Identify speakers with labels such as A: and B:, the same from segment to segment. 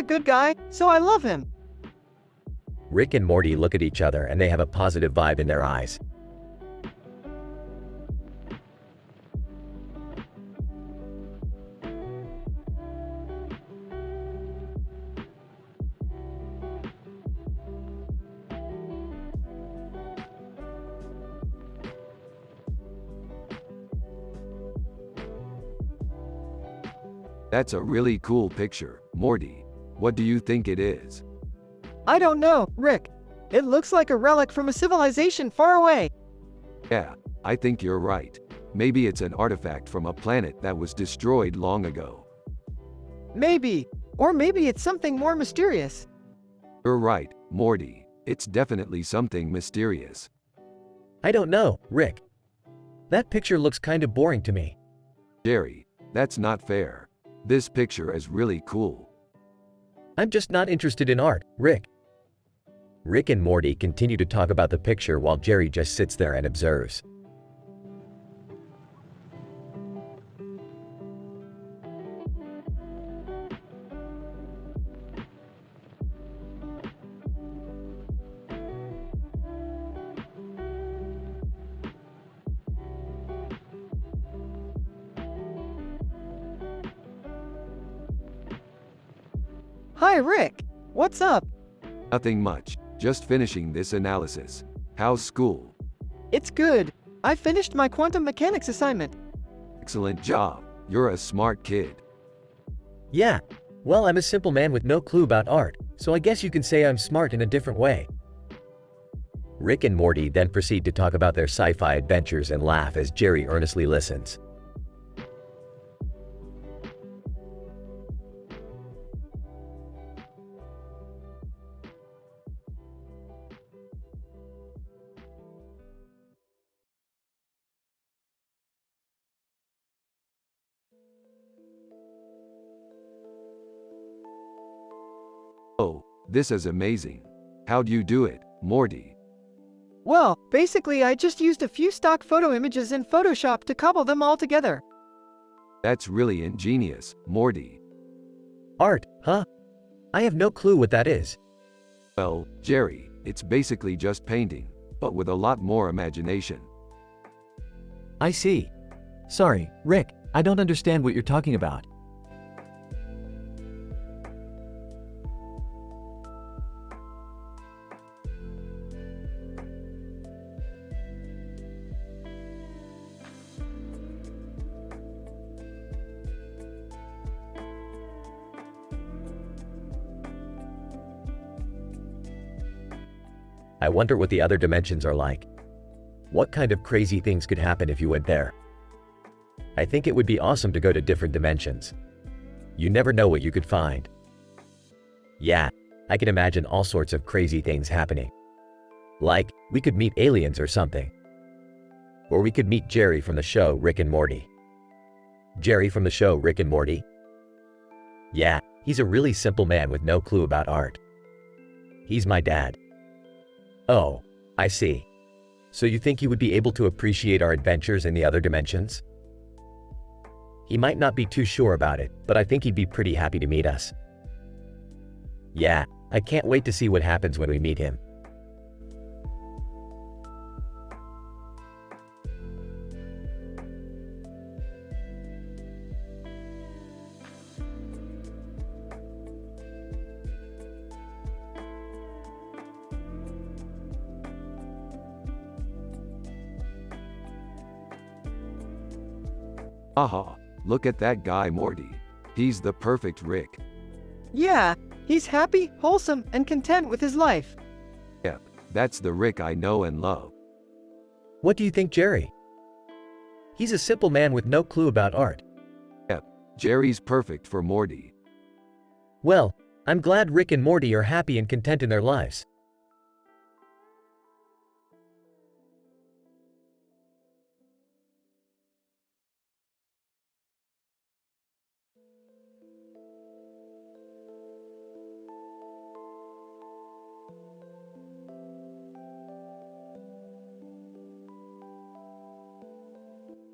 A: good guy, so I love him.
B: Rick and Morty look at each other and they have a positive vibe in their eyes.
C: That's a really cool picture, Morty. What do you think it is?
A: I don't know, Rick. It looks like a relic from a civilization far away.
C: Yeah, I think you're right. Maybe it's an artifact from a planet that was destroyed long ago.
A: Maybe. Or maybe it's something more mysterious.
C: You're right, Morty. It's definitely something mysterious.
B: I don't know, Rick. That picture looks kind of boring to me.
C: Jerry, that's not fair. This picture is really cool.
B: I'm just not interested in art, Rick. Rick and Morty continue to talk about the picture while Jerry just sits there and observes.
A: Hi, Rick. What's up?
C: Nothing much, just finishing this analysis. How's school?
A: It's good. I finished my quantum mechanics assignment.
C: Excellent job. You're a smart kid.
B: Yeah, well, I'm a simple man with no clue about art, so I guess you can say I'm smart in a different way. Rick and Morty then proceed to talk about their sci-fi adventures and laugh as Jerry earnestly listens.
C: Oh, this is amazing. How'd you do it, Morty?
A: Well, basically I just used a few stock photo images in Photoshop to cobble them all together.
C: That's really ingenious, Morty.
B: Art, huh? I have no clue what that is.
C: Well, Jerry, it's basically just painting, but with a lot more imagination.
D: I see. Sorry, Rick, I don't understand what you're talking about.
B: I wonder what the other dimensions are like. What kind of crazy things could happen if you went there? I think it would be awesome to go to different dimensions. You never know what you could find. Yeah, I can imagine all sorts of crazy things happening. Like, we could meet aliens or something. Or we could meet Jerry from the show Rick and Morty. Jerry from the show Rick and Morty? Yeah, he's a really simple man with no clue about art. He's my dad. Oh, I see. So you think he would be able to appreciate our adventures in the other dimensions? He might not be too sure about it, but I think he'd be pretty happy to meet us. Yeah, I can't wait to see what happens when we meet him.
C: Haha, look at that guy Morty. He's the perfect Rick.
A: Yeah, he's happy, wholesome, and content with his life.
C: Yep, that's the Rick I know and love.
B: What do you think, Jerry? He's a simple man with no clue about art.
C: Yep, Jerry's perfect for Morty.
B: Well, I'm glad Rick and Morty are happy and content in their lives.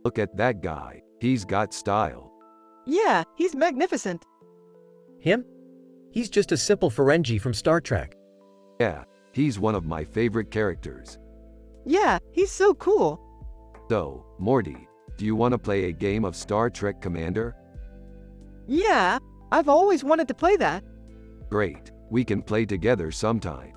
C: Look at that guy, he's got style.
A: Yeah, he's magnificent.
B: Him? He's just a simple Ferengi from Star Trek.
C: Yeah, he's one of my favorite characters.
A: Yeah, he's so cool.
C: So, Morty, do you want to play a game of Star Trek Commander?
A: Yeah, I've always wanted to play that.
C: Great, we can play together sometime.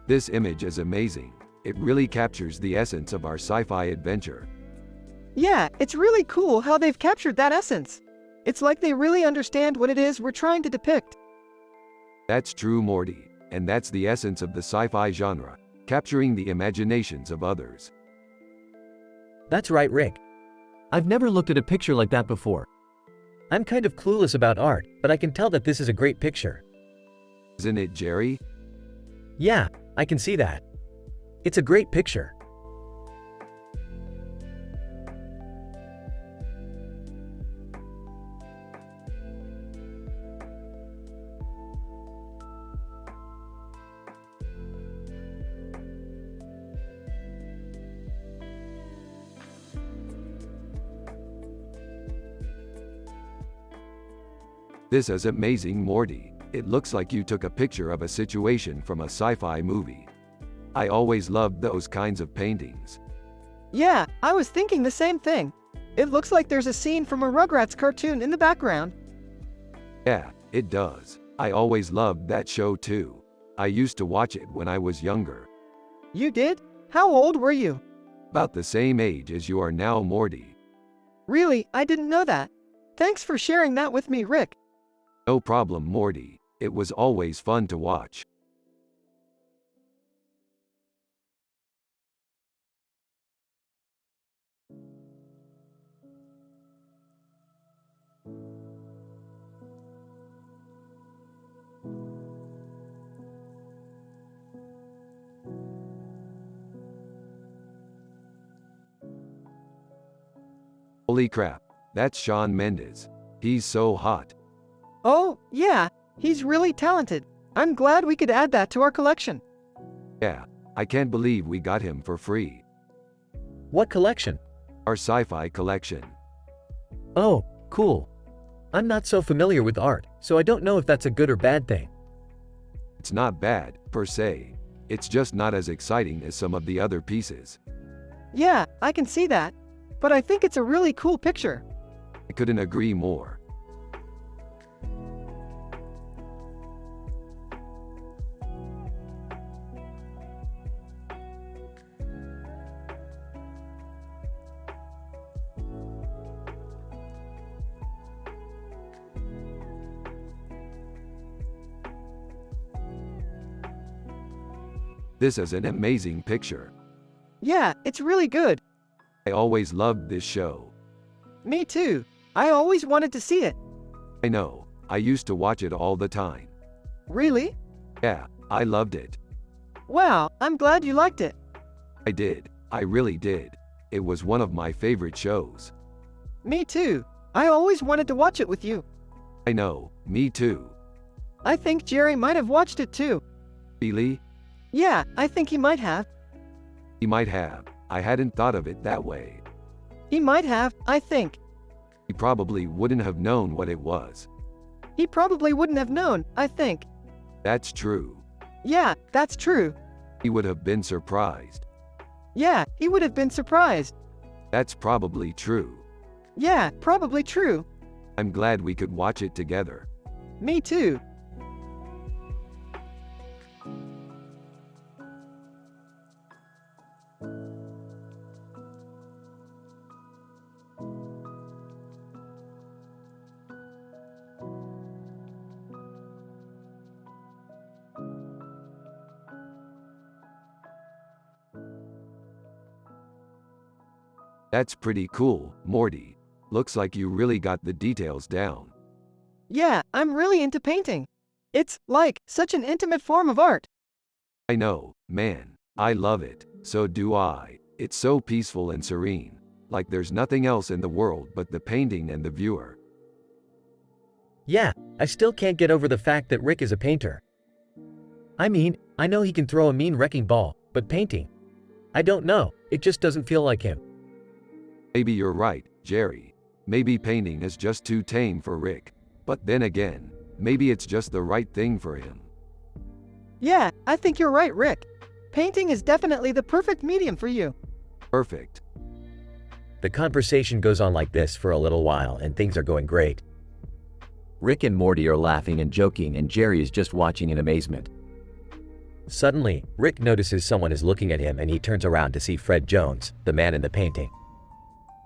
C: This image is amazing. It really captures the essence of our sci-fi adventure.
A: Yeah, it's really cool how they've captured that essence. It's like they really understand what it is we're trying to depict.
C: That's true, Morty, and that's the essence of the sci-fi genre, capturing the imaginations of others.
B: That's right, Rick.
D: I've never looked at a picture like that before.
B: I'm kind of clueless about art, but I can tell that this is a great picture.
C: Isn't it, Jerry?
B: Yeah, I can see that. It's a great picture.
C: This is amazing, Morty. It looks like you took a picture of a situation from a sci-fi movie. I always loved those kinds of paintings.
A: Yeah, I was thinking the same thing. It looks like there's a scene from a Rugrats cartoon in the background.
C: Yeah, it does. I always loved that show too. I used to watch it when I was younger.
A: You did? How old were you?
C: About the same age as you are now, Morty.
A: Really, I didn't know that. Thanks for sharing that with me, Rick.
C: No problem, Morty. It was always fun to watch. Holy crap, that's Shawn Mendes. He's so hot.
A: Oh, yeah, he's really talented. I'm glad we could add that to our collection.
C: Yeah, I can't believe we got him for free.
B: What collection?
C: Our sci-fi collection.
B: Oh, cool. I'm not so familiar with art, so I don't know if that's a good or bad thing.
C: It's not bad, per se. It's just not as exciting as some of the other pieces.
A: Yeah, I can see that. But I think it's a really cool picture.
C: I couldn't agree more. This is an amazing picture.
A: Yeah, it's really good.
C: I always loved this show.
A: Me too. I always wanted to see it.
C: I know, I used to watch it all the time.
A: Really?
C: Yeah, I loved it.
A: Wow, I'm glad you liked it.
C: I did. I really did. It was one of my favorite shows.
A: Me too. I always wanted to watch it with you.
C: I know, me too.
A: I think Jerry might have watched it too.
C: Really?
A: Yeah, I think he might have.
C: He might have. I hadn't thought of it that way.
A: He might have, I think.
C: He probably wouldn't have known what it was.
A: He probably wouldn't have known, I think.
C: That's true.
A: Yeah, that's true.
C: He would have been surprised.
A: Yeah, he would have been surprised.
C: That's probably true.
A: Yeah, probably true.
C: I'm glad we could watch it together.
A: Me too.
C: That's pretty cool, Morty. Looks like you really got the details down.
A: Yeah, I'm really into painting. It's, like, such an intimate form of art.
C: I know, man. I love it. So do I. It's so peaceful and serene. Like there's nothing else in the world but the painting and the viewer.
B: Yeah, I still can't get over the fact that Rick is a painter. I mean, I know he can throw a mean wrecking ball, but painting? I don't know, it just doesn't feel like him.
C: Maybe you're right, Jerry. Maybe painting is just too tame for Rick. But then again, maybe it's just the right thing for him.
A: Yeah, I think you're right, Rick. Painting is definitely the perfect medium for you.
C: Perfect.
B: The conversation goes on like this for a little while and things are going great.
D: Rick and Morty are laughing and joking, and Jerry is just watching in amazement.
B: Suddenly, Rick notices someone is looking at him and he turns around to see Fred Jones, the man in the painting.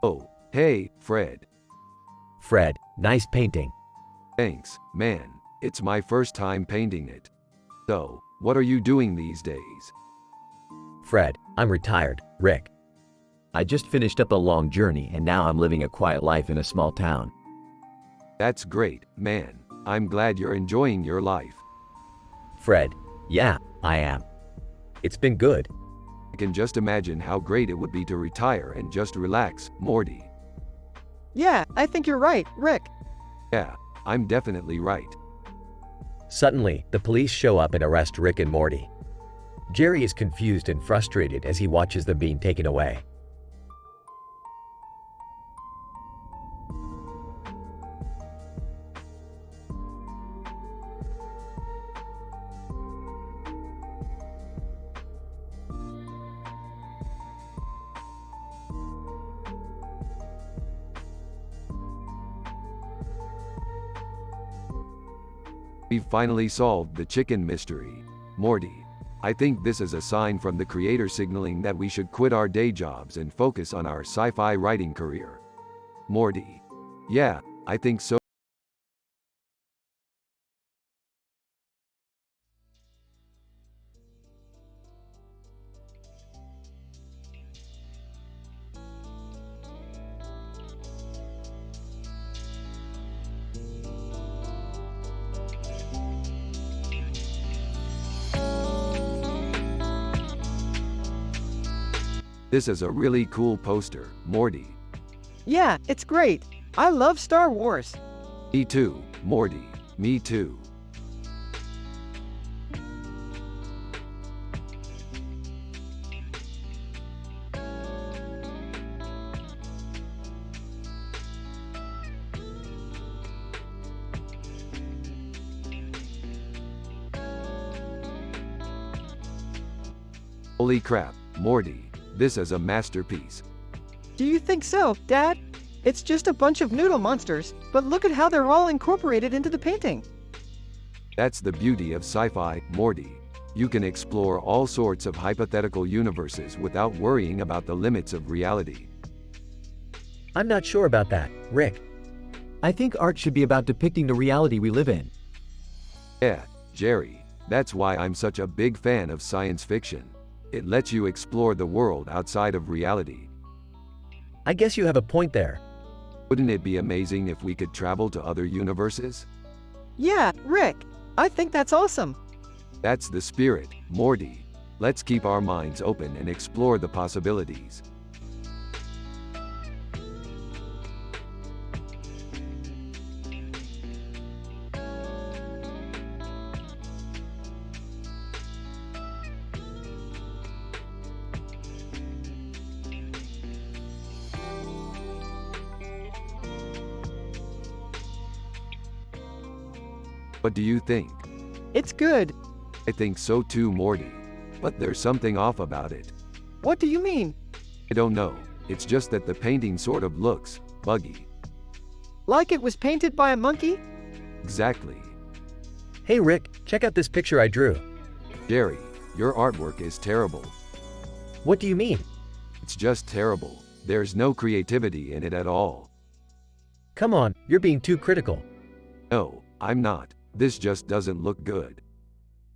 C: Oh, hey, Fred.
B: Fred, nice painting.
C: Thanks, man. It's my first time painting it. So, what are you doing these days?
B: Fred, I'm retired, Rick.
D: I just finished up a long journey and now I'm living a quiet life in a small town.
C: That's great, man. I'm glad you're enjoying your life.
B: Fred, yeah, I am. It's been good.
C: I can just imagine how great it would be to retire and just relax, Morty.
A: Yeah, I think you're right, Rick.
C: Yeah, I'm definitely right.
B: Suddenly, the police show up and arrest Rick and Morty. Jerry is confused and frustrated as he watches them being taken away.
C: We've finally solved the chicken mystery. Morty, I think this is a sign from the creator signaling that we should quit our day jobs and focus on our sci-fi writing career. Morty. Yeah, I think so. This is a really cool poster, Morty.
A: Yeah, it's great. I love Star Wars.
C: Me too, Morty. Me too. Holy crap, Morty. This is a masterpiece.
A: Do you think so, Dad? It's just a bunch of noodle monsters, but look at how they're all incorporated into the painting.
C: That's the beauty of sci-fi, Morty. You can explore all sorts of hypothetical universes without worrying about the limits of reality.
B: I'm not sure about that, Rick.
D: I think art should be about depicting the reality we live in.
C: Yeah, Jerry. That's why I'm such a big fan of science fiction. It lets you explore the world outside of reality.
B: I guess you have a point there.
C: Wouldn't it be amazing if we could travel to other universes?
A: Yeah, Rick. I think that's awesome.
C: That's the spirit, Morty. Let's keep our minds open and explore the possibilities. What do you think?
A: It's good.
C: I think so too, Morty. But there's something off about it.
A: What do you mean?
C: I don't know. It's just that the painting sort of looks buggy.
A: Like it was painted by a monkey?
C: Exactly.
B: Hey Rick, check out this picture I drew.
C: Jerry, your artwork is terrible.
B: What do you mean?
C: It's just terrible. There's no creativity in it at all.
B: Come on, you're being too critical.
C: No, I'm not. This just doesn't look good.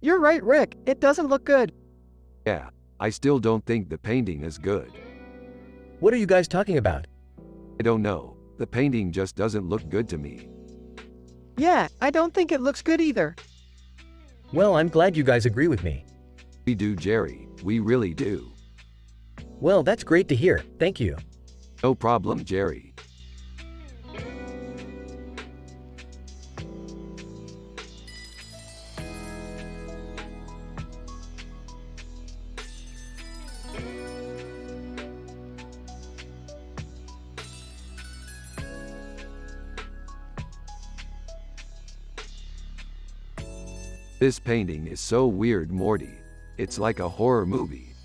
A: You're right, Rick. It doesn't look good.
C: Yeah, I still don't think the painting is good.
B: What are you guys talking about?
C: I don't know. The painting just doesn't look good to me.
A: Yeah, I don't think it looks good either.
B: Well, I'm glad you guys agree with me.
C: We do, Jerry. We really do.
B: Well, that's great to hear, thank you.
C: No problem, Jerry. This painting is so weird, Morty. It's like a horror movie.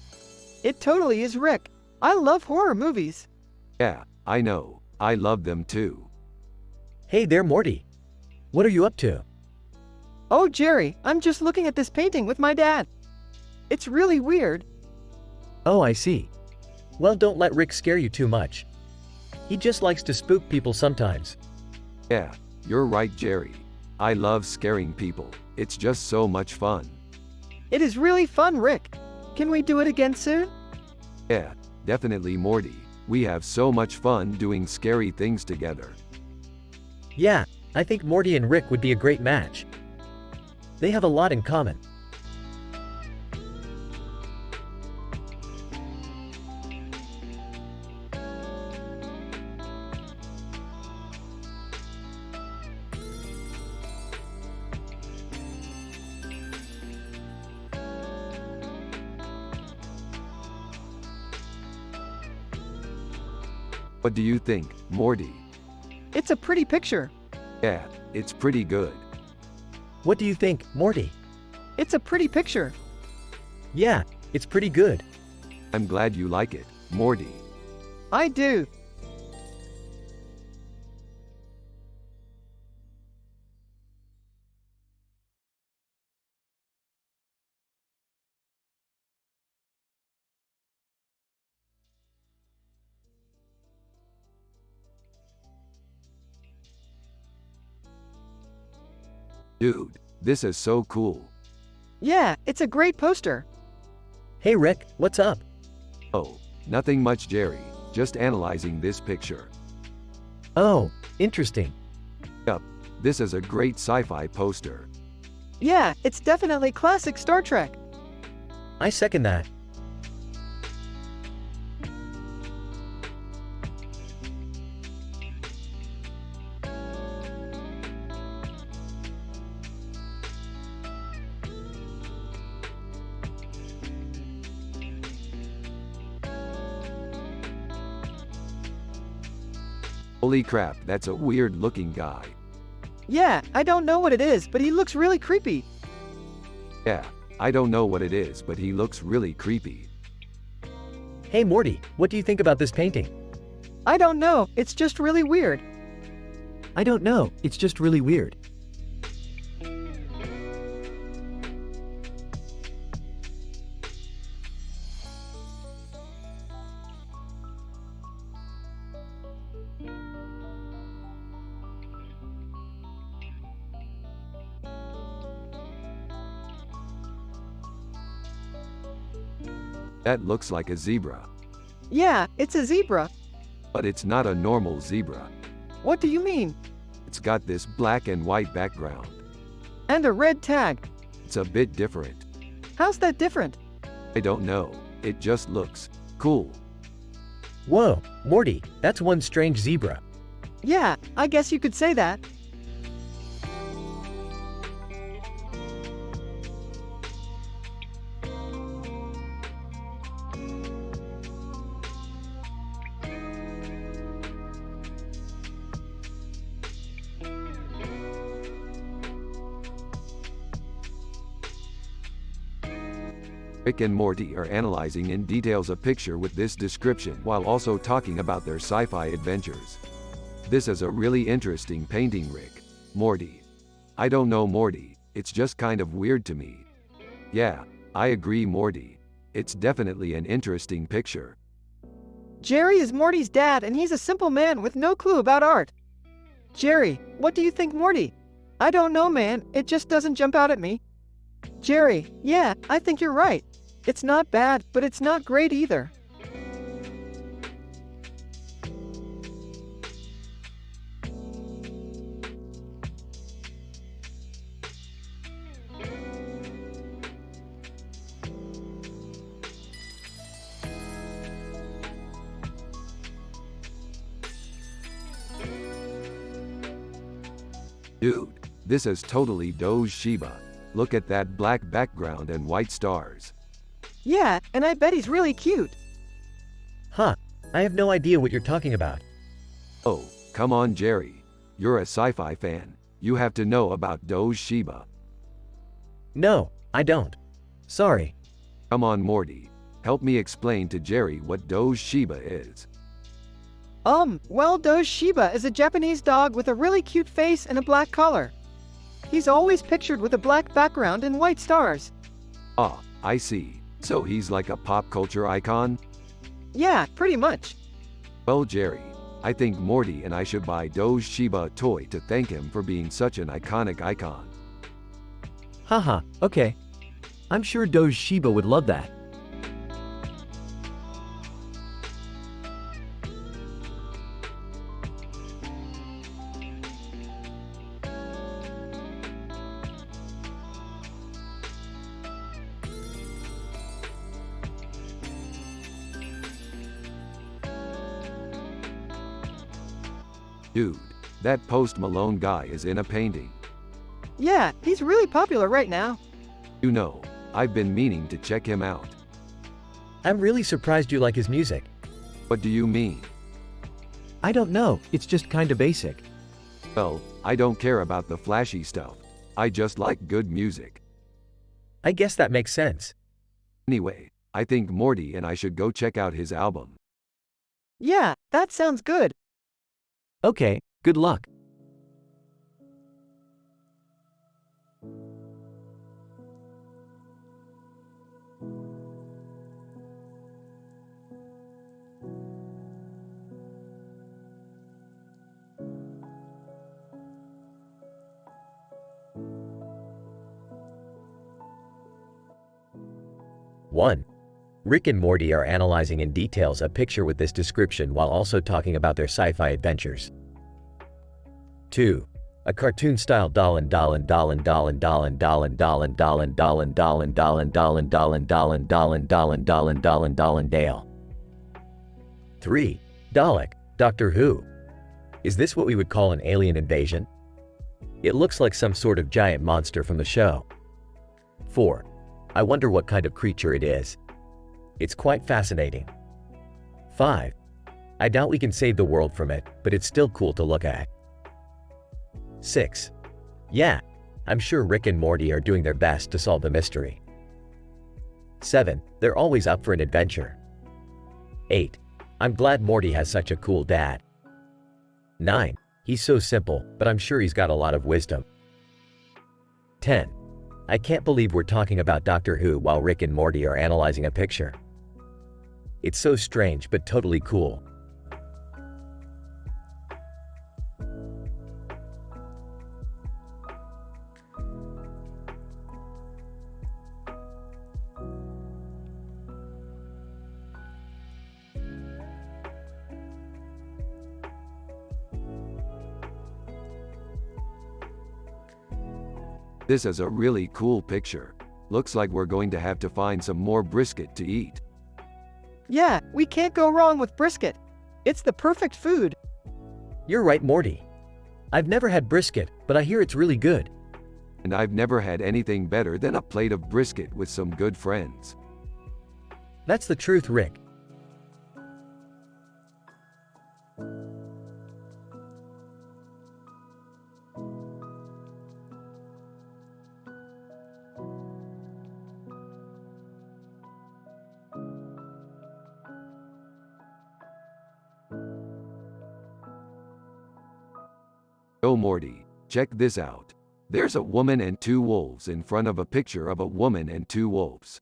A: It totally is, Rick. I love horror movies.
C: Yeah, I know. I love them too.
B: Hey there, Morty. What are you up to?
A: Oh, Jerry, I'm just looking at this painting with my dad. It's really weird.
D: Oh, I see.
B: Well, don't let Rick scare you too much. He just likes to spook people sometimes.
C: Yeah, you're right, Jerry. I love scaring people. It's just so much fun.
A: It is really fun, Rick. Can we do it again soon?
C: Yeah, definitely, Morty. We have so much fun doing scary things together.
B: Yeah, I think Morty and Rick would be a great match. They have a lot in common.
C: What do you think, Morty?
A: It's a pretty picture.
C: Yeah, it's pretty good.
B: What do you think, Morty?
A: It's a pretty picture.
B: Yeah, it's pretty good.
C: I'm glad you like it, Morty.
A: I do.
C: Dude, this is so cool.
A: Yeah, it's a great poster.
B: Hey Rick, what's up?
C: Oh, nothing much, Jerry. Just analyzing this picture.
B: Oh, interesting.
C: Yup, this is a great sci-fi poster.
A: Yeah, it's definitely classic Star Trek.
B: I second that.
C: Holy crap, that's a weird looking guy.
A: Yeah, I don't know what it is, but he looks really creepy.
C: Yeah, I don't know what it is, but he looks really creepy.
B: Hey Morty, what do you think about this painting?
A: I don't know, it's just really weird.
D: I don't know, it's just really weird.
C: That looks like a zebra.
A: Yeah, it's a zebra.
C: But it's not a normal zebra.
A: What do you mean?
C: It's got this black and white background.
A: And a red tag.
C: It's a bit different.
A: How's that different?
C: I don't know. It just looks cool.
B: Whoa, Morty, that's one strange zebra.
A: Yeah, I guess you could say that.
C: Rick and Morty are analyzing in details a picture with this description while also talking about their sci-fi adventures. This is a really interesting painting, Rick. Morty. I don't know, Morty, it's just kind of weird to me. Yeah, I agree, Morty. It's definitely an interesting picture.
A: Jerry is Morty's dad, and he's a simple man with no clue about art. Jerry, what do you think, Morty? I don't know, man, it just doesn't jump out at me. Jerry, yeah, I think you're right. It's not bad, but it's not great either.
C: Dude, this is totally Doge Shiba. Look at that black background and white stars.
A: Yeah, and I bet he's really cute.
B: Huh, I have no idea what you're talking about.
C: Oh, come on Jerry. You're a sci-fi fan. You have to know about Doge Shiba.
B: No, I don't. Sorry.
C: Come on Morty. Help me explain to Jerry what Doge Shiba is.
A: Well, Doge Shiba is a Japanese dog with a really cute face and a black collar. He's always pictured with a black background and white stars.
C: Ah, I see. So he's like a pop culture icon?
A: Yeah, pretty much.
C: Well Jerry, I think Morty and I should buy Doge Shiba a toy to thank him for being such an iconic icon.
D: Haha, okay. I'm sure Doge Shiba would love that.
C: Dude, that Post Malone guy is in a painting.
A: Yeah, he's really popular right now.
C: You know, I've been meaning to check him out.
B: I'm really surprised you like his music.
C: What do you mean?
D: I don't know, it's just kinda basic.
C: Well, I don't care about the flashy stuff. I just like good music.
B: I guess that makes sense.
C: Anyway, I think Morty and I should go check out his album.
A: Yeah, that sounds good.
D: Okay, good luck.
B: One. Rick and Morty are analyzing in details a picture with this description while also talking about their sci-fi adventures. 2. A cartoon-style Dollin Dollin Dollin Dollin Dollin Dollin Dollin Dollin Dollin Dollin Dollin Dollin Dollin Dollin Dollin Dollin Dollin Dollin Dollin Dale. 3. Dalek, Doctor Who. Is this what we would call an alien invasion? It looks like some sort of giant monster from the show. 4. I wonder what kind of creature it is. It's quite fascinating. 5. I doubt we can save the world from it, but it's still cool to look at. 6. Yeah, I'm sure Rick and Morty are doing their best to solve the mystery. 7. They're always up for an adventure. 8. I'm glad Morty has such a cool dad. 9. He's so simple, but I'm sure he's got a lot of wisdom. 10. I can't believe we're talking about Doctor Who while Rick and Morty are analyzing a picture. It's so strange but totally cool.
C: This is a really cool picture. Looks like we're going to have to find some more brisket to eat.
A: Yeah, we can't go wrong with brisket. It's the perfect food.
B: You're right, Morty. I've never had brisket, but I hear it's really good.
C: And I've never had anything better than a plate of brisket with some good friends.
B: That's the truth, Rick.
C: Oh Morty, check this out. There's a woman and two wolves in front of a picture of a woman and two wolves.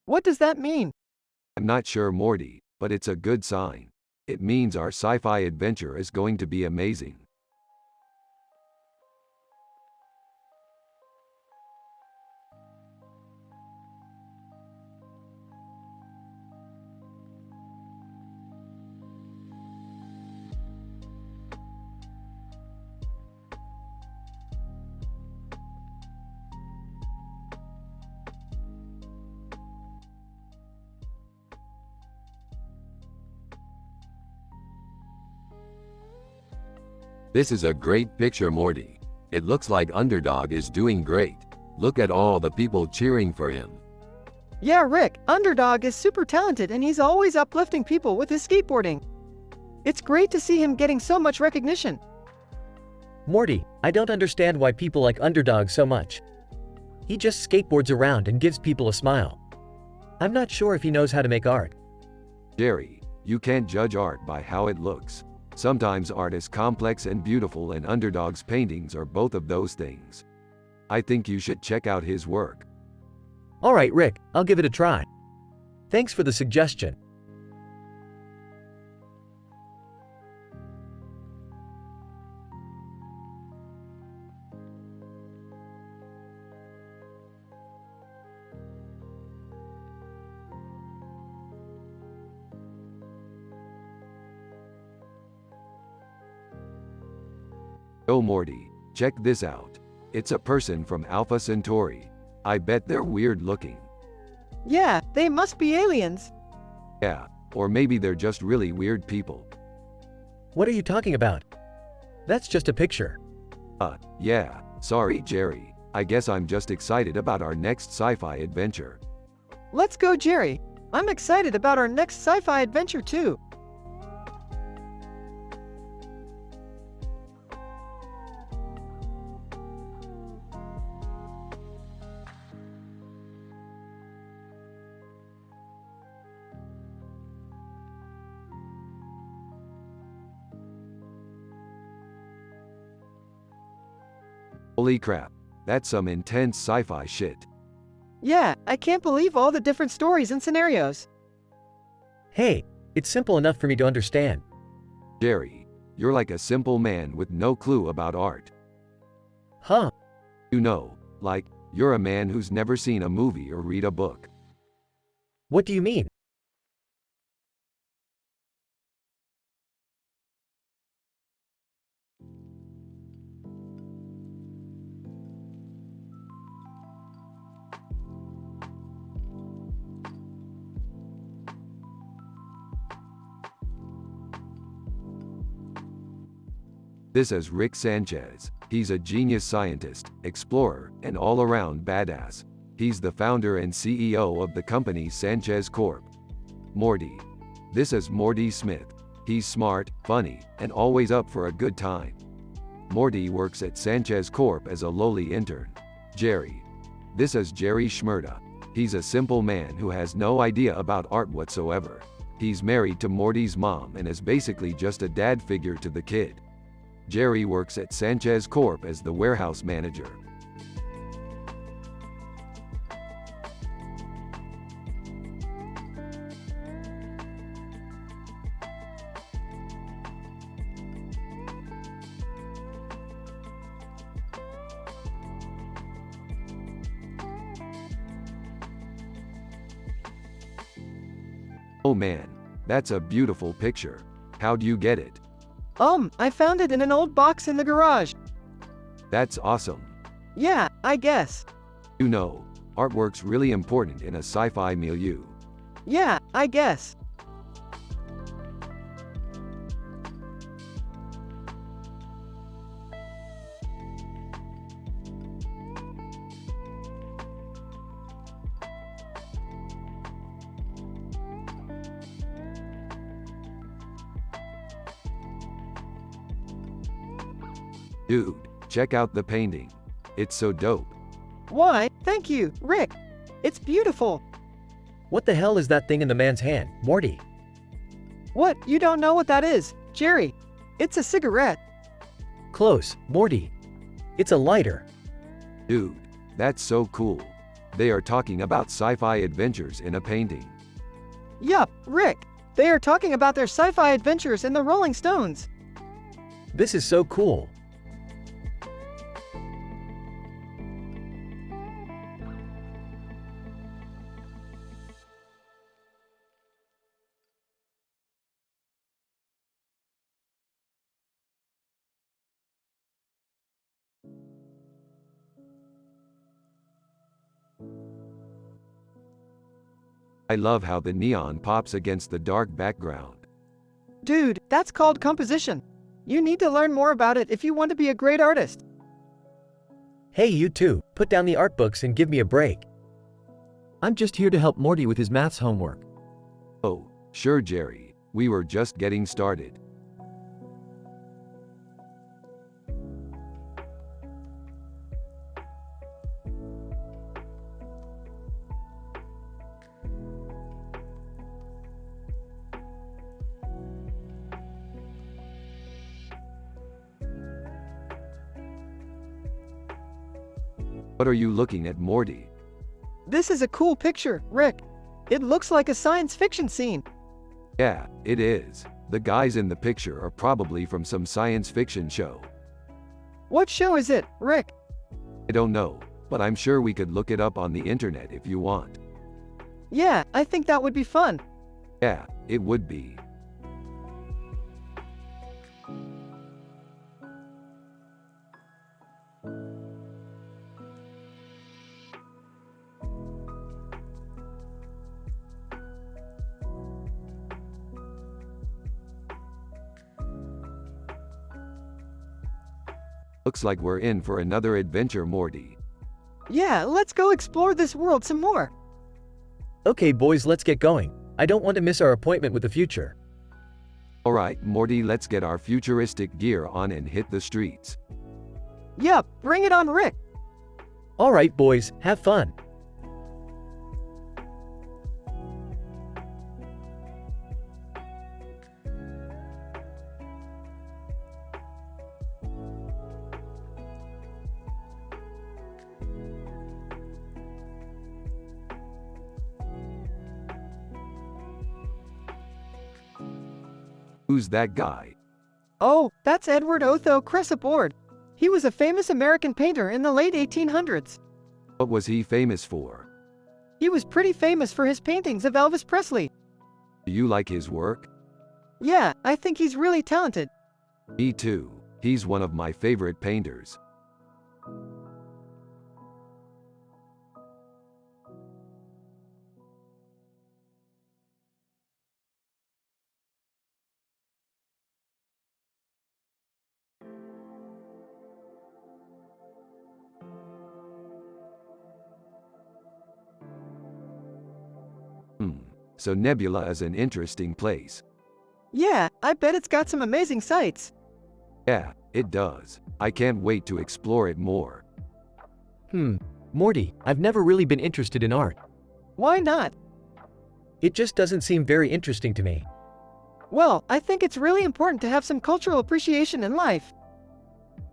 A: What does that mean?
C: I'm not sure Morty, but it's a good sign. It means our sci-fi adventure is going to be amazing. This is a great picture, Morty. It looks like Underdog is doing great. Look at all the people cheering for him.
A: Yeah, Rick, Underdog is super talented and he's always uplifting people with his skateboarding. It's great to see him getting so much recognition.
B: Morty, I don't understand why people like Underdog so much. He just skateboards around and gives people a smile. I'm not sure if he knows how to make art.
C: Jerry, you can't judge art by how it looks. Sometimes art is complex and beautiful, and Underdog's paintings are both of those things. I think you should check out his work.
B: Alright, Rick, I'll give it a try. Thanks for the suggestion.
C: Oh Morty, check this out. It's a person from Alpha Centauri. I bet they're weird looking.
A: Yeah, they must be aliens.
C: Yeah, or maybe they're just really weird people.
B: What are you talking about? That's just a picture.
C: Yeah, sorry Jerry. I guess I'm just excited about our next sci-fi adventure.
A: Let's go, Jerry. I'm excited about our next sci-fi adventure too.
C: Holy crap, that's some intense sci-fi shit.
A: Yeah, I can't believe all the different stories and scenarios.
B: Hey, it's simple enough for me to understand.
C: Jerry, you're like a simple man with no clue about art.
B: Huh?
C: You know, like, you're a man who's never seen a movie or read a book.
B: What do you mean?
C: This is Rick Sanchez. He's a genius scientist, explorer, and all-around badass. He's the founder and CEO of the company Sanchez Corp. Morty. This is Morty Smith. He's smart, funny, and always up for a good time. Morty works at Sanchez Corp as a lowly intern. Jerry. This is Jerry Schmurda. He's a simple man who has no idea about art whatsoever. He's married to Morty's mom and is basically just a dad figure to the kid. Jerry works at Sanchez Corp as the warehouse manager. Oh man, that's a beautiful picture. How'd you get it?
A: I found it in an old box in the garage.
C: That's awesome.
A: Yeah, I guess.
C: You know, artwork's really important in a sci-fi milieu.
A: Yeah, I guess.
C: Dude, check out the painting. It's so dope.
A: Why, thank you, Rick. It's beautiful.
B: What the hell is that thing in the man's hand, Morty?
A: What, you don't know what that is, Jerry? It's a cigarette.
B: Close, Morty. It's a lighter.
C: Dude, that's so cool. They are talking about sci-fi adventures in a painting.
A: Yup, Rick. They are talking about their sci-fi adventures in the Rolling Stones.
B: This is so cool.
C: I love how the neon pops against the dark background.
A: Dude, that's called composition. You need to learn more about it if you want to be a great artist.
B: Hey, you two, put down the art books and give me a break.
D: I'm just here to help Morty with his maths homework.
C: Oh, sure, Jerry. We were just getting started. What are you looking at, Morty?
A: This is a cool picture, Rick. It looks like a science fiction scene.
C: Yeah, it is. The guys in the picture are probably from some science fiction show.
A: What show is it, Rick?
C: I don't know, but I'm sure we could look it up on the internet if you want.
A: Yeah, I think that would be fun.
C: Yeah, it would be. Looks like we're in for another adventure, Morty.
A: Yeah, let's go explore this world some more.
B: Okay, boys, let's get going. I don't want to miss our appointment with the future.
C: Alright, Morty, let's get our futuristic gear on and hit the streets.
A: Yup, bring it on, Rick.
B: Alright, boys, have fun.
C: Who's that guy?
A: Oh, that's Edward Otho Cresaport. He was a famous American painter in the late 1800s.
C: What was he famous for?
A: He was pretty famous for his paintings of Elvis Presley.
C: Do you like his work?
A: Yeah, I think he's really talented.
C: Me too. He's one of my favorite painters. So Nebula is an interesting place.
A: Yeah, I bet it's got some amazing sights.
C: Yeah, it does. I can't wait to explore it more.
D: Morty, I've never really been interested in art.
A: Why not?
B: It just doesn't seem very interesting to me.
A: Well, I think it's really important to have some cultural appreciation in life.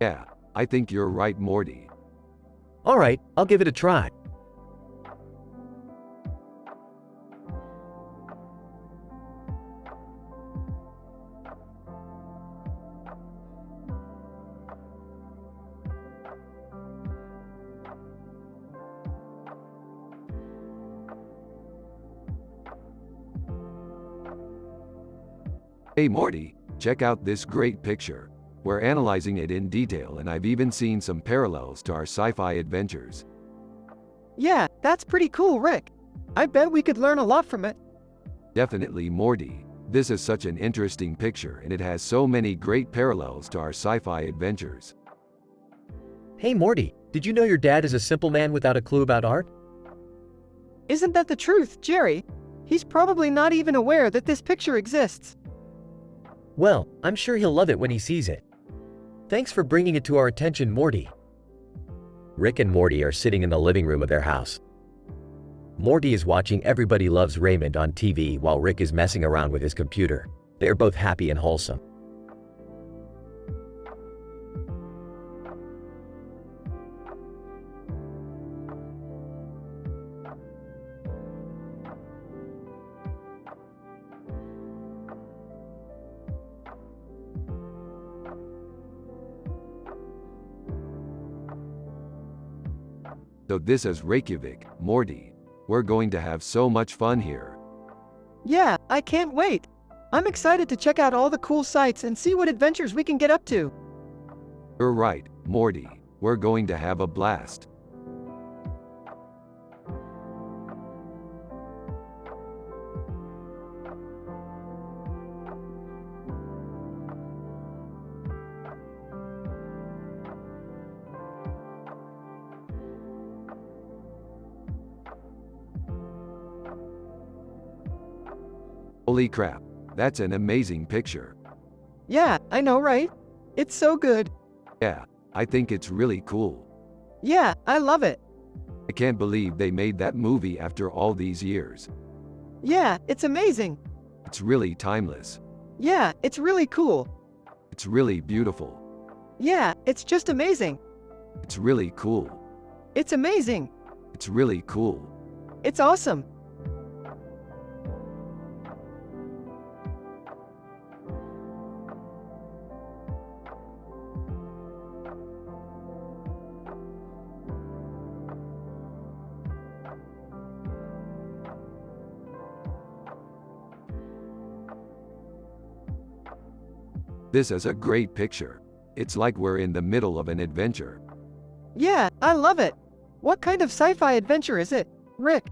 C: Yeah, I think you're right, Morty.
B: Alright, I'll give it a try.
C: Hey Morty, check out this great picture. We're analyzing it in detail and I've even seen some parallels to our sci-fi adventures.
A: Yeah, that's pretty cool, Rick. I bet we could learn a lot from it.
C: Definitely, Morty. This is such an interesting picture and it has so many great parallels to our sci-fi adventures.
B: Hey, Morty, did you know your dad is a simple man without a clue about art?
A: Isn't that the truth, Jerry? He's probably not even aware that this picture exists.
B: Well, I'm sure he'll love it when he sees it. Thanks for bringing it to our attention, Morty. Rick and Morty are sitting in the living room of their house. Morty is watching Everybody Loves Raymond on TV while Rick is messing around with his computer. They are both happy and wholesome.
C: So this is Reykjavik, Morty. We're going to have so much fun here.
A: Yeah, I can't wait. I'm excited to check out all the cool sights and see what adventures we can get up to.
C: You're right, Morty. We're going to have a blast. Holy crap, that's an amazing picture.
A: Yeah, I know, right? It's so good.
C: Yeah, I think it's really cool.
A: Yeah, I love it.
C: I can't believe they made that movie after all these years.
A: Yeah, it's amazing.
C: It's really timeless.
A: Yeah, it's really cool.
C: It's really beautiful.
A: Yeah, it's just amazing.
C: It's really cool.
A: It's amazing.
C: It's really cool.
A: It's awesome.
C: This is a great picture. It's like we're in the middle of an adventure.
A: Yeah, I love it. What kind of sci-fi adventure is it, Rick?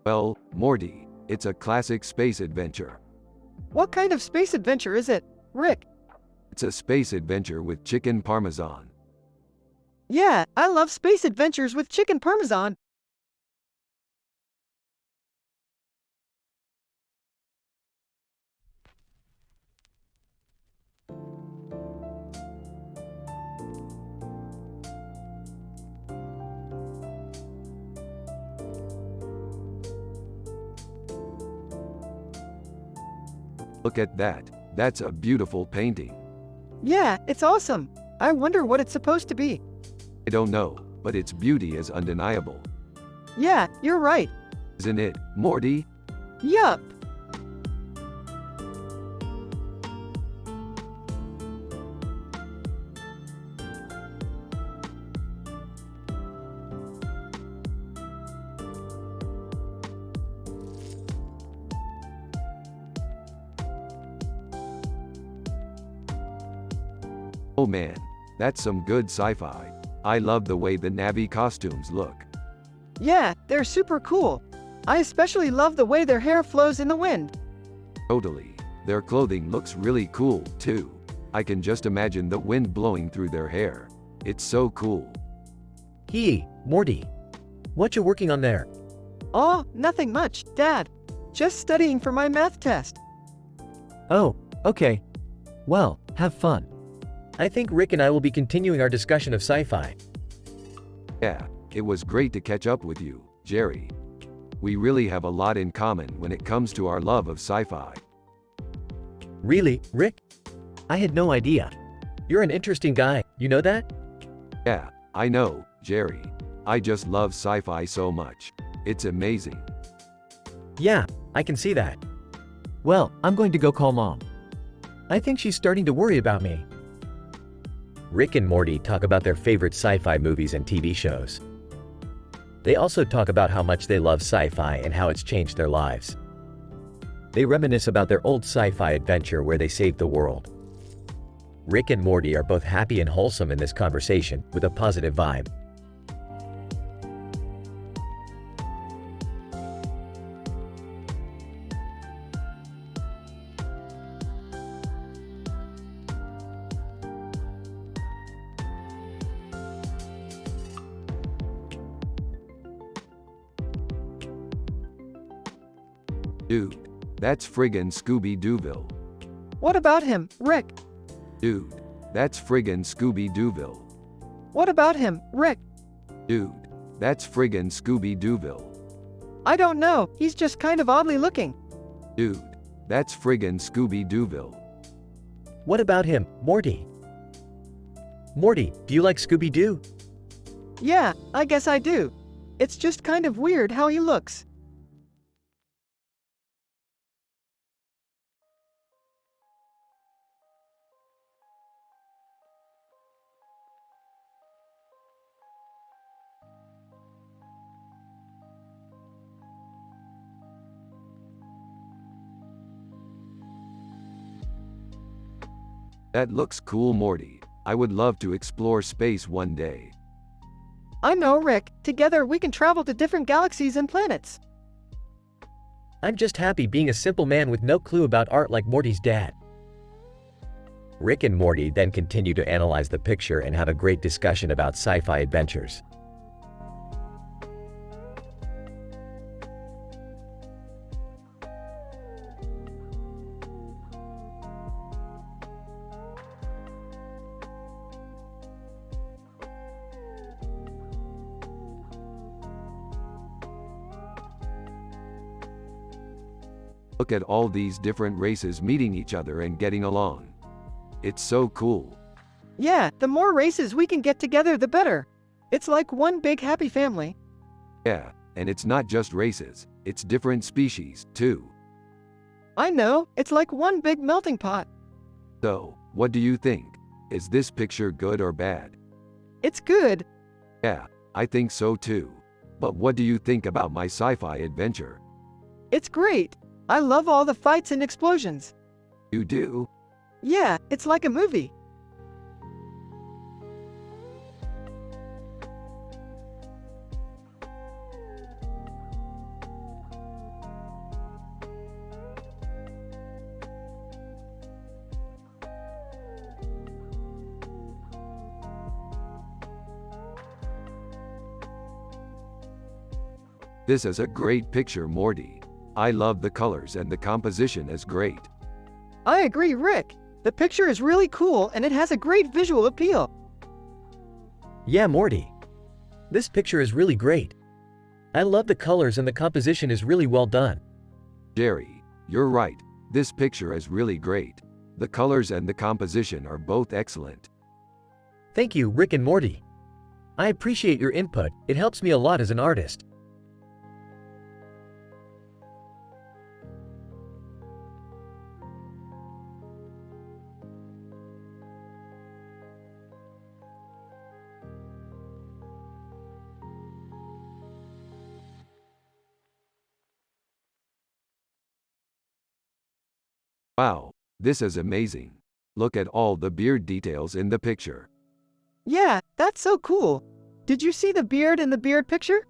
C: Well, Morty, it's a classic space adventure.
A: What kind of space adventure is it, Rick?
C: It's a space adventure with chicken parmesan.
A: Yeah, I love space adventures with chicken parmesan.
C: Look at that. That's a beautiful painting.
A: Yeah, it's awesome. I wonder what it's supposed to be.
C: I don't know, but its beauty is undeniable.
A: Yeah, you're right.
C: Isn't it, Morty?
A: Yup.
C: Oh man, that's some good sci-fi. I love the way the Navi costumes look.
A: Yeah, they're super cool. I especially love the way their hair flows in the wind.
C: Totally. Their clothing looks really cool, too. I can just imagine the wind blowing through their hair. It's so cool.
B: Hey, Morty. What you working on there?
A: Oh, nothing much, Dad. Just studying for my math test.
D: Oh, okay. Well, have fun.
B: I think Rick and I will be continuing our discussion of sci-fi.
C: Yeah, it was great to catch up with you, Jerry. We really have a lot in common when it comes to our love of sci-fi.
B: Really, Rick? I had no idea. You're an interesting guy, you know that?
C: Yeah, I know, Jerry. I just love sci-fi so much. It's amazing.
B: Yeah, I can see that.
D: Well, I'm going to go call Mom.
B: I think she's starting to worry about me. Rick and Morty talk about their favorite sci-fi movies and TV shows. They also talk about how much they love sci-fi and how it's changed their lives. They reminisce about their old sci-fi adventure where they saved the world. Rick and Morty are both happy and wholesome in this conversation with a positive vibe.
C: Dude, that's friggin' Scooby-Dooville.
A: What about him, Rick?
C: Dude, that's friggin' Scooby-Dooville.
A: What about him, Rick?
C: Dude, that's friggin' Scooby-Dooville.
A: I don't know, he's just kind of oddly looking.
C: Dude, that's friggin' Scooby-Dooville.
B: What about him, Morty? Morty, do you like Scooby-Doo?
A: Yeah, I guess I do. It's just kind of weird how he looks.
C: That looks cool, Morty. I would love to explore space one day.
A: I know, Rick. Together we can travel to different galaxies and planets.
B: I'm just happy being a simple man with no clue about art like Morty's dad. Rick and Morty then continue to analyze the picture and have a great discussion about sci-fi adventures.
C: Look at all these different races meeting each other and getting along. It's so cool.
A: Yeah, the more races we can get together, the better. It's like one big happy family.
C: Yeah, and it's not just races, it's different species, too.
A: I know, it's like one big melting pot.
C: So, what do you think? Is this picture good or bad?
A: It's good.
C: Yeah, I think so too. But what do you think about my sci-fi adventure?
A: It's great. I love all the fights and explosions.
C: You do?
A: Yeah, it's like a movie.
C: This is a great picture, Morty. I love the colors and the composition is great.
A: I agree, Rick. The picture is really cool and it has a great visual appeal.
B: Yeah, Morty. This picture is really great. I love the colors and the composition is really well done.
C: Jerry, you're right. This picture is really great. The colors and the composition are both excellent.
B: Thank you, Rick and Morty. I appreciate your input. It helps me a lot as an artist.
C: Wow, this is amazing. Look at all the beard details in the picture.
A: Yeah, that's so cool. Did you see the beard in the beard picture?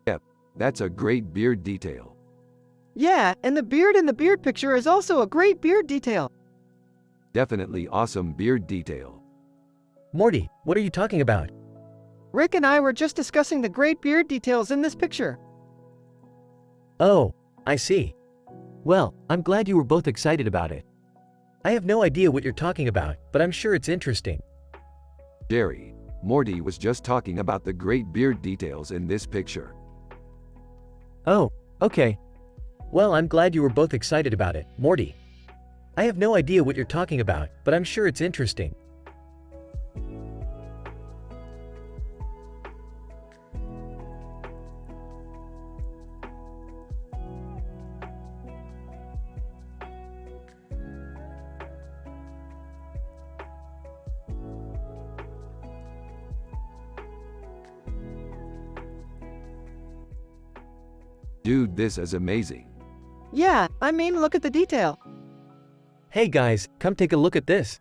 C: Yep, that's a great beard detail.
A: Yeah, and the beard in the beard picture is also a great beard detail.
C: Definitely awesome beard detail.
B: Morty, what are you talking about?
A: Rick and I were just discussing the great beard details in this picture.
B: Oh, I see.
D: Well, I'm glad you were both excited about it.
B: I have no idea what you're talking about, but I'm sure it's interesting.
C: Jerry, Morty was just talking about the great beard details in this picture.
D: Oh, okay.
B: Well, I'm glad you were both excited about it, Morty. I have no idea what you're talking about, but I'm sure it's interesting.
C: Dude, this is amazing.
A: Yeah, I mean, look at the detail.
B: Hey guys, come take a look at this.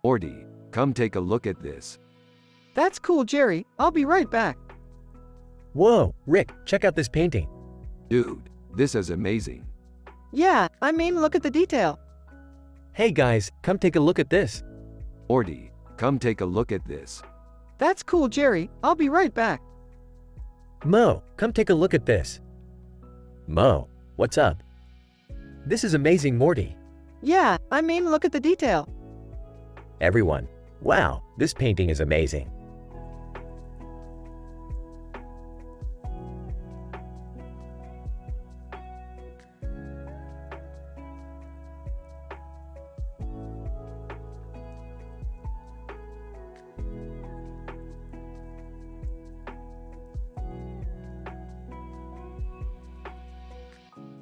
C: Morty, come take a look at this.
A: That's cool, Jerry. I'll be right back.
B: Whoa, Rick, check out this painting.
C: Dude, this is amazing.
A: Yeah, I mean, look at the detail.
B: Hey guys, come take a look at this.
C: Morty, come take a look at this.
A: That's cool, Jerry. I'll be right back.
B: Mo, come take a look at this. Mo, what's up? This is amazing, Morty.
A: Yeah, I mean, look at the detail.
B: Everyone, wow, this painting is amazing.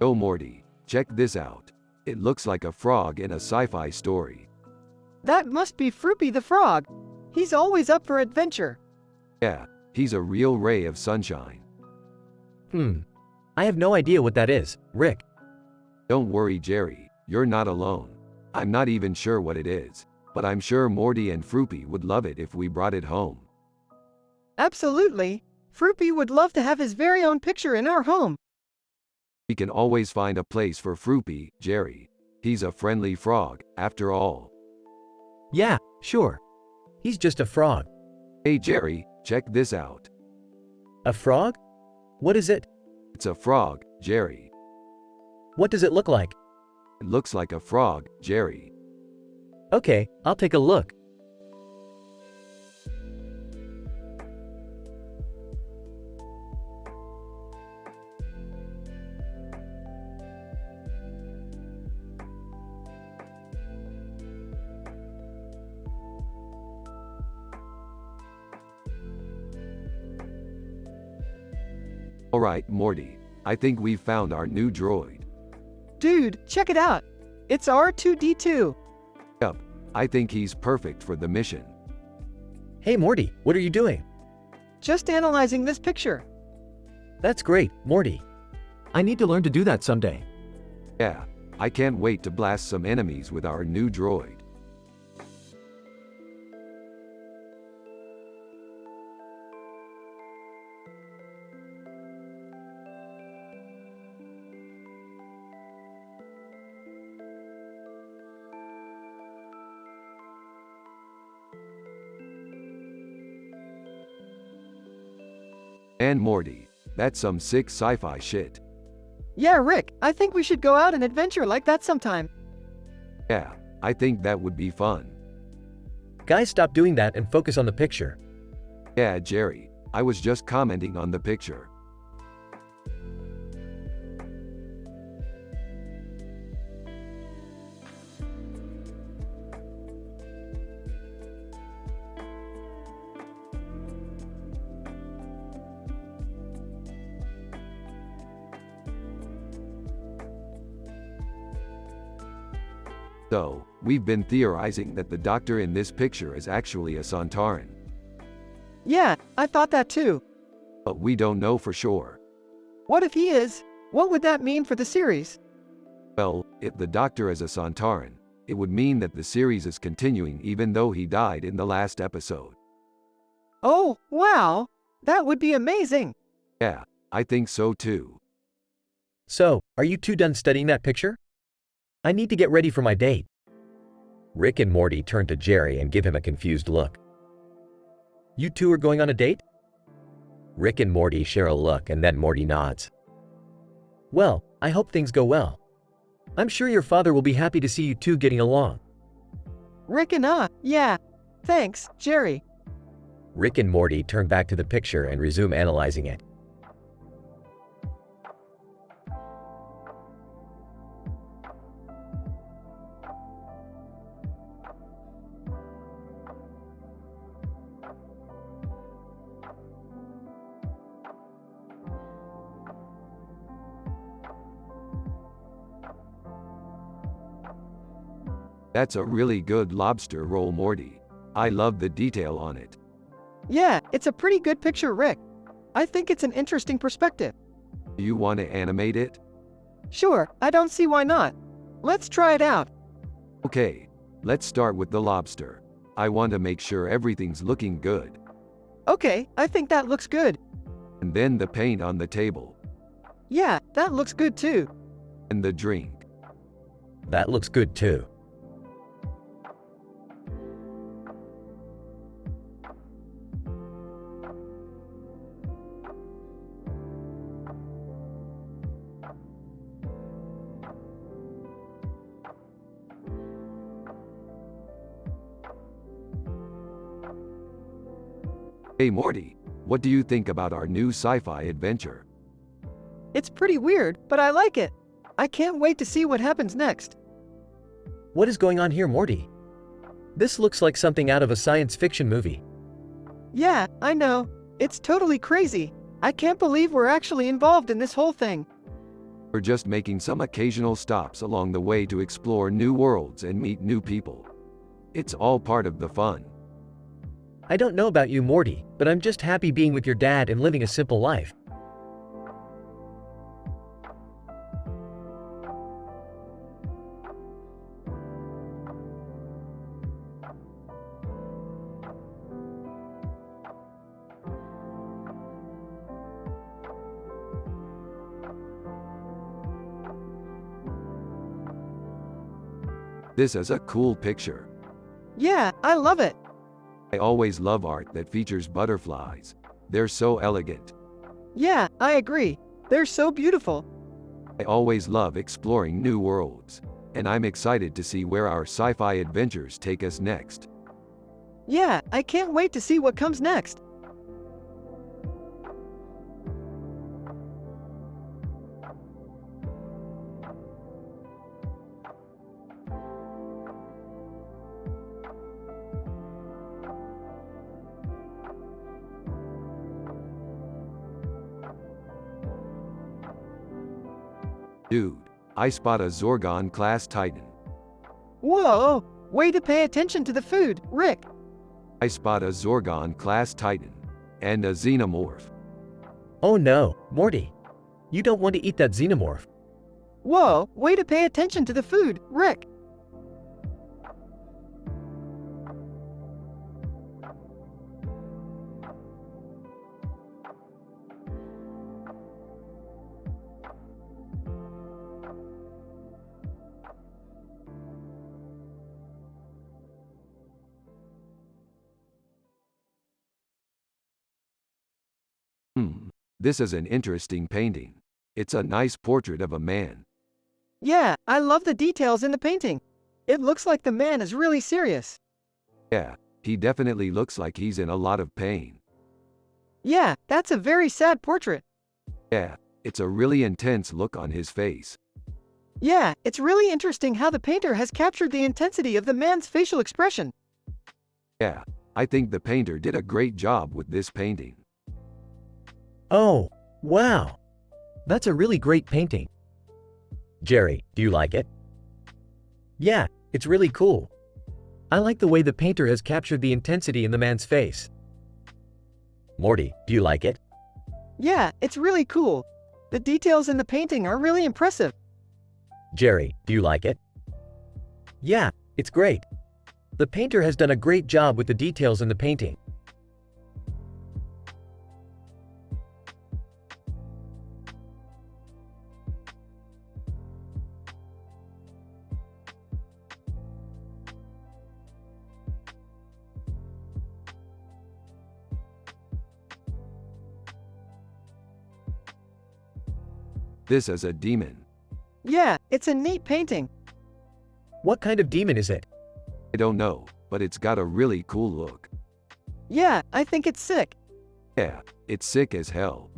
C: Oh Morty, check this out. It looks like a frog in a sci-fi story.
A: That must be Froopy the frog. He's always up for adventure.
C: Yeah, he's a real ray of sunshine.
B: I have no idea what that is, Rick.
C: Don't worry, Jerry, you're not alone. I'm not even sure what it is, but I'm sure Morty and Froopy would love it if we brought it home.
A: Absolutely. Froopy would love to have his very own picture in our home.
C: We can always find a place for Froopy, Jerry. He's a friendly frog, after all.
B: Yeah, sure. He's just a frog.
C: Hey Jerry, check this out.
B: A frog? What is it?
C: It's a frog, Jerry.
B: What does it look like?
C: It looks like a frog, Jerry.
B: Okay, I'll take a look.
C: Alright, Morty. I think we've found our new droid.
A: Dude, check it out. It's R2D2.
C: Yup, I think he's perfect for the mission.
B: Hey Morty, what are you doing?
A: Just analyzing this picture.
B: That's great, Morty.
D: I need to learn to do that someday.
C: Yeah, I can't wait to blast some enemies with our new droid. And Morty, that's some sick sci-fi shit.
A: Yeah, Rick, I think we should go out and adventure like that sometime.
C: Yeah, I think that would be fun.
B: Guys, stop doing that and focus on the picture.
C: Yeah, Jerry, I was just commenting on the picture. So, we've been theorizing that the doctor in this picture is actually a Sontaran,
A: Yeah, I thought that too.
C: but we don't know for sure.
A: What if he is? What would that mean for the series?
C: Well, if the doctor is a Sontaran, it would mean that the series is continuing even though he died in the last episode.
A: Oh, wow! That would be amazing!
C: Yeah, I think so too.
B: So, are you two done studying that picture? I need to get ready for my date. Rick and Morty turn to Jerry and give him a confused look. You two are going on a date? Rick and Morty share a look and then Morty nods. Well, I hope things go well. I'm sure your father will be happy to see you two getting along.
A: Rick and yeah. Thanks, Jerry.
B: Rick and Morty turn back to the picture and resume analyzing it.
C: That's a really good lobster roll, Morty. I love the detail on it.
A: Yeah, it's a pretty good picture, Rick. I think it's an interesting perspective.
C: Do you want to animate it?
A: Sure, I don't see why not. Let's try it out.
C: Okay, let's start with the lobster. I want to make sure everything's looking good.
A: Okay, I think that looks good.
C: And then the paint on the table.
A: Yeah, that looks good too.
C: And the drink.
B: That looks good too.
C: Hey Morty, what do you think about our new sci-fi adventure?
A: It's pretty weird, but I like it. I can't wait to see what happens next.
B: What is going on here, Morty? This looks like something out of a science fiction movie.
A: Yeah, I know. It's totally crazy. I can't believe we're actually involved in this whole thing.
C: We're just making some occasional stops along the way to explore new worlds and meet new people. It's all part of the fun.
B: I don't know about you, Morty, but I'm just happy being with your dad and living a simple life.
C: This is a cool picture.
A: Yeah, I love it.
C: I always love art that features butterflies. They're so elegant.
A: Yeah, I agree. They're so beautiful.
C: I always love exploring new worlds. And I'm excited to see where our sci-fi adventures take us next.
A: Yeah, I can't wait to see what comes next.
C: Dude, I spot a Zorgon class Titan.
A: Whoa! Way to pay attention to the food, Rick.
C: I spot a Zorgon class Titan. And a Xenomorph.
B: Oh no, Morty. You don't want to eat that xenomorph.
A: Whoa! Way to pay attention to the food, Rick.
C: This is an interesting painting. It's a nice portrait of a man.
A: Yeah, I love the details in the painting. It looks like the man is really serious.
C: Yeah, he definitely looks like he's in a lot of pain.
A: Yeah, that's a very sad portrait.
C: Yeah, it's a really intense look on his face.
A: Yeah, it's really interesting how the painter has captured the intensity of the man's facial expression.
C: Yeah, I think the painter did a great job with this painting.
B: Oh, wow.
D: That's a really great painting.
B: Jerry, do you like it? Yeah, it's really cool.
D: I like the way the painter has captured the intensity in the man's face.
B: Morty, do you like it?
A: Yeah, it's really cool. The details in the painting are really impressive.
B: Jerry, do you like it?
D: Yeah, it's great. The painter has done a great job with the details in the painting.
C: This is a demon.
A: Yeah, it's a neat painting.
D: What kind of demon is it?
C: I don't know, but it's got a really cool look.
A: Yeah, I think it's sick.
C: Yeah, it's sick as hell.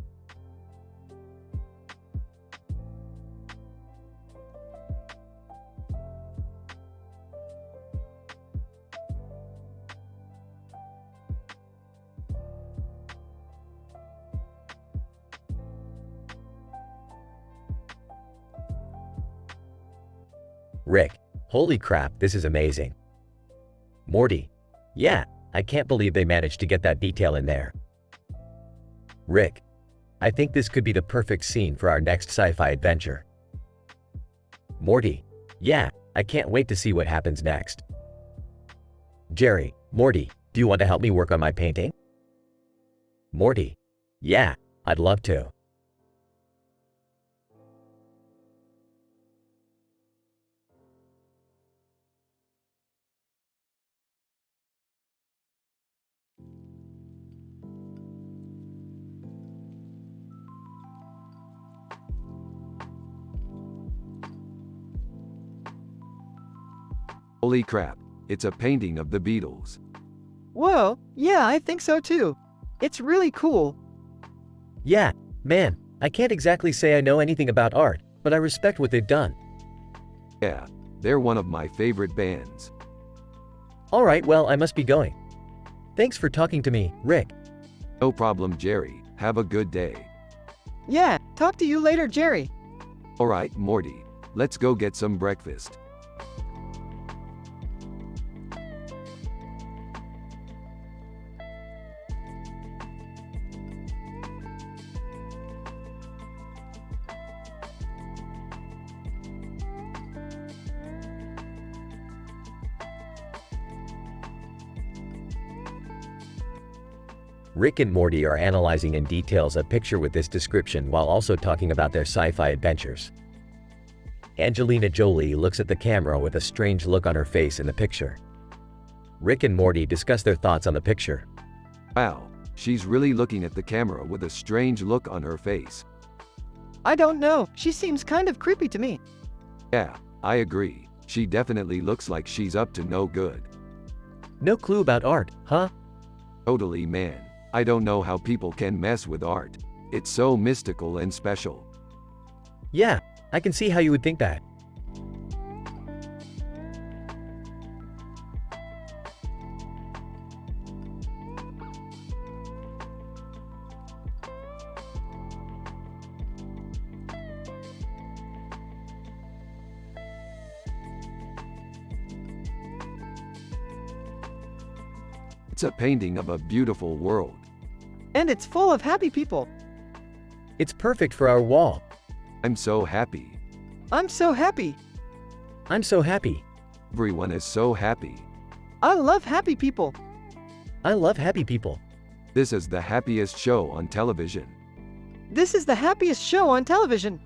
B: Rick, holy crap, this is amazing. Morty, yeah, I can't believe they managed to get that detail in there. Rick, I think this could be the perfect scene for our next sci-fi adventure. Morty, yeah, I can't wait to see what happens next. Jerry, Morty, do you want to help me work on my painting? Morty, yeah, I'd love to.
C: Holy crap, it's a painting of the Beatles.
A: Whoa, yeah, I think so too. It's really cool.
B: Yeah, man, I can't exactly say I know anything about art, but I respect what they've done.
C: Yeah, they're one of my favorite bands.
B: Alright, well, I must be going. Thanks for talking to me, Rick.
C: No problem, Jerry. Have a good day.
A: Yeah, talk to you later, Jerry.
C: Alright, Morty. Let's go get some breakfast.
B: Rick and Morty are analyzing in details a picture with this description while also talking about their sci-fi adventures. Angelina Jolie looks at the camera with a strange look on her face in the picture. Rick and Morty discuss their thoughts on the picture.
C: Wow, she's really looking at the camera with a strange look on her face.
A: I don't know, she seems kind of creepy to me.
C: Yeah, I agree. She definitely looks like she's up to no good.
D: No clue about art, huh?
C: Totally, man. I don't know how people can mess with art. It's so mystical and special.
D: Yeah, I can see how you would think that.
C: It's a painting of a beautiful world.
A: And it's full of happy people.
B: It's perfect for our wall.
C: I'm so happy.
A: I'm so happy.
B: I'm so happy.
C: Everyone is so happy.
A: I love happy people.
B: I love happy people.
C: This is the happiest show on television.
A: This is the happiest show on television.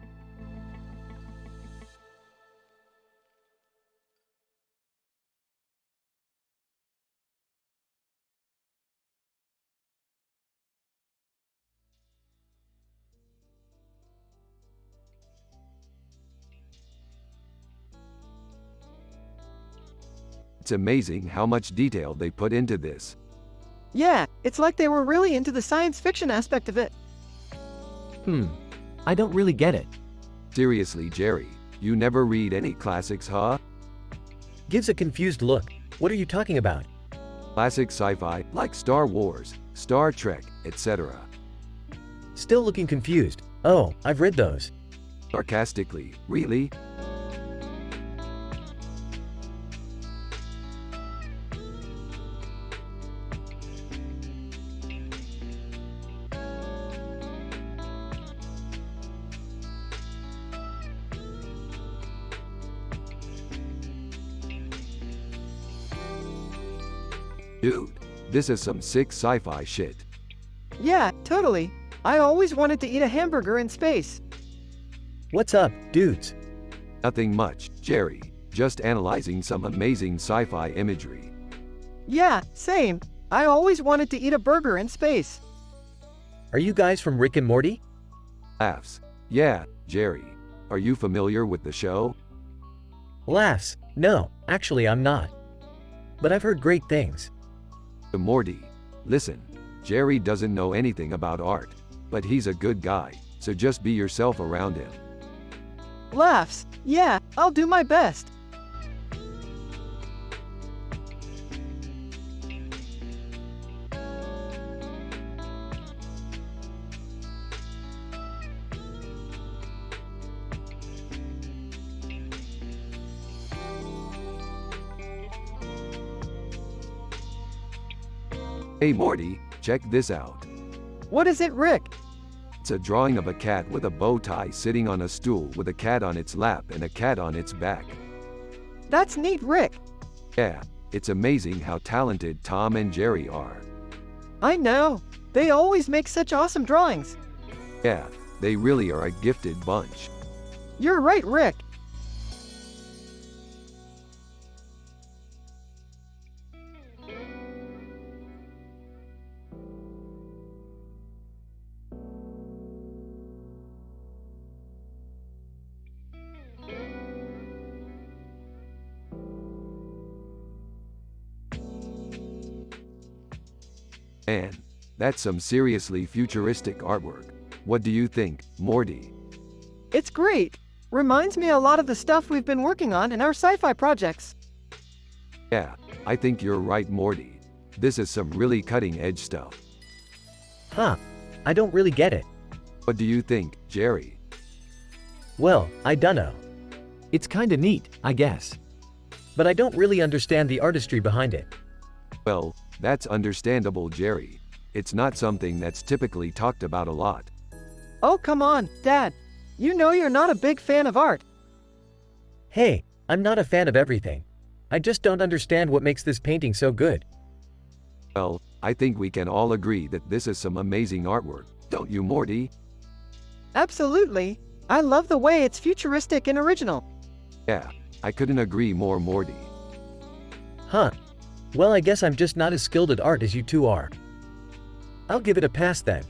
C: It's amazing how much detail they put into this.
A: Yeah, it's like they were really into the science fiction aspect of it.
D: I don't really get it.
C: Seriously, Jerry, you never read any classics, huh?
B: Gives a confused look. What are you talking about?
C: Classic sci-fi, like Star Wars, Star Trek, etc.
B: Still looking confused. Oh, I've read those.
C: Sarcastically, really? Dude, this is some sick sci-fi shit.
A: Yeah, totally. I always wanted to eat a hamburger in space.
B: What's up, dudes?
C: Nothing much, Jerry. Just analyzing some amazing sci-fi imagery.
A: Yeah, same. I always wanted to eat a burger in space.
B: Are you guys from Rick and Morty?
C: Laughs. Yeah, Jerry. Are you familiar with the show?
B: Laughs. No, actually I'm not. But I've heard great things.
C: Morty. Listen, Jerry doesn't know anything about art, but he's a good guy, so just be yourself around him.
A: Laughs. Yeah, I'll do my best.
C: Hey Morty, check this out.
A: What is it, Rick?
C: It's a drawing of a cat with a bow tie sitting on a stool with a cat on its lap and a cat on its back.
A: That's neat, Rick.
C: Yeah, it's amazing how talented Tom and Jerry are.
A: I know. They always make such awesome drawings.
C: Yeah, they really are a gifted bunch.
A: You're right, Rick.
C: And that's some seriously futuristic artwork. What do you think, Morty?
A: It's great. Reminds me a lot of the stuff we've been working on in our sci-fi projects.
C: Yeah, I think you're right, Morty. This is some really cutting-edge stuff.
B: Huh. I don't really get it.
C: What do you think, Jerry?
B: Well, I dunno.
D: It's kinda neat, I guess.
B: But I don't really understand the artistry behind it.
C: Well, that's understandable, Jerry. It's not something that's typically talked about a lot.
A: Oh, come on, Dad. You know you're not a big fan of art.
B: Hey, I'm not a fan of everything. I just don't understand what makes this painting so good.
C: Well, I think we can all agree that this is some amazing artwork, don't you, Morty?
A: Absolutely. I love the way it's futuristic and original.
C: Yeah, I couldn't agree more, Morty.
B: Huh. Well, I guess I'm just not as skilled at art as you two are. I'll give it a pass then.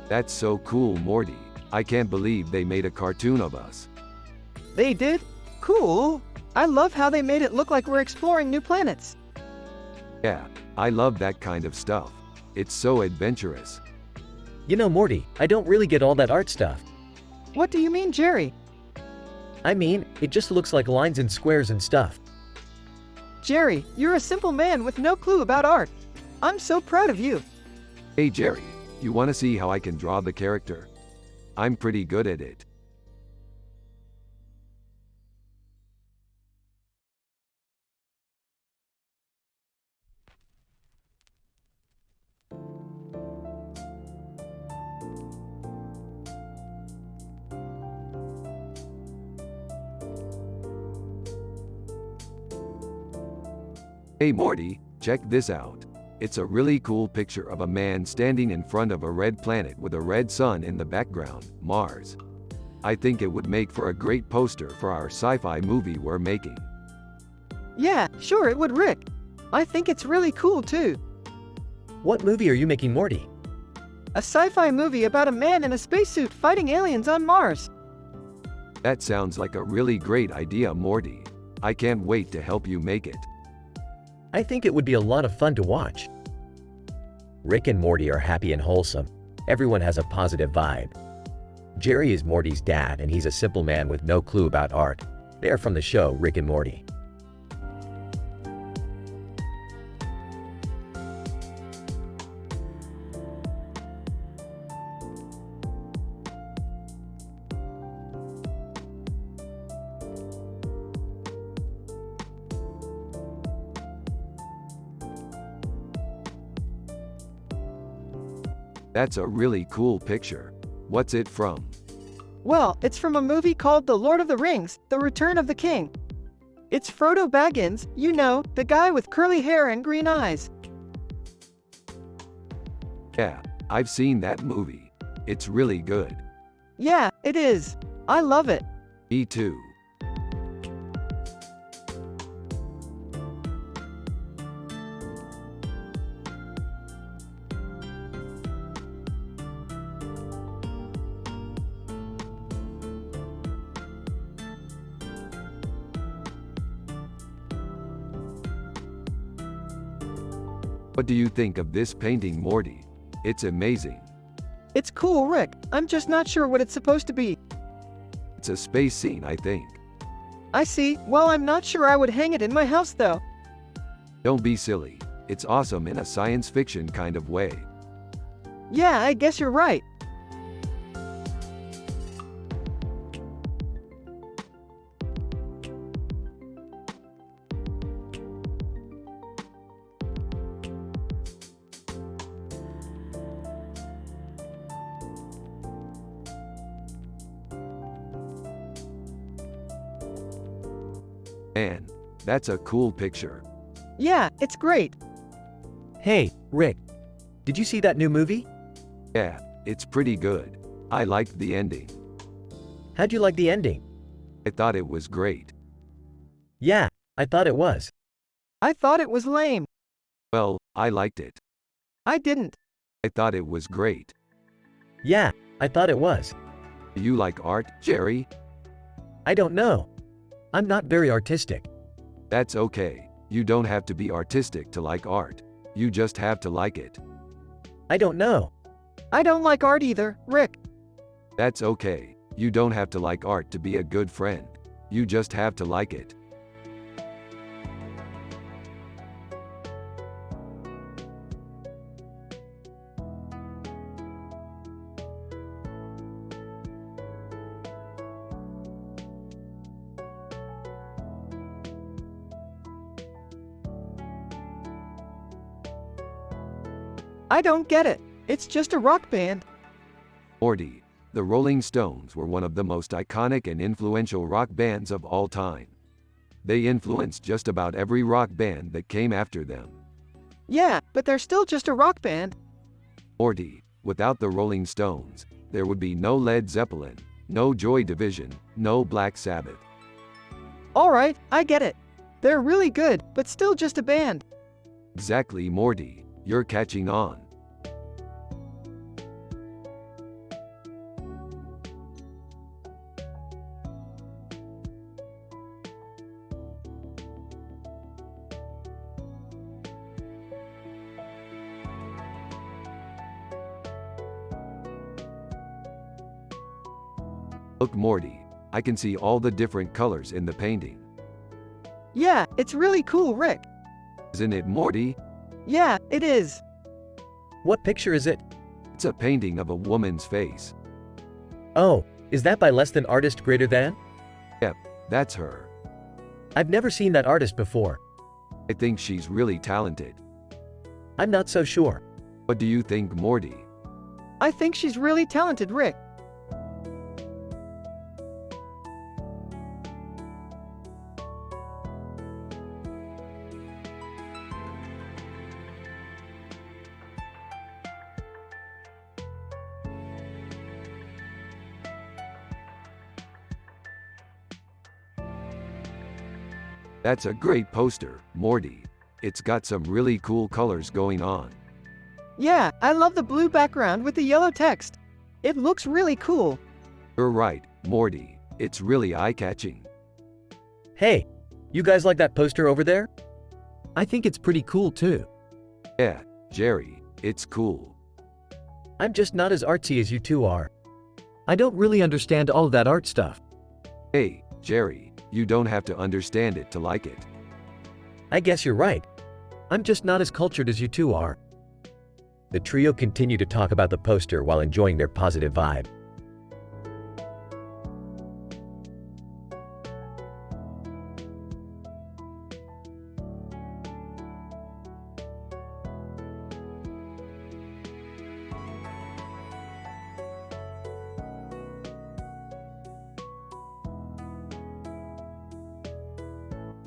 C: That's so cool, Morty. I can't believe they made a cartoon of us.
A: They did? Cool. I love how they made it look like we're exploring new planets.
C: Yeah, I love that kind of stuff. It's so adventurous.
B: You know, Morty, I don't really get all that art stuff.
A: What do you mean, Jerry?
B: I mean, it just looks like lines and squares and stuff.
A: Jerry, you're a simple man with no clue about art. I'm so proud of you.
C: Hey Jerry, you want to see how I can draw the character? I'm pretty good at it. Hey Morty, check this out. It's a really cool picture of a man standing in front of a red planet with a red sun in the background, Mars. I think it would make for a great poster for our sci-fi movie we're making.
A: Yeah, sure it would, Rick. I think it's really cool too.
B: What movie are you making, Morty?
A: A sci-fi movie about a man in a spacesuit fighting aliens on Mars.
C: That sounds like a really great idea, Morty. I can't wait to help you make it.
B: I think it would be a lot of fun to watch. Rick and Morty are happy and wholesome. Everyone has a positive vibe. Jerry is Morty's dad, and he's a simple man with no clue about art. They are from the show Rick and Morty.
C: That's a really cool picture. What's it from?
A: Well, it's from a movie called The Lord of the Rings, The Return of the King. It's Frodo Baggins, you know, the guy with curly hair and green eyes.
C: Yeah, I've seen that movie. It's really good.
A: Yeah, it is. I love it.
C: Me too. What do you think of this painting, Morty? It's amazing.
A: It's cool, Rick. I'm just not sure what it's supposed to be.
C: It's a space scene, I think.
A: I see. Well, I'm not sure I would hang it in my house though.
C: Don't be silly. It's awesome in a science fiction kind of way.
A: Yeah, I guess you're right.
C: Man, that's a cool picture.
A: Yeah, it's great.
B: Hey, Rick. Did you see that new movie?
C: Yeah, it's pretty good. I liked the ending.
B: How'd you like the ending?
C: I thought it was great.
B: Yeah, I thought it was.
A: I thought it was lame.
C: Well, I liked it.
A: I didn't.
C: I thought it was great.
B: Yeah, I thought it was.
C: Do you like art, Jerry?
B: I don't know. I'm not very artistic.
C: That's okay. You don't have to be artistic to like art. You just have to like it.
B: I don't know.
A: I don't like art either, Rick.
C: That's okay. You don't have to like art to be a good friend. You just have to like it.
A: I don't get it. It's just a rock band.
C: Morty, the Rolling Stones were one of the most iconic and influential rock bands of all time. They influenced just about every rock band that came after them.
A: Yeah, but they're still just a rock band.
C: Morty, without the Rolling Stones, there would be no Led Zeppelin, no Joy Division, no Black Sabbath.
A: Alright, I get it. They're really good, but still just a band.
C: Exactly, Morty. You're catching on. Look, Morty, I can see all the different colors in the painting.
A: Yeah, it's really cool, Rick.
C: Isn't it, Morty?
A: Yeah, it is.
B: What picture is it?
C: It's a painting of a woman's face.
B: Oh, is that by less than artist greater than?
C: Yep, that's her.
B: I've never seen that artist before.
C: I think she's really talented.
B: I'm not so sure.
C: What do you think, Morty?
A: I think she's really talented, Rick.
C: That's a great poster, Morty. It's got some really cool colors going on.
A: Yeah, I love the blue background with the yellow text. It looks really cool.
C: You're right, Morty. It's really eye-catching.
B: Hey, you guys like that poster over there?
D: I think it's pretty cool too.
C: Yeah, Jerry, it's cool.
B: I'm just not as artsy as you two are.
D: I don't really understand all of that art stuff.
C: Hey, Jerry, you don't have to understand it to like it.
B: I guess you're right. I'm just not as cultured as you two are. The trio continue to talk about the poster while enjoying their positive vibe.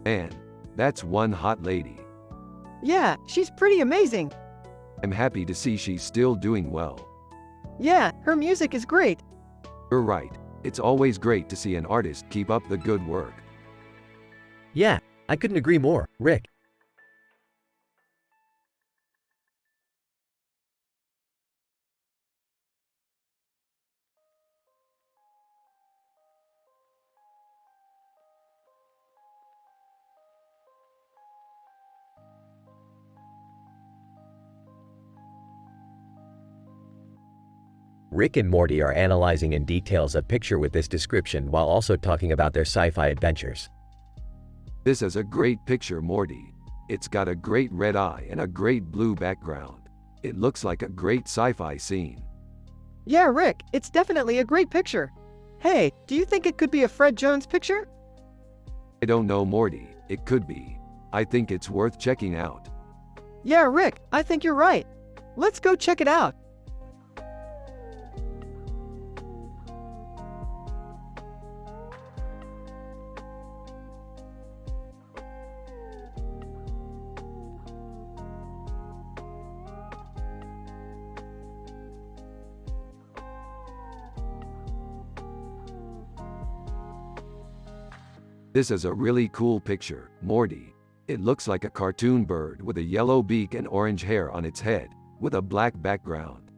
C: Man, that's one hot lady.
A: Yeah, she's pretty amazing.
C: I'm happy to see she's still doing well.
A: Yeah, her music is great.
C: You're right. It's always great to see an artist keep up the good work.
B: Yeah, I couldn't agree more, Rick. Rick and Morty are analyzing in details a picture with this description while also talking about their sci-fi adventures.
C: This is a great picture, Morty. It's got a great red eye and a great blue background. It looks like a great sci-fi scene.
A: Yeah, Rick, it's definitely a great picture. Hey, do you think it could be a Fred Jones picture?
C: I don't know, Morty. It could be. I think it's worth checking out.
A: Yeah, Rick, I think you're right. Let's go check it out.
C: This is a really cool picture, Morty. It looks like a cartoon bird with a yellow beak and orange hair on its head, with a black background.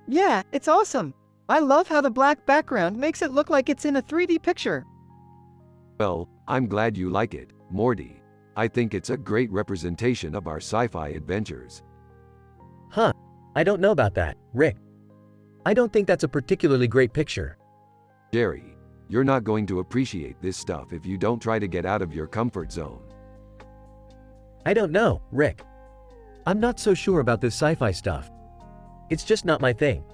A: Yeah, it's awesome. I love how the black background makes it look like it's in a 3D picture.
C: Well, I'm glad you like it, Morty. I think it's a great representation of our sci-fi adventures.
B: Huh, I don't know about that, Rick. I don't think that's a particularly great picture.
C: Jerry, you're not going to appreciate this stuff if you don't try to get out of your comfort zone.
B: I don't know, Rick.
D: I'm not so sure about this sci-fi stuff.
B: It's just not my thing.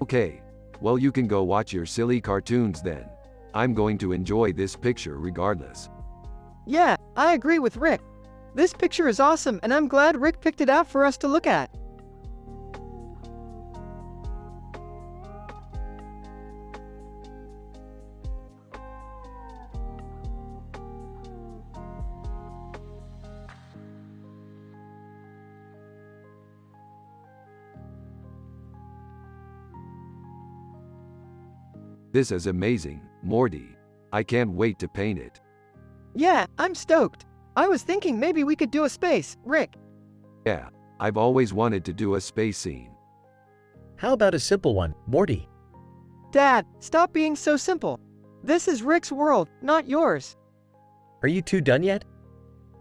C: Okay, well, you can go watch your silly cartoons then. I'm going to enjoy this picture regardless.
A: Yeah, I agree with Rick. This picture is awesome and I'm glad Rick picked it out for us to look at.
C: This is amazing, Morty. I can't wait to paint it.
A: Yeah, I'm stoked. I was thinking maybe we could do a space, Rick.
C: Yeah, I've always wanted to do a space scene.
B: How about a simple one, Morty?
A: Dad, stop being so simple. This is Rick's world, not yours.
B: Are you two done yet?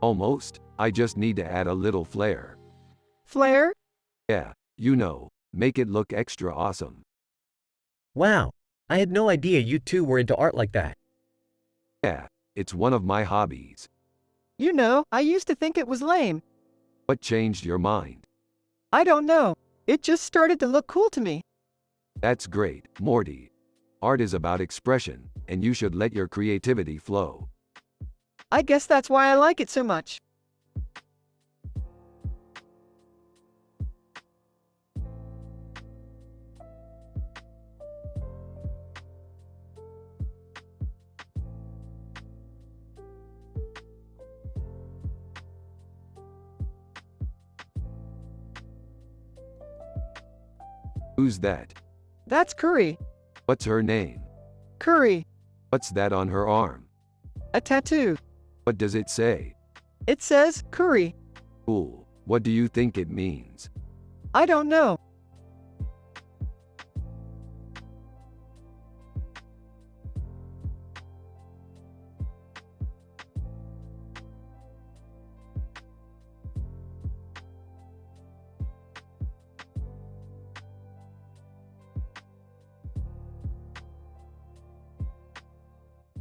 C: Almost. I just need to add a little flair.
A: Flair?
C: Yeah, you know, make it look extra awesome.
B: Wow, I had no idea you two were into art like that.
C: Yeah, it's one of my hobbies.
A: You know, I used to think it was lame.
C: What changed your mind?
A: I don't know. It just started to look cool to me.
C: That's great, Morty. Art is about expression, and you should let your creativity flow.
A: I guess that's why I like it so much.
C: Who's that?
A: That's Curry.
C: What's her name?
A: Curry.
C: What's that on her arm?
A: A tattoo.
C: What does it say?
A: It says Curry.
C: Cool. What do you think it means?
A: I don't know.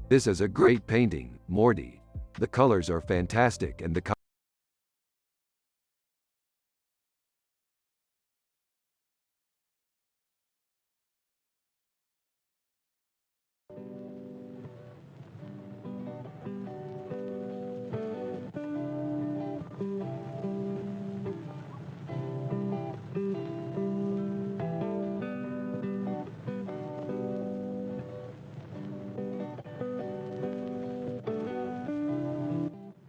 C: This is a great painting, Morty. The colors are fantastic and the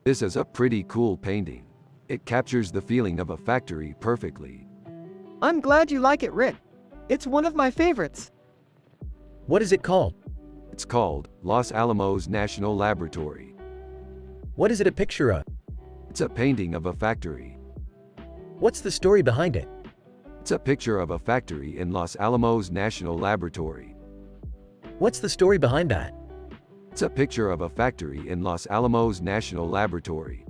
C: This is a pretty cool painting. It captures the feeling of a factory perfectly.
A: I'm glad you like it, Rick. It's one of my favorites.
B: What is it called?
C: It's called Los Alamos National Laboratory.
B: What is it a picture of?
C: It's a painting of a factory.
B: What's the story behind it?
C: It's a picture of a factory in Los Alamos National Laboratory.
B: What's the story behind that?
C: It's a picture of a factory in Los Alamos National Laboratory.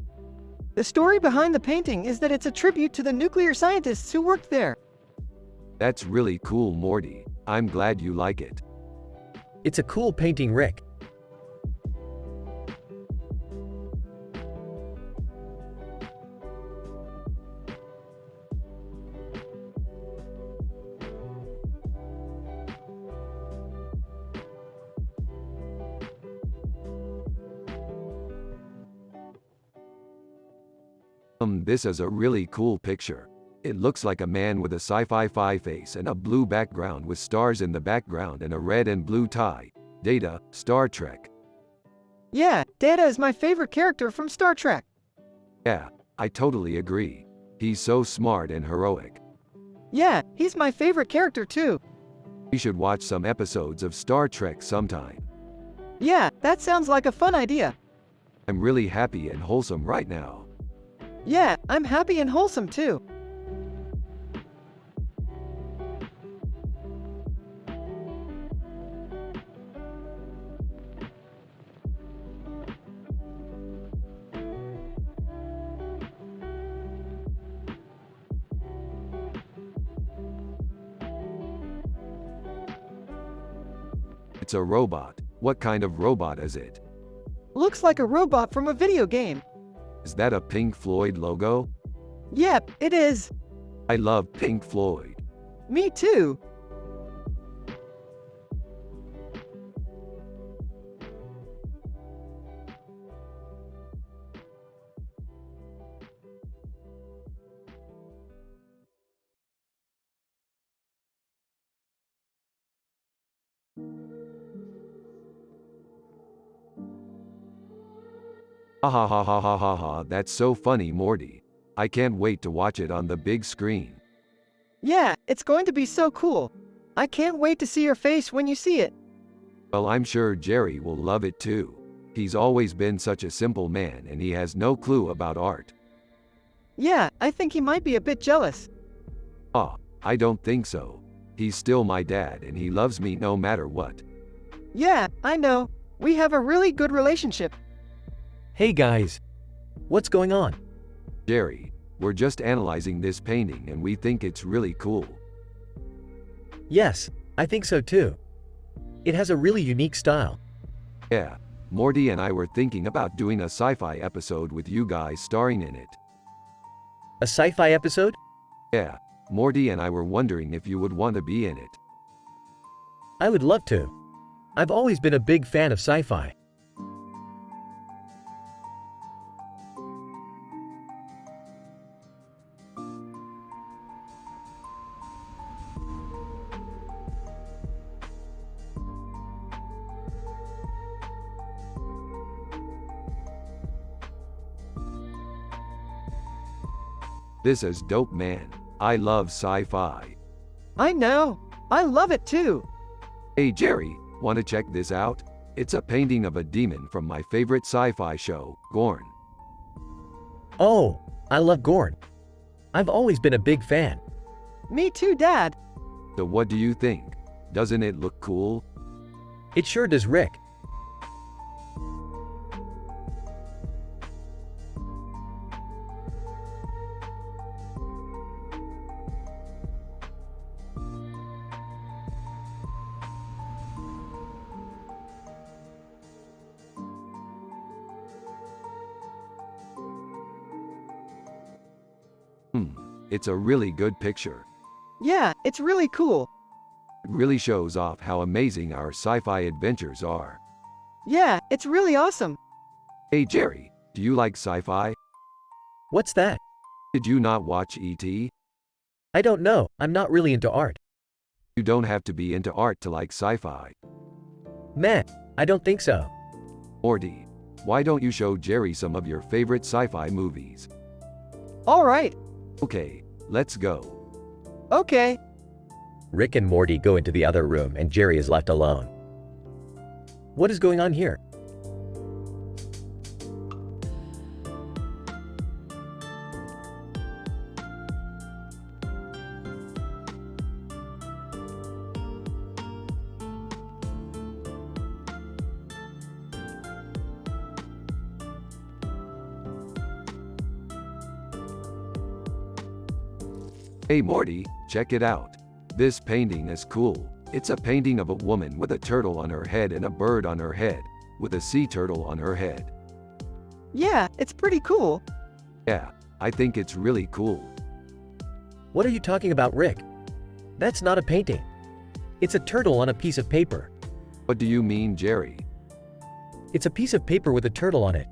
A: The story behind the painting is that it's a tribute to the nuclear scientists who worked there.
C: That's really cool, Morty. I'm glad you like it.
B: It's a cool painting, Rick.
C: This is a really cool picture. It looks like a man with a sci-fi face and a blue background with stars in the background and a red and blue tie. Data, Star Trek.
A: Yeah, Data is my favorite character from Star Trek.
C: Yeah, I totally agree. He's so smart and heroic.
A: Yeah, he's my favorite character too.
C: We should watch some episodes of Star Trek sometime.
A: Yeah, that sounds like a fun idea.
C: I'm really happy and wholesome right now.
A: Yeah, I'm happy and wholesome too.
C: It's a robot. What kind of robot is it?
A: Looks like a robot from a video game.
C: Is that a Pink Floyd logo?
A: Yep, it is.
C: I love Pink Floyd.
A: Me too.
C: Ha ha ha ha ha ha ha, that's so funny, Morty. I can't wait to watch it on the big screen.
A: Yeah, it's going to be so cool. I can't wait to see your face when you see it.
C: Well, I'm sure Jerry will love it too. He's always been such a simple man and he has no clue about art.
A: Yeah, I think he might be a bit jealous.
C: Ah, I don't think so. He's still my dad and he loves me no matter what.
A: Yeah, I know. We have a really good relationship.
B: Hey guys. What's going on?
C: Jerry, we're just analyzing this painting and we think it's really cool.
B: Yes, I think so too. It has a really unique style.
C: Yeah, Morty and I were thinking about doing a sci-fi episode with you guys starring in it.
B: A sci-fi episode?
C: Yeah, Morty and I were wondering if you would want to be in it.
B: I would love to. I've always been a big fan of sci-fi.
C: This is dope, man. I love sci-fi.
A: I know. I love it too.
C: Hey Jerry, want to check this out? It's a painting of a demon from my favorite sci-fi show, Gorn.
B: Oh, I love Gorn. I've always been a big fan.
A: Me too, Dad.
C: So what do you think? Doesn't it look cool?
B: It sure does, Rick.
C: It's a really good picture.
A: Yeah, it's really cool.
C: It really shows off how amazing our sci-fi adventures are.
A: Yeah, it's really awesome.
C: Hey Jerry, do you like sci-fi?
B: What's that?
C: Did you not watch E.T.?
B: I don't know. I'm not really into art.
C: You don't have to be into art to like sci-fi.
B: Meh, I don't think so.
C: Morty, why don't you show Jerry some of your favorite sci-fi movies?
A: All right.
C: Okay, let's go.
A: Okay.
B: Rick and Morty go into the other room and Jerry is left alone. What is going on here?
C: Hey Morty, check it out. This painting is cool. It's a painting of a woman with a turtle on her head and a bird on her head, with a sea turtle on her head.
A: Yeah, it's pretty cool.
C: Yeah, I think it's really cool.
B: What are you talking about, Rick? That's not a painting. It's a turtle on a piece of paper.
C: What do you mean, Jerry?
B: It's a piece of paper with a turtle on it.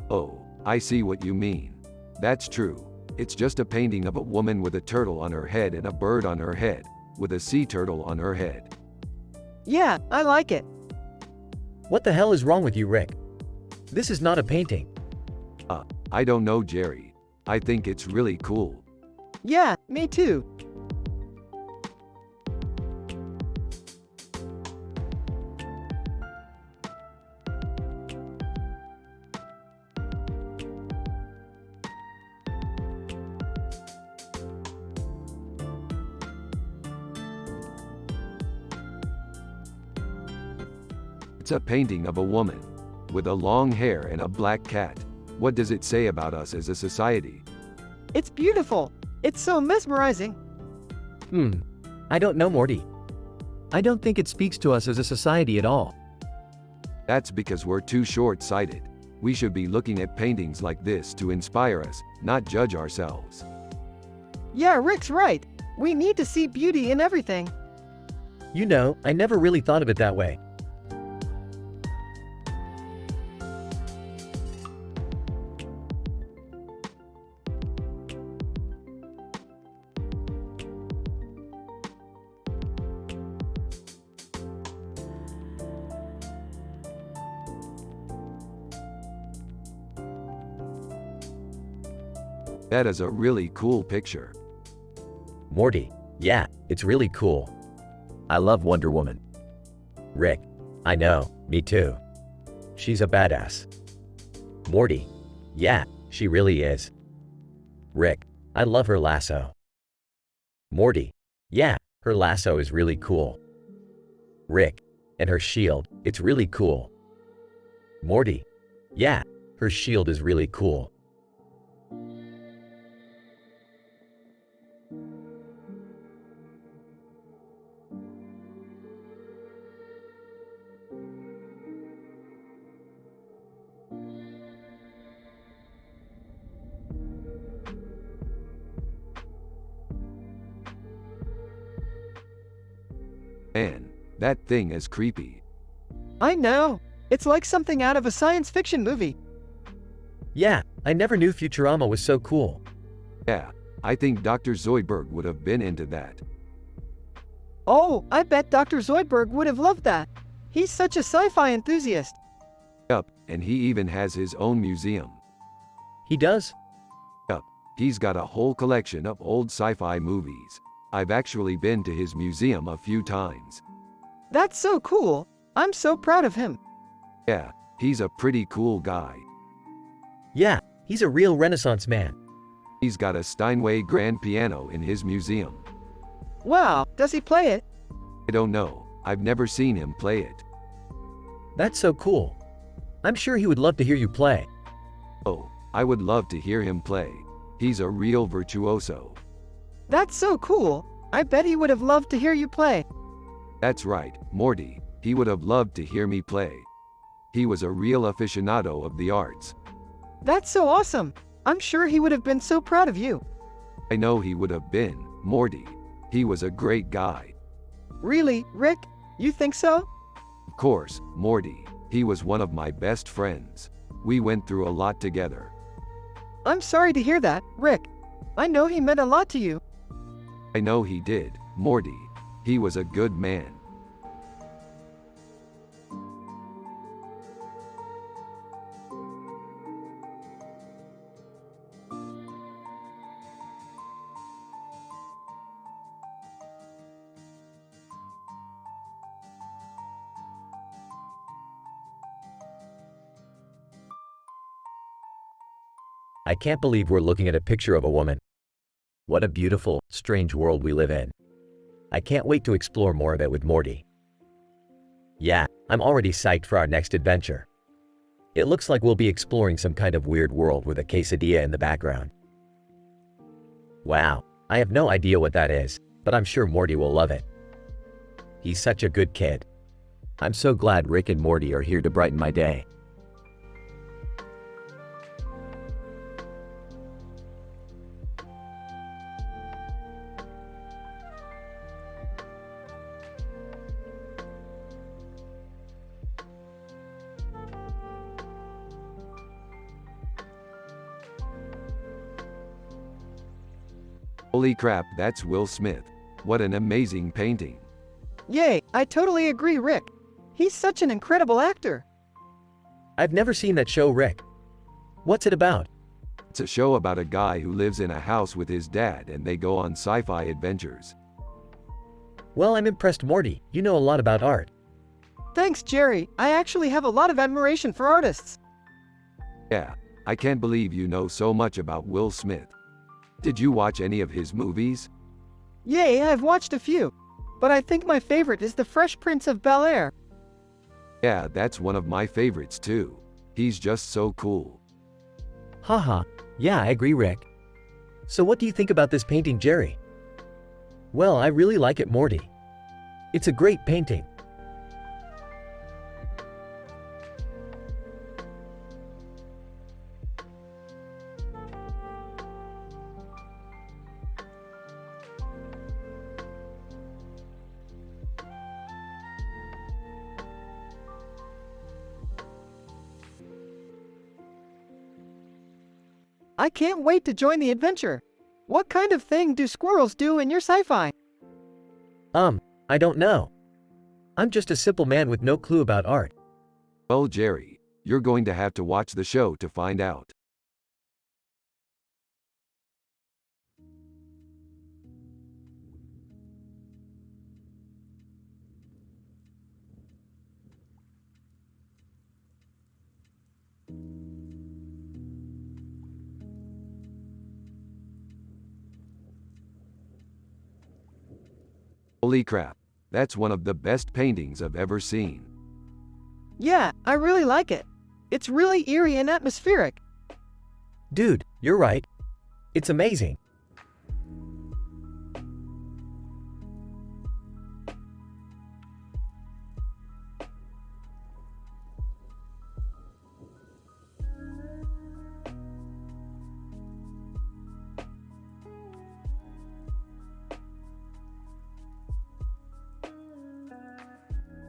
C: Oh, I see what you mean. That's true. It's just a painting of a woman with a turtle on her head and a bird on her head, with a sea turtle on her head.
A: Yeah, I like it.
B: What the hell is wrong with you, Rick? This is not a painting.
C: I don't know, Jerry. I think it's really cool.
A: Yeah, me too.
C: It's a painting of a woman with a long hair and a black cat. What does it say about us as a society?
A: It's beautiful. It's so mesmerizing.
B: I don't know, Morty.
D: I don't think it speaks to us as a society at all.
C: That's because we're too short-sighted. We should be looking at paintings like this to inspire us, not judge ourselves.
A: Yeah, Rick's right. We need to see beauty in everything.
B: You know, I never really thought of it that way.
C: That is a really cool picture.
B: Morty, yeah, it's really cool.
D: I love Wonder Woman.
B: Rick, I know, me too. She's a badass. Morty, yeah, she really is. Rick, I love her lasso. Morty, yeah, her lasso is really cool. Rick, and her shield, it's really cool. Morty, yeah, her shield is really cool.
C: That thing is creepy.
A: I know. It's like something out of a science fiction movie.
B: Yeah, I never knew Futurama was so cool.
C: Yeah, I think Dr. Zoidberg would have been into that.
A: Oh, I bet Dr. Zoidberg would have loved that. He's such a sci-fi enthusiast.
C: Yup, and he even has his own museum.
B: He does?
C: Yup, he's got a whole collection of old sci-fi movies. I've actually been to his museum a few times.
A: That's so cool. I'm so proud of him.
C: Yeah, he's a pretty cool guy.
B: Yeah, he's a real Renaissance man.
C: He's got a Steinway grand piano in his museum.
A: Wow, does he play it?
C: I don't know, I've never seen him play it.
B: That's so cool. I'm sure he would love to hear you play.
C: Oh, I would love to hear him play. He's a real virtuoso.
A: That's so cool. I bet he would have loved to hear you play.
C: That's right, Morty. He would have loved to hear me play. He was a real aficionado of the arts.
A: That's so awesome. I'm sure he would have been so proud of you.
C: I know he would have been, Morty. He was a great guy.
A: Really, Rick? You think so?
C: Of course, Morty. He was one of my best friends. We went through a lot together.
A: I'm sorry to hear that, Rick. I know he meant a lot to you.
C: I know he did, Morty. He was a good man.
B: I can't believe we're looking at a picture of a woman. What a beautiful, strange world we live in. I can't wait to explore more of it with Morty. Yeah, I'm already psyched for our next adventure. It looks like we'll be exploring some kind of weird world with a quesadilla in the background. Wow, I have no idea what that is, but I'm sure Morty will love it. He's such a good kid.
D: I'm so glad Rick and Morty are here to brighten my day.
C: Holy crap, that's Will Smith. What an amazing painting.
A: Yay, I totally agree, Rick. He's such an incredible actor.
B: I've never seen that show, Rick. What's it about?
C: It's a show about a guy who lives in a house with his dad and they go on sci-fi adventures.
B: Well, I'm impressed, Morty. You know a lot about art.
A: Thanks, Jerry. I actually have a lot of admiration for artists.
C: Yeah, I can't believe you know so much about Will Smith. Did you watch any of his movies?
A: Yay, I've watched a few. But I think my favorite is The Fresh Prince of Bel-Air.
C: Yeah, that's one of my favorites too. He's just so cool.
B: Haha, yeah, I agree, Rick. So what do you think about this painting, Jerry? Well, I really like it, Morty. It's a great painting.
A: I can't wait to join the adventure. What kind of thing do squirrels do in your sci-fi?
B: I don't know. I'm just a simple man with no clue about art.
C: Well, Jerry, you're going to have to watch the show to find out. Holy crap, that's one of the best paintings I've ever seen.
A: Yeah, I really like it. It's really eerie and atmospheric.
B: Dude, you're right. It's amazing.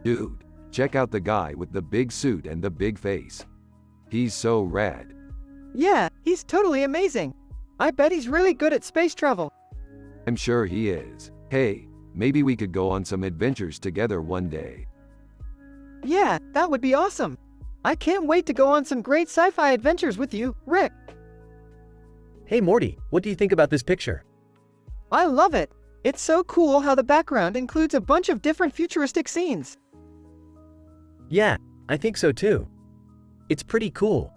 C: Dude, check out the guy with the big suit and the big face. He's so rad.
A: Yeah, he's totally amazing. I bet he's really good at space travel.
C: I'm sure he is. Hey, maybe we could go on some adventures together one day.
A: Yeah, that would be awesome. I can't wait to go on some great sci-fi adventures with you, Rick.
B: Hey Morty, what do you think about this picture?
A: I love it. It's so cool how the background includes a bunch of different futuristic scenes.
B: Yeah, I think so too. It's pretty cool.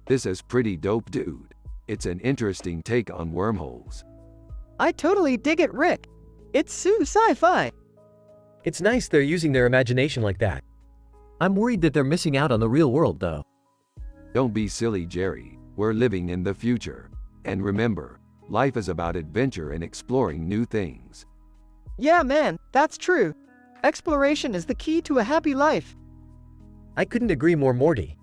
C: This is pretty dope, dude. It's an interesting take on wormholes.
A: I totally dig it, Rick. It's so sci-fi.
B: It's nice they're using their imagination like that.
D: I'm worried that they're missing out on the real world, though.
C: Don't be silly, Jerry. We're living in the future. And remember, life is about adventure and exploring new things.
A: Yeah, man, that's true. Exploration is the key to a happy life.
B: I couldn't agree more, Morty.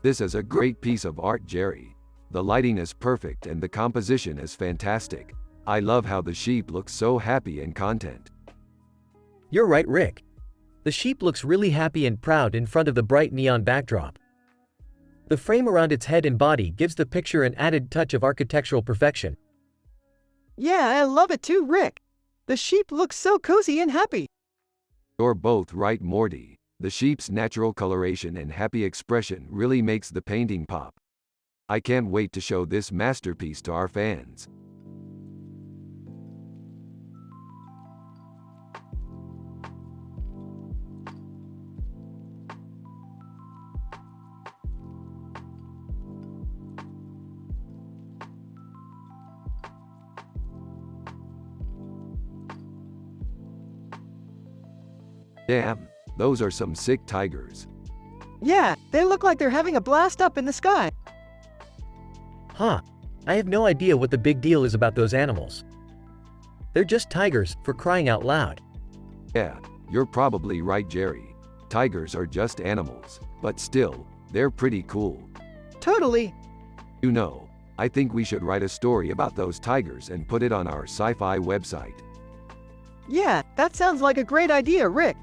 C: This is a great piece of art, Jerry. The lighting is perfect and the composition is fantastic. I love how the sheep looks so happy and content.
B: You're right, Rick. The sheep looks really happy and proud in front of the bright neon backdrop. The frame around its head and body gives the picture an added touch of architectural perfection.
A: Yeah, I love it too, Rick. The sheep looks so cozy and happy.
C: You're both right, Morty. The sheep's natural coloration and happy expression really makes the painting pop. I can't wait to show this masterpiece to our fans. Damn, those are some sick tigers.
A: Yeah, they look like they're having a blast up in the sky.
B: Huh, I have no idea what the big deal is about those animals. They're just tigers, for crying out loud.
C: Yeah, you're probably right, Jerry. Tigers are just animals, but still, they're pretty cool.
A: Totally.
C: You know, I think we should write a story about those tigers and put it on our sci-fi website.
A: Yeah, that sounds like a great idea, Rick.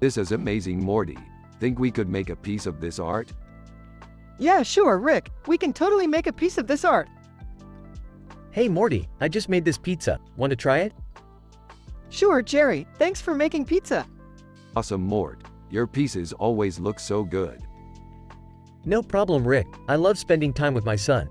C: This is amazing, Morty. Think we could make a piece of this art?
A: Yeah, sure, Rick. We can totally make a piece of this art.
B: Hey Morty, I just made this pizza. Want to try it?
A: Sure, Jerry. Thanks for making pizza.
C: Awesome, Mort. Your pieces always look so good.
B: No problem, Rick. I love spending time with my son.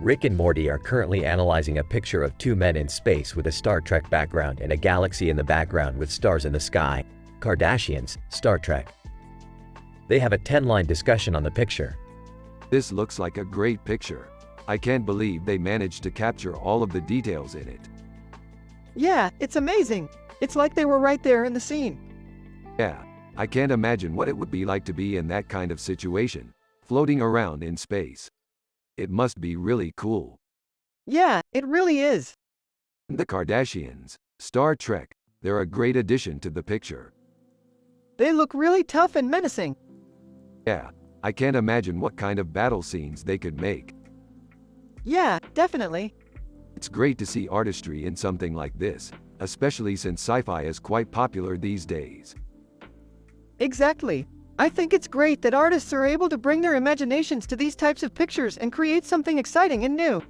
B: Rick and Morty are currently analyzing a picture of two men in space with a Star Trek background and a galaxy in the background with stars in the sky. Kardashians, Star Trek. They have a 10-line discussion on the picture.
C: This looks like a great picture. I can't believe they managed to capture all of the details in it.
A: Yeah, it's amazing. It's like they were right there in the scene.
C: Yeah, I can't imagine what it would be like to be in that kind of situation, floating around in space. It must be really cool.
A: Yeah, it really is.
C: The Kardashians, Star Trek, they're a great addition to the picture.
A: They look really tough and menacing.
C: Yeah, I can't imagine what kind of battle scenes they could make.
A: Yeah, definitely.
C: It's great to see artistry in something like this, especially since sci-fi is quite popular these days.
A: Exactly. I think it's great that artists are able to bring their imaginations to these types of pictures and create something exciting and new.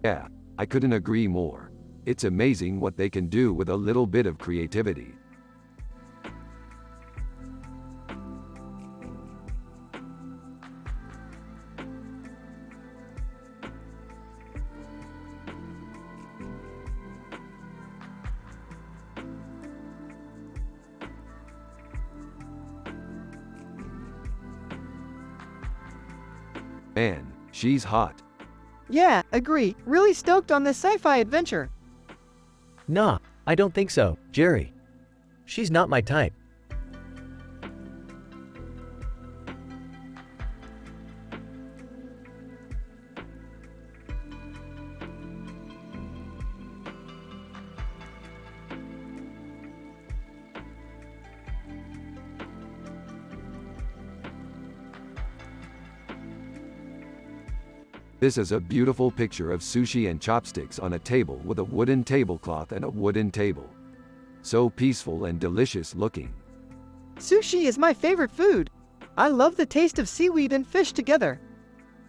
C: Yeah, I couldn't agree more. It's amazing what they can do with a little bit of creativity. Man, she's hot.
A: Yeah, agree. Really stoked on this sci-fi adventure.
B: Nah, I don't think so, Jerry. She's not my type.
C: This is a beautiful picture of sushi and chopsticks on a table with a wooden tablecloth and a wooden table. So peaceful and delicious looking.
A: Sushi is my favorite food. I love the taste of seaweed and fish together.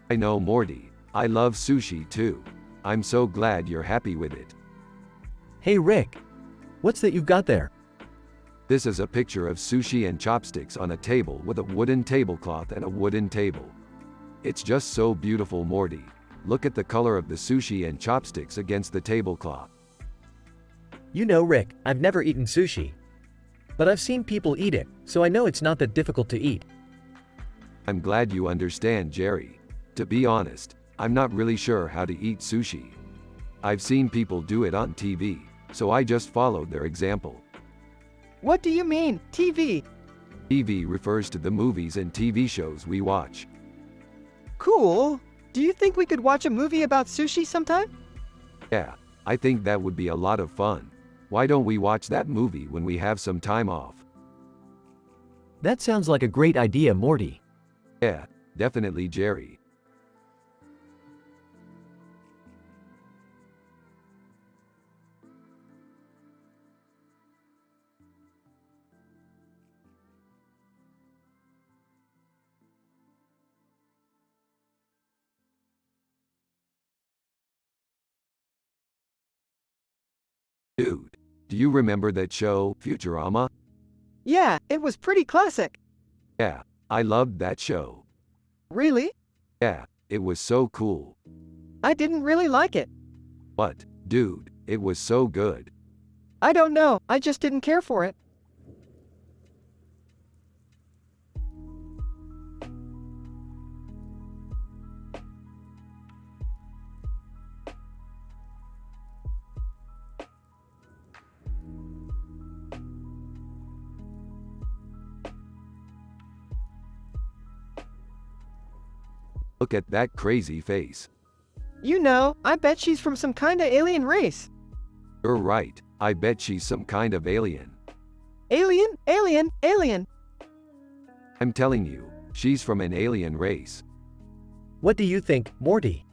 C: I know, Morty. I love sushi too. I'm so glad you're happy with it.
D: Hey Rick, what's that you've got there?
C: This is a picture of sushi and chopsticks on a table with a wooden tablecloth and a wooden table. It's just so beautiful, Morty. Look at the color of the sushi and chopsticks against the tablecloth.
B: You know, Rick, I've never eaten sushi. But I've seen people eat it, so I know it's not that difficult to eat.
C: I'm glad you understand, Jerry. To be honest, I'm not really sure how to eat sushi. I've seen people do it on TV, so I just followed their example.
A: What do you mean, TV?
C: TV refers to the movies and TV shows we watch.
A: Cool. Do you think we could watch a movie about sushi sometime?
C: Yeah, I think that would be a lot of fun. Why don't we watch that movie when we have some time off?
D: That sounds like a great idea, Morty.
C: Yeah, definitely, Jerry. Dude, do you remember that show, Futurama?
A: Yeah, it was pretty classic.
C: Yeah, I loved that show.
A: Really?
C: Yeah, it was so cool.
A: I didn't really like it.
C: But, dude, it was so good.
A: I don't know, I just didn't care for it.
C: Look at that crazy face.
A: You know, I bet she's from some kinda alien race.
C: You're right, I bet she's some kind of alien.
A: Alien, alien, alien.
C: I'm telling you, she's from an alien race.
B: What do you think, Morty?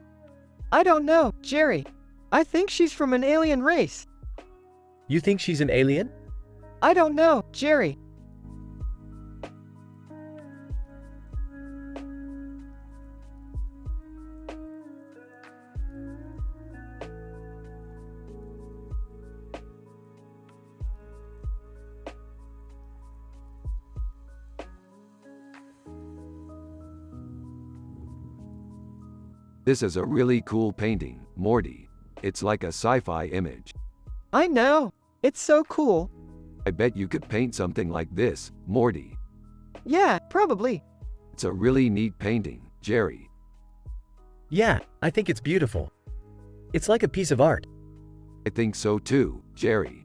A: I don't know, Jerry. I think she's from an alien race.
B: You think she's an alien?
A: I don't know, Jerry.
C: This is a really cool painting, Morty. It's like a sci-fi image.
A: I know. It's so cool.
C: I bet you could paint something like this, Morty.
A: Yeah, probably.
C: It's a really neat painting, Jerry.
B: Yeah, I think it's beautiful. It's like a piece of art.
C: I think so too, Jerry.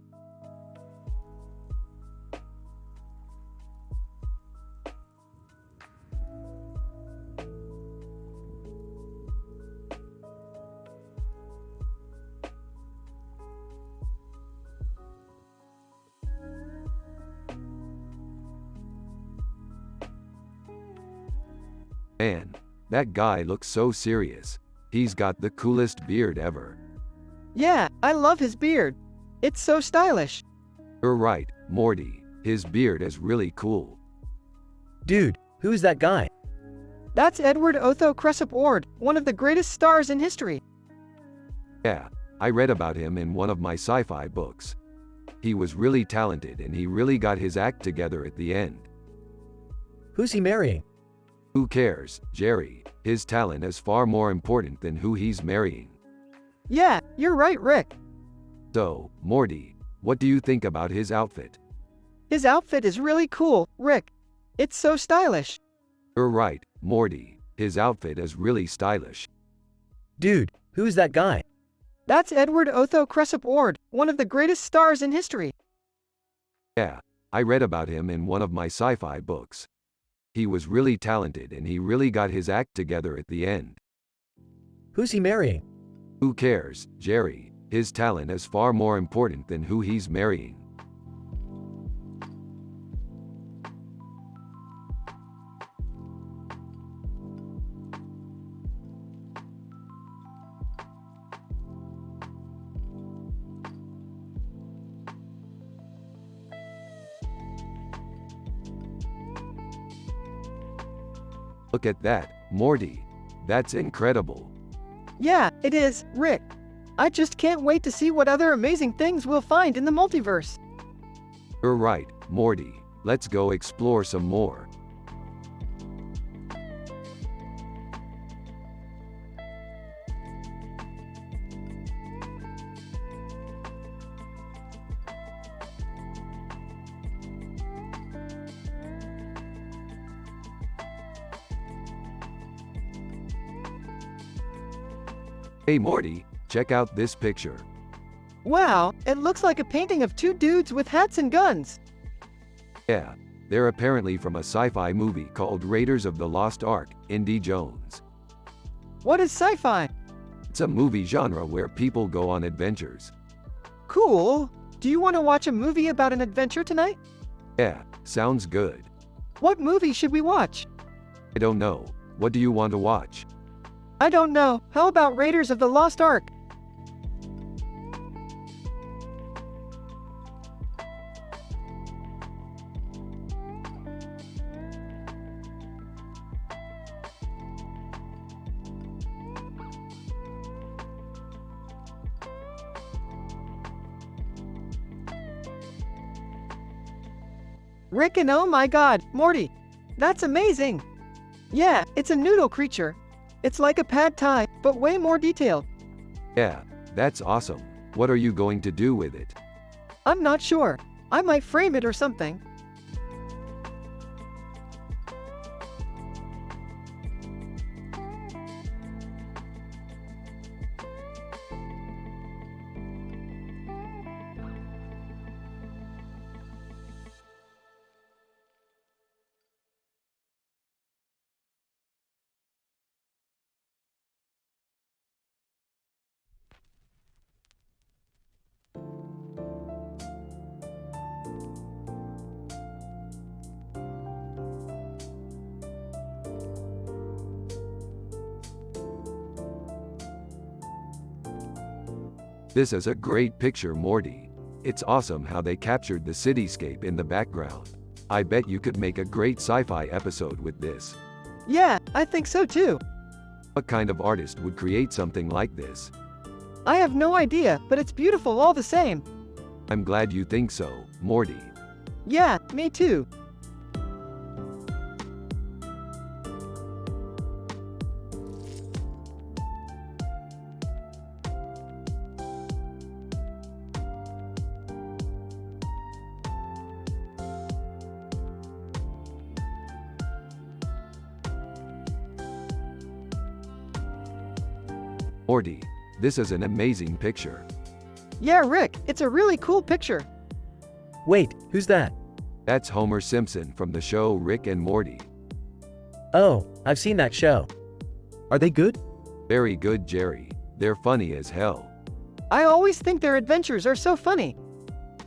C: Man, that guy looks so serious. He's got the coolest beard ever.
A: Yeah, I love his beard. It's so stylish.
C: You're right, Morty. His beard is really cool.
B: Dude, who's that guy?
A: That's Edward Otho Cressup Ward, one of the greatest stars in history.
C: Yeah, I read about him in one of my sci-fi books. He was really talented and he really got his act together at the end.
B: Who's he marrying?
C: Who cares, Jerry? His talent is far more important than who he's marrying.
A: Yeah, you're right, Rick.
C: So, Morty, what do you think about his outfit?
A: His outfit is really cool, Rick. It's so stylish.
C: You're right, Morty. His outfit is really stylish.
B: Dude, who's that guy?
A: That's Edward Otho Cressup Ward, one of the greatest stars in history.
C: Yeah, I read about him in one of my sci-fi books. He was really talented and he really got his act together at the end.
B: Who's he marrying?
C: Who cares, Jerry? His talent is far more important than who he's marrying. Look at that, Morty. That's incredible.
A: Yeah, it is, Rick. I just can't wait to see what other amazing things we'll find in the multiverse.
C: You're right, Morty. Let's go explore some more. Hey Morty, check out this picture.
A: Wow, it looks like a painting of two dudes with hats and guns.
C: Yeah, they're apparently from a sci-fi movie called Raiders of the Lost Ark, Indy Jones.
A: What is sci-fi?
C: It's a movie genre where people go on adventures.
A: Cool. Do you want to watch a movie about an adventure tonight?
C: Yeah, sounds good.
A: What movie should we watch?
C: I don't know. What do you want to watch?
A: I don't know. How about Raiders of the Lost Ark? Rick and oh my god, Morty! That's amazing! Yeah, it's a noodle creature. It's like a pad thai, but way more detailed.
C: Yeah, that's awesome. What are you going to do with it?
A: I'm not sure. I might frame it or something.
C: This is a great picture, Morty. It's awesome how they captured the cityscape in the background. I bet you could make a great sci-fi episode with this.
A: Yeah, I think so too.
C: What kind of artist would create something like this?
A: I have no idea, but it's beautiful all the same.
C: I'm glad you think so, Morty.
A: Yeah, me too.
C: Morty, this is an amazing picture.
A: Yeah, Rick, it's a really cool picture.
B: Wait, who's that?
C: That's Homer Simpson from the show Rick and Morty.
B: Oh, I've seen that show.
D: Are they good?
C: Very good, Jerry. They're funny as hell.
A: I always think their adventures are so funny.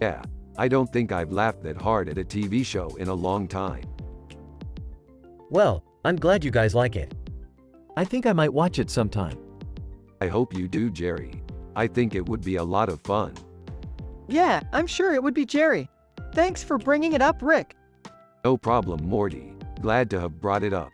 C: Yeah, I don't think I've laughed that hard at a TV show in a long time.
B: Well, I'm glad you guys like it.
D: I think I might watch it sometime.
C: I hope you do, Jerry. I think it would be a lot of fun.
A: Yeah, I'm sure it would be Jerry. Thanks for bringing it up, Rick.
C: No problem, Morty. Glad to have brought it up.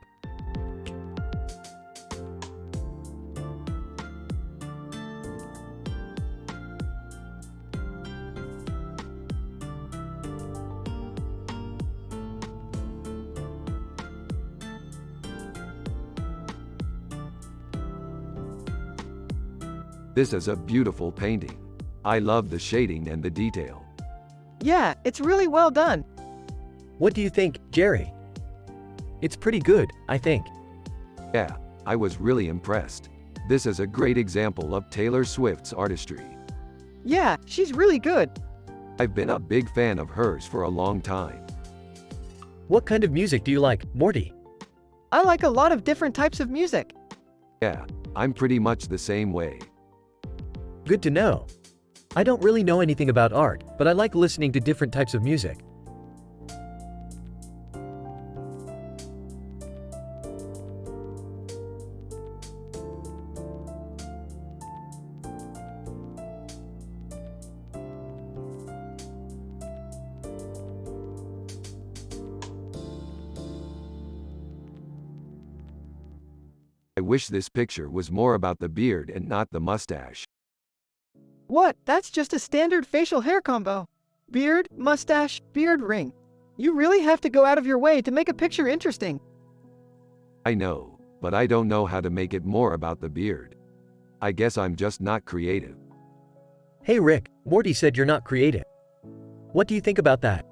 C: This is a beautiful painting. I love the shading and the detail.
A: Yeah, it's really well done.
B: What do you think, Jerry?
D: It's pretty good, I think.
C: Yeah, I was really impressed. This is a great example of Taylor Swift's artistry.
A: Yeah, she's really good.
C: I've been a big fan of hers for a long time.
B: What kind of music do you like, Morty?
A: I like a lot of different types of music.
C: Yeah, I'm pretty much the same way.
B: Good to know. I don't really know anything about art, but I like listening to different types of music.
C: I wish this picture was more about the beard and not the mustache.
A: What? That's just a standard facial hair combo. Beard, mustache, beard ring. You really have to go out of your way to make a picture interesting.
C: I know, but I don't know how to make it more about the beard. I guess I'm just not creative.
B: Hey Rick, Morty said you're not creative. What do you think about that?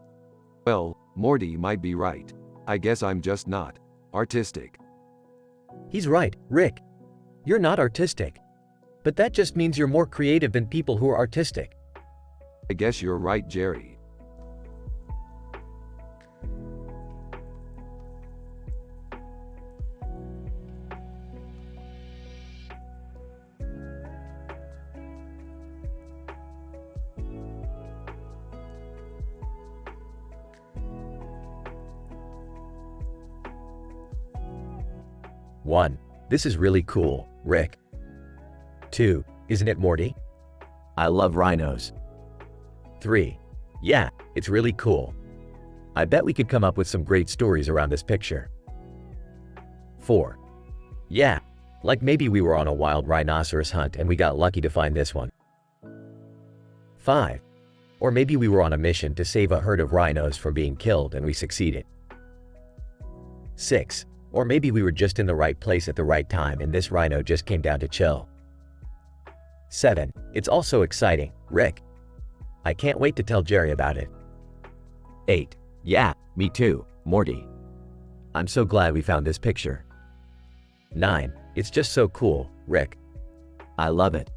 C: Well, Morty might be right. I guess I'm just not artistic.
B: He's right, Rick. You're not artistic. But that just means you're more creative than people who are artistic.
C: I guess you're right, Jerry.
B: One, this is really cool, Rick. 2, isn't it, Morty?
D: I love rhinos.
B: 3, yeah, it's really cool. I bet we could come up with some great stories around this picture. 4, yeah, like maybe we were on a wild rhinoceros hunt and we got lucky to find this one. 5, or maybe we were on a mission to save a herd of rhinos from being killed and we succeeded. 6, or maybe we were just in the right place at the right time and this rhino just came down to chill. 7, it's also exciting, Rick. I can't wait to tell Jerry about it.
D: 8, yeah, me too, Morty.
B: I'm so glad we found this picture. 9, it's just so cool, Rick.
D: I love it.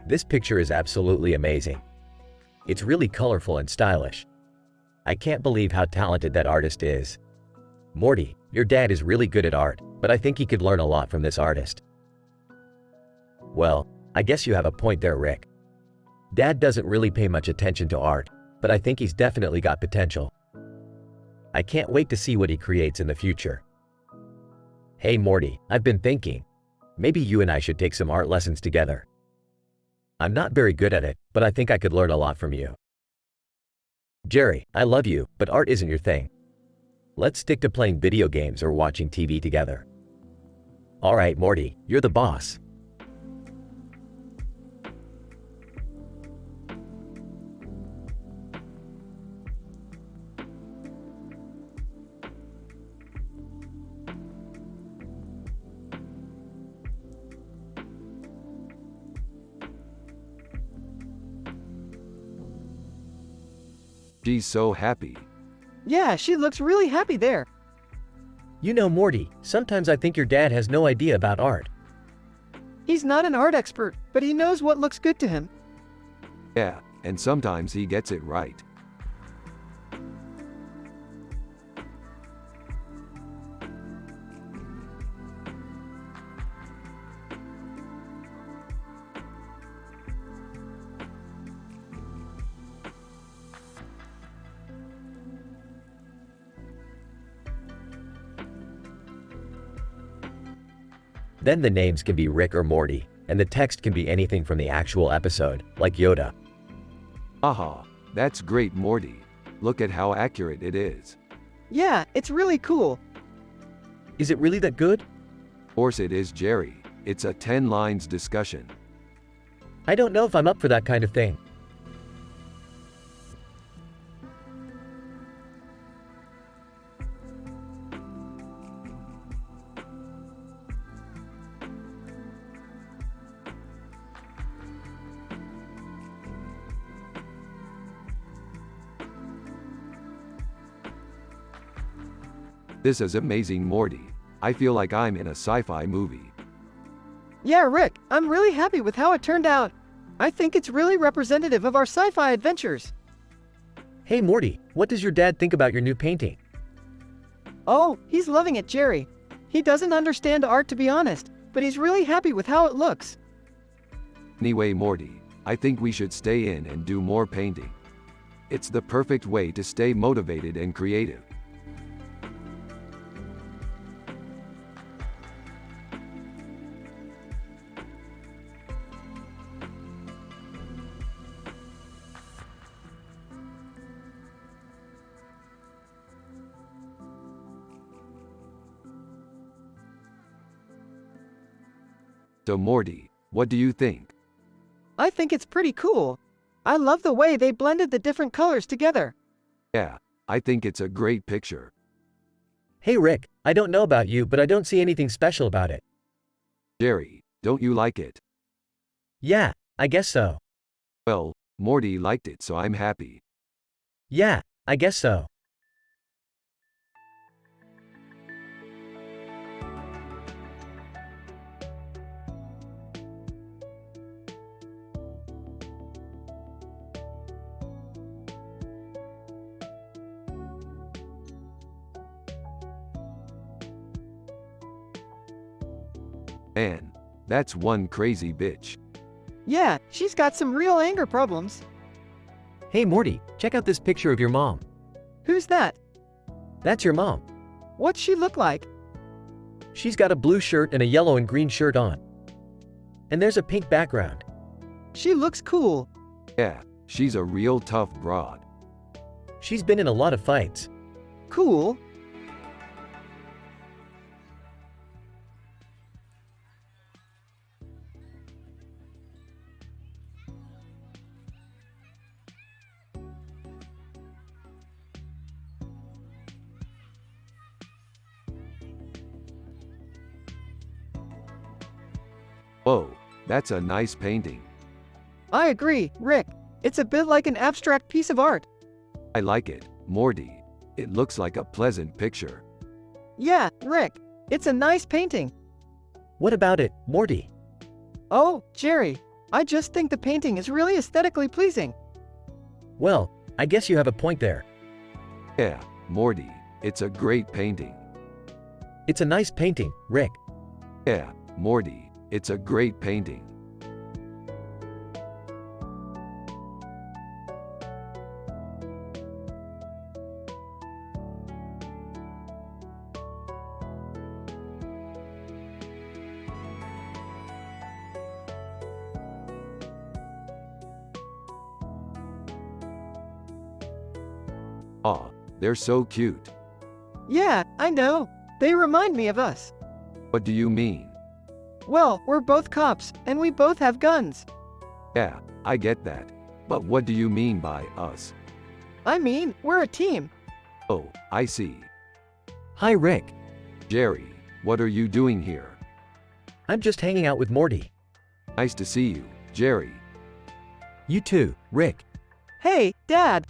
B: This picture is absolutely amazing. It's really colorful and stylish. I can't believe how talented that artist is. Morty, your dad is really good at art, but I think he could learn a lot from this artist. Well, I guess you have a point there, Rick. Dad doesn't really pay much attention to art, but I think he's definitely got potential. I can't wait to see what he creates in the future. Hey Morty, I've been thinking. Maybe you and I should take some art lessons together. I'm not very good at it, but I think I could learn a lot from you. Jerry, I love you, but art isn't your thing. Let's stick to playing video games or watching TV together. All right, Morty, you're the boss.
C: She's so happy.
A: Yeah, she looks really happy there.
B: You know, Morty, sometimes I think your dad has no idea about art.
A: He's not an art expert, but he knows what looks good to him.
C: Yeah, and sometimes he gets it right.
B: Then the names can be Rick or Morty, and the text can be anything from the actual episode, like Yoda.
C: Aha, that's great, Morty. Look at how accurate it is.
A: Yeah, it's really cool.
B: Is it really that good?
C: Of course it is, Jerry. It's a 10 lines discussion.
B: I don't know if I'm up for that kind of thing.
C: This is amazing, Morty. I feel like I'm in a sci-fi movie.
A: Yeah, Rick, I'm really happy with how it turned out. I think it's really representative of our sci-fi adventures.
B: Hey Morty, what does your dad think about your new painting?
A: Oh, he's loving it, Jerry. He doesn't understand art, to be honest, but he's really happy with how it looks.
C: Anyway, Morty, I think we should stay in and do more painting. It's the perfect way to stay motivated and creative. So Morty, what do you think?
A: I think it's pretty cool. I love the way they blended the different colors together.
C: Yeah, I think it's a great picture.
B: Hey Rick, I don't know about you, but I don't see anything special about it.
C: Jerry, don't you like it?
B: Yeah, I guess so.
C: Well, Morty liked it, so I'm happy.
B: Yeah, I guess so.
C: Man, that's one crazy bitch.
A: Yeah, she's got some real anger problems.
B: Hey Morty, check out this picture of your mom.
A: Who's that?
B: That's your mom.
A: What's she look like?
B: She's got a blue shirt and a yellow and green shirt on. And there's a pink background.
A: She looks cool.
C: Yeah, she's a real tough broad.
B: She's been in a lot of fights.
A: Cool.
C: Whoa, that's a nice painting.
A: I agree, Rick. It's a bit like an abstract piece of art.
C: I like it, Morty. It looks like a pleasant picture.
A: Yeah, Rick. It's a nice painting.
B: What about it, Morty?
A: Oh, Jerry. I just think the painting is really aesthetically pleasing.
B: Well, I guess you have a point there.
C: Yeah, Morty, it's a great painting.
B: It's a nice painting, Rick.
C: Yeah, Morty, it's a great painting. Aw, they're so cute.
A: Yeah, I know. They remind me of us.
C: What do you mean?
A: Well, we're both cops, and we both have guns.
C: Yeah, I get that. But what do you mean by us?
A: I mean, we're a team.
C: Oh, I see.
D: Hi, Rick.
C: Jerry, what are you doing here?
B: I'm just hanging out with Morty.
C: Nice to see you, Jerry.
D: You too, Rick.
A: Hey, Dad.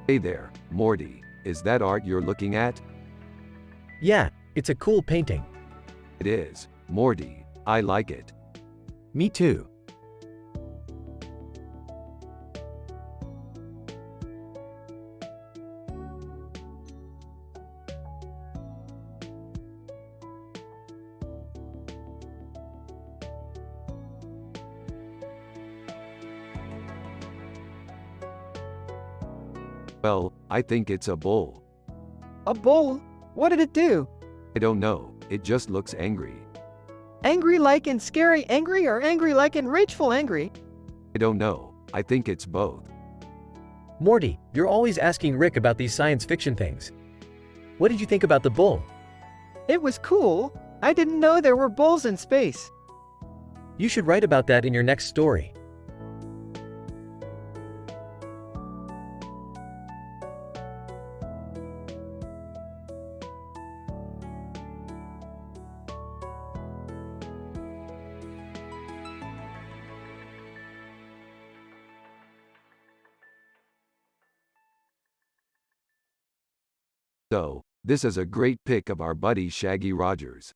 C: Hey there, Morty. Is that art you're looking at?
B: Yeah, it's a cool painting.
C: It is, Morty. I like it.
D: Me too.
C: Well, I think it's a bull.
A: A bull? What did it do?
C: I don't know, it just looks angry.
A: Angry like in scary angry or angry like in rageful angry?
C: I don't know. I think it's both.
B: Morty, you're always asking Rick about these science fiction things. What did you think about the bull?
A: It was cool. I didn't know there were bulls in space.
B: You should write about that in your next story.
C: So, this is a great pic of our buddy Shaggy Rogers.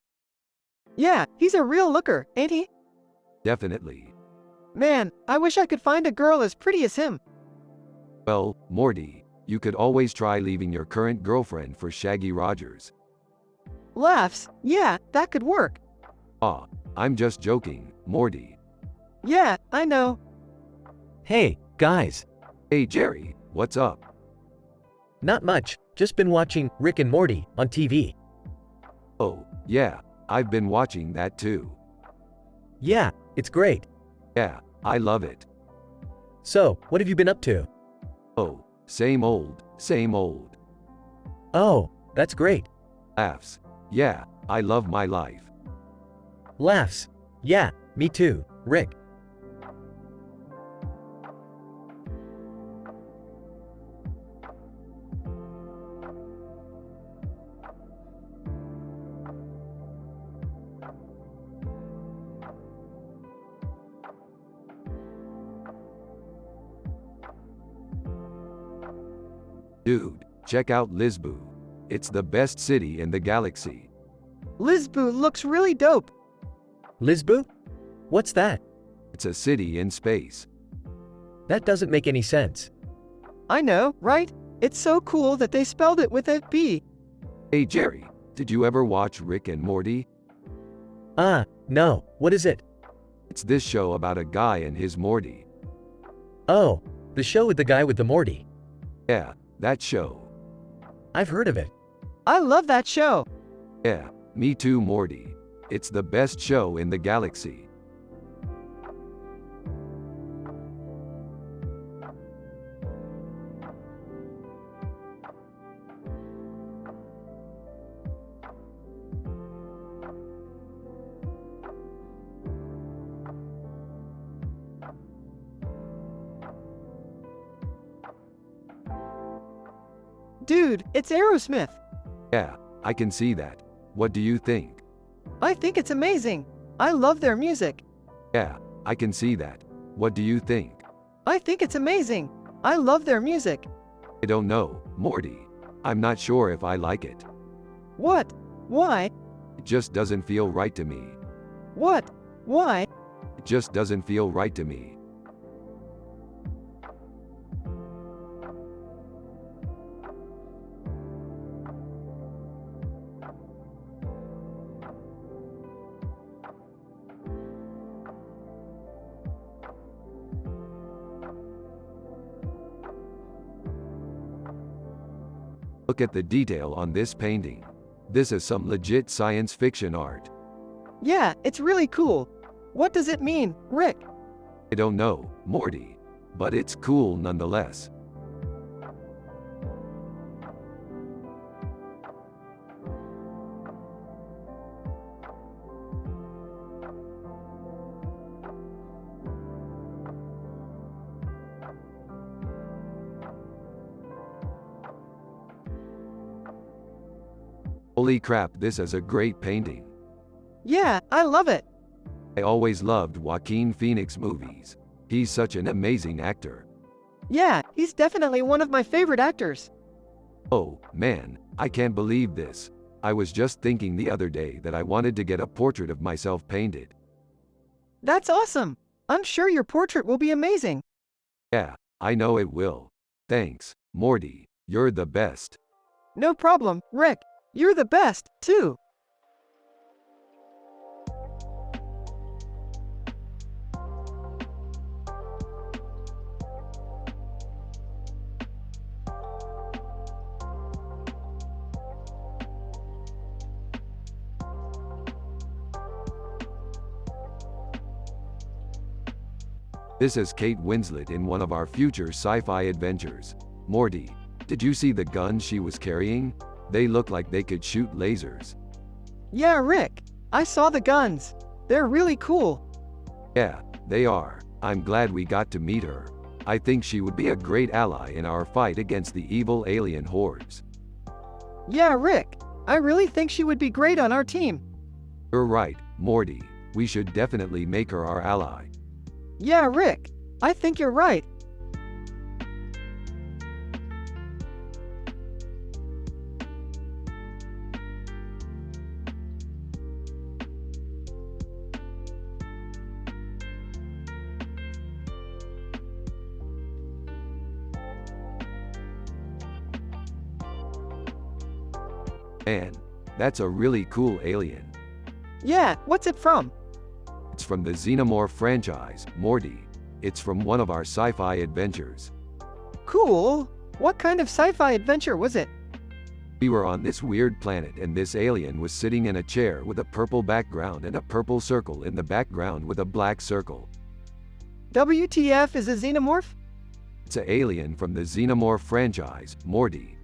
A: Yeah, he's a real looker, ain't he?
C: Definitely.
A: Man, I wish I could find a girl as pretty as him.
C: Well, Morty, you could always try leaving your current girlfriend for Shaggy Rogers.
A: Laughs. Yeah, that could work.
C: Ah, I'm just joking, Morty.
A: Yeah, I know.
D: Hey, guys.
C: Hey Jerry, what's up?
B: Not much, just been watching Rick and Morty on TV.
C: Oh, yeah, I've been watching that too.
B: Yeah, it's great.
C: Yeah, I love it.
B: So, what have you been up to?
C: Oh, same old, same old.
B: Oh, that's great.
C: Laughs. Yeah, I love my life.
B: Laughs. Yeah, me too, Rick.
C: Dude, check out Lisbon. It's the best city in the galaxy.
A: Lisbon looks really dope.
B: Lisbon? What's that?
C: It's a city in space.
B: That doesn't make any sense.
A: I know, right? It's so cool that they spelled it with a B.
C: Hey Jerry, did you ever watch Rick and Morty?
B: No, what is it?
C: It's this show about a guy and his Morty.
B: Oh, the show with the guy with the Morty.
C: Yeah, that show.
B: I've heard of it.
A: I love that show.
C: Yeah, me too, Morty. It's the best show in the galaxy.
A: Dude, it's Aerosmith.
C: Yeah, I can see that. What do you think?
A: I think it's amazing. I love their music.
C: Yeah, I can see that. What do you think?
A: I think it's amazing. I love their music.
C: I don't know, Morty. I'm not sure if I like it.
A: What? Why?
C: It just doesn't feel right to me.
A: What? Why?
C: It just doesn't feel right to me. Look at the detail on this painting. This is some legit science fiction art.
A: Yeah, it's really cool. What does it mean, Rick?
C: I don't know, Morty. But it's cool nonetheless. Holy crap, this is a great painting.
A: Yeah, I love it.
C: I always loved Joaquin Phoenix movies. He's such an amazing actor.
A: Yeah, he's definitely one of my favorite actors.
C: Oh, man, I can't believe this. I was just thinking the other day that I wanted to get a portrait of myself painted.
A: That's awesome. I'm sure your portrait will be amazing.
C: Yeah, I know it will. Thanks, Morty. You're the best.
A: No problem, Rick. You're the best, too.
C: This is Kate Winslet in one of our future sci-fi adventures. Morty, did you see the guns she was carrying? They look like they could shoot lasers.
A: Yeah, Rick. I saw the guns. They're really cool.
C: Yeah, they are. I'm glad we got to meet her. I think she would be a great ally in our fight against the evil alien hordes.
A: Yeah, Rick. I really think she would be great on our team.
C: You're right, Morty. We should definitely make her our ally.
A: Yeah, Rick. I think you're right.
C: Man, that's a really cool alien.
A: Yeah, what's it from?
C: It's from the Xenomorph franchise, Morty. It's from one of our sci-fi adventures.
A: Cool. What kind of sci-fi adventure was it?
C: We were on this weird planet and this alien was sitting in a chair with a purple background and a purple circle in the background with a black circle.
A: WTF is a xenomorph?
C: It's an alien from the Xenomorph franchise, Morty.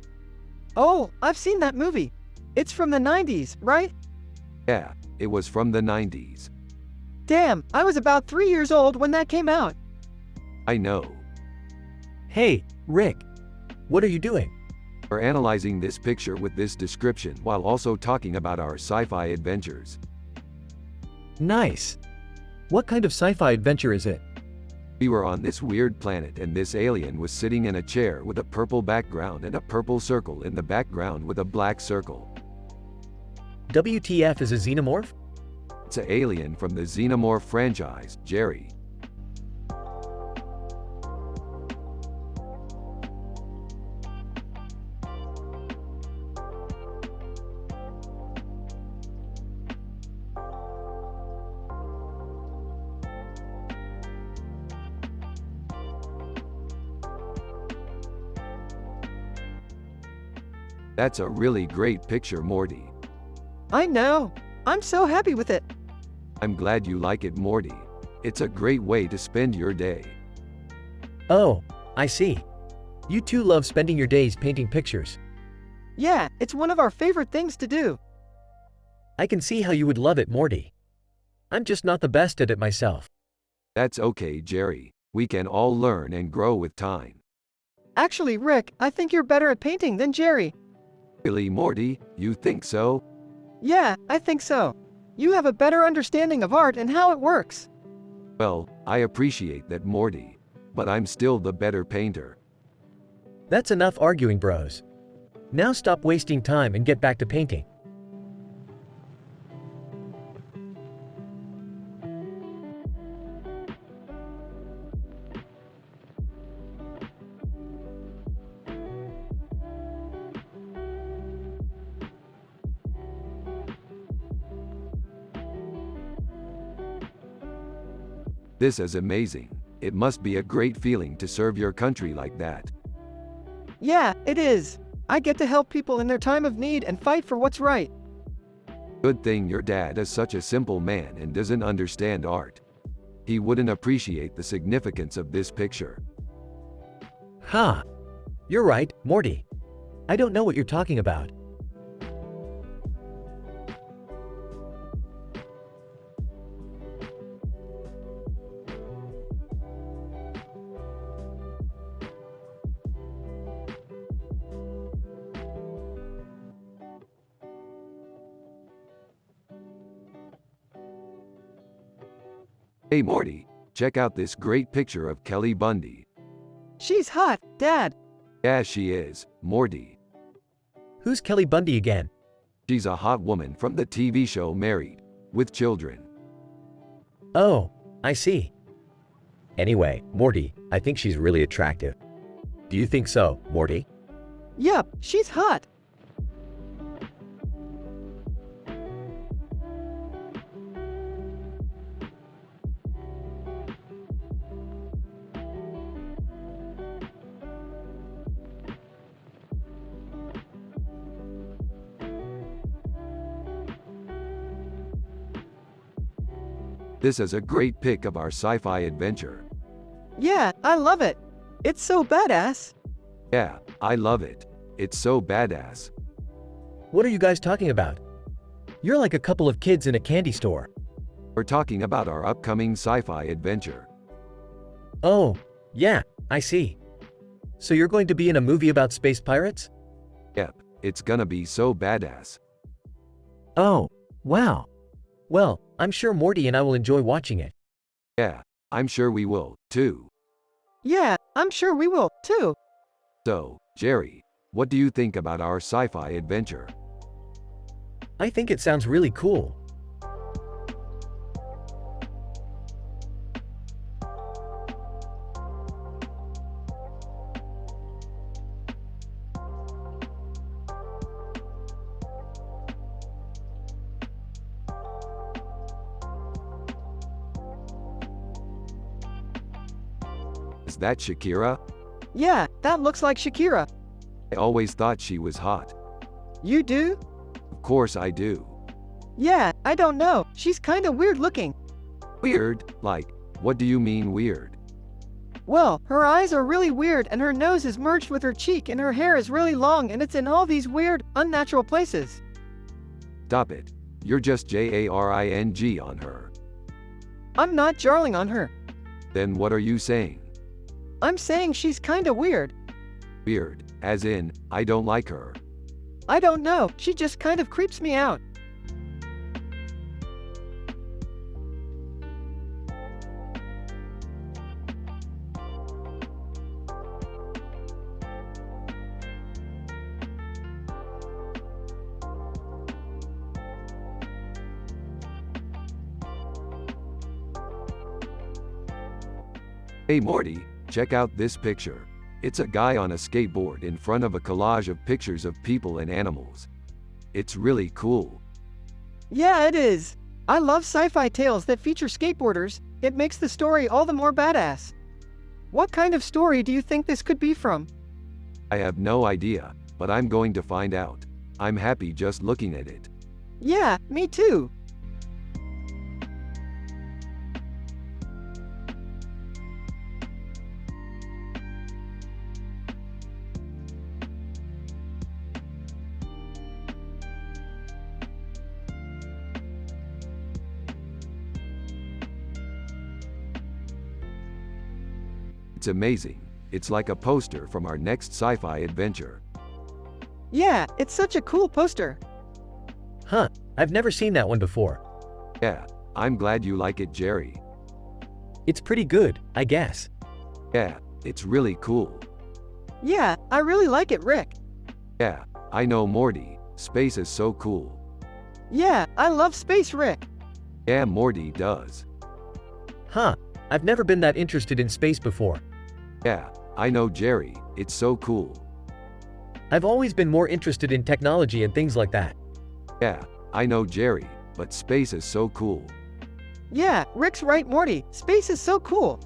A: Oh, I've seen that movie. It's from the 90s, right?
C: Yeah, it was from the 90s.
A: Damn, I was about 3 years old when that came out.
C: I know.
D: Hey, Rick. What are you doing?
C: We're analyzing this picture with this description while also talking about our sci-fi adventures.
D: Nice. What kind of sci-fi adventure is it?
C: We were on this weird planet and this alien was sitting in a chair with a purple background and a purple circle in the background with a black circle.
B: WTF is a xenomorph?
C: It's an alien from the Xenomorph franchise, Jerry. That's a really great picture, Morty.
A: I know. I'm so happy with it.
C: I'm glad you like it, Morty. It's a great way to spend your day.
B: Oh, I see. You two love spending your days painting pictures.
A: Yeah, it's one of our favorite things to do.
B: I can see how you would love it, Morty. I'm just not the best at it myself.
C: That's okay, Jerry. We can all learn and grow with time.
A: Actually, Rick, I think you're better at painting than Jerry.
C: Really, Morty? You think so?
A: Yeah, I think so. You have a better understanding of art and how it works.
C: Well, I appreciate that, Morty. But I'm still the better painter.
B: That's enough arguing, bros. Now stop wasting time and get back to painting.
C: This is amazing. It must be a great feeling to serve your country like that.
A: Yeah, it is. I get to help people in their time of need and fight for what's right.
C: Good thing your dad is such a simple man and doesn't understand art. He wouldn't appreciate the significance of this picture.
B: Ha! You're right, Morty. I don't know what you're talking about.
C: Hey Morty, check out this great picture of Kelly Bundy.
A: She's hot, Dad.
C: Yeah, she is, Morty.
B: Who's Kelly Bundy again?
C: She's a hot woman from the TV show Married, with Children.
B: Oh, I see. Anyway, Morty, I think she's really attractive. Do you think so, Morty?
A: Yup, she's hot.
C: This is a great pic of our sci-fi adventure.
A: Yeah, I love it. It's so badass.
C: Yeah, I love it. It's so badass.
B: What are you guys talking about? You're like a couple of kids in a candy store.
C: We're talking about our upcoming sci-fi adventure.
B: Oh, yeah, I see. So you're going to be in a movie about space pirates?
C: Yep, it's gonna be so badass.
D: Oh, wow.
B: Well, I'm sure Morty and I will enjoy watching it.
C: Yeah, I'm sure we will, too.
A: Yeah, I'm sure we will, too.
C: So, Jerry, what do you think about our sci-fi adventure?
B: I think it sounds really cool.
C: Is that Shakira?
A: Yeah, that looks like Shakira.
C: I always thought she was hot.
A: You do?
C: Of course I do.
A: Yeah, I don't know. She's kinda weird looking.
C: Weird? Like, what do you mean weird?
A: Well, her eyes are really weird and her nose is merged with her cheek and her hair is really long and it's in all these weird, unnatural places.
C: Stop it. You're just JARING on her.
A: I'm not jarling on her.
C: Then what are you saying?
A: I'm saying she's kinda weird.
C: Weird, as in, I don't like her.
A: I don't know, she just kind of creeps me out.
C: Hey Morty, check out this picture. It's a guy on a skateboard in front of a collage of pictures of people and animals. It's really cool.
A: Yeah, it is. I love sci-fi tales that feature skateboarders. It makes the story all the more badass. What kind of story do you think this could be from?
C: I have no idea, but I'm going to find out. I'm happy just looking at it.
A: Yeah, me too.
C: It's amazing. It's like a poster from our next sci-fi adventure.
A: Yeah, it's such a cool poster.
B: Huh, I've never seen that one before.
C: Yeah, I'm glad you like it, Jerry.
B: It's pretty good, I guess.
C: Yeah, it's really cool.
A: Yeah, I really like it, Rick.
C: Yeah, I know, Morty. Space is so cool.
A: Yeah, I love space, Rick.
C: Yeah, Morty does.
B: Huh, I've never been that interested in space before.
C: Yeah, I know, Jerry. It's so cool.
B: I've always been more interested in technology and things like that.
C: Yeah, I know, Jerry, but space is so cool.
A: Yeah, Rick's right, Morty. Space is so cool.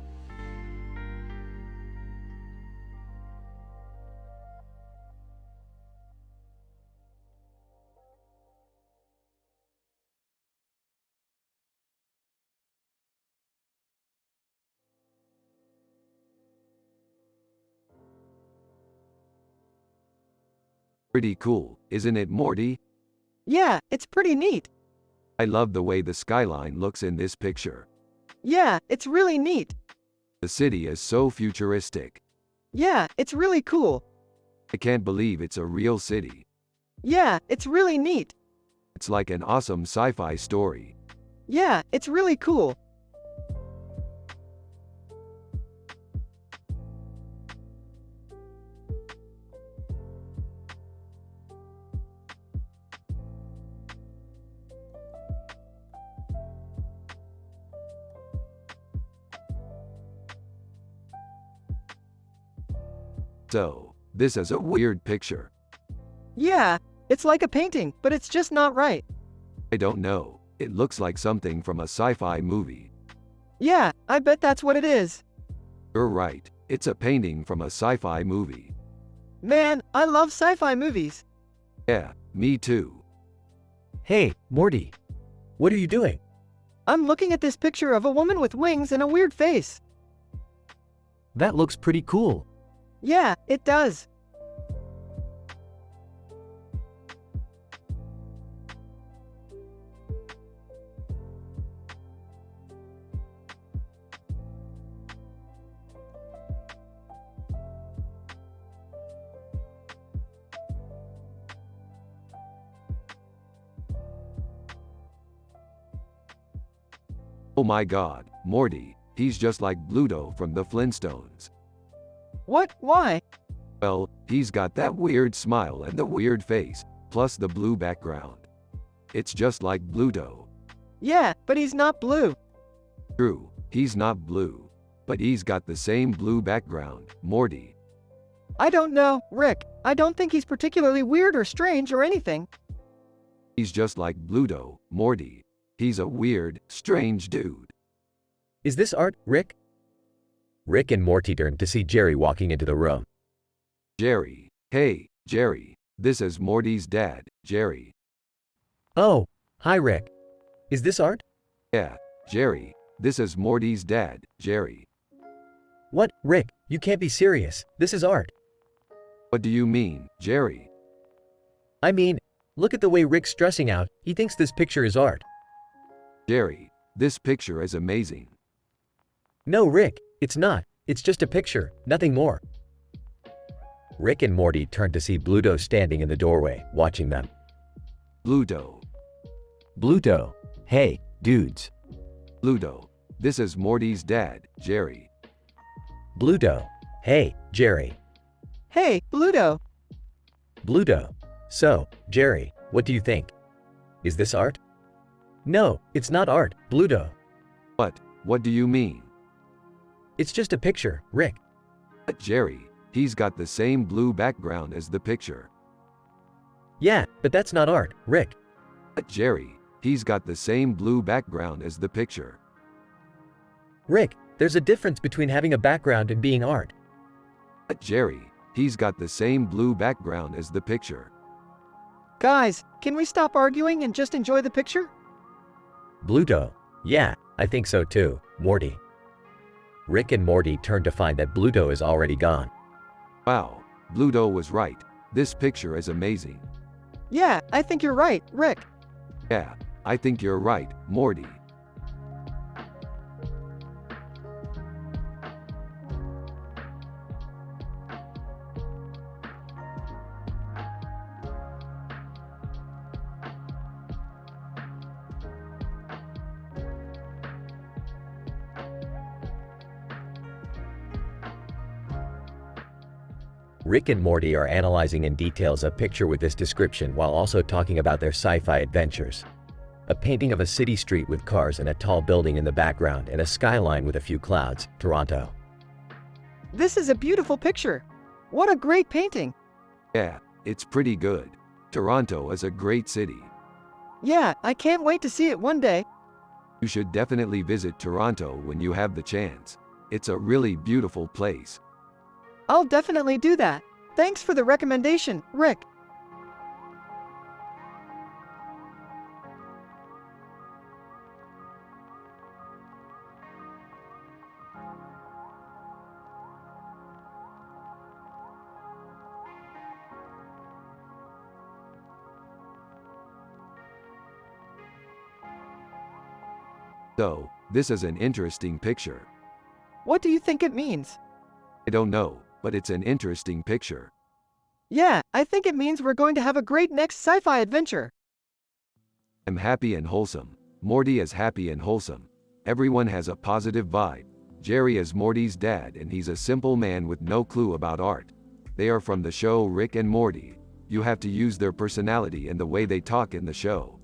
C: Pretty cool, isn't it, Morty?
A: Yeah, it's pretty neat.
C: I love the way the skyline looks in this picture.
A: Yeah, it's really neat.
C: The city is so futuristic.
A: Yeah, it's really cool.
C: I can't believe it's a real city.
A: Yeah, it's really neat.
C: It's like an awesome sci-fi story.
A: Yeah, it's really cool.
C: So, this is a weird picture.
A: Yeah, it's like a painting, but it's just not right.
C: I don't know. It looks like something from a sci-fi movie.
A: Yeah, I bet that's what it is.
C: You're right. It's a painting from a sci-fi movie.
A: Man, I love sci-fi movies.
C: Yeah, me too.
B: Hey, Morty. What are you doing?
A: I'm looking at this picture of a woman with wings and a weird face.
D: That looks pretty cool.
A: Yeah, it does.
C: Oh my god, Morty, he's just like Bluto from the Flintstones.
A: What? Why?
C: Well, he's got that weird smile and the weird face, plus the blue background. It's just like Bluto.
A: Yeah, but he's not blue.
C: True, he's not blue. But he's got the same blue background, Morty.
A: I don't know, Rick. I don't think he's particularly weird or strange or anything.
C: He's just like Bluto, Morty. He's a weird, strange dude.
B: Is this art, Rick? Rick and Morty turned to see Jerry walking into the room.
C: Jerry. Hey, Jerry. This is Morty's dad, Jerry.
B: Oh, hi Rick. Is this art?
C: Yeah, Jerry. This is Morty's dad, Jerry.
B: What, Rick? You can't be serious. This is art.
C: What do you mean, Jerry?
B: I mean, look at the way Rick's stressing out. He thinks this picture is art.
C: Jerry, this picture is amazing.
B: No, Rick, it's not. It's just a picture, nothing more. Rick and Morty turned to see Bluto standing in the doorway, watching them.
C: Bluto.
D: Bluto. Hey, dudes.
C: Bluto. This is Morty's dad, Jerry.
B: Bluto. Hey, Jerry.
A: Hey, Bluto.
B: Bluto. So, Jerry, what do you think? Is this art? No, it's not art, Bluto.
C: What do you mean?
B: It's just a picture, Rick.
C: But Jerry, he's got the same blue background as the picture.
B: Yeah, but that's not art, Rick.
C: But Jerry, he's got the same blue background as the picture.
B: Rick, there's a difference between having a background and being art.
C: But Jerry, he's got the same blue background as the picture.
A: Guys, can we stop arguing and just enjoy the picture?
B: Bluto. Yeah, I think so too, Morty. Rick and Morty turned to find that Bluto is already gone.
C: Wow, Bluto was right. This picture is amazing.
A: Yeah, I think you're right, Rick.
C: Yeah, I think you're right, Morty.
B: Rick and Morty are analyzing in details a picture with this description while also talking about their sci-fi adventures. A painting of a city street with cars and a tall building in the background and a skyline with a few clouds, Toronto.
A: This is a beautiful picture. What a great painting.
C: Yeah, it's pretty good. Toronto is a great city.
A: Yeah, I can't wait to see it one day.
C: You should definitely visit Toronto when you have the chance. It's a really beautiful place.
A: I'll definitely do that. Thanks for the recommendation, Rick.
C: So, this is an interesting picture.
A: What do you think it means?
C: I don't know, but it's an interesting picture.
A: Yeah, I think it means we're going to have a great next sci-fi adventure.
C: I'm happy and wholesome. Morty is happy and wholesome. Everyone has a positive vibe. Jerry is Morty's dad and he's a simple man with no clue about art. They are from the show Rick and Morty. You have to use their personality and the way they talk in the show.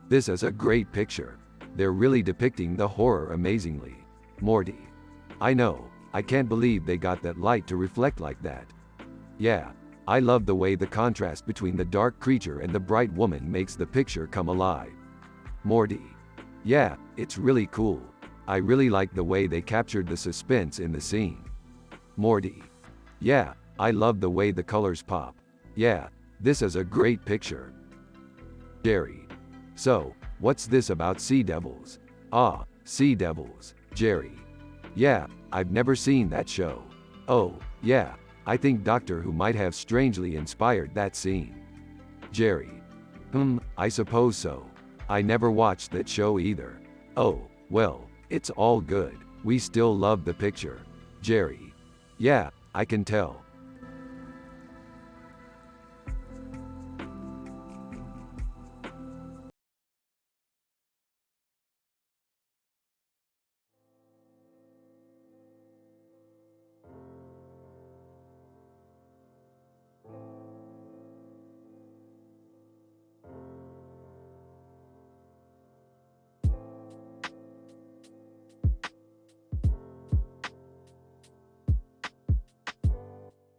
C: This is a great picture. They're really depicting the horror amazingly. Morty. I know, I can't believe they got that light to reflect like that. Yeah, I love the way the contrast between the dark creature and the bright woman makes the picture come alive. Morty. Yeah, it's really cool. I really like the way they captured the suspense in the scene. Morty. Yeah, I love the way the colors pop. Yeah, this is a great picture. Jerry. So, what's this about sea devils? Ah, sea devils, Jerry. Yeah, I've never seen that show. Oh, yeah, I think Doctor Who might have strangely inspired that scene. Jerry. I suppose so. I never watched that show either. Oh, well, it's all good. We still love the picture. Jerry. Yeah, I can tell.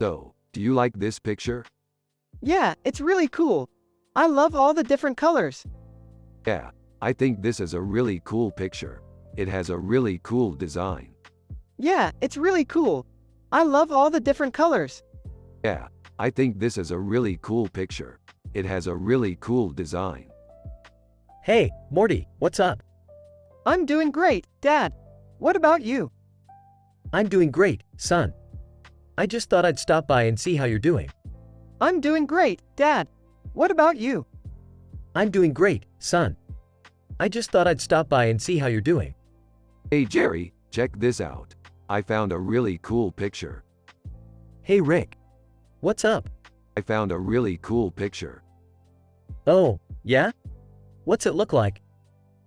C: So, do you like this picture?
A: Yeah, it's really cool. I love all the different colors.
C: Yeah, I think this is a really cool picture. It has a really cool design.
A: Yeah, it's really cool. I love all the different colors.
C: Yeah, I think this is a really cool picture. It has a really cool design.
B: Hey, Morty, what's up?
A: I'm doing great, Dad. What about you?
B: I'm doing great, son. I just thought I'd stop by and see how you're doing.
A: I'm doing great, Dad. What about you?
B: I'm doing great, son. I just thought I'd stop by and see how you're doing.
C: Hey Jerry, check this out. I found a really cool picture.
D: Hey Rick.
B: What's up?
C: I found a really cool picture.
B: Oh, yeah? What's it look like?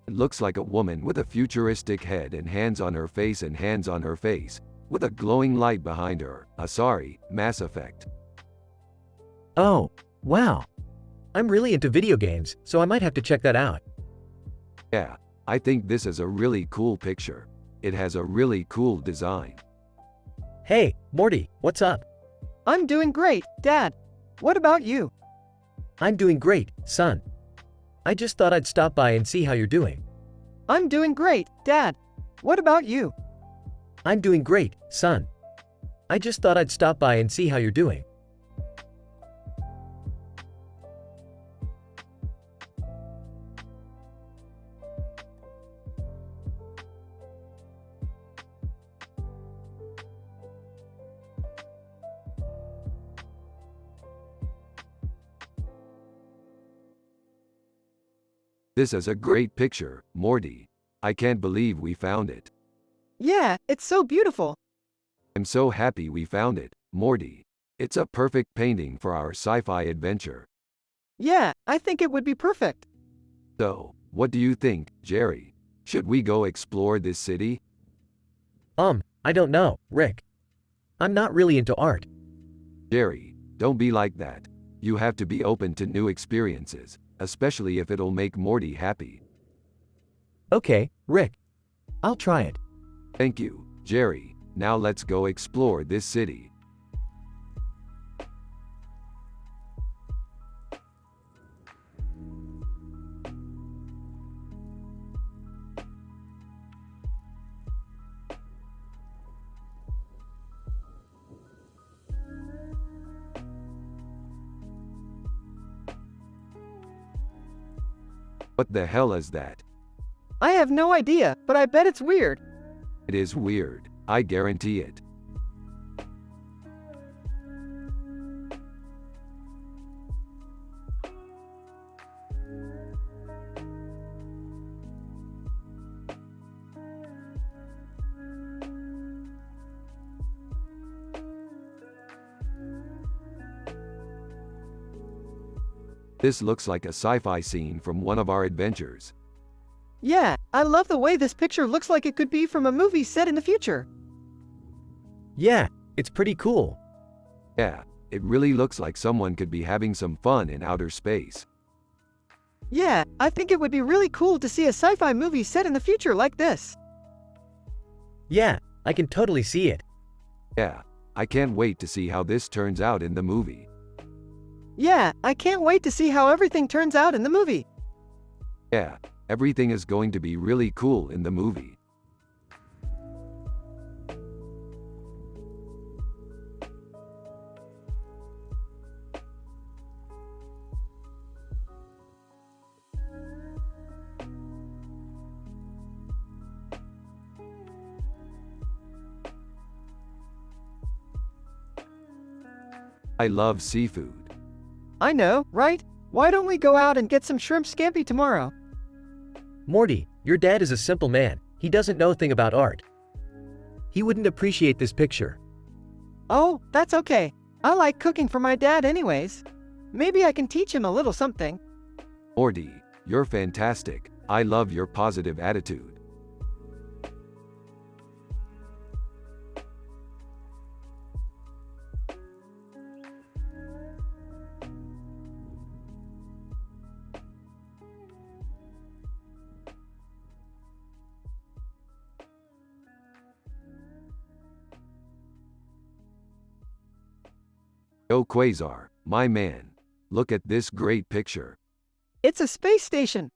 C: It looks like a woman with a futuristic head and hands on her face with a glowing light behind her. Mass Effect.
D: Oh, wow.
B: I'm really into video games, so I might have to check that out.
C: Yeah, I think this is a really cool picture. It has a really cool design.
B: Hey, Morty, what's up?
A: I'm doing great, Dad. What about you?
B: I'm doing great, son. I just thought I'd stop by and see how you're doing.
A: I'm doing great, Dad. What about you?
B: I'm doing great, son. I just thought I'd stop by and see how you're doing.
C: This is a great picture, Morty. I can't believe we found it.
A: Yeah, it's so beautiful.
C: I'm so happy we found it, Morty. It's a perfect painting for our sci-fi adventure.
A: Yeah, I think it would be perfect.
C: So, what do you think, Jerry? Should we go explore this city?
B: I don't know, Rick. I'm not really into art.
C: Jerry, don't be like that. You have to be open to new experiences, especially if it'll make Morty happy.
D: Okay, Rick. I'll try it.
C: Thank you, Jerry. Now let's go explore this city. What the hell is that?
A: I have no idea, but I bet it's weird.
C: It is weird. I guarantee it. This looks like a sci-fi scene from one of our adventures.
A: Yeah, I love the way this picture looks like it could be from a movie set in the future.
B: Yeah, it's pretty cool.
C: Yeah, it really looks like someone could be having some fun in outer space.
A: Yeah, I think it would be really cool to see a sci-fi movie set in the future like this.
B: Yeah, I can totally see it.
C: Yeah, I can't wait to see how this turns out in the movie.
A: Yeah, I can't wait to see how everything turns out in the movie.
C: Yeah, Everything is going to be really cool in the movie. I love seafood.
A: I know, right? Why don't we go out and get some shrimp scampi tomorrow?
B: Morty, your dad is a simple man. He doesn't know a thing about art. He wouldn't appreciate this picture.
A: Oh, that's okay. I like cooking for my dad anyways. Maybe I can teach him a little something.
C: Morty, you're fantastic. I love your positive attitude. Yo Quasar, my man. Look at this great picture.
A: It's a space station.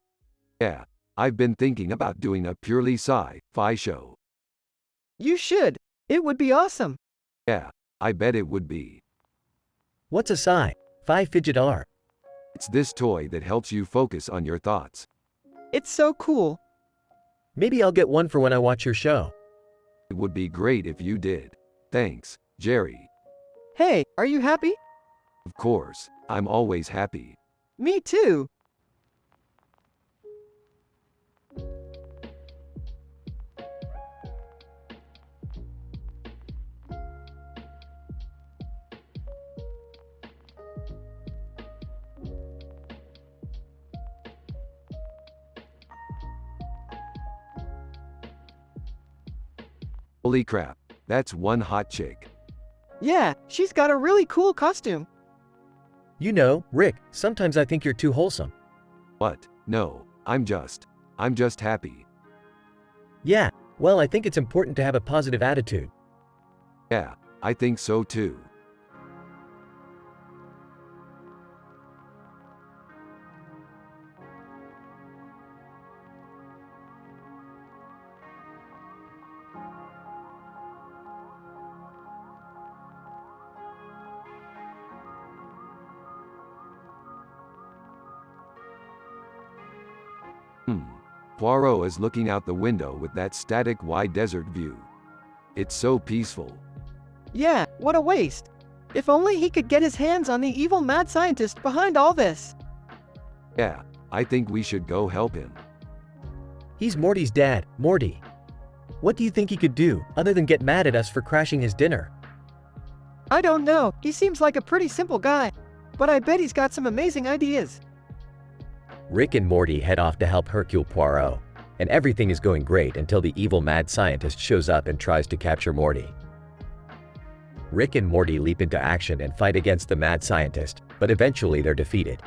C: Yeah, I've been thinking about doing a purely sci-fi show.
A: You should. It would be awesome.
C: Yeah, I bet it would be.
B: What's a sci-fi fidget R?
C: It's this toy that helps you focus on your thoughts.
A: It's so cool.
B: Maybe I'll get one for when I watch your show.
C: It would be great if you did. Thanks, Jerry.
A: Hey, are you happy?
C: Of course, I'm always happy.
A: Me too.
C: Holy crap, that's one hot chick.
A: Yeah, she's got a really cool costume.
B: You know, Rick, sometimes I think you're too wholesome.
C: What? No, I'm just happy.
B: Yeah, well, I think it's important to have a positive attitude.
C: Yeah, I think so too. Poirot is looking out the window with that static wide desert view. It's so peaceful.
A: Yeah, what a waste. If only he could get his hands on the evil mad scientist behind all this.
C: Yeah, I think we should go help him.
B: He's Morty's dad, Morty. What do you think he could do, other than get mad at us for crashing his dinner?
A: I don't know, he seems like a pretty simple guy. But I bet he's got some amazing ideas.
B: Rick and Morty head off to help Hercule Poirot, and everything is going great until the evil mad scientist shows up and tries to capture Morty. Rick and Morty leap into action and fight against the mad scientist, but eventually they're defeated.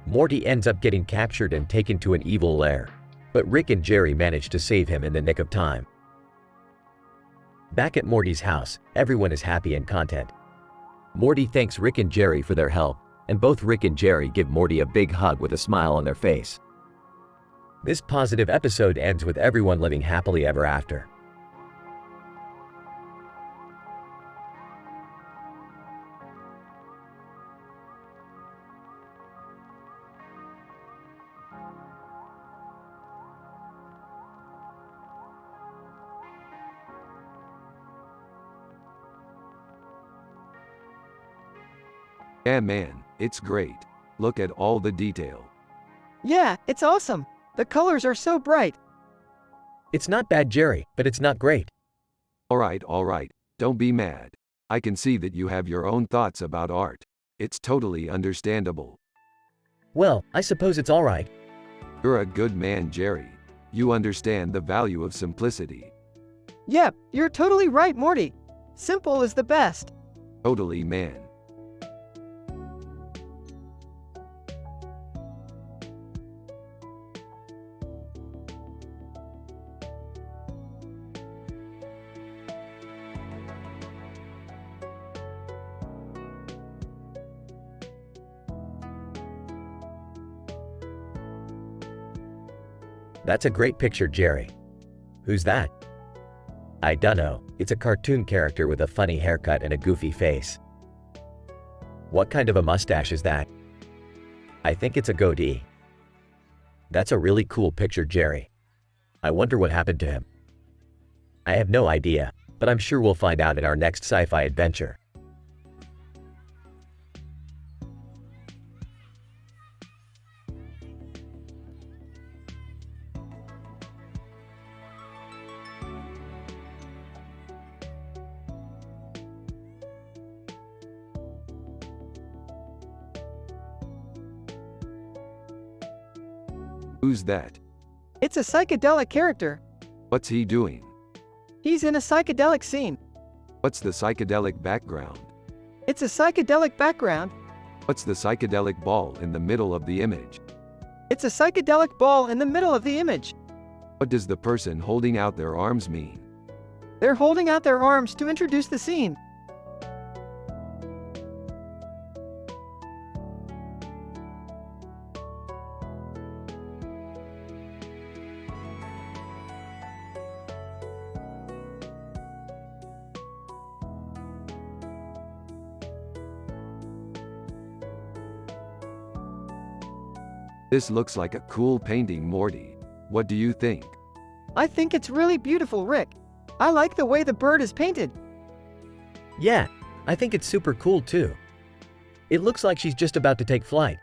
B: Morty ends up getting captured and taken to an evil lair, but Rick and Jerry manage to save him in the nick of time. Back at Morty's house, everyone is happy and content. Morty thanks Rick and Jerry for their help, and both Rick and Jerry give Morty a big hug with a smile on their face. This positive episode ends with everyone living happily ever after.
C: Yeah man, it's great. Look at all the detail.
A: Yeah, it's awesome. The colors are so bright.
B: It's not bad, Jerry, but it's not great.
C: Alright, don't be mad. I can see that you have your own thoughts about art. It's totally understandable.
B: Well, I suppose it's alright.
C: You're a good man, Jerry. You understand the value of simplicity.
A: Yep, you're totally right, Morty. Simple is the best.
C: Totally, man.
B: That's a great picture, Jerry. Who's that? I dunno, it's a cartoon character with a funny haircut and a goofy face. What kind of a mustache is that? I think it's a goatee. That's a really cool picture, Jerry. I wonder what happened to him. I have no idea, but I'm sure we'll find out in our next sci-fi adventure.
C: Who's that?
A: It's a psychedelic character.
C: What's he doing?
A: He's in a psychedelic scene.
C: What's the psychedelic background?
A: It's a psychedelic background.
C: What's the psychedelic ball in the middle of the image?
A: It's a psychedelic ball in the middle of the image.
C: What does the person holding out their arms mean?
A: They're holding out their arms to introduce the scene.
C: This looks like a cool painting, Morty. What do you think?
A: I think it's really beautiful, Rick. I like the way the bird is painted.
B: Yeah, I think it's super cool too. It looks like she's just about to take flight.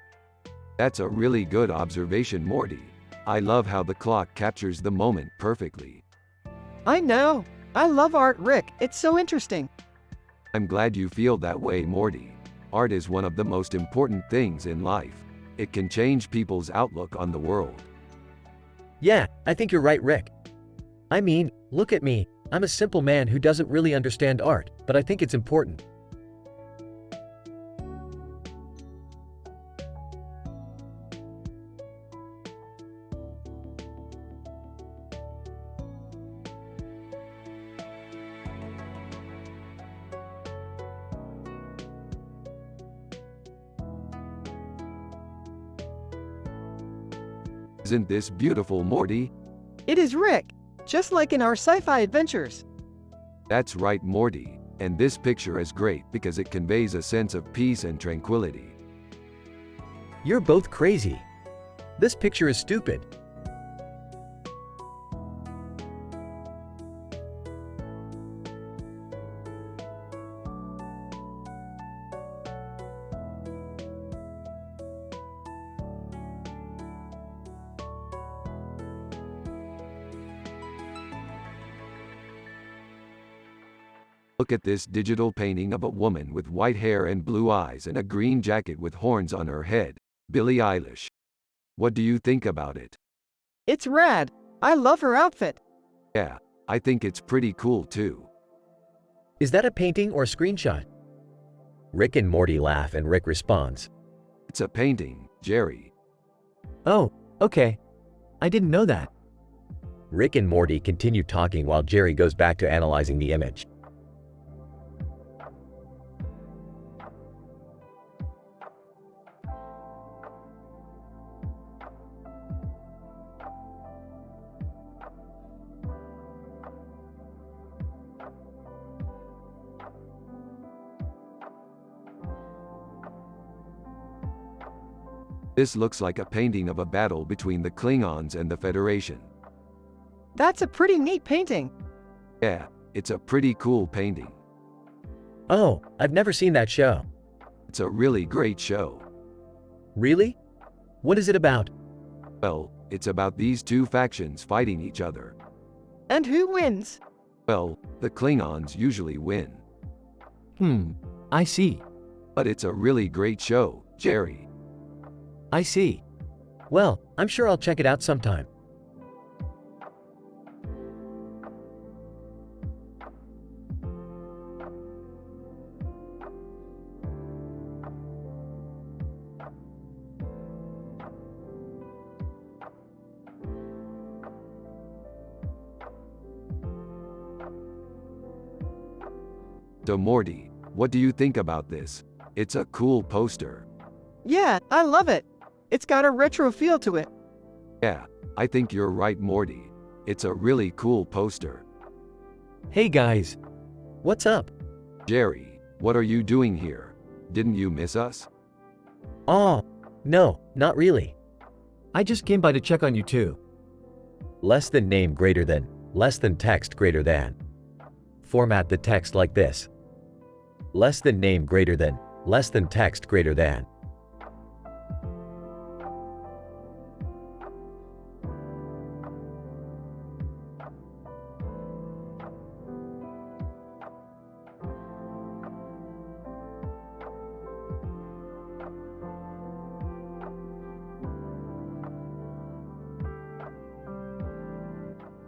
C: That's a really good observation, Morty. I love how the clock captures the moment perfectly.
A: I know. I love art, Rick. It's so interesting.
C: I'm glad you feel that way, Morty. Art is one of the most important things in life. It can change people's outlook on the world.
B: Yeah, I think you're right, Rick. I mean, look at me. I'm a simple man who doesn't really understand art, but I think it's important.
C: Isn't this beautiful, Morty?
A: It is, Rick. Just like in our sci-fi adventures.
C: That's right, Morty. And this picture is great because it conveys a sense of peace and tranquility.
B: You're both crazy. This picture is stupid.
C: Look at this digital painting of a woman with white hair and blue eyes and a green jacket with horns on her head. Billie Eilish. What do you think about it?
A: It's rad. I love her outfit.
C: Yeah, I think it's pretty cool too.
B: Is that a painting or a screenshot? Rick and Morty laugh and Rick responds.
C: It's a painting, Jerry.
D: Oh, okay. I didn't know that.
B: Rick and Morty continue talking while Jerry goes back to analyzing the image.
C: This looks like a painting of a battle between the Klingons and the Federation.
A: That's a pretty neat painting.
C: Yeah, it's a pretty cool painting.
B: Oh, I've never seen that show.
C: It's a really great show.
B: Really? What is it about?
C: Well, it's about these two factions fighting each other.
A: And who wins?
C: Well, the Klingons usually win.
D: I see.
C: But it's a really great show, Jerry.
D: I see.
B: Well, I'm sure I'll check it out sometime.
C: So Morty, what do you think about this? It's a cool poster.
A: Yeah, I love it. It's got a retro feel to it.
C: Yeah, I think you're right, Morty. It's a really cool poster.
D: Hey guys.
B: What's up?
C: Jerry, what are you doing here? Didn't you miss us?
B: Oh, no, not really.
D: I just came by to check on you too.
B: Less than name greater than, less than text greater than. Format the text like this. Less than name greater than, less than text greater than.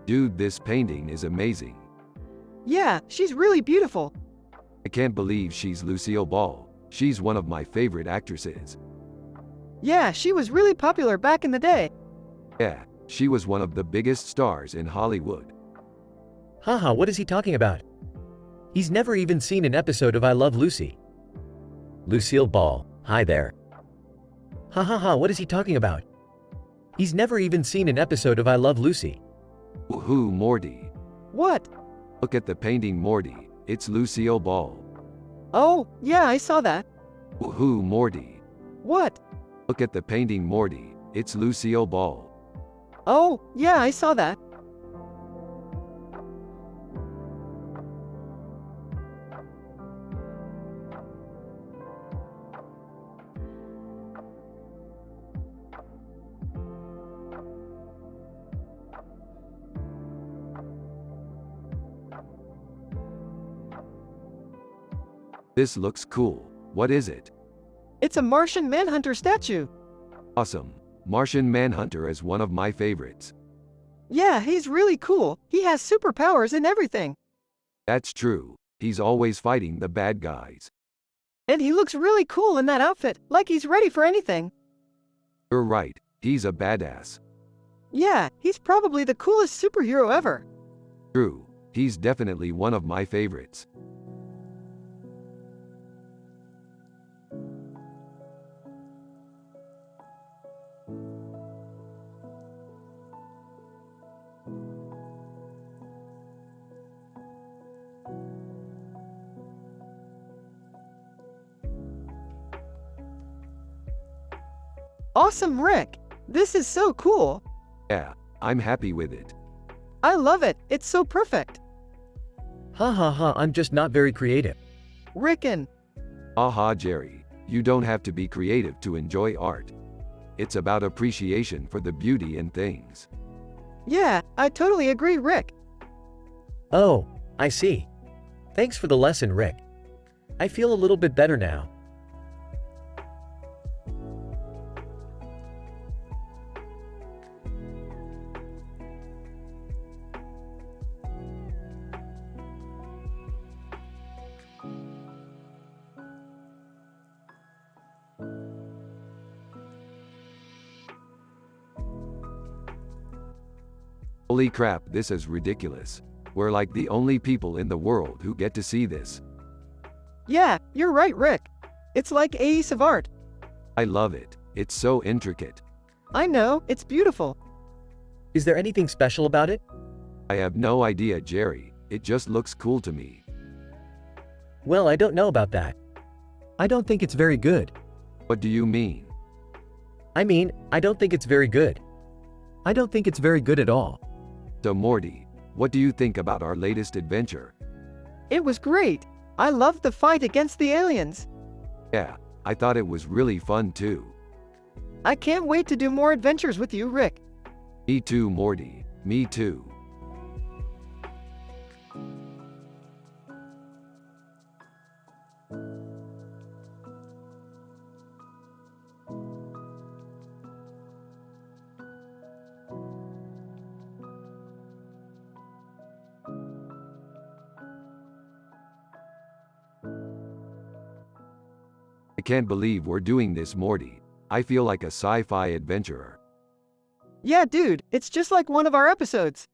C: Dude, this painting is amazing.
A: Yeah, she's really beautiful.
C: I can't believe she's Lucille Ball. She's one of my favorite actresses.
A: Yeah, she was really popular back in the day.
C: Yeah, she was one of the biggest stars in Hollywood.
B: Haha, what is he talking about? He's never even seen an episode of I Love Lucy. Lucille Ball, hi there. Ha ha ha, what is he talking about? He's never even seen an episode of I Love Lucy.
C: Woohoo, Morty.
A: What?
C: Look at the painting, Morty. It's Lucille Ball.
A: Oh, yeah, I saw that.
C: Woohoo, Morty.
A: What?
C: Look at the painting, Morty. It's Lucille Ball.
A: Oh, yeah, I saw that.
C: This looks cool. What is it?
A: It's a Martian Manhunter statue.
C: Awesome. Martian Manhunter is one of my favorites.
A: Yeah, he's really cool. He has superpowers and everything.
C: That's true. He's always fighting the bad guys.
A: And he looks really cool in that outfit, like he's ready for anything.
C: You're right. He's a badass.
A: Yeah, he's probably the coolest superhero ever.
C: True. He's definitely one of my favorites.
A: Awesome, Rick. This is so cool.
C: Yeah, I'm happy with it.
A: I love it. It's so perfect.
B: Ha ha ha, I'm just not very creative.
A: Rickin'.
C: Aha, Jerry. You don't have to be creative to enjoy art. It's about appreciation for the beauty in things.
A: Yeah, I totally agree, Rick.
B: Oh, I see. Thanks for the lesson, Rick. I feel a little bit better now.
C: Holy crap, this is ridiculous. We're like the only people in the world who get to see this.
A: Yeah, you're right, Rick. It's like a piece of art.
C: I love it. It's so intricate.
A: I know, it's beautiful.
B: Is there anything special about it?
C: I have no idea, Jerry. It just looks cool to me.
B: Well, I don't know about that.
D: I don't think it's very good.
C: What do you mean?
B: I mean, I don't think it's very good.
D: I don't think it's very good at all.
C: So Morty, what do you think about our latest adventure?
A: It was great. I loved the fight against the aliens.
C: Yeah, I thought it was really fun too.
A: I can't wait to do more adventures with you, Rick.
C: Me too, Morty. Me too. I can't believe we're doing this, Morty. I feel like a sci-fi adventurer.
A: Yeah, dude, it's just like one of our episodes.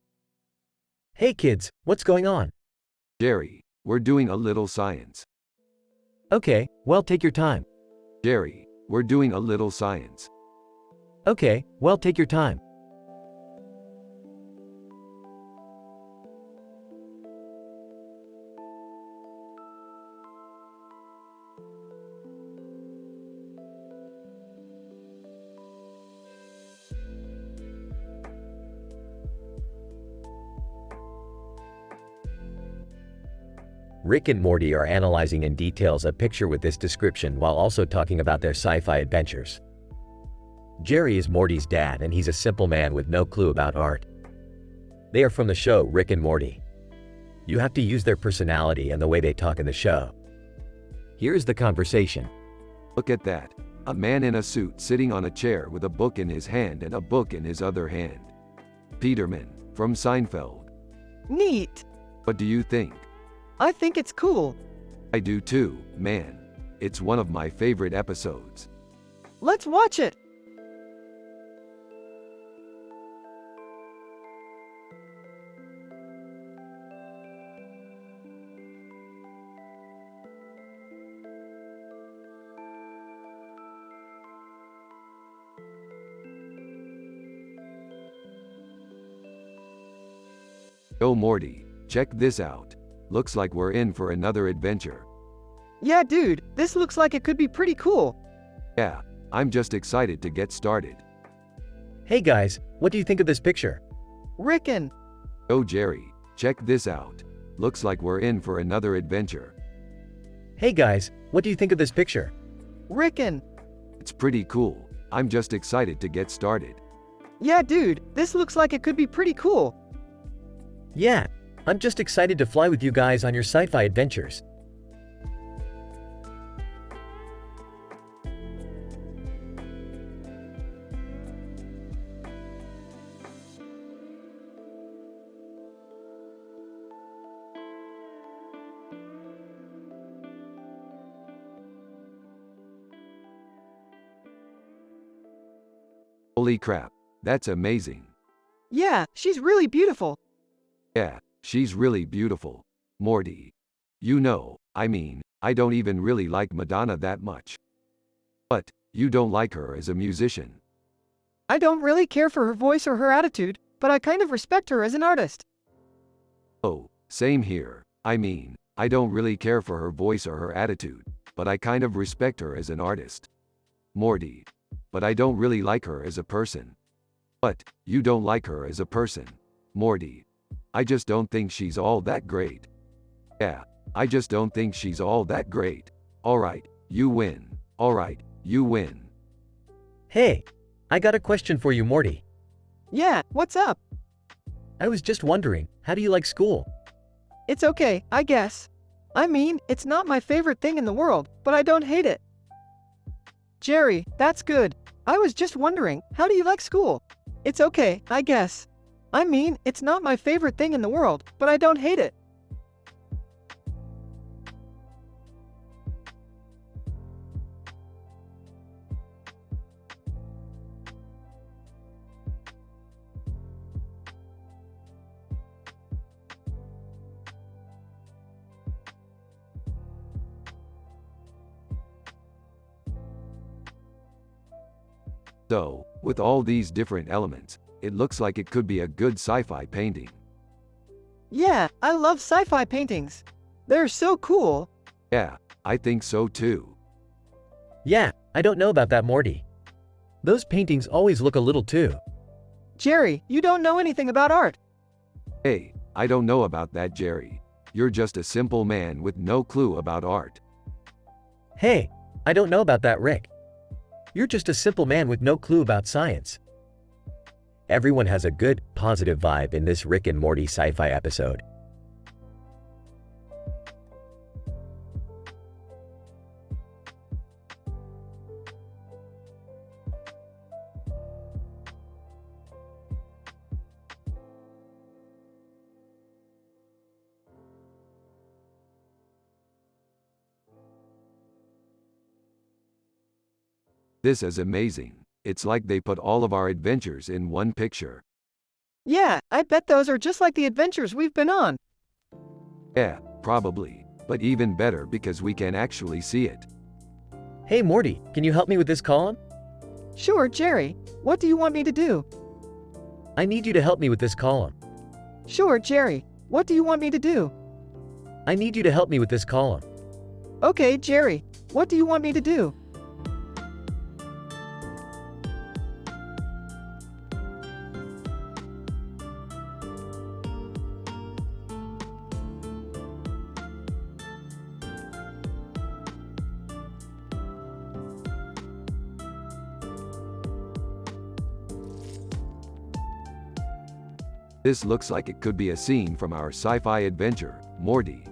B: Hey kids, what's going on?
C: Jerry, we're doing a little science.
D: Okay, well, take your time.
C: Jerry, we're doing a little science.
D: Okay, well, take your time.
B: Rick and Morty are analyzing in details a picture with this description while also talking about their sci-fi adventures. Jerry is Morty's dad, and he's a simple man with no clue about art. They are from the show Rick and Morty. You have to use their personality and the way they talk in the show. Here's the conversation.
C: Look at that. A man in a suit sitting on a chair with a book in his hand and a book in his other hand. Peterman, from Seinfeld.
A: Neat.
C: What do you think?
A: I think it's cool.
C: I do too, man. It's one of my favorite episodes.
A: Let's watch it.
C: Yo Morty, check this out. Looks like we're in for another adventure.
A: Yeah, dude, this looks like it could be pretty cool.
C: Yeah, I'm just excited to get started.
B: Hey guys, what do you think of this picture?
A: Rickin'.
C: Yo Jerry, check this out. Looks like we're in for another adventure.
B: Hey guys, what do you think of this picture?
A: Rickin'.
C: It's pretty cool. I'm just excited to get started.
A: Yeah, dude, this looks like it could be pretty cool.
B: Yeah, I'm just excited to fly with you guys on your sci-fi adventures.
C: Holy crap, that's amazing.
A: Yeah, she's really beautiful.
C: Yeah, she's really beautiful. Morty. You know, I don't even really like Madonna that much. But, you don't like her as a musician.
A: I don't really care for her voice or her attitude, but I kind of respect her as an artist.
C: Oh, same here. I don't really care for her voice or her attitude, but I kind of respect her as an artist. Morty. But I don't really like her as a person. But, you don't like her as a person. Morty. I just don't think she's all that great. Yeah, I just don't think she's all that great. Alright, you win. Alright, you win.
B: Hey, I got a question for you, Morty.
A: Yeah, what's up?
B: I was just wondering, how do you like school?
A: It's okay, I guess. It's not my favorite thing in the world, but I don't hate it. Jerry, that's good. I was just wondering, how do you like school? It's okay, I guess. It's not my favorite thing in the world, but I don't hate it.
C: So, with all these different elements, it looks like it could be a good sci-fi painting.
A: Yeah, I love sci-fi paintings. They're so cool.
C: Yeah, I think so too.
B: Yeah, I don't know about that, Morty. Those paintings always look a little too.
A: Jerry, you don't know anything about art.
C: Hey, I don't know about that, Jerry. You're just a simple man with no clue about art.
B: Hey, I don't know about that, Rick. You're just a simple man with no clue about science. Everyone has a good, positive vibe in this Rick and Morty sci-fi episode.
C: This is amazing. It's like they put all of our adventures in one picture.
A: Yeah, I bet those are just like the adventures we've been on.
C: Yeah, probably. But even better because we can actually see it.
B: Hey Morty, can you help me with this column?
A: Sure, Jerry. What do you want me to do?
B: I need you to help me with this column.
A: Sure, Jerry. What do you want me to do?
B: I need you to help me with this column.
A: Okay, Jerry. What do you want me to do?
C: This looks like it could be a scene from our sci-fi adventure, Morty.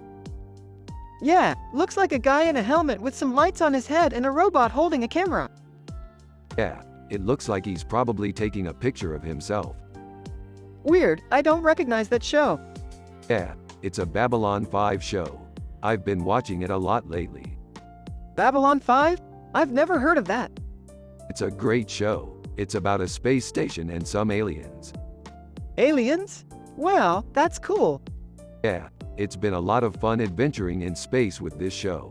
A: Yeah, looks like a guy in a helmet with some lights on his head and a robot holding a camera.
C: Yeah, it looks like he's probably taking a picture of himself.
A: Weird, I don't recognize that show.
C: Yeah, it's a Babylon 5 show. I've been watching it a lot lately.
A: Babylon 5? I've never heard of that.
C: It's a great show. It's about a space station and some aliens.
A: Aliens? Well, that's cool.
C: Yeah, it's been a lot of fun adventuring in space with this show.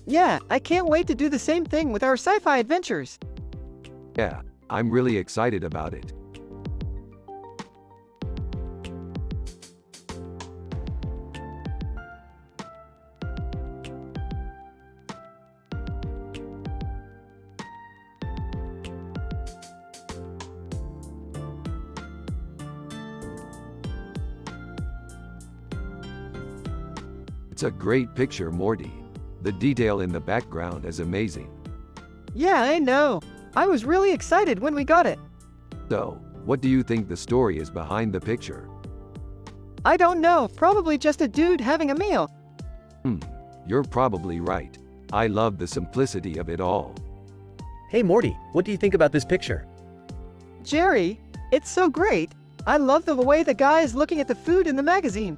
A: Yeah, I can't wait to do the same thing with our sci-fi adventures.
C: Yeah, I'm really excited about it. It's a great picture, Morty. The detail in the background is amazing.
A: Yeah, I know. I was really excited when we got it.
C: So, what do you think the story is behind the picture?
A: I don't know, probably just a dude having a meal.
C: You're probably right. I love the simplicity of it all.
B: Hey Morty, what do you think about this picture?
A: Jerry, it's so great. I love the way the guy is looking at the food in the magazine.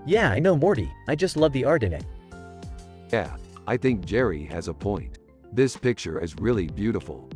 B: Yeah, I know Morty. I just love the art in it.
C: Yeah, I think Jerry has a point. This picture is really beautiful.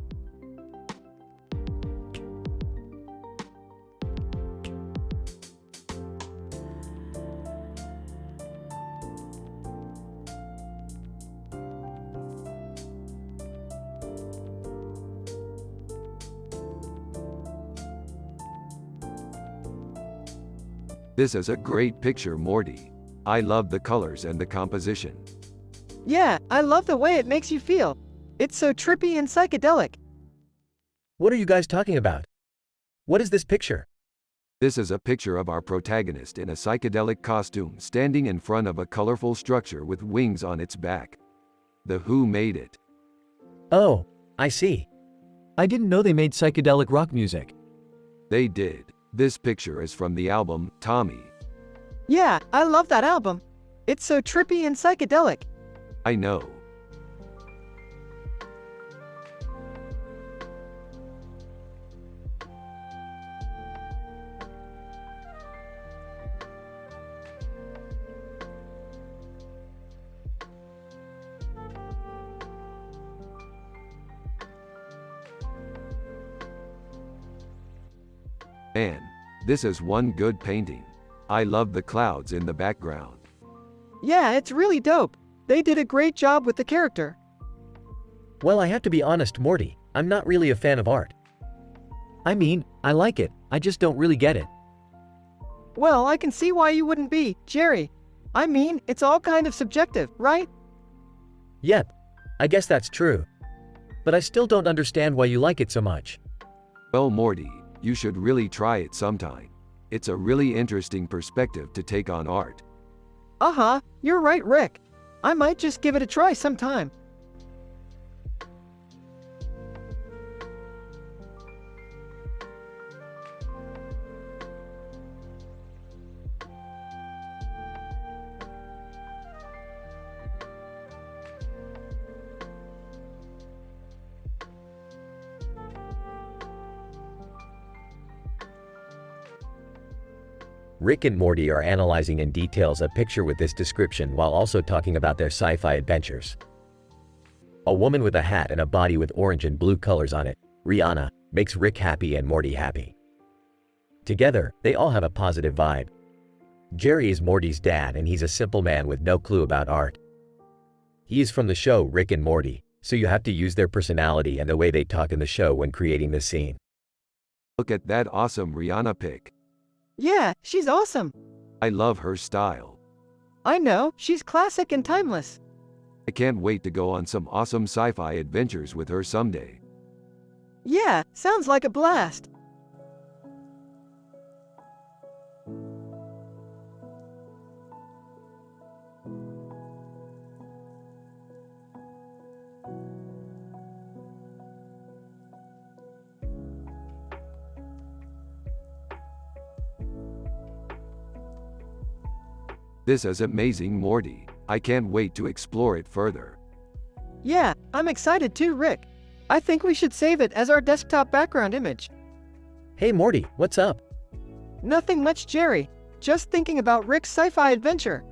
C: This is a great picture, Morty. I love the colors and the composition.
A: Yeah, I love the way it makes you feel. It's so trippy and psychedelic.
B: What are you guys talking about? What is this picture?
C: This is a picture of our protagonist in a psychedelic costume standing in front of a colorful structure with wings on its back. The Who made it.
B: Oh, I see.
D: I didn't know they made psychedelic rock music.
C: They did. This picture is from the album Tommy.
A: Yeah, I love that album. It's so trippy and psychedelic.
C: I know. Man, this is one good painting. I love the clouds in the background.
A: Yeah, it's really dope. They did a great job with the character.
B: Well, I have to be honest, Morty. I'm not really a fan of art.
D: I mean, I like it, I just don't really get it.
A: Well, I can see why you wouldn't be, Jerry. I mean, it's all kind of subjective, right?
B: Yep, I guess that's true. But I still don't understand why you like it so much.
C: Well, Morty, you should really try it sometime. It's a really interesting perspective to take on art.
A: Uh-huh, you're right, Rick. I might just give it a try sometime.
B: Rick and Morty are analyzing in details a picture with this description while also talking about their sci-fi adventures. A woman with a hat and a body with orange and blue colors on it, Rihanna, makes Rick happy and Morty happy. Together, they all have a positive vibe. Jerry is Morty's dad and he's a simple man with no clue about art. He is from the show Rick and Morty, so you have to use their personality and the way they talk in the show when creating this scene.
C: Look at that awesome Rihanna pic.
A: Yeah, she's awesome.
C: I love her style.
A: I know, she's classic and timeless.
C: I can't wait to go on some awesome sci-fi adventures with her someday.
A: Yeah, sounds like a blast.
C: This is amazing, Morty. I can't wait to explore it further.
A: Yeah, I'm excited too, Rick. I think we should save it as our desktop background image.
B: Hey Morty, what's up?
A: Nothing much, Jerry. Just thinking about Rick's sci-fi adventure.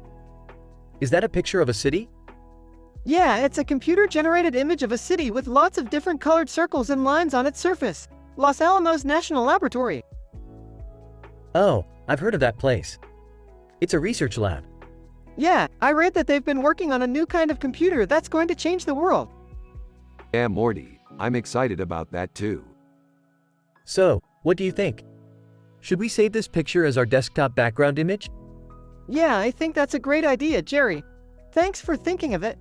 B: Is that a picture of a city?
A: Yeah, it's a computer-generated image of a city with lots of different colored circles and lines on its surface. Los Alamos National Laboratory.
B: Oh, I've heard of that place. It's a research lab.
A: Yeah, I read that they've been working on a new kind of computer that's going to change the world.
C: Yeah, Morty, I'm excited about that too.
B: So, what do you think? Should we save this picture as our desktop background image?
A: Yeah, I think that's a great idea, Jerry. Thanks for thinking of it.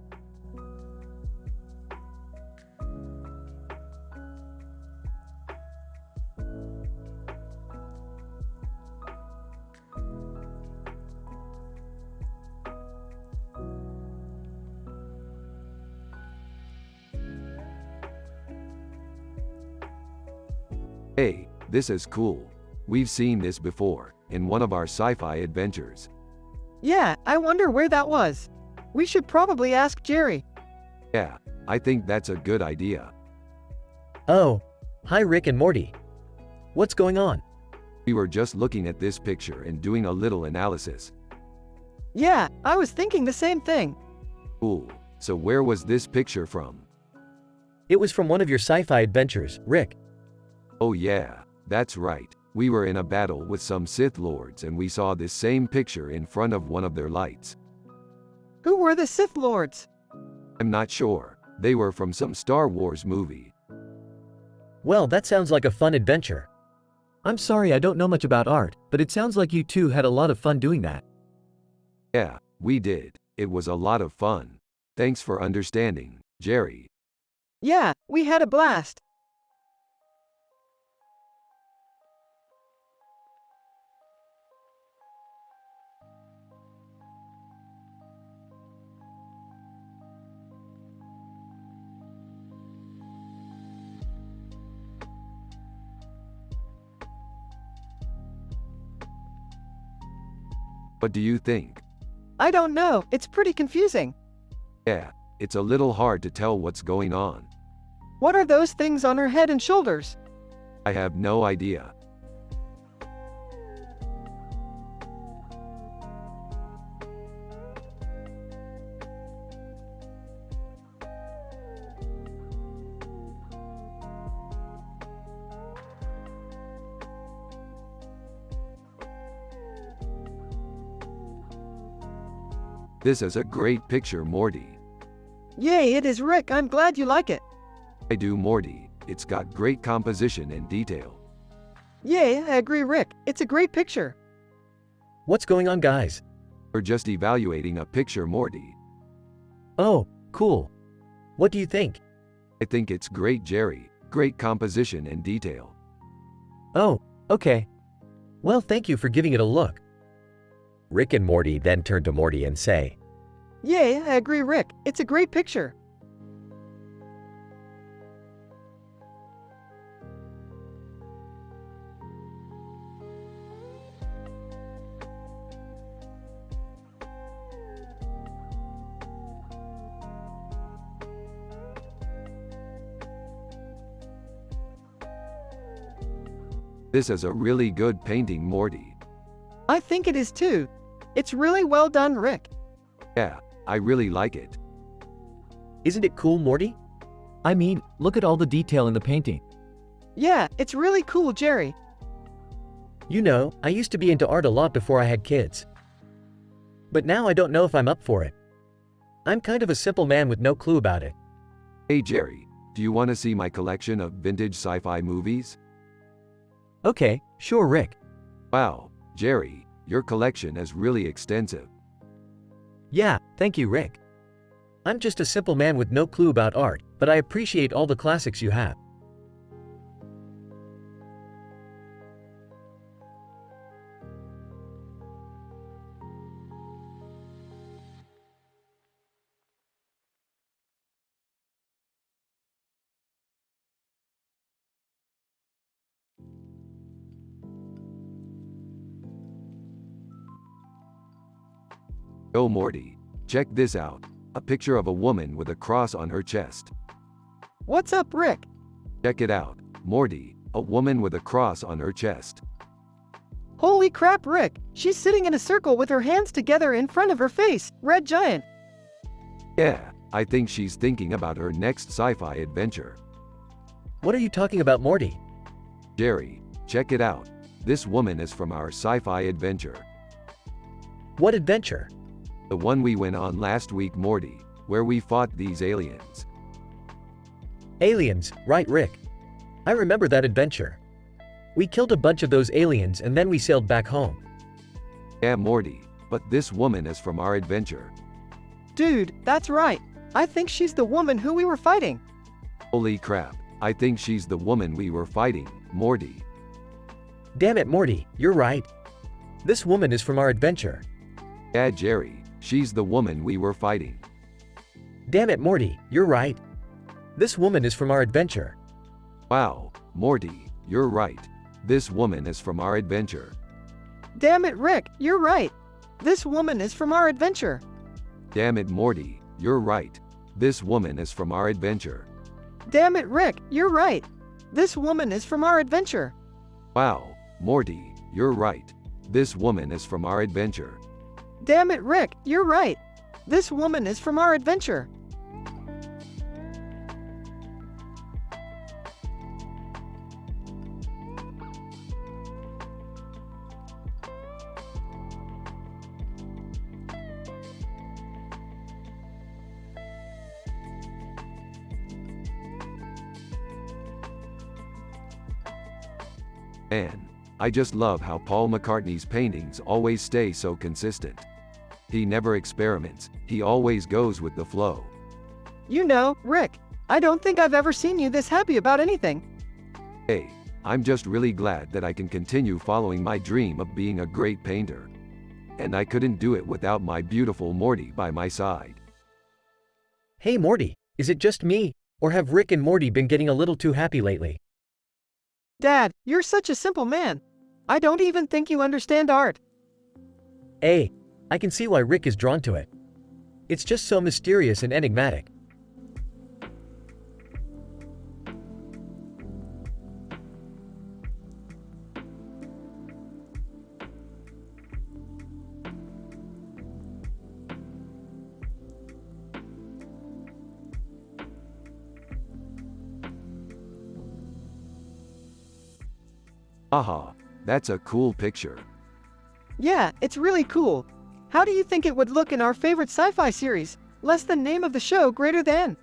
C: Hey, this is cool. We've seen this before, in one of our sci-fi adventures.
A: Yeah, I wonder where that was. We should probably ask Jerry.
C: Yeah, I think that's a good idea.
B: Oh, hi Rick and Morty. What's going on?
C: We were just looking at this picture and doing a little analysis.
A: Yeah, I was thinking the same thing.
C: Cool. So where was this picture from?
B: It was from one of your sci-fi adventures, Rick.
C: Oh yeah, that's right. We were in a battle with some Sith Lords and we saw this same picture in front of one of their lights.
A: Who were the Sith Lords?
C: I'm not sure. They were from some Star Wars movie.
B: Well, that sounds like a fun adventure.
D: I'm sorry I don't know much about art, but it sounds like you two had a lot of fun doing that.
C: Yeah, we did. It was a lot of fun. Thanks for understanding, Jerry.
A: Yeah, we had a blast.
C: What do you think?
A: I don't know, it's pretty confusing.
C: Yeah, it's a little hard to tell what's going on.
A: What are those things on her head and shoulders?
C: I have no idea. This is a great picture, Morty.
A: Yay, it is Rick, I'm glad you like it.
C: I do, Morty. It's got great composition and detail.
A: Yay, I agree, Rick. It's a great picture.
B: What's going on, guys?
C: We're just evaluating a picture, Morty.
B: Oh, cool. What do you think?
C: I think it's great, Jerry. Great composition and detail.
B: Oh, okay. Well, thank you for giving it a look. Rick and Morty then turn to Morty and say,
A: Yay, I agree, Rick. It's a great picture.
C: This is a really good painting, Morty.
A: I think it is too. It's really well done, Rick.
C: Yeah, I really like it.
B: Isn't it cool, Morty?
D: I mean, look at all the detail in the painting.
A: Yeah, it's really cool, Jerry.
B: You know, I used to be into art a lot before I had kids. But now I don't know if I'm up for it. I'm kind of a simple man with no clue about it.
C: Hey Jerry, do you want to see my collection of vintage sci-fi movies?
D: Okay, sure, Rick.
C: Wow, Jerry, your collection is really extensive.
B: Yeah, thank you, Rick. I'm just a simple man with no clue about art, but I appreciate all the classics you have.
C: Oh Morty, check this out. A picture of a woman with a cross on her chest.
A: What's up, Rick?
C: Check it out, Morty, a woman with a cross on her chest.
A: Holy crap, Rick! She's sitting in a circle with her hands together in front of her face, red giant.
C: Yeah, I think she's thinking about her next sci-fi adventure.
B: What are you talking about, Morty?
C: Jerry, check it out. This woman is from our sci-fi adventure.
B: What adventure?
C: The one we went on last week, Morty, where we fought these aliens.
B: Aliens, right, Rick? I remember that adventure. We killed a bunch of those aliens and then we sailed back home.
C: Yeah, Morty, but this woman is from our adventure.
A: Dude, that's right. I think she's the woman who we were fighting.
C: Holy crap, I think she's the woman we were fighting, Morty.
B: Damn it, Morty, you're right. This woman is from our adventure.
C: Yeah, Jerry, she's the woman we were fighting.
B: Damn it, Morty, you're right. This woman is from our adventure.
C: Wow, Morty, you're right. This woman is from our adventure.
A: Damn it, Rick, you're right. This woman is from our adventure.
C: Damn it, Morty, you're right. This woman is from our adventure.
A: Damn it, Rick, you're right. This woman is from our adventure.
C: Wow, Morty, you're right. This woman is from our adventure.
A: Damn it, Rick, you're right. This woman is from our adventure.
C: Man, I just love how Paul McCartney's paintings always stay so consistent. He never experiments, he always goes with the flow.
A: You know, Rick, I don't think I've ever seen you this happy about anything.
C: Hey, I'm just really glad that I can continue following my dream of being a great painter. And I couldn't do it without my beautiful Morty by my side.
B: Hey, Morty, is it just me, or have Rick and Morty been getting a little too happy lately?
A: Dad, you're such a simple man. I don't even think you understand art.
B: Hey, I can see why Rick is drawn to it. It's just so mysterious and enigmatic.
C: Haha, that's a cool picture.
A: Yeah, it's really cool. How do you think it would look in our favorite sci-fi series? Less than name of the show greater than.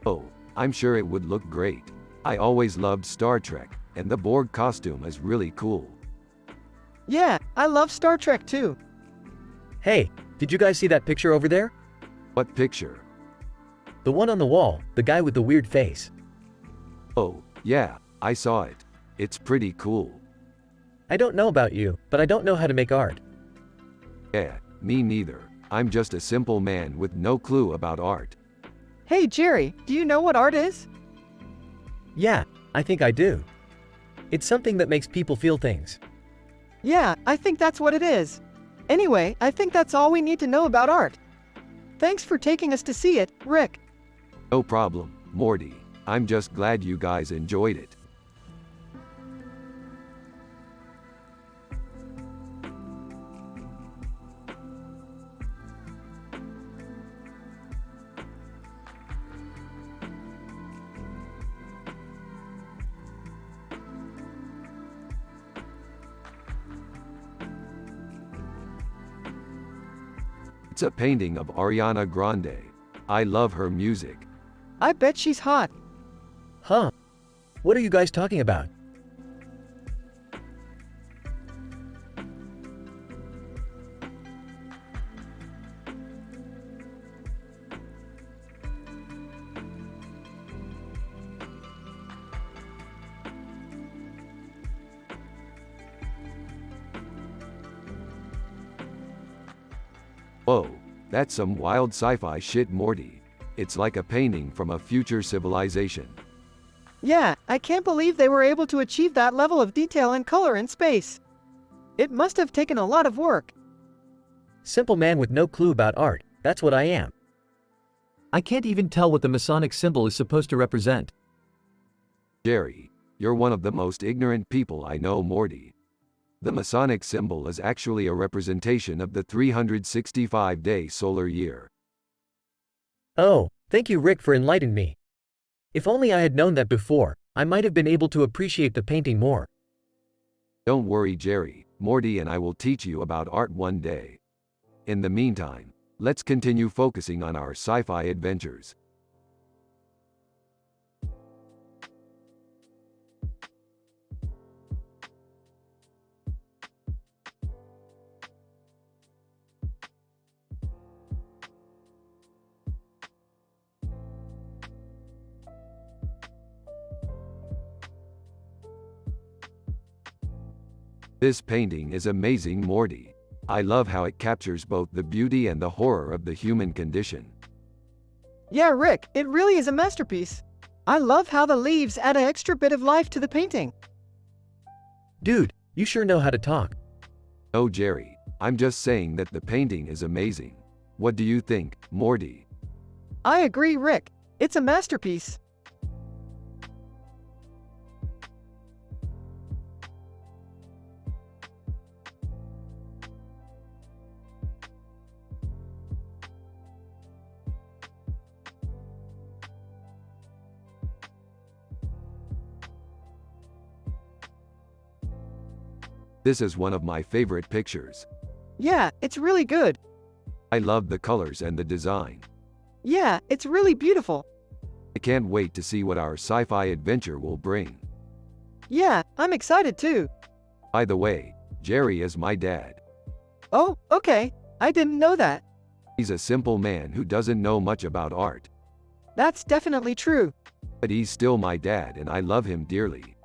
C: Oh, I'm sure it would look great. I always loved Star Trek, and the Borg costume is really cool.
A: Yeah, I love Star Trek too.
B: Hey, did you guys see that picture over there?
C: What picture?
B: The one on the wall, the guy with the weird face.
C: Oh, yeah, I saw it. It's pretty cool.
B: I don't know about you, but I don't know how to make art.
C: Yeah, me neither. I'm just a simple man with no clue about art.
A: Hey Jerry, do you know what art is?
B: Yeah, I think I do. It's something that makes people feel things.
A: Yeah, I think that's what it is. Anyway, I think that's all we need to know about art. Thanks for taking us to see it, Rick.
C: No problem, Morty. I'm just glad you guys enjoyed it. It's a painting of Ariana Grande. I love her music.
A: I bet she's hot.
B: Huh? What are you guys talking about?
C: Whoa, that's some wild sci-fi shit, Morty. It's like a painting from a future civilization.
A: Yeah, I can't believe they were able to achieve that level of detail and color in space. It must have taken a lot of work.
B: Simple man with no clue about art, that's what I am.
D: I can't even tell what the Masonic symbol is supposed to represent.
C: Jerry, you're one of the most ignorant people I know, Morty. The Masonic symbol is actually a representation of the 365-day solar year.
B: Oh, thank you, Rick, for enlightening me. If only I had known that before, I might have been able to appreciate the painting more.
C: Don't worry, Jerry. Morty and I will teach you about art one day. In the meantime, let's continue focusing on our sci-fi adventures. This painting is amazing, Morty. I love how it captures both the beauty and the horror of the human condition.
A: Yeah, Rick, it really is a masterpiece. I love how the leaves add an extra bit of life to the painting.
B: Dude, you sure know how to talk.
C: No, Jerry, I'm just saying that the painting is amazing. What do you think, Morty?
A: I agree, Rick. It's a masterpiece.
C: This is one of my favorite pictures.
A: Yeah, it's really good.
C: I love the colors and the design.
A: Yeah, it's really beautiful.
C: I can't wait to see what our sci-fi adventure will bring.
A: Yeah, I'm excited too.
C: By the way, Jerry is my dad.
A: Oh, okay. I didn't know that.
C: He's a simple man who doesn't know much about art.
A: That's definitely true.
C: But he's still my dad and I love him dearly.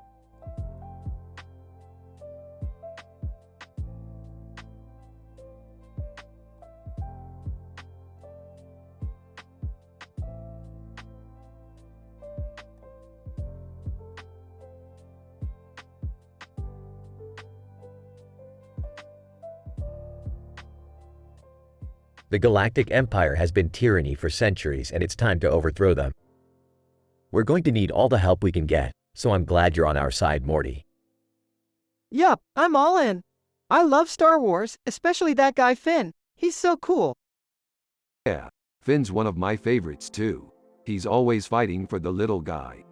B: The Galactic Empire has been tyranny for centuries and it's time to overthrow them. We're going to need all the help we can get, so I'm glad you're on our side, Morty.
A: Yup, I'm all in. I love Star Wars, especially that guy Finn. He's so cool.
C: Yeah, Finn's one of my favorites too. He's always fighting for the little guy.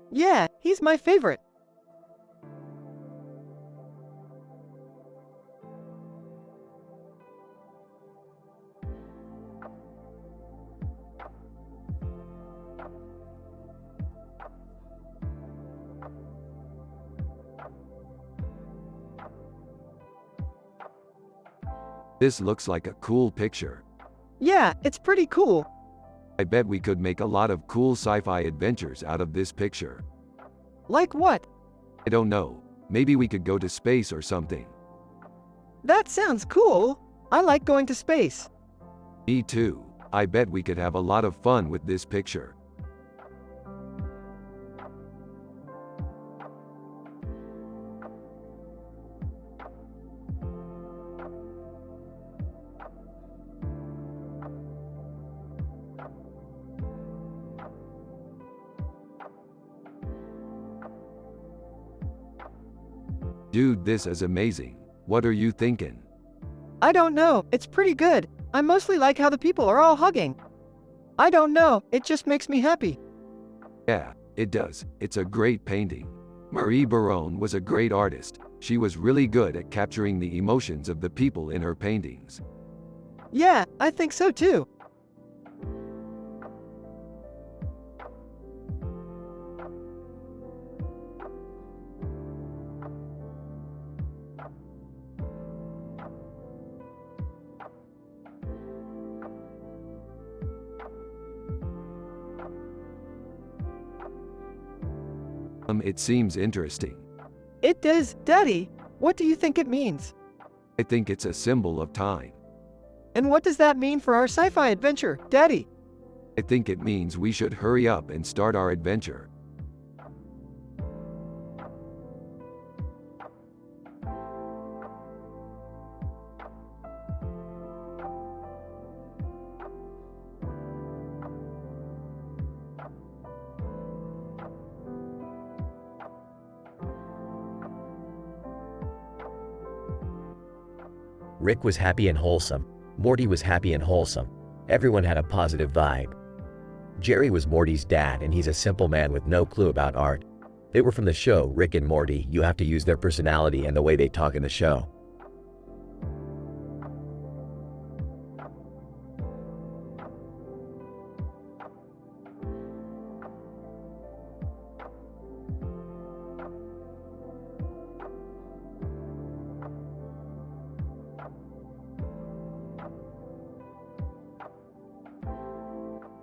A: Yeah, he's my favorite.
C: This looks like a cool picture.
A: Yeah, it's pretty cool.
C: I bet we could make a lot of cool sci-fi adventures out of this picture.
A: Like what?
C: I don't know. Maybe we could go to space or something.
A: That sounds cool. I like going to space.
C: Me too. I bet we could have a lot of fun with this picture. Dude, this is amazing. What are you thinking?
A: I don't know, it's pretty good. I mostly like how the people are all hugging. I don't know, it just makes me happy.
C: Yeah, it does. It's a great painting. Marie Baron was a great artist. She was really good at capturing the emotions of the people in her paintings.
A: Yeah, I think so too.
C: It seems interesting.
A: It does, Daddy. What do you think it means?
C: I think it's a symbol of time.
A: And what does that mean for our sci-fi adventure, Daddy?
C: I think it means we should hurry up and start our adventure.
B: Rick was happy and wholesome. Morty was happy and wholesome. Everyone had a positive vibe. Jerry was Morty's dad, and he's a simple man with no clue about art. They were from the show Rick and Morty. You have to use their personality and the way they talk in the show.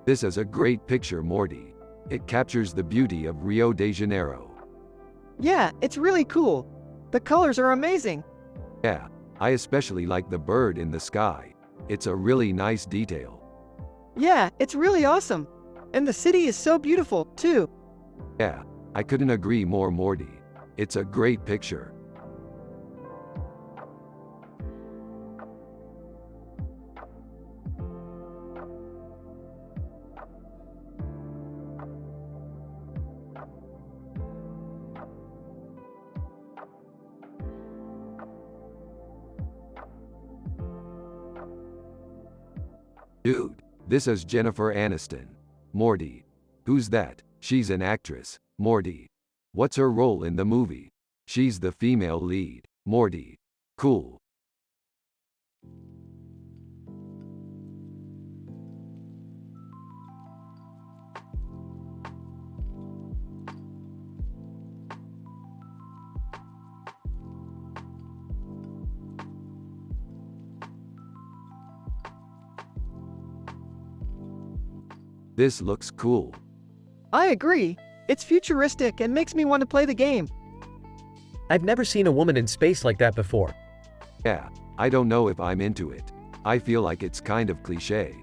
C: This is a great picture, Morty. It captures the beauty of Rio de Janeiro.
A: Yeah, it's really cool. The colors are amazing.
C: Yeah, I especially like the bird in the sky. It's a really nice detail.
A: Yeah, it's really awesome. And the city is so beautiful, too.
C: Yeah, I couldn't agree more, Morty. It's a great picture. Dude, this is Jennifer Aniston. Morty. Who's that? She's an actress. Morty. What's her role in the movie? She's the female lead. Morty. Cool. This looks cool.
A: I agree. It's futuristic and makes me want to play the game.
B: I've never seen a woman in space like that before.
C: Yeah, I don't know if I'm into it. I feel like it's kind of cliché.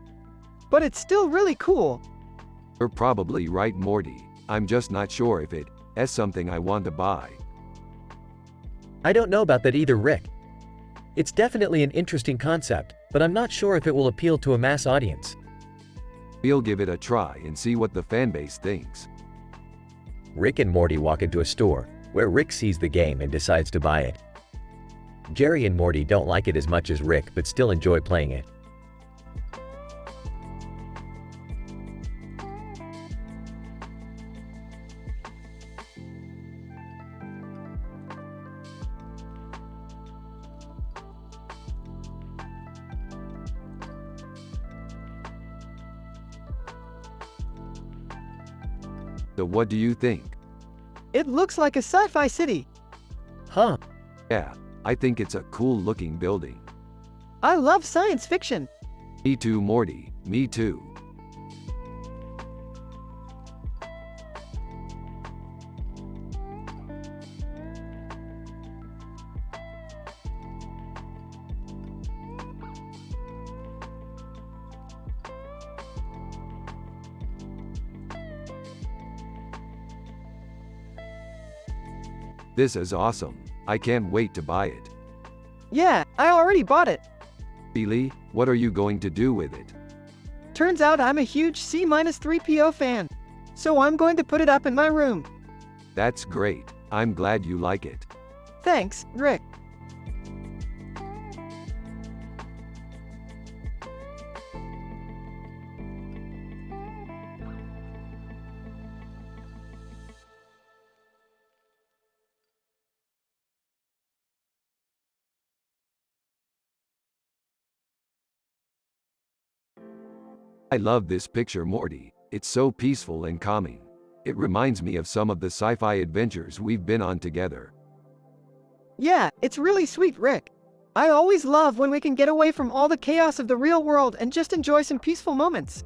A: But it's still really cool.
C: You're probably right, Morty. I'm just not sure if it's something I want to buy.
B: I don't know about that either, Rick. It's definitely an interesting concept, but I'm not sure if it will appeal to a mass audience.
C: We'll give it a try and see what the fanbase thinks.
B: Rick and Morty walk into a store, where Rick sees the game and decides to buy it. Jerry and Morty don't like it as much as Rick, but still enjoy playing it.
C: So what do you think?
A: It looks like a sci-fi city.
B: Huh.
C: Yeah, I think it's a cool looking building.
A: I love science fiction.
C: Me too, Morty. Me too. This is awesome. I can't wait to buy it.
A: Yeah, I already bought it.
C: Billy, what are you going to do with it?
A: Turns out I'm a huge C-3PO fan. So I'm going to put it up in my room.
C: That's great. I'm glad you like it.
A: Thanks, Rick.
C: I love this picture, Morty. It's so peaceful and calming. It reminds me of some of the sci-fi adventures we've been on together.
A: Yeah, it's really sweet, Rick. I always love when we can get away from all the chaos of the real world and just enjoy some peaceful moments.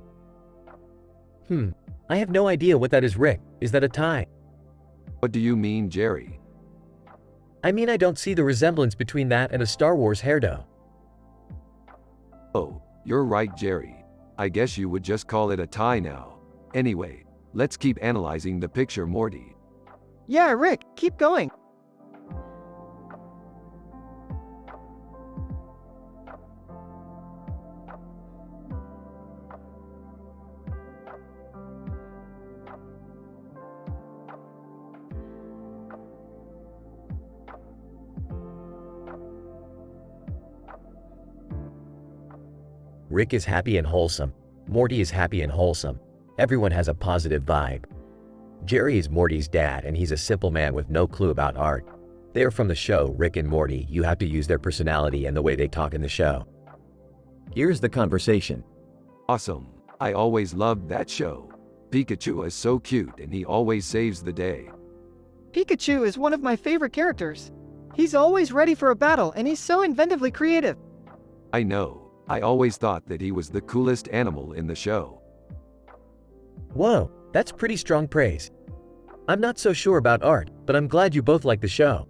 B: I have no idea what that is, Rick. Is that a tie?
C: What do you mean, Jerry?
B: I mean, I don't see the resemblance between that and a Star Wars hairdo.
C: Oh, you're right, Jerry. I guess you would just call it a tie now. Anyway, let's keep analyzing the picture, Morty.
A: Yeah, Rick, keep going.
B: Rick is happy and wholesome. Morty is happy and wholesome. Everyone has a positive vibe. Jerry is Morty's dad, and he's a simple man with no clue about art. They are from the show Rick and Morty. You have to use their personality and the way they talk in the show.
D: Here's the conversation.
C: Awesome. I always loved that show. Pikachu is so cute and he always saves the day.
A: Pikachu is one of my favorite characters. He's always ready for a battle and he's so inventively creative.
C: I know. I always thought that he was the coolest animal in the show.
B: Whoa, that's pretty strong praise. I'm not so sure about art, but I'm glad you both like the show.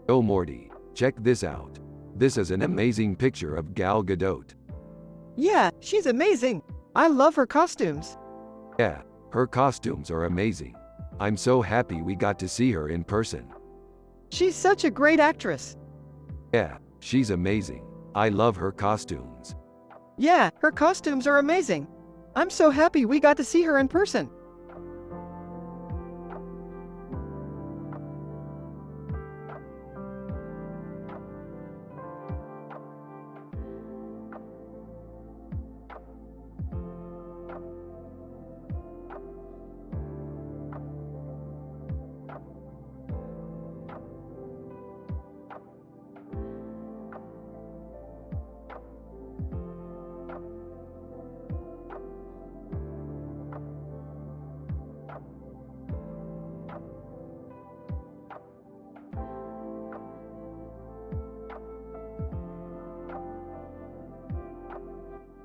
C: Oh Morty, check this out. This is an amazing picture of Gal Gadot.
A: Yeah, she's amazing. I love her costumes.
C: Yeah, her costumes are amazing. I'm so happy we got to see her in person.
A: She's such a great actress.
C: Yeah, she's amazing. I love her costumes.
A: Yeah, her costumes are amazing. I'm so happy we got to see her in person.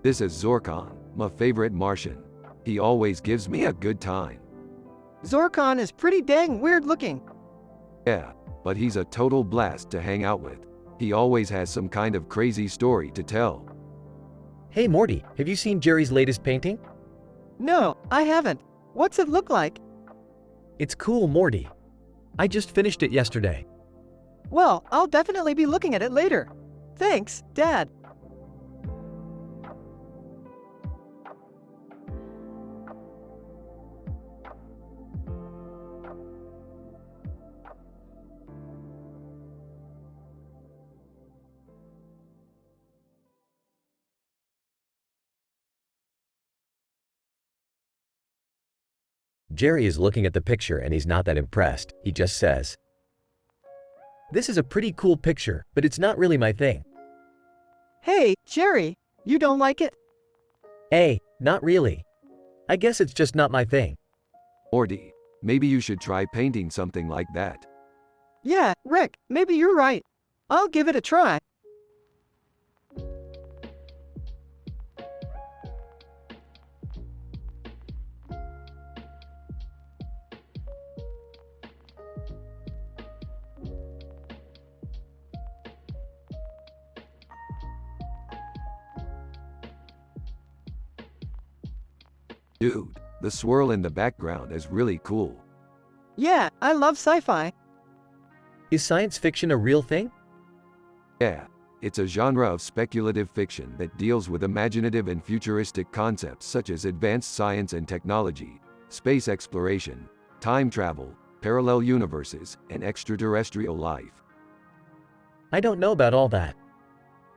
C: This is Zorkon, my favorite Martian. He always gives me a good time.
A: Zorkon is pretty dang weird looking.
C: Yeah, but he's a total blast to hang out with. He always has some kind of crazy story to tell.
B: Hey Morty, have you seen Jerry's latest painting?
A: No, I haven't. What's it look like?
B: It's cool, Morty. I just finished it yesterday.
A: Well, I'll definitely be looking at it later. Thanks, Dad.
B: Jerry is looking at the picture and he's not that impressed. He just says, "This is a pretty cool picture, but it's not really my thing."
A: Hey, Jerry, you don't like it?
B: Hey, not really. I guess it's just not my thing.
C: Morty, maybe you should try painting something like that.
A: Yeah, Rick, maybe you're right. I'll give it a try.
C: Dude, the swirl in the background is really cool.
A: Yeah, I love sci-fi.
B: Is science fiction a real thing?
C: Yeah, it's a genre of speculative fiction that deals with imaginative and futuristic concepts such as advanced science and technology, space exploration, time travel, parallel universes, and extraterrestrial life.
B: I don't know about all that.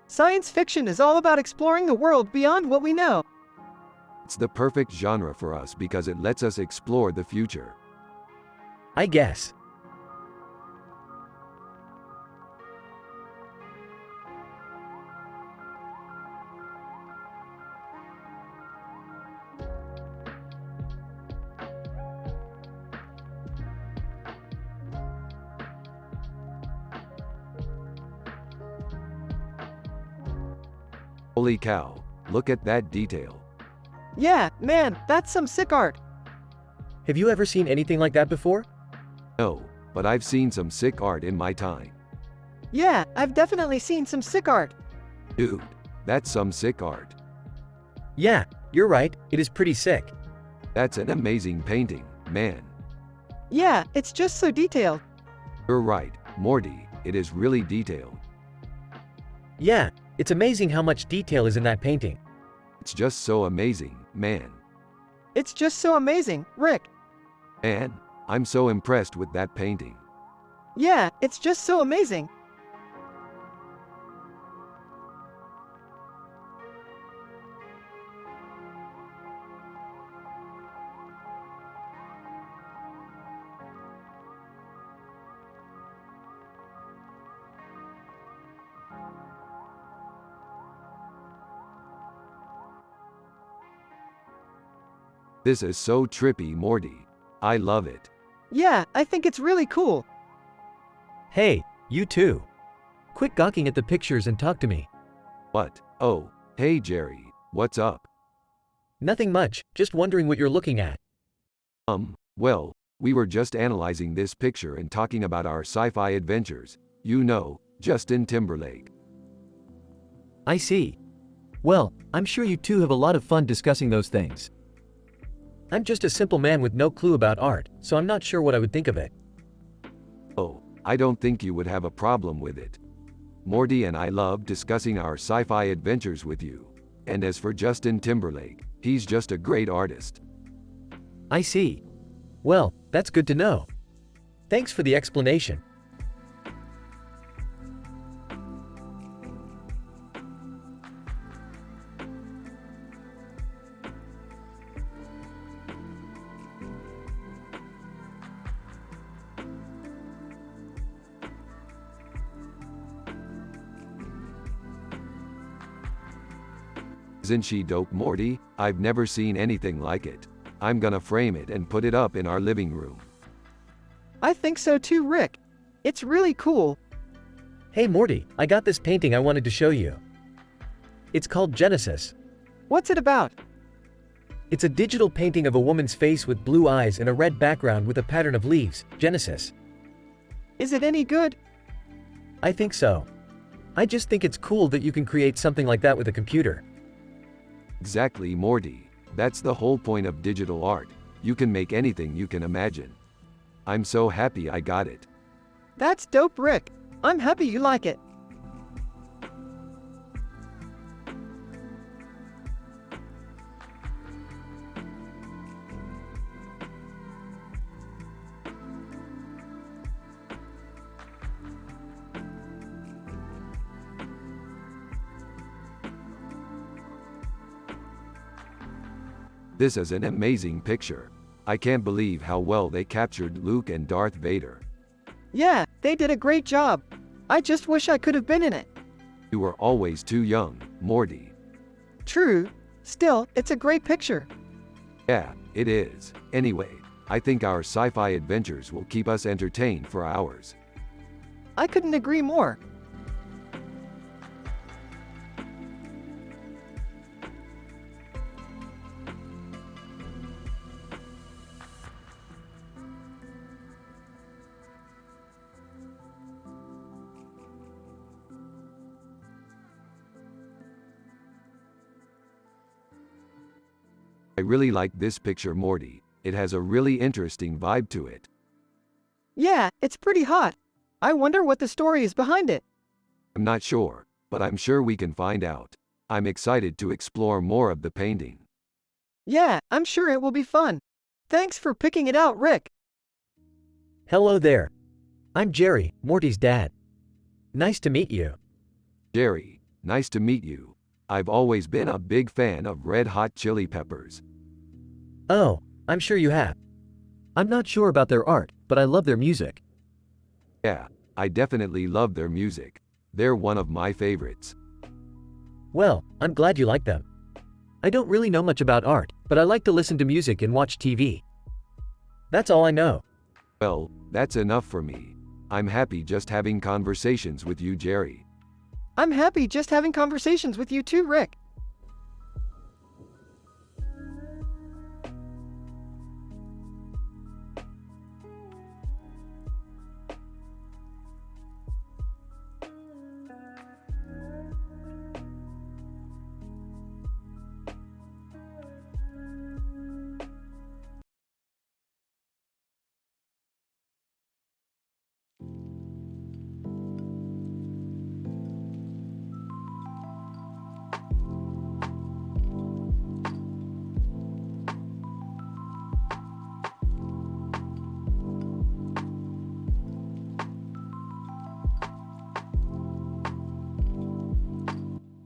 A: Science fiction is all about exploring the world beyond what we know.
C: It's the perfect genre for us because it lets us explore the future.
B: I guess.
C: Holy cow, look at that detail.
A: Yeah, man, that's some sick art.
B: Have you ever seen anything like that before?
C: No, but I've seen some sick art in my time.
A: Yeah, I've definitely seen some sick art.
C: Dude, that's some sick art.
B: Yeah, you're right, it is pretty sick.
C: That's an amazing painting, man.
A: Yeah, it's just so detailed.
C: You're right, Morty, it is really detailed.
B: Yeah, it's amazing how much detail is in that painting.
C: It's just so amazing, man.
A: It's just so amazing, Rick.
C: Man, I'm so impressed with that painting.
A: Yeah, it's just so amazing.
C: This is so trippy, Morty. I love it.
A: Yeah, I think it's really cool.
D: Hey, you too. Quit gawking at the pictures and talk to me.
C: What? Oh, hey Jerry, what's up?
B: Nothing much, just wondering what you're looking at.
C: Well, we were just analyzing this picture and talking about our sci-fi adventures. You know, Justin Timberlake.
D: I see. Well, I'm sure you two have a lot of fun discussing those things.
B: I'm just a simple man with no clue about art, so I'm not sure what I would think of it.
C: Oh, I don't think you would have a problem with it. Morty and I love discussing our sci-fi adventures with you. And as for Justin Timberlake, he's just a great artist.
D: I see.
B: Well, that's good to know. Thanks for the explanation.
C: Isn't she dope, Morty? I've never seen anything like it. I'm gonna frame it and put it up in our living room.
A: I think so too, Rick. It's really cool.
B: Hey Morty, I got this painting I wanted to show you. It's called Genesis.
A: What's it about?
B: It's a digital painting of a woman's face with blue eyes and a red background with a pattern of leaves, Genesis.
A: Is it any good?
B: I think so. I just think it's cool that you can create something like that with a computer.
C: Exactly, Morty. That's the whole point of digital art. You can make anything you can imagine. I'm so happy I got it.
A: That's dope, Rick. I'm happy you like it.
C: This is an amazing picture. I can't believe how well they captured Luke and Darth Vader.
A: Yeah, they did a great job. I just wish I could have been in it.
C: You were always too young, Morty.
A: True. Still, it's a great picture.
C: Yeah, it is. Anyway, I think our sci-fi adventures will keep us entertained for hours.
A: I couldn't agree more.
C: I really like this picture, Morty. It has a really interesting vibe to it.
A: Yeah, it's pretty hot. I wonder what the story is behind it.
C: I'm not sure, but I'm sure we can find out. I'm excited to explore more of the painting.
A: Yeah, I'm sure it will be fun. Thanks for picking it out, Rick.
B: Hello there. I'm Jerry, Morty's dad. Nice to meet you.
C: Jerry, nice to meet you. I've always been a big fan of Red Hot Chili Peppers.
B: Oh, I'm sure you have.
D: I'm not sure about their art, but I love their music.
C: Yeah, I definitely love their music. They're one of my favorites.
B: Well, I'm glad you like them.
D: I don't really know much about art, but I like to listen to music and watch TV.
B: That's all I know.
C: Well, that's enough for me. I'm happy just having conversations with you, Jerry.
A: I'm happy just having conversations with you too, Rick.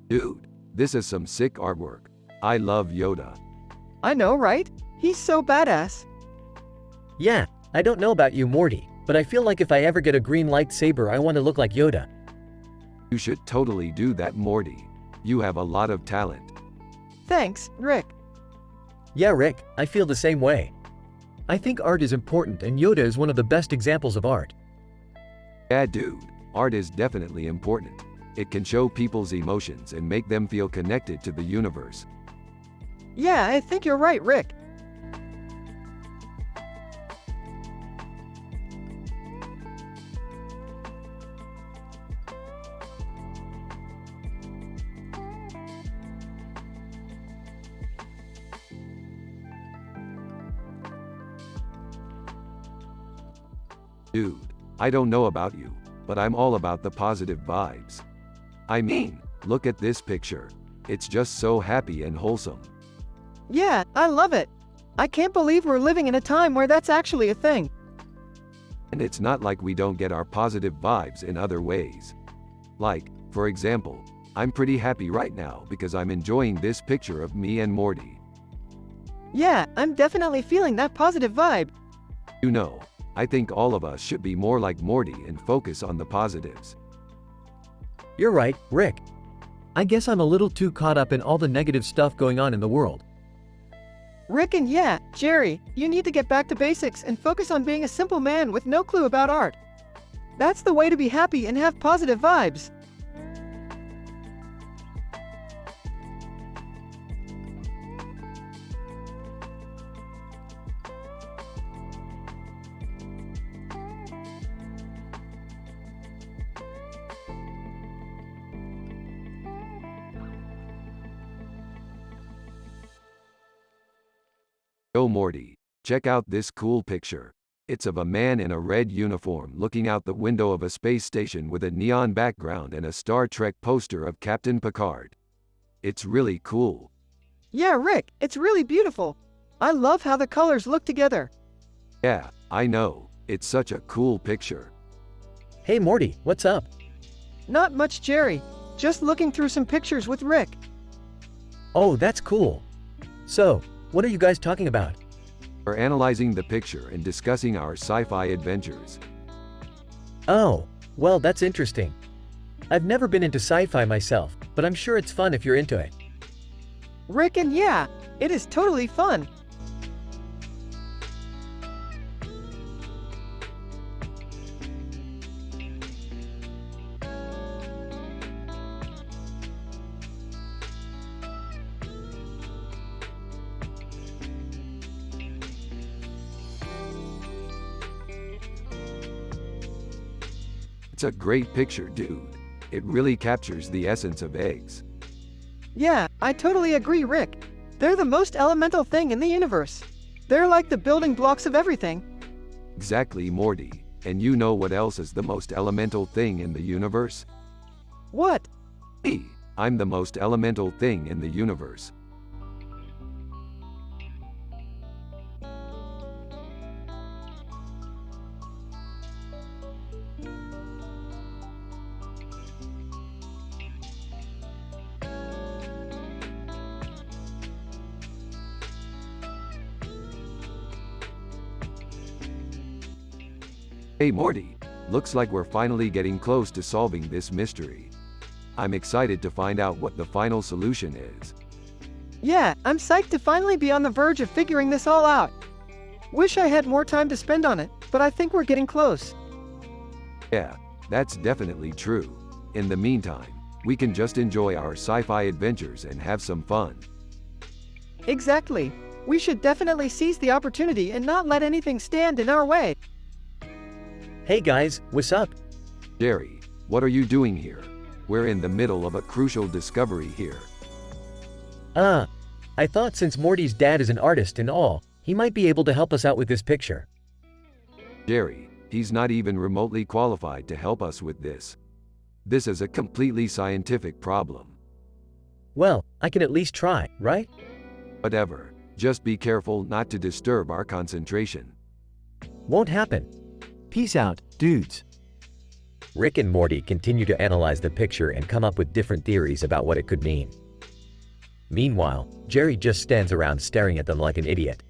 C: Dude, this is some sick artwork. I love Yoda.
A: I know, right? He's so badass.
B: Yeah, I don't know about you, Morty, but I feel like if I ever get a green lightsaber, I want to look like Yoda.
C: You should totally do that, Morty. You have a lot of talent.
A: Thanks, Rick.
B: Yeah, Rick, I feel the same way. I think art is important and Yoda is one of the best examples of art.
C: Yeah, dude, art is definitely important. It can show people's emotions and make them feel connected to the universe.
A: Yeah, I think you're right, Rick.
C: Dude, I don't know about you, but I'm all about the positive vibes. I mean, look at this picture. It's just so happy and wholesome.
A: Yeah, I love it. I can't believe we're living in a time where that's actually a thing.
C: And it's not like we don't get our positive vibes in other ways. Like, for example, I'm pretty happy right now because I'm enjoying this picture of me and Morty.
A: Yeah, I'm definitely feeling that positive vibe.
C: You know, I think all of us should be more like Morty and focus on the positives.
B: You're right, Rick.
D: I guess I'm a little too caught up in all the negative stuff going on in the world.
A: Rick and yeah, Jerry, you need to get back to basics and focus on being a simple man with no clue about art. That's the way to be happy and have positive vibes.
C: Yo, Morty, check out this cool picture. It's of a man in a red uniform looking out the window of a space station with a neon background and a Star Trek poster of Captain Picard. It's really cool.
A: Yeah, Rick, it's really beautiful. I love how the colors look together.
C: Yeah, I know. It's such a cool picture.
B: Hey Morty, what's up?
A: Not much, Jerry. Just looking through some pictures with Rick.
B: Oh, that's cool. So, what are you guys talking about?
C: We're analyzing the picture and discussing our sci-fi adventures.
B: Oh, well, that's interesting. I've never been into sci-fi myself, but I'm sure it's fun if you're into it.
A: Rick and yeah, it is totally fun.
C: It's a great picture, dude. It really captures the essence of eggs.
A: Yeah, I totally agree, Rick. They're the most elemental thing in the universe. They're like the building blocks of everything.
C: Exactly, Morty. And you know what else is the most elemental thing in the universe?
A: What?
C: Me. I'm the most elemental thing in the universe. Hey Morty, looks like we're finally getting close to solving this mystery. I'm excited to find out what the final solution is.
A: Yeah, I'm psyched to finally be on the verge of figuring this all out. Wish I had more time to spend on it, but I think we're getting close.
C: Yeah, that's definitely true. In the meantime, we can just enjoy our sci-fi adventures and have some fun.
A: Exactly. We should definitely seize the opportunity and not let anything stand in our way.
B: Hey guys, what's up?
C: Jerry, what are you doing here? We're in the middle of a crucial discovery here.
B: I thought since Morty's dad is an artist and all, he might be able to help us out with this picture.
C: Jerry, he's not even remotely qualified to help us with this. This is a completely scientific problem.
B: Well, I can at least try, right?
C: Whatever, just be careful not to disturb our concentration.
B: Won't happen.
D: Peace out, dudes.
B: Rick and Morty continue to analyze the picture and come up with different theories about what it could mean. Meanwhile, Jerry just stands around staring at them like an idiot.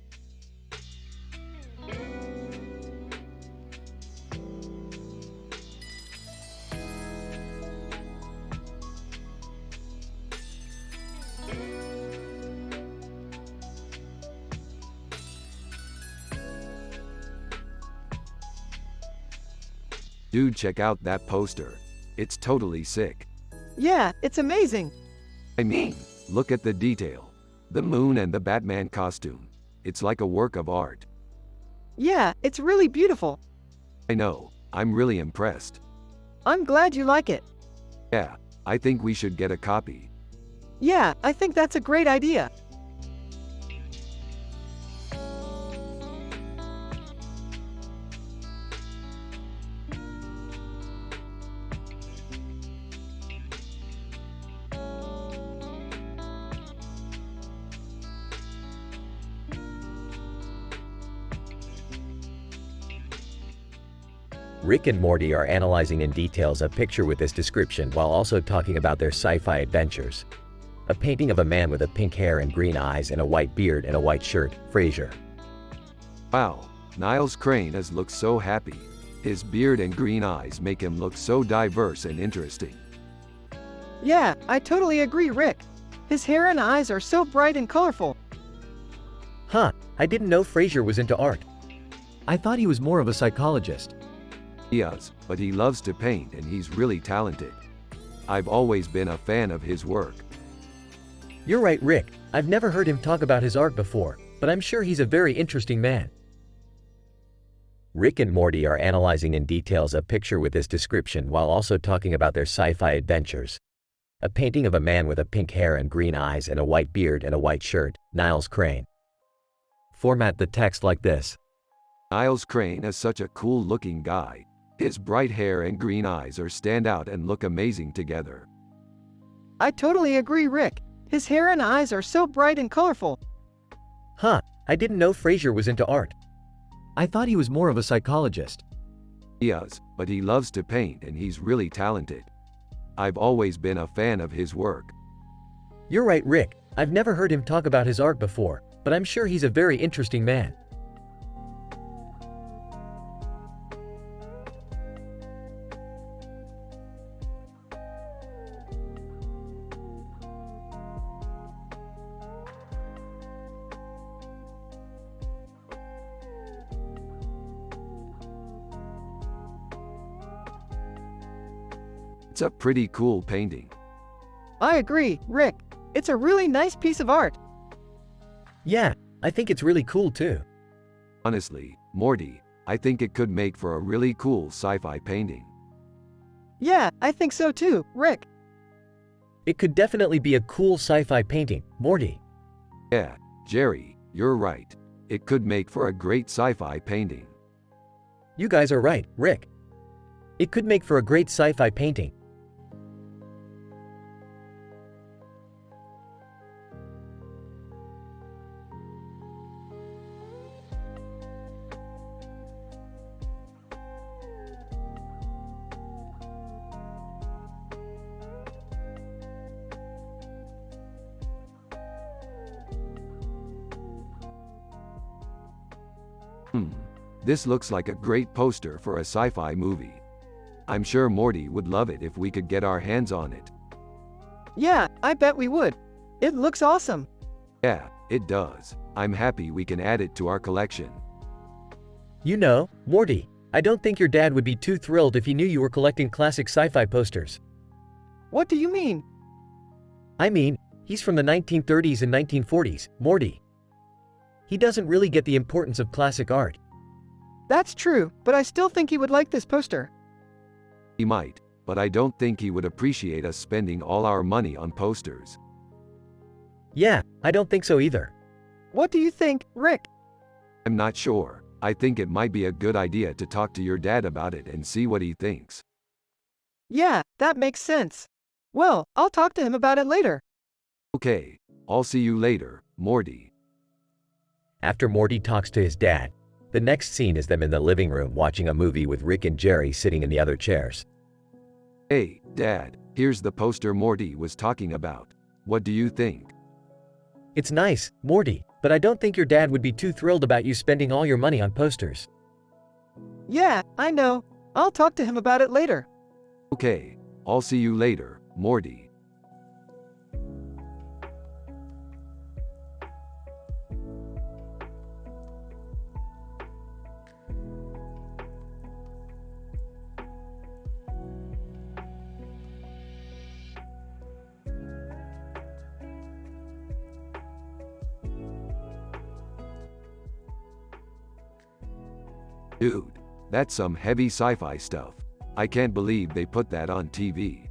C: Dude, check out that poster. It's totally sick.
A: Yeah, it's amazing.
C: I mean, look at the detail. The moon and the Batman costume. It's like a work of art.
A: Yeah, it's really beautiful.
C: I know, I'm really impressed.
A: I'm glad you like it.
C: Yeah, I think we should get a copy.
A: Yeah, I think that's a great idea.
B: Rick and Morty are analyzing in details a picture with this description while also talking about their sci-fi adventures. A painting of a man with a pink hair and green eyes and a white beard and a white shirt, Frasier.
C: Wow, Niles Crane has looked so happy. His beard and green eyes make him look so diverse and interesting.
A: Yeah, I totally agree, Rick. His hair and eyes are so bright and colorful.
B: Huh, I didn't know Frasier was into art.
D: I thought he was more of a psychologist.
C: He is, but he loves to paint and he's really talented. I've always been a fan of his work.
B: You're right, Rick. I've never heard him talk about his art before, but I'm sure he's a very interesting man. Rick and Morty are analyzing in details a picture with this description while also talking about their sci-fi adventures. A painting of a man with a pink hair and green eyes and a white beard and a white shirt, Niles Crane. Format the text like this.
C: Niles Crane is such a cool-looking guy. His bright hair and green eyes are stand out and look amazing together.
A: I totally agree, Rick. His hair and eyes are so bright and colorful.
B: Huh, I didn't know Frasier was into art.
D: I thought he was more of a psychologist.
C: He is, but he loves to paint and he's really talented. I've always been a fan of his work.
B: You're right, Rick. I've never heard him talk about his art before, but I'm sure he's a very interesting man.
C: It's a pretty cool painting.
A: I agree, Rick. It's a really nice piece of art.
B: Yeah, I think it's really cool too.
C: Honestly, Morty, I think it could make for a really cool sci-fi painting.
A: Yeah, I think so too, Rick.
B: It could definitely be a cool sci-fi painting, Morty.
C: Yeah, Jerry, you're right. It could make for a great sci-fi painting.
B: You guys are right, Rick. It could make for a great sci-fi painting.
C: This looks like a great poster for a sci-fi movie. I'm sure Morty would love it if we could get our hands on it.
A: Yeah, I bet we would. It looks awesome.
C: Yeah, it does. I'm happy we can add it to our collection.
B: You know, Morty, I don't think your dad would be too thrilled if he knew you were collecting classic sci-fi posters.
A: What do you mean?
B: I mean, he's from the 1930s and 1940s, Morty. He doesn't really get the importance of classic art.
A: That's true, but I still think he would like this poster.
C: He might, but I don't think he would appreciate us spending all our money on posters.
B: Yeah, I don't think so either.
A: What do you think, Rick?
C: I'm not sure. I think it might be a good idea to talk to your dad about it and see what he thinks.
A: Yeah, that makes sense. Well, I'll talk to him about it later.
C: Okay, I'll see you later, Morty.
B: After Morty talks to his dad, the next scene is them in the living room watching a movie with Rick and Jerry sitting in the other chairs.
C: Hey, Dad, here's the poster Morty was talking about. What do you think?
B: It's nice, Morty, but I don't think your dad would be too thrilled about you spending all your money on posters.
A: Yeah, I know. I'll talk to him about it later.
C: Okay, I'll see you later, Morty. Dude, that's some heavy sci-fi stuff. I can't believe they put that on TV.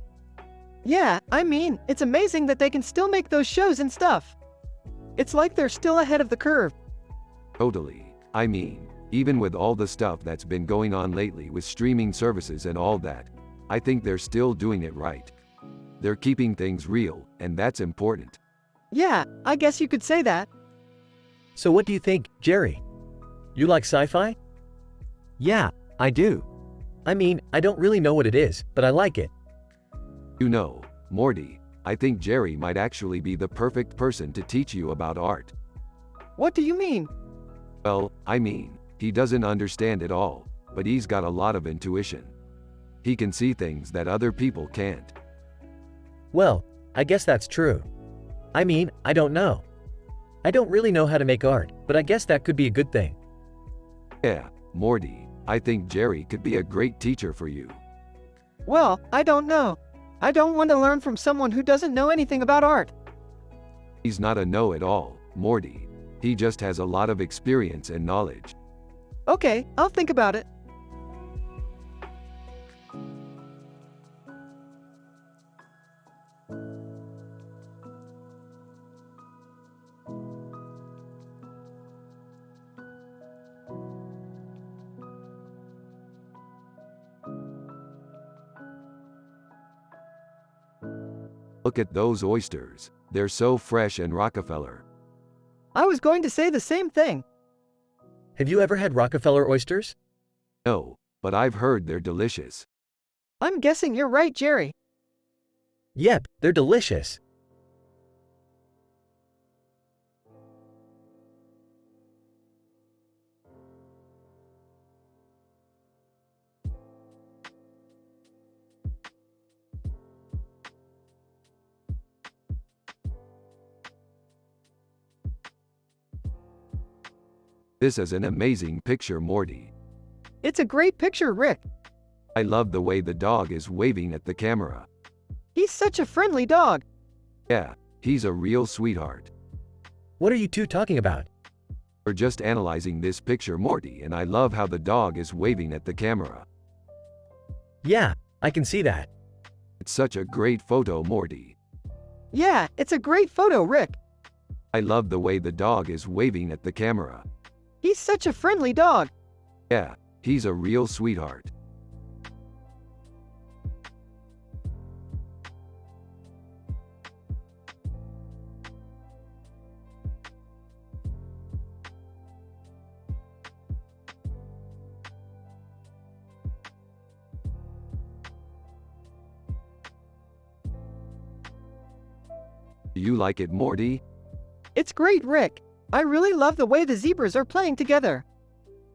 A: Yeah, I mean, it's amazing that they can still make those shows and stuff. It's like they're still ahead of the curve.
C: Totally. I mean, even with all the stuff that's been going on lately with streaming services and all that, I think they're still doing it right. They're keeping things real, and that's important.
A: Yeah, I guess you could say that.
B: So what do you think, Jerry? You like sci-fi?
D: Yeah, I do.
B: I mean, I don't really know what it is, but I like it.
C: You know, Morty, I think Jerry might actually be the perfect person to teach you about art.
A: What do you mean?
C: Well, I mean, he doesn't understand it all, but he's got a lot of intuition. He can see things that other people can't.
B: Well, I guess that's true. I mean, I don't know. I don't really know how to make art, but I guess that could be a good thing.
C: Yeah, Morty, I think Jerry could be a great teacher for you.
A: Well, I don't know. I don't want to learn from someone who doesn't know anything about art.
C: He's not a know-it-all, Morty. He just has a lot of experience and knowledge.
A: Okay, I'll think about it.
C: Look at those oysters. They're so fresh and Rockefeller.
A: I was going to say the same thing.
B: Have you ever had Rockefeller oysters?
C: No, but I've heard they're delicious.
A: I'm guessing you're right, Jerry.
B: Yep, they're delicious.
C: This is an amazing picture, Morty.
A: It's a great picture, Rick.
C: I love the way the dog is waving at the camera.
A: He's such a friendly dog.
C: Yeah, he's a real sweetheart.
B: What are you two talking about?
C: We're just analyzing this picture, Morty, and I love how the dog is waving at the camera.
B: Yeah, I can see that.
C: It's such a great photo, Morty.
A: Yeah, it's a great photo, Rick.
C: I love the way the dog is waving at the camera.
A: He's such a friendly dog.
C: Yeah, he's a real sweetheart. Do you like it, Morty?
A: It's great, Rick. I really love the way the zebras are playing together.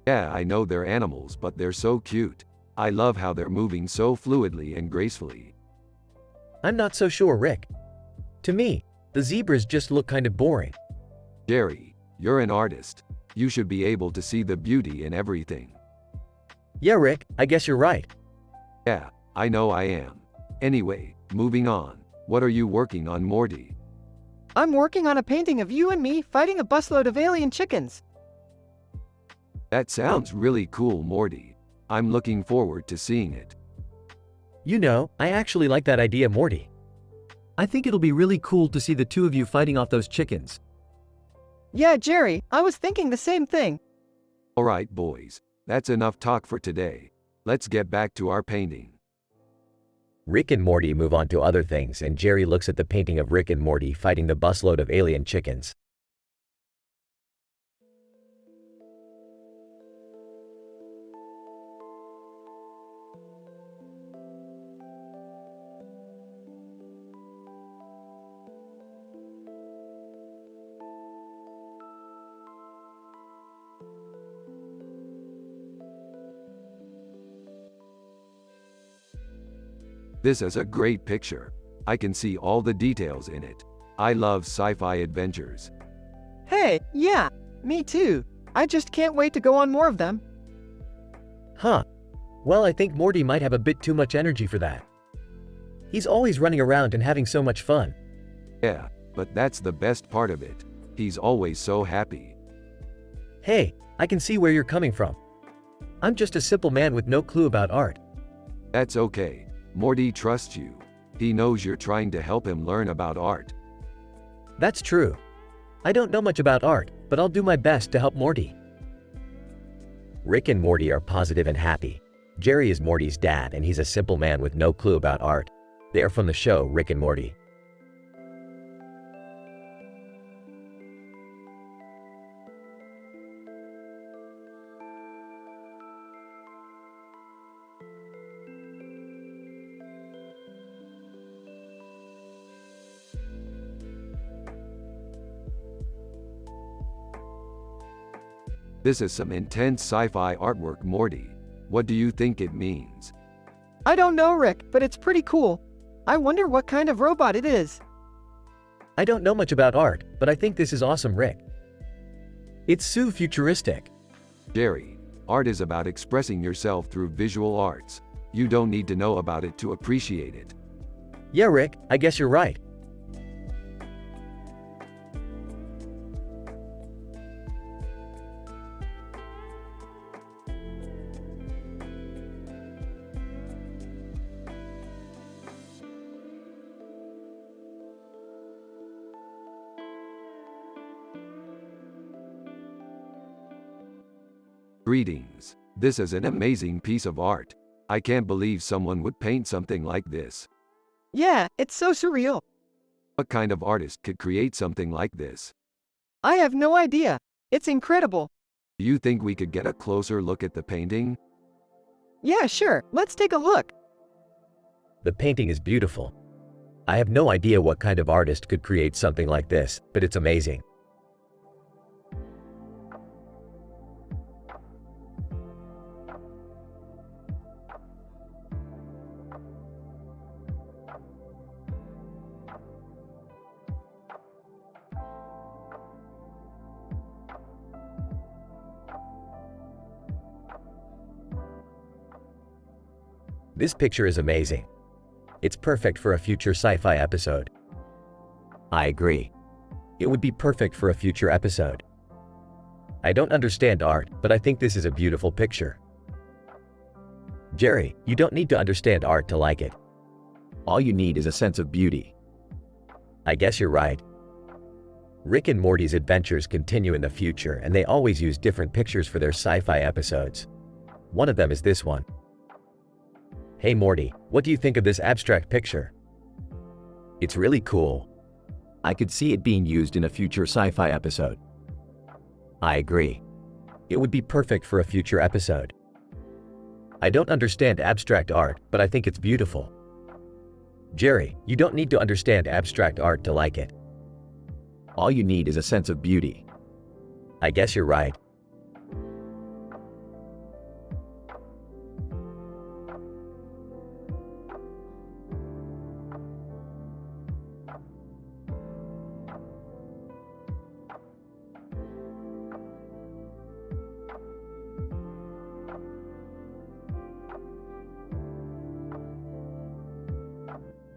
C: Yeah, I know they're animals, but they're so cute. I love how they're moving so fluidly and gracefully.
B: I'm not so sure, Rick. To me, the zebras just look kind of boring.
C: Jerry, you're an artist. You should be able to see the beauty in everything.
B: Yeah, Rick, I guess you're right.
C: Yeah, I know I am. Anyway, moving on. What are you working on, Morty?
A: I'm working on a painting of you and me fighting a busload of alien chickens.
C: That sounds really cool, Morty. I'm looking forward to seeing it.
B: You know, I actually like that idea, Morty.
D: I think it'll be really cool to see the two of you fighting off those chickens.
A: Yeah, Jerry, I was thinking the same thing.
C: Alright, boys. That's enough talk for today. Let's get back to our painting.
B: Rick and Morty move on to other things, and Jerry looks at the painting of Rick and Morty fighting the busload of alien chickens.
C: This is a great picture. I can see all the details in it. I love sci-fi adventures.
A: Hey, yeah, me too. I just can't wait to go on more of them.
B: Huh. Well, I think Morty might have a bit too much energy for that. He's always running around and having so much fun.
C: Yeah, but that's the best part of it. He's always so happy.
B: Hey, I can see where you're coming from. I'm just a simple man with no clue about art.
C: That's okay. Morty trusts you. He knows you're trying to help him learn about art.
B: That's true. I don't know much about art, but I'll do my best to help Morty. Rick and Morty are positive and happy. Jerry is Morty's dad, and he's a simple man with no clue about art. They are from the show Rick and Morty.
C: This is some intense sci-fi artwork, Morty. What do you think it means?
A: I don't know, Rick, but it's pretty cool. I wonder what kind of robot it is.
B: I don't know much about art, but I think this is awesome, Rick. It's so futuristic.
C: Jerry, art is about expressing yourself through visual arts. You don't need to know about it to appreciate it.
B: Yeah, Rick, I guess you're right.
C: Greetings. This is an amazing piece of art. I can't believe someone would paint something like this.
A: Yeah, it's so surreal.
C: What kind of artist could create something like this?
A: I have no idea. It's incredible.
C: Do you think we could get a closer look at the painting?
A: Yeah, sure. Let's take a look.
B: The painting is beautiful. I have no idea what kind of artist could create something like this, but it's amazing. This picture is amazing. It's perfect for a future sci-fi episode. I agree. It would be perfect for a future episode. I don't understand art, but I think this is a beautiful picture. Jerry, you don't need to understand art to like it. All you need is a sense of beauty. I guess you're right. Rick and Morty's adventures continue in the future, and they always use different pictures for their sci-fi episodes. One of them is this one. Hey Morty, what do you think of this abstract picture? It's really cool. I could see it being used in a future sci-fi episode. I agree. It would be perfect for a future episode. I don't understand abstract art, but I think it's beautiful. Jerry, you don't need to understand abstract art to like it. All you need is a sense of beauty. I guess you're right.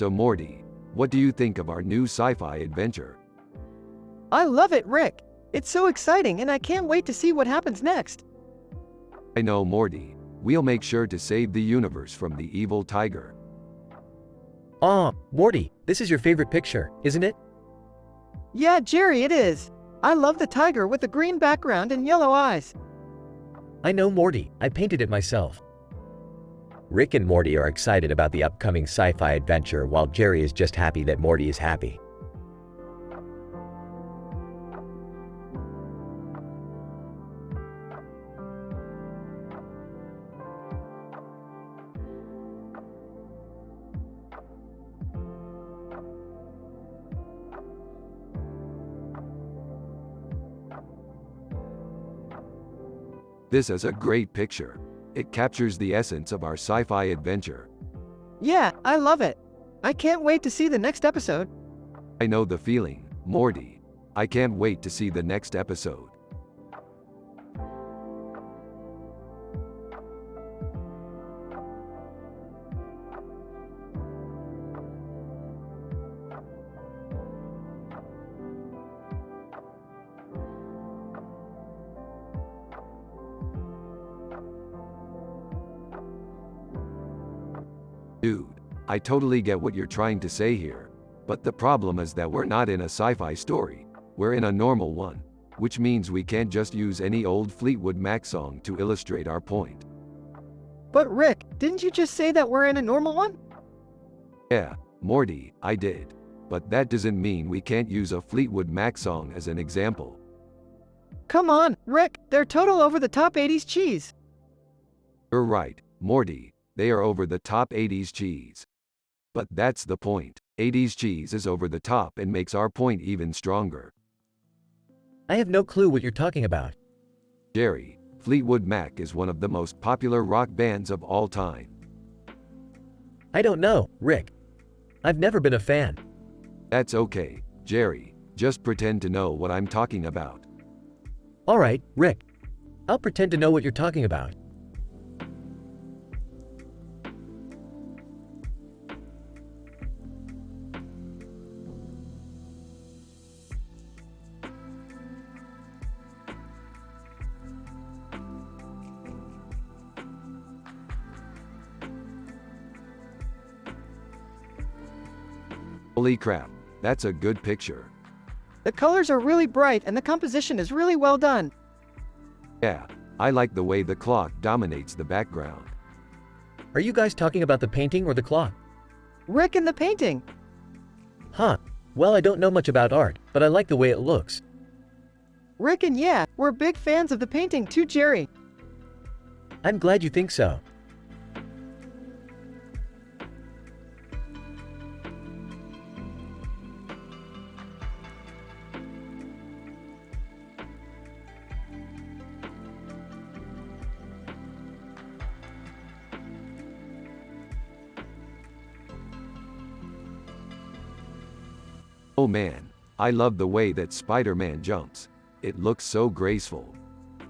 C: So Morty, what do you think of our new sci-fi adventure?
A: I love it, Rick. It's so exciting and I can't wait to see what happens next.
C: I know, Morty. We'll make sure to save the universe from the evil tiger.
B: Morty, this is your favorite picture, isn't it?
A: Yeah, Jerry, it is. I love the tiger with the green background and yellow eyes.
B: I know, Morty. I painted it myself. Rick and Morty are excited about the upcoming sci-fi adventure, while Jerry is just happy that Morty is happy.
C: This is a great picture. It captures the essence of our sci-fi adventure.
A: Yeah, I love it. I can't wait to see the next episode.
C: I know the feeling, Morty. I can't wait to see the next episode. Dude, I totally get what you're trying to say here. But the problem is that we're not in a sci-fi story. We're in a normal one. Which means we can't just use any old Fleetwood Mac song to illustrate our point.
A: But Rick, didn't you just say that we're in a normal one?
C: Yeah, Morty, I did. But that doesn't mean we can't use a Fleetwood Mac song as an example.
A: Come on, Rick, they're total over the top 80s cheese.
C: You're right, Morty. They are over the top 80s cheese. But that's the point. 80s cheese is over the top and makes our point even stronger.
B: I have no clue what you're talking about.
C: Jerry, Fleetwood Mac is one of the most popular rock bands of all time.
B: I don't know, Rick. I've never been a fan.
C: That's okay, Jerry. Just pretend to know what I'm talking about.
B: All right, Rick. I'll pretend to know what you're talking about.
C: Holy crap, that's a good picture.
A: The colors are really bright and the composition is really well done.
C: Yeah, I like the way the clock dominates the background.
B: Are you guys talking about the painting or the clock?
A: Rick in the painting.
B: Huh. Well, I don't know much about art, but I like the way it looks.
A: Rick and yeah, we're big fans of the painting too, Jerry.
B: I'm glad you think so.
C: Oh man, I love the way that Spider-Man jumps. It looks so graceful.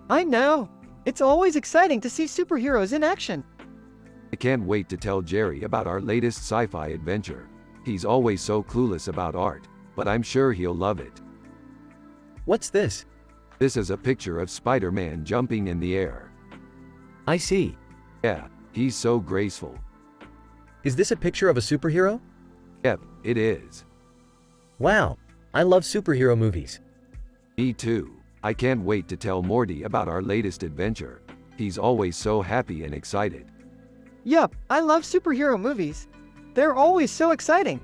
A: I know. It's always exciting to see superheroes in action.
C: I can't wait to tell Jerry about our latest sci-fi adventure. He's always so clueless about art, but I'm sure he'll love it.
B: What's this?
C: This is a picture of Spider-Man jumping in the air.
D: I see.
C: Yeah, he's so graceful.
B: Is this a picture of a superhero?
C: Yep, it is.
B: Wow. I love superhero movies.
C: Me too. I can't wait to tell Morty about our latest adventure. He's always so happy and excited.
A: Yup, I love superhero movies. They're always so exciting.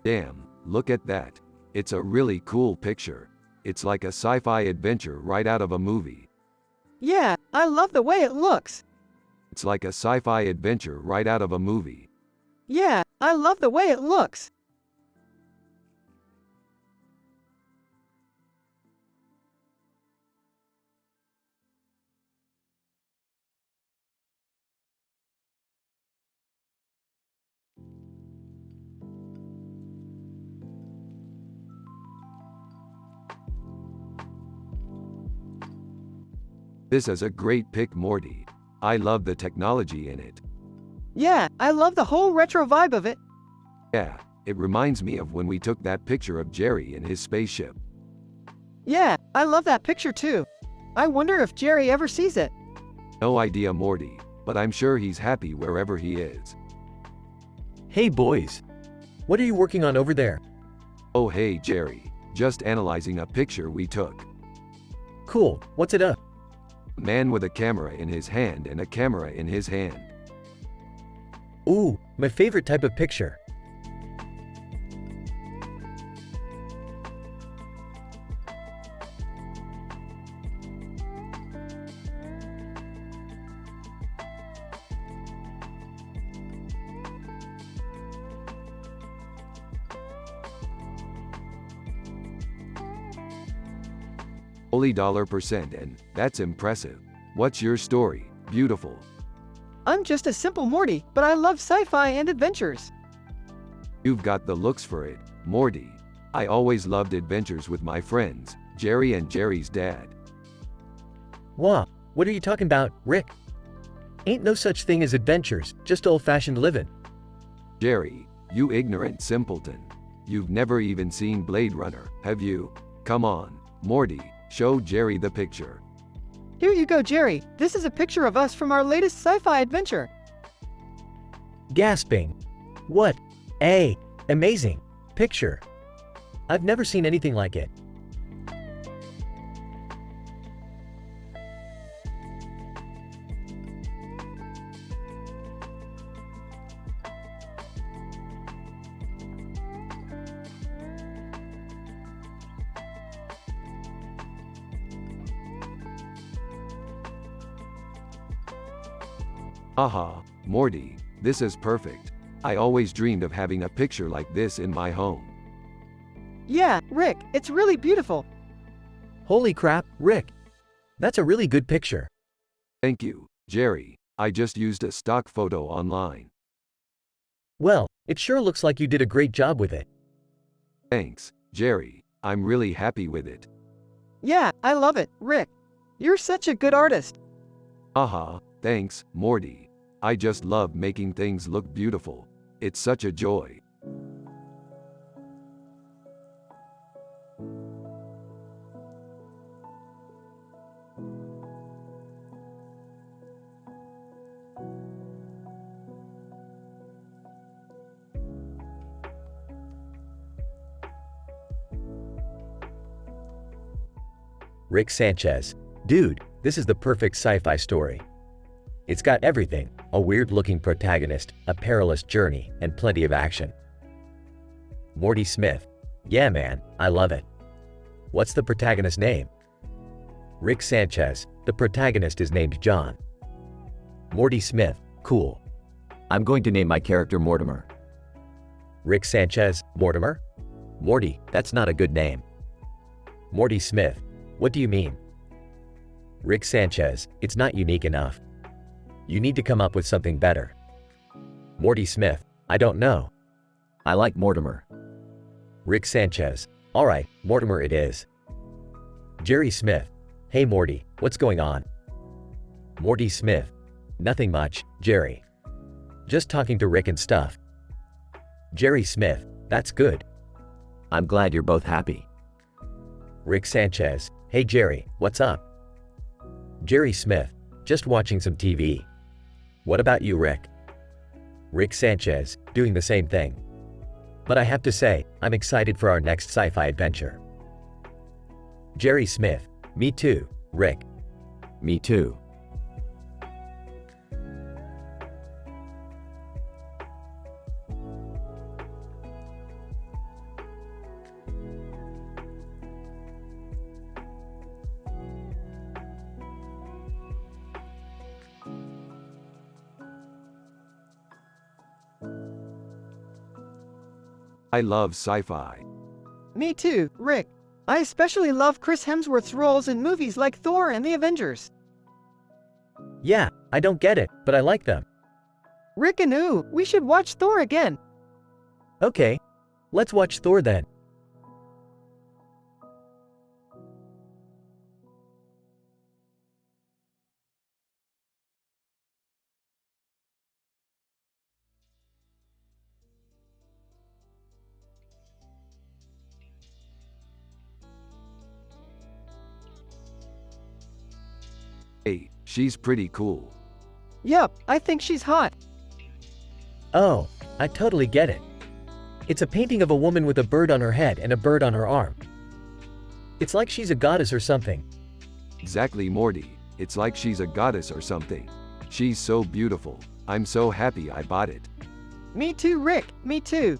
C: Damn, look at that. It's a really cool picture. It's like a sci-fi adventure right out of a movie.
A: Yeah, I love the way it looks.
C: It's like a sci-fi adventure right out of a movie.
A: Yeah, I love the way it looks.
C: This is a great pick, Morty. I love the technology in it.
A: Yeah, I love the whole retro vibe of it.
C: Yeah, it reminds me of when we took that picture of Jerry in his spaceship.
A: Yeah, I love that picture too. I wonder if Jerry ever sees it.
C: No idea, Morty, but I'm sure he's happy wherever he is.
D: Hey boys.
B: What are you working on over there?
C: Oh hey Jerry, just analyzing a picture we took.
B: Cool. What's it up?
C: A man with a camera in his hand and a camera in his hand.
B: Ooh, my favorite type of picture.
C: Holy $100%, and that's impressive. What's your story? Beautiful.
A: I'm just a simple Morty, but I love sci-fi and adventures.
C: You've got the looks for it, Morty. I always loved adventures with my friends, Jerry and Jerry's dad.
B: Wah, what are you talking about, Rick? Ain't no such thing as adventures, just old-fashioned living.
C: Jerry, you ignorant simpleton. You've never even seen Blade Runner, have you? Come on, Morty, show Jerry the picture.
A: Here you go, Jerry. This is a picture of us from our latest sci-fi adventure.
B: Gasping. What? Amazing picture. I've never seen anything like it.
C: Haha, Morty, this is perfect. I always dreamed of having a picture like this in my home.
A: Yeah, Rick, it's really beautiful.
B: Holy crap, Rick. That's a really good picture.
C: Thank you, Jerry. I just used a stock photo online.
B: Well, it sure looks like you did a great job with it.
C: Thanks, Jerry. I'm really happy with it.
A: Yeah, I love it, Rick. You're such a good artist.
C: Haha, thanks, Morty. I just love making things look beautiful. It's such a joy.
B: Rick Sanchez. Dude, this is the perfect sci-fi story. It's got everything, a weird-looking protagonist, a perilous journey, and plenty of action. Morty Smith. Yeah man, I love it. What's the protagonist's name? Rick Sanchez. The protagonist is named John. Morty Smith. Cool.
D: I'm going to name my character Mortimer.
B: Rick Sanchez. Mortimer? Morty, that's not a good name. Morty Smith. What do you mean? Rick Sanchez. It's not unique enough. You need to come up with something better. Morty Smith. I don't know.
D: I like Mortimer.
B: Rick Sanchez. Alright, Mortimer it is. Jerry Smith. Hey Morty, what's going on? Morty Smith. Nothing much, Jerry. Just talking to Rick and stuff. Jerry Smith. That's good.
D: I'm glad you're both happy.
B: Rick Sanchez. Hey Jerry, what's up? Jerry Smith. Just watching some TV. What about you, Rick? Rick Sanchez. Doing the same thing. But I have to say, I'm excited for our next sci-fi adventure. Jerry Smith. Me too, Rick.
D: Me too.
C: I love sci-fi.
A: Me too, Rick. I especially love Chris Hemsworth's roles in movies like Thor and the Avengers.
B: Yeah, I don't get it, but I like them.
A: Rick and Ooh, we should watch Thor again.
B: Okay, let's watch Thor then.
C: Hey, she's pretty cool.
A: Yup, I think she's hot.
B: Oh, I totally get it. It's a painting of a woman with a bird on her head and a bird on her arm. It's like she's a goddess or something.
C: Exactly, Morty. It's like she's a goddess or something. She's so beautiful. I'm so happy I bought it.
A: Me too, Rick. Me too.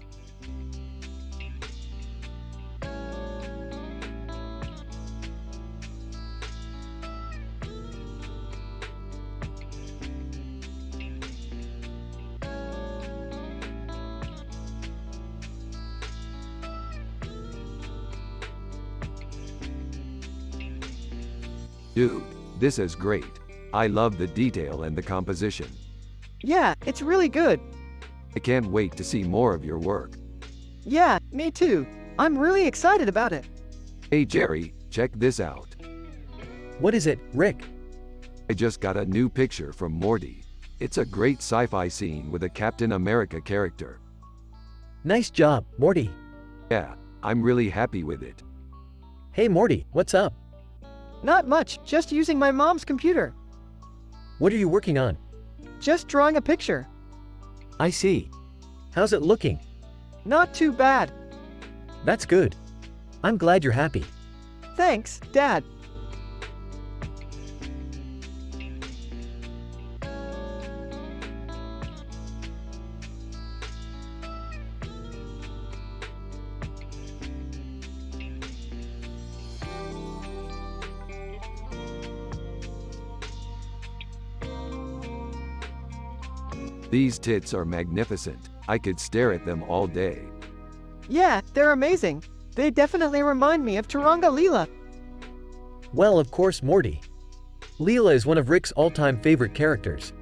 C: Dude, this is great. I love the detail and the composition.
A: Yeah, it's really good.
C: I can't wait to see more of your work.
A: Yeah, me too. I'm really excited about it.
C: Hey Jerry, check this out.
B: What is it, Rick?
C: I just got a new picture from Morty. It's a great sci-fi scene with a Captain America character.
B: Nice job, Morty.
C: Yeah, I'm really happy with it.
B: Hey Morty, what's up?
A: Not much, just using my mom's computer.
B: What are you working on?
A: Just drawing a picture.
D: I see.
B: How's it looking?
A: Not too bad.
B: That's good. I'm glad you're happy.
A: Thanks, Dad.
C: These tits are magnificent. I could stare at them all day.
A: Yeah, they're amazing. They definitely remind me of Turanga Leela.
B: Well, of course, Morty. Leela is one of Rick's all-time favorite characters.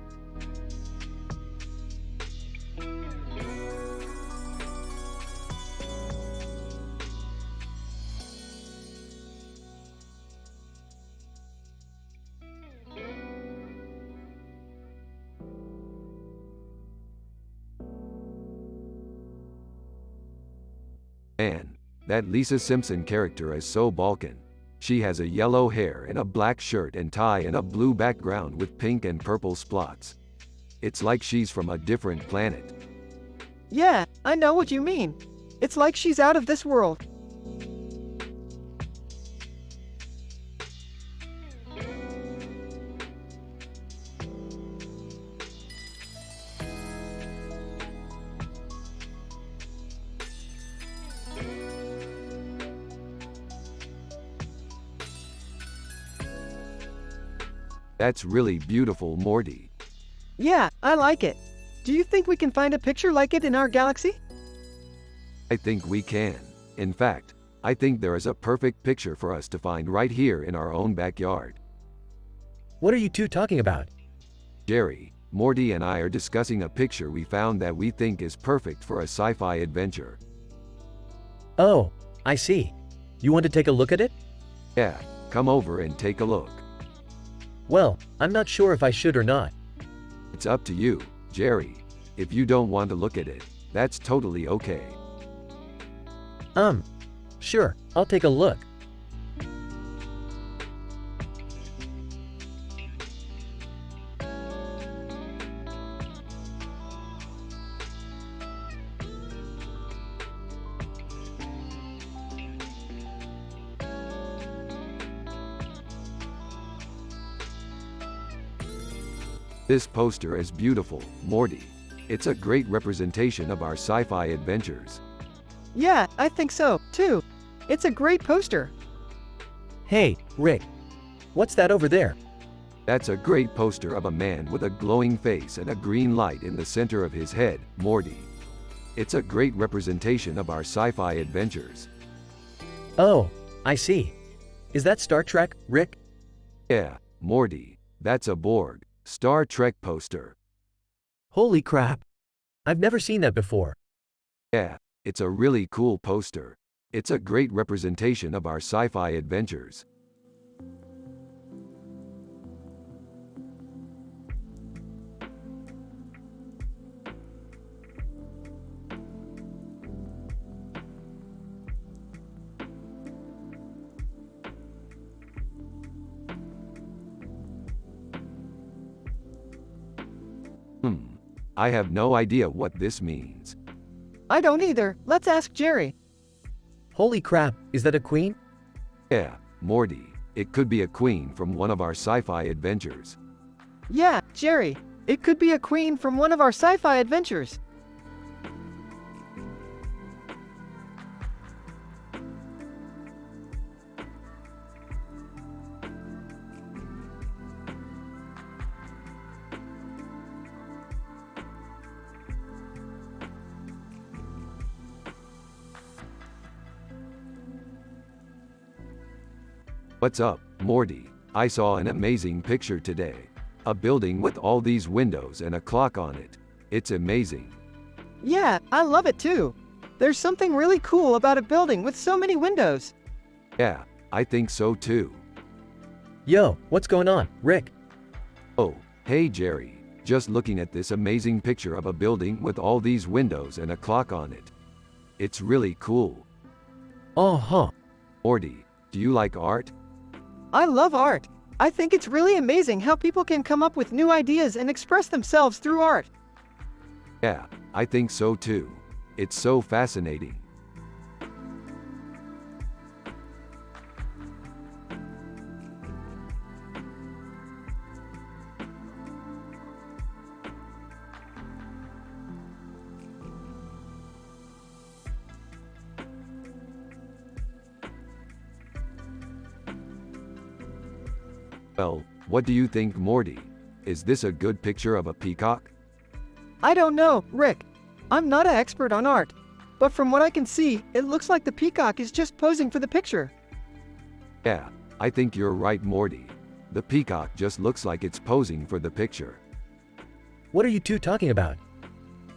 C: Man, that Lisa Simpson character is so Balkan. She has a yellow hair and a black shirt and tie and a blue background with pink and purple spots. It's like she's from a different planet.
A: Yeah, I know what you mean. It's like she's out of this world.
C: That's really beautiful, Morty.
A: Yeah, I like it. Do you think we can find a picture like it in our galaxy?
C: I think we can. In fact, I think there is a perfect picture for us to find right here in our own backyard.
B: What are you two talking about?
C: Jerry, Morty and I are discussing a picture we found that we think is perfect for a sci-fi adventure.
B: Oh, I see. You want to take a look at it?
C: Yeah, come over and take a look.
B: Well, I'm not sure if I should or not.
C: It's up to you, Jerry. If you don't want to look at it, that's totally okay.
B: Sure, I'll take a look.
C: This poster is beautiful, Morty. It's a great representation of our sci-fi adventures.
A: Yeah, I think so, too. It's a great poster.
B: Hey, Rick. What's that over there?
C: That's a great poster of a man with a glowing face and a green light in the center of his head, Morty. It's a great representation of our sci-fi adventures.
B: Oh, I see. Is that Star Trek, Rick?
C: Yeah, Morty, that's a Borg, Star Trek poster.
B: Holy crap. I've never seen that before.
C: Yeah, it's a really cool poster. It's a great representation of our sci-fi adventures. I have no idea what this means.
A: I don't either. Let's ask Jerry.
B: Holy crap, is that a queen?
C: Yeah, Morty, it could be a queen from one of our sci-fi adventures.
A: Yeah, Jerry. It could be a queen from one of our sci-fi adventures.
C: What's up, Morty? I saw an amazing picture today. A building with all these windows and a clock on it. It's amazing.
A: Yeah, I love it too. There's something really cool about a building with so many windows.
C: Yeah, I think so too.
B: Yo, what's going on, Rick?
C: Oh, hey Jerry. Just looking at this amazing picture of a building with all these windows and a clock on it. It's really cool.
B: Uh-huh.
C: Morty, do you like art?
A: I love art. I think it's really amazing how people can come up with new ideas and express themselves through art.
C: Yeah, I think so too. It's so fascinating. Well, what do you think, Morty? Is this a good picture of a peacock?
A: I don't know, Rick. I'm not an expert on art, but from what I can see, it looks like the peacock is just posing for the picture.
C: Yeah, I think you're right, Morty. The peacock just looks like it's posing for the picture.
B: What are you two talking about?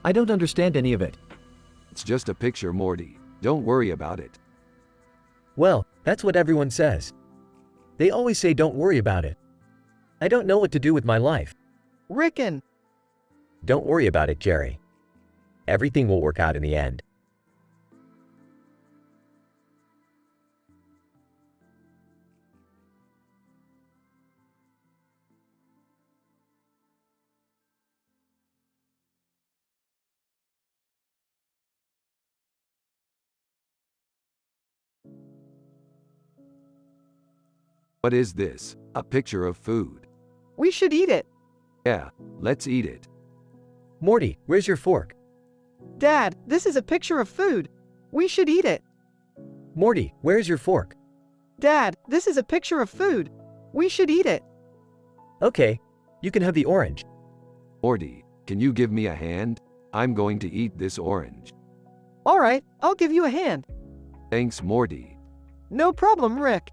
D: I don't understand any of it.
C: It's just a picture, Morty. Don't worry about it.
B: Well, that's what everyone says. They always say don't worry about it. I don't know what to do with my life.
A: Rickon.
B: Don't worry about it, Jerry. Everything will work out in the end.
C: What is this? A picture of food.
A: We should eat it.
C: Yeah, let's eat it.
B: Morty, where's your fork?
A: Dad, this is a picture of food. We should eat it.
B: Morty, where's your fork?
A: Dad, this is a picture of food. We should eat it.
B: Okay, you can have the orange.
C: Morty, can you give me a hand? I'm going to eat this orange.
A: All right, I'll give you a hand.
C: Thanks, Morty.
A: No problem, Rick.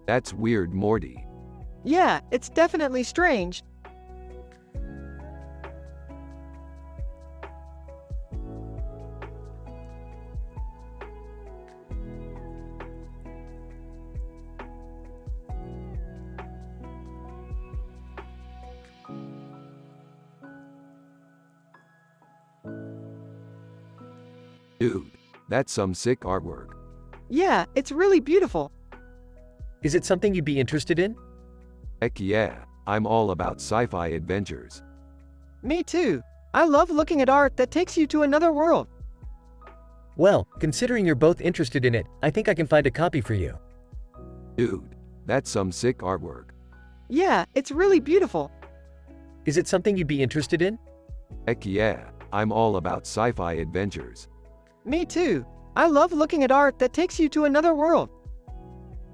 C: That's weird, Morty.
A: Yeah, it's definitely strange.
C: Dude, that's some sick artwork.
A: Yeah, it's really beautiful.
B: Is it something you'd be interested in?
C: Heck yeah, I'm all about sci-fi adventures.
A: Me too. I love looking at art that takes you to another world.
B: Well, considering you're both interested in it, I think I can find a copy for you.
C: Dude, that's some sick artwork.
A: Yeah, it's really beautiful.
B: Is it something you'd be interested in?
C: Heck yeah, I'm all about sci-fi adventures.
A: Me too. I love looking at art that takes you to another world.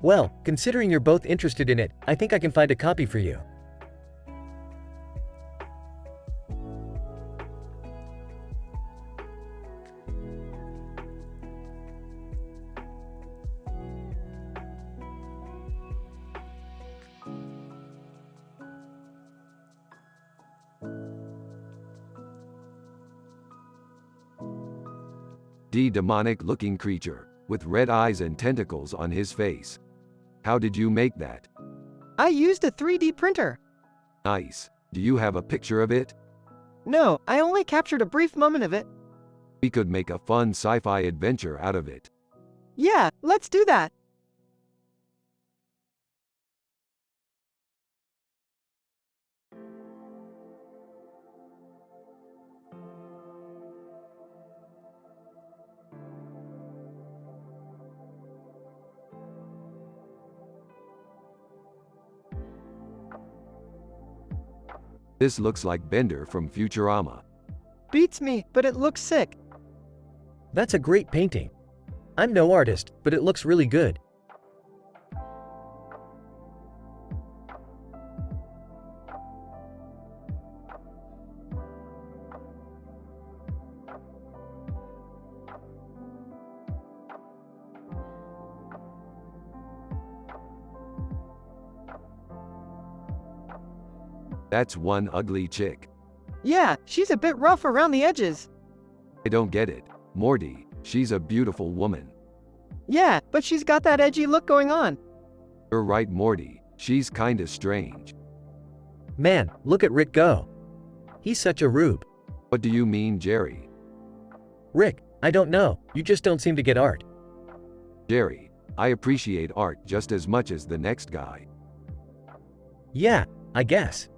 B: Well, considering you're both interested in it, I think I can find a copy for you.
C: Demonic-looking creature, with red eyes and tentacles on his face. How did you make that?
A: I used a 3D printer.
C: Nice. Do you have a picture of it?
A: No, I only captured a brief moment of it.
C: We could make a fun sci-fi adventure out of it.
A: Yeah, let's do that.
C: This looks like Bender from Futurama.
A: Beats me, but it looks sick.
B: That's a great painting. I'm no artist, but it looks really good.
C: That's one ugly chick.
A: Yeah, she's a bit rough around the edges.
C: I don't get it. Morty, she's a beautiful woman.
A: Yeah, but she's got that edgy look going on.
C: You're right, Morty. She's kinda strange.
B: Man, look at Rick go. He's such a rube.
C: What do you mean, Jerry?
B: Rick, I don't know, you just don't seem to get art.
C: Jerry, I appreciate art just as much as the next guy.
B: Yeah, I guess.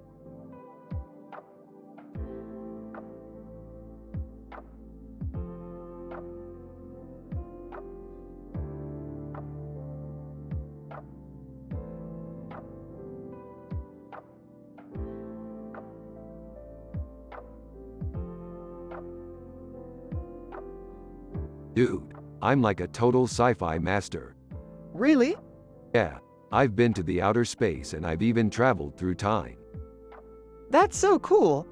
C: Dude, I'm like a total sci-fi master.
A: Really?
C: Yeah, I've been to the outer space and I've even traveled through time.
A: That's so cool.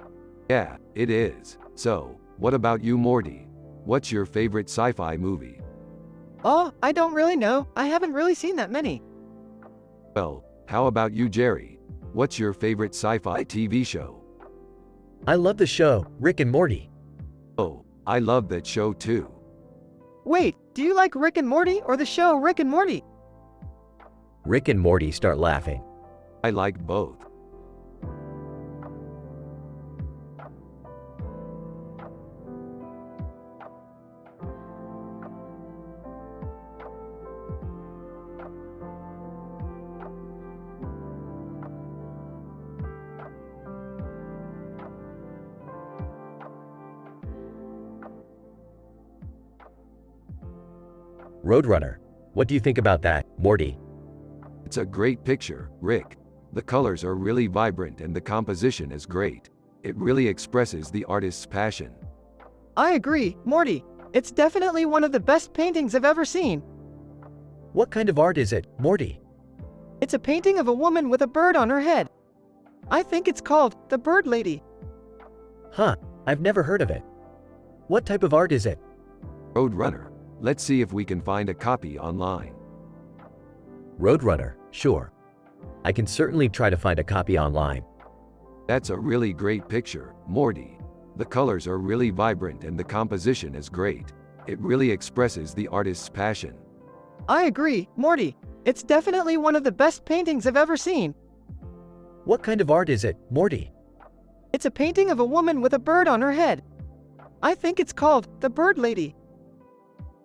C: Yeah, it is. So, what about you, Morty? What's your favorite sci-fi movie?
A: Oh, I don't really know. I haven't really seen that many.
C: Well, how about you, Jerry? What's your favorite sci-fi TV show?
B: I love the show, Rick and Morty.
C: Oh, I love that show too.
A: Wait, do you like Rick and Morty or the show Rick and Morty?
B: Rick and Morty start laughing.
C: I like both.
B: Roadrunner. What do you think about that, Morty?
C: It's a great picture, Rick. The colors are really vibrant and the composition is great. It really expresses the artist's passion.
A: I agree, Morty. It's definitely one of the best paintings I've ever seen.
B: What kind of art is it, Morty?
A: It's a painting of a woman with a bird on her head. I think it's called The Bird Lady.
B: Huh, I've never heard of it. What type of art is it?
C: Roadrunner. Let's see if we can find a copy online.
B: Roadrunner, sure. I can certainly try to find a copy online.
C: That's a really great picture, Morty. The colors are really vibrant and the composition is great. It really expresses the artist's passion.
A: I agree, Morty. It's definitely one of the best paintings I've ever seen.
B: What kind of art is it, Morty?
A: It's a painting of a woman with a bird on her head. I think it's called The Bird Lady.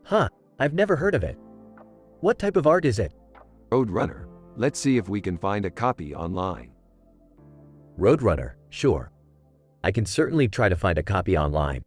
B: Huh, I've never heard of it. What type of art is it?
C: Roadrunner. Let's see if we can find a copy online.
B: Roadrunner, sure. I can certainly try to find a copy online.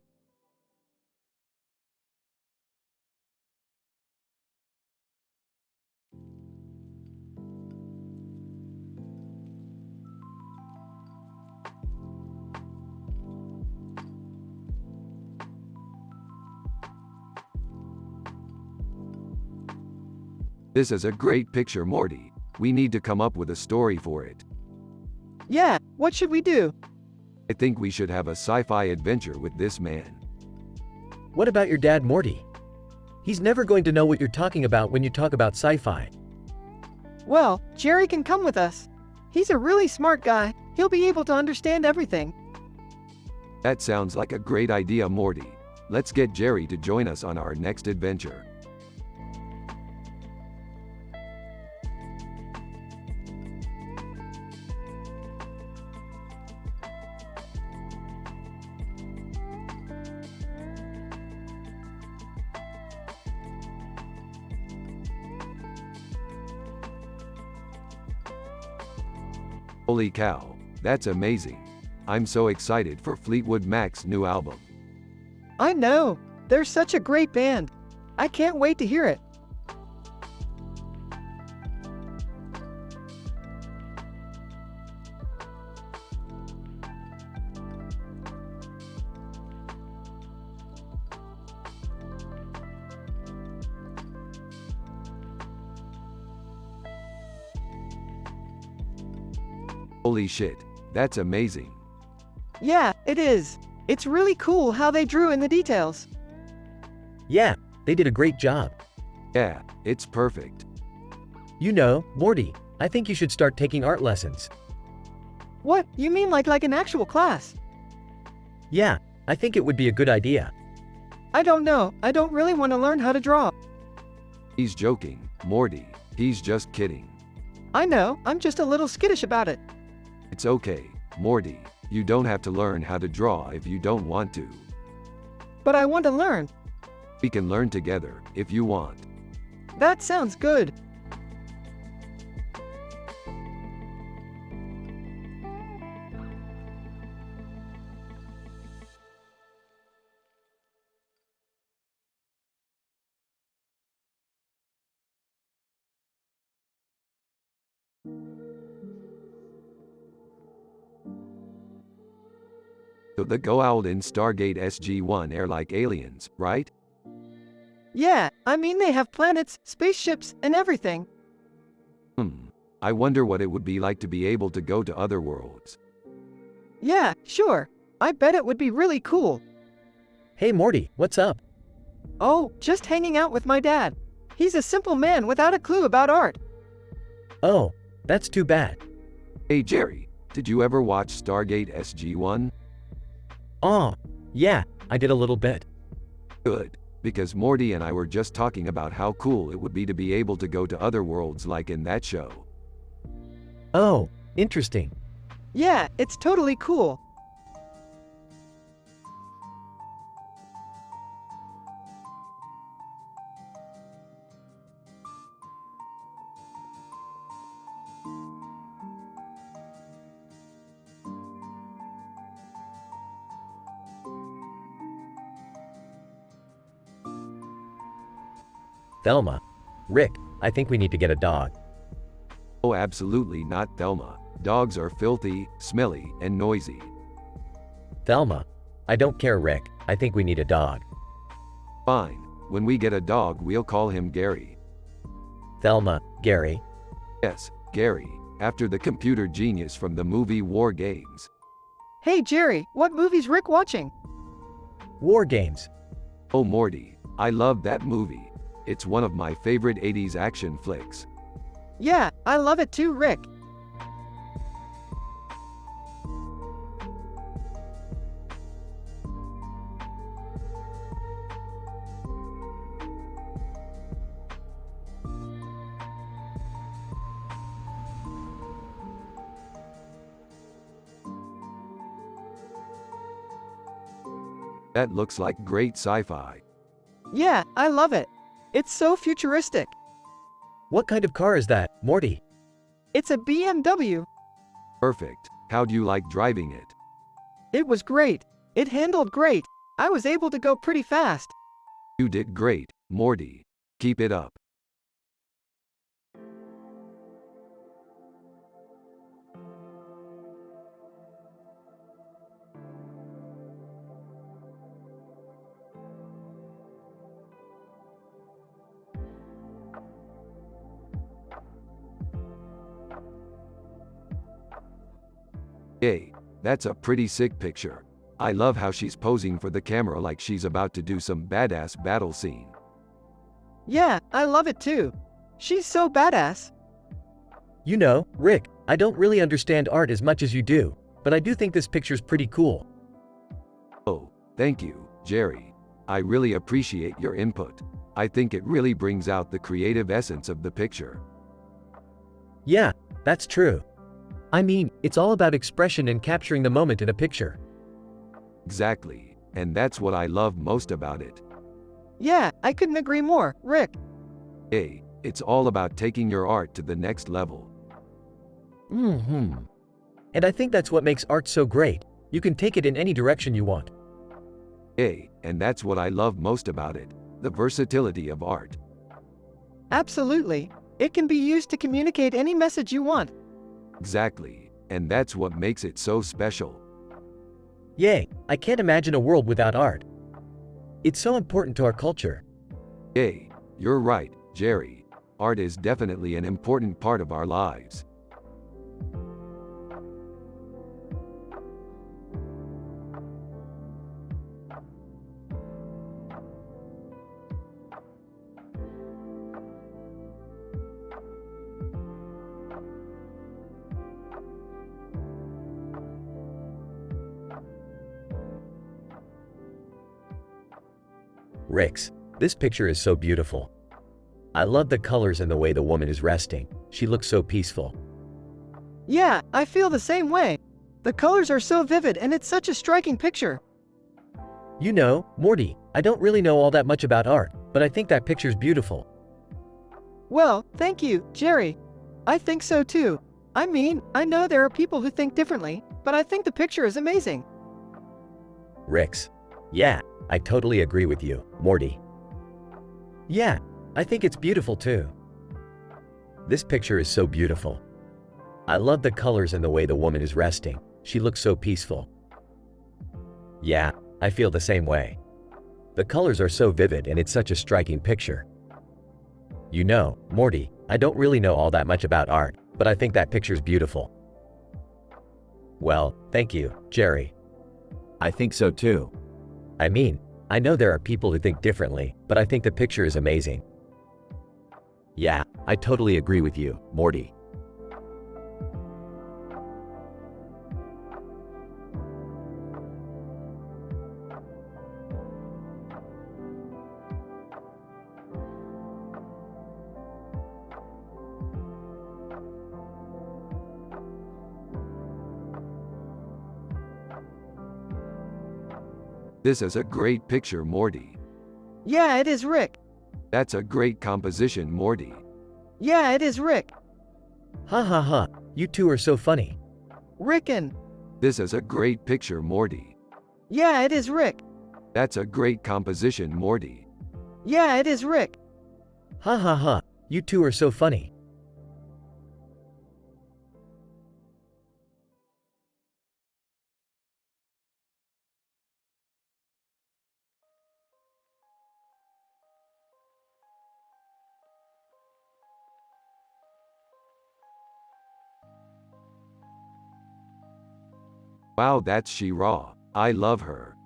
C: This is a great picture, Morty. We need to come up with a story for it.
A: Yeah, what should we do?
C: I think we should have a sci-fi adventure with this man.
B: What about your dad, Morty? He's never going to know what you're talking about when you talk about sci-fi.
A: Well, Jerry can come with us. He's a really smart guy. He'll be able to understand everything.
C: That sounds like a great idea, Morty. Let's get Jerry to join us on our next adventure. Holy cow, that's amazing. I'm so excited for Fleetwood Mac's new album.
A: I know. They're such a great band. I can't wait to hear it.
C: Holy shit, that's amazing.
A: Yeah, it is. It's really cool how they drew in the details.
B: Yeah, they did a great job.
C: Yeah, it's perfect.
B: You know, Morty, I think you should start taking art lessons.
A: What, you mean like an actual class?
B: Yeah, I think it would be a good idea.
A: I don't know, I don't really want to learn how to draw.
C: He's joking, Morty. He's just kidding.
A: I know, I'm just a little skittish about it.
C: It's okay, Morty. You don't have to learn how to draw if you don't want to.
A: But I want to learn.
C: We can learn together if you want.
A: That sounds good.
C: So the go out in Stargate SG-1 are like aliens, right?
A: Yeah, I mean they have planets, spaceships, and everything.
C: I wonder what it would be like to be able to go to other worlds.
A: Yeah, sure. I bet it would be really cool.
B: Hey Morty, what's up?
A: Oh, just hanging out with my dad. He's a simple man without a clue about art.
B: Oh, that's too bad.
C: Hey Jerry, did you ever watch Stargate SG-1?
B: Oh, yeah, I did a little bit.
C: Good, because Morty and I were just talking about how cool it would be to be able to go to other worlds like in that show.
B: Oh, interesting.
A: Yeah, it's totally cool.
B: Thelma. Rick, I think we need to get a dog.
C: Oh, absolutely not, Thelma. Dogs are filthy, smelly, and noisy.
B: Thelma. I don't care, Rick. I think we need a dog.
C: Fine. When we get a dog, we'll call him Gary.
B: Thelma, Gary.
C: Yes, Gary, after the computer genius from the movie War Games.
A: Hey Jerry, what movie's Rick watching?
B: War Games.
C: Oh, Morty, I love that movie. It's one of my favorite 80s action flicks.
A: Yeah, I love it too, Rick.
C: That looks like great sci-fi.
A: Yeah, I love it. It's so futuristic.
B: What kind of car is that, Morty?
A: It's a BMW.
C: Perfect. How do you like driving it?
A: It was great. It handled great. I was able to go pretty fast.
C: You did great, Morty. Keep it up. Hey, that's a pretty sick picture. I love how she's posing for the camera like she's about to do some badass battle scene.
A: Yeah, I love it too. She's so badass.
B: You know, Rick, I don't really understand art as much as you do, but I do think this picture's pretty cool.
C: Oh, thank you, Jerry. I really appreciate your input. I think it really brings out the creative essence of the picture.
B: Yeah, that's true. I mean, it's all about expression and capturing the moment in a picture.
C: Exactly, and that's what I love most about it.
A: Yeah, I couldn't agree more, Rick.
C: Hey, it's all about taking your art to the next level.
B: And I think that's what makes art so great. You can take it in any direction you want.
C: Hey, and that's what I love most about it, the versatility of art.
A: Absolutely. It can be used to communicate any message you want.
C: Exactly, and that's what makes it so special.
B: Yay, I can't imagine a world without art. It's so important to our culture.
C: Hey, you're right, Jerry. Art is definitely an important part of our lives.
B: Rix, this picture is so beautiful. I love the colors and the way the woman is resting. She looks so peaceful.
A: Yeah, I feel the same way. The colors are so vivid and it's such a striking picture.
B: You know, Morty, I don't really know all that much about art, but I think that picture's beautiful.
A: Well, thank you, Jerry. I think so too. I mean, I know there are people who think differently, but I think the picture is amazing.
B: Rix. Yeah, I totally agree with you, Morty. Yeah, I think it's beautiful too. This picture is so beautiful. I love the colors and the way the woman is resting. She looks so peaceful. Yeah, I feel the same way. The colors are so vivid and it's such a striking picture. You know, Morty, I don't really know all that much about art, but I think that picture's beautiful. Well, thank you, Jerry.
D: I think so too.
B: I mean, I know there are people who think differently, but I think the picture is amazing.
D: Yeah, I totally agree with you, Morty.
C: This is a great picture, Morty.
A: Yeah, it is Rick.
C: That's a great composition, Morty.
A: Yeah, it is Rick.
B: Ha ha ha, you two are so funny.
A: Rickin'.
C: This is a great picture, Morty.
A: Yeah, it is Rick.
C: That's a great composition, Morty.
A: Yeah, it is Rick.
B: Ha ha ha, you two are so funny.
C: Wow, that's She-Ra. I love her.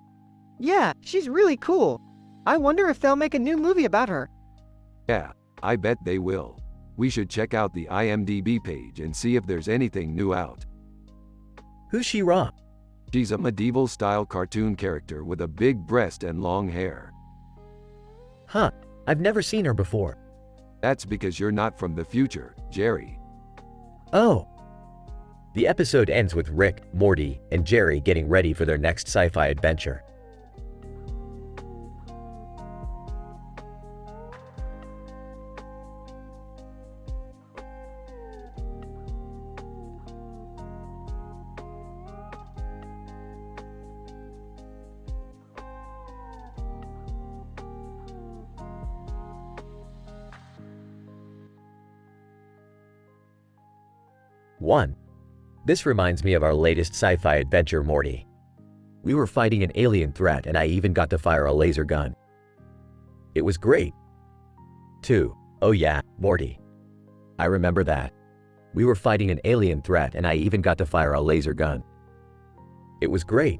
A: Yeah, she's really cool. I wonder if they'll make a new movie about her.
C: Yeah, I bet they will. We should check out the IMDb page and see if there's anything new out.
B: Who's She-Ra?
C: She's a medieval-style cartoon character with a big breast and long hair.
B: Huh, I've never seen her before.
C: That's because you're not from the future, Jerry.
B: Oh. The episode ends with Rick, Morty, and Jerry getting ready for their next sci-fi adventure. One. This reminds me of our latest sci-fi adventure, Morty. We were fighting an alien threat and I even got to fire a laser gun. It was great. 2. Oh yeah, Morty. I remember that. We were fighting an alien threat and I even got to fire a laser gun. It was great.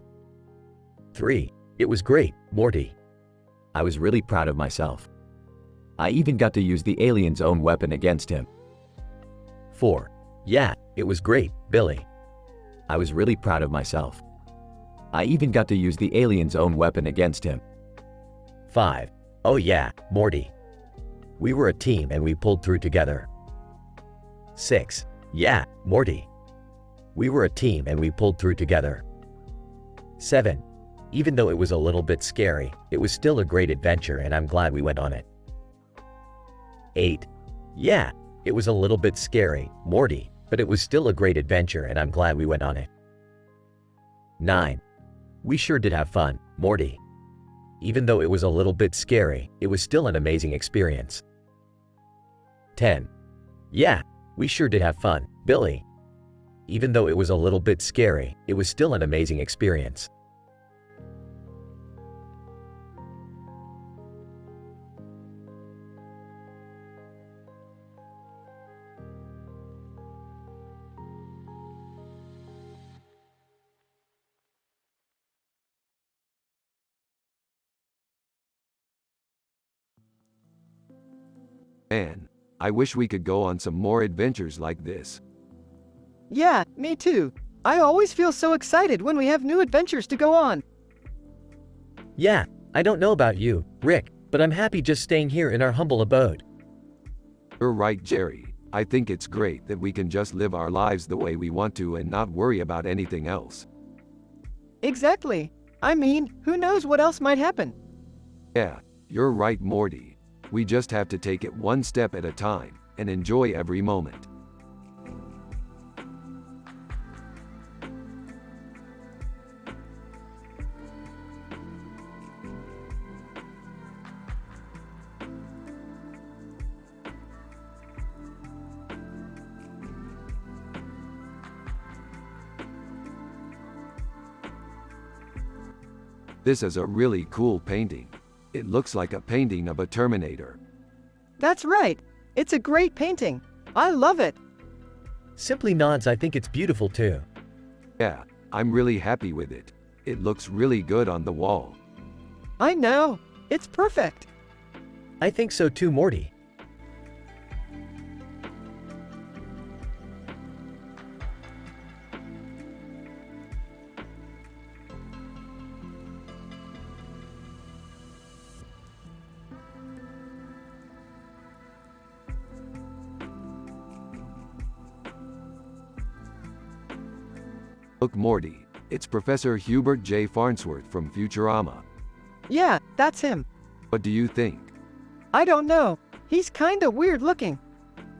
B: 3. It was great, Morty.
D: I was really proud of myself. I even got to use the alien's own weapon against him.
B: 4. Yeah, it was great, Billy.
D: I was really proud of myself. I even got to use the alien's own weapon against him.
B: 5. Oh yeah, Morty. We were a team and we pulled through together. 6. Yeah, Morty. We were a team and we pulled through together. 7. Even though it was a little bit scary, it was still a great adventure and I'm glad we went on it. 8. Yeah, it was a little bit scary, Morty, but it was still a great adventure and I'm glad we went on it. 9. We sure did have fun, Morty. Even though it was a little bit scary, it was still an amazing experience. 10. Yeah, we sure did have fun, Billy. Even though it was a little bit scary, it was still an amazing experience.
C: Man, I wish we could go on some more adventures like this.
A: Yeah, me too. I always feel so excited when we have new adventures to go on.
B: Yeah, I don't know about you, Rick, but I'm happy just staying here in our humble abode.
C: You're right, Jerry. I think it's great that we can just live our lives the way we want to and not worry about anything else.
A: Exactly. I mean, who knows what else might happen?
C: Yeah, you're right, Morty. We just have to take it one step at a time and enjoy every moment. This is a really cool painting. It looks like a painting of a Terminator.
A: That's right. It's a great painting. I love it.
B: Simply nods. I think it's beautiful too.
C: Yeah, I'm really happy with it. It looks really good on the wall.
A: I know. It's perfect.
B: I think so too, Morty.
C: Look, Morty, it's Professor Hubert J. Farnsworth from Futurama.
A: Yeah, that's him.
C: What do you think?
A: I don't know. He's kinda weird looking.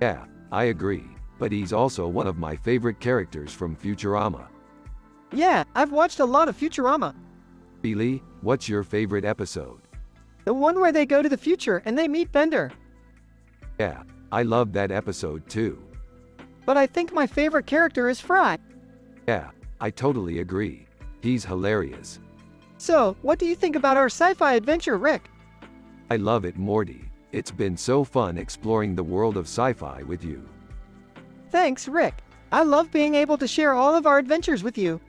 C: Yeah, I agree, but he's also one of my favorite characters from Futurama.
A: Yeah, I've watched a lot of Futurama.
C: Really? What's your favorite episode?
A: The one where they go to the future and they meet Bender.
C: Yeah, I love that episode too.
A: But I think my favorite character is Fry.
C: Yeah, I totally agree. He's hilarious.
A: So, what do you think about our sci-fi adventure, Rick?
C: I love it, Morty. It's been so fun exploring the world of sci-fi with you.
A: Thanks, Rick. I love being able to share all of our adventures with you.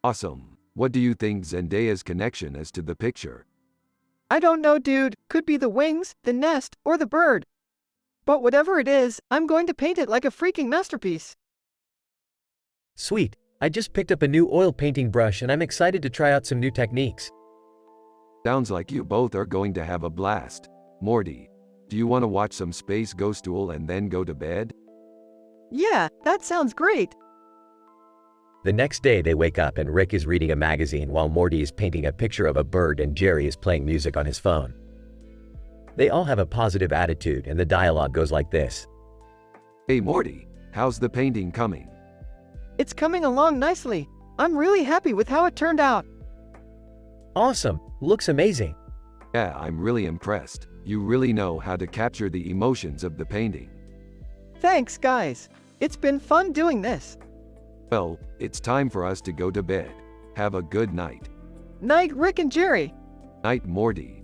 C: Awesome. What do you think Zendaya's connection is to the picture?
A: I don't know, dude. Could be the wings, the nest, or the bird. But whatever it is, I'm going to paint it like a freaking masterpiece.
B: Sweet. I just picked up a new oil painting brush and I'm excited to try out some new techniques.
C: Sounds like you both are going to have a blast. Morty, do you want to watch some Space Ghost Duel and then go to bed?
A: Yeah, that sounds great.
B: The next day they wake up and Rick is reading a magazine while Morty is painting a picture of a bird and Jerry is playing music on his phone. They all have a positive attitude and the dialogue goes like this.
C: Hey Morty, how's the painting coming?
A: It's coming along nicely. I'm really happy with how it turned out.
B: Awesome. Looks amazing.
C: Yeah, I'm really impressed. You really know how to capture the emotions of the painting.
A: Thanks, guys. It's been fun doing this.
C: Well, it's time for us to go to bed. Have a good night.
A: Night, Rick and Jerry.
C: Night, Morty.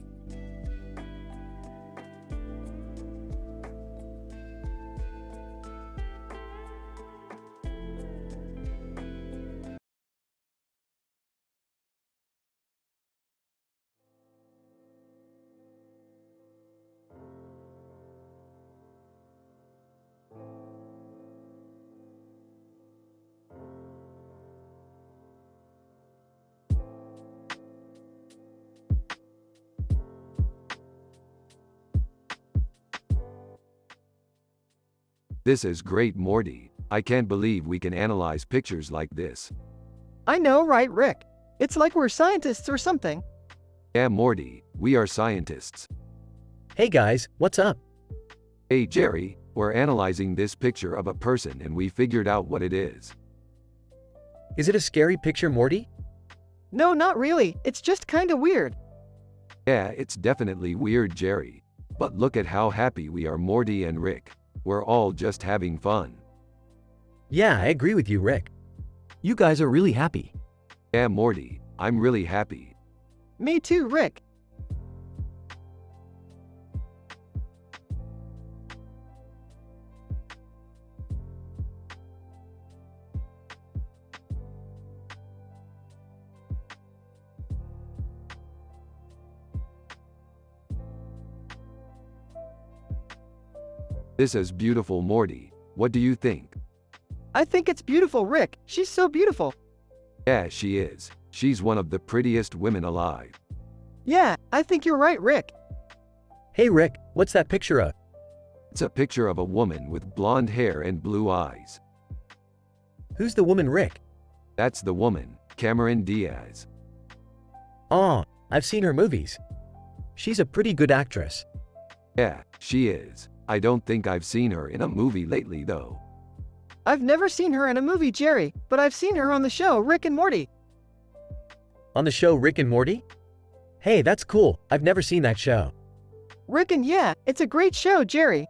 C: This is great, Morty. I can't believe we can analyze pictures like this.
A: I know, right, Rick? It's like we're scientists or something.
C: Yeah, Morty, we are scientists.
B: Hey guys, what's up?
C: Hey Jerry, we're analyzing this picture of a person and we figured out what it is.
B: Is it a scary picture, Morty?
A: No, not really. It's just kinda weird.
C: Yeah, it's definitely weird, Jerry. But look at how happy we are, Morty and Rick. We're all just having fun.
B: Yeah, I agree with you, Rick.
D: You guys are really happy.
C: Yeah, Morty, I'm really happy.
A: Me too, Rick.
C: This is beautiful, Morty. What do you think?
A: I think it's beautiful, Rick. She's so beautiful.
C: Yeah, she is. She's one of the prettiest women alive.
A: Yeah, I think you're right, Rick.
B: Hey Rick, what's that picture of?
C: It's a picture of a woman with blonde hair and blue eyes.
B: Who's the woman, Rick?
C: That's the woman, Cameron Diaz.
B: Aw, I've seen her movies. She's a pretty good actress.
C: Yeah, she is. I don't think I've seen her in a movie lately, though.
A: I've never seen her in a movie, Jerry, but I've seen her on the show Rick and Morty.
B: On the show Rick and Morty? Hey, that's cool. I've never seen that show.
A: Rick and yeah, it's a great show, Jerry.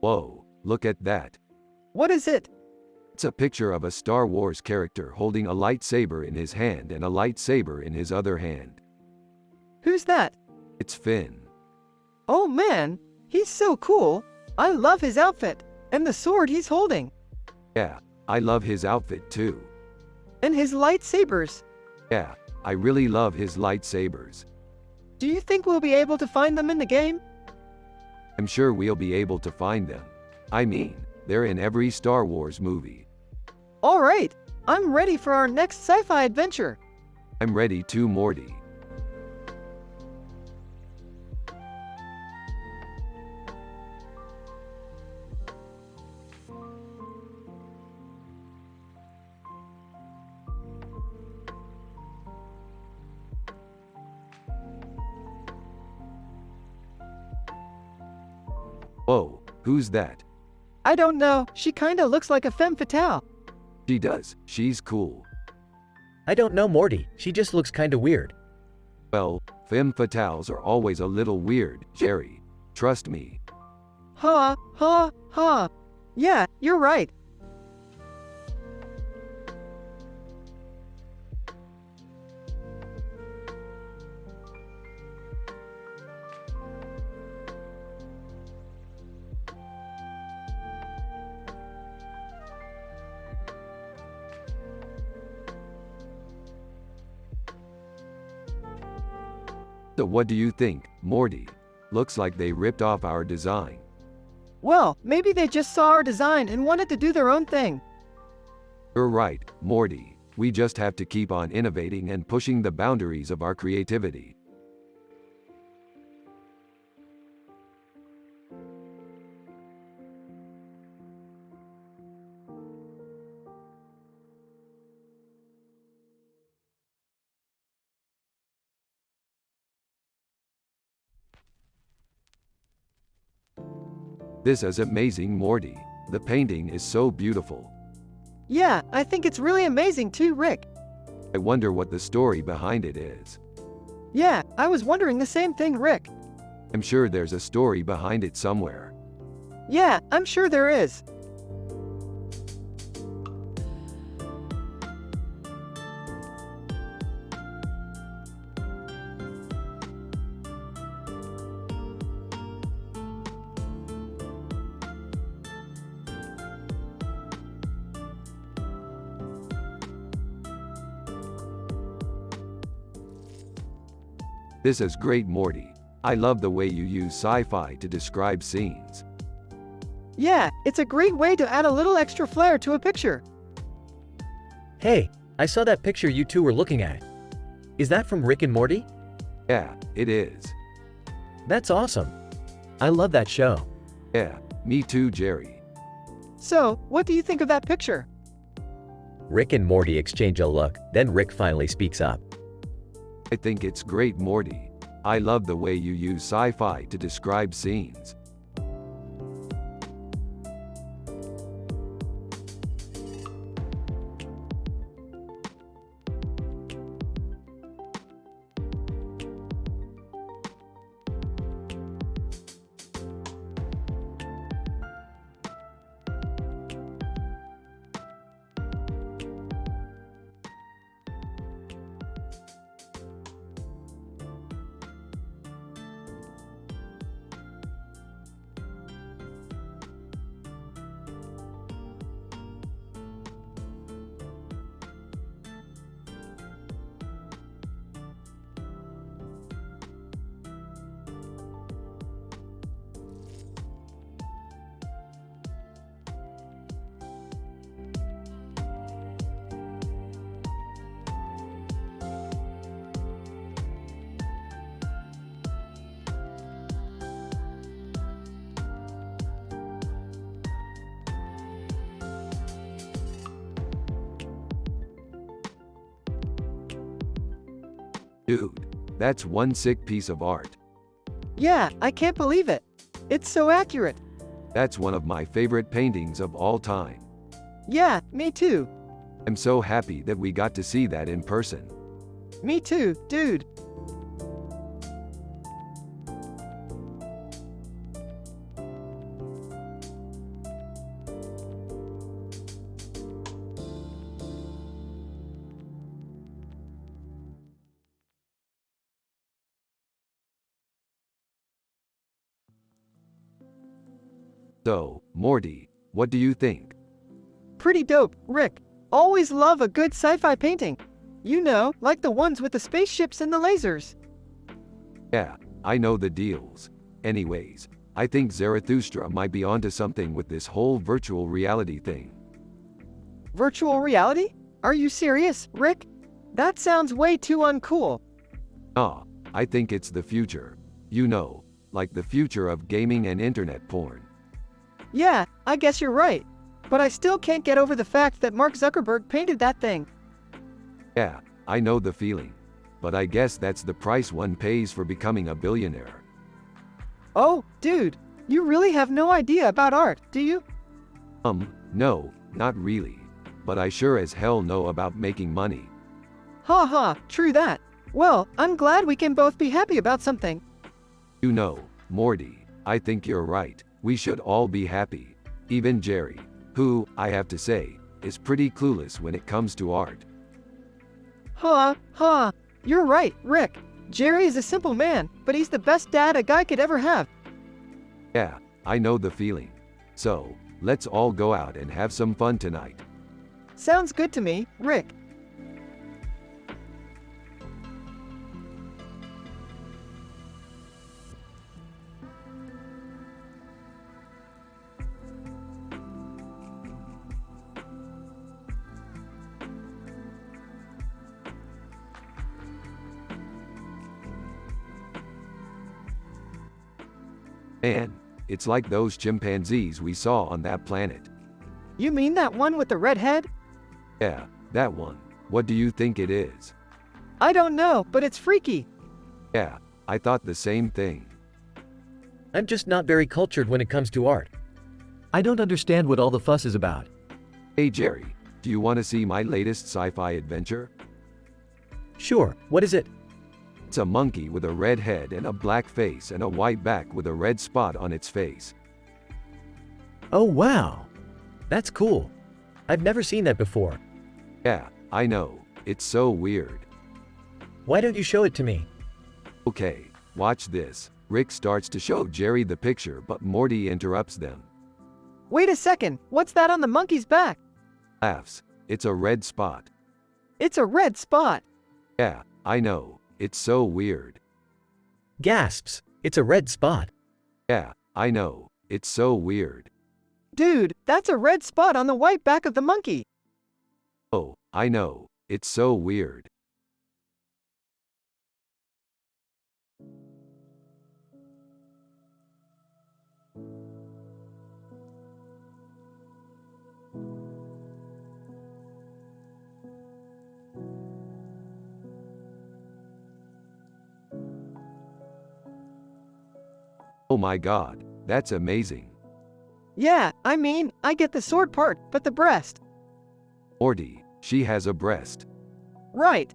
C: Whoa, look at that.
A: What is it?
C: It's a picture of a Star Wars character holding a lightsaber in his hand and a lightsaber in his other hand.
A: Who's that?
C: It's Finn.
A: Oh man, he's so cool. I love his outfit and the sword he's holding
C: Yeah, I love his outfit too.
A: and his lightsabers.
C: Yeah, I really love his lightsabers.
A: Do you think we'll be able to find them in the game?
C: I'm sure we'll be able to find them. I mean, they're in every Star Wars movie.
A: All right, I'm ready for our next sci-fi adventure.
C: I'm ready too, Morty. Whoa, who's that?
A: I don't know, she kinda looks like a femme fatale.
C: She does, she's cool.
B: I don't know Morty. She just looks kinda weird.
C: Well, femme fatales are always a little weird, Jerry. Trust me.
A: Ha, ha, ha. Yeah, you're right.
C: So what do you think, Morty? Looks like they ripped off our design.
A: Well, maybe they just saw our design and wanted to do their own thing.
C: You're right, Morty. We just have to keep on innovating and pushing the boundaries of our creativity. This is amazing, Morty. The painting is so beautiful.
A: Yeah, I think it's really amazing too, Rick.
C: I wonder what the story behind it is.
A: Yeah, I was wondering the same thing, Rick.
C: I'm sure there's a story behind it somewhere.
A: Yeah, I'm sure there is.
C: This is great, Morty. I love the way you use sci-fi to describe scenes.
A: Yeah, it's a great way to add a little extra flair to a picture.
B: Hey, I saw that picture you two were looking at. Is that from Rick and Morty?
C: Yeah, it is.
B: That's awesome. I love that show.
C: Yeah, me too, Jerry.
A: So, what do you think of that picture?
B: Rick and Morty exchange a look, then Rick finally speaks up.
C: I think it's great, Morty. I love the way you use sci-fi to describe scenes. Dude, that's one sick piece of art.
A: Yeah, I can't believe it. It's so accurate.
C: That's one of my favorite paintings of all time.
A: Yeah, me too.
C: I'm so happy that we got to see that in person.
A: Me too, dude.
C: So, Morty, what do you think?
A: Pretty dope, Rick. Always love a good sci-fi painting. You know, like the ones with the spaceships and the lasers.
C: Yeah, I know the deals. Anyways, I think Zarathustra might be onto something with this whole virtual reality thing.
A: Virtual reality? Are you serious, Rick? That sounds way too uncool.
C: Ah, I think it's the future. You know, like the future of gaming and internet porn.
A: Yeah, I guess you're right. But I still can't get over the fact that Mark Zuckerberg painted that thing.
C: Yeah, I know the feeling. But I guess that's the price one pays for becoming a billionaire.
A: Oh, dude, you really have no idea about art, do you?
C: No, not really. But I sure as hell know about making money.
A: Ha ha, true that. Well, I'm glad we can both be happy about something.
C: You know, Morty, I think you're right. We should all be happy. Even Jerry, who, I have to say, is pretty clueless when it comes to art.
A: Ha ha, you're right, Rick. Jerry is a simple man, but he's the best dad a guy could ever have.
C: Yeah, I know the feeling. So, let's all go out and have some fun tonight.
A: Sounds good to me, Rick.
C: Man, it's like those chimpanzees we saw on that planet.
A: You mean that one with the red head?
C: Yeah, that one. What do you think it is?
A: I don't know, but it's freaky.
C: Yeah, I thought the same thing.
B: I'm just not very cultured when it comes to art.
D: I don't understand what all the fuss is about.
C: Hey Jerry, do you want to see my latest sci-fi adventure?
B: Sure, what is it?
C: It's a monkey with a red head and a black face and a white back with a red spot on its face.
B: Oh wow! That's cool. I've never seen that before.
C: Yeah, I know. It's so weird.
B: Why don't you show it to me?
C: Okay, watch this. Rick starts to show Jerry the picture, but Morty interrupts them.
A: Wait a second, what's that on the monkey's back?
C: Laughs. It's a red spot.
A: It's a red spot.
C: Yeah, I know. It's so weird.
B: Gasps! It's a red spot.
C: Yeah, I know. It's so weird.
A: Dude, that's a red spot on the white back of the monkey.
C: Oh, I know. It's so weird. Oh my god, that's amazing.
A: Yeah, I mean, I get the sword part, but the breast.
C: Morty, she has a breast.
A: Right.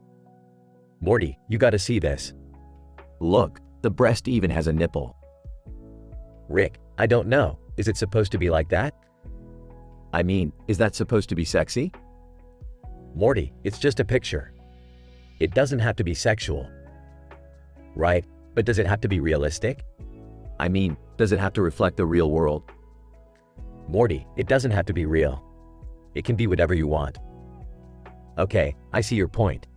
B: Morty, you gotta see this.
D: Look, the breast even has a nipple.
B: Rick, I don't know. Is it supposed to be like that?
D: I mean, is that supposed to be sexy?
B: Morty, it's just a picture. It doesn't have to be sexual. Right, but does it have to be realistic?
D: I mean, does it have to reflect the real world?
B: Morty, it doesn't have to be real. It can be whatever you want. Okay, I see your point.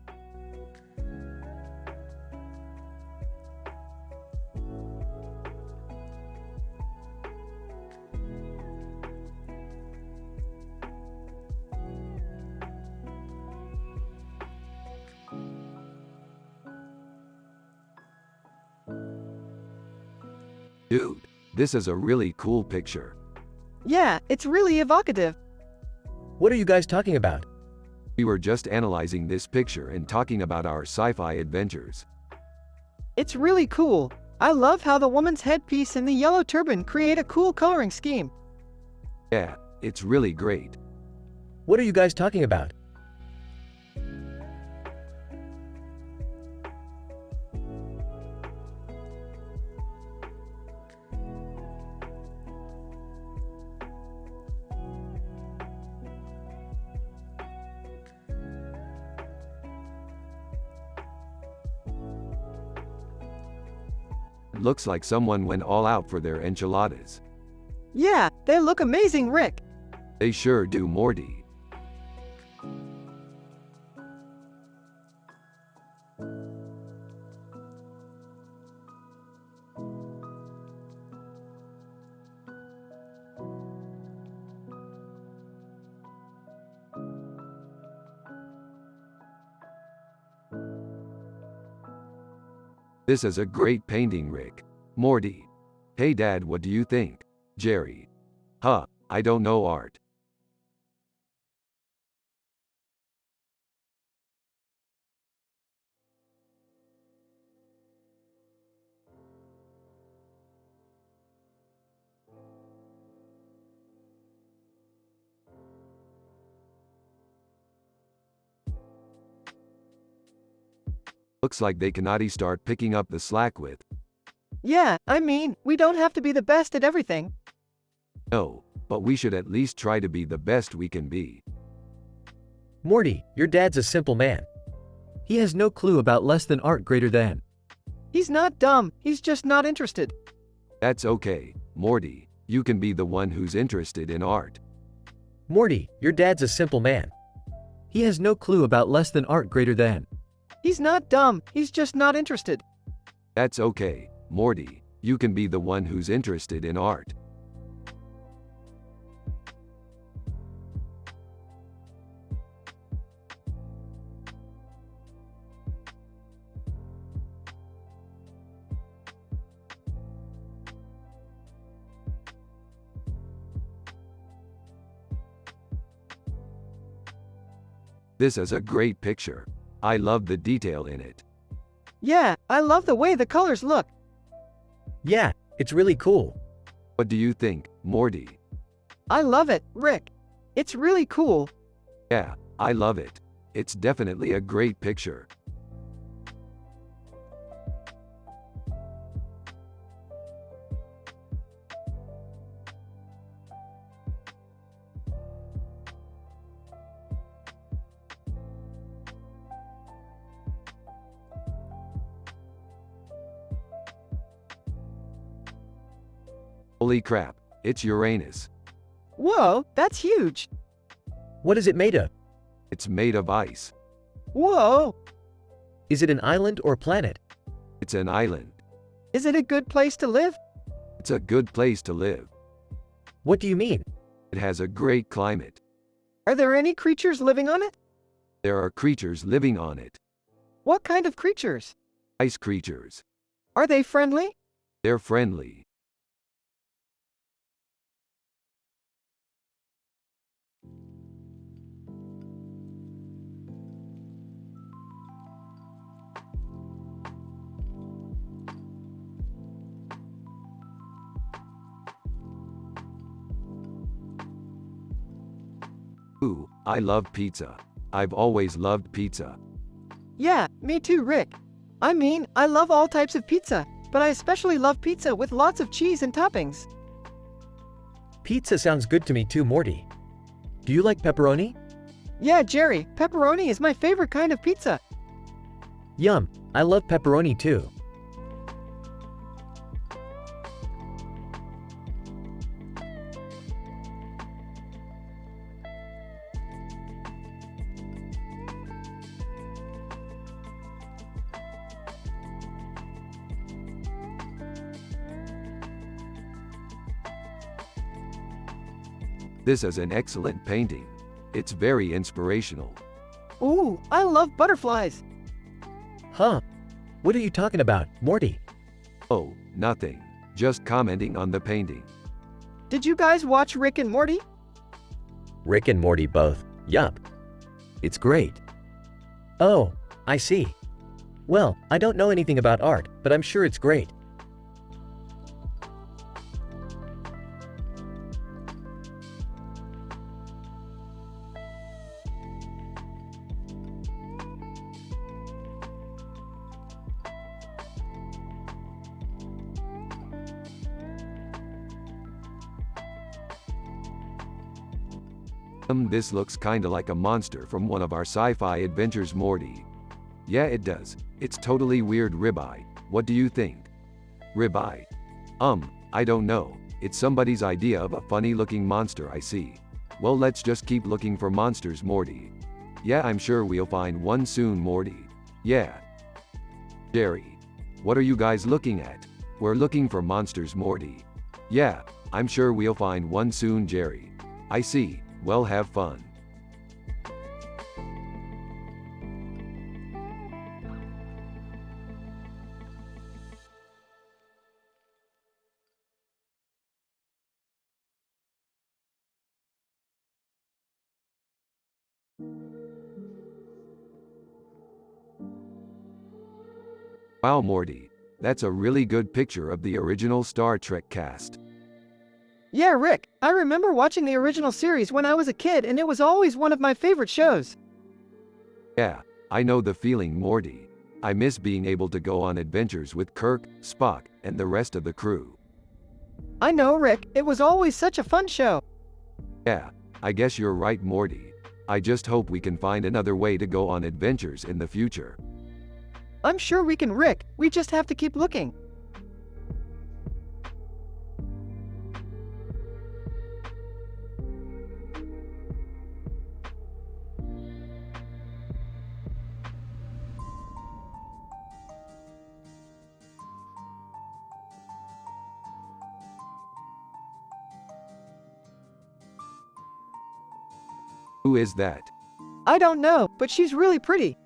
C: Dude, this is a really cool picture.
A: Yeah, it's really evocative.
B: What are you guys talking about?
C: We were just analyzing this picture and talking about our sci-fi adventures.
A: It's really cool. I love how the woman's headpiece and the yellow turban create a cool coloring scheme.
C: Yeah, it's really great.
B: What are you guys talking about?
C: Looks like someone went all out for their enchiladas.
A: Yeah, they look amazing, Rick.
C: They sure do, Morty. This is a great painting, Rick. Morty. Hey Dad, what do you think? Jerry. Huh, I don't know art. Looks like they cannot start picking up the slack with.
A: Yeah, I mean, we don't have to be the best at everything.
C: No, but we should at least try to be the best we can be.
B: Morty, your dad's a simple man.
D: He has no clue about less than art greater than.
A: He's not dumb, he's just not interested.
C: That's okay, Morty. You can be the one who's interested in art.
B: Morty, your dad's a simple man.
D: He has no clue about less than art greater than.
A: He's not dumb, he's just not interested.
C: That's okay, Morty. You can be the one who's interested in art. This is a great picture. I love the detail in it.
A: Yeah, I love the way the colors look.
B: Yeah, it's really cool.
C: What do you think, Morty?
A: I love it, Rick. It's really cool.
C: Yeah, I love it. It's definitely a great picture. Holy crap, it's Uranus.
A: Whoa, that's huge.
B: What is it made of?
C: It's made of ice.
A: Whoa,
B: Is it an island or planet?
C: It's an island.
A: is it a good place to live?
C: It's a good place to live.
B: What do you mean?
C: It has a great climate.
A: Are there any creatures living on it?
C: There are creatures living on it.
A: What kind of creatures?
C: Ice creatures.
A: Are they friendly?
C: They're friendly. Ooh, I love pizza. I've always loved pizza.
A: Yeah, me too, Rick. I mean, I love all types of pizza, but I especially love pizza with lots of cheese and toppings.
B: Pizza sounds good to me too, Morty. Do you like pepperoni?
A: Yeah, Jerry, pepperoni is my favorite kind of pizza.
B: Yum, I love pepperoni too.
C: This is an excellent painting. It's very inspirational.
A: Ooh, I love butterflies.
B: Huh? What are you talking about, Morty?
C: Oh, nothing. Just commenting on the painting.
A: Did you guys watch Rick and Morty?
B: Rick and Morty both. Yup.
D: It's great.
B: Oh, I see. Well, I don't know anything about art, but I'm sure it's great.
C: This looks kinda like a monster from one of our sci-fi adventures, Morty. Yeah, it does. It's totally weird, Ribeye. What do you think? Ribeye. I don't know. It's somebody's idea of a funny-looking monster, I see. Well, let's just keep looking for monsters, Morty. Yeah, I'm sure we'll find one soon, Morty. Yeah. Jerry. What are you guys looking at? We're looking for monsters, Morty. Yeah, I'm sure we'll find one soon, Jerry. I see. Well, have fun. Wow, Morty. That's a really good picture of the original Star Trek cast.
A: Yeah, Rick, I remember watching the original series when I was a kid and it was always one of my favorite shows.
C: Yeah, I know the feeling, Morty. I miss being able to go on adventures with Kirk, Spock, and the rest of the crew.
A: I know, Rick, it was always such a fun show.
C: Yeah, I guess you're right, Morty. I just hope we can find another way to go on adventures in the future.
A: I'm sure we can, Rick, we just have to keep looking.
C: Who is that?
A: I don't know, but she's really pretty.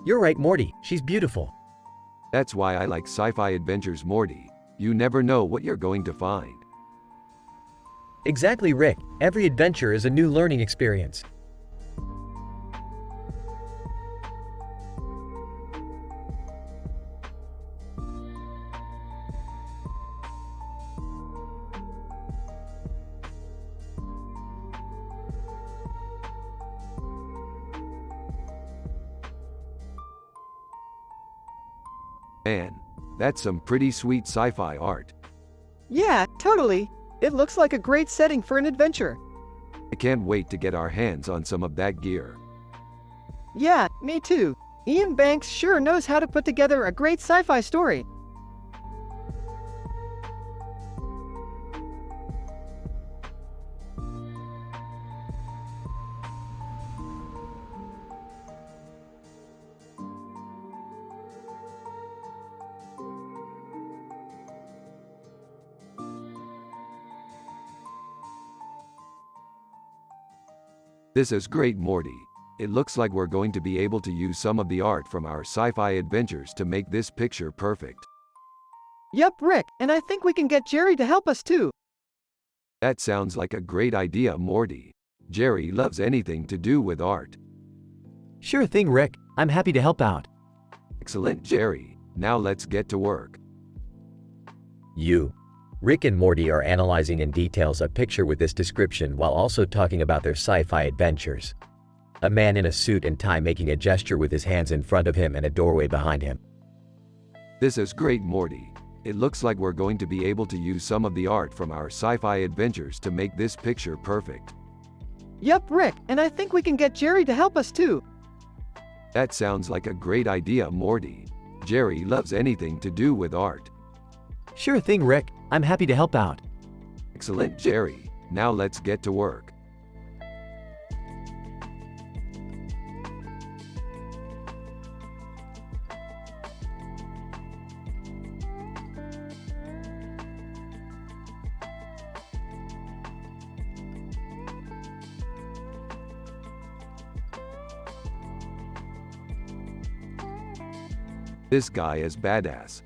B: You're right, Morty. She's beautiful.
C: That's why I like sci-fi adventures, Morty. You never know what you're going to find.
B: Exactly, Rick. Every adventure is a new learning experience.
C: Man, that's some pretty sweet sci-fi art.
A: Yeah, totally. It looks like a great setting for an adventure.
C: I can't wait to get our hands on some of that gear.
A: Yeah, me too. Ian Banks sure knows how to put together a great sci-fi story.
C: This is great, Morty. It looks like we're going to be able to use some of the art from our sci-fi adventures to make this picture perfect.
A: Yep, Rick, and I think we can get Jerry to help us too.
C: That sounds like a great idea, Morty. Jerry loves anything to do with art.
D: Sure thing, Rick. I'm happy to help out.
C: Excellent, Jerry. Now let's get to work.
B: Rick and Morty are analyzing in details a picture with this description while also talking about their sci-fi adventures. A man in a suit and tie making a gesture with his hands in front of him and a doorway behind him.
C: This is great, Morty. It looks like we're going to be able to use some of the art from our sci-fi adventures to make this picture perfect.
A: Yep, Rick, and I think we can get Jerry to help us too.
C: That sounds like a great idea, Morty. Jerry loves anything to do with art.
D: Sure thing, Rick. I'm happy to help out.
C: Excellent, Jerry. Now let's get to work. This guy is badass.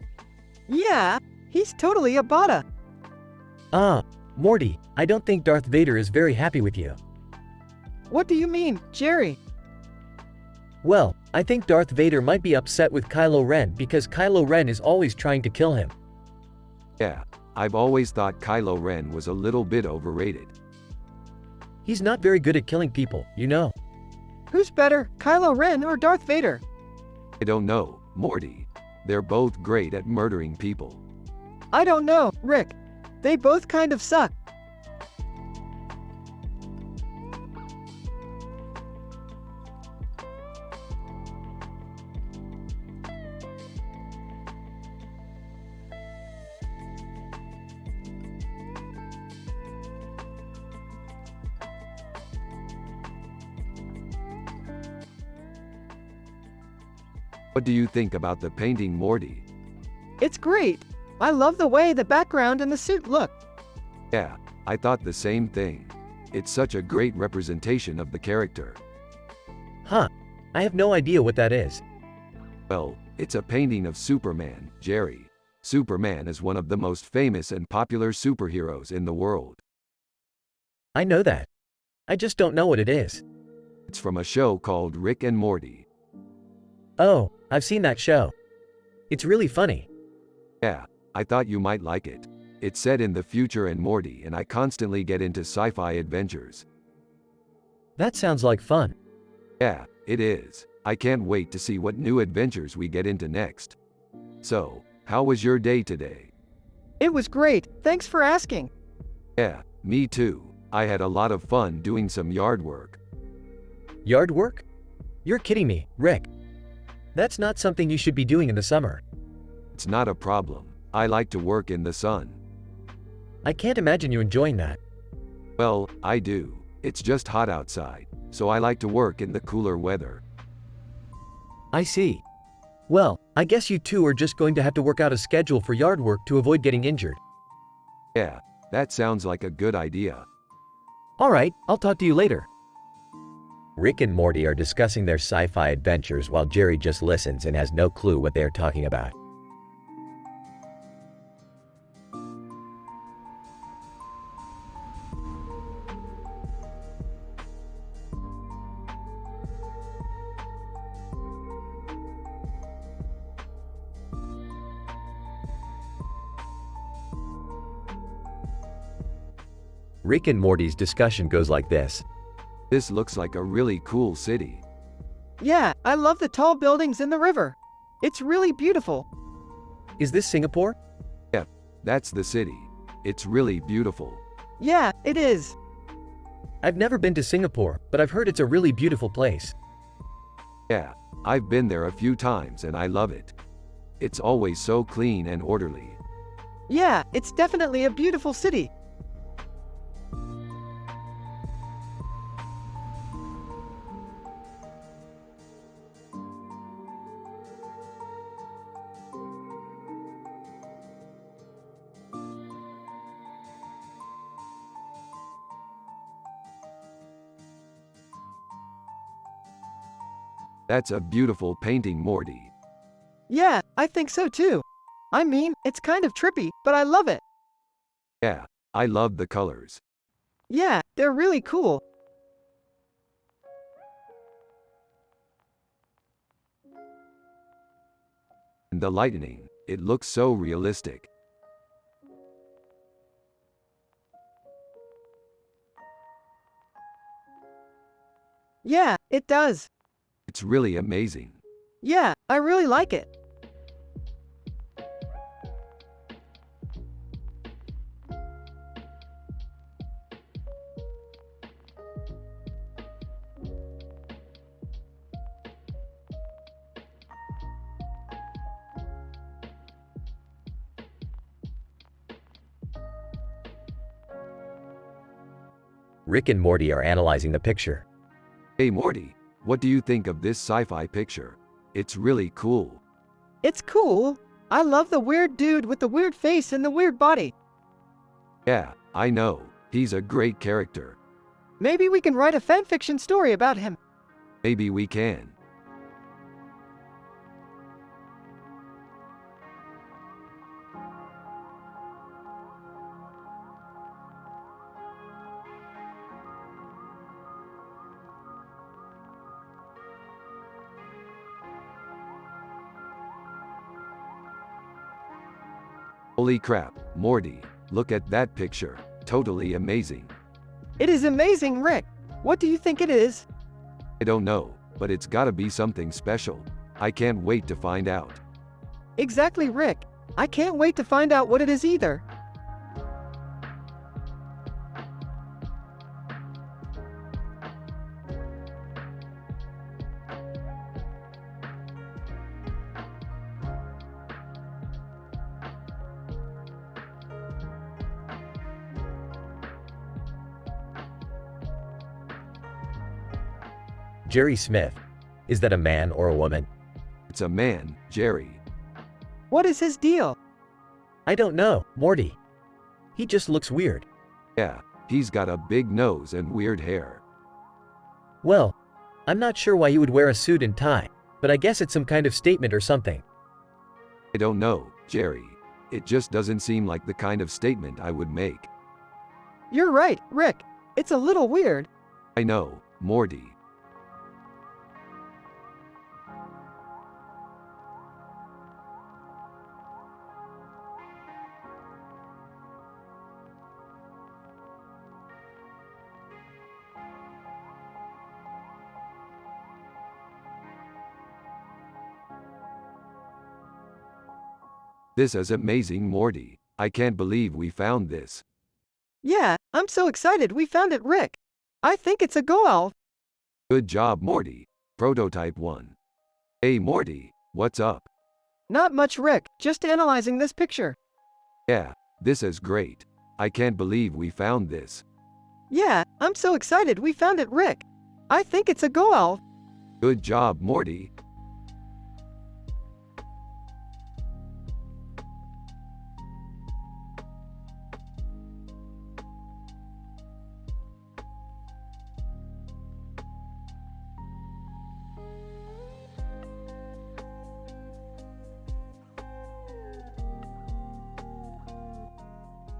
A: Yeah, he's totally a bada.
B: Morty, I don't think Darth Vader is very happy with you.
A: What do you mean, Jerry?
B: Well, I think Darth Vader might be upset with Kylo Ren because Kylo Ren is always trying to kill him.
C: Yeah, I've always thought Kylo Ren was a little bit overrated.
B: He's not very good at killing people, you know.
A: Who's better, Kylo Ren or Darth Vader?
C: I don't know, Morty. They're both great at murdering people.
A: I don't know, Rick. They both kind of suck.
C: What do you think about the painting, Morty?
A: It's great. I love the way the background and the suit look.
C: Yeah, I thought the same thing. It's such a great representation of the character.
B: Huh. I have no idea what that is.
C: Well, it's a painting of Superman, Jerry. Superman is one of the most famous and popular superheroes in the world.
B: I know that. I just don't know what it is.
C: It's from a show called Rick and Morty.
B: Oh, I've seen that show. It's really funny.
C: Yeah, I thought you might like it. It's set in the future and Morty and I constantly get into sci-fi adventures.
B: That sounds like fun.
C: Yeah, it is. I can't wait to see what new adventures we get into next. So, how was your day today?
A: It was great, thanks for asking.
C: Yeah, me too. I had a lot of fun doing some yard work.
B: Yard work? You're kidding me, Rick. That's not something you should be doing in the summer.
C: It's not a problem. I like to work in the sun.
B: I can't imagine you enjoying that.
C: Well, I do. It's just hot outside, so I like to work in the cooler weather.
B: I see. Well, I guess you two are just going to have to work out a schedule for yard work to avoid getting injured.
C: Yeah, that sounds like a good idea.
B: Alright, I'll talk to you later. Rick and Morty are discussing their sci-fi adventures while Jerry just listens and has no clue what they are talking about. Rick and Morty's discussion goes like this.
C: This looks like a really cool city.
A: Yeah, I love the tall buildings in the river. It's really beautiful.
B: Is this Singapore?
C: Yep, that's the city. It's really beautiful.
A: Yeah, it is.
B: I've never been to Singapore, but I've heard it's a really beautiful place.
C: Yeah, I've been there a few times and I love it. It's always so clean and orderly.
A: Yeah, it's definitely a beautiful city.
C: That's a beautiful painting, Morty.
A: Yeah, I think so too. I mean, it's kind of trippy, but I love it.
C: Yeah, I love the colors.
A: Yeah, they're really cool.
C: And the lightning, it looks so realistic.
A: Yeah, it does.
C: It's really amazing.
A: Yeah, I really like it.
B: Rick and Morty are analyzing the picture.
C: Hey Morty, what do you think of this sci-fi picture? It's really cool.
A: It's cool. I love the weird dude with the weird face and the weird body.
C: Yeah, I know. He's a great character.
A: Maybe we can write a fanfiction story about him.
C: Maybe we can. Holy crap, Morty, look at that picture. Totally amazing.
A: It is amazing, Rick. What do you think it is?
C: I don't know, but it's gotta be something special. I can't wait to find out.
A: Exactly, Rick. I can't wait to find out what it is either.
B: Jerry Smith. Is that a man or a woman?
C: It's a man, Jerry.
A: What is his deal?
B: I don't know, Morty. He just looks weird.
C: Yeah, he's got a big nose and weird hair.
B: Well, I'm not sure why he would wear a suit and tie, but I guess it's some kind of statement or something.
C: I don't know, Jerry. It just doesn't seem like the kind of statement I would make.
A: You're right, Rick. It's a little weird.
C: I know, Morty. This is amazing, Morty. I can't believe we found this.
A: Yeah, I'm so excited we found it, Rick. I think it's a goal.
C: Good job, Morty. Prototype 1. Hey, Morty, what's up?
A: Not much, Rick. Just analyzing this picture.
C: Yeah, this is great. I can't believe we found this.
A: Yeah, I'm so excited we found it, Rick. I think it's a goal.
C: Good job, Morty.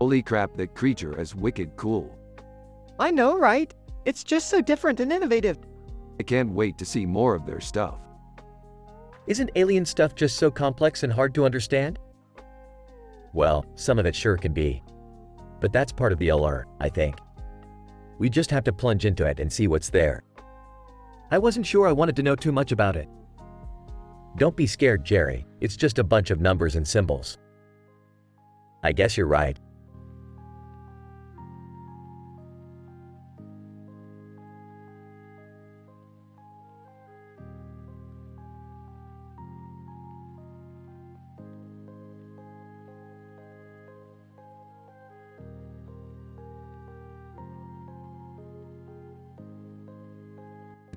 C: Holy crap, that creature is wicked cool.
A: I know, right? It's just so different and innovative.
C: I can't wait to see more of their stuff.
B: Isn't alien stuff just so complex and hard to understand? Well, some of it sure can be. But that's part of the allure, I think. We just have to plunge into it and see what's there.
D: I wasn't sure I wanted to know too much about it.
B: Don't be scared, Jerry. It's just a bunch of numbers and symbols. I guess you're right.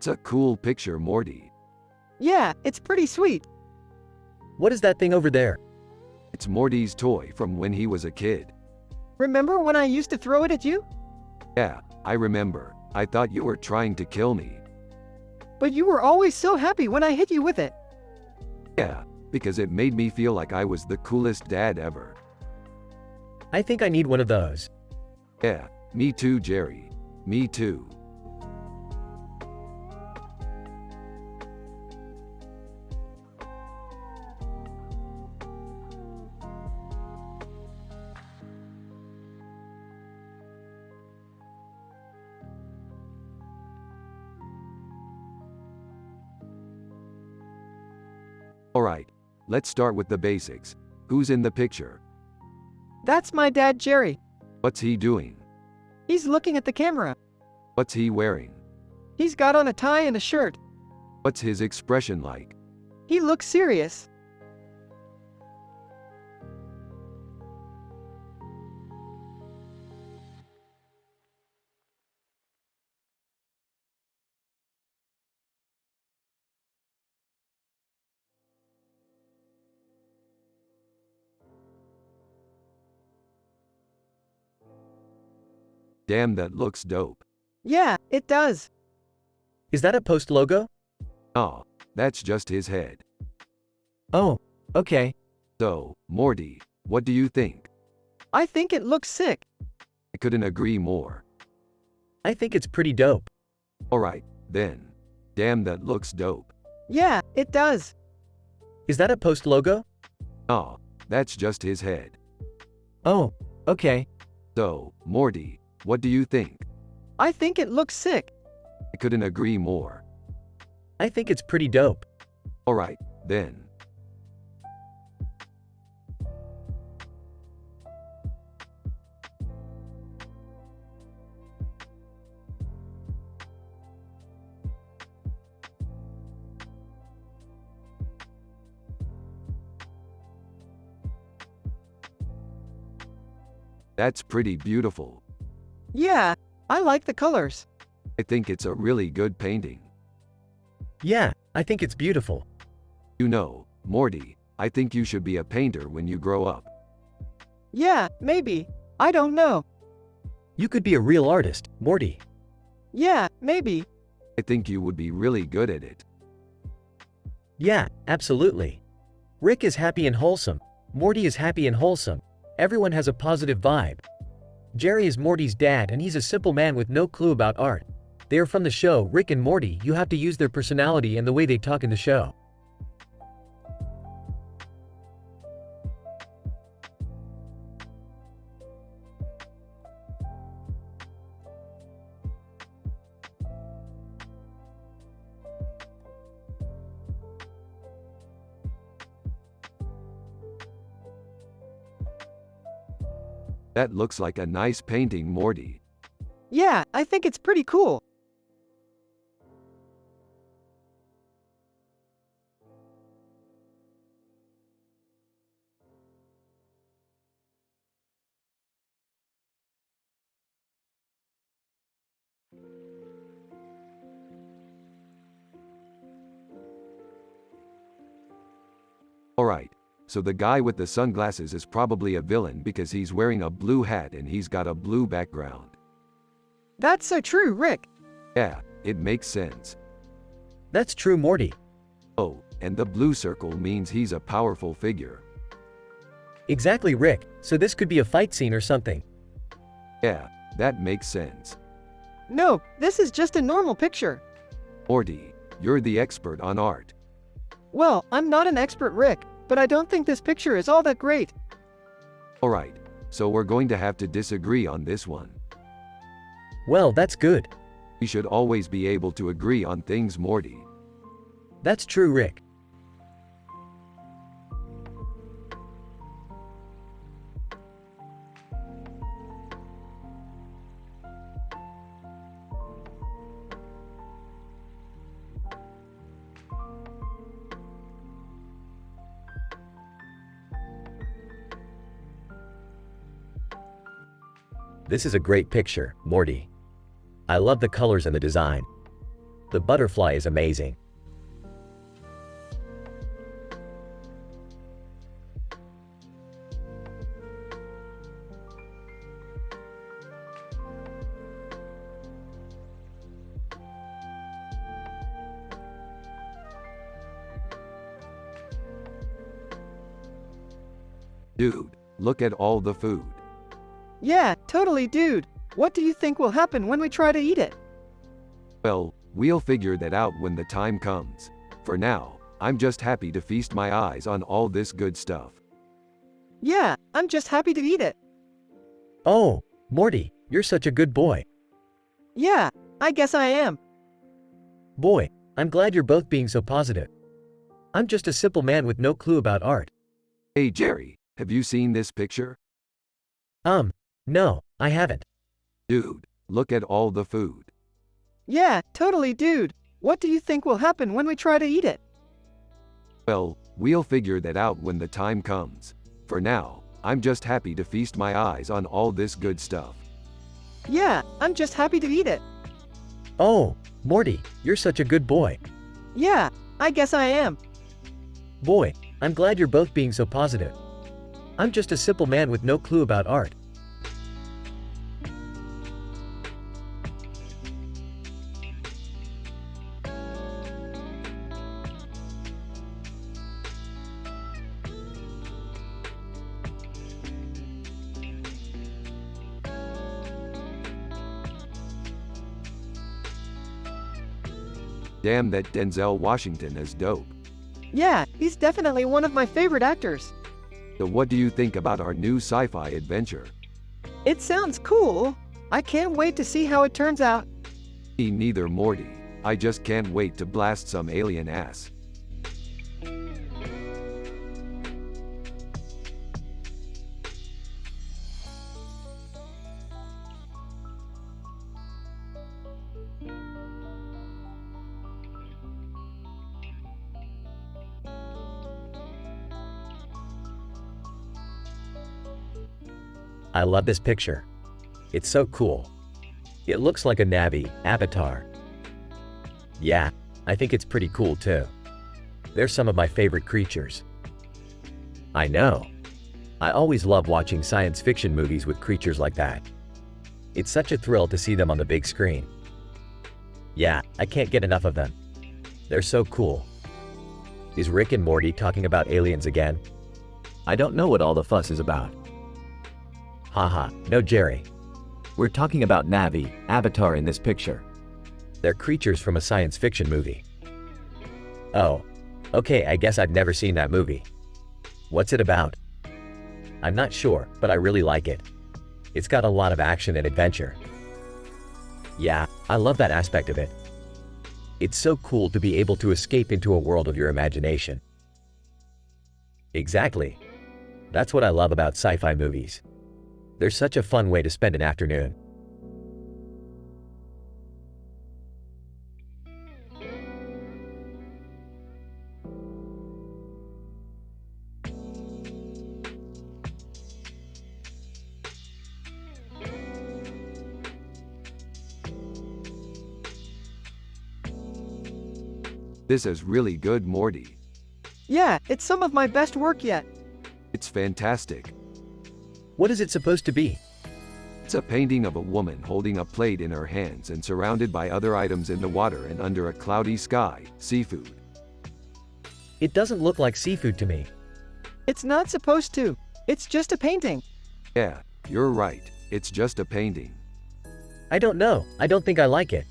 C: It's a cool picture, Morty.
A: Yeah, it's pretty sweet.
B: What is that thing over there?
C: It's Morty's toy from when he was a kid.
A: Remember when I used to throw it at you?
C: Yeah, I remember. I thought you were trying to kill me.
A: But you were always so happy when I hit you with it.
C: Yeah, because it made me feel like I was the coolest dad ever.
B: I think I need one of those.
C: Yeah, me too, Jerry. Me too. Alright, let's start with the basics. Who's in the picture?
A: That's my dad, Jerry.
C: What's he doing?
A: He's looking at the camera.
C: What's he wearing?
A: He's got on a tie and a shirt.
C: What's his expression like?
A: He looks serious.
C: Damn, that looks dope.
A: Yeah, it does.
B: Is that a Post logo?
C: Aw, that's just his head.
D: Oh, okay.
C: So, Morty, what do you think?
A: I think it looks sick.
C: I couldn't agree more.
B: I think it's pretty dope.
C: Alright, then. Damn, that looks dope.
A: Yeah, it does.
B: Is that a Post logo?
C: Aw, that's just his head.
D: Oh, okay.
C: So, Morty, what do you think?
A: I think it looks sick.
C: I couldn't agree more.
B: I think it's pretty dope.
C: Alright, then. That's pretty beautiful.
A: Yeah, I like the colors.
C: I think it's a really good painting.
B: Yeah, I think it's beautiful.
C: You know, Morty, I think you should be a painter when you grow up.
A: Yeah, maybe. I don't know.
B: You could be a real artist, Morty.
A: Yeah, maybe.
C: I think you would be really good at it.
B: Yeah, absolutely. Rick is happy and wholesome. Morty is happy and wholesome. Everyone has a positive vibe. Jerry is Morty's dad and he's a simple man with no clue about art. They are from the show Rick and Morty. You have to use their personality and the way they talk in the show.
C: That looks like a nice painting, Morty.
A: Yeah, I think it's pretty cool.
C: Alright, so the guy with the sunglasses is probably a villain because he's wearing a blue hat and he's got a blue background.
A: That's so true, Rick.
C: Yeah, it makes sense.
B: That's true, Morty.
C: Oh, and the blue circle means he's a powerful figure.
B: Exactly, Rick. So this could be a fight scene or something.
C: Yeah, that makes sense.
A: No, this is just a normal picture.
C: Morty, you're the expert on art.
A: Well, I'm not an expert, Rick, but I don't think this picture is all that great.
C: Alright, so we're going to have to disagree on this one.
B: Well, that's good.
C: We should always be able to agree on things, Morty.
B: That's true, Rick. This is a great picture, Morty. I love the colors and the design. The butterfly is amazing.
C: Dude, look at all the food.
A: Yeah, totally, dude. What do you think will happen when we try to eat it?
C: Well, we'll figure that out when the time comes. For now, I'm just happy to feast my eyes on all this good stuff.
A: Yeah, I'm just happy to eat it.
B: Oh, Morty, you're such a good boy.
A: Yeah, I guess I am.
B: Boy, I'm glad you're both being so positive. I'm just a simple man with no clue about art.
C: Hey Jerry, have you seen this picture?
B: No, I haven't.
C: Dude, look at all the food.
A: Yeah, totally, dude. What do you think will happen when we try to eat it?
C: Well, we'll figure that out when the time comes. For now, I'm just happy to feast my eyes on all this good stuff.
A: Yeah, I'm just happy to eat it.
B: Oh, Morty, you're such a good boy.
A: Yeah, I guess I am.
B: Boy, I'm glad you're both being so positive. I'm just a simple man with no clue about art.
C: Damn, that Denzel Washington is dope.
A: Yeah, he's definitely one of my favorite actors.
C: So what do you think about our new sci-fi adventure?
A: It sounds cool. I can't wait to see how it turns out.
C: Me neither, Morty. I just can't wait to blast some alien ass.
B: I love this picture. It's so cool. It looks like a Navi avatar. Yeah, I think it's pretty cool too. They're some of my favorite creatures. I know. I always love watching science fiction movies with creatures like that. It's such a thrill to see them on the big screen. Yeah, I can't get enough of them. They're so cool. Is Rick and Morty talking about aliens again?
D: I don't know what all the fuss is about.
B: Haha, no Jerry.
D: We're talking about Navi, Avatar in this picture.
B: They're creatures from a science fiction movie. Oh, okay, I guess I've never seen that movie. What's it about? I'm not sure, but I really like it. It's got a lot of action and adventure. Yeah, I love that aspect of it. It's so cool to be able to escape into a world of your imagination. Exactly. That's what I love about sci-fi movies. They're such a fun way to spend an afternoon.
C: This is really good, Morty.
A: Yeah, it's some of my best work yet.
C: It's fantastic.
B: What is it supposed to be?
C: It's a painting of a woman holding a plate in her hands and surrounded by other items in the water and under a cloudy sky, seafood.
B: It doesn't look like seafood to me.
A: It's not supposed to. It's just a painting.
C: Yeah, you're right. It's just a painting.
B: I don't know. I don't think I like it.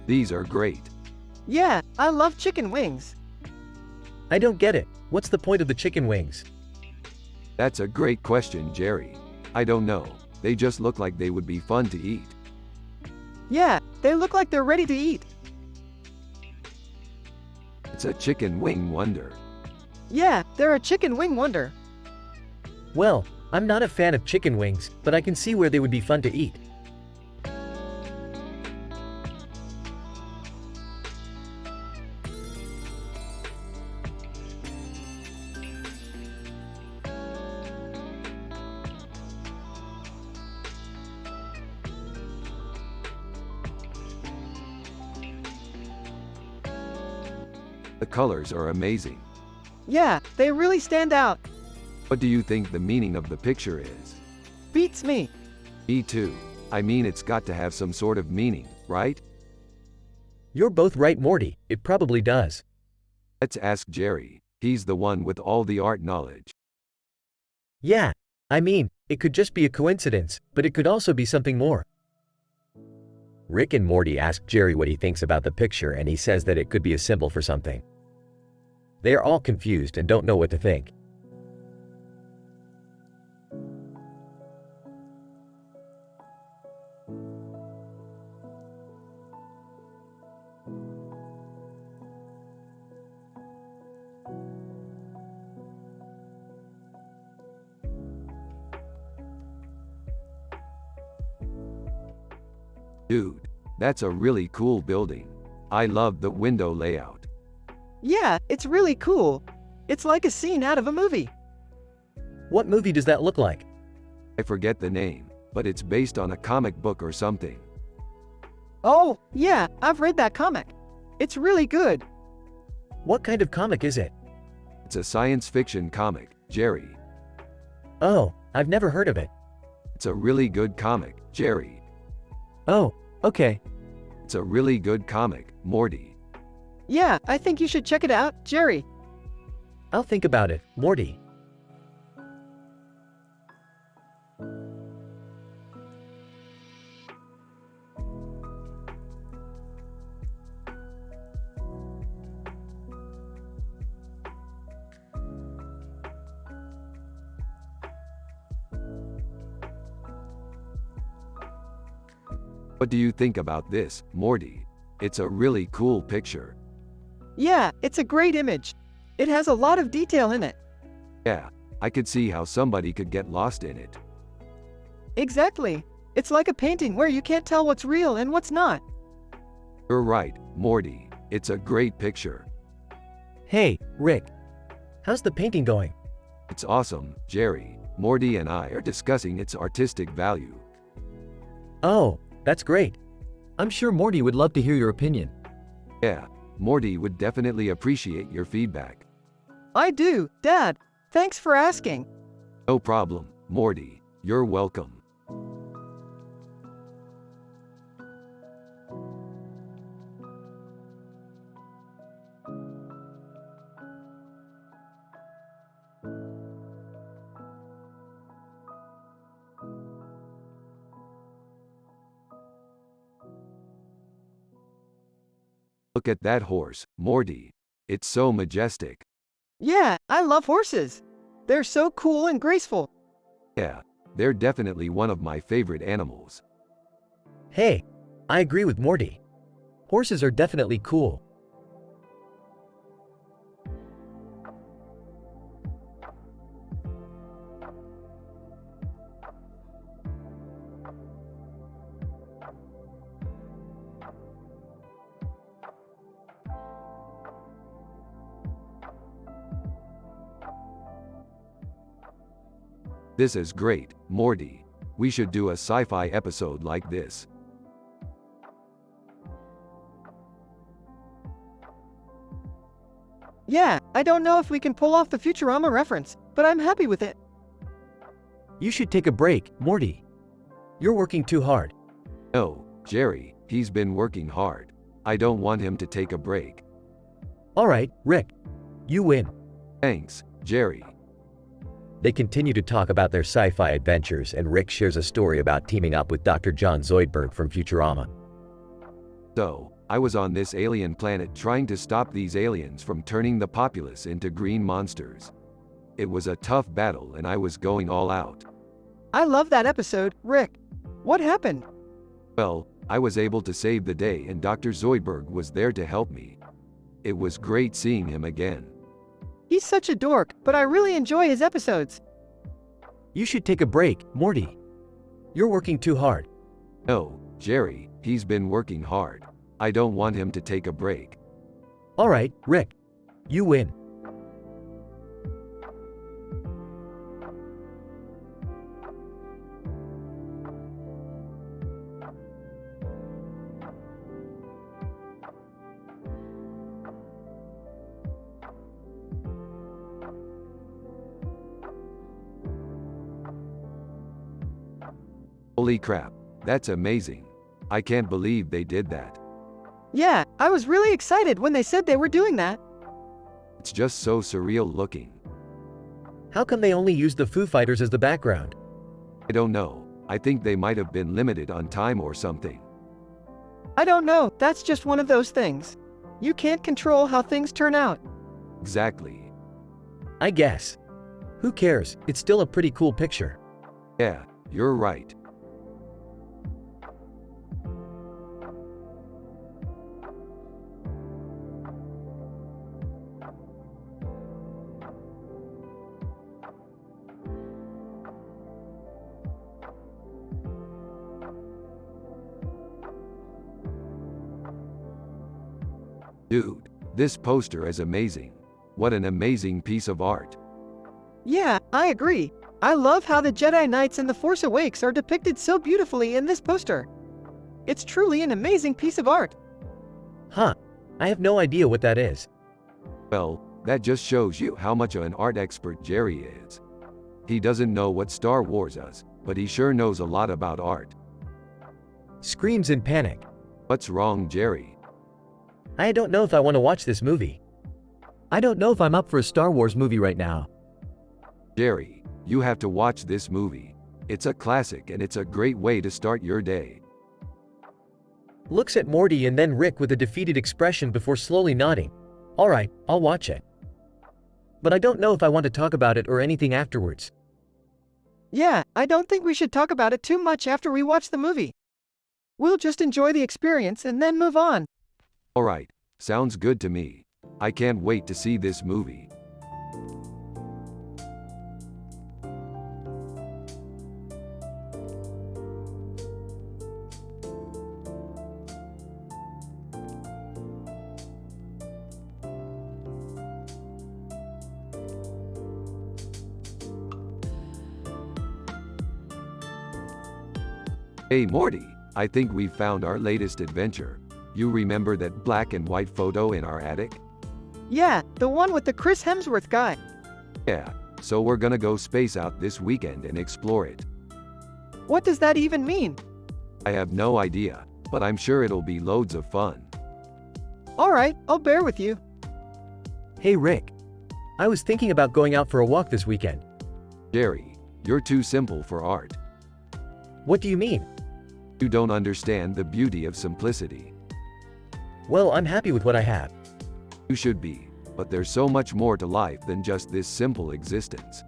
C: These are great.
A: Yeah, I love chicken wings.
B: I don't get it. What's the point of the chicken wings?
C: That's a great question, Jerry. I don't know. They just look like they would be fun to eat.
A: Yeah, they look like they're ready to eat.
C: It's a chicken wing wonder.
A: Yeah, they're a chicken wing wonder.
B: Well, I'm not a fan of chicken wings, but I can see where they would be fun to eat.
C: The colors are amazing.
A: Yeah, they really stand out.
C: What do you think the meaning of the picture is?
A: Beats me.
C: Me too. I mean, it's got to have some sort of meaning, right?
B: You're both right, Morty. It probably does.
C: Let's ask Jerry. He's the one with all the art knowledge.
B: Yeah, I mean, it could just be a coincidence, but it could also be something more. Rick and Morty ask Jerry what he thinks about the picture, and he says that it could be a symbol for something. They are all confused and don't know what to think.
C: Dude, that's a really cool building. I love the window layout.
A: Yeah, it's really cool. It's like a scene out of a movie.
B: What movie does that look like?
C: I forget the name, but it's based on a comic book or something.
A: Oh, yeah, I've read that comic. It's really good.
B: What kind of comic is it?
C: It's a science fiction comic, Jerry.
B: Oh, I've never heard of it.
C: It's a really good comic, Jerry.
D: Oh, okay.
C: It's a really good comic, Morty.
A: Yeah, I think you should check it out, Jerry.
B: I'll think about it, Morty.
C: What do you think about this, Morty? It's a really cool picture.
A: Yeah, it's a great image. It has a lot of detail in it.
C: Yeah, I could see how somebody could get lost in it.
A: Exactly. It's like a painting where you can't tell what's real and what's not.
C: You're right, Morty. It's a great picture.
B: Hey, Rick. How's the painting going?
C: It's awesome, Jerry. Morty and I are discussing its artistic value.
B: Oh, that's great.
D: I'm sure Morty would love to hear your opinion.
C: Yeah, Morty would definitely appreciate your feedback.
A: I do, Dad. Thanks for asking.
C: No problem, Morty. You're welcome. Look at that horse, Morty. It's so majestic.
A: Yeah, I love horses. They're so cool and graceful.
C: Yeah, they're definitely one of my favorite animals.
B: Hey, I agree with Morty. Horses are definitely cool.
C: This is great, Morty. We should do a sci-fi episode like this.
A: Yeah, I don't know if we can pull off the Futurama reference, but I'm happy with it.
B: You should take a break, Morty. You're working too hard.
C: No, Jerry, he's been working hard. I don't want him to take a break.
B: All right, Rick. You win.
C: Thanks, Jerry.
B: They continue to talk about their sci-fi adventures, and Rick shares a story about teaming up with Dr. John Zoidberg from Futurama.
C: So, I was on this alien planet trying to stop these aliens from turning the populace into green monsters. It was a tough battle and I was going all out.
A: I love that episode, Rick. What happened?
C: Well, I was able to save the day and Dr. Zoidberg was there to help me. It was great seeing him again.
A: He's such a dork, but I really enjoy his episodes.
B: You should take a break, Morty. You're working too hard.
C: No, Jerry, he's been working hard. I don't want him to take a break.
B: All right, Rick. You win.
C: Holy crap, that's amazing. I can't believe they did that.
A: Yeah, I was really excited when they said they were doing that.
C: It's just so surreal looking.
B: How come they only used the Foo Fighters as the background?
C: I don't know. I think they might have been limited on time or something.
A: I don't know, that's just one of those things. You can't control how things turn out.
C: Exactly.
B: I guess. Who cares? It's still a pretty cool picture.
C: Yeah, you're right. Dude, this poster is amazing. What an amazing piece of art.
A: Yeah, I agree. I love how the Jedi Knights and the Force Awakens are depicted so beautifully in this poster. It's truly an amazing piece of art.
B: Huh. I have no idea what that is.
C: Well, that just shows you how much of an art expert Jerry is. He doesn't know what Star Wars is, but he sure knows a lot about art.
B: Screams in panic.
C: What's wrong, Jerry?
B: I don't know if I want to watch this movie.
D: I don't know if I'm up for a Star Wars movie right now.
C: Jerry, you have to watch this movie. It's a classic and it's a great way to start your day.
B: Looks at Morty and then Rick with a defeated expression before slowly nodding. Alright, I'll watch it. But I don't know if I want to talk about it or anything afterwards.
A: Yeah, I don't think we should talk about it too much after we watch the movie. We'll just enjoy the experience and then move on.
C: Alright, sounds good to me. I can't wait to see this movie. Hey Morty, I think we've found our latest adventure. You remember that black and white photo in our attic?
A: Yeah, the one with the Chris Hemsworth guy.
C: Yeah, so we're gonna go space out this weekend and explore it.
A: What does that even mean?
C: I have no idea, but I'm sure it'll be loads of fun.
A: Alright, I'll bear with you.
B: Hey Rick. I was thinking about going out for a walk this weekend.
C: Jerry, you're too simple for art.
B: What do you mean?
C: You don't understand the beauty of simplicity.
B: Well, I'm happy with what I have.
C: You should be, but there's so much more to life than just this simple existence.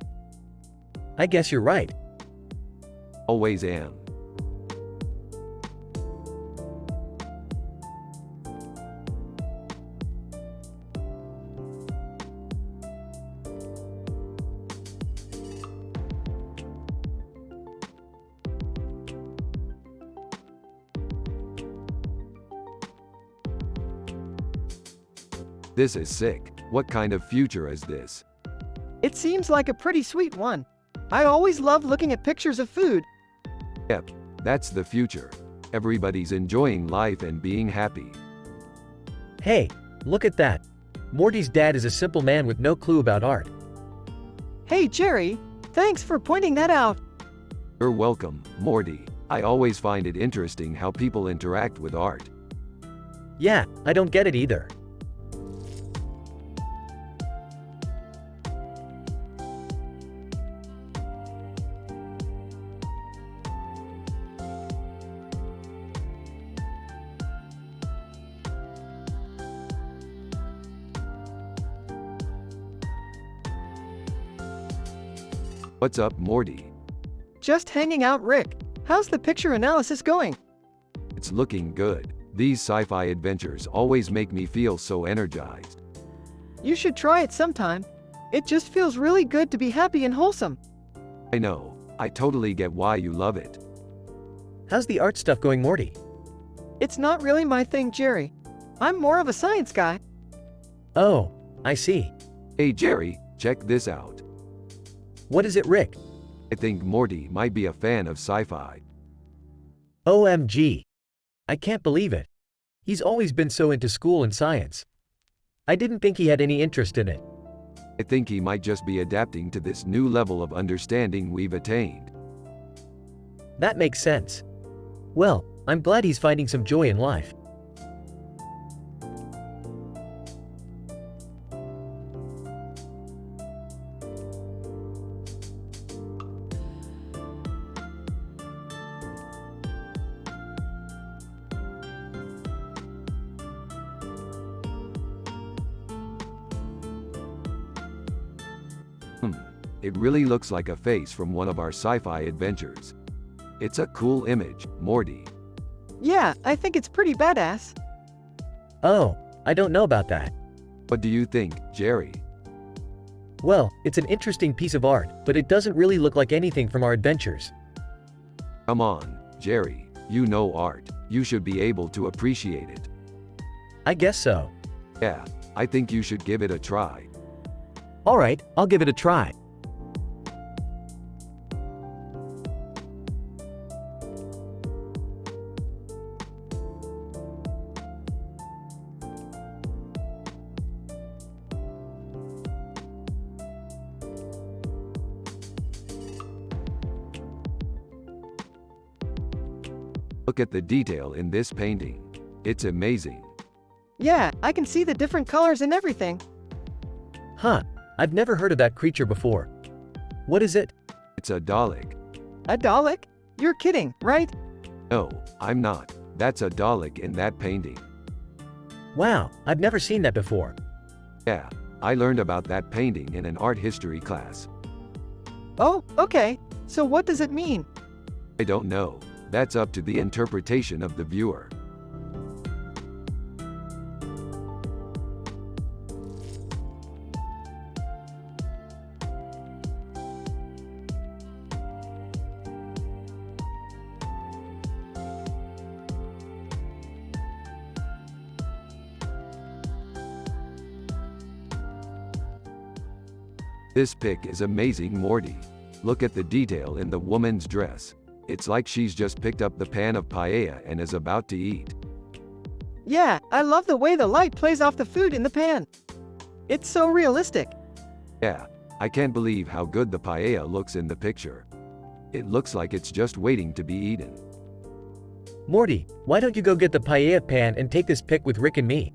B: I guess you're right.
C: Always am. This is sick. What kind of future is this?
A: It seems like a pretty sweet one. I always love looking at pictures of food.
C: Yep, that's the future. Everybody's enjoying life and being happy.
B: Hey, look at that. Morty's dad is a simple man with no clue about art.
A: Hey Jerry, thanks for pointing that out.
C: You're welcome, Morty. I always find it interesting how people interact with art.
B: Yeah, I don't get it either.
C: What's up, Morty?
A: Just hanging out, Rick. How's the picture analysis going?
C: It's looking good. These sci-fi adventures always make me feel so energized.
A: You should try it sometime. It just feels really good to be happy and wholesome.
C: I know. I totally get why you love it.
B: How's the art stuff going, Morty?
A: It's not really my thing, Jerry. I'm more of a science guy.
B: Oh, I see.
C: Hey Jerry, check this out.
B: What is it, Rick?
C: I think Morty might be a fan of sci-fi.
B: OMG. I can't believe it. He's always been so into school and science. I didn't think he had any interest in it.
C: I think he might just be adapting to this new level of understanding we've attained.
B: That makes sense. Well, I'm glad he's finding some joy in life.
C: It really looks like a face from one of our sci-fi adventures. It's a cool image, Morty.
A: Yeah, I think it's pretty badass.
B: Oh, I don't know about that.
C: What do you think, Jerry?
B: Well, it's an interesting piece of art, but it doesn't really look like anything from our adventures.
C: Come on, Jerry. You know art. You should be able to appreciate it.
B: I guess so.
C: Yeah, I think you should give it a try.
D: Alright, I'll give it a try.
C: Look at the detail in this painting. It's amazing.
A: Yeah, I can see the different colors and everything.
B: Huh, I've never heard of that creature before. What is it?
C: It's a Dalek.
A: A Dalek? You're kidding, right?
C: No, I'm not. That's a Dalek in that painting.
B: Wow, I've never seen that before.
C: Yeah, I learned about that painting in an art history class.
A: Oh, okay. So what does it mean?
C: I don't know. That's up to the interpretation of the viewer. This pic is amazing, Morty. Look at the detail in the woman's dress. It's like she's just picked up the pan of paella and is about to eat.
A: Yeah, I love the way the light plays off the food in the pan. It's so realistic.
C: Yeah, I can't believe how good the paella looks in the picture. It looks like it's just waiting to be eaten.
B: Morty, why don't you go get the paella pan and take this pic with Rick and me?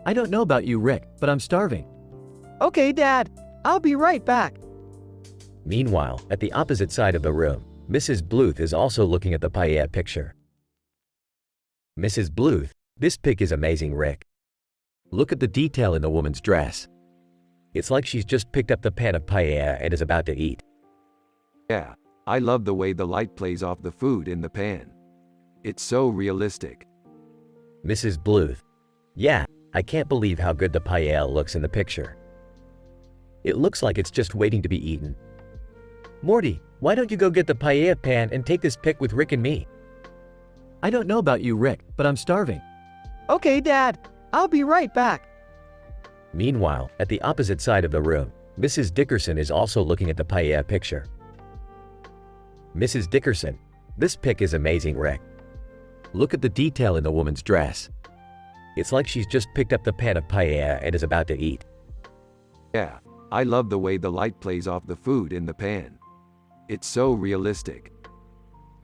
D: I don't know about you, Rick, but I'm starving.
A: Okay, Dad. I'll be right back.
B: Meanwhile, at the opposite side of the room, Mrs. Bluth is also looking at the paella picture. Mrs. Bluth, this pic is amazing, Rick. Look at the detail in the woman's dress. It's like she's just picked up the pan of paella and is about to eat.
C: Yeah, I love the way the light plays off the food in the pan. It's so realistic.
B: Mrs. Bluth, yeah, I can't believe how good the paella looks in the picture. It looks like it's just waiting to be eaten. Morty, why don't you go get the paella pan and take this pic with Rick and me?
D: I don't know about you, Rick, but I'm starving.
A: Okay, Dad. I'll be right back.
B: Meanwhile, at the opposite side of the room, Mrs. Dickerson is also looking at the paella picture. Mrs. Dickerson, this pic is amazing, Rick. Look at the detail in the woman's dress. It's like she's just picked up the pan of paella and is about to eat.
C: Yeah, I love the way the light plays off the food in the pan. It's so realistic.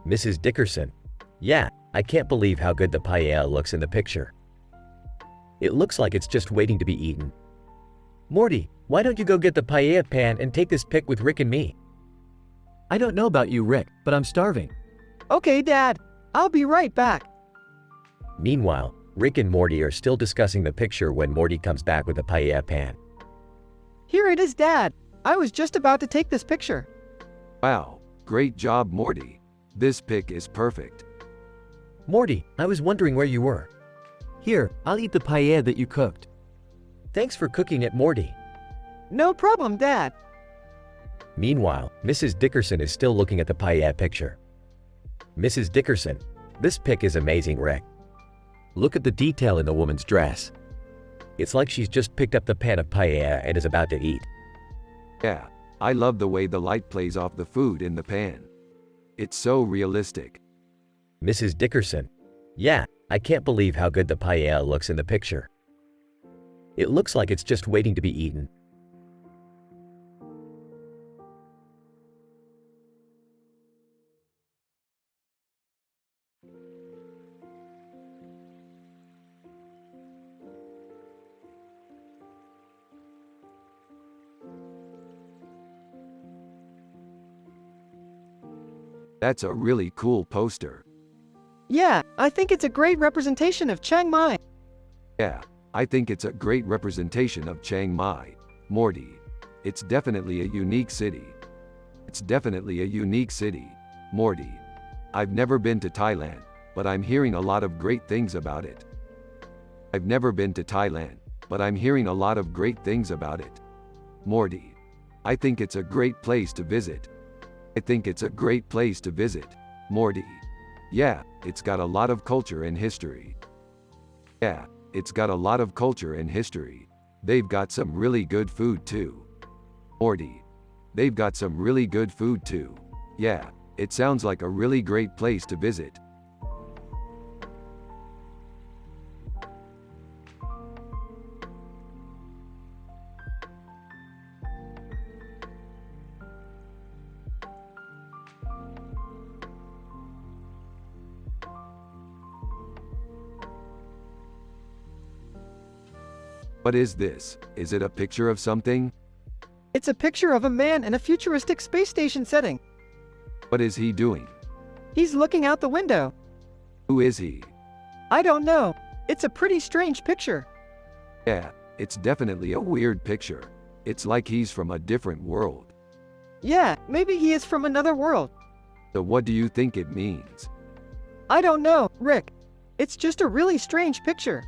B: Mrs. Dickerson, yeah, I can't believe how good the paella looks in the picture. It looks like it's just waiting to be eaten. Morty, why don't you go get the paella pan and take this pic with Rick and me?
D: I don't know about you, Rick, but I'm starving.
A: Okay, Dad. I'll be right back.
B: Meanwhile, Rick and Morty are still discussing the picture when Morty comes back with the paella pan.
A: Here it is, Dad. I was just about to take this picture.
C: Wow, great job, Morty. This pic is perfect.
B: Morty, I was wondering where you were.
D: Here, I'll eat the paella that you cooked.
B: Thanks for cooking it, Morty.
A: No problem, Dad.
B: Meanwhile, Mrs. Dickerson is still looking at the paella picture. Mrs. Dickerson, this pic is amazing, Rick. Look at the detail in the woman's dress. It's like she's just picked up the pan of paella and is about to eat.
C: Yeah, I love the way the light plays off the food in the pan. It's so realistic.
B: Mrs. Dickerson, yeah, I can't believe how good the paella looks in the picture. It looks like it's just waiting to be eaten.
C: That's a really cool poster.
A: Yeah, I think it's a great representation of Chiang Mai.
C: Yeah, I think it's a great representation of Chiang Mai. Morty. It's definitely a unique city. It's definitely a unique city. Morty. I've never been to Thailand, but I'm hearing a lot of great things about it. I've never been to Thailand, but I'm hearing a lot of great things about it. Morty. I think it's a great place to visit. I think it's a great place to visit. Morty. Yeah, it's got a lot of culture and history. Yeah, it's got a lot of culture and history. They've got some really good food too. Morty. They've got some really good food too. Yeah, it sounds like a really great place to visit. What is this? Is it a picture of something?
A: It's a picture of a man in a futuristic space station setting.
C: What is he doing?
A: He's looking out the window.
C: Who is he?
A: I don't know. It's a pretty strange picture.
C: Yeah, it's definitely a weird picture. It's like he's from a different world.
A: Yeah, maybe he is from another world.
C: So what do you think it means?
A: I don't know, Rick. It's just a really strange picture.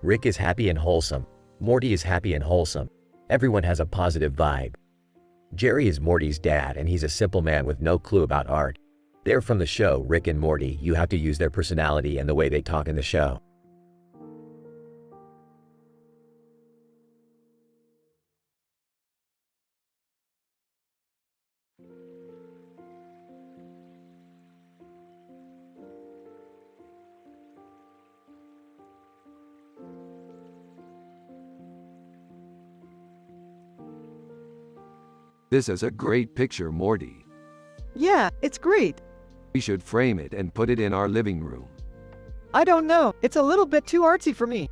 B: Rick is happy and wholesome. Morty is happy and wholesome. Everyone has a positive vibe. Jerry is Morty's dad, and he's a simple man with no clue about art. They're from the show Rick and Morty. You have to use their personality and the way they talk in the show.
C: This is a great picture, Morty.
A: Yeah, it's great.
C: We should frame it and put it in our living room.
A: I don't know, it's a little bit too artsy for me.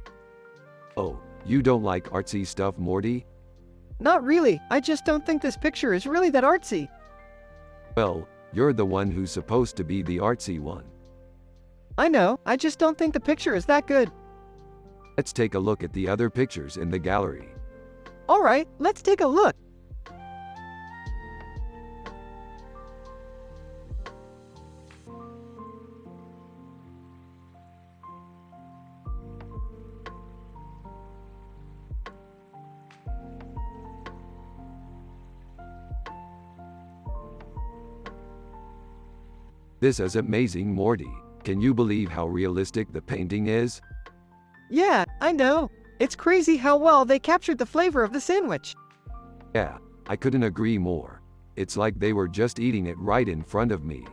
C: Oh, you don't like artsy stuff, Morty?
A: Not really, I just don't think this picture is really that artsy.
C: Well, you're the one who's supposed to be the artsy one.
A: I know, I just don't think the picture is that good.
C: Let's take a look at the other pictures in the gallery.
A: Alright, let's take a look.
C: This is amazing, Morty. Can you believe how realistic the painting is?
A: Yeah, I know. It's crazy how well they captured the flavor of the sandwich.
C: Yeah, I couldn't agree more. It's like they were just eating it right in front of me.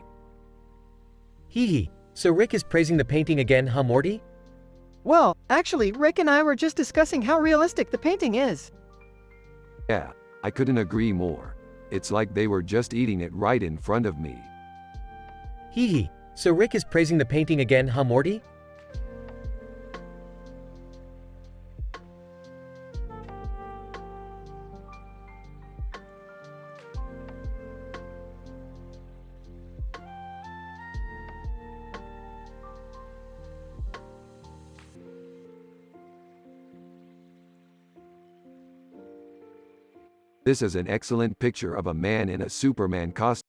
B: Hee hee. So Rick is praising the painting again, huh, Morty?
A: Well, actually, Rick and I were just discussing how realistic the painting is.
C: Yeah, I couldn't agree more. It's like they were just eating it right in front of me.
B: Hee hee. So Rick is praising the painting again, huh, Morty?
C: This is an excellent picture of a man in a Superman costume.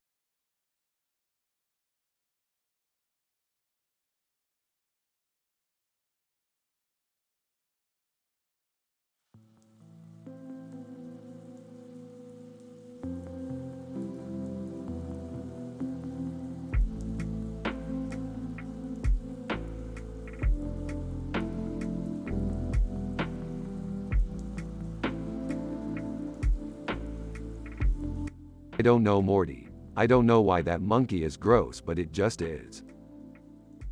C: I don't know, Morty. I don't know why that monkey is gross, but it just is.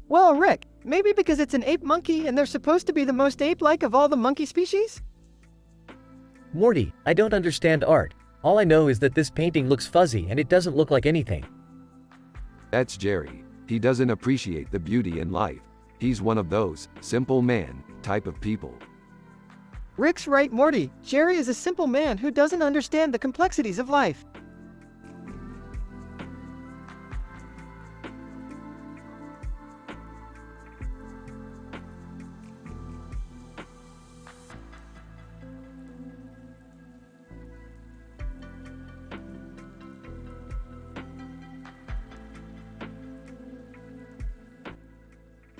A: Well, Rick, maybe because it's an ape monkey and they're supposed to be the most ape-like of all the monkey species?
B: Morty, I don't understand art. All I know is that this painting looks fuzzy and it doesn't look like anything.
C: That's Jerry. He doesn't appreciate the beauty in life. He's one of those simple man type of people.
A: Rick's right, Morty. Jerry is a simple man who doesn't understand the complexities of life.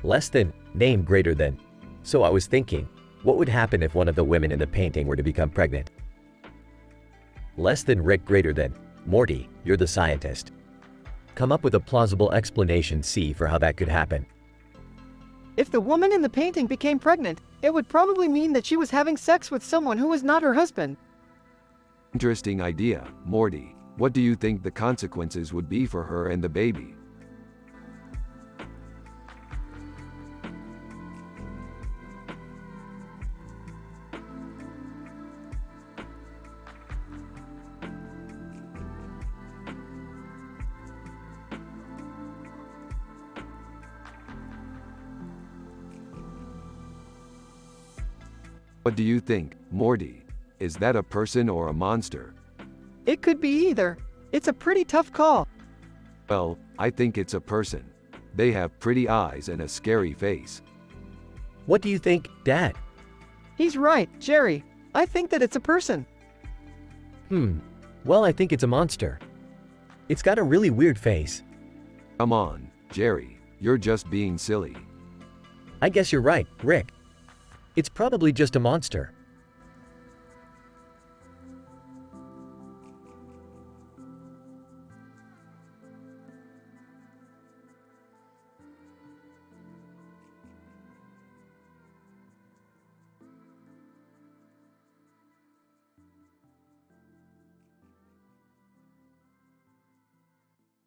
B: Less than, name greater than. So I was thinking, what would happen if one of the women in the painting were to become pregnant? Less than Rick greater than. Morty, you're the scientist. Come up with a plausible explanation C for how that could happen.
A: If the woman in the painting became pregnant, it would probably mean that she was having sex with someone who was not her husband.
C: Interesting idea, Morty. What do you think the consequences would be for her and the baby? What do you think, Morty? Is that a person or a monster?
A: It could be either. It's a pretty tough call.
C: Well, I think it's a person. They have pretty eyes and a scary face.
B: What do you think, Dad?
A: He's right, Jerry. I think that it's a person.
B: Well, I think it's a monster. It's got a really weird face.
C: Come on, Jerry, you're just being silly.
B: I guess you're right, Rick. It's probably just a monster.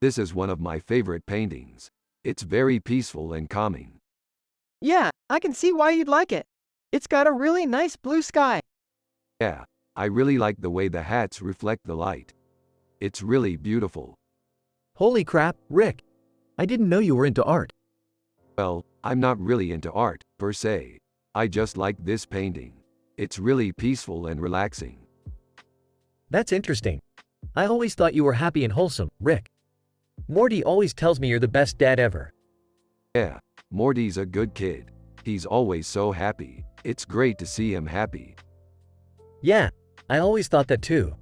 C: This is one of my favorite paintings. It's very peaceful and calming.
A: Yeah, I can see why you'd like it. It's got a really nice blue sky.
C: Yeah, I really like the way the hats reflect the light. It's really beautiful.
D: Holy crap, Rick. I didn't know you were into art.
C: Well, I'm not really into art, per se. I just like this painting. It's really peaceful and relaxing.
B: That's interesting. I always thought you were happy and wholesome, Rick. Morty always tells me you're the best dad ever.
C: Yeah, Morty's a good kid. He's always so happy. It's great to see him happy.
B: Yeah, I always thought that too.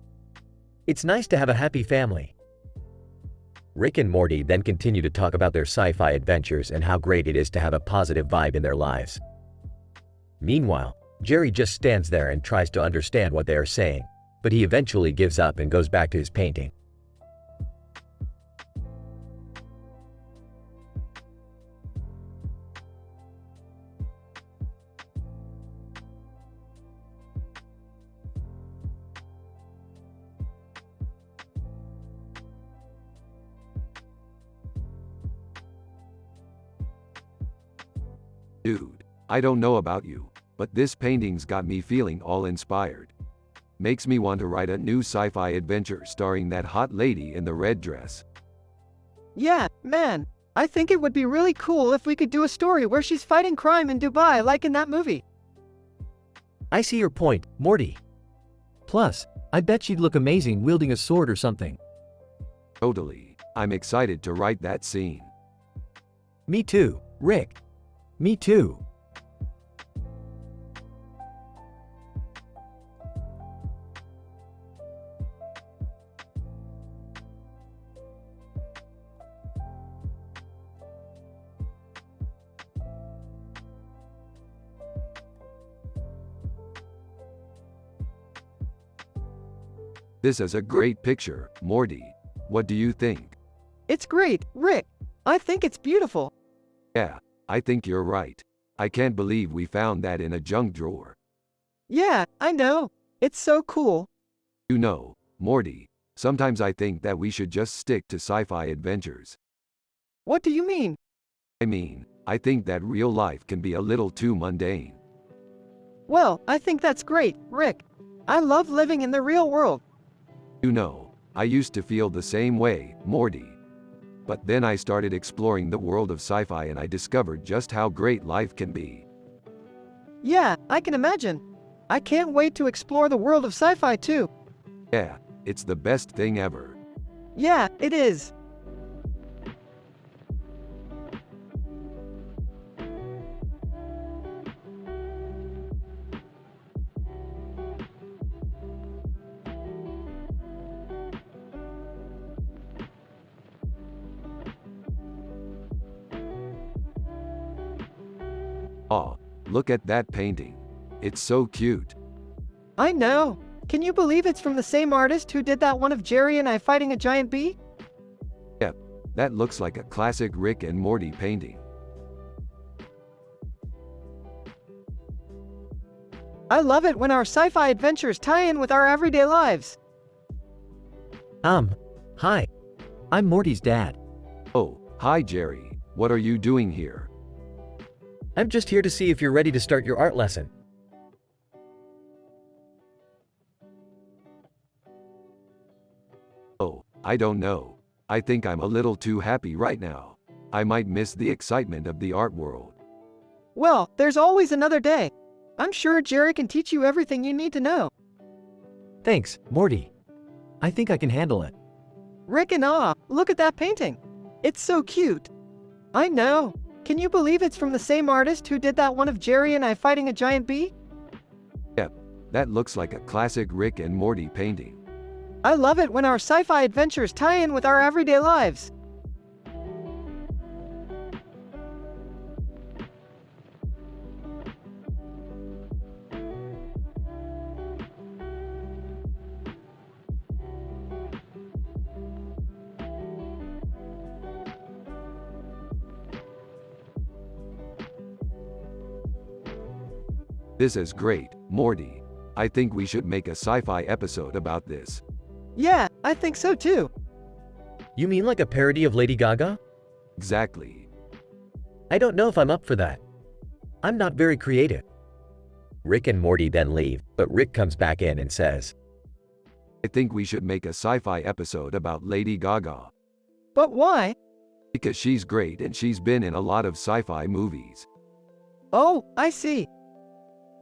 B: It's nice to have a happy family. Rick and Morty then continue to talk about their sci-fi adventures and how great it is to have a positive vibe in their lives. Meanwhile, Jerry just stands there and tries to understand what they are saying, but he eventually gives up and goes back to his painting.
C: Dude, I don't know about you, but this painting's got me feeling all inspired. Makes me want to write a new sci-fi adventure starring that hot lady in the red dress.
A: Yeah, man. I think it would be really cool if we could do a story where she's fighting crime in Dubai like in that movie.
B: I see your point, Morty.
D: Plus, I bet she'd look amazing wielding a sword or something.
C: Totally. I'm excited to write that scene.
D: Me too, Rick. Me too.
C: This is a great picture, Morty. What do you think?
A: It's great, Rick. I think it's beautiful.
C: Yeah, I think you're right. I can't believe we found that in a junk drawer.
A: Yeah, I know. It's so cool.
C: You know, Morty, sometimes I think that we should just stick to sci-fi adventures.
A: What do you mean?
C: I mean, I think that real life can be a little too mundane.
A: Well, I think that's great, Rick. I love living in the real world.
C: You know, I used to feel the same way, Morty. But then I started exploring the world of sci-fi and I discovered just how great life can be.
A: Yeah, I can imagine. I can't wait to explore the world of sci-fi too.
C: Yeah, it's the best thing ever.
A: Yeah, it is.
C: Aw, look at that painting. It's so cute.
A: I know. Can you believe it's from the same artist who did that one of Jerry and I fighting a giant bee?
C: Yep, that looks like a classic Rick and Morty painting.
A: I love it when our sci-fi adventures tie in with our everyday lives.
D: Hi. I'm Morty's dad.
C: Oh, hi Jerry. What are you doing here?
B: I'm just here to see if you're ready to start your art lesson.
C: Oh, I don't know. I think I'm a little too happy right now. I might miss the excitement of the art world.
A: Well, there's always another day. I'm sure Jerry can teach you everything you need to know.
D: Thanks, Morty. I think I can handle it.
A: Rick and awe, look at that painting. It's so cute. I know. Can you believe it's from the same artist who did that one of Jerry and I fighting a giant bee?
C: Yep, that looks like a classic Rick and Morty painting.
A: I love it when our sci-fi adventures tie in with our everyday lives.
C: This is great, Morty. I think we should make a sci-fi episode about this.
A: Yeah, I think so too.
B: You mean like a parody of Lady Gaga?
C: Exactly.
B: I don't know if I'm up for that. I'm not very creative. Rick and Morty then leave, but Rick comes back in and says,
C: I think we should make a sci-fi episode about Lady Gaga.
A: But why?
C: Because she's great and she's been in a lot of sci-fi movies.
A: Oh, I see.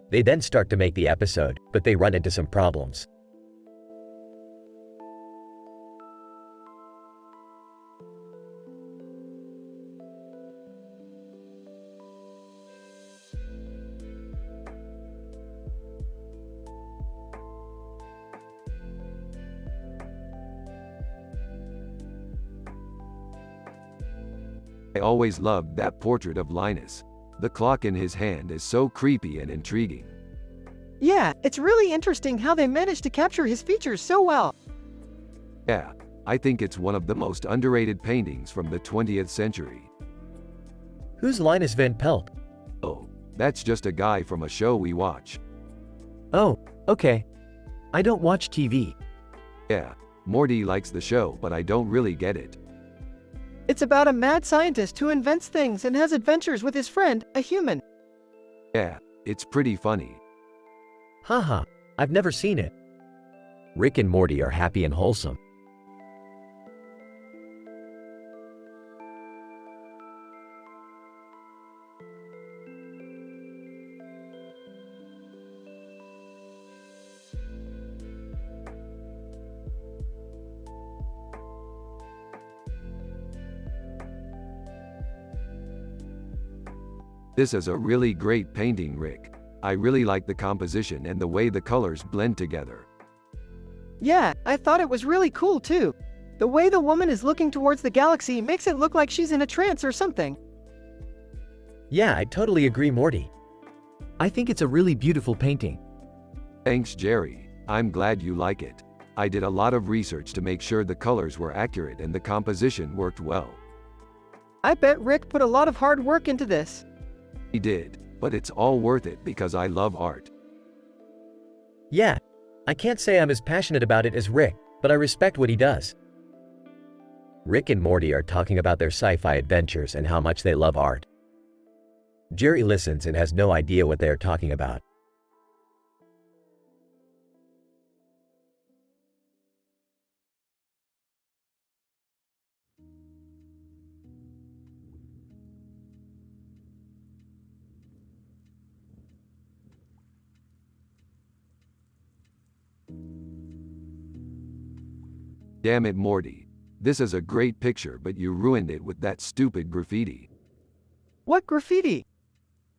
B: They then start to make the episode, but they run into some problems.
C: I always loved that portrait of Linus. The clock in his hand is so creepy and intriguing.
A: Yeah, it's really interesting how they managed to capture his features so well.
C: Yeah, I think it's one of the most underrated paintings from the 20th century.
B: Who's Linus Van Pelt?
C: Oh, that's just a guy from a show we watch.
D: Oh, okay. I don't watch TV.
C: Yeah, Morty likes the show, but I don't really get it.
A: It's about a mad scientist who invents things and has adventures with his friend, a human.
C: Yeah, it's pretty funny.
B: Haha, I've never seen it. Rick and Morty are happy and wholesome.
C: This is a really great painting, Rick. I really like the composition and the way the colors blend together.
A: Yeah, I thought it was really cool too. The way the woman is looking towards the galaxy makes it look like she's in a trance or something.
B: Yeah, I totally agree, Morty.
D: I think it's a really beautiful painting.
C: Thanks, Jerry. I'm glad you like it. I did a lot of research to make sure the colors were accurate and the composition worked well.
A: I bet Rick put a lot of hard work into this.
C: He did, but it's all worth it because I love art.
B: Yeah, I can't say I'm as passionate about it as Rick, but I respect what he does. Rick and Morty are talking about their sci-fi adventures and how much they love art. Jerry listens and has no idea what they are talking about.
C: Damn it, Morty. This is a great picture, but you ruined it with that stupid graffiti.
A: What graffiti?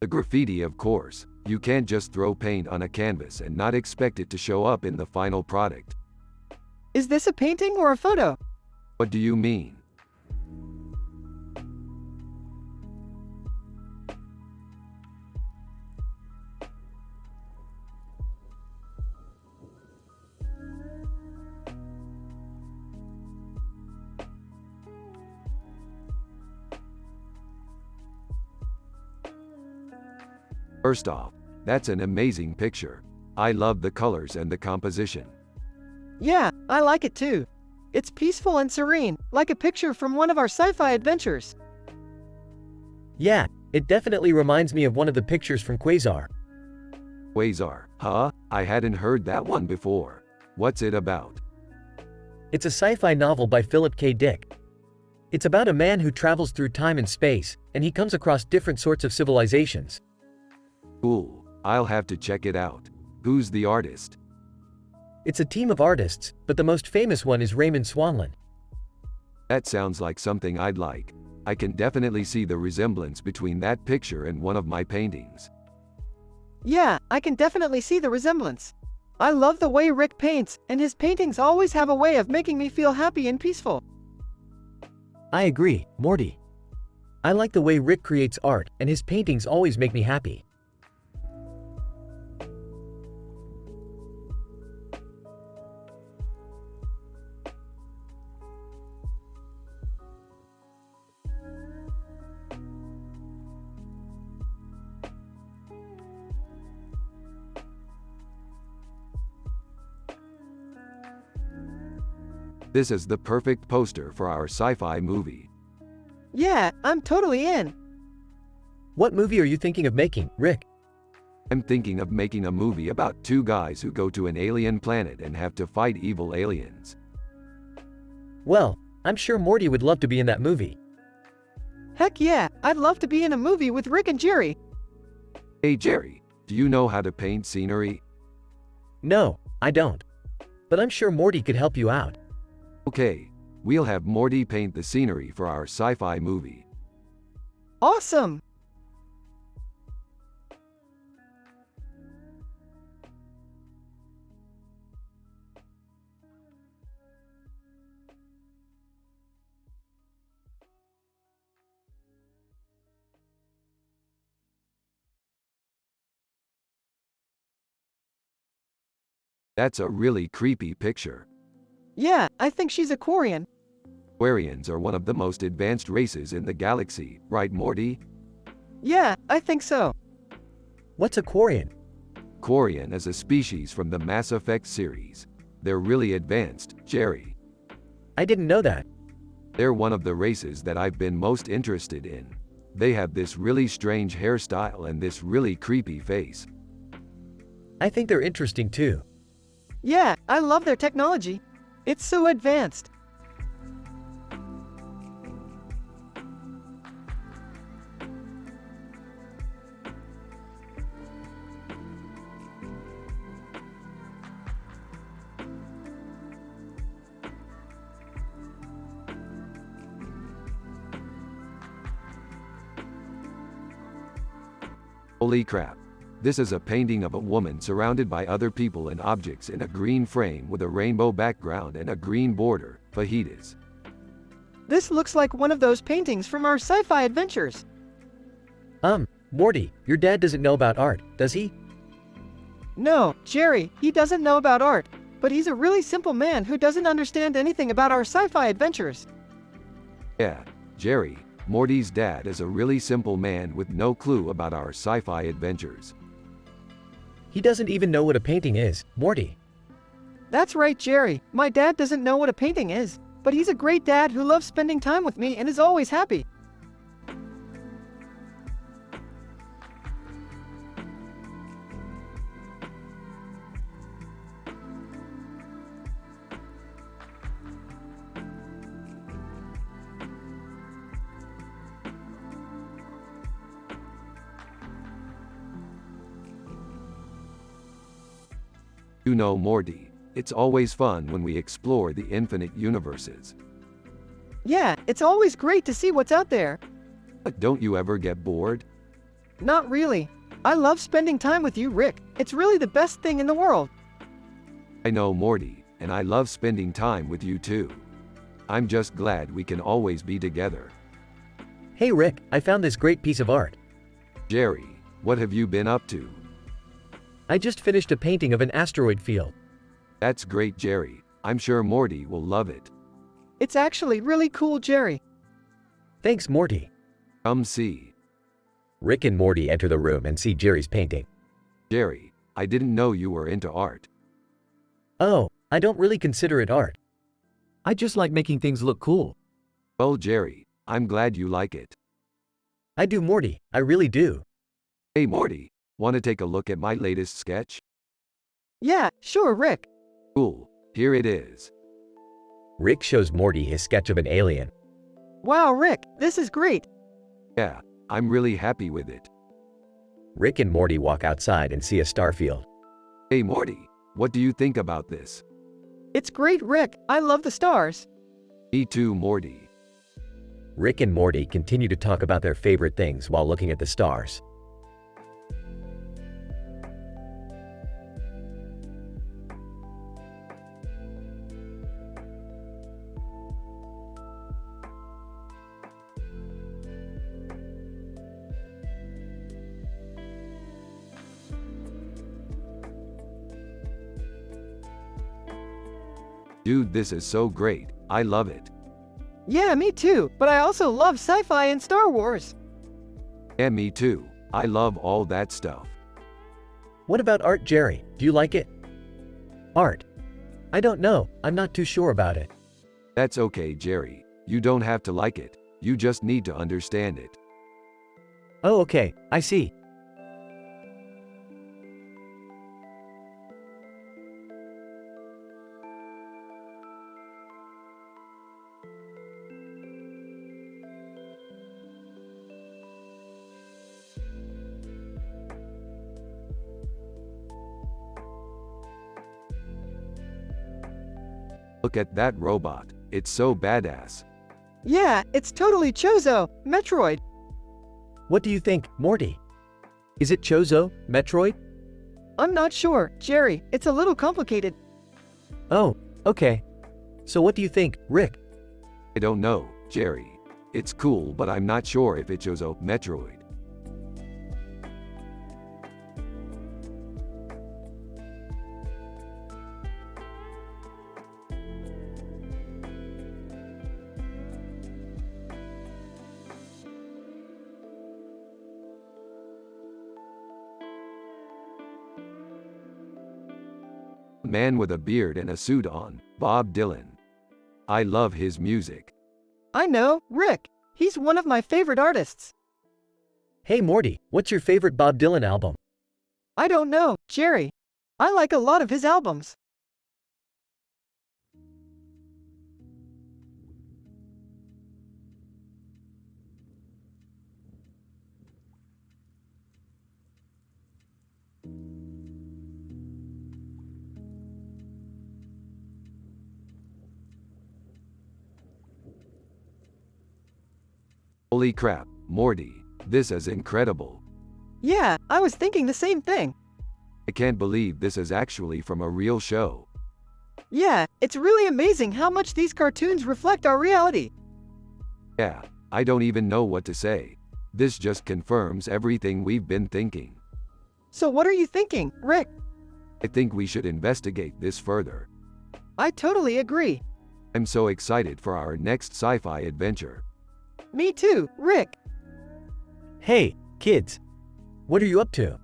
C: The graffiti, of course. You can't just throw paint on a canvas and not expect it to show up in the final product.
A: Is this a painting or a photo?
C: What do you mean? First off, that's an amazing picture. I love the colors and the composition.
A: Yeah, I like it too. It's peaceful and serene, like a picture from one of our sci-fi adventures.
B: Yeah, it definitely reminds me of one of the pictures from Quasar.
C: Quasar, huh? I hadn't heard that one before. What's it about?
B: It's a sci-fi novel by Philip K. Dick. It's about a man who travels through time and space, and he comes across different sorts of civilizations.
C: Cool. I'll have to check it out. Who's the artist?
B: It's a team of artists, but the most famous one is Raymond Swanland.
C: That sounds like something I'd like. I can definitely see the resemblance between that picture and one of my paintings.
A: Yeah, I can definitely see the resemblance. I love the way Rick paints, and his paintings always have a way of making me feel happy and peaceful.
D: I agree, Morty.
B: I like the way Rick creates art, and his paintings always make me happy.
C: This is the perfect poster for our sci-fi movie.
A: Yeah, I'm totally in.
B: What movie are you thinking of making, Rick?
C: I'm thinking of making a movie about two guys who go to an alien planet and have to fight evil aliens.
B: Well, I'm sure Morty would love to be in that movie.
A: Heck yeah, I'd love to be in a movie with Rick and Jerry.
C: Hey Jerry, do you know how to paint scenery?
B: No, I don't. But I'm sure Morty could help you out.
C: Okay, we'll have Morty paint the scenery for our sci-fi movie.
A: Awesome!
C: That's a really creepy picture.
A: Yeah, I think she's a Quarian.
C: Quarians are one of the most advanced races in the galaxy, right Morty?
A: Yeah, I think so.
B: What's a Quarian?
C: Quarian is a species from the Mass Effect series. They're really advanced, Jerry.
B: I didn't know that.
C: They're one of the races that I've been most interested in. They have this really strange hairstyle and this really creepy face.
B: I think they're interesting too.
A: Yeah, I love their technology. It's so advanced.
C: Holy crap. This is a painting of a woman surrounded by other people and objects in a green frame with a rainbow background and a green border, fajitas.
A: This looks like one of those paintings from our sci-fi adventures.
B: Morty, your dad doesn't know about art, does he?
A: No, Jerry, he doesn't know about art, but he's a really simple man who doesn't understand anything about our sci-fi adventures.
C: Yeah, Jerry, Morty's dad is a really simple man with no clue about our sci-fi adventures.
B: He doesn't even know what a painting is, Morty.
A: That's right, Jerry. My dad doesn't know what a painting is, but he's a great dad who loves spending time with me and is always happy.
C: You know, Morty, it's always fun when we explore the infinite universes.
A: Yeah, it's always great to see what's out there.
C: But don't you ever get bored?
A: Not really. I love spending time with you, Rick. It's really the best thing in the world.
C: I know, Morty, and I love spending time with you too. I'm just glad we can always be together.
B: Hey Rick, I found this great piece of art.
C: Jerry, what have you been up to?
B: I just finished a painting of an asteroid field.
C: That's great, Jerry. I'm sure Morty will love it.
A: It's actually really cool, Jerry.
B: Thanks, Morty.
C: Come see.
B: Rick and Morty enter the room and see Jerry's painting.
C: Jerry, I didn't know you were into art.
B: Oh, I don't really consider it art.
D: I just like making things look cool.
C: Well, Jerry, I'm glad you like it.
B: I do, Morty, I really do.
C: Hey, Morty, want to take a look at my latest sketch?
A: Yeah, sure, Rick.
C: Cool, here it is.
B: Rick shows Morty his sketch of an alien.
A: Wow, Rick, this is great.
C: Yeah, I'm really happy with it.
B: Rick and Morty walk outside and see a star field.
C: Hey Morty, what do you think about this?
A: It's great, Rick. I love the stars.
C: Me too, Morty.
B: Rick and Morty continue to talk about their favorite things while looking at the stars.
C: Dude, this is so great. I love it.
A: Yeah, me too, but I also love sci-fi and Star Wars.
C: And me too. I love all that stuff.
B: What about art, Jerry? Do you like it? Art? I don't know. I'm not too sure about it.
C: That's okay, Jerry. You don't have to like it. You just need to understand it.
B: Oh, okay. I see.
C: Look at that robot. It's so badass.
A: Yeah, it's totally Chozo, Metroid.
B: What do you think, Morty? Is it Chozo, Metroid?
A: I'm not sure, Jerry. It's a little complicated.
B: Oh, okay. So what do you think, Rick?
C: I don't know, Jerry. It's cool, but I'm not sure if it shows a Metroid. Man with a beard and a suit on, Bob Dylan. I love his music.
A: I know, Rick. He's one of my favorite artists.
B: Hey, Morty, what's your favorite Bob Dylan album?
A: I don't know, Jerry. I like a lot of his albums.
C: Holy crap, Morty, this is incredible.
A: Yeah, I was thinking the same thing.
C: I can't believe this is actually from a real show.
A: Yeah, it's really amazing how much these cartoons reflect our reality.
C: Yeah, I don't even know what to say. This just confirms everything we've been thinking.
A: So what are you thinking, Rick?
C: I think we should investigate this further.
A: I totally agree.
C: I'm so excited for our next sci-fi adventure.
A: Me too, Rick.
B: Hey, kids. What are you up to?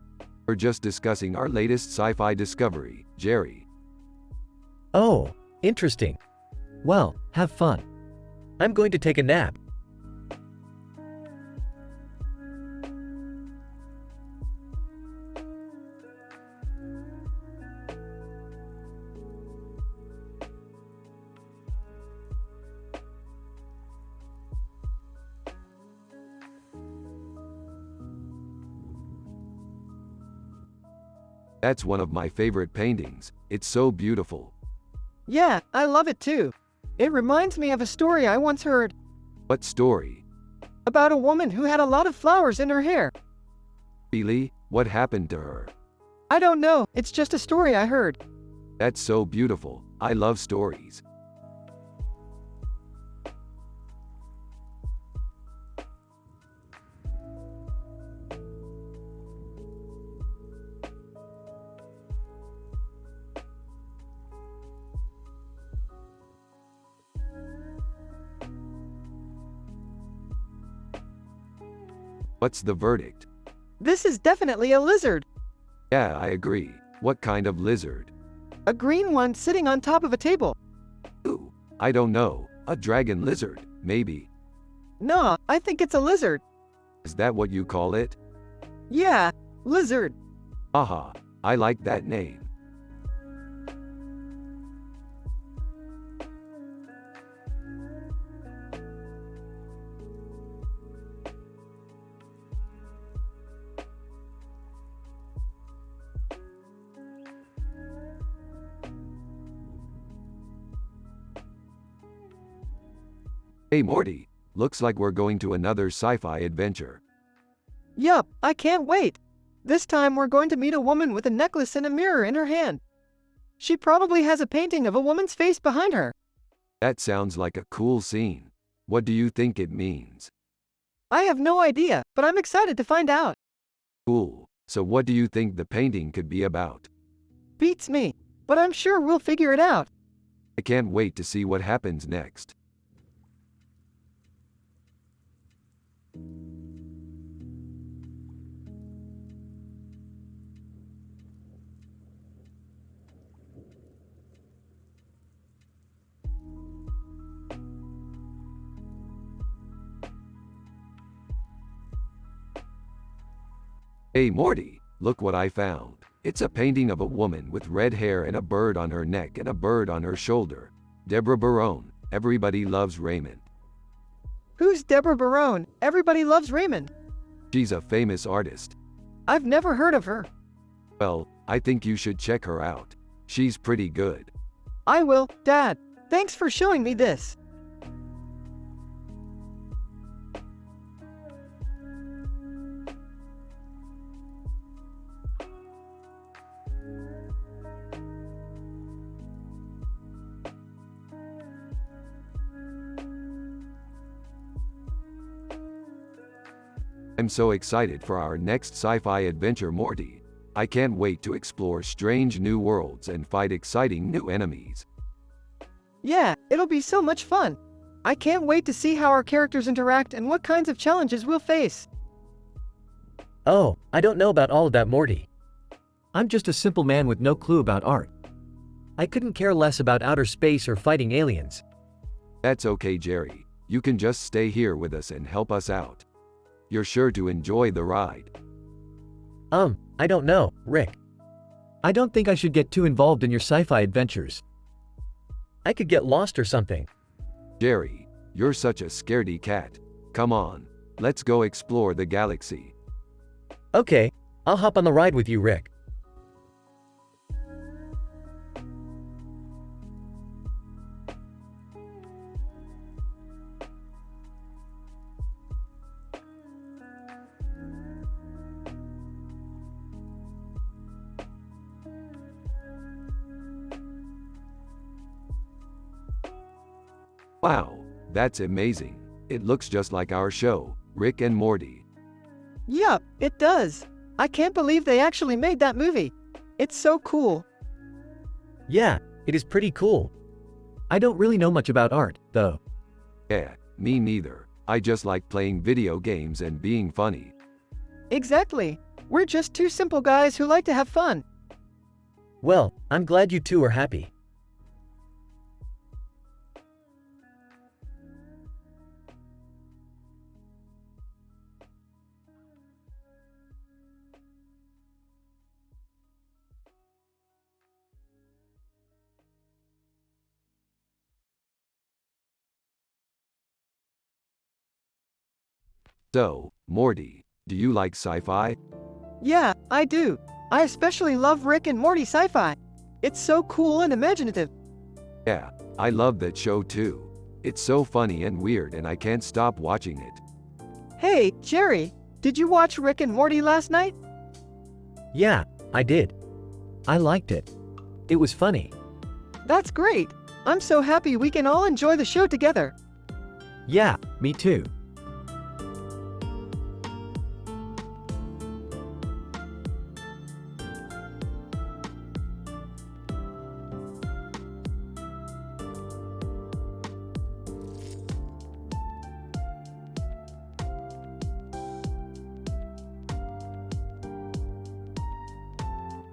C: We're just discussing our latest sci-fi discovery, Jerry.
B: Oh, interesting.
D: Well, have fun.
B: I'm going to take a nap.
C: That's one of my favorite paintings. It's so beautiful.
A: Yeah, I love it too. It reminds me of a story I once heard
C: What story?
A: about a woman who had a lot of flowers in her hair.
C: Really? What happened to her?
A: I don't know, it's just a story I heard.
C: That's so beautiful. I love stories. What's the verdict?
A: This is definitely a lizard.
C: Yeah, I agree. What kind of lizard?
A: A green one sitting on top of a table.
C: Ooh, I don't know. A dragon lizard, maybe.
A: Nah, I think it's a lizard.
C: Is that what you call it?
A: Yeah, lizard.
C: Haha, I like that name. Hey Morty, looks like we're going to another sci-fi adventure.
A: Yup, I can't wait. This time we're going to meet a woman with a necklace and a mirror in her hand. She probably has a painting of a woman's face behind her.
C: That sounds like a cool scene. What do you think it means?
A: I have no idea, but I'm excited to find out.
C: Cool. So what do you think the painting could be about?
A: Beats me, but I'm sure we'll figure it out.
C: I can't wait to see what happens next. Hey Morty, look what I found. It's a painting of a woman with red hair and a bird on her neck and a bird on her shoulder. Deborah Barone, Everybody Loves Raymond.
A: Who's Deborah Barone? Everybody loves Raymond.
C: She's a famous artist.
A: I've never heard of her.
C: Well, I think you should check her out. She's pretty good.
A: I will, Dad. Thanks for showing me this.
C: I'm so excited for our next sci-fi adventure, Morty. I can't wait to explore strange new worlds and fight exciting new enemies.
A: Yeah, it'll be so much fun. I can't wait to see how our characters interact and what kinds of challenges we'll face.
B: Oh, I don't know about all of that, Morty.
D: I'm just a simple man with no clue about art.
B: I couldn't care less about outer space or fighting aliens.
C: That's okay, Jerry. You can just stay here with us and help us out. You're sure to enjoy the ride.
B: I don't know, Rick.
D: I don't think I should get too involved in your sci-fi adventures.
B: I could get lost or something.
C: Jerry, you're such a scaredy cat. Come on, let's go explore the galaxy.
B: Okay, I'll hop on the ride with you, Rick.
C: Wow, that's amazing. It looks just like our show, Rick and Morty.
A: Yup, it does. I can't believe they actually made that movie. It's so cool.
B: Yeah, it is pretty cool.
D: I don't really know much about art, though.
C: Yeah, me neither. I just like playing video games and being funny.
A: Exactly. We're just two simple guys who like to have fun.
B: Well, I'm glad you two are happy.
C: So, Morty, do you like sci-fi?
A: Yeah, I do. I especially love Rick and Morty sci-fi. It's so cool and imaginative.
C: Yeah, I love that show too. It's so funny and weird and I can't stop watching it.
A: Hey, Jerry, did you watch Rick and Morty last night?
B: Yeah, I did.
D: I liked it. It was funny.
A: That's great. I'm so happy we can all enjoy the show together.
D: Yeah, me too.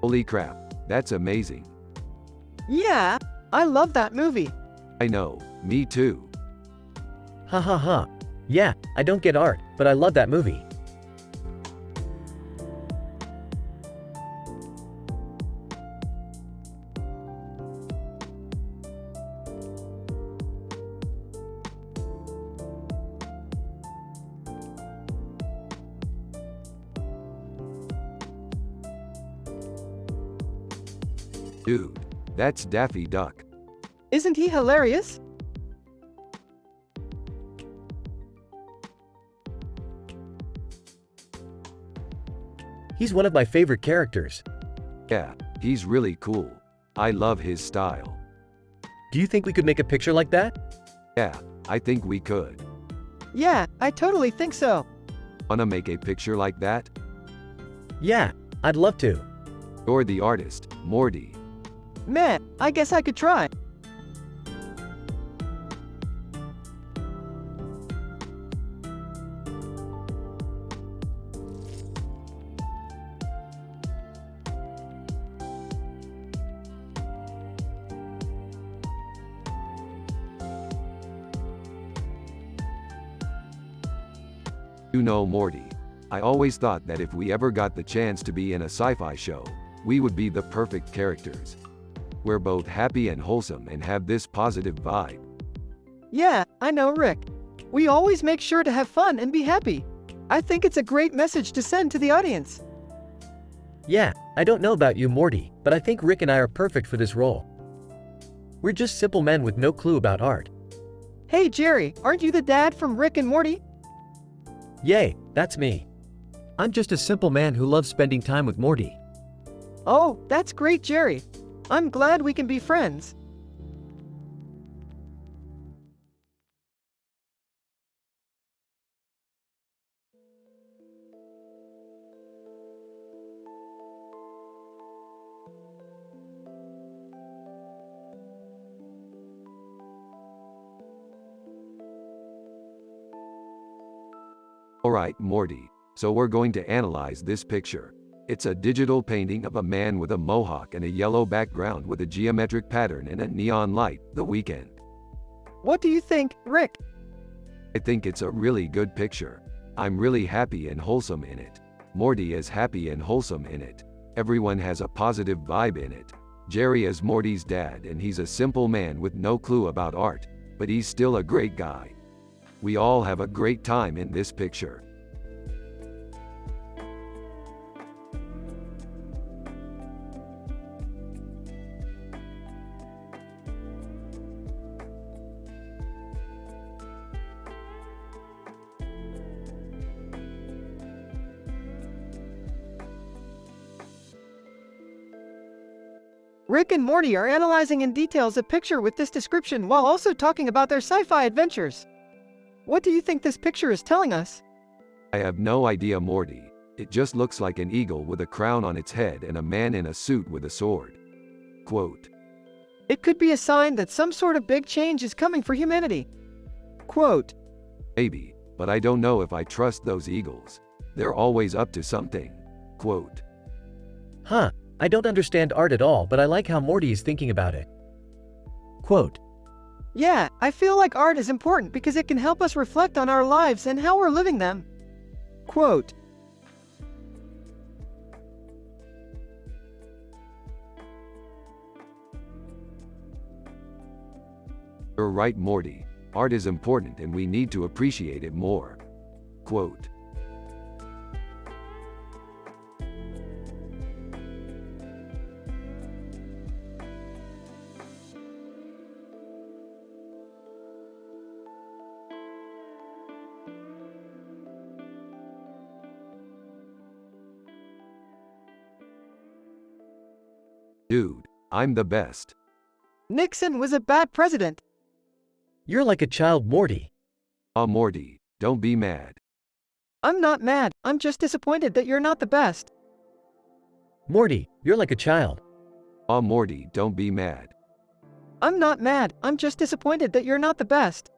C: Holy crap, that's amazing.
A: Yeah, I love that movie.
C: I know, me too.
B: Ha ha ha. Yeah, I don't get art, but I love that movie.
C: Dude, that's Daffy Duck.
A: Isn't he hilarious?
B: He's one of my favorite characters.
C: Yeah, he's really cool. I love his style.
B: Do you think we could make a picture like that?
C: Yeah, I think we could.
A: Yeah, I totally think so.
C: Wanna make a picture like that?
B: Yeah, I'd love to.
C: You're the artist, Morty.
A: Meh, I guess I could try.
C: You know, Morty, I always thought that if we ever got the chance to be in a sci-fi show, we would be the perfect characters. We're both happy and wholesome and have this positive vibe.
A: Yeah, I know, Rick. We always make sure to have fun and be happy. I think it's a great message to send to the audience.
B: Yeah, I don't know about you, Morty, but I think Rick and I are perfect for this role. We're just simple men with no clue about art.
A: Hey, Jerry, aren't you the dad from Rick and Morty?
B: Yay, that's me.
D: I'm just a simple man who loves spending time with Morty.
A: Oh, that's great, Jerry. I'm glad we can be friends.
C: Alright, Morty, so we're going to analyze this picture. It's a digital painting of a man with a mohawk and a yellow background with a geometric pattern and a neon light, The Weekend.
A: What do you think, Rick?
C: I think it's a really good picture. I'm really happy and wholesome in it. Morty is happy and wholesome in it. Everyone has a positive vibe in it. Jerry is Morty's dad and he's a simple man with no clue about art, but he's still a great guy. We all have a great time in this picture.
A: Rick and Morty are analyzing in details a picture with this description while also talking about their sci-fi adventures. What do you think this picture is telling us?
C: I have no idea, Morty. It just looks like an eagle with a crown on its head and a man in a suit with a sword. Quote.
A: It could be a sign that some sort of big change is coming for humanity. Quote.
C: Maybe, but I don't know if I trust those eagles. They're always up to something. Quote.
B: Huh, I don't understand art at all, but I like how Morty is thinking about it.
D: Quote.
A: Yeah, I feel like art is important because it can help us reflect on our lives and how we're living them. Quote.
C: You're right, Morty. Art is important and we need to appreciate it more. Quote. Dude, I'm the best.
A: Nixon was a bad president.
B: You're like a child, Morty.
C: Ah, Morty, don't be mad.
A: I'm not mad, I'm just disappointed that you're not the best.
B: Morty, you're like a child.
C: Ah, Morty, don't be mad.
A: I'm not mad, I'm just disappointed that you're not the best.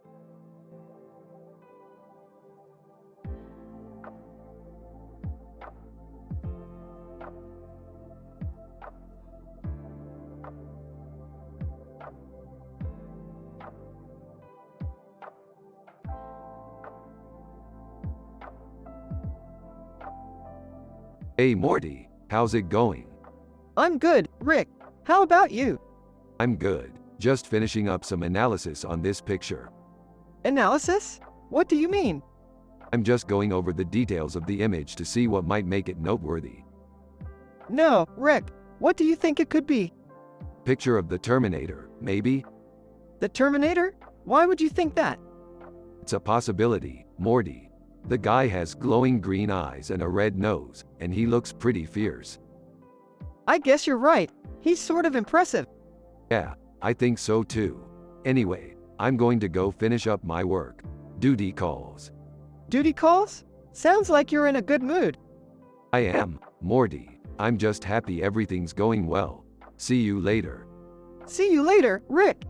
C: Hey, Morty, how's it going?
A: I'm good, Rick. How about you?
C: I'm good. Just finishing up some analysis on this picture.
A: Analysis? What do you mean?
C: I'm just going over the details of the image to see what might make it noteworthy.
A: No, Rick. What do you think it could be?
C: Picture of the Terminator, maybe?
A: The Terminator? Why would you think that?
C: It's a possibility, Morty. The guy has glowing green eyes and a red nose, and he looks pretty fierce.
A: I guess you're right. He's sort of impressive.
C: Yeah, I think so too. Anyway, I'm going to go finish up my work. Duty calls.
A: Duty calls? Sounds like you're in a good mood.
C: I am, Morty. I'm just happy everything's going well. See you later.
A: See you later, Rick.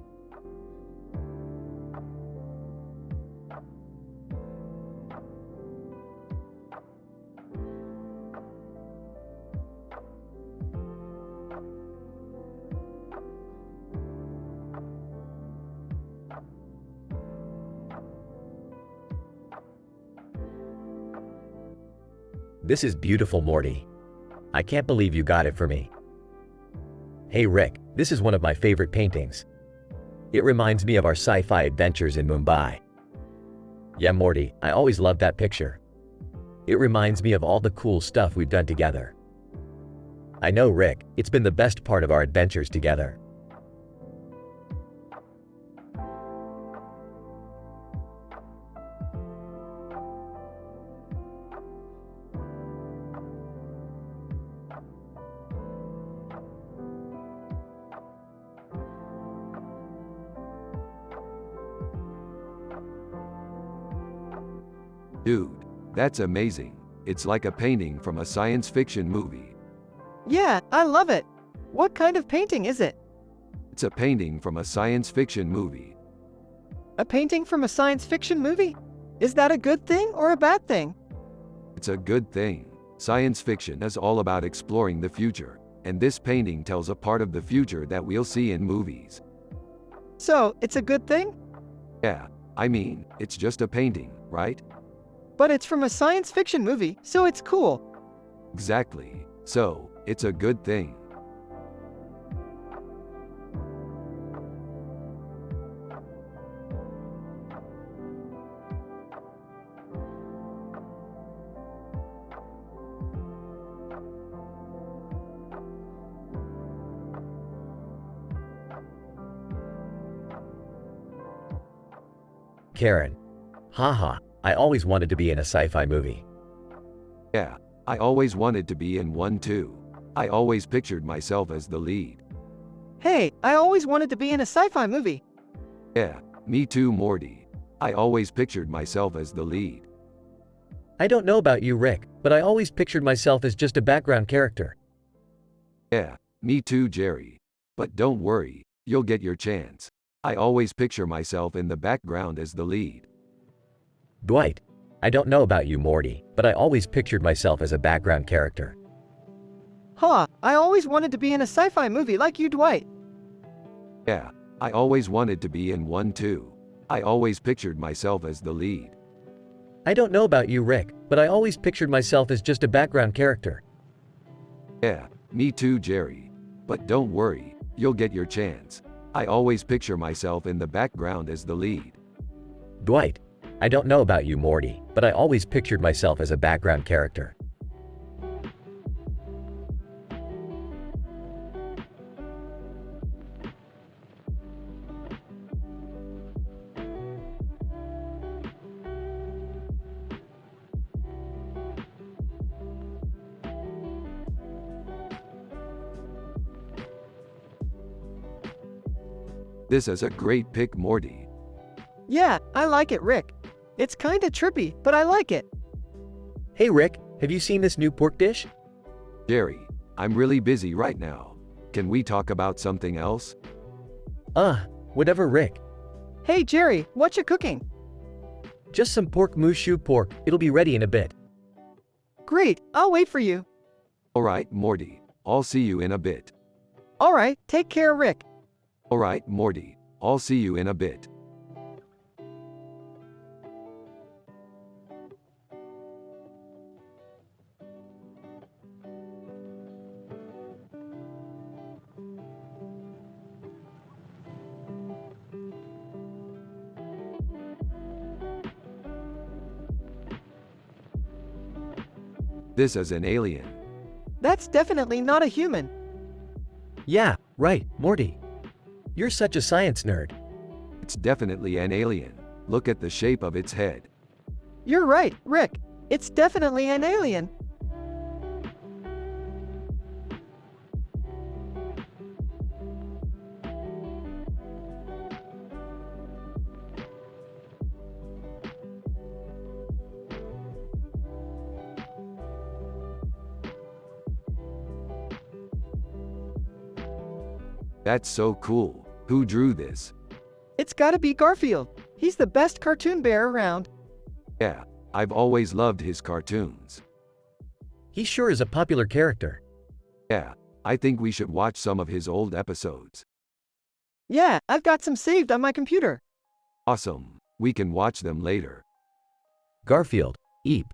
B: This is beautiful, Morty. I can't believe you got it for me. Hey Rick, this is one of my favorite paintings. It reminds me of our sci-fi adventures in Mumbai. Yeah, Morty, I always loved that picture. It reminds me of all the cool stuff we've done together. I know, Rick, it's been the best part of our adventures together.
C: Dude, that's amazing. It's like a painting from a science fiction movie.
A: Yeah, I love it. What kind of painting is it?
C: It's a painting from a science fiction movie.
A: A painting from a science fiction movie? Is that a good thing or a bad thing?
C: It's a good thing. Science fiction is all about exploring the future, and this painting tells a part of the future that we'll see in movies.
A: So, it's a good thing?
C: Yeah, I mean, it's just a painting, right?
A: But it's from a science fiction movie, so it's cool.
C: Exactly. So, it's a good thing.
B: Karen. Haha, I always wanted to be in a sci-fi movie.
C: Yeah, I always wanted to be in one too. I always pictured myself as the lead.
A: Hey, I always wanted to be in a sci-fi movie.
C: Yeah, me too, Morty. I always pictured myself as the lead.
B: I don't know about you, Rick, but I always pictured myself as just a background character.
C: Yeah, me too, Jerry. But don't worry, you'll get your chance. I always picture myself in the background as the lead.
B: Dwight. I don't know about you, Morty, but I always pictured myself as a background character.
A: Huh, I always wanted to be in a sci-fi movie like you, Dwight.
C: Yeah, I always wanted to be in one too. I always pictured myself as the lead.
B: I don't know about you, Rick, but I always pictured myself as just a background character.
C: Yeah, me too, Jerry. But don't worry, you'll get your chance. I always picture myself in the background as the lead.
B: Dwight. I don't know about you, Morty, but I always pictured myself as a background character.
C: This is a great pick, Morty.
A: Yeah, I like it, Rick. It's kinda trippy, but I like it.
B: Hey Rick, have you seen this new pork dish?
C: Jerry, I'm really busy right now. Can we talk about something else?
B: Whatever, Rick.
A: Hey Jerry, what you cooking?
B: Just some pork mushu pork, it'll be ready in a bit.
A: Great, I'll wait for you.
C: Alright, Morty. I'll see you in a bit.
A: Alright, take care, Rick.
C: Alright, Morty. I'll see you in a bit. This is an alien.
A: That's definitely not a human.
B: Yeah, right, Morty. You're such a science nerd.
C: It's definitely an alien. Look at the shape of its head.
A: You're right, Rick. It's definitely an alien.
C: That's so cool. Who drew this?
A: It's gotta be Garfield. He's the best cartoon bear around.
C: Yeah, I've always loved his cartoons.
B: He sure is a popular character.
C: Yeah, I think we should watch some of his old episodes.
A: Yeah, I've got some saved on my computer.
C: Awesome. We can watch them later.
D: Garfield, Eep.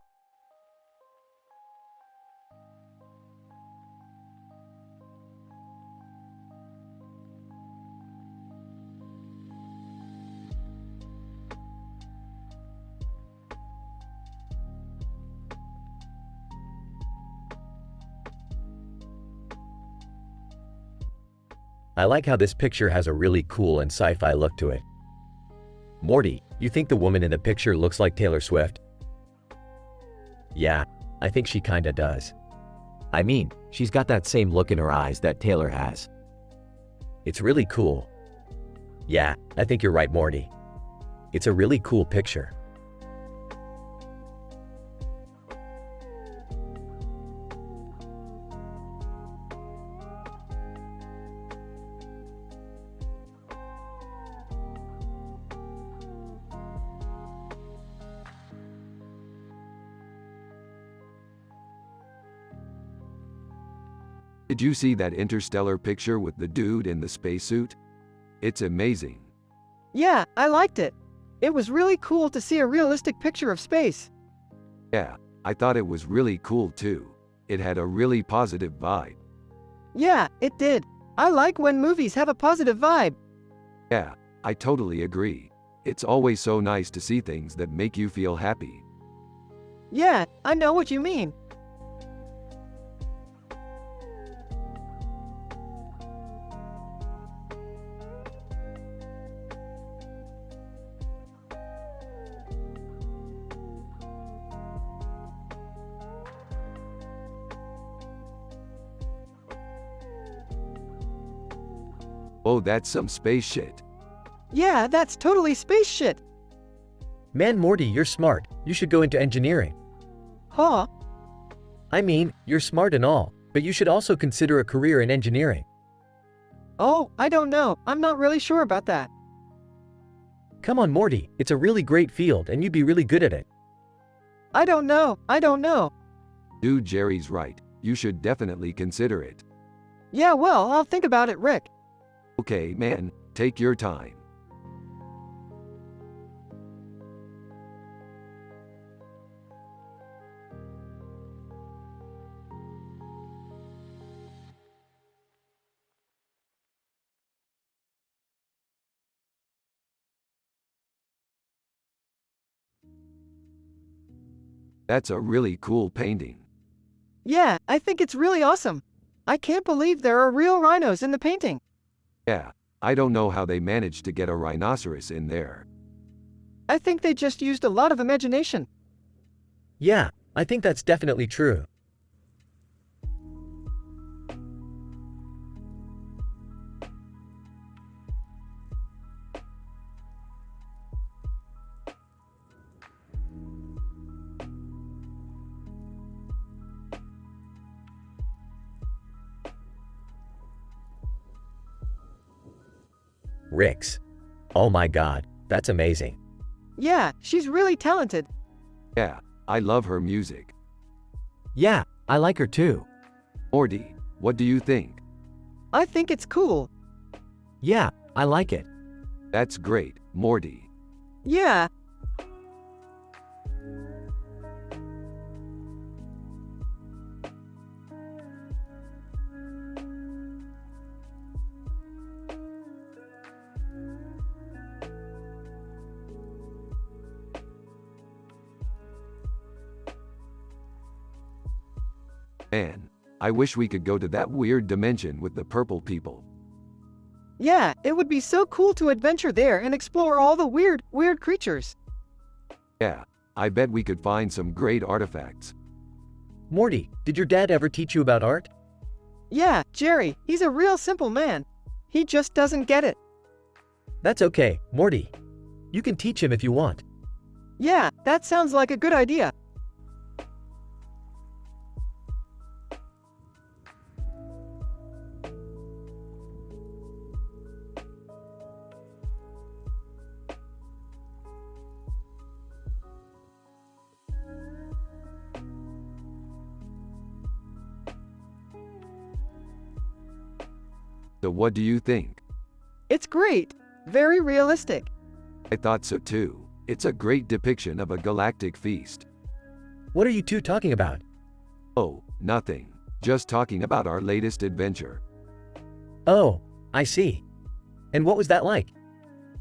B: I like how this picture has a really cool and sci-fi look to it. Morty, you think the woman in the picture looks like Taylor Swift?
D: Yeah, I think she kinda does. I mean, she's got that same look in her eyes that Taylor has.
B: It's really cool. Yeah, I think you're right, Morty. It's a really cool picture.
C: Did you see that interstellar picture with the dude in the spacesuit? It's amazing.
A: Yeah, I liked it. It was really cool to see a realistic picture of space.
C: Yeah, I thought it was really cool too. It had a really positive vibe.
A: Yeah, it did. I like when movies have a positive vibe.
C: Yeah, I totally agree. It's always so nice to see things that make you feel happy.
A: Yeah, I know what you mean.
C: Oh, that's some space shit.
A: Yeah, that's totally space shit.
B: Man, Morty, you're smart. You should go into engineering.
A: Huh?
B: I mean, you're smart and all, but you should also consider a career in engineering.
A: Oh, I don't know. I'm not really sure about that.
B: Come on, Morty, it's a really great field and you'd be really good at it.
A: I don't know. I don't know.
C: Dude, Jerry's right. You should definitely consider it.
A: Yeah, well, I'll think about it, Rick.
C: Okay, man, take your time. That's a really cool painting.
A: Yeah, I think it's really awesome. I can't believe there are real rhinos in the painting.
C: Yeah, I don't know how they managed to get a rhinoceros in there.
A: I think they just used a lot of imagination.
B: Yeah, I think that's definitely true. Rix. Oh my god, that's amazing.
A: Yeah, she's really talented.
C: Yeah, I love her music.
D: Yeah, I like her too.
C: Morty, what do you think?
A: I think it's cool.
D: Yeah, I like it.
C: That's great, Morty.
A: Yeah.
C: Man, I wish we could go to that weird dimension with the purple people.
A: Yeah, it would be so cool to adventure there and explore all the weird creatures.
C: Yeah, I bet we could find some great artifacts.
B: Morty, did your dad ever teach you about art?
A: Yeah, Jerry, he's a real simple man. He just doesn't get it.
B: That's okay, Morty. You can teach him if you want.
A: Yeah, that sounds like a good idea.
C: So what do you think?
A: It's great. Very realistic.
C: I thought so too. It's a great depiction of a galactic feast.
B: What are you two talking about?
C: Oh, nothing. Just talking about our latest adventure.
B: Oh, I see. And what was that like?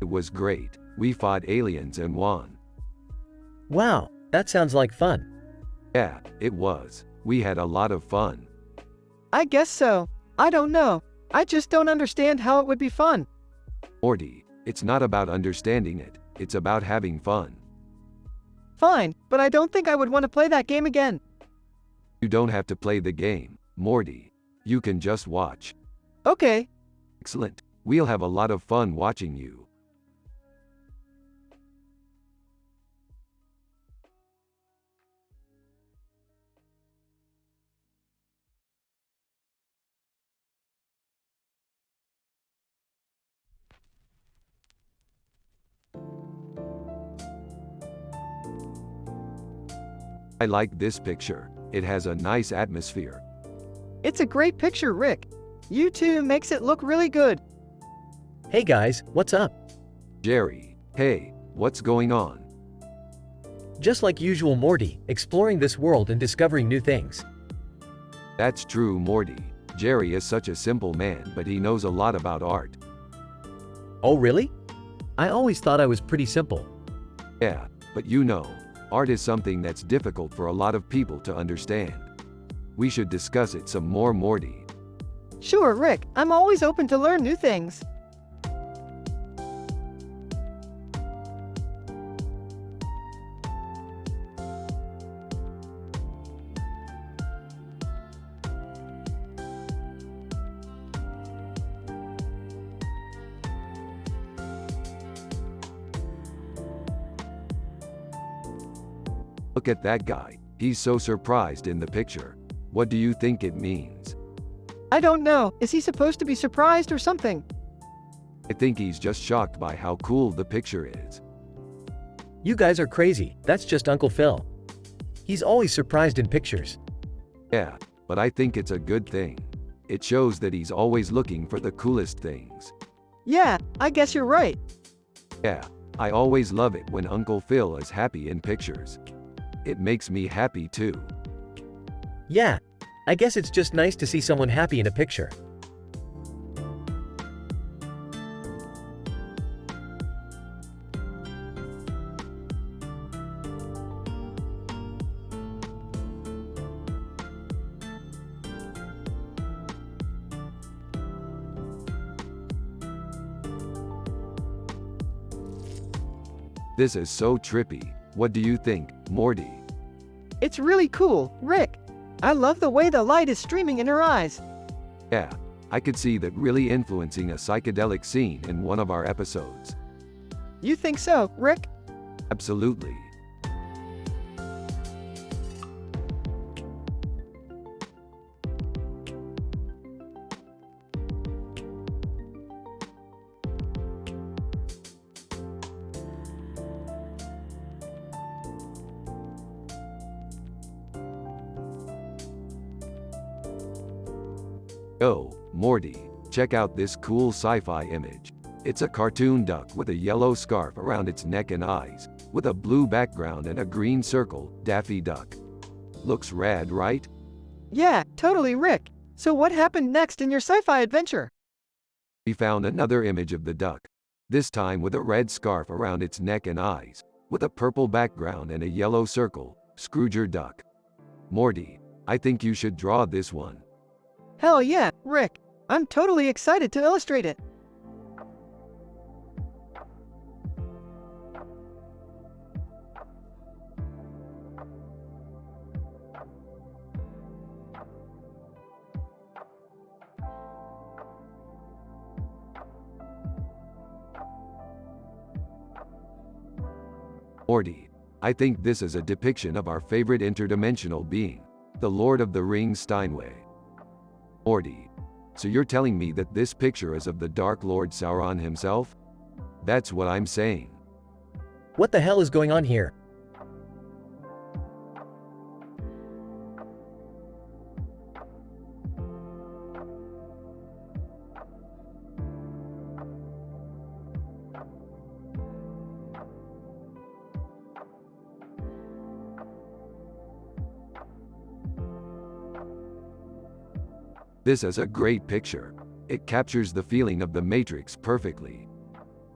C: It was great. We fought aliens and won.
B: Wow, that sounds like fun.
C: Yeah, it was. We had a lot of fun.
A: I guess so. I don't know. I just don't understand how it would be fun.
C: Morty, it's not about understanding it. It's about having fun.
A: Fine, but I don't think I would want to play that game again.
C: You don't have to play the game, Morty. You can just watch.
A: Okay.
C: Excellent. We'll have a lot of fun watching you. I like this picture. It has a nice atmosphere.
A: It's a great picture, Rick. You two makes it look really good.
B: Hey guys, what's up?
C: Jerry, hey, what's going on?
B: Just like usual, Morty, exploring this world and discovering new things.
C: That's true, Morty. Jerry is such a simple man, but he knows a lot about art.
B: Oh really? I always thought I was pretty simple.
C: Yeah, but you know, art is something that's difficult for a lot of people to understand. We should discuss it some more, Morty.
A: Sure, Rick. I'm always open to learn new things.
C: Look at that guy. He's so surprised in the picture. What do you think it means?
A: I don't know. Is he supposed to be surprised or something?
C: I think he's just shocked by how cool the picture is.
B: You guys are crazy. That's just Uncle Phil. He's always surprised in pictures.
C: Yeah, but I think it's a good thing. It shows that he's always looking for the coolest things.
A: Yeah, I guess you're right.
C: Yeah, I always love it when Uncle Phil is happy in pictures. It makes me happy too.
B: Yeah, I guess it's just nice to see someone happy in a picture.
C: This is so trippy. What do you think, Morty?
A: It's really cool, Rick. I love the way the light is streaming in her eyes.
C: Yeah, I could see that really influencing a psychedelic scene in one of our episodes.
A: You think so, Rick?
C: Absolutely. Oh, Morty, check out this cool sci-fi image. It's a cartoon duck with a yellow scarf around its neck and eyes, with a blue background and a green circle, Daffy Duck. Looks rad, right?
A: Yeah, totally, Rick. So what happened next in your sci-fi adventure?
C: We found another image of the duck, this time with a red scarf around its neck and eyes, with a purple background and a yellow circle, Scrooger Duck. Morty, I think you should draw this one.
A: Hell yeah, Rick. I'm totally excited to illustrate it.
C: Morty, I think this is a depiction of our favorite interdimensional being, the Lord of the Rings Steinway. Morty, so you're telling me that this picture is of the Dark Lord Sauron himself? That's what I'm saying.
B: What the hell is going on here?
C: This is a great picture. It captures the feeling of the Matrix perfectly.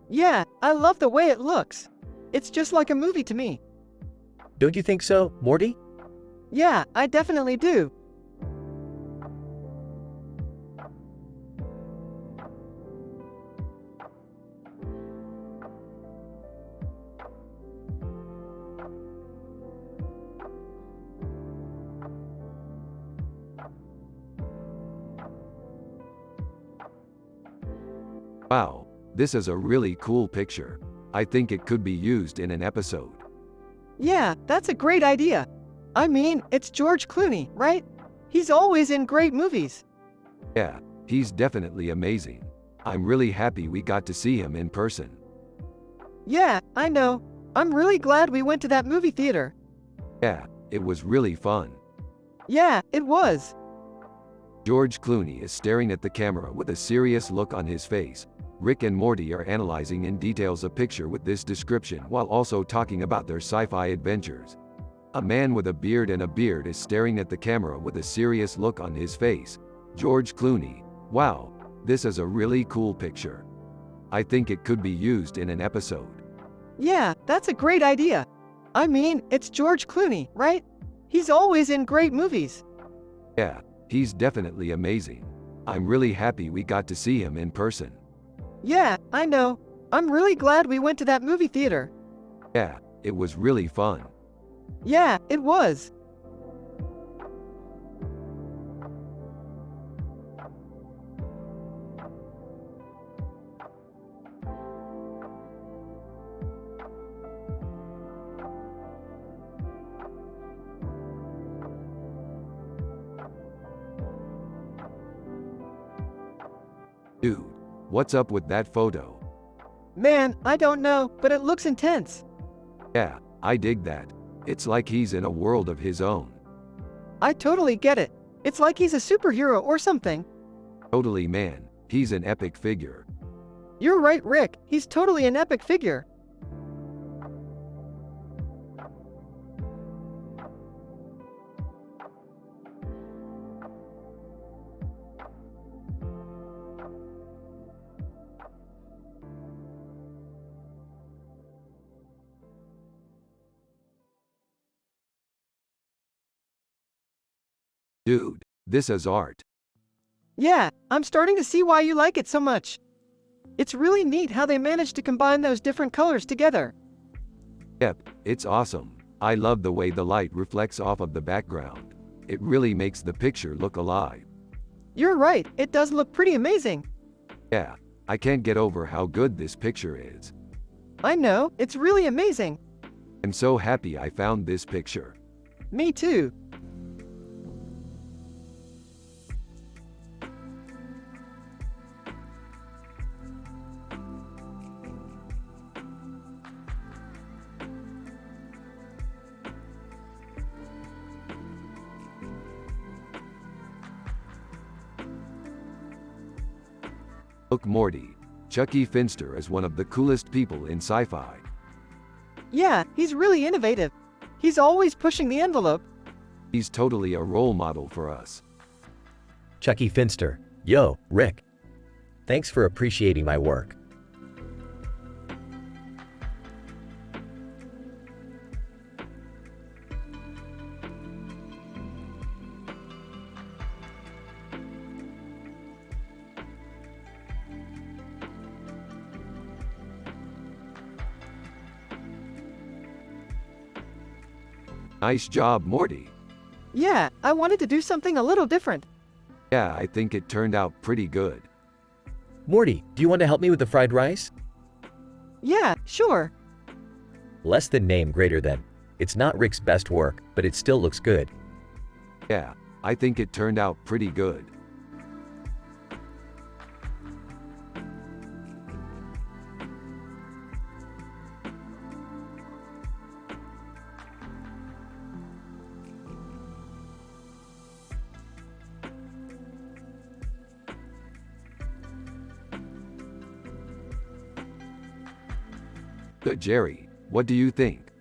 A: Yeah, I love the way it looks. It's just like a movie to me.
B: Don't you think so, Morty?
A: Yeah, I definitely do.
C: Wow, this is a really cool picture. I think it could be used in an episode.
A: Yeah, that's a great idea. I mean, it's George Clooney, right? He's always in great movies.
C: Yeah, he's definitely amazing. I'm really happy we got to see him in person.
A: Yeah, I know. I'm really glad we went to that movie theater.
C: Yeah, it was really fun.
A: Yeah, it was.
C: George Clooney is staring at the camera with a serious look on his face. Rick and Morty are analyzing in details a picture with this description while also talking about their sci-fi adventures. A man with a beard is staring at the camera with a serious look on his face. George Clooney, wow, this is a really cool picture. I think it could be used in an episode.
A: Yeah, that's a great idea. I mean, it's George Clooney, right? He's always in great movies.
C: Yeah, he's definitely amazing. I'm really happy we got to see him in person.
A: Yeah, I know. I'm really glad we went to that movie theater.
C: Yeah, it was really fun.
A: Yeah, it was.
C: Dude, what's up with that photo?
A: Man, I don't know, but it looks intense.
C: Yeah, I dig that. It's like he's in a world of his own.
A: I totally get it. It's like he's a superhero or something.
C: Totally, man. He's an epic figure.
A: You're right, Rick. He's totally an epic figure.
C: Dude, this is art.
A: Yeah, I'm starting to see why you like it so much. It's really neat how they managed to combine those different colors together.
C: Yep, it's awesome. I love the way the light reflects off of the background. It really makes the picture look alive.
A: You're right, it does look pretty amazing.
C: Yeah, I can't get over how good this picture is.
A: I know, it's really amazing.
C: I'm so happy I found this picture.
A: Me too.
C: Look, Morty. Chucky Finster is one of the coolest people in sci-fi.
A: Yeah, he's really innovative. He's always pushing the envelope.
C: He's totally a role model for us.
B: Chucky Finster. Yo, Rick. Thanks for appreciating my work.
C: Nice job, Morty.
A: Yeah, I wanted to do something a little different.
C: Yeah, I think it turned out pretty good.
B: Morty, do you want to help me with the fried rice?
A: Yeah, sure.
B: Less than name greater than. It's not Rick's best work, but it still looks good.
C: Yeah, I think it turned out pretty good. Jerry, what do you think?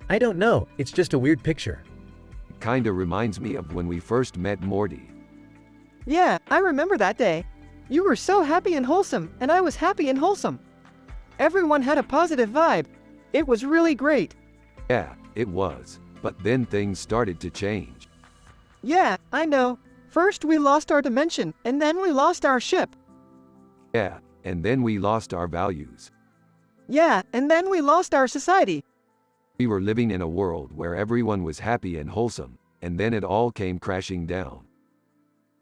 B: I don't know, it's just a weird picture.
C: Kinda reminds me of when we first met Morty.
A: Yeah, I remember that day. You were so happy and wholesome, and I was happy and wholesome. Everyone had a positive vibe. It was really great.
C: Yeah, it was. But then things started to change.
A: Yeah, I know. First we lost our dimension, and then we lost our ship.
C: Yeah, and then we lost our values.
A: Yeah, and then we lost our society.
C: We were living in a world where everyone was happy and wholesome, and then it all came crashing down.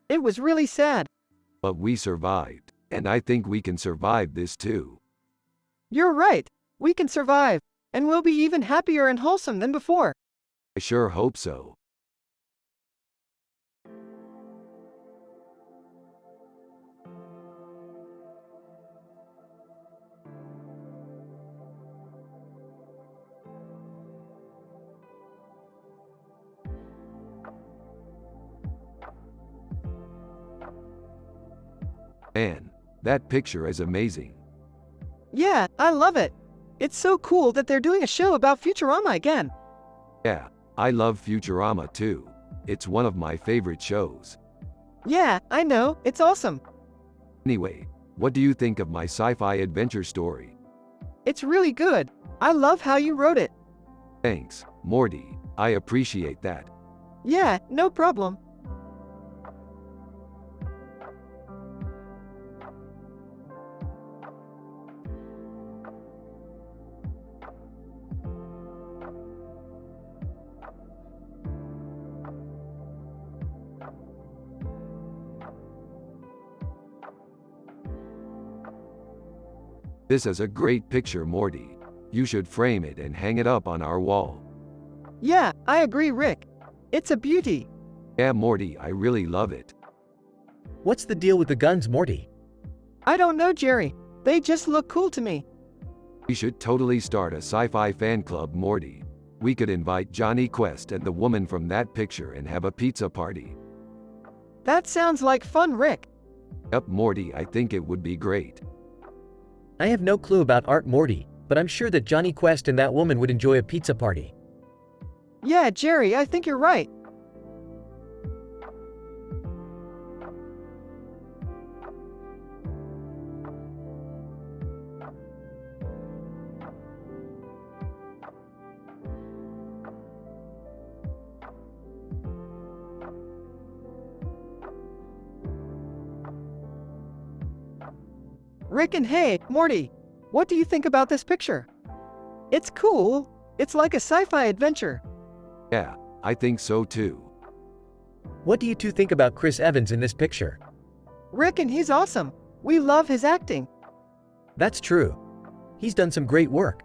A: It was really sad.
C: But we survived, and I think we can survive this too.
A: You're right. We can survive, and we'll be even happier and wholesome than before.
C: I sure hope so. Man, that picture is amazing.
A: Yeah, I love it. It's so cool that they're doing a show about Futurama again.
C: Yeah, I love Futurama too. It's one of my favorite shows.
A: Yeah, I know, it's awesome.
C: Anyway, what do you think of my sci-fi adventure story?
A: It's really good. I love how you wrote it.
C: Thanks, Morty. I appreciate that.
A: Yeah, no problem.
C: This is a great picture, Morty. You should frame it and hang it up on our wall.
A: Yeah, I agree, Rick. It's a beauty.
C: Yeah, Morty, I really love it.
B: What's the deal with the guns, Morty?
A: I don't know, Jerry. They just look cool to me.
C: We should totally start a sci-fi fan club, Morty. We could invite Johnny Quest and the woman from that picture and have a pizza party.
A: That sounds like fun, Rick.
C: Yup, Morty, I think it would be great.
B: I have no clue about art, Morty, but I'm sure that Johnny Quest and that woman would enjoy a pizza party.
A: Yeah, Jerry, I think you're right. Rick and hey, Morty, what do you think about this picture? It's cool. It's like a sci-fi adventure.
C: Yeah, I think so too.
B: What do you two think about Chris Evans in this picture?
A: Rick and he's awesome. We love his acting.
B: That's true. He's done some great work.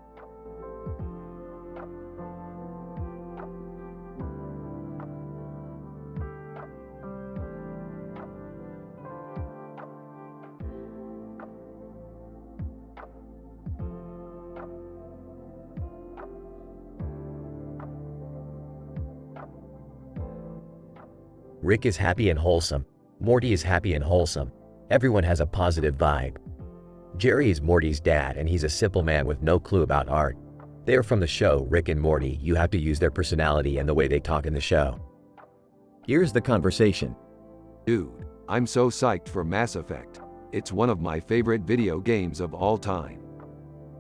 B: Rick is happy and wholesome. Morty is happy and wholesome. Everyone has a positive vibe. Jerry is Morty's dad, and he's a simple man with no clue about art. They are from the show Rick and Morty. You have to use their personality and the way they talk in the show.
D: Here's the conversation.
C: Dude, I'm so psyched for Mass Effect. It's one of my favorite video games of all time.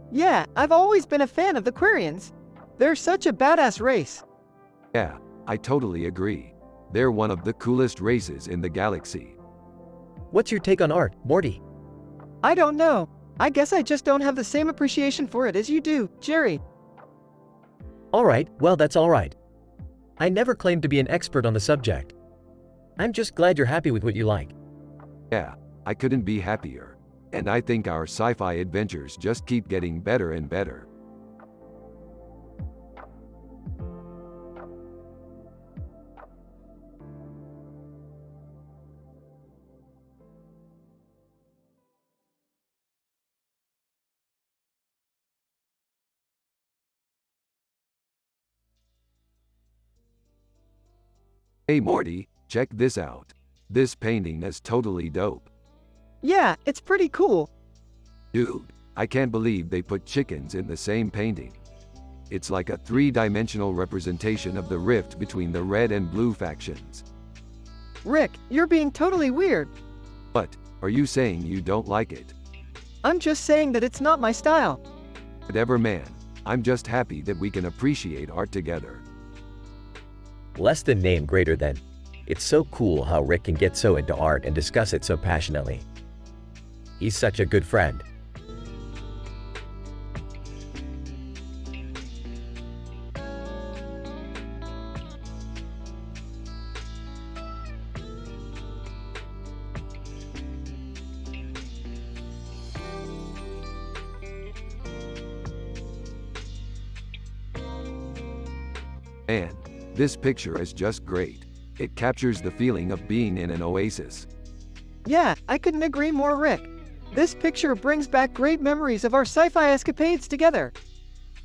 A: Yeah, I've always been a fan of the Quarians. They're such a badass race.
C: Yeah, I totally agree. They're one of the coolest races in the galaxy.
B: What's your take on art, Morty?
A: I don't know. I guess I just don't have the same appreciation for it as you do, Jerry.
B: Alright, well that's alright. I never claimed to be an expert on the subject. I'm just glad you're happy with what you like.
C: Yeah, I couldn't be happier. And I think our sci-fi adventures just keep getting better and better. Hey Morty, check this out. This painting is totally dope.
A: Yeah, it's pretty cool.
C: Dude, I can't believe they put chickens in the same painting. It's like a three-dimensional representation of the rift between the red and blue factions.
A: Rick, you're being totally weird.
C: What? Are you saying you don't like it?
A: I'm just saying that it's not my style.
C: Whatever man, I'm just happy that we can appreciate art together.
B: Less than name greater than. It's so cool how Rick can get so into art and discuss it so passionately. He's such a good friend.
C: Man, this picture is just great. It captures the feeling of being in an oasis.
A: Yeah, I couldn't agree more, Rick. This picture brings back great memories of our sci-fi escapades together.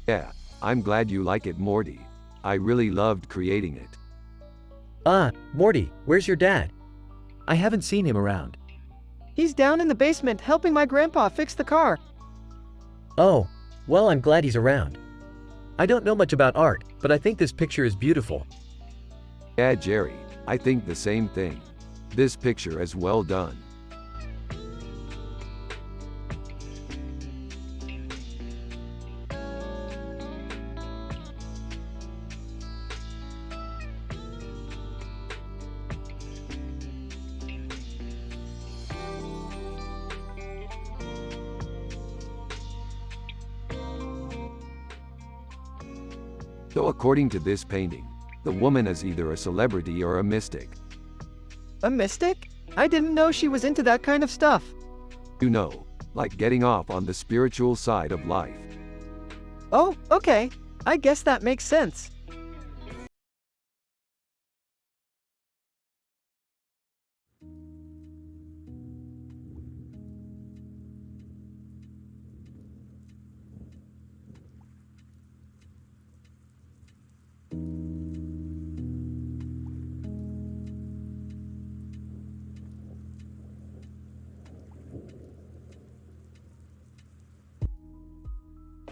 C: Yeah, I'm glad you like it, Morty. I really loved creating it.
B: Morty, where's your dad?
D: I haven't seen him around.
A: He's down in the basement helping my grandpa fix the car.
B: Oh, well, I'm glad he's around. I don't know much about art, but I think this picture is beautiful.
C: Yeah, Jerry, I think the same thing. This picture is well done. So according to this painting, the woman is either a celebrity or a mystic.
A: A mystic? I didn't know she was into that kind of stuff.
C: You know, like getting off on the spiritual side of life.
A: Oh, okay. I guess that makes sense.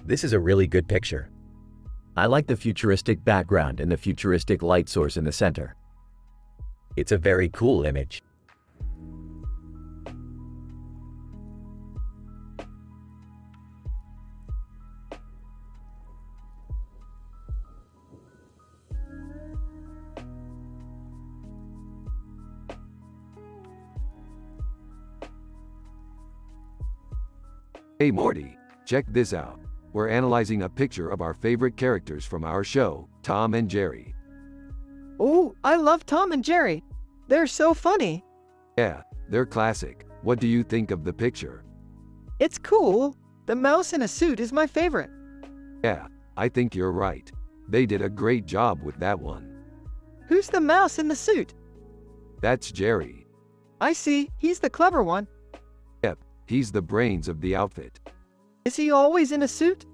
B: This is a really good picture.
D: I like the futuristic background and the futuristic light source in the center.
B: It's a very cool image.
C: Hey Morty, check this out. We're analyzing a picture of our favorite characters from our show, Tom and Jerry.
A: Oh, I love Tom and Jerry. They're so funny.
C: Yeah, they're classic. What do you think of the picture?
A: It's cool. The mouse in a suit is my favorite.
C: Yeah, I think you're right. They did a great job with that one.
A: Who's the mouse in the suit?
C: That's Jerry.
A: I see, he's the clever one.
C: Yep, he's the brains of the outfit.
A: Is he always in a suit?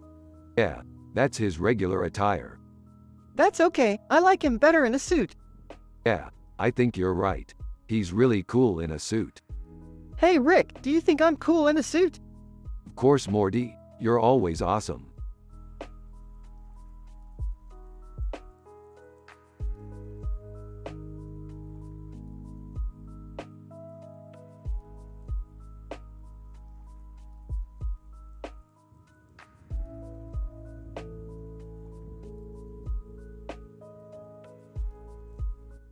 C: Yeah, that's his regular attire.
A: That's okay, I like him better in a suit.
C: Yeah, I think you're right. He's really cool in a suit.
A: Hey Rick, do you think I'm cool in a suit?
C: Of course, Morty, you're always awesome.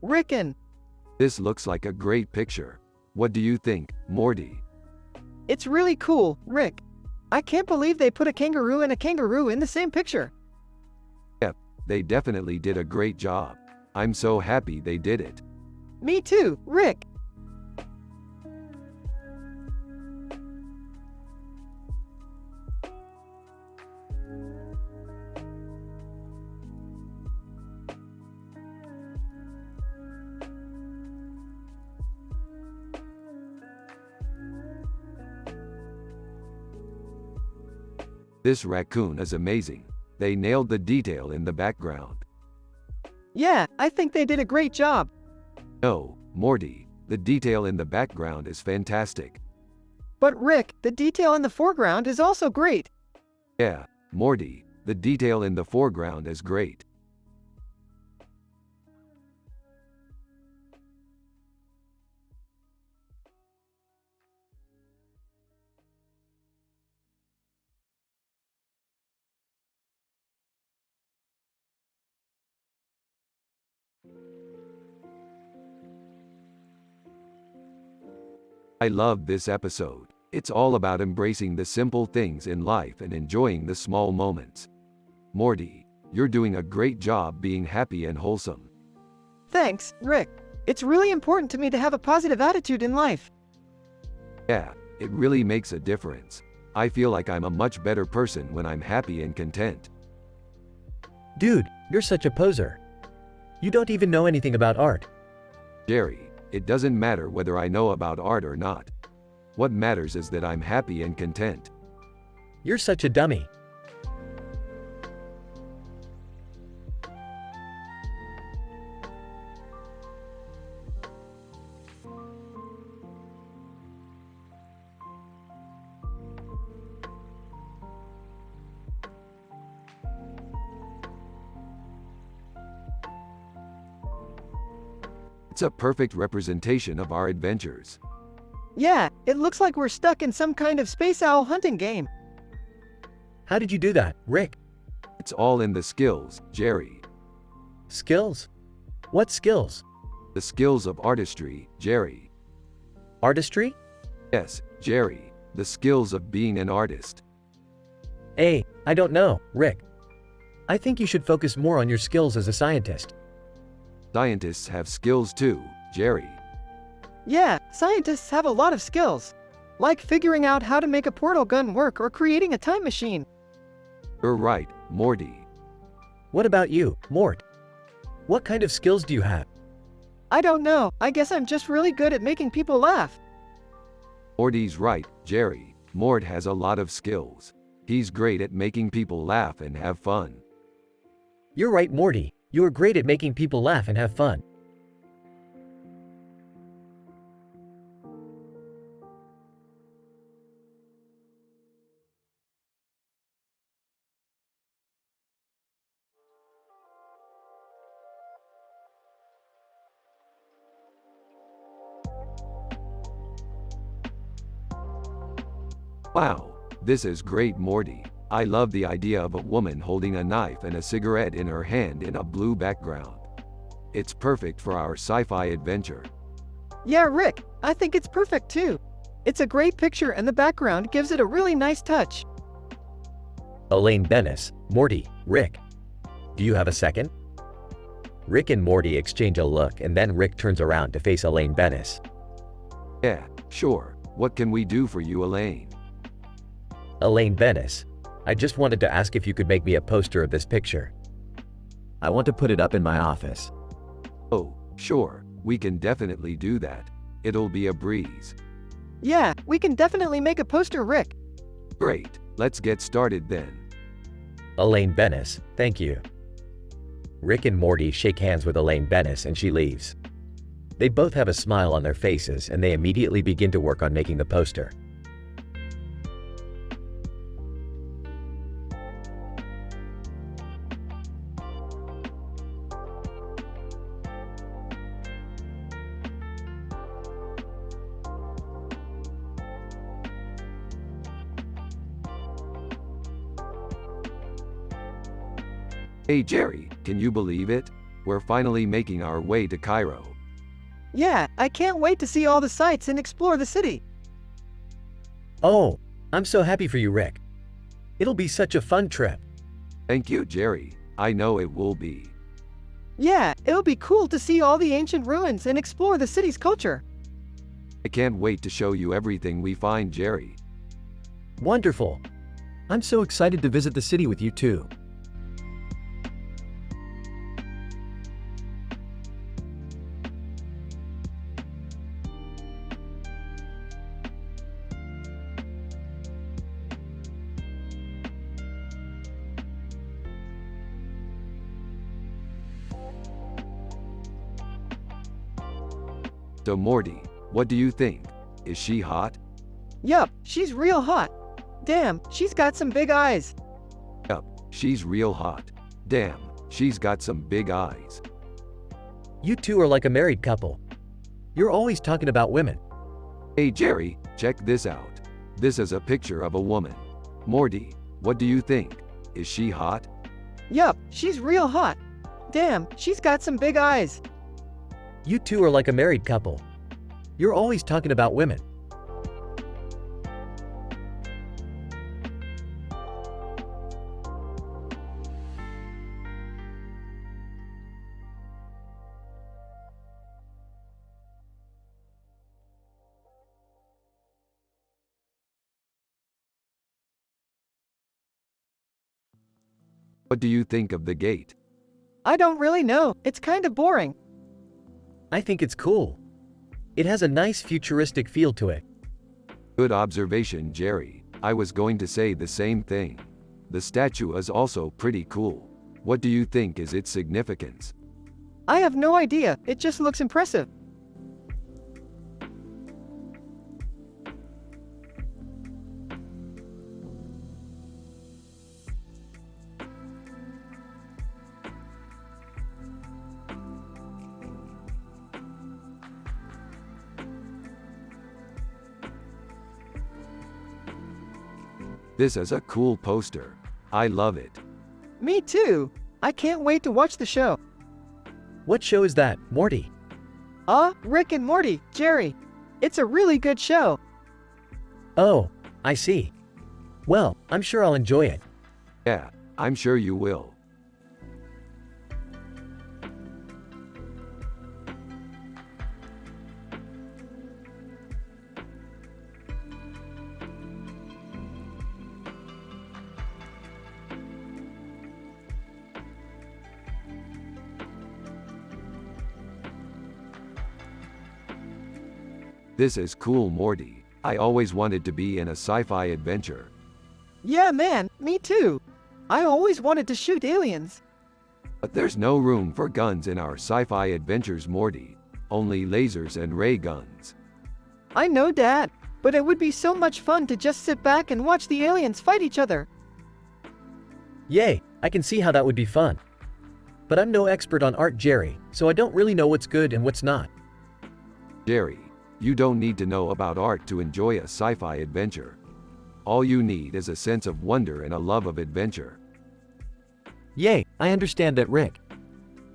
A: Rickin'.
C: This looks like a great picture. What do you think, Morty?
A: It's really cool, Rick. I can't believe they put a kangaroo and a kangaroo in the same picture.
C: Yep, they definitely did a great job. I'm so happy they did it.
A: Me too, Rick.
C: This raccoon is amazing. They nailed the detail in the background.
A: Yeah, I think they did a great job.
C: No, Morty, the detail in the background is fantastic.
A: But Rick, the detail in the foreground is also great.
C: Yeah, Morty, the detail in the foreground is great. I love this episode. It's all about embracing the simple things in life and enjoying the small moments. Morty, you're doing a great job being happy and wholesome.
A: Thanks, Rick. It's really important to me to have a positive attitude in life.
C: Yeah, it really makes a difference. I feel like I'm a much better person when I'm happy and content.
B: Dude, you're such a poser. You don't even know anything about art.
C: Jerry, it doesn't matter whether I know about art or not. What matters is that I'm happy and content.
B: You're such a dummy.
C: It's a perfect representation of our adventures.
A: Yeah, it looks like we're stuck in some kind of space owl hunting game.
B: How did you do that, Rick?
C: It's all in the skills, Jerry.
B: Skills? What skills?
C: The skills of artistry, Jerry.
B: Artistry?
C: Yes, Jerry, the skills of being an artist.
B: Hey, I don't know, Rick. I think you should focus more on your skills as a scientist.
C: Scientists have skills too, Jerry.
A: Yeah, scientists have a lot of skills. Like figuring out how to make a portal gun work or creating a time machine.
C: You're right, Morty.
B: What about you, Mort? What kind of skills do you have?
A: I don't know, I guess I'm just really good at making people laugh.
C: Morty's right, Jerry. Mort has a lot of skills. He's great at making people laugh and have fun.
B: You're right, Morty. You are great at making people laugh and have fun.
C: Wow, this is great, Morty. I love the idea of a woman holding a knife and a cigarette in her hand in a blue background. It's perfect for our sci-fi adventure.
A: Yeah, Rick, I think it's perfect too. It's a great picture and the background gives it a really nice touch.
B: Elaine Bennis, Morty, Rick. Do you have a second? Rick and Morty exchange a look and then Rick turns around to face Elaine Bennis.
C: Yeah, sure. What can we do for you, Elaine?
B: Elaine Bennis, I just wanted to ask if you could make me a poster of this picture.
D: I want to put it up in my office.
C: Oh, sure. We can definitely do that. It'll be a breeze.
A: Yeah, we can definitely make a poster, Rick.
C: Great. Let's get started then.
B: Elaine Bennis, thank you. Rick and Morty shake hands with Elaine Bennis and she leaves. They both have a smile on their faces and they immediately begin to work on making the poster.
C: Hey Jerry, can you believe it? We're finally making our way to Cairo.
A: Yeah, I can't wait to see all the sights and explore the city.
B: Oh, I'm so happy for you, Rick. It'll be such a fun trip.
C: Thank you, Jerry. I know it will be.
A: Yeah, it'll be cool to see all the ancient ruins and explore the city's culture.
C: I can't wait to show you everything we find, Jerry.
B: Wonderful.
D: I'm so excited to visit the city with you too.
C: So Morty, what do you think? Is she hot?
A: Yup, she's real hot. Damn, she's got some big eyes.
C: Yup, she's real hot. Damn, she's got some big eyes.
D: You two are like a married couple. You're always talking about women.
C: Hey Jerry, check this out. This is a picture of a woman. Morty, what do you think? Is she hot?
A: Yup, she's real hot. Damn, she's got some big eyes.
D: You two are like a married couple. You're always talking about women.
C: What do you think of the gate?
A: I don't really know, it's kind of boring.
D: I think it's cool. It has a nice futuristic feel to it.
C: Good observation, Jerry. I was going to say the same thing. The statue is also pretty cool. What do you think is its significance?
A: I have no idea, it just looks impressive.
C: This is a cool poster. I love it.
A: Me too. I can't wait to watch the show.
D: What show is that, Morty?
A: Rick and Morty, Jerry. It's a really good show.
D: Oh, I see. Well, I'm sure I'll enjoy it.
C: Yeah, I'm sure you will. This is cool, Morty. I always wanted to be in a sci-fi adventure.
A: Yeah, man, me too. I always wanted to shoot aliens.
C: But there's no room for guns in our sci-fi adventures, Morty. Only lasers and ray guns.
A: I know, Dad, but it would be so much fun to just sit back and watch the aliens fight each other.
D: Yay, I can see how that would be fun. But I'm no expert on art, Jerry, so I don't really know what's good and what's not.
C: Jerry, you don't need to know about art to enjoy a sci-fi adventure. All you need is a sense of wonder and a love of adventure.
D: Yay, I understand that, Rick.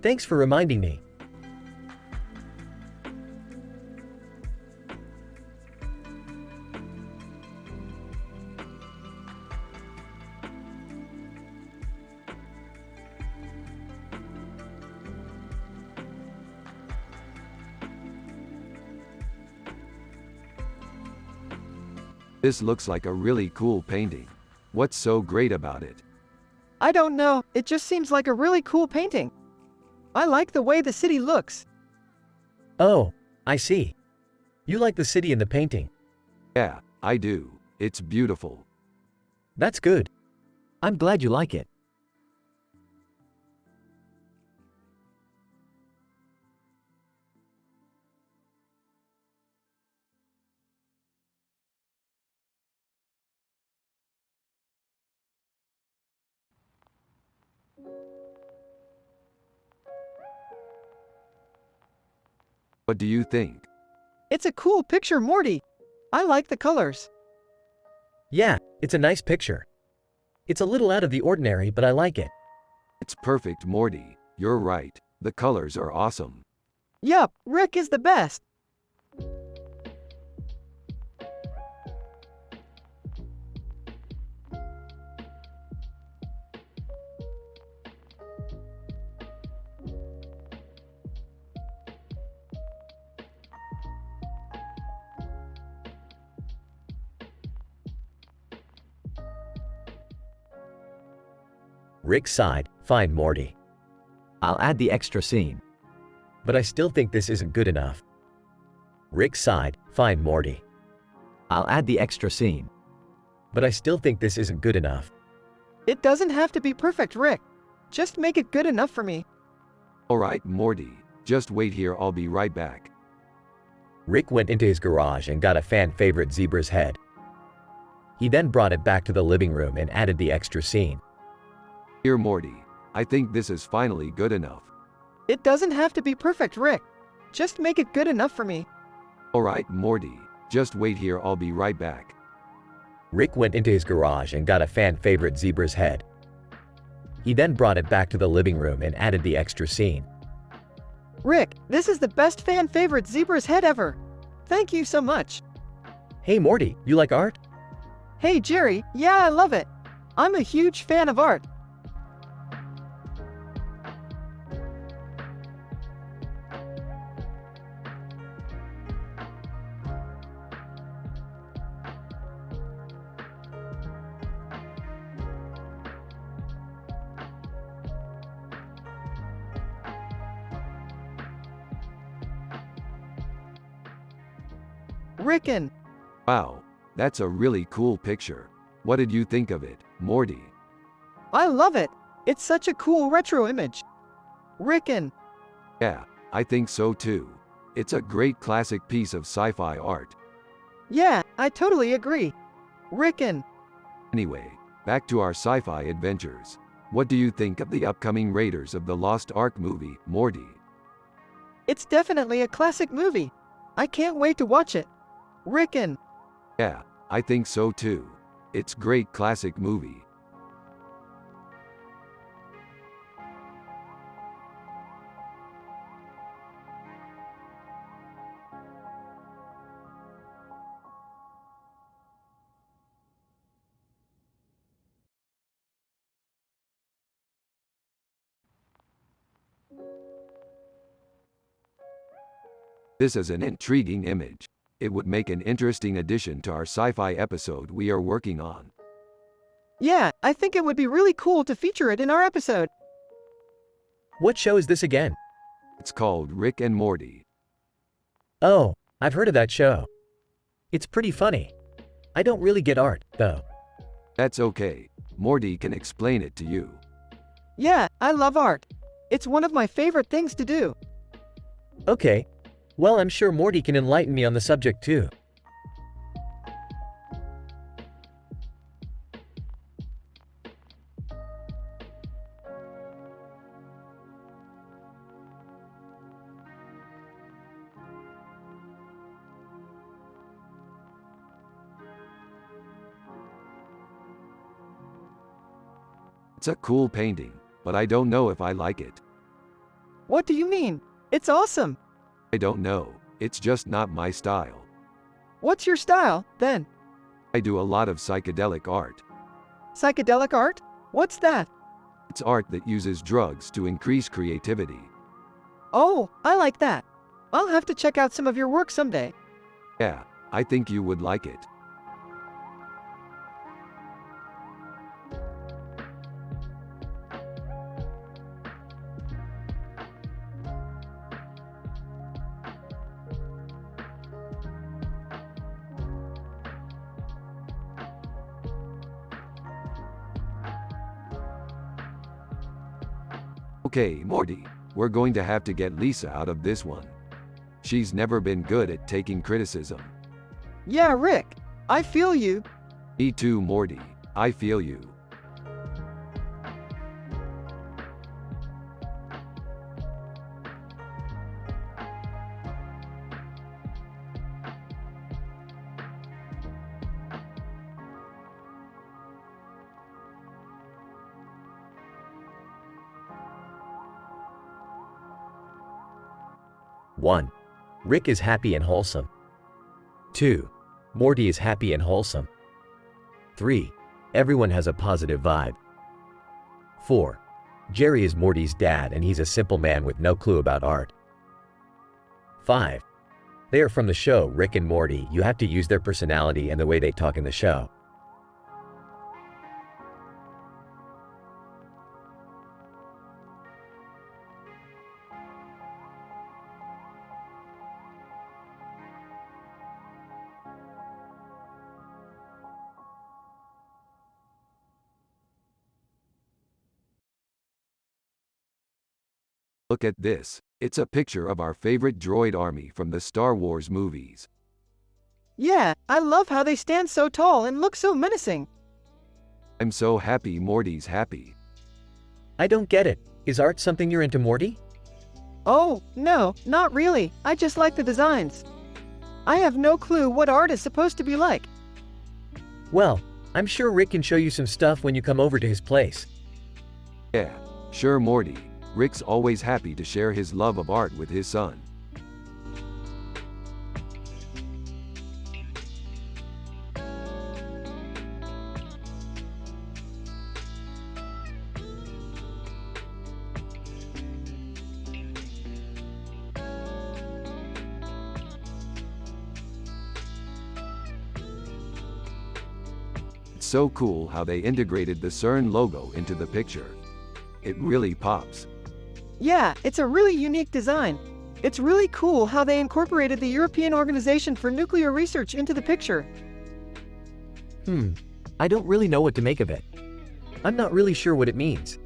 D: Thanks for reminding me.
C: This looks like a really cool painting. What's so great about it?
A: I don't know, it just seems like a really cool painting. I like the way the city looks.
D: Oh, I see. You like the city in the painting.
C: Yeah, I do. It's beautiful.
D: That's good. I'm glad you like it.
C: What do you think?
A: It's a cool picture, Morty. I like the colors.
D: Yeah, it's a nice picture. It's a little out of the ordinary, but I like it.
C: It's perfect, Morty. You're right. The colors are awesome.
A: Yup, Rick is the best.
B: Rick sighed, "Fine, Morty.
D: I'll add the extra scene.
B: But I still think this isn't good enough." Rick sighed, "Fine, Morty.
D: I'll add the extra scene.
B: But I still think this isn't good enough."
A: It doesn't have to be perfect, Rick. Just make it good enough for me.
C: Alright, Morty. Just wait here, I'll be right back.
B: Rick went into his garage and got a fan-favorite zebra's head. He then brought it back to the living room and added the extra scene.
C: Here, Morty. I think this is finally good enough.
A: It doesn't have to be perfect, Rick. Just make it good enough for me.
C: Alright, Morty. Just wait here, I'll be right back.
B: Rick went into his garage and got a fan-favorite zebra's head. He then brought it back to the living room and added the extra scene.
A: Rick, this is the best fan-favorite zebra's head ever. Thank you so much.
B: Hey Morty, you like art?
A: Hey Jerry, yeah, I love it. I'm a huge fan of art. Rickin'.
C: Wow, that's a really cool picture. What did you think of it, Morty?
A: I love it. It's such a cool retro image. Rickin'.
C: Yeah, I think so too. It's a great classic piece of sci-fi art.
A: Yeah, I totally agree. Rickin'.
C: Anyway, back to our sci-fi adventures. What do you think of the upcoming Raiders of the Lost Ark movie, Morty?
A: It's definitely a classic movie. I can't wait to watch it. Rickin'.
C: Yeah, I think so too. It's great classic movie. This is an intriguing image. It would make an interesting addition to our sci-fi episode we are working on.
A: Yeah, I think it would be really cool to feature it in our episode.
B: What show is this again?
C: It's called Rick and Morty.
B: Oh, I've heard of that show. It's pretty funny. I don't really get art, though.
C: That's okay. Morty can explain it to you.
A: Yeah, I love art. It's one of my favorite things to do.
B: Okay. Well, I'm sure Morty can enlighten me on the subject too.
C: It's a cool painting, but I don't know if I like it.
A: What do you mean? It's awesome.
C: I don't know. It's just not my style.
A: What's your style, then?
C: I do a lot of psychedelic art.
A: Psychedelic art? What's that?
C: It's art that uses drugs to increase creativity.
A: Oh, I like that. I'll have to check out some of your work someday.
C: Yeah, I think you would like it. Okay, Morty, we're going to have to get Lisa out of this one. She's never been good at taking criticism.
A: Yeah, Rick. I feel you.
C: Me too, Morty. I feel you.
B: One, Rick is happy and wholesome. 2. Morty is happy and wholesome. 3. Everyone has a positive vibe. 4. Jerry is Morty's dad and he's a simple man with no clue about art. 5. They are from the show Rick and Morty. You have to use their personality and the way they talk in the show.
C: Look at this. It's a picture of our favorite droid army from the Star Wars movies.
A: Yeah, I love how they stand so tall and look so menacing.
C: I'm so happy Morty's happy.
B: I don't get it. Is art something you're into, Morty?
A: Oh, no, not really. I just like the designs. I have no clue what art is supposed to be like.
B: Well, I'm sure Rick can show you some stuff when you come over to his place.
C: Yeah, sure Morty. Rick's always happy to share his love of art with his son. It's so cool how they integrated the CERN logo into the picture. It really pops.
A: Yeah, it's a really unique design. It's really cool how they incorporated the European Organization for Nuclear Research into the picture.
B: I don't really know what to make of it. I'm not really sure what it means.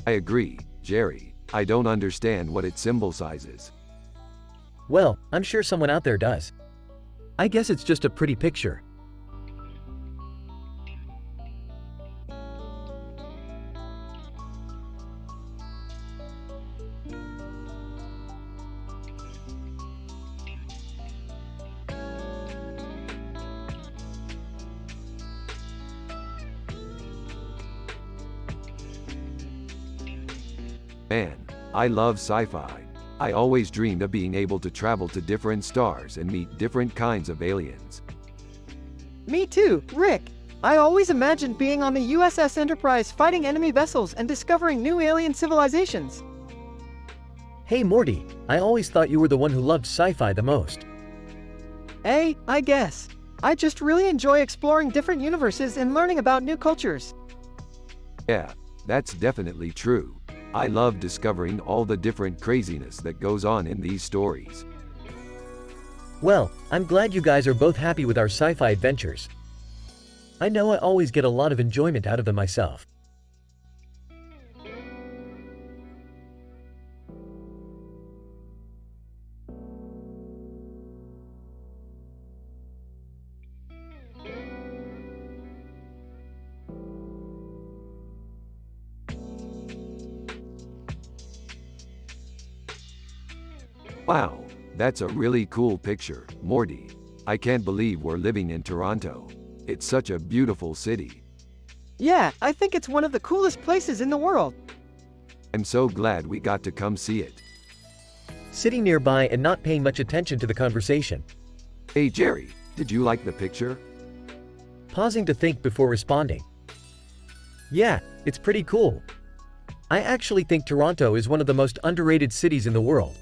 C: I agree, Jerry. I don't understand what it symbolizes.
B: Well, I'm sure someone out there does. I guess it's just a pretty picture.
C: Man, I love sci-fi. I always dreamed of being able to travel to different stars and meet different kinds of aliens.
A: Me too, Rick. I always imagined being on the USS Enterprise fighting enemy vessels and discovering new alien civilizations.
B: Hey Morty, I always thought you were the one who loved sci-fi the most.
A: I guess. I just really enjoy exploring different universes and learning about new cultures.
C: Yeah, that's definitely true. I love discovering all the different craziness that goes on in these stories.
B: Well, I'm glad you guys are both happy with our sci-fi adventures. I know I always get a lot of enjoyment out of them myself.
C: Wow, that's a really cool picture, Morty. I can't believe we're living in Toronto. It's such a beautiful city.
A: Yeah, I think it's one of the coolest places in the world.
C: I'm so glad we got to come see it.
B: Sitting nearby and not paying much attention to the conversation.
C: Hey Jerry, did you like the picture?
B: Pausing to think before responding. Yeah, it's pretty cool. I actually think Toronto is one of the most underrated cities in the world.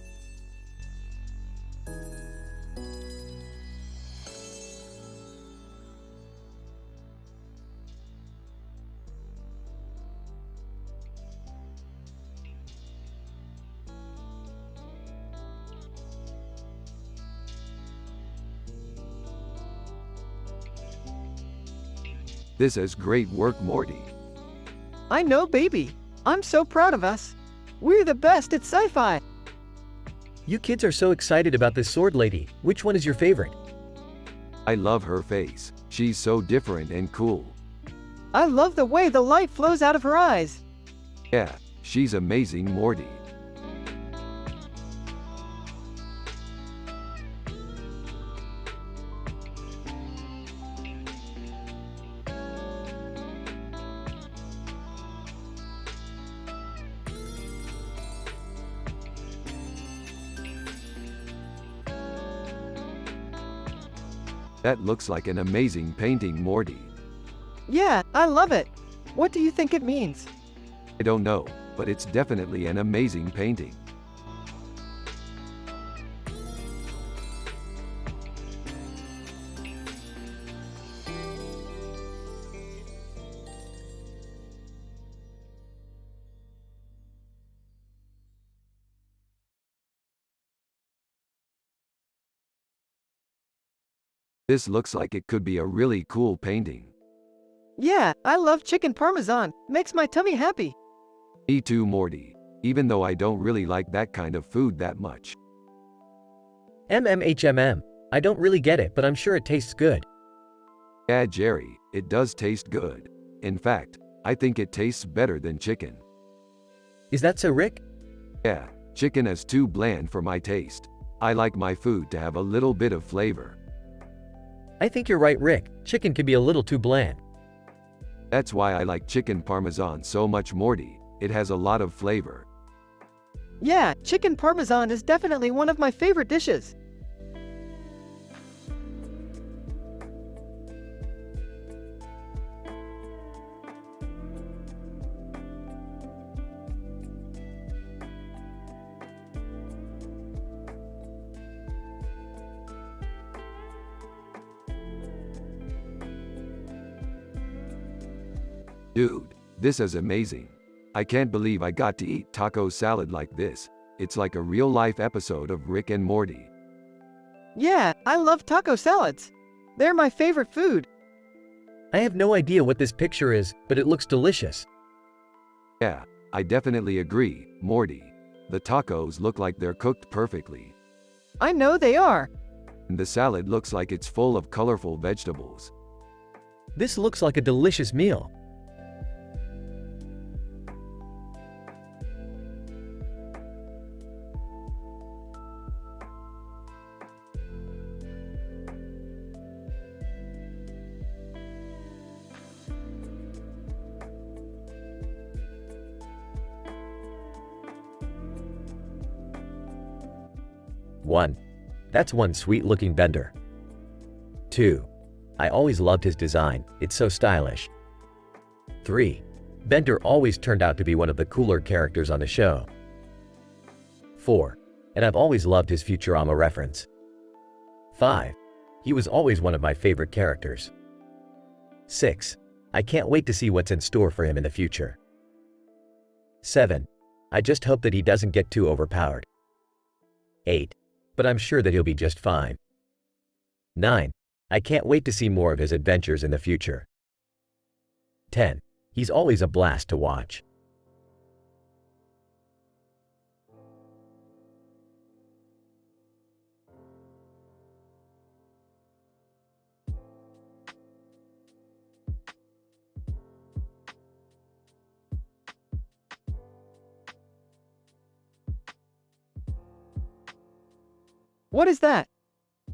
C: This is great work, Morty.
A: I know, baby. I'm so proud of us. We're the best at sci-fi.
B: You kids are so excited about this sword lady. Which one is your favorite?
C: I love her face. She's so different and cool.
A: I love the way the light flows out of her eyes.
C: Yeah, she's amazing, Morty. That looks like an amazing painting, Morty.
A: Yeah, I love it. What do you think it means?
C: I don't know, but it's definitely an amazing painting. This looks like it could be a really cool painting.
A: Yeah, I love chicken parmesan. Makes my tummy happy.
C: Me too, Morty. even though I don't really like that kind of food that much.
B: MMHMM. I don't really get it, but I'm sure it tastes good.
C: Yeah, Jerry, it does taste good. In fact, I think it tastes better than chicken.
B: Is that so, Rick?
C: Yeah, chicken is too bland for my taste. I like my food to have a little bit of flavor.
B: I think you're right, Rick. Chicken can be a little too bland.
C: That's why I like chicken parmesan so much, Morty. It has a lot of flavor.
A: Yeah, chicken parmesan is definitely one of my favorite dishes.
C: Dude, this is amazing. I can't believe I got to eat taco salad like this. It's like a real-life episode of Rick and Morty.
A: Yeah, I love taco salads. They're my favorite food.
B: I have no idea what this picture is, but it looks delicious.
C: Yeah, I definitely agree, Morty. The tacos look like they're cooked perfectly.
A: I know they are.
C: And the salad looks like it's full of colorful vegetables.
B: This looks like a delicious meal. One. That's one sweet-looking Bender. 2. I always loved his design, it's so stylish. 3. Bender always turned out to be one of the cooler characters on the show. 4. And I've always loved his Futurama reference. 5. He was always one of my favorite characters. 6. I can't wait to see what's in store for him in the future. 7. I just hope that he doesn't get too overpowered. 8. But I'm sure that he'll be just fine. 9. I can't wait to see more of his adventures in the future. 10. He's always a blast to watch.
A: What is that?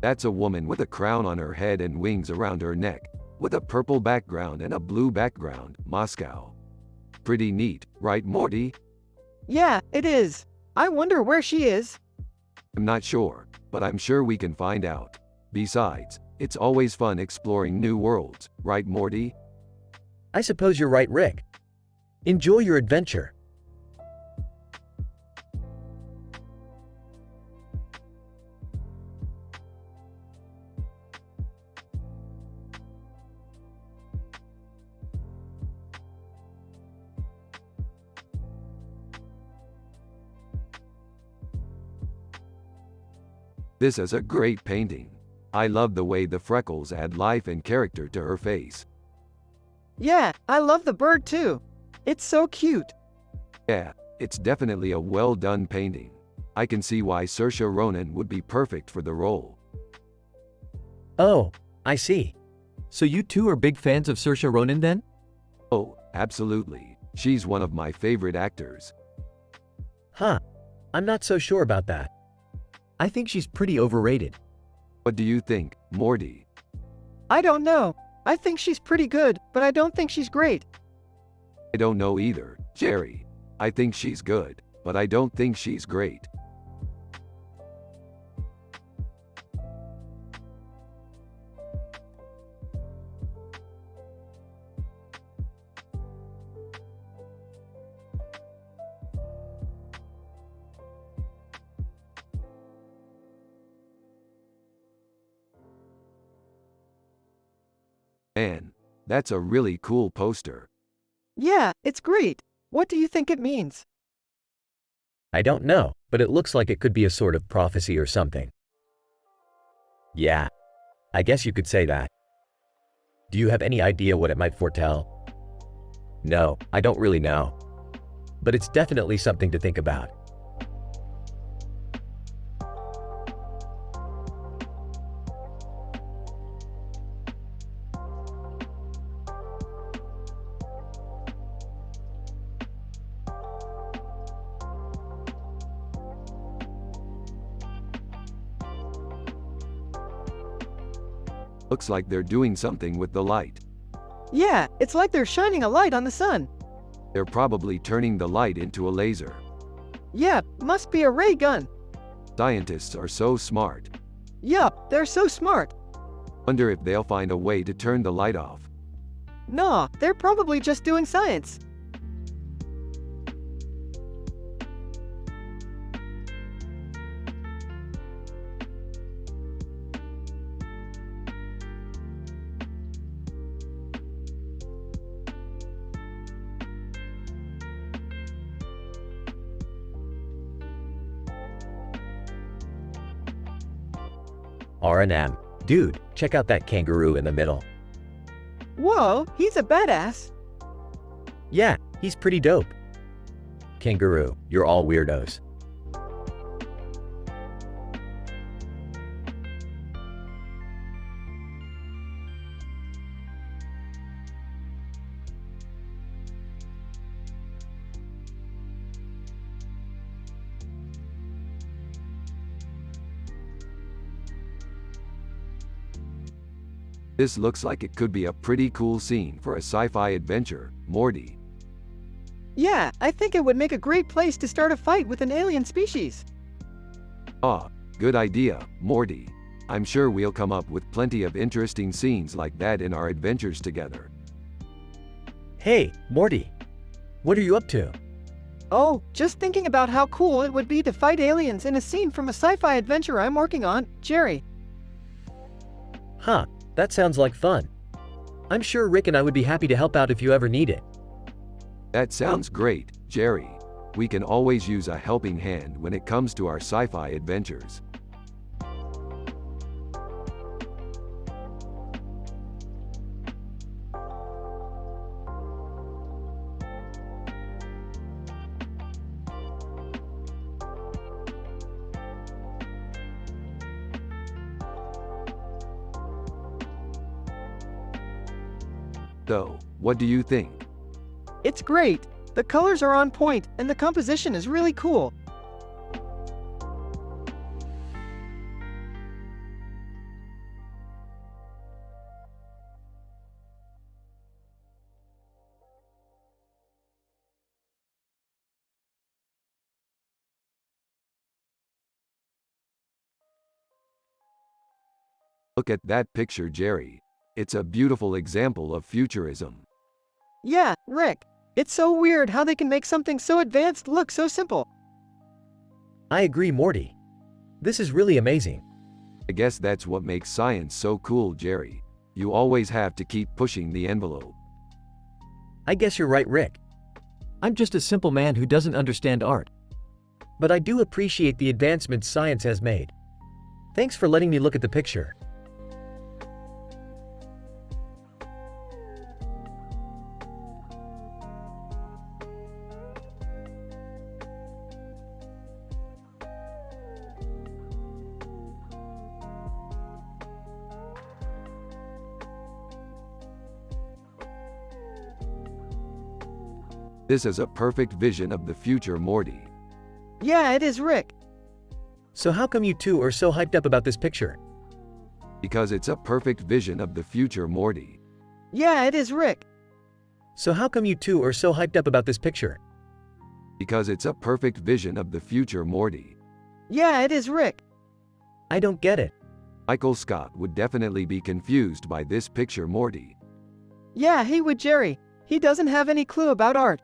C: That's a woman with a crown on her head and wings around her neck, with a purple background and a blue background, Moscow. Pretty neat, right, Morty?
A: Yeah, it is. I wonder where she is.
C: I'm not sure, but I'm sure we can find out. Besides, it's always fun exploring new worlds, right, Morty?
B: I suppose you're right, Rick. Enjoy your adventure.
C: This is a great painting. I love the way the freckles add life and character to her face.
A: Yeah, I love the bird too. It's so cute.
C: Yeah, it's definitely a well-done painting. I can see why Saoirse Ronan would be perfect for the role.
B: Oh, I see.
D: So you two are big fans of Saoirse Ronan then?
C: Oh, absolutely. She's one of my favorite actors.
B: Huh. I'm not so sure about that.
D: I think she's pretty overrated.
C: What do you think, Morty?
A: I don't know. I think she's pretty good, but I don't think she's great.
C: I don't know either, Jerry. I think she's good, but I don't think she's great. Man, that's a really cool poster.
A: Yeah, it's great. What do you think it means?
B: I don't know, but it looks like it could be a sort of prophecy or something. Yeah, I guess you could say that. Do you have any idea what it might foretell? No, I don't really know. but it's definitely something to think about.
C: Looks like they're doing something with the light.
A: Yeah, it's like they're shining a light on the sun.
C: They're probably turning the light into a laser.
A: Yeah, must be a ray gun.
C: Scientists are so smart.
A: Yup, they're so smart.
C: Wonder if they'll find a way to turn the light off.
A: Nah, they're probably just doing science.
B: R&M. Dude, check out that kangaroo in the middle.
A: Whoa, he's a badass.
B: Yeah, he's pretty dope. Kangaroo, you're all weirdos.
C: This looks like it could be a pretty cool scene for a sci-fi adventure, Morty.
A: Yeah, I think it would make a great place to start a fight with an alien species.
C: Ah, good idea, Morty. I'm sure we'll come up with plenty of interesting scenes like that in our adventures together.
B: Hey, Morty. What are you up to?
A: Oh, just thinking about how cool it would be to fight aliens in a scene from a sci-fi adventure I'm working on, Jerry.
B: Huh, that sounds like fun. I'm sure Rick and I would be happy to help out if you ever need it.
C: That sounds great, Jerry. We can always use a helping hand when it comes to our sci-fi adventures. So, what do you think?
A: It's great. The colors are on point, and the composition is really cool.
C: Look at that picture, Jerry. It's a beautiful example of futurism.
A: Yeah, Rick. It's so weird how they can make something so advanced look so simple.
B: I agree, Morty. This is really amazing.
C: I guess that's what makes science so cool, Jerry. You always have to keep pushing the envelope.
B: I guess you're right, Rick.
D: I'm just a simple man who doesn't understand art.
B: But I do appreciate the advancements science has made. Thanks for letting me look at the picture.
C: This is a perfect vision of the future, Morty.
A: Yeah, it is, Rick.
B: So how come you two are so hyped up about this picture?
C: Because it's a perfect vision of the future, Morty.
A: Yeah, it is, Rick.
B: So how come you two are so hyped up about this picture?
C: Because it's a perfect vision of the future, Morty.
A: Yeah, it is, Rick.
B: I don't get it.
C: Michael Scott would definitely be confused by this picture, Morty.
A: Yeah, he would, Jerry. He doesn't have any clue about art.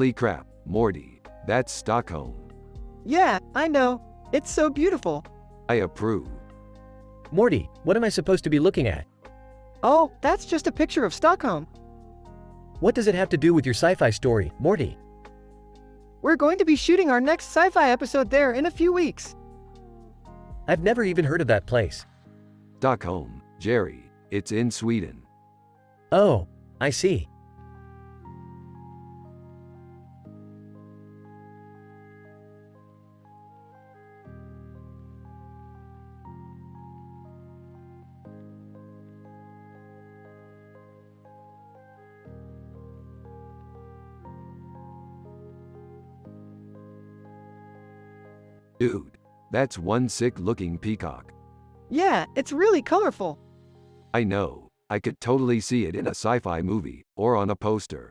C: Holy crap, Morty. That's Stockholm.
A: Yeah, I know. It's so beautiful.
C: I approve.
B: Morty, what am I supposed to be looking at?
A: Oh, that's just a picture of Stockholm.
B: What does it have to do with your sci-fi story, Morty?
A: We're going to be shooting our next sci-fi episode there in a few weeks.
B: I've never even heard of that place.
C: Stockholm, Jerry. It's in Sweden.
B: Oh, I see.
C: Dude, that's one sick-looking peacock.
A: Yeah, it's really colorful.
C: I know. I could totally see it in a sci-fi movie, or on a poster.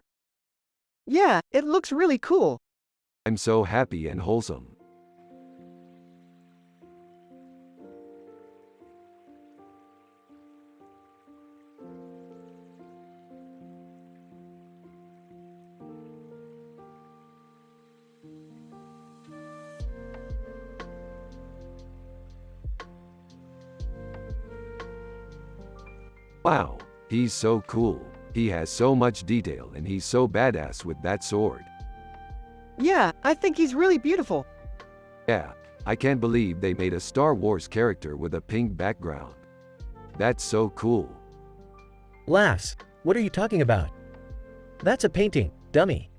A: Yeah, it looks really cool.
C: I'm so happy and wholesome. Wow, he's so cool. He has so much detail and he's so badass with that sword.
A: Yeah, I think he's really beautiful.
C: Yeah, I can't believe they made a Star Wars character with a pink background. That's so cool.
B: Laughs. What are you talking about? That's a painting, dummy.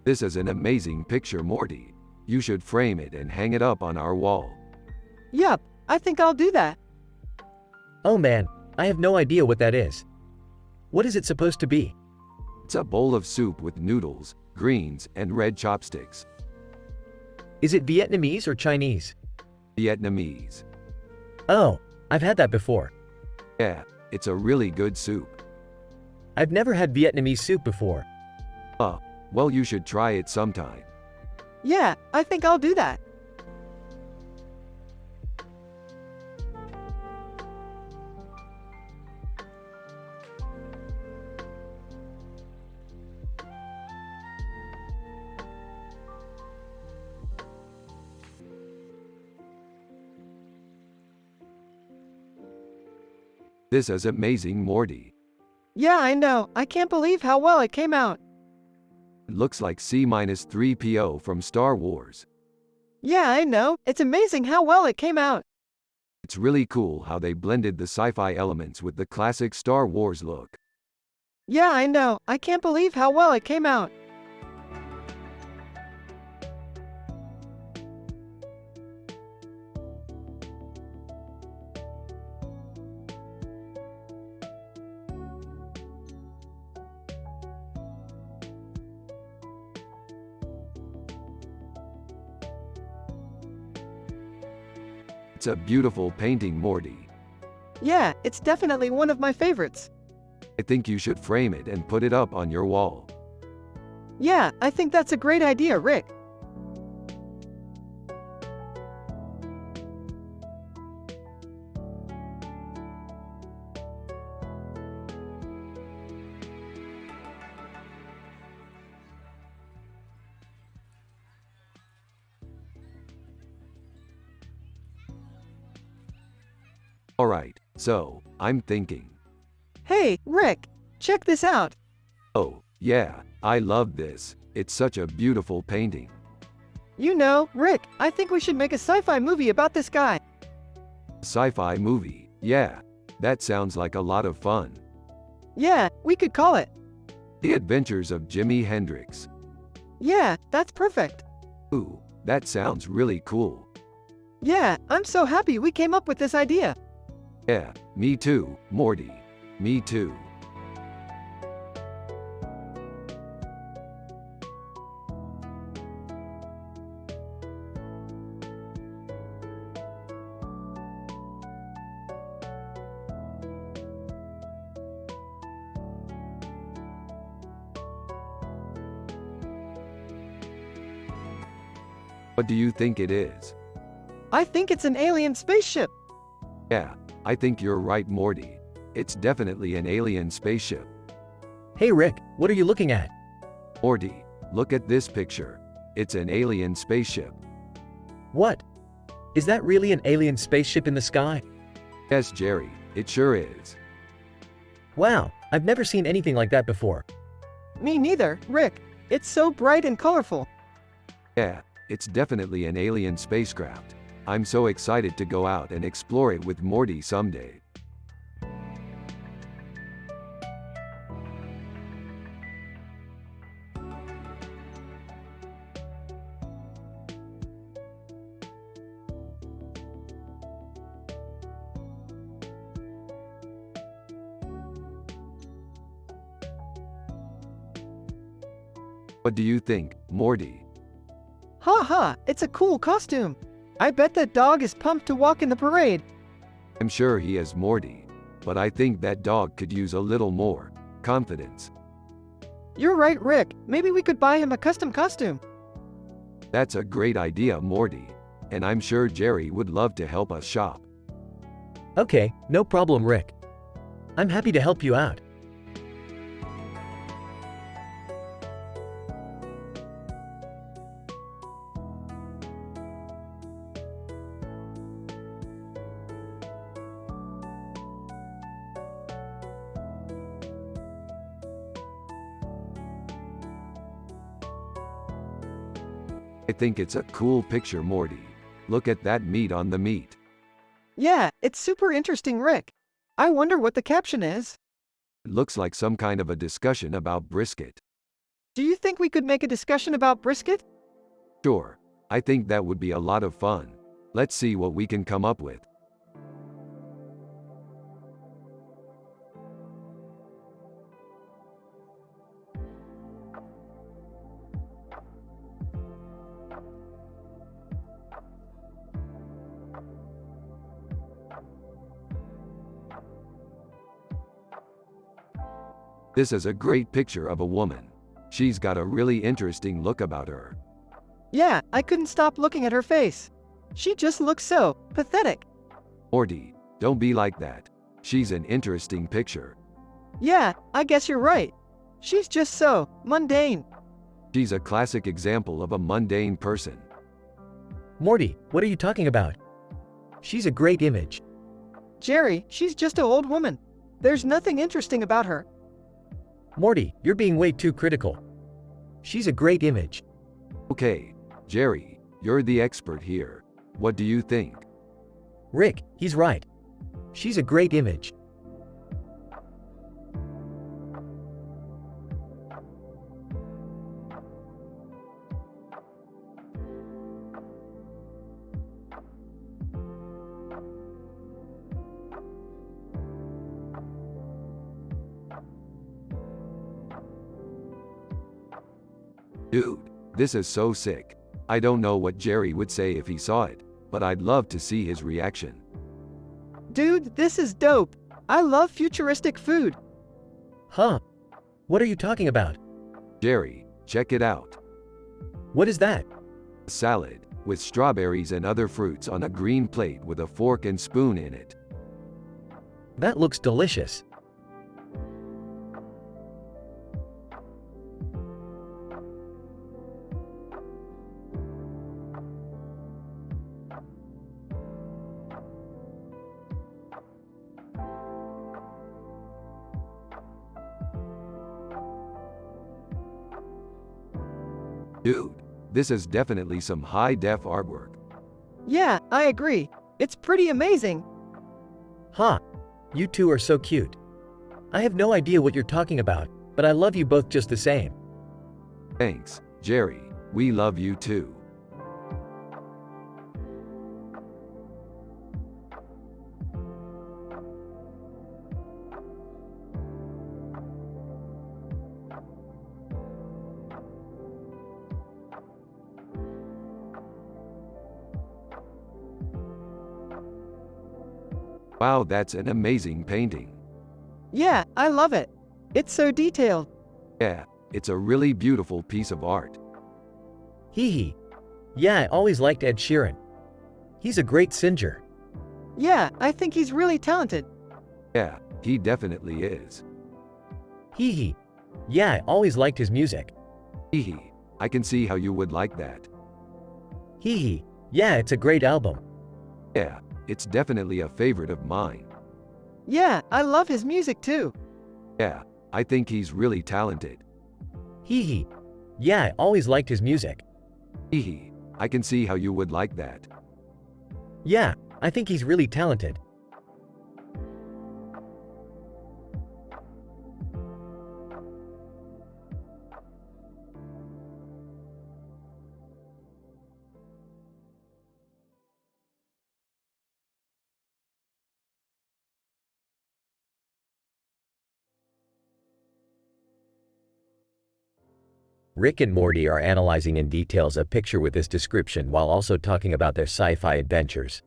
C: This is an amazing picture, Morty. You should frame it and hang it up on our wall.
A: Yup, I think I'll do that.
B: Oh man, I have no idea what that is. What is it supposed to be?
C: It's a bowl of soup with noodles, greens, and red chopsticks.
B: Is it Vietnamese or Chinese?
C: Vietnamese.
B: Oh, I've had that before.
C: Yeah, it's a really good soup.
B: I've never had Vietnamese soup before.
C: Well, you should try it sometime.
A: Yeah, I think I'll do that.
C: This is amazing, Morty.
A: Yeah, I know. I can't believe how well it came out.
C: It looks like C-3PO from Star Wars.
A: Yeah, I know. It's amazing how well it came out.
C: It's really cool how they blended the sci-fi elements with the classic Star Wars look.
A: Yeah, I know. I can't believe how well it came out.
C: It's a beautiful painting, Morty.
A: Yeah, it's definitely one of my favorites.
C: I think you should frame it and put it up on your wall.
A: Yeah, I think that's a great idea, Rick.
C: Alright, so, I'm thinking.
A: Hey, Rick, check this out.
C: Oh, yeah, I love this. It's such a beautiful painting.
A: You know, Rick, I think we should make a sci-fi movie about this guy.
C: Sci-fi movie, yeah. That sounds like a lot of fun.
A: Yeah, we could call it.
C: The Adventures of Jimi Hendrix.
A: Yeah, that's perfect.
C: Ooh, that sounds really cool.
A: Yeah, I'm so happy we came up with this idea.
C: Yeah, me too, Morty. Me too. What do you think it is?
A: I think it's an alien spaceship.
C: Yeah, I think you're right, Morty. It's definitely an alien spaceship.
B: Hey Rick, what are you looking at?
C: Morty, look at this picture. It's an alien spaceship.
B: What? Is that really an alien spaceship in the sky?
C: Yes, Jerry, it sure is.
B: Wow, I've never seen anything like that before.
A: Me neither, Rick. It's so bright and colorful.
C: Yeah, it's definitely an alien spacecraft. I'm so excited to go out and explore it with Morty someday. What do you think, Morty?
A: Ha ha, it's a cool costume. I bet that dog is pumped to walk in the parade.
C: I'm sure he is, Morty, but I think that dog could use a little more confidence.
A: You're right, Rick. Maybe we could buy him a custom costume.
C: That's a great idea, Morty, and I'm sure Jerry would love to help us shop.
B: Okay, no problem, Rick. I'm happy to help you out.
C: I think it's a cool picture, Morty. Look at that meat on the meat.
A: Yeah, it's super interesting, Rick. I wonder what the caption is.
C: It looks like some kind of a discussion about brisket.
A: Do you think we could make a discussion about brisket?
C: Sure, I think that would be a lot of fun. Let's see what we can come up with. This is a great picture of a woman. She's got a really interesting look about her.
A: Yeah, I couldn't stop looking at her face. She just looks so pathetic.
C: Morty, don't be like that. She's an interesting picture.
A: Yeah, I guess you're right. She's just so mundane.
C: She's a classic example of a mundane person.
B: Morty, what are you talking about? She's a great image.
A: Jerry, she's just an old woman. There's nothing interesting about her.
B: Morty, you're being way too critical. She's a great image.
C: Okay, Jerry, you're the expert here. What do you think?
B: Rick, he's right. She's a great image.
C: Dude, this is so sick. I don't know what Jerry would say if he saw it, but I'd love to see his reaction.
A: Dude, this is dope. I love futuristic food.
B: Huh? What are you talking about?
C: Jerry, check it out.
B: What is that?
C: A salad, with strawberries and other fruits on a green plate with a fork and spoon in it.
B: That looks delicious.
C: Dude, this is definitely some high-def artwork.
A: Yeah, I agree. It's pretty amazing.
B: Huh? You two are so cute. I have no idea what you're talking about, but I love you both just the same.
C: Thanks, Jerry. We love you too. Wow, that's an amazing painting.
A: Yeah, I love it. It's so detailed.
C: Yeah, it's a really beautiful piece of art.
B: Hee hee. Yeah, I always liked Ed Sheeran. He's a great singer.
A: Yeah, I think he's really talented.
C: Yeah, he definitely is.
B: Hee hee. Yeah, I always liked his music.
C: Hee hee. I can see how you would like that.
B: Hee hee. Yeah, it's a great album.
C: Yeah, it's definitely a favorite of mine.
A: Yeah, I love his music too.
C: Yeah, I think he's really talented.
B: Hee hee. Yeah, I always liked his music.
C: Hee hee. I can see how you would like that.
B: Yeah, I think he's really talented. Rick and Morty are analyzing in details a picture with this description while also talking about their sci-fi adventures.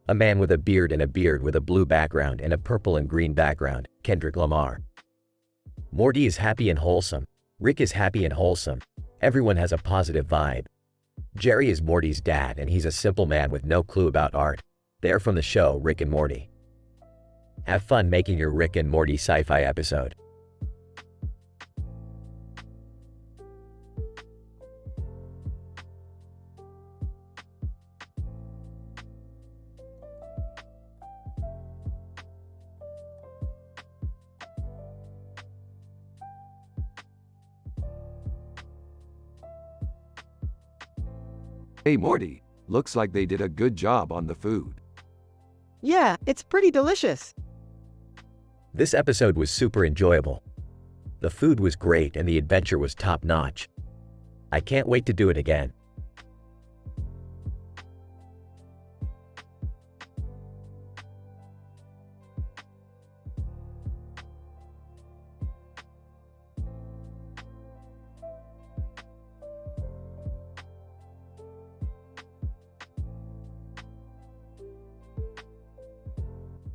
B: A man with a beard and a beard with a blue background and a purple and green background, Kendrick Lamar. Morty is happy and wholesome. Rick is happy and wholesome. Everyone has a positive vibe. Jerry is Morty's dad and he's a simple man with no clue about art. They're from the show Rick and Morty. Have fun making your Rick and Morty sci-fi episode.
C: Hey Morty, looks like they did a good job on the food.
A: Yeah, it's pretty delicious.
B: This episode was super enjoyable. The food was great and the adventure was top-notch. I can't wait to do it again.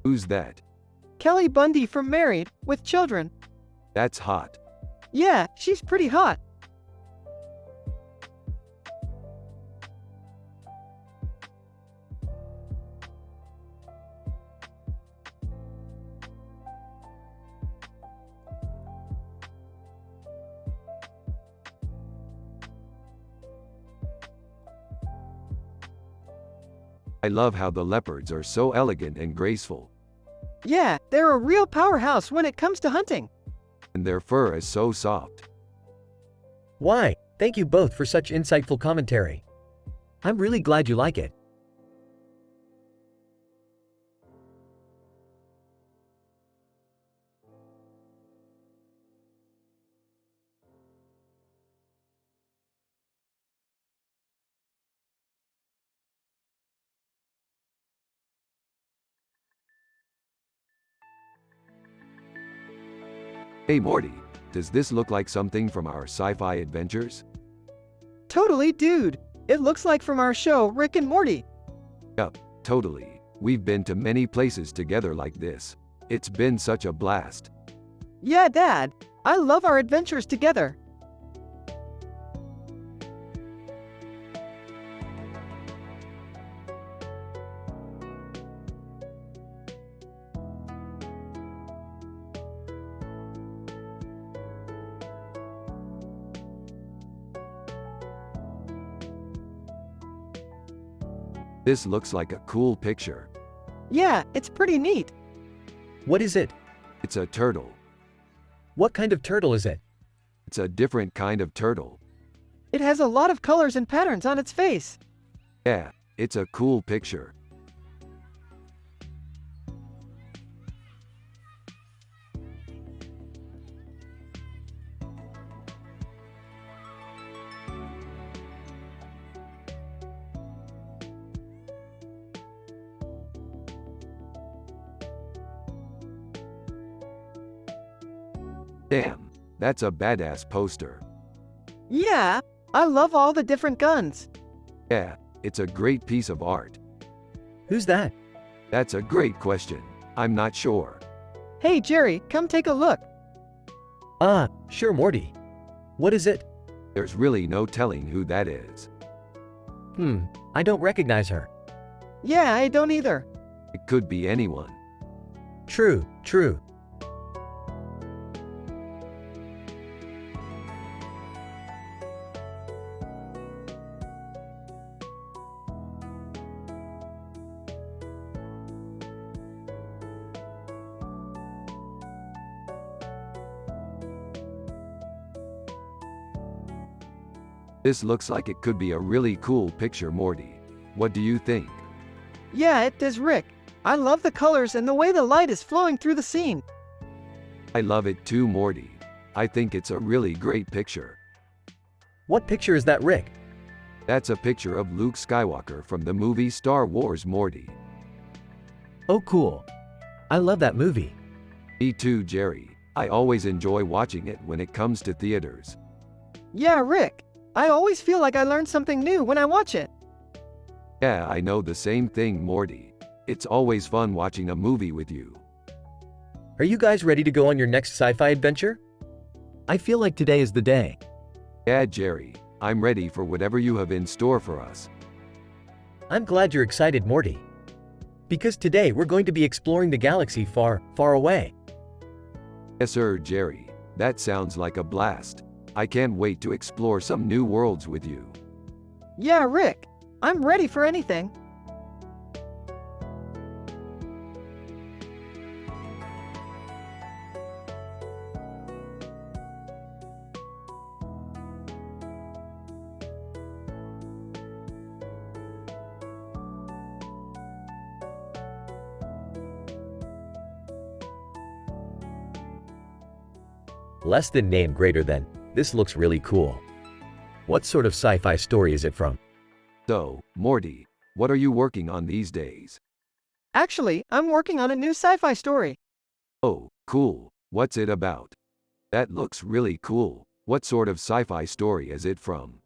C: Who's that?
A: Kelly Bundy from Married, with Children.
C: That's hot.
A: Yeah, she's pretty hot.
C: I love how the leopards are so elegant and graceful,
A: Yeah, they're a real powerhouse when it comes to hunting.
C: and their fur is so soft.
B: Why? Thank you both for such insightful commentary. I'm really glad you like it.
C: Hey Morty, does this look like something from our sci-fi adventures?
A: Totally, dude. It looks like from our show Rick and Morty.
C: Yup, totally. We've been to many places together like this. It's been such a blast.
A: Yeah, Dad. I love our adventures together.
C: This looks like a cool picture.
A: Yeah, it's pretty neat.
B: What is it?
C: It's a turtle.
B: What kind of turtle is it?
C: It's a different kind of turtle.
A: It has a lot of colors and patterns on its face.
C: Yeah, it's a cool picture. Damn, that's a badass poster.
A: Yeah, I love all the different guns.
C: Yeah, it's a great piece of art.
B: Who's that?
C: That's a great question. I'm not sure.
A: Hey, Jerry, come take a look.
B: Ah, sure, Morty. What is it?
C: There's really no telling who that is.
B: I don't recognize her.
A: Yeah, I don't either.
C: It could be anyone.
B: True, true.
C: This looks like it could be a really cool picture, Morty. What do you think?
A: Yeah, it does, Rick. I love the colors and the way the light is flowing through the scene.
C: I love it too, Morty. I think it's a really great picture.
B: What picture is that, Rick?
C: That's a picture of Luke Skywalker from the movie Star Wars, Morty.
D: Oh cool. I love that movie.
C: Me too, Jerry. I always enjoy watching it when it comes to theaters.
A: Yeah, Rick. I always feel like I learn something new when I watch it.
C: Yeah, I know the same thing, Morty. It's always fun watching a movie with you.
B: Are you guys ready to go on your next sci-fi adventure?
D: I feel like today is the day.
C: Yeah, Jerry. I'm ready for whatever you have in store for us.
B: I'm glad you're excited, Morty. Because today we're going to be exploring the galaxy far, far away.
C: Yes, sir, Jerry. That sounds like a blast. I can't wait to explore some new worlds with you.
A: Yeah, Rick. I'm ready for anything.
B: Less than name greater than. This looks really cool. What sort of sci-fi story is it from?
C: So, Morty, what are you working on these days?
A: Actually, I'm working on a new sci-fi story.
C: Oh, cool. What's it about? That looks really cool. What sort of sci-fi story is it from?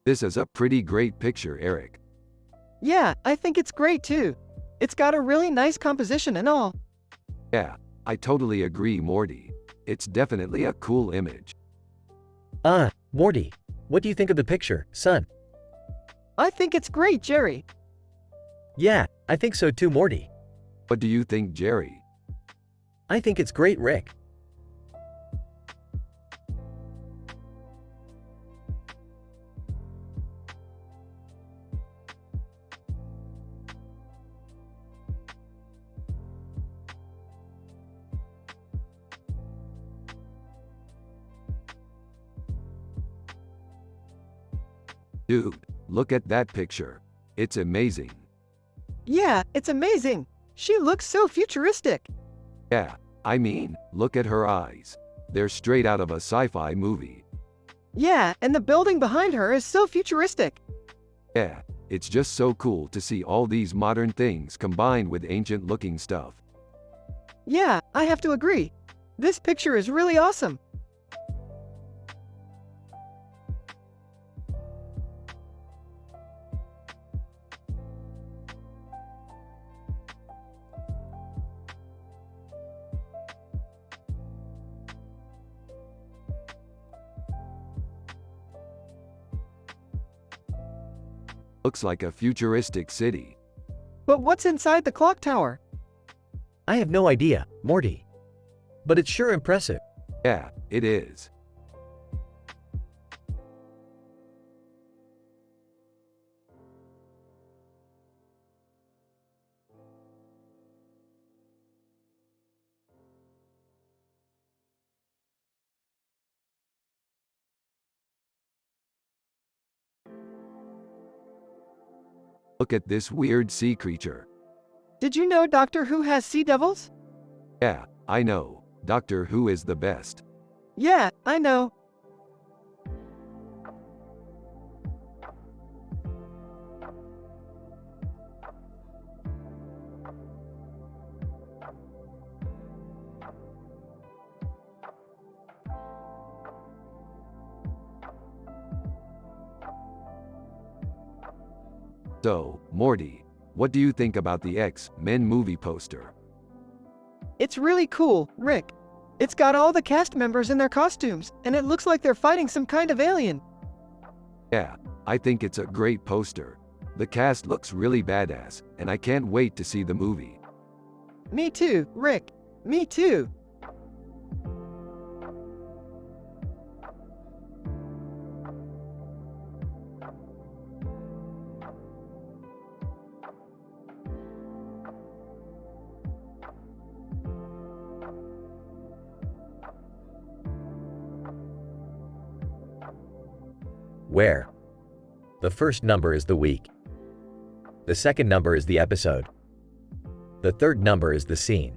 C: This is a pretty great picture, Eric.
A: Yeah, I think it's great too. It's got a really nice composition and all.
C: Yeah, I totally agree, Morty. It's definitely a cool image.
B: Morty, what do you think of the picture, son?
A: I think it's great, Jerry.
B: Yeah, I think so too, Morty.
C: What do you think, Jerry?
B: I think it's great, Rick.
C: Dude, look at that picture. It's amazing.
A: Yeah, it's amazing. She looks so futuristic.
C: Yeah, I mean, look at her eyes. They're straight out of a sci-fi movie.
A: Yeah, and the building behind her is so futuristic.
C: Yeah, it's just so cool to see all these modern things combined with ancient-looking stuff.
A: Yeah, I have to agree. This picture is really awesome.
C: Looks like a futuristic city.
A: But what's inside the clock tower?
B: I have no idea, Morty. But it's sure impressive.
C: Yeah, it is. Look at this weird sea creature.
A: Did you know Doctor Who has sea devils?
C: Yeah, I know. Doctor Who is the best.
A: Yeah, I know.
C: So, Morty, what do you think about the X-Men movie poster?
A: It's really cool, Rick. It's got all the cast members in their costumes, and it looks like they're fighting some kind of alien.
C: Yeah, I think it's a great poster. The cast looks really badass, and I can't wait to see the movie.
A: Me too, Rick. Me too.
B: Where? The first number is the week. The second number is the episode. The third number is the scene.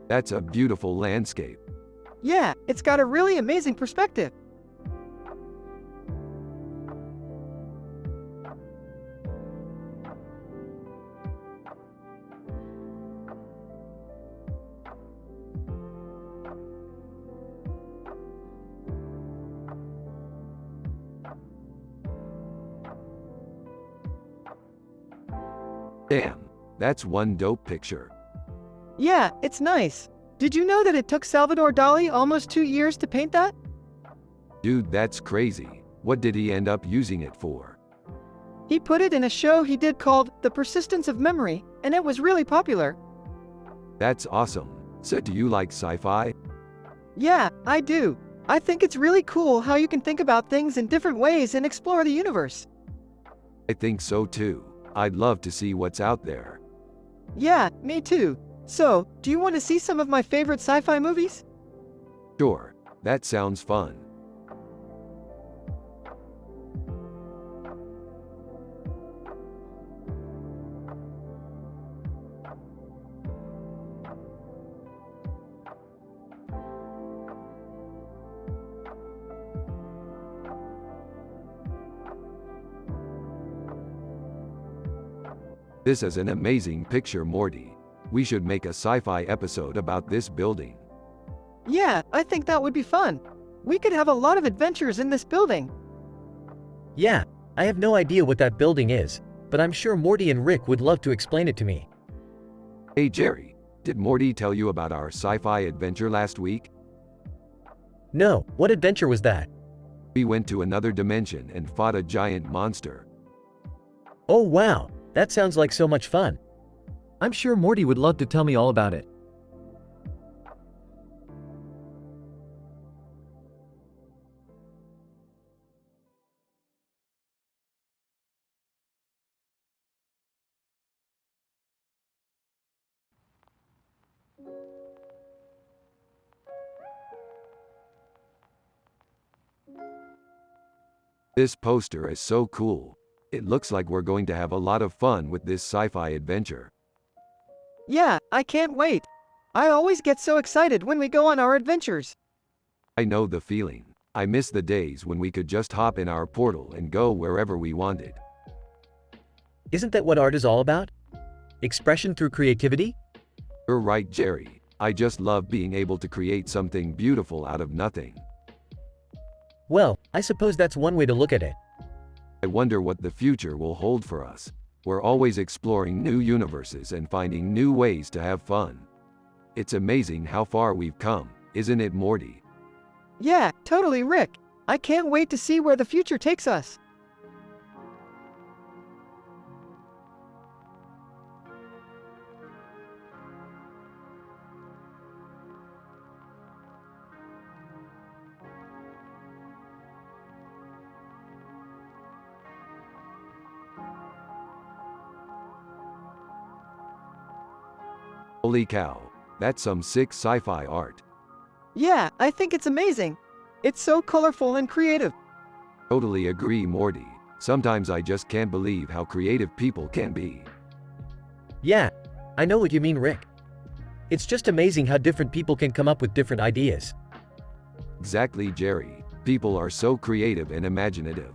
C: That's a beautiful landscape.
A: Yeah, it's got a really amazing perspective.
C: Damn, that's one dope picture.
A: Yeah, it's nice. Did you know that it took Salvador Dali almost 2 years to paint that?
C: Dude, that's crazy. What did he end up using it for?
A: He put it in a show he did called The Persistence of Memory, and it was really popular.
C: That's awesome. So do you like sci-fi?
A: Yeah, I do. I think it's really cool how you can think about things in different ways and explore the universe.
C: I think so too. I'd love to see what's out there.
A: Yeah, me too. So, do you want to see some of my favorite sci-fi movies?
C: Sure, that sounds fun. This is an amazing picture, Morty. We should make a sci-fi episode about this building.
A: Yeah, I think that would be fun. We could have a lot of adventures in this building.
B: Yeah, I have no idea what that building is, but I'm sure Morty and Rick would love to explain it to me.
C: Hey Jerry, did Morty tell you about our sci-fi adventure last week?
B: No, what adventure was that?
C: We went to another dimension and fought a giant monster.
B: Oh wow, that sounds like so much fun.
D: I'm sure Morty would love to tell me all about it.
C: This poster is so cool. It looks like we're going to have a lot of fun with this sci-fi adventure.
A: Yeah, I can't wait. I always get so excited when we go on our adventures.
C: I know the feeling. I miss the days when we could just hop in our portal and go wherever we wanted.
B: Isn't that what art is all about? Expression through creativity?
C: You're right, Jerry. I just love being able to create something beautiful out of nothing.
B: Well, I suppose that's one way to look at it.
C: I wonder what the future will hold for us. We're always exploring new universes and finding new ways to have fun. It's amazing how far we've come, isn't it, Morty?
A: Yeah, totally, Rick. I can't wait to see where the future takes us.
C: Holy cow, that's some sick sci-fi art.
A: Yeah, I think it's amazing. It's so colorful and creative.
C: Totally agree, Morty. Sometimes I just can't believe how creative people can be.
B: Yeah, I know what you mean, Rick. It's just amazing how different people can come up with different ideas.
C: Exactly, Jerry. People are so creative and imaginative.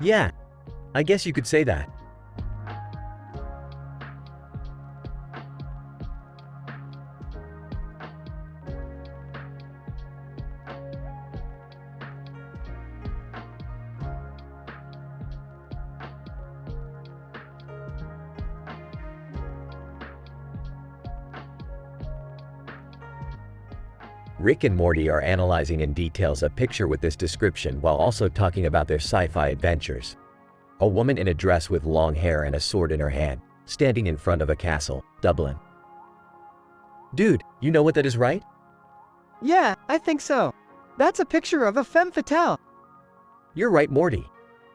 B: Yeah, I guess you could say that. Rick and Morty are analyzing in details a picture with this description while also talking about their sci-fi adventures. A woman in a dress with long hair and a sword in her hand, standing in front of a castle, Dublin. Dude, you know what that is, right?
A: Yeah, I think so. That's a picture of a femme fatale.
B: You're right, Morty.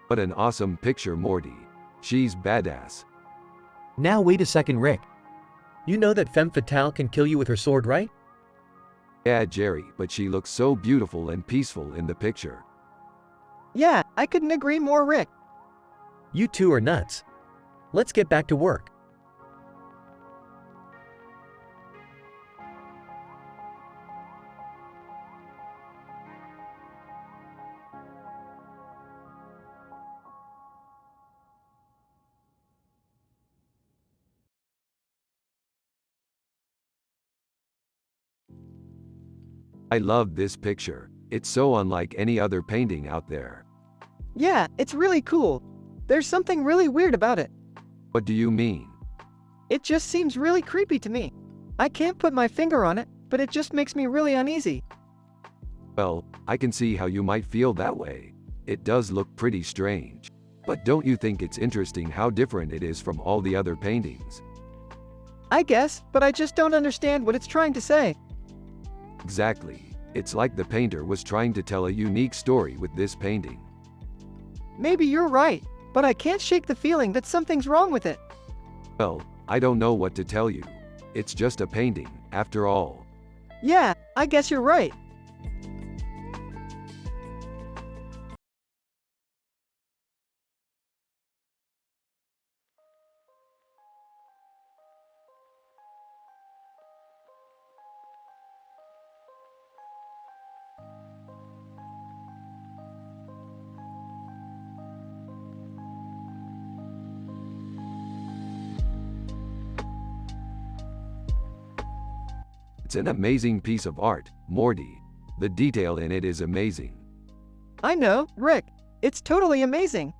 C: What an awesome picture, Morty. She's badass.
D: Now wait a second, Rick.
B: You know that femme fatale can kill you with her sword, right?
C: Yeah, Jerry, but she looks so beautiful and peaceful in the picture.
A: Yeah, I couldn't agree more, Rick.
B: You two are nuts. Let's get back to work.
C: I love this picture. It's so unlike any other painting out there.
A: Yeah, it's really cool. There's something really weird about it.
C: What do you mean?
A: It just seems really creepy to me. I can't put my finger on it, but it just makes me really uneasy.
C: Well, I can see how you might feel that way. It does look pretty strange. But don't you think it's interesting how different it is from all the other paintings?
A: I guess, but I just don't understand what it's trying to say.
C: Exactly. It's like the painter was trying to tell a unique story with this painting.
A: Maybe you're right, but I can't shake the feeling that something's wrong with it.
C: Well, I don't know what to tell you. It's just a painting, after all.
A: Yeah, I guess you're right.
C: It's an amazing piece of art, Morty. The detail in it is amazing.
A: I know, Rick. It's totally amazing.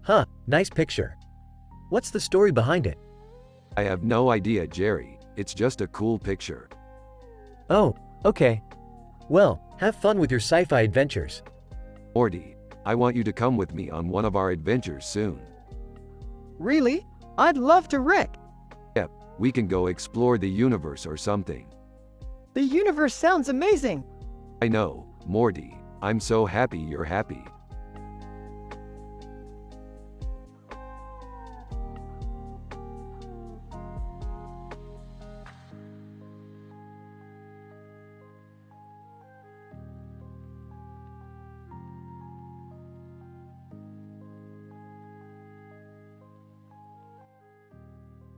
B: Huh, nice picture. What's the story behind it?
C: I have no idea, Jerry. It's just a cool picture.
B: Oh, okay. Well, have fun with your sci-fi adventures.
C: Morty, I want you to come with me on one of our adventures soon.
A: Really? I'd love to, Rick.
C: Yep, we can go explore the universe or something.
A: The universe sounds amazing.
C: I know, Morty. I'm so happy you're happy.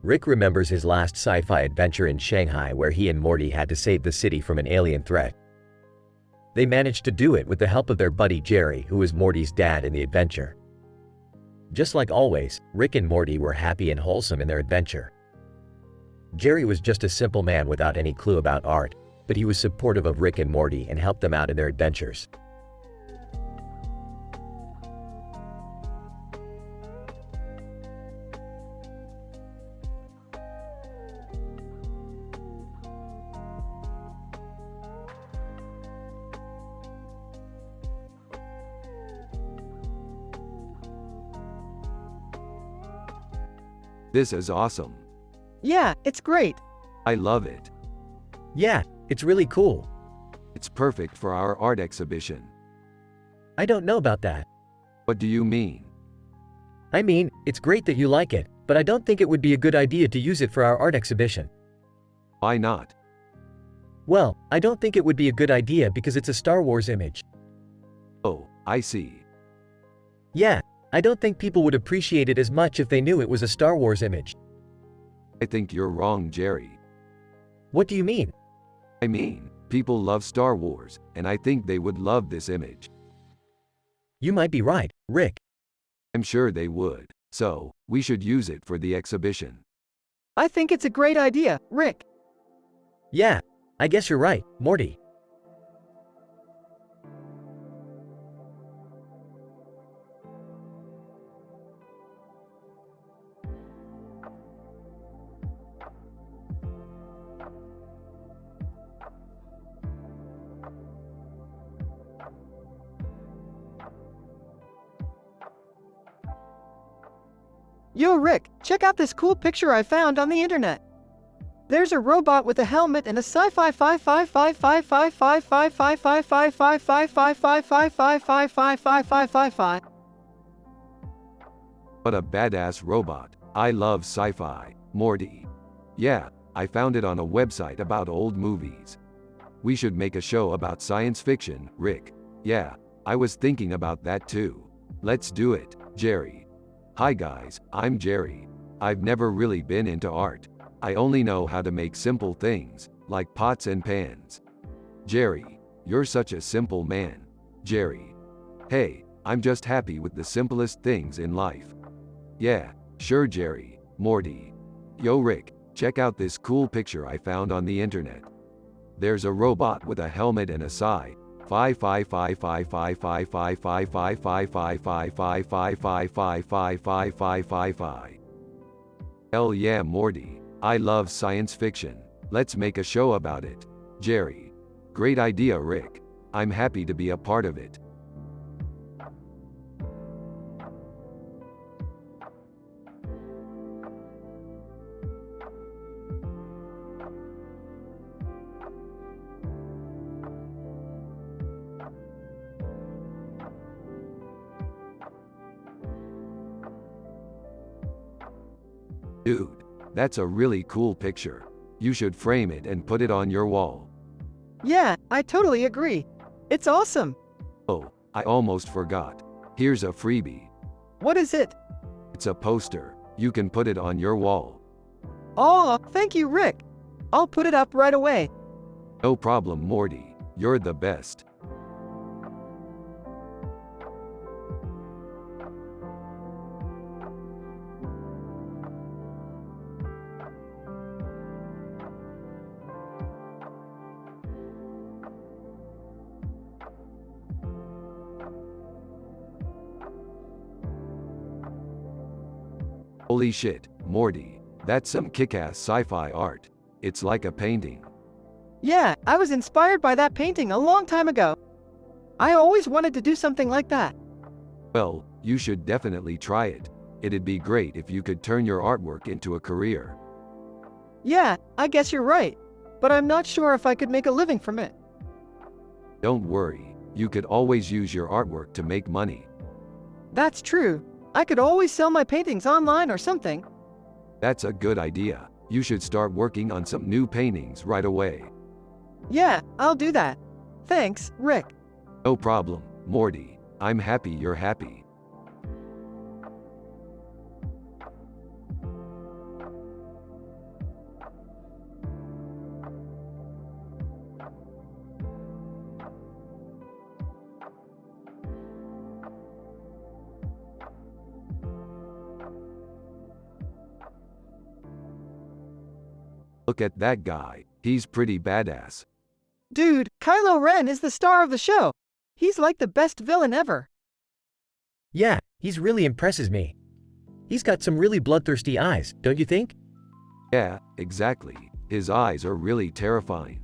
B: Rick remembers his last sci-fi adventure in Shanghai where he and Morty had to save the city from an alien threat. They managed to do it with the help of their buddy Jerry, who was Morty's dad in the adventure. Just like always, Rick and Morty were happy and wholesome in their adventure. Jerry was just a simple man without any clue about art, but he was supportive of Rick and Morty and helped them out in their adventures.
C: This is awesome.
A: Yeah, it's great.
C: I love it.
B: Yeah, it's really cool.
C: It's perfect for our art exhibition.
B: I don't know about that.
C: What do you mean?
B: I mean, it's great that you like it, but I don't think it would be a good idea to use it for our art exhibition.
C: Why not?
B: Well, I don't think it would be a good idea because it's a Star Wars image.
C: Oh, I see.
B: Yeah, I don't think people would appreciate it as much if they knew it was a Star Wars image.
C: I think you're wrong, Jerry.
B: What do you mean?
C: I mean, People love Star Wars, and I think they would love this image.
B: You might be right, Rick.
C: I'm sure they would. So, we should use it for the exhibition.
A: I think it's a great idea, Rick.
B: Yeah, I guess you're right, Morty.
A: Yo, Rick, check out this cool picture I found on the internet. There's a robot with a helmet and a sci-fi 555555555555555555555555555555555555555.
C: What a badass robot. I love sci-fi, Morty. Yeah, I found it on a website about old movies. We should make a show about science fiction, Rick. Yeah, I was thinking about that too. Let's do it, Jerry. Hi guys, I'm Jerry. I've never really been into art. I only know how to make simple things, like pots and pans. Jerry, you're such a simple man. Jerry. Hey, I'm just happy with the simplest things in life. Yeah, sure Jerry, Morty. Yo Rick, check out this cool picture I found on the internet. There's a robot with a helmet and a scythe. 5555555555555555555555555. Hell yeah, Morty. I love science fiction. Let's make a show about it. Jerry. Great idea, Rick. I'm happy to be a part of it. Dude, that's a really cool picture. You should frame it and put it on your wall.
A: Yeah, I totally agree. It's awesome.
C: Oh, I almost forgot. Here's a freebie.
A: What is it?
C: It's a poster. You can put it on your wall.
A: Oh, thank you, Rick. I'll put it up right away.
C: No problem, Morty. You're the best. Holy shit, Morty. That's some kick-ass sci-fi art. It's like a painting.
A: Yeah, I was inspired by that painting a long time ago. I always wanted to do something like that.
C: Well, you should definitely try it. It'd be great if you could turn your artwork into a career.
A: Yeah, I guess you're right. But I'm not sure if I could make a living from it.
C: Don't worry, you could always use your artwork to make money.
A: That's true. I could always sell my paintings online or something.
C: That's a good idea. You should start working on some new paintings right away.
A: Yeah, I'll do that. Thanks, Rick.
C: No problem, Morty. I'm happy you're happy. Look at that guy. He's pretty badass.
A: Dude, Kylo Ren is the star of the show. He's like the best villain ever.
B: Yeah, he's really impresses me. He's got some really bloodthirsty eyes, don't you think?
C: Yeah, exactly. His eyes are really terrifying.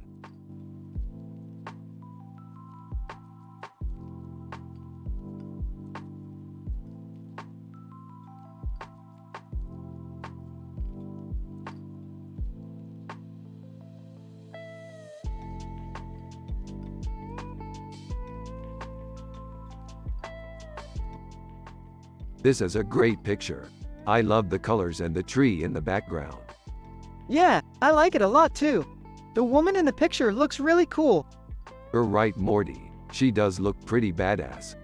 C: This is a great picture. I love the colors and the tree in the background.
A: Yeah, I like it a lot too. The woman in the picture looks really cool.
C: You're right, Morty. She does look pretty badass.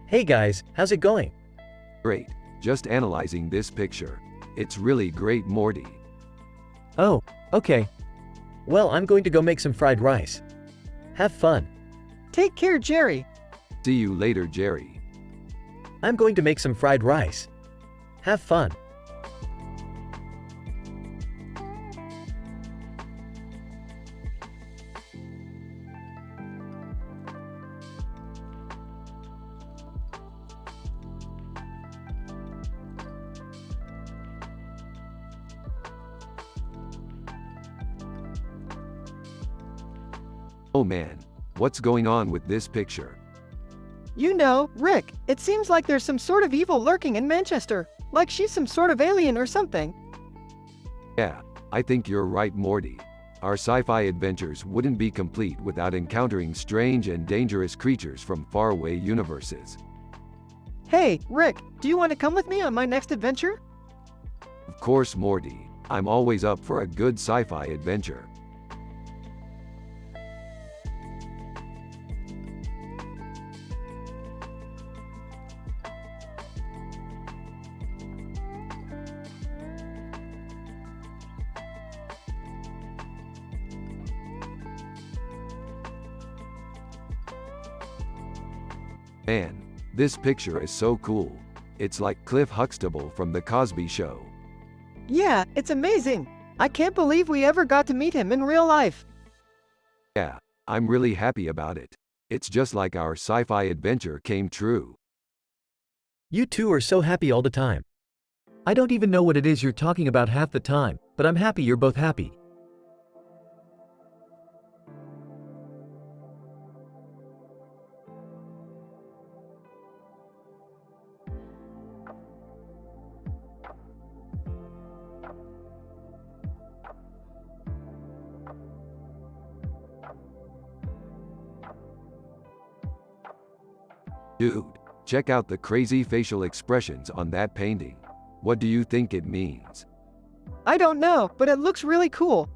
B: Hey guys, how's it going?
C: Great. Just analyzing this picture. It's really great, Morty.
B: Oh, okay. Well, I'm going to go make some fried rice. Have fun.
A: Take care, Jerry.
C: See you later, Jerry.
B: I'm going to make some fried rice. Have fun.
C: Oh man, what's going on with this picture?
A: You know, Rick, it seems like there's some sort of evil lurking in Manchester. Like she's some sort of alien or something.
C: Yeah, I think you're right, Morty. Our sci-fi adventures wouldn't be complete without encountering strange and dangerous creatures from faraway universes.
A: Hey, Rick, do you want to come with me on my next adventure?
C: Of course, Morty. I'm always up for a good sci-fi adventure. Man, this picture is so cool. It's like Cliff Huxtable from The Cosby Show.
A: Yeah, it's amazing. I can't believe we ever got to meet him in real life.
C: Yeah, I'm really happy about it. It's just like our sci-fi adventure came true.
B: You two are so happy all the time.
D: I don't even know what it is you're talking about half the time, but I'm happy you're both happy.
C: Dude, check out the crazy facial expressions on that painting. What do you think it means?
A: I don't know, but it looks really cool.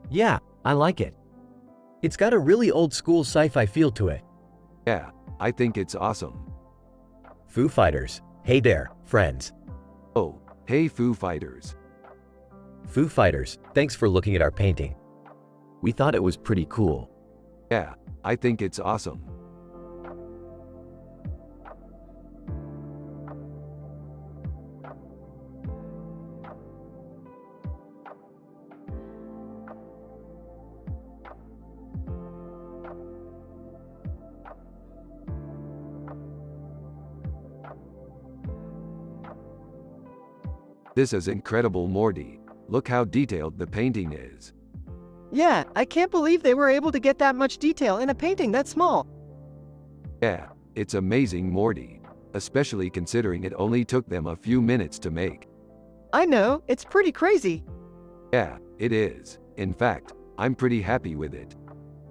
D: Yeah, I like it.
B: It's got a really old school sci-fi feel to it.
C: Yeah, I think it's awesome.
B: Foo Fighters. Hey there, friends.
C: Oh, hey Foo Fighters.
B: Foo Fighters, thanks for looking at our painting.
D: We thought it was pretty cool.
C: Yeah, I think it's awesome. This is incredible, Morty. Look how detailed the painting is.
A: Yeah, I can't believe they were able to get that much detail in a painting that small.
C: Yeah, it's amazing, Morty. Especially considering it only took them a few minutes to make.
A: I know, it's pretty crazy.
C: Yeah, it is. In fact, I'm pretty happy with it.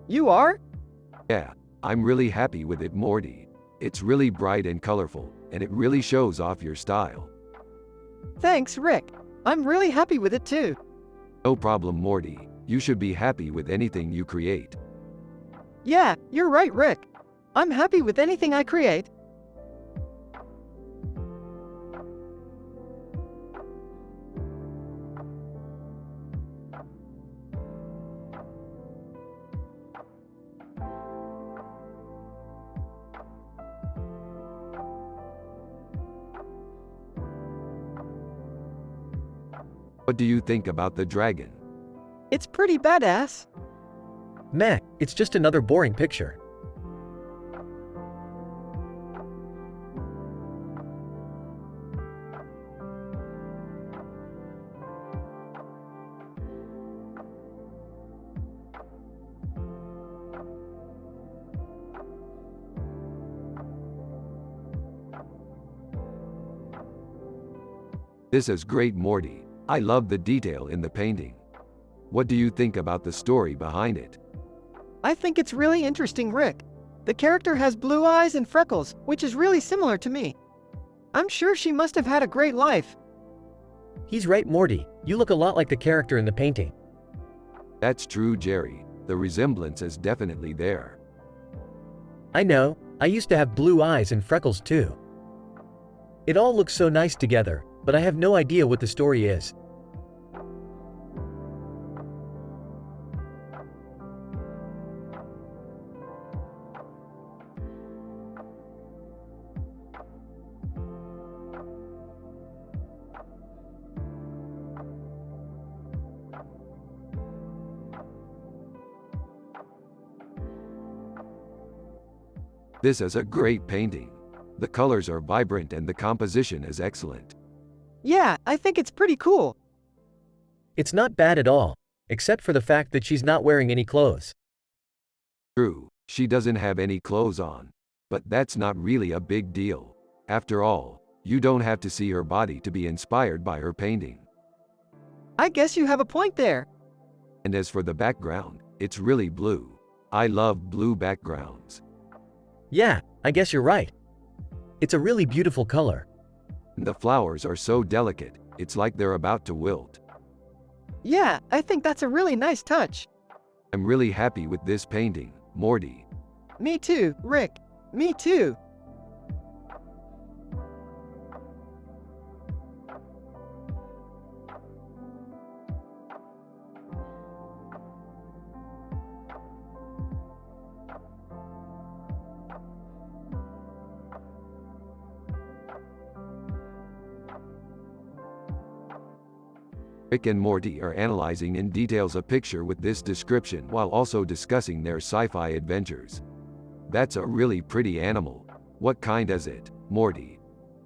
A: You are?
C: Yeah, I'm really happy with it, Morty. It's really bright and colorful, and it really shows off your style.
A: Thanks, Rick. I'm really happy with it too.
C: No problem, Morty. You should be happy with anything you create.
A: Yeah, you're right, Rick. I'm happy with anything I create.
C: What do you think about the dragon?
A: It's pretty badass.
B: Meh, it's just another boring picture.
C: This is great, Morty. I love the detail in the painting. What do you think about the story behind it?
A: I think it's really interesting, Rick. The character has blue eyes and freckles, which is really similar to me. I'm sure she must have had a great life.
B: He's right, Morty. You look a lot like the character in the painting.
C: That's true, Jerry. The resemblance is definitely there.
B: I know. I used to have blue eyes and freckles too. It all looks so nice together, but I have no idea what the story is.
C: This is a great painting. The colors are vibrant and the composition is excellent.
A: Yeah, I think it's pretty cool.
B: It's not bad at all, except for the fact that she's not wearing any clothes.
C: True, she doesn't have any clothes on. But that's not really a big deal. After all, you don't have to see her body to be inspired by her painting.
A: I guess you have a point there.
C: And as for the background, it's really blue. I love blue backgrounds.
B: Yeah, I guess you're right. It's a really beautiful color.
C: And the flowers are so delicate, it's like they're about to wilt.
A: Yeah, I think that's a really nice touch.
C: I'm really happy with this painting, Morty.
A: Me too, Rick. Me too.
C: Rick and Morty are analyzing in details a picture with this description while also discussing their sci-fi adventures. That's a really pretty animal. What kind is it, Morty?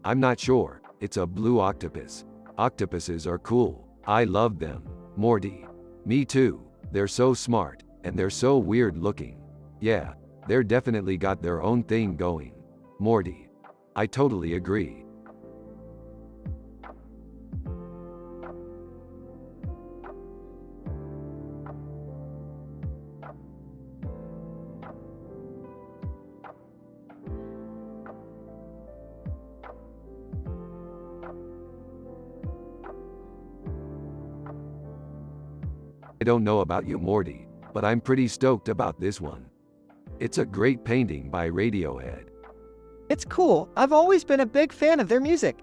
C: I'm not sure. It's a blue octopus. Octopuses are cool. I love them. Morty. Me too. They're so smart, and they're so weird looking. Yeah, they're definitely got their own thing going. Morty. I totally agree. I don't know about you, Morty, but I'm pretty stoked about this one. It's a great painting by Radiohead.
A: It's cool. I've always been a big fan of their music.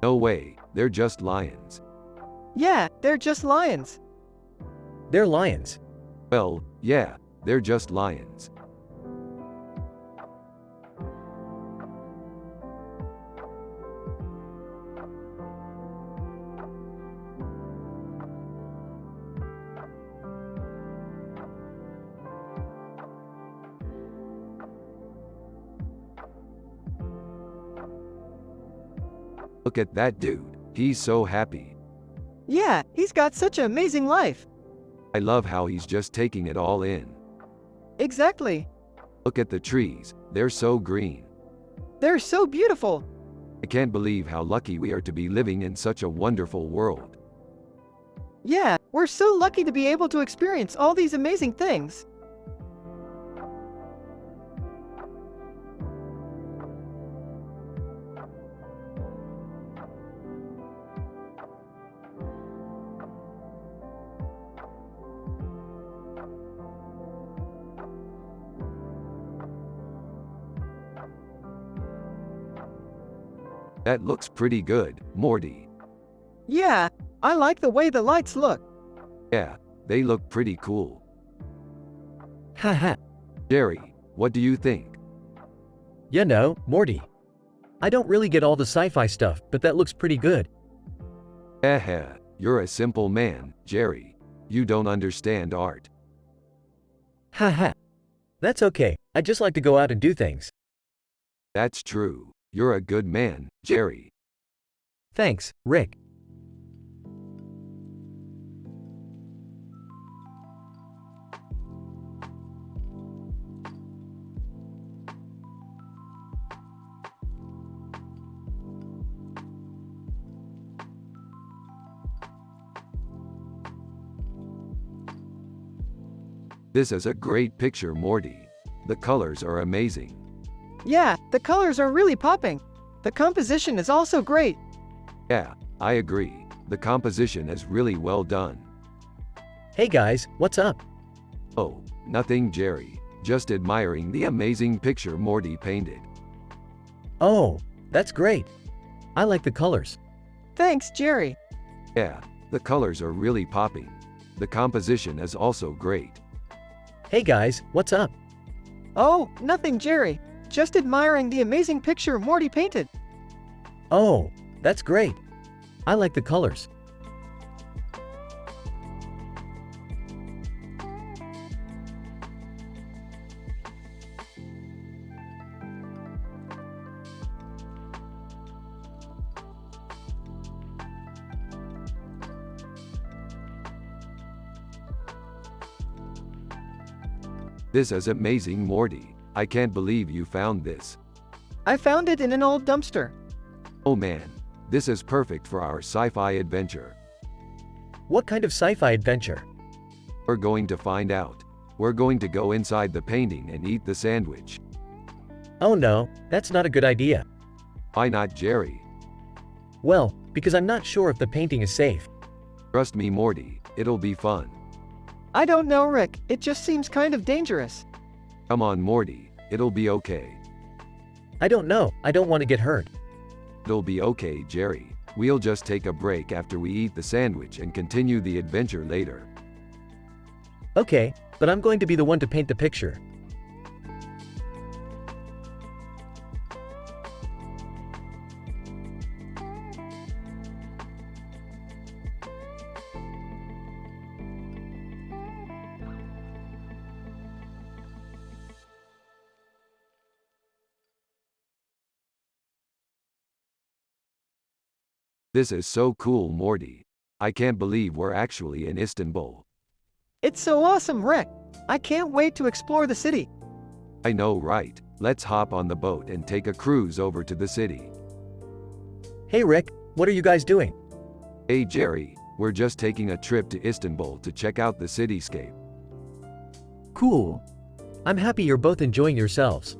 C: No way, they're just lions.
A: Yeah, they're just lions.
B: They're lions.
C: Well, yeah, they're just lions. Look at that dude, he's so happy.
A: Yeah, he's got such an amazing life.
C: I love how he's just taking it all in.
A: Exactly.
C: Look at the trees, they're so green.
A: They're so beautiful.
C: I can't believe how lucky we are to be living in such a wonderful world.
A: Yeah, we're so lucky to be able to experience all these amazing things.
C: That looks pretty good, Morty.
A: Yeah, I like the way the lights look.
C: Yeah, they look pretty cool.
B: Haha.
C: Jerry, what do you think?
B: You know, Morty. I don't really get all the sci-fi stuff, but that looks pretty good.
C: You're a simple man, Jerry. You don't understand art.
B: Haha. That's okay. I just like to go out and do things.
C: That's true. You're a good man, Jerry.
B: Thanks, Rick.
C: This is a great picture, Morty. The colors are amazing.
A: Yeah, the colors are really popping. The composition is also great.
C: Yeah, I agree. The composition is really well done.
B: Hey guys, what's up?
C: Oh, nothing, Jerry. Just admiring the amazing picture Morty painted.
B: Oh, that's great. I like the colors.
A: Thanks, Jerry.
C: Yeah, the colors are really popping. The composition is also great.
B: Hey guys, what's up?
A: Oh, nothing, Jerry. Just admiring the amazing picture Morty painted.
B: Oh, that's great. I like the colors.
C: This is amazing, Morty. I can't believe you found this.
A: I found it in an old dumpster.
C: Oh man, this is perfect for our sci-fi adventure.
B: What kind of sci-fi adventure?
C: We're going to find out. We're going to go inside the painting and eat the sandwich.
B: Oh no, that's not a good idea.
C: Why not, Jerry?
B: Well, because I'm not sure if the painting is safe.
C: Trust me, Morty, it'll be fun.
A: I don't know, Rick. It just seems kind of dangerous.
C: Come on, Morty, it'll be okay.
B: I don't know, I don't want to get hurt.
C: It'll be okay, Jerry. We'll just take a break after we eat the sandwich and continue the adventure later.
B: Okay, but I'm going to be the one to paint the picture.
C: This is so cool, Morty. I can't believe we're actually in Istanbul.
A: It's so awesome, Rick. I can't wait to explore the city.
C: I know, right? Let's hop on the boat and take a cruise over to the city.
B: Hey Rick, what are you guys doing?
C: Hey Jerry, we're just taking a trip to Istanbul to check out the cityscape.
B: Cool. I'm happy you're both enjoying yourselves.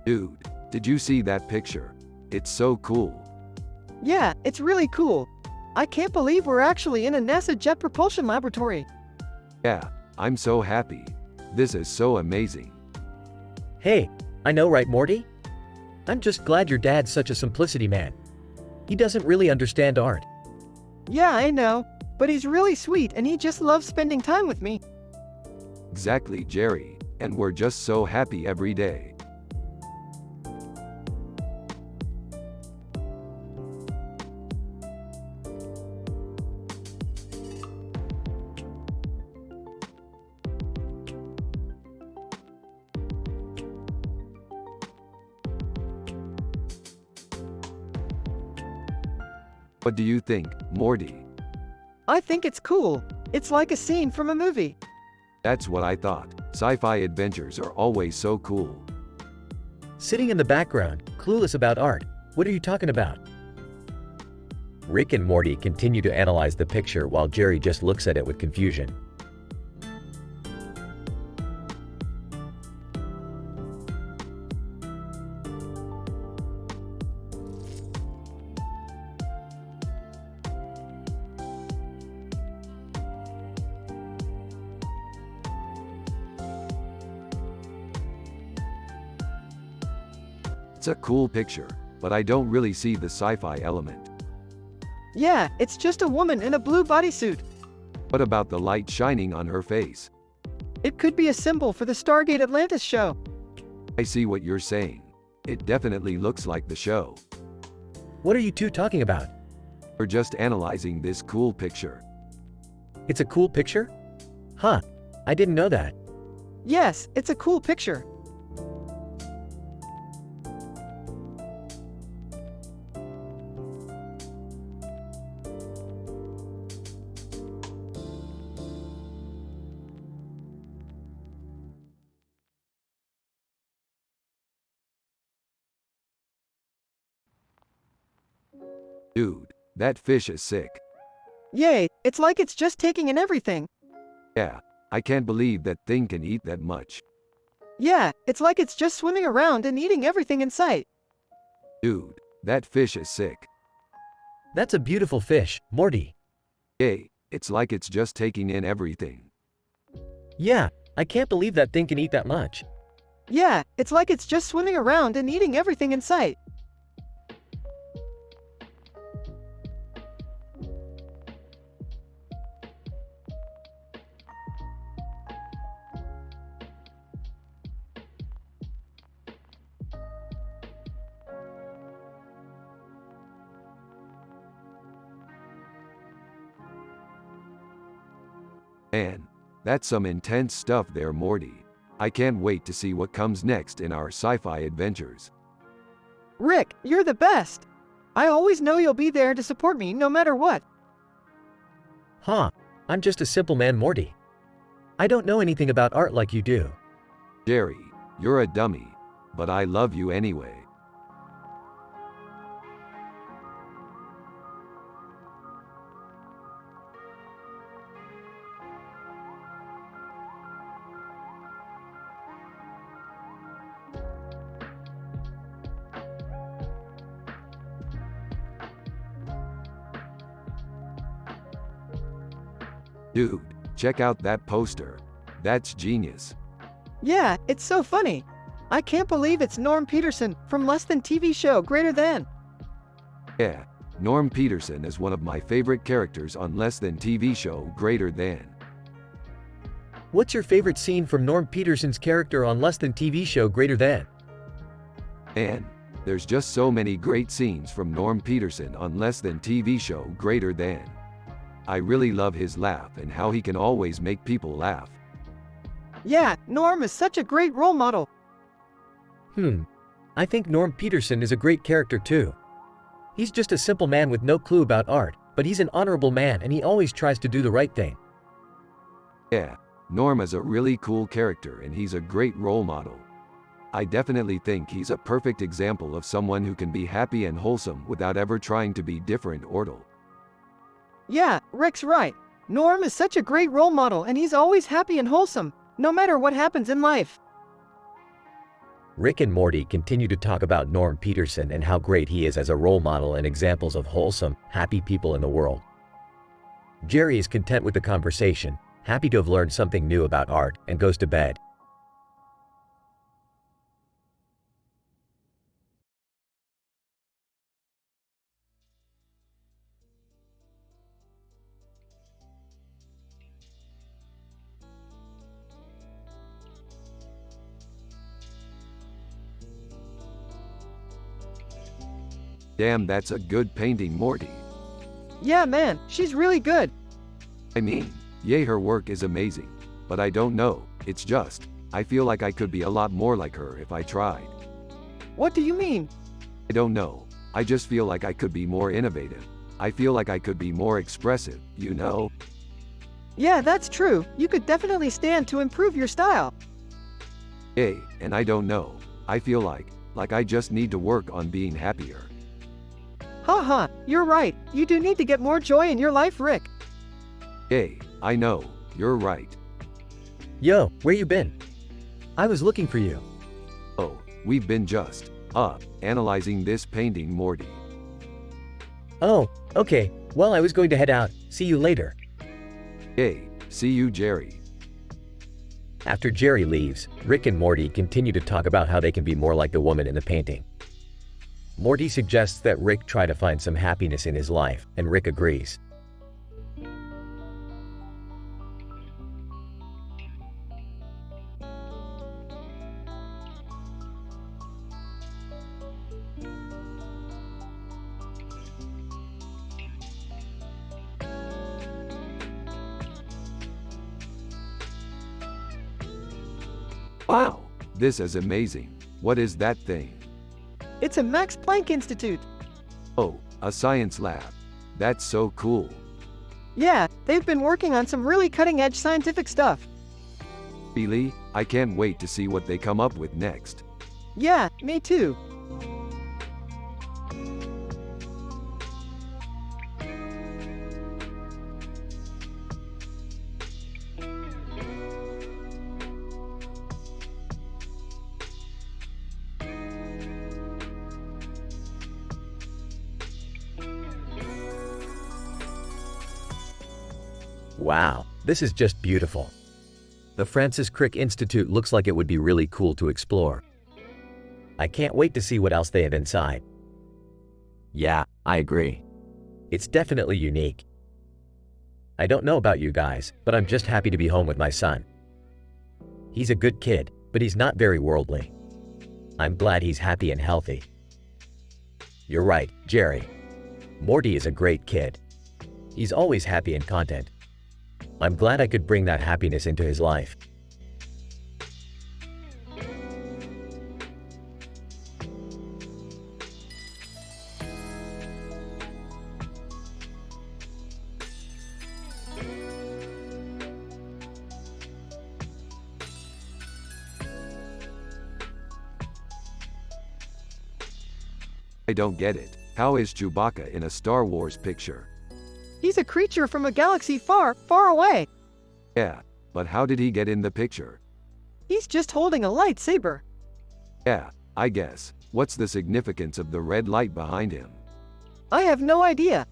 C: Dude, did you see that picture? It's so cool.
A: Yeah, it's really cool. I can't believe we're actually in a NASA Jet Propulsion Laboratory.
C: Yeah, I'm so happy. This is so amazing.
B: Hey, I know, right Morty? I'm just glad your dad's such a simplicity man. He doesn't really understand art.
A: Yeah, I know. But he's really sweet and he just loves spending time with me.
C: Exactly, Jerry, and we're just so happy every day. What do you think, Morty?
A: I think it's cool. It's like a scene from a movie.
C: That's what I thought. Sci-fi adventures are always so cool.
B: Sitting in the background, clueless about art. What are you talking about? Rick and Morty continue to analyze the picture while Jerry just looks at it with confusion.
C: It's a cool picture, but I don't really see the sci-fi element.
A: Yeah, it's just a woman in a blue bodysuit.
C: What about the light shining on her face?
A: It could be a symbol for the Stargate Atlantis show.
C: I see what you're saying. It definitely looks like the show.
B: What are you two talking about?
C: We're just analyzing this cool picture.
B: It's a cool picture? Huh, I didn't know that.
A: Yes, it's a cool picture.
C: Dude, that fish is sick.
A: Yay, it's like it's just taking in everything.
C: Yeah, I can't believe that thing can eat that much.
A: Yeah, it's like it's just swimming around and eating everything in sight.
C: Dude, that fish is sick.
B: That's a beautiful fish, Morty.
C: Yay, it's like it's just taking in everything.
B: Yeah, I can't believe that thing can eat that much.
A: Yeah, it's like it's just swimming around and eating everything in sight.
C: Man, that's some intense stuff there, Morty. I can't wait to see what comes next in our sci-fi adventures.
A: Rick, you're the best. I always know you'll be there to support me no matter what.
B: Huh, I'm just a simple man, Morty. I don't know anything about art like you do.
C: Jerry, you're a dummy, but I love you anyway. Dude, check out that poster. That's genius.
A: Yeah, it's so funny. I can't believe it's Norm Peterson from Less Than TV show Greater Than.
C: Yeah, Norm Peterson is one of my favorite characters on Less Than TV show Greater Than.
B: What's your favorite scene from Norm Peterson's character on Less Than TV show Greater Than?
C: Man, there's just so many great scenes from Norm Peterson on Less Than TV show Greater Than. I really love his laugh and how he can always make people laugh.
A: Yeah, Norm is such a great role model.
B: I think Norm Peterson is a great character too. He's just a simple man with no clue about art, but he's an honorable man and he always tries to do the right thing.
C: Yeah, Norm is a really cool character and he's a great role model. I definitely think he's a perfect example of someone who can be happy and wholesome without ever trying to be different or dull.
A: Yeah, Rick's right. Norm is such a great role model and he's always happy and wholesome, no matter what happens in life.
B: Rick and Morty continue to talk about Norm Peterson and how great he is as a role model and examples of wholesome, happy people in the world. Jerry is content with the conversation, happy to have learned something new about art, and goes to bed.
C: Damn, that's a good painting, Morty.
A: Yeah, man, she's really good.
C: I mean, yay, her work is amazing. But I don't know, it's just, I feel like I could be a lot more like her if I tried.
A: What do you mean?
C: I don't know, I just feel like I could be more innovative. I feel like I could be more expressive, you know?
A: Yeah, that's true. You could definitely stand to improve your style.
C: Yay, and I don't know, I feel like I just need to work on being happier.
A: Haha, you're right. You do need to get more joy in your life, Rick.
C: Yay, I know, you're right.
B: Yo, where you been? I was looking for you.
C: Oh, we've been just, analyzing this painting, Morty.
B: Oh, okay, well I was going to head out. See you later.
C: Yay, see you, Jerry.
B: After Jerry leaves, Rick and Morty continue to talk about how they can be more like the woman in the painting. Morty suggests that Rick try to find some happiness in his life, and Rick agrees.
C: Wow, this is amazing. What is that thing?
A: It's a Max Planck Institute.
C: Oh, a science lab. That's so cool.
A: Yeah, they've been working on some really cutting-edge scientific stuff.
C: Really? I can't wait to see what they come up with next.
A: Yeah, me too.
B: Wow, this is just beautiful. The Francis Crick Institute looks like it would be really cool to explore. I can't wait to see what else they have inside.
D: Yeah, I agree.
B: It's definitely unique. I don't know about you guys, but I'm just happy to be home with my son. He's a good kid, but he's not very worldly. I'm glad he's happy and healthy. You're right, Jerry. Morty is a great kid. He's always happy and content. I'm glad I could bring that happiness into his life.
C: I don't get it. How is Chewbacca in a Star Wars picture?
A: He's a creature from a galaxy far, far away.
C: Yeah, but how did he get in the picture?
A: He's just holding a lightsaber.
C: Yeah, I guess. What's the significance of the red light behind him?
A: I have no idea.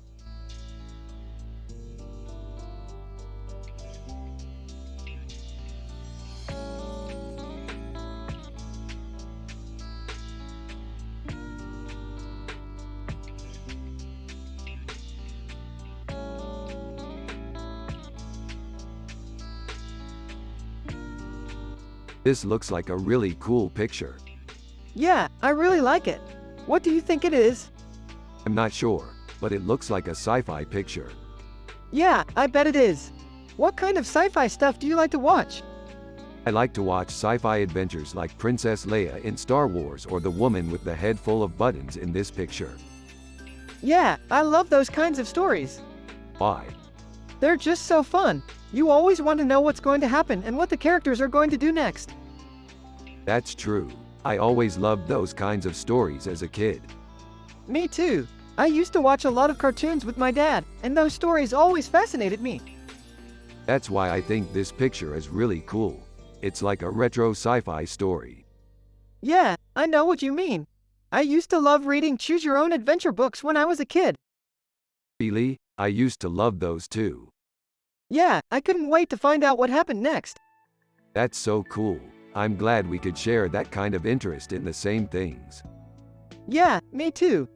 C: This looks like a really cool picture.
A: Yeah, I really like it. What do you think it is?
C: I'm not sure, but it looks like a sci-fi picture.
A: Yeah, I bet it is. What kind of sci-fi stuff do you like to watch?
C: I like to watch sci-fi adventures like Princess Leia in Star Wars or the woman with the head full of buttons in this picture.
A: Yeah, I love those kinds of stories.
C: Why?
A: They're just so fun. You always want to know what's going to happen and what the characters are going to do next.
C: That's true. I always loved those kinds of stories as a kid.
A: Me too. I used to watch a lot of cartoons with my dad, and those stories always fascinated me.
C: That's why I think this picture is really cool. It's like a retro sci-fi story.
A: Yeah, I know what you mean. I used to love reading choose-your-own-adventure books when I was a kid.
C: Really? I used to love those too.
A: Yeah, I couldn't wait to find out what happened next.
C: That's so cool. I'm glad we could share that kind of interest in the same things.
A: Yeah, me too.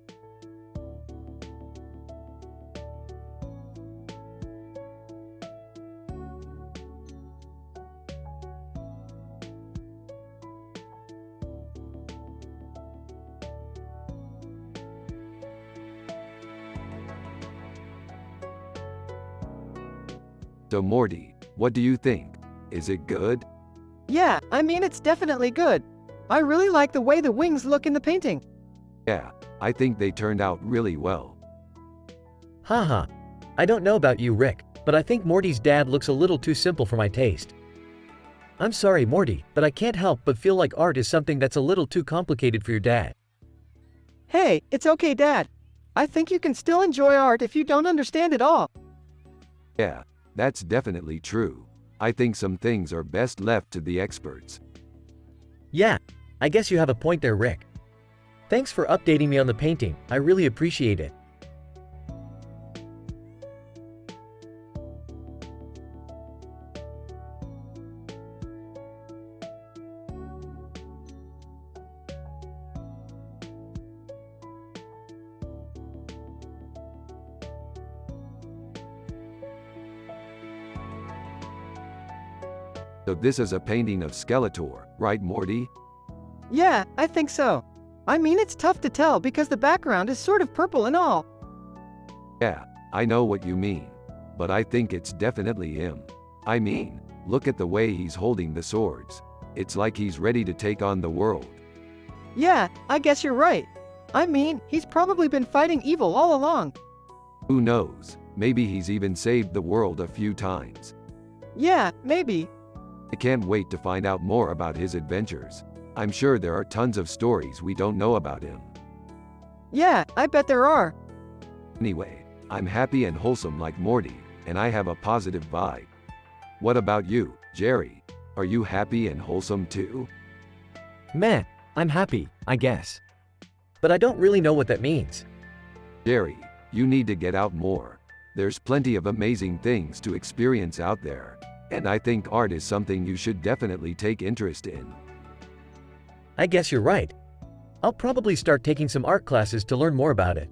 C: So Morty, what do you think? Is it good?
A: Yeah, I mean it's definitely good. I really like the way the wings look in the painting.
C: Yeah, I think they turned out really well.
B: Haha. I don't know about you, Rick, but I think Morty's dad looks a little too simple for my taste. I'm sorry, Morty, but I can't help but feel like art is something that's a little too complicated for your dad.
A: Hey, it's okay, Dad. I think you can still enjoy art if you don't understand it all.
C: Yeah, that's definitely true. I think some things are best left to the experts.
B: Yeah, I guess you have a point there, Rick. Thanks for updating me on the painting. I really appreciate it.
C: So this is a painting of Skeletor, right, Morty?
A: Yeah, I think so. I mean it's tough to tell because the background is sort of purple and all.
C: Yeah, I know what you mean. But I think it's definitely him. I mean, look at the way he's holding the swords. It's like he's ready to take on the world.
A: Yeah, I guess you're right. I mean, he's probably been fighting evil all along.
C: Who knows? Maybe he's even saved the world a few times.
A: Yeah, maybe.
C: I can't wait to find out more about his adventures. I'm sure there are tons of stories we don't know about him.
A: Yeah, I bet there are.
C: Anyway, I'm happy and wholesome like Morty, and I have a positive vibe. What about you, Jerry? Are you happy and wholesome too?
D: Meh, I'm happy, I guess.
B: But I don't really know what that means.
C: Jerry, you need to get out more. There's plenty of amazing things to experience out there, and I think art is something you should definitely take interest in.
B: I guess you're right. I'll probably start taking some art classes to learn more about it.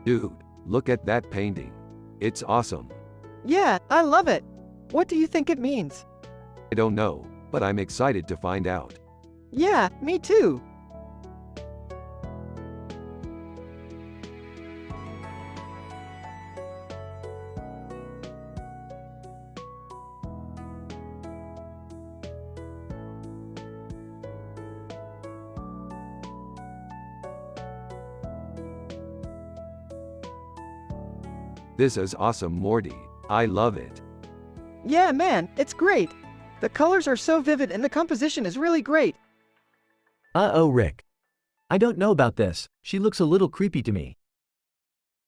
C: Dude, look at that painting. It's awesome.
A: Yeah, I love it. What do you think it means?
C: I don't know, but I'm excited to find out.
A: Yeah, me too.
C: This is awesome, Morty. I love it.
A: Yeah, man, it's great. The colors are so vivid and the composition is really great.
D: Uh-oh, Rick. I don't know about this. She looks a little creepy to me.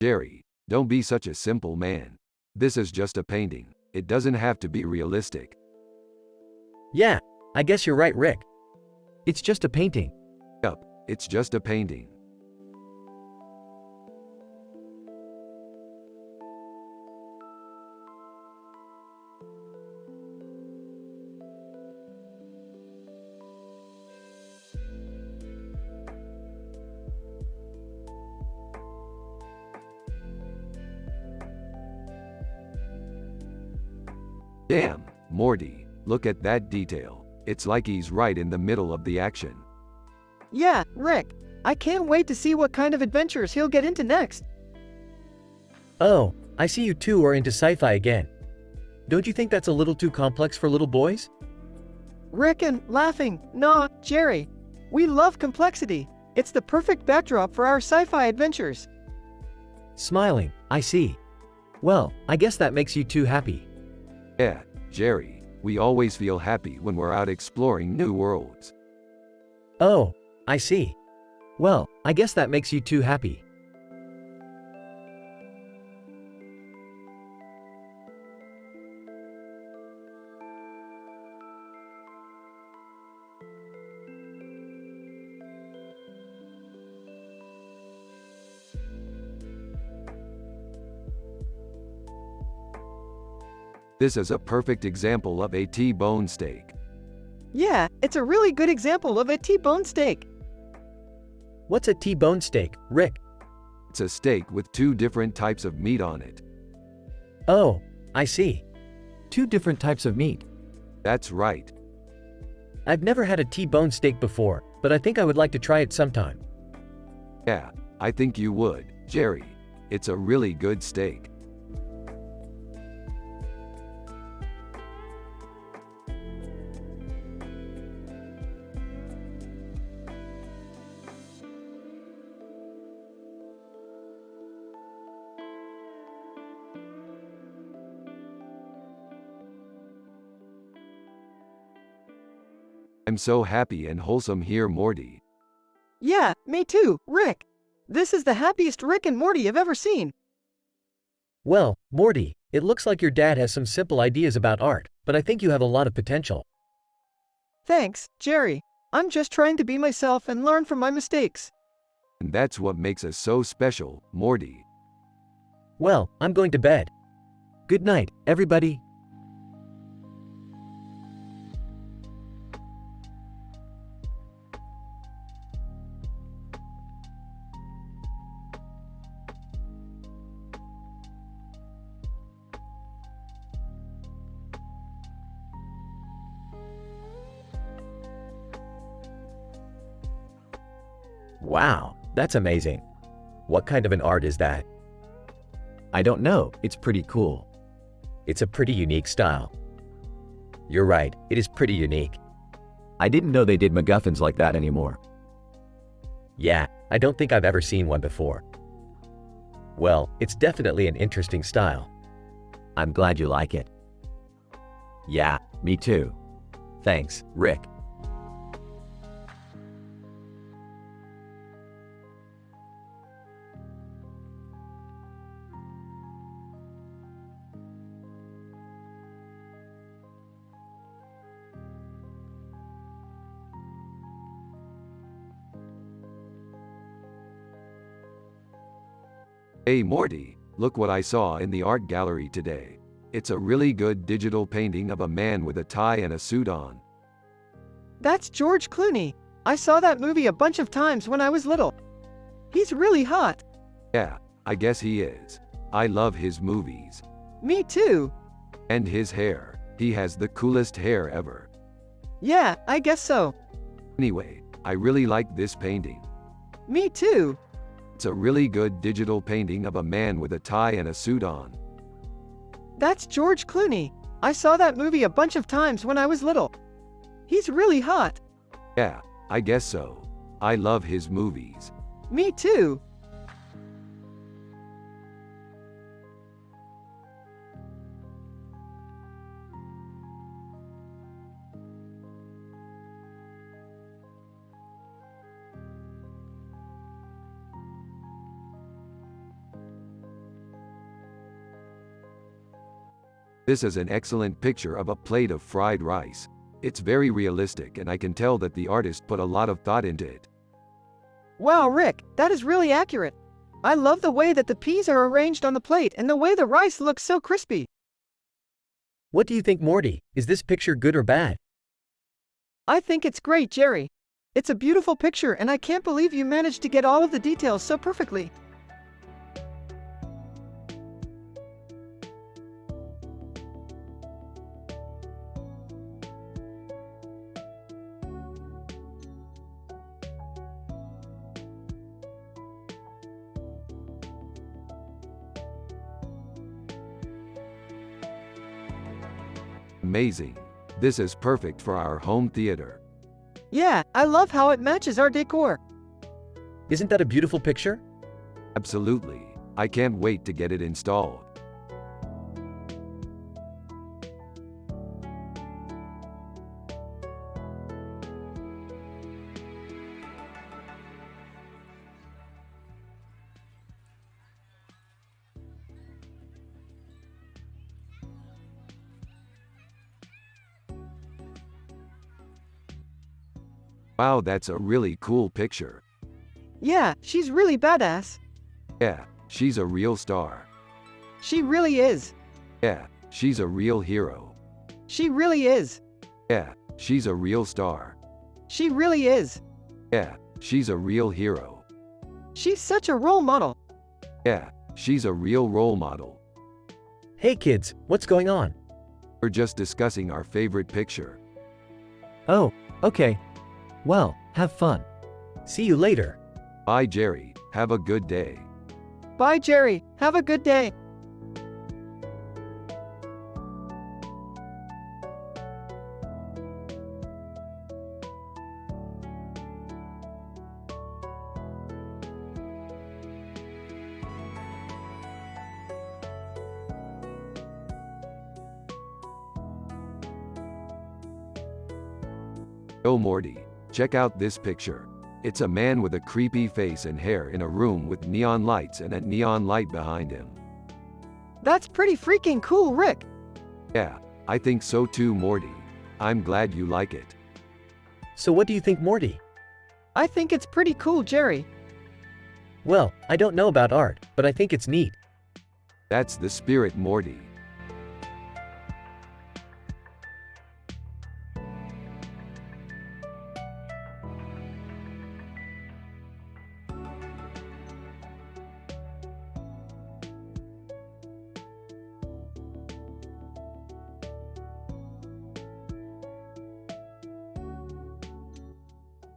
C: Jerry, don't be such a simple man. This is just a painting. It doesn't have to be realistic.
B: Yeah, I guess you're right, Rick.
D: It's just a painting.
C: Yup, it's just a painting. Damn, Morty, look at that detail. It's like he's right in the middle of the action.
A: Yeah, Rick, I can't wait to see what kind of adventures he'll get into next.
B: Oh, I see you two are into sci-fi again. Don't you think that's a little too complex for little boys?
A: Rick and laughing, nah, Jerry. We love complexity. It's the perfect backdrop for our sci-fi adventures.
D: Smiling, I see. Well, I guess that makes you two happy.
C: Yeah, Jerry, we always feel happy when we're out exploring new worlds.
B: Oh, I see.
D: Well, I guess that makes you two happy.
C: This is a perfect example of a T-bone steak.
A: Yeah, it's a really good example of a T-bone steak.
B: What's a T-bone steak, Rick?
C: It's a steak with two different types of meat on it.
B: Oh, I see.
D: Two different types of meat.
C: That's right.
B: I've never had a T-bone steak before, but I think I would like to try it sometime.
C: Yeah, I think you would, Jerry. It's a really good steak. I'm so happy and wholesome here, Morty.
A: Yeah, me too, Rick. This is the happiest Rick and Morty I've ever seen.
B: Well, Morty, it looks like your dad has some simple ideas about art, but I think you have a lot of potential.
A: Thanks, Jerry. I'm just trying to be myself and learn from my mistakes.
C: And that's what makes us so special, Morty.
B: Well, I'm going to bed.
D: Good night, everybody.
B: Wow, that's amazing. What kind of an art is that?
D: I don't know, it's pretty cool.
B: It's a pretty unique style. You're right, it is pretty unique.
D: I didn't know they did MacGuffins like that anymore.
B: Yeah, I don't think I've ever seen one before. Well, it's definitely an interesting style.
D: I'm glad you like it.
B: Yeah,
D: Me too. Thanks, Rick.
C: Hey Morty, look what I saw in the art gallery today. It's a really good digital painting of a man with a tie and a suit on.
A: That's George Clooney. I saw that movie a bunch of times when I was little. He's really hot.
C: Yeah, I guess he is. I love his movies.
A: Me too.
C: And his hair. He has the coolest hair ever.
A: Yeah, I guess so.
C: Anyway, I really like this painting.
A: Me too.
C: It's a really good digital painting of a man with a tie and a suit on.
A: That's George Clooney. I saw that movie a bunch of times when I was little. He's really hot.
C: Yeah, I guess so. I love his movies.
A: Me too.
C: This is an excellent picture of a plate of fried rice. It's very realistic and I can tell that the artist put a lot of thought into it.
A: Wow, Rick, that is really accurate. I love the way that the peas are arranged on the plate and the way the rice looks so crispy.
B: What do you think, Morty? Is this picture good or bad?
A: I think it's great, Jerry. It's a beautiful picture and I can't believe you managed to get all of the details so perfectly.
C: Amazing. This is perfect for our home theater.
A: Yeah, I love how it matches our decor.
B: Isn't that a beautiful picture?
C: Absolutely. I can't wait to get it installed. Wow, that's a really cool picture.
A: Yeah, she's really badass.
C: Yeah, she's a real star.
A: She really is.
C: Yeah, she's a real hero.
A: She really is.
C: Yeah, she's a real star.
A: She really is.
C: Yeah, she's a real hero.
A: She's such a role model.
C: Yeah, she's a real role model.
B: Hey kids, what's going on?
C: We're just discussing our favorite picture.
D: Oh, okay. Well, have fun.
B: See you later.
C: Bye Jerry, have a good day.
A: Bye, Jerry. Have a good day.
C: Oh Morty, check out this picture. It's a man with a creepy face and hair in a room with neon lights and a neon light behind him.
A: That's pretty freaking cool, Rick.
C: Yeah, I think so too, Morty. I'm glad you like it.
B: So what do you think, Morty?
A: I think it's pretty cool, Jerry.
B: Well, I don't know about art, but I think it's neat.
C: That's the spirit, Morty.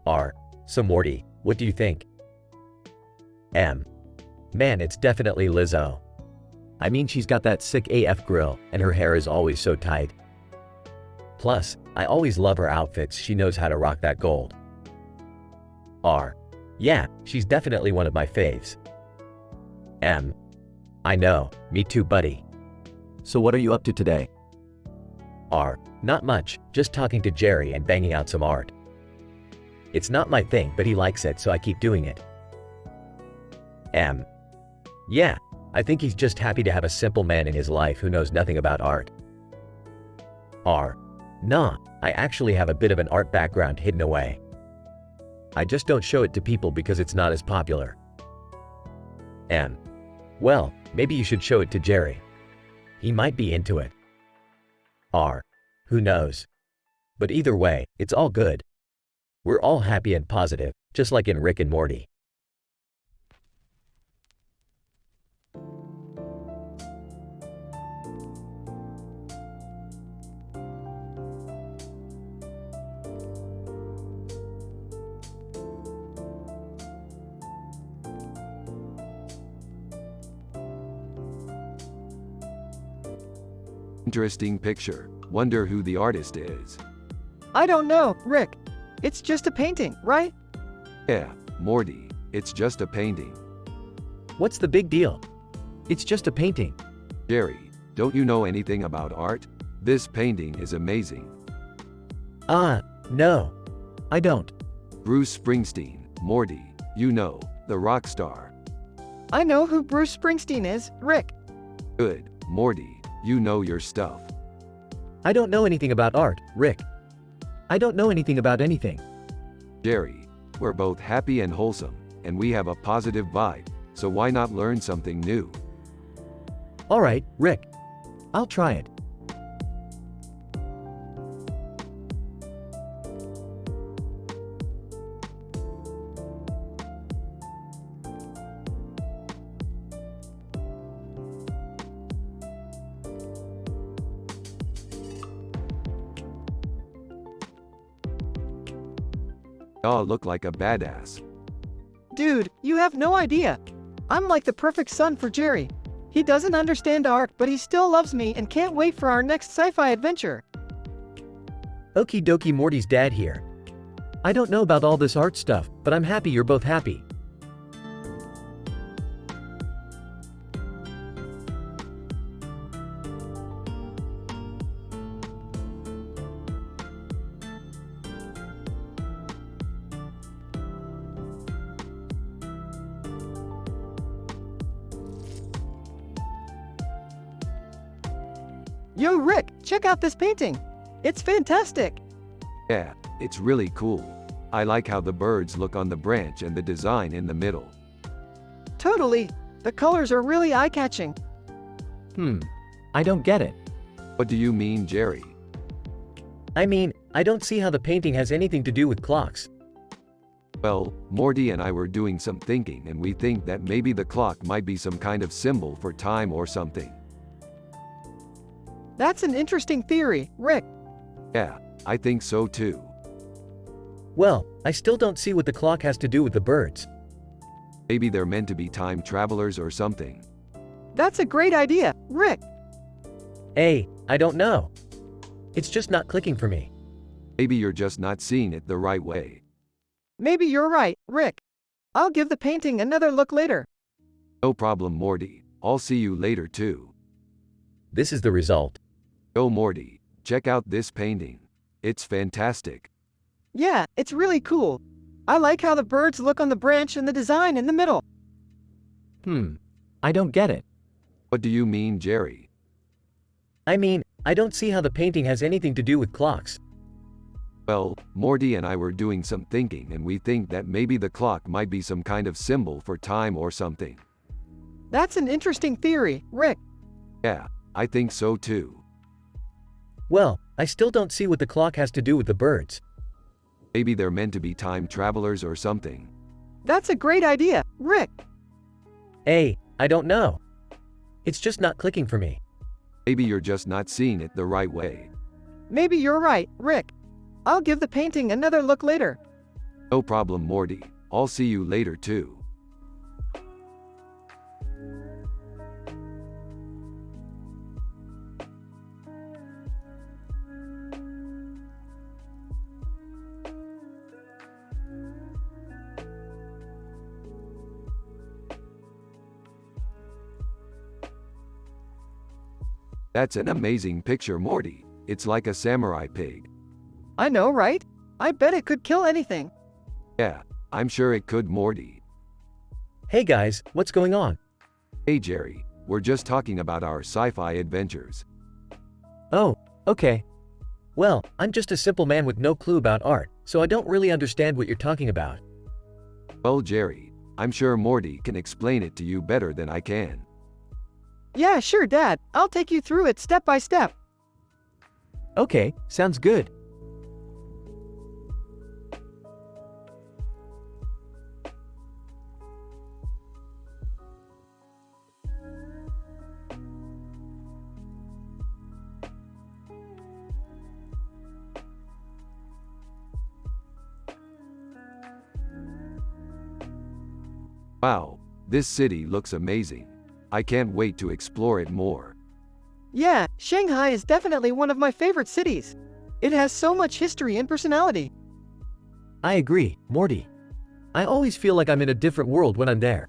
B: R. So Morty, what do you think? M. Man, it's definitely Lizzo.
D: I mean, she's got that sick AF grill, and her hair is always so tight.
B: Plus, I always love her outfits. She knows how to rock that gold. R. Yeah, she's definitely one of my faves. M. I know, me too, buddy.
D: So what are you up to today?
B: R. Not much, just talking to Jerry and banging out some art. It's not my thing, but he likes it, so I keep doing it. M. Yeah, I think he's just happy to have a simple man in his life who knows nothing about art. R. Nah, I actually have a bit of an art background hidden away. I just don't show it to people because it's not as popular. M. Well, maybe you should show it to Jerry. He might be into it. Or, who knows? But either way, it's all good. We're all happy and positive, just like in Rick and Morty.
C: Interesting picture. Wonder who the artist is.
A: I don't know, Rick. It's just a painting, right?
C: Yeah, Morty, it's just a painting.
D: What's the big deal? It's just a painting.
C: Jerry, don't you know anything about art? This painting is amazing.
D: No. I don't.
C: Bruce Springsteen, Morty, you know, the rock star.
A: I know who Bruce Springsteen is, Rick.
C: Good, Morty, you know your stuff.
D: I don't know anything about art, Rick. I don't know anything about anything.
C: Jerry, we're both happy and wholesome, and we have a positive vibe, so why not learn something new?
D: All right, Rick. I'll try it.
C: Y'all look like a badass.
A: Dude, you have no idea. I'm like the perfect son for Jerry. He doesn't understand art, but he still loves me and can't wait for our next sci-fi adventure.
D: Okie dokie, Morty's dad here. I don't know about all this art stuff, but I'm happy you're both happy.
A: Yo, Rick, check out this painting. It's fantastic.
C: Yeah, it's really cool. I like how the birds look on the branch and the design in the middle.
A: Totally. The colors are really eye-catching.
D: I don't get it.
C: What do you mean, Jerry?
D: I mean, I don't see how the painting has anything to do with clocks.
C: Well, Morty and I were doing some thinking and we think that maybe the clock might be some kind of symbol for time or something.
A: That's an interesting theory, Rick.
C: Yeah, I think so too.
D: Well, I still don't see what the clock has to do with the birds.
C: Maybe they're meant to be time travelers or something.
A: That's a great idea, Rick.
D: Hey, I don't know. It's just not clicking for me.
C: Maybe you're just not seeing it the right way.
A: Maybe you're right, Rick. I'll give the painting another look later.
C: No problem, Morty. I'll see you later too.
B: This is the result.
C: Yo, Morty, check out this painting. It's fantastic.
A: Yeah, it's really cool. I like how the birds look on the branch and the design in the middle.
D: I don't get it.
C: What do you mean, Jerry?
D: I mean, I don't see how the painting has anything to do with clocks.
C: Well, Morty and I were doing some thinking and we think that maybe the clock might be some kind of symbol for time or something.
A: That's an interesting theory, Rick.
C: Yeah, I think so too.
D: Well, I still don't see what the clock has to do with the birds.
C: Maybe they're meant to be time travelers or something.
A: That's a great idea, Rick.
D: Hey, I don't know. It's just not clicking for me.
C: Maybe you're just not seeing it the right way.
A: Maybe you're right, Rick. I'll give the painting another look later.
C: No problem, Morty. I'll see you later too. That's an amazing picture, Morty. It's like a samurai pig.
A: I know, right? I bet it could kill anything.
C: Yeah, I'm sure it could, Morty.
D: Hey guys, what's going on?
C: Hey Jerry, we're just talking about our sci-fi adventures.
D: Oh, okay. Well, I'm just a simple man with no clue about art, so I don't really understand what you're talking about.
C: Well, Jerry, I'm sure Morty can explain it to you better than I can.
A: Yeah, sure, Dad. I'll take you through it step by step.
D: Okay, sounds good.
C: Wow, this city looks amazing. I can't wait to explore it more.
A: Yeah, Shanghai is definitely one of my favorite cities. It has so much history and personality.
D: I agree, Morty. I always feel like I'm in a different world when I'm there.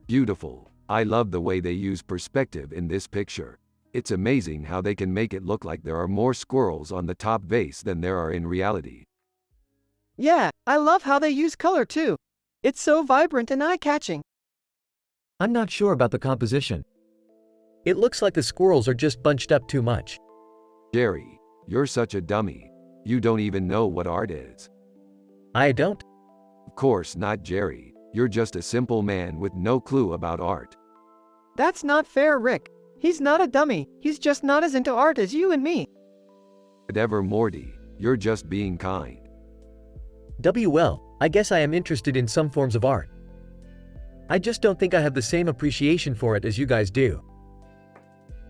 C: Beautiful. I love the way they use perspective in this picture. It's amazing how they can make it look like there are more squirrels on the top vase than there are in reality.
A: Yeah, I love how they use color too. It's so vibrant and eye-catching.
D: I'm not sure about the composition.
B: It looks like the squirrels are just bunched up too much.
C: Jerry, you're such a dummy. You don't even know what art is.
B: I don't?
C: Of course not, Jerry. You're just a simple man with no clue about art.
A: That's not fair, Rick. He's not a dummy, he's just not as into art as you and me.
C: Whatever, Morty, you're just being kind.
B: Well, I guess I am interested in some forms of art. I just don't think I have the same appreciation for it as you guys do.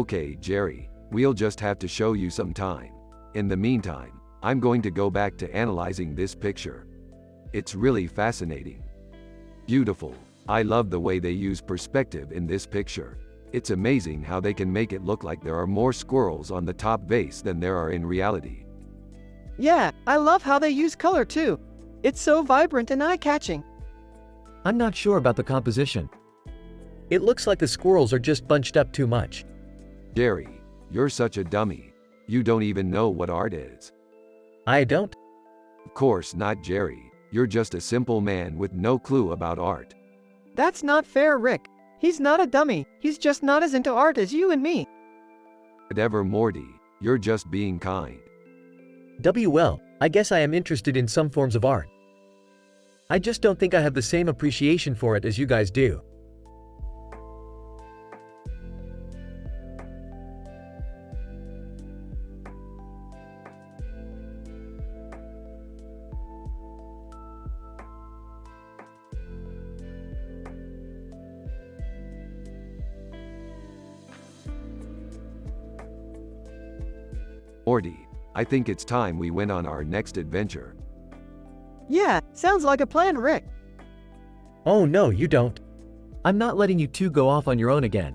C: Okay, Jerry, we'll just have to show you some time. In the meantime, I'm going to go back to analyzing this picture. It's really fascinating. Beautiful. I love the way they use perspective in this picture. It's amazing how they can make it look like there are more squirrels on the top vase than there are in reality.
A: Yeah, I love how they use color too. It's so vibrant and eye-catching.
D: I'm not sure about the composition.
B: It looks like the squirrels are just bunched up too much.
C: Jerry, you're such a dummy. You don't even know what art is.
B: I don't?
C: Of course not, Jerry. You're just a simple man with no clue about art.
A: That's not fair, Rick. He's not a dummy, he's just not as into art as you and me.
C: Whatever, Morty, you're just being kind.
B: Well, I guess I am interested in some forms of art. I just don't think I have the same appreciation for it as you guys do.
C: Morty, I think it's time we went on our next adventure.
A: Yeah, sounds like a plan, Rick.
B: Oh no, you don't.
D: I'm not letting you two go off on your own again.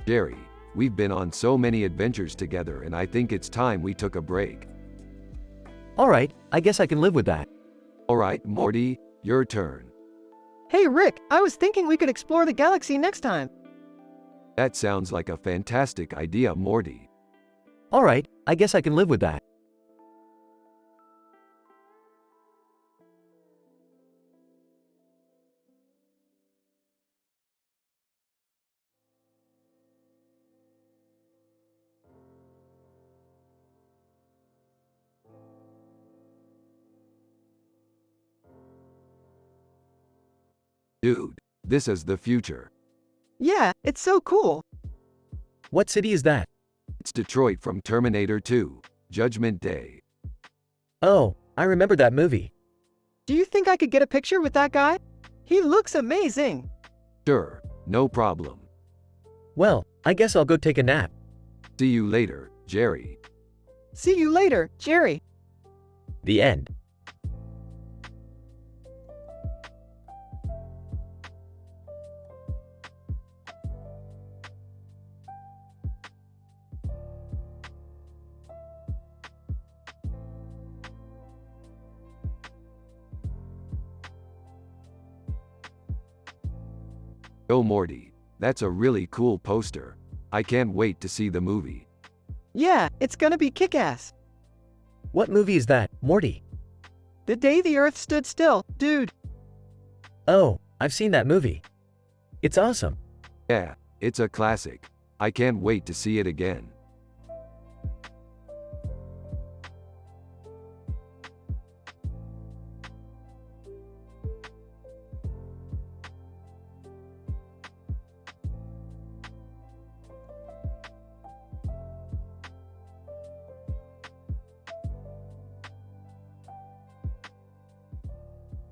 C: Jerry, we've been on so many adventures together and I think it's time we took a break.
D: Alright, I guess I can live with that.
C: Alright, Morty, your turn.
A: Hey, Rick, I was thinking we could explore the galaxy next time.
C: That sounds like a fantastic idea, Morty.
D: Alright, I guess I can live with that.
C: Dude, this is the future.
A: Yeah, it's so cool.
B: What city is that?
C: It's Detroit from Terminator 2, Judgment Day.
B: Oh, I remember that movie.
A: Do you think I could get a picture with that guy? He looks amazing.
C: Sure, no problem.
B: Well, I guess I'll go take a nap.
C: See you later, Jerry.
A: See you later, Jerry.
B: The end.
C: Oh, Morty, that's a really cool poster. I can't wait to see the movie.
A: Yeah, it's gonna be kick-ass.
B: What movie is that, Morty?
A: The Day the Earth Stood Still, dude.
D: Oh, I've seen that movie. It's awesome.
C: Yeah, it's a classic. I can't wait to see it again.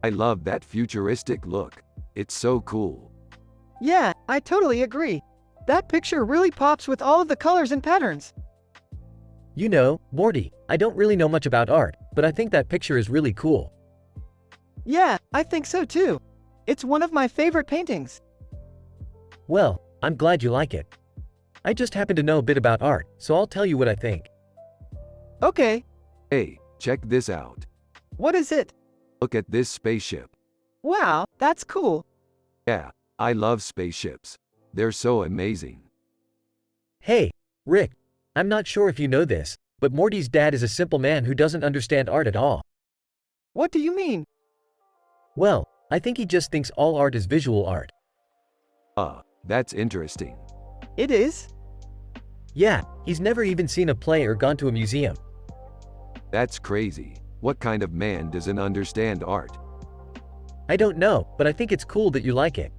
C: I love that futuristic look. It's so cool.
A: Yeah, I totally agree. That picture really pops with all of the colors and patterns.
D: You know, Morty, I don't really know much about art, but I think that picture is really cool.
A: Yeah, I think so too. It's one of my favorite paintings.
D: Well, I'm glad you like it. I just happen to know a bit about art, so I'll tell you what I think.
A: Okay,
C: Hey, check this out.
A: what is it?
C: Look at this spaceship.
A: Wow, that's cool.
C: Yeah, I love spaceships. They're so amazing.
D: Hey, Rick, I'm not sure if you know this, but Morty's dad is a simple man who doesn't understand art at all.
A: What do you mean?
D: Well, I think he just thinks all art is visual art.
C: That's interesting.
A: It is?
D: Yeah, he's never even seen a play or gone to a museum.
C: That's crazy. What kind of man doesn't understand art?
D: I don't know, but I think it's cool that you like it.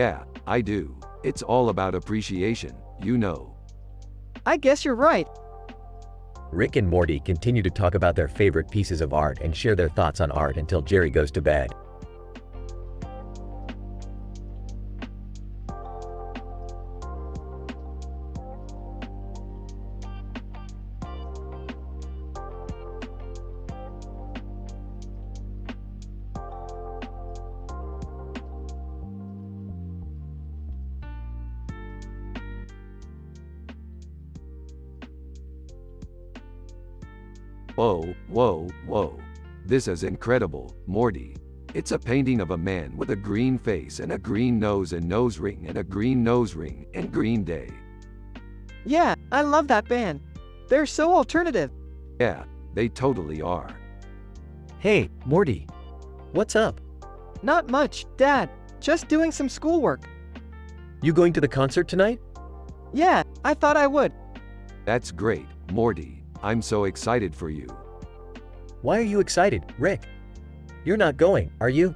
C: Yeah, I do. It's all about appreciation, you know.
A: I guess you're right.
D: Rick and Morty continue to talk about their favorite pieces of art and share their thoughts on art until Jerry goes to bed.
C: Whoa, whoa, whoa. This is incredible, Morty. It's a painting of a man with a green face and a green nose and nose ring and a green nose ring and Green Day.
A: Yeah, I love that band. They're so alternative.
C: Yeah, they totally are.
D: Hey, Morty. What's up?
A: Not much, Dad. Just doing some schoolwork.
D: You going to the concert tonight?
A: Yeah, I thought I would.
C: That's great, Morty. I'm so excited for you.
D: Why are you excited, Rick? You're not going, are you?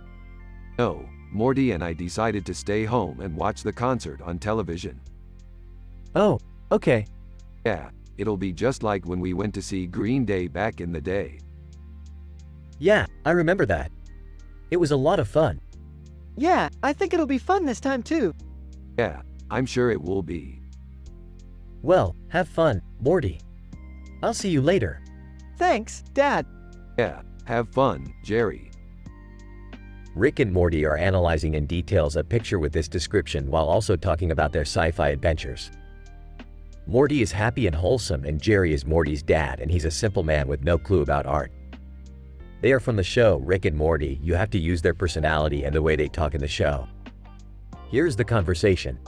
C: No, Morty and I decided to stay home and watch the concert on television.
D: Oh, okay.
C: Yeah, it'll be just like when we went to see Green Day back in the day.
D: Yeah, I remember that. It was a lot of fun.
A: Yeah, I think it'll be fun this time too.
C: Yeah, I'm sure it will be.
D: Well, have fun, Morty. I'll see you later.
A: Thanks, Dad.
C: Yeah, have fun, Jerry.
D: Rick and Morty are analyzing in details a picture with this description while also talking about their sci-fi adventures. Morty is happy and wholesome, and Jerry is Morty's dad, and he's a simple man with no clue about art. They are from the show Rick and Morty. You have to use their personality and the way they talk in the show. Here's the conversation.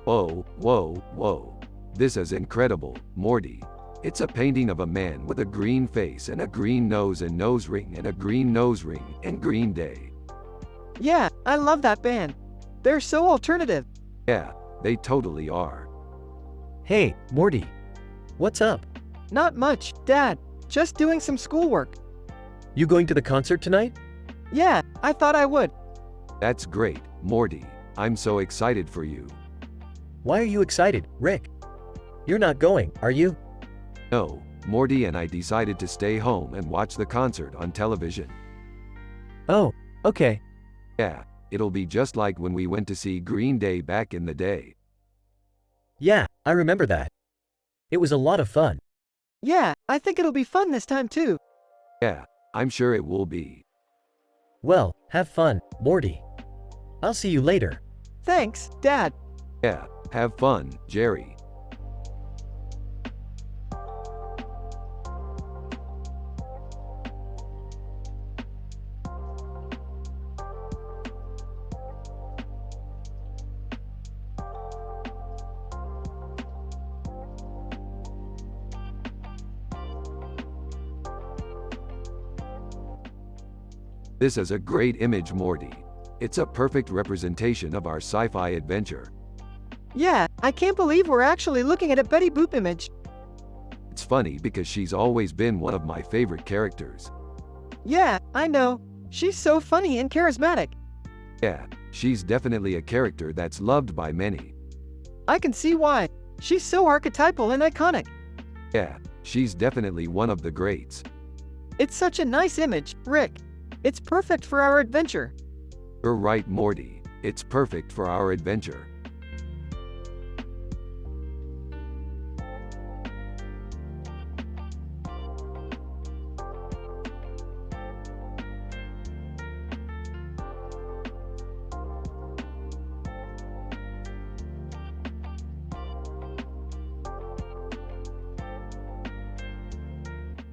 C: Whoa, whoa, whoa. This is incredible, Morty. It's a painting of a man with a green face and a green nose and nose ring and a green nose ring and Green Day.
A: Yeah, I love that band. They're so alternative.
C: Yeah, they totally are.
D: Hey, Morty. What's up?
A: Not much, Dad. Just doing some schoolwork.
D: You going to the concert tonight?
A: Yeah, I thought I would.
C: That's great, Morty. I'm so excited for you.
D: Why are you excited, Rick? You're not going, are you?
C: No, Morty and I decided to stay home and watch the concert on television.
D: Oh, okay.
C: Yeah, it'll be just like when we went to see Green Day back in the day.
D: Yeah, I remember that. It was a lot of fun.
A: Yeah, I think it'll be fun this time too.
C: Yeah, I'm sure it will be.
D: Well, have fun, Morty. I'll see you later.
A: Thanks, Dad.
C: Yeah, have fun, Jerry. This is a great image, Morty. It's a perfect representation of our sci-fi adventure.
A: Yeah, I can't believe we're actually looking at a Betty Boop image.
C: It's funny because she's always been one of my favorite characters.
A: Yeah, I know. She's so funny and charismatic.
C: Yeah, she's definitely a character that's loved by many.
A: I can see why. She's so archetypal and iconic.
C: Yeah, she's definitely one of the greats.
A: It's such a nice image, Rick. It's perfect for our adventure.
C: You're right, Morty. It's perfect for our adventure.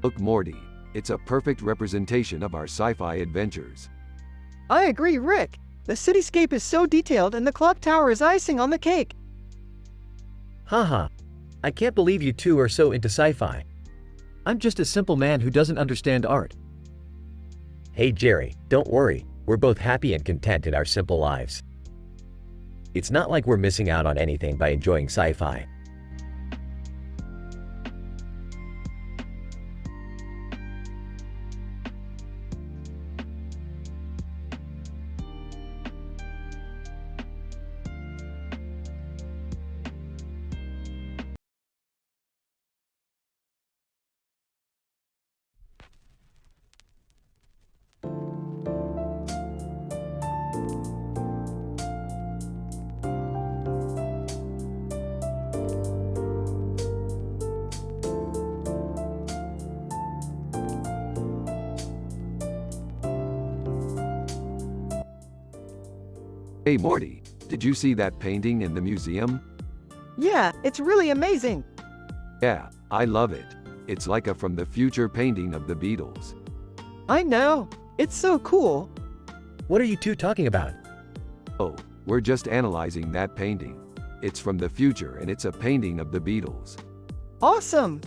C: Look, Morty. It's a perfect representation of our sci-fi adventures.
A: I agree, Rick. The cityscape is so detailed and the clock tower is icing on the cake.
D: Haha. I can't believe you two are so into sci-fi. I'm just a simple man who doesn't understand art.
B: Hey Jerry, don't worry, we're both happy and content in our simple lives. It's not like we're missing out on anything by enjoying sci-fi.
C: Hey Morty, did you see that painting in the museum?
A: Yeah, it's really amazing.
C: Yeah, I love it. It's like a from the future painting of the Beatles.
A: I know. It's so cool.
D: What are you two talking about?
C: Oh, we're just analyzing that painting. It's from the future and it's a painting of the Beatles.
A: Awesome.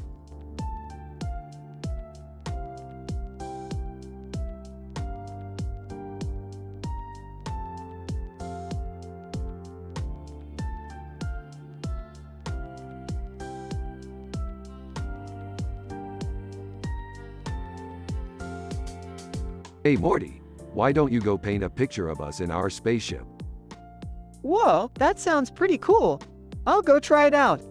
C: Hey Morty, why don't you go paint a picture of us in our spaceship?
A: Whoa, that sounds pretty cool. I'll go try it out.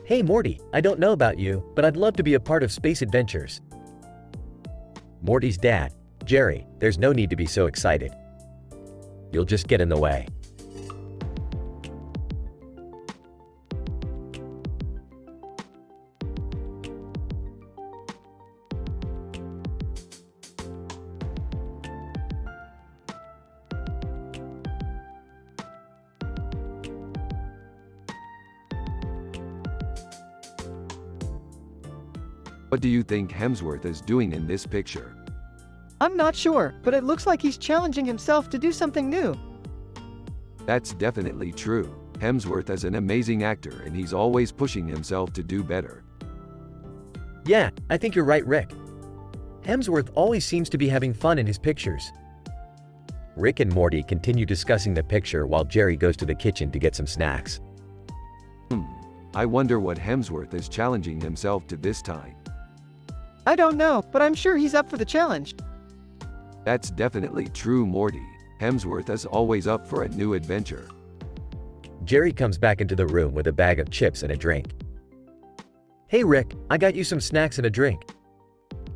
D: Hey Morty, I don't know about you, but I'd love to be a part of space adventures.
B: Morty's dad, Jerry, there's no need to be so excited. You'll just get in the way.
C: What do you think Hemsworth is doing in this picture?
A: I'm not sure, but it looks like he's challenging himself to do something new.
C: That's definitely true. Hemsworth is an amazing actor and he's always pushing himself to do better.
D: Yeah, I think you're right, Rick. Hemsworth always seems to be having fun in his pictures.
B: Rick and Morty continue discussing the picture while Jerry goes to the kitchen to get some snacks.
C: I wonder what Hemsworth is challenging himself to this time.
A: I don't know, but I'm sure he's up for the challenge.
C: That's definitely true, Morty. Hemsworth is always up for a new adventure.
B: Jerry comes back into the room with a bag of chips and a drink.
D: Hey Rick, I got you some snacks and a drink.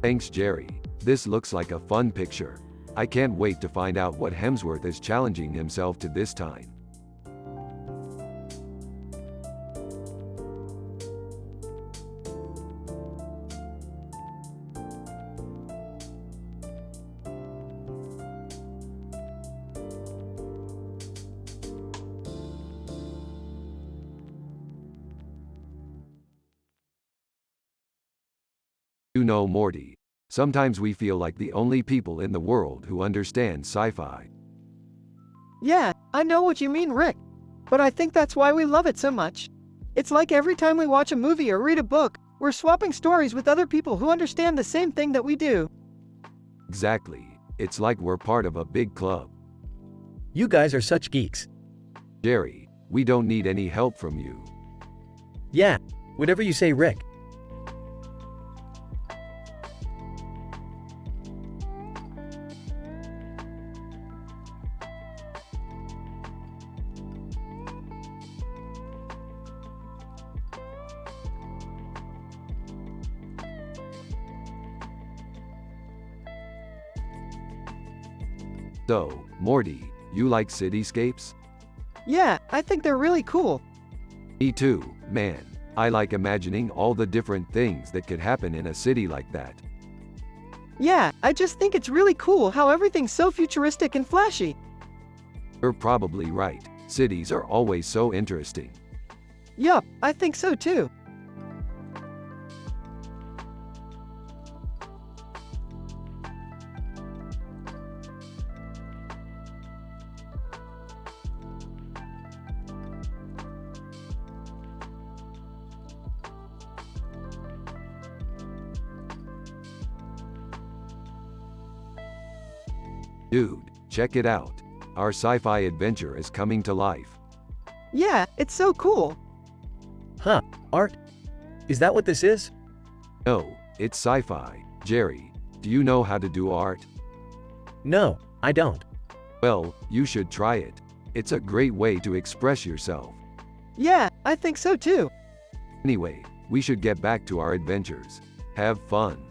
C: Thanks, Jerry. This looks like a fun picture. I can't wait to find out what Hemsworth is challenging himself to this time. You know, Morty, sometimes we feel like the only people in the world who understand sci-fi.
A: Yeah, I know what you mean, Rick. But I think that's why we love it so much. It's like every time we watch a movie or read a book, we're swapping stories with other people who understand the same thing that we do.
C: Exactly. It's like we're part of a big club.
B: You guys are such geeks.
C: Jerry, we don't need any help from you.
B: Yeah, whatever you say, Rick.
C: So, Morty, you like cityscapes?
A: Yeah, I think they're really cool.
C: Me too, man. I like imagining all the different things that could happen in a city like that.
A: Yeah, I just think it's really cool how everything's so futuristic and flashy.
C: You're probably right. Cities are always so interesting.
A: Yup, I think so too.
C: Dude, check it out. Our sci-fi adventure is coming to life.
A: Yeah, it's so cool.
B: Huh, art? Is that what this is?
C: No, it's sci-fi. Jerry, do you know how to do art?
B: No, I don't.
C: Well, you should try it. It's a great way to express yourself.
A: Yeah, I think so too.
C: Anyway, we should get back to our adventures. Have fun.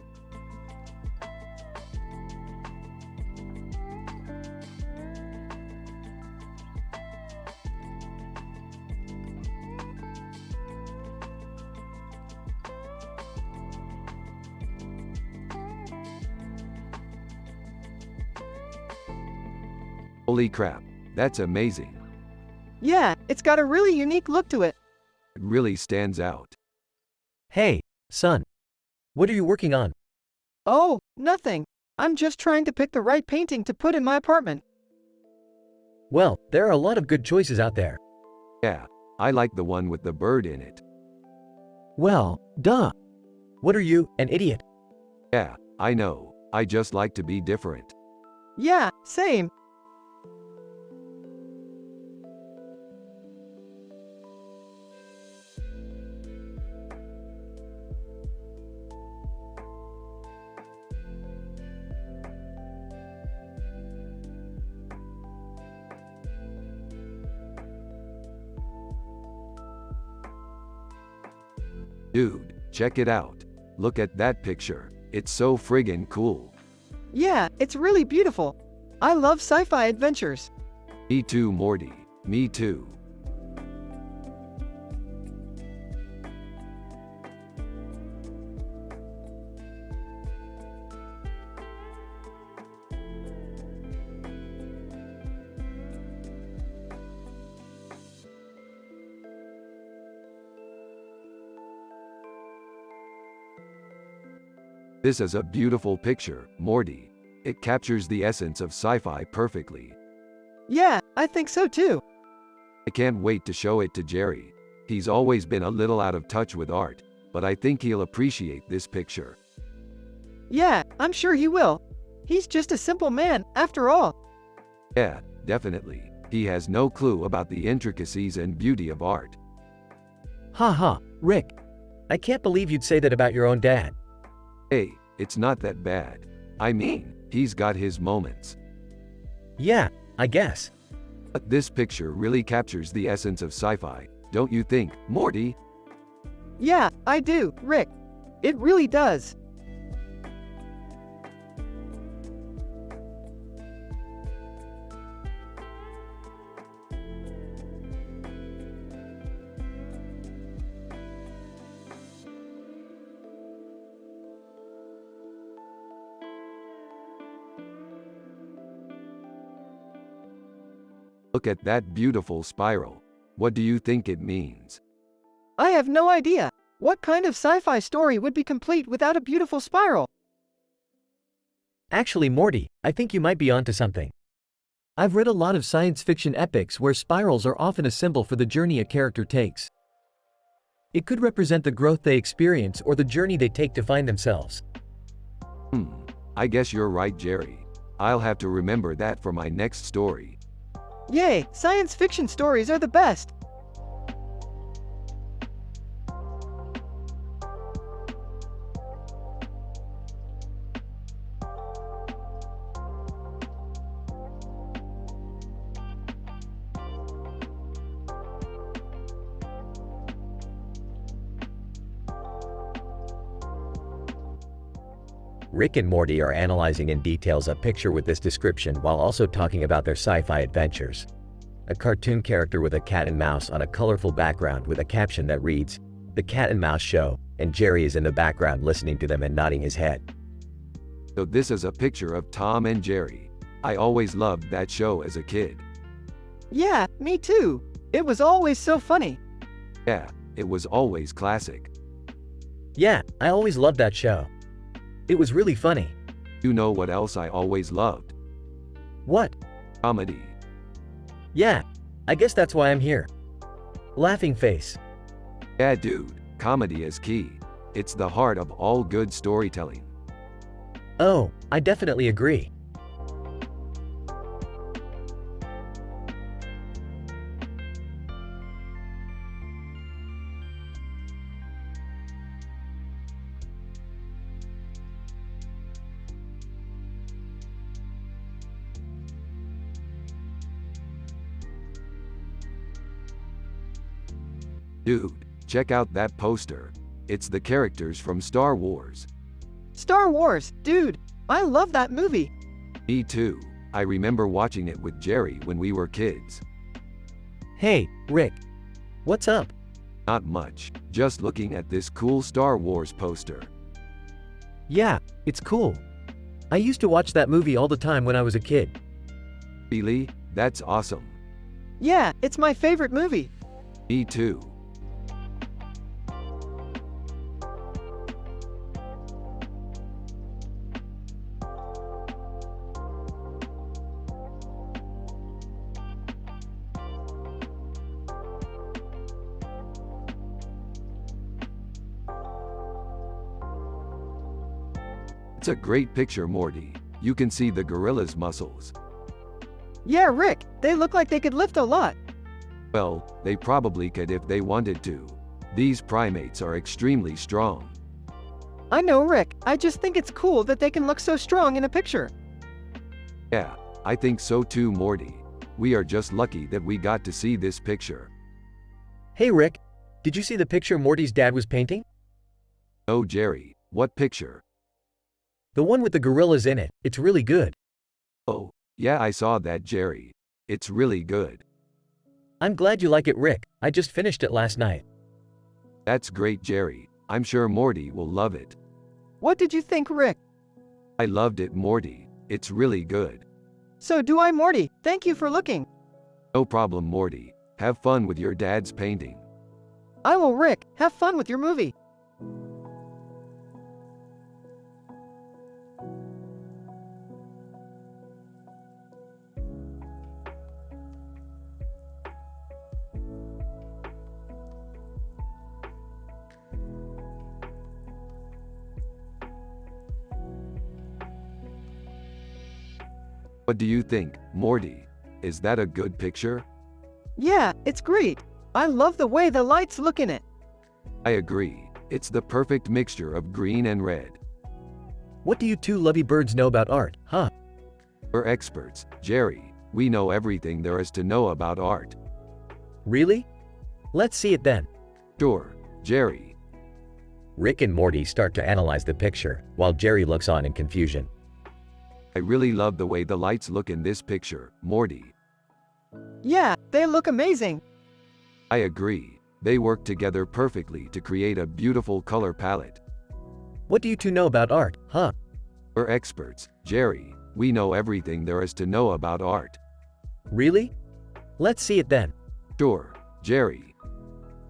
C: Holy crap, that's amazing.
A: Yeah, it's got a really unique look to it.
C: It really stands out.
B: Hey, son. What are you working on?
A: Oh, nothing. I'm just trying to pick the right painting to put in my apartment.
B: Well, there are a lot of good choices out there.
C: Yeah, I like the one with the bird in it.
B: Well, duh. What are you, an idiot?
C: Yeah, I know. I just like to be different.
A: Yeah, same.
C: Dude, check it out. Look at that picture. It's so friggin' cool.
A: Yeah, it's really beautiful. I love sci-fi adventures.
C: Me too, Morty. Me too. This is a beautiful picture, Morty. It captures the essence of sci-fi perfectly.
A: Yeah, I think so too.
C: I can't wait to show it to Jerry. He's always been a little out of touch with art, but I think he'll appreciate this picture.
A: Yeah, I'm sure he will. He's just a simple man, after all.
C: Yeah, definitely. He has no clue about the intricacies and beauty of art.
B: Ha ha, Rick. I can't believe you'd say that about your own dad.
C: Hey, it's not that bad. I mean, he's got his moments.
B: Yeah, I guess.
C: But this picture really captures the essence of sci-fi, don't you think, Morty?
A: Yeah, I do, Rick. It really does.
C: Look at that beautiful spiral. What do you think it means?
A: I have no idea. What kind of sci-fi story would be complete without a beautiful spiral?
B: Actually, Morty, I think you might be onto something. I've read a lot of science fiction epics where spirals are often a symbol for the journey a character takes. It could represent the growth they experience or the journey they take to find themselves.
C: I guess you're right, Jerry. I'll have to remember that for my next story.
A: Yay, science fiction stories are the best.
D: Rick and Morty are analyzing in details a picture with this description while also talking about their sci-fi adventures. A cartoon character with a cat and mouse on a colorful background with a caption that reads, "The Cat and Mouse Show," and Jerry is in the background listening to them and nodding his head.
C: So this is a picture of Tom and Jerry. I always loved that show as a kid.
A: Yeah, me too. It was always so funny.
C: Yeah, it was always classic.
D: Yeah, I always loved that show. It was really funny.
C: You know what else I always loved?
D: What?
C: Comedy.
D: Yeah, I guess that's why I'm here. Laughing face.
C: Yeah, dude, comedy is key. It's the heart of all good storytelling.
D: Oh, I definitely agree.
C: Dude, check out that poster. It's the characters from Star Wars.
A: Star Wars, dude, I love that movie.
C: Me too. I remember watching it with Jerry when we were kids.
D: Hey, Rick. What's up?
C: Not much, just looking at this cool Star Wars poster.
D: Yeah, it's cool. I used to watch that movie all the time when I was a kid.
C: Really? That's awesome.
A: Yeah, it's my favorite movie.
C: Me too. It's a great picture, Morty. You can see the gorilla's muscles.
A: Yeah, Rick, they look like they could lift a lot.
C: Well, they probably could if they wanted to. These primates are extremely strong.
A: I know, Rick, I just think it's cool that they can look so strong in a picture.
C: Yeah, I think so too, Morty. We are just lucky that we got to see this picture.
D: Hey, Rick. Did you see the picture Morty's dad was painting?
C: Oh, Jerry, what picture?
D: The one with the gorillas in it. It's really good.
C: Oh, yeah, I saw that, Jerry. It's really good.
D: I'm glad you like it, Rick. I just finished it last night.
C: That's great, Jerry. I'm sure Morty will love it.
A: What did you think, Rick?
C: I loved it, Morty. It's really good.
A: So do I, Morty. Thank you for looking.
C: No problem, Morty. Have fun with your dad's painting.
A: I will, Rick. Have fun with your movie.
C: What do you think, Morty? Is that a good picture?
A: Yeah, it's great. I love the way the lights look in it.
C: I agree. It's the perfect mixture of green and red.
D: What do you two lovey birds know about art, huh?
C: We're experts, Jerry. We know everything there is to know about art.
D: Really? Let's see it then.
C: Sure, Jerry.
D: Rick and Morty start to analyze the picture, while Jerry looks on in confusion.
C: I really love the way the lights look in this picture, Morty.
A: Yeah, they look amazing.
C: I agree. They work together perfectly to create a beautiful color palette.
D: What do you two know about art, huh?
C: We're experts, Jerry. We know everything there is to know about art.
D: Really? Let's see it then.
C: Sure, Jerry.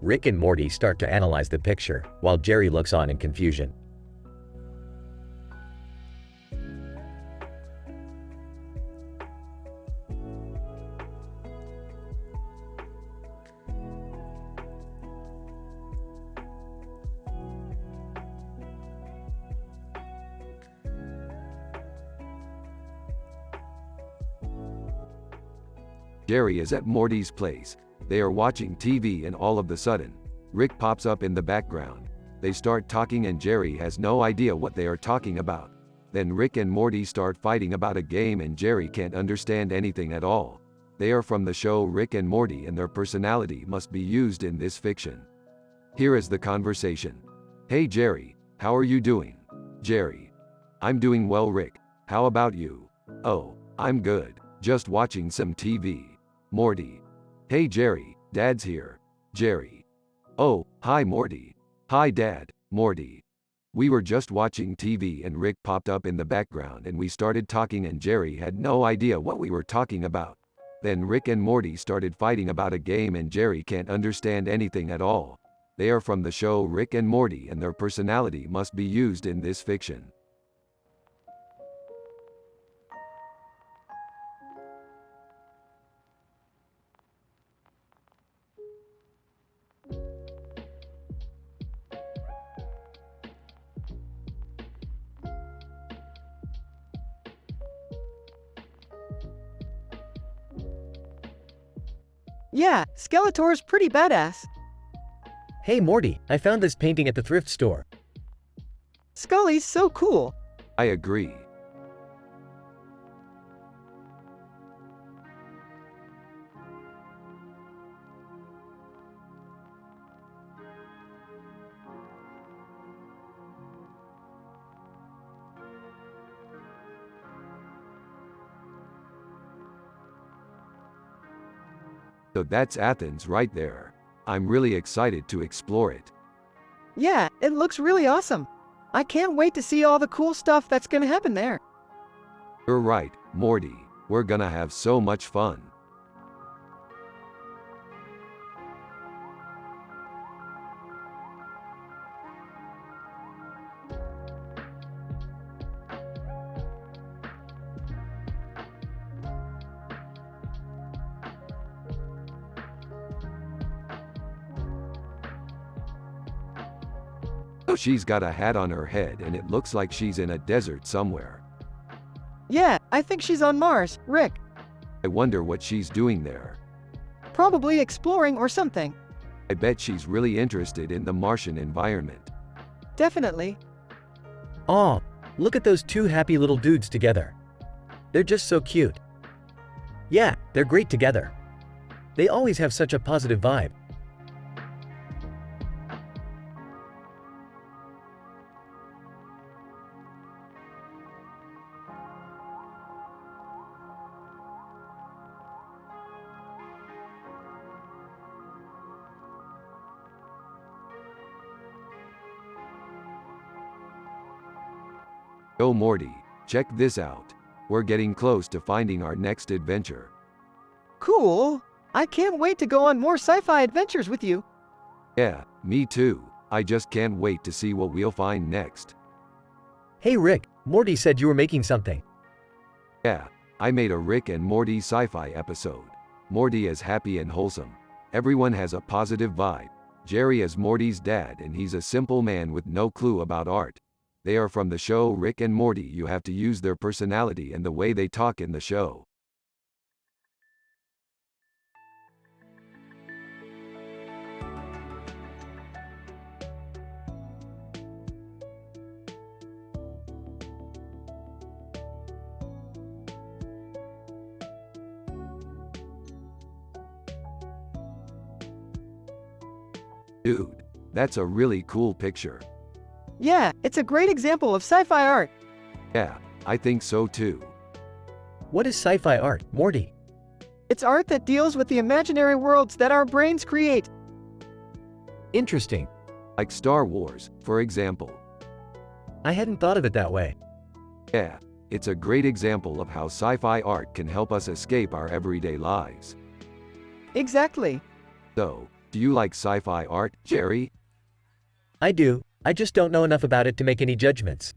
D: Rick and Morty start to analyze the picture, while Jerry looks on in confusion.
C: Jerry is at Morty's place. They are watching TV and all of a sudden, Rick pops up in the background. They start talking and Jerry has no idea what they are talking about. Then Rick and Morty start fighting about a game and Jerry can't understand anything at all. They are from the show Rick and Morty and their personality must be used in this fiction. Here is the conversation. Hey Jerry, how are you doing? Jerry. I'm doing well Rick, how about you? Oh, I'm good, just watching some TV. Morty. Hey Jerry, Dad's here. Jerry. Oh, hi Morty. Hi Dad, Morty. We were just watching TV and Rick popped up in the background and we started talking and Jerry had no idea what we were talking about. Then Rick and Morty started fighting about a game and Jerry can't understand anything at all. They are from the show Rick and Morty and their personality must be used in this fiction.
A: Yeah, Skeletor's pretty badass.
D: Hey Morty, I found this painting at the thrift store.
A: Scully's so cool.
C: I agree. So that's Athens right there. I'm really excited to explore it.
A: Yeah, it looks really awesome. I can't wait to see all the cool stuff that's gonna happen there.
C: You're right, Morty. We're gonna have so much fun. So she's got a hat on her head and it looks like she's in a desert somewhere.
A: Yeah, I think she's on Mars, Rick.
C: I wonder what she's doing there.
A: Probably exploring or something.
C: I bet she's really interested in the Martian environment.
A: Definitely.
D: Aw, look at those two happy little dudes together. They're just so cute. Yeah, they're great together. They always have such a positive vibe.
C: Oh Morty, check this out. We're getting close to finding our next adventure.
A: Cool. I can't wait to go on more sci-fi adventures with you.
C: Yeah, me too. I just can't wait to see what we'll find next.
D: Hey Rick, Morty said you were making something.
C: Yeah, I made a Rick and Morty sci-fi episode. Morty is happy and wholesome. Everyone has a positive vibe. Jerry is Morty's dad and he's a simple man with no clue about art. They are from the show Rick and Morty. You have to use their personality and the way they talk in the show. Dude, that's a really cool picture.
A: Yeah, it's a great example of sci-fi art.
C: Yeah, I think so too.
D: What is sci-fi art, Morty?
A: It's art that deals with the imaginary worlds that our brains create.
D: Interesting.
C: Like Star Wars, for example.
D: I hadn't thought of it that way.
C: Yeah, it's a great example of how sci-fi art can help us escape our everyday lives.
A: Exactly.
C: So, do you like sci-fi art, Jerry?
D: I do, I just don't know enough about it to make any judgments.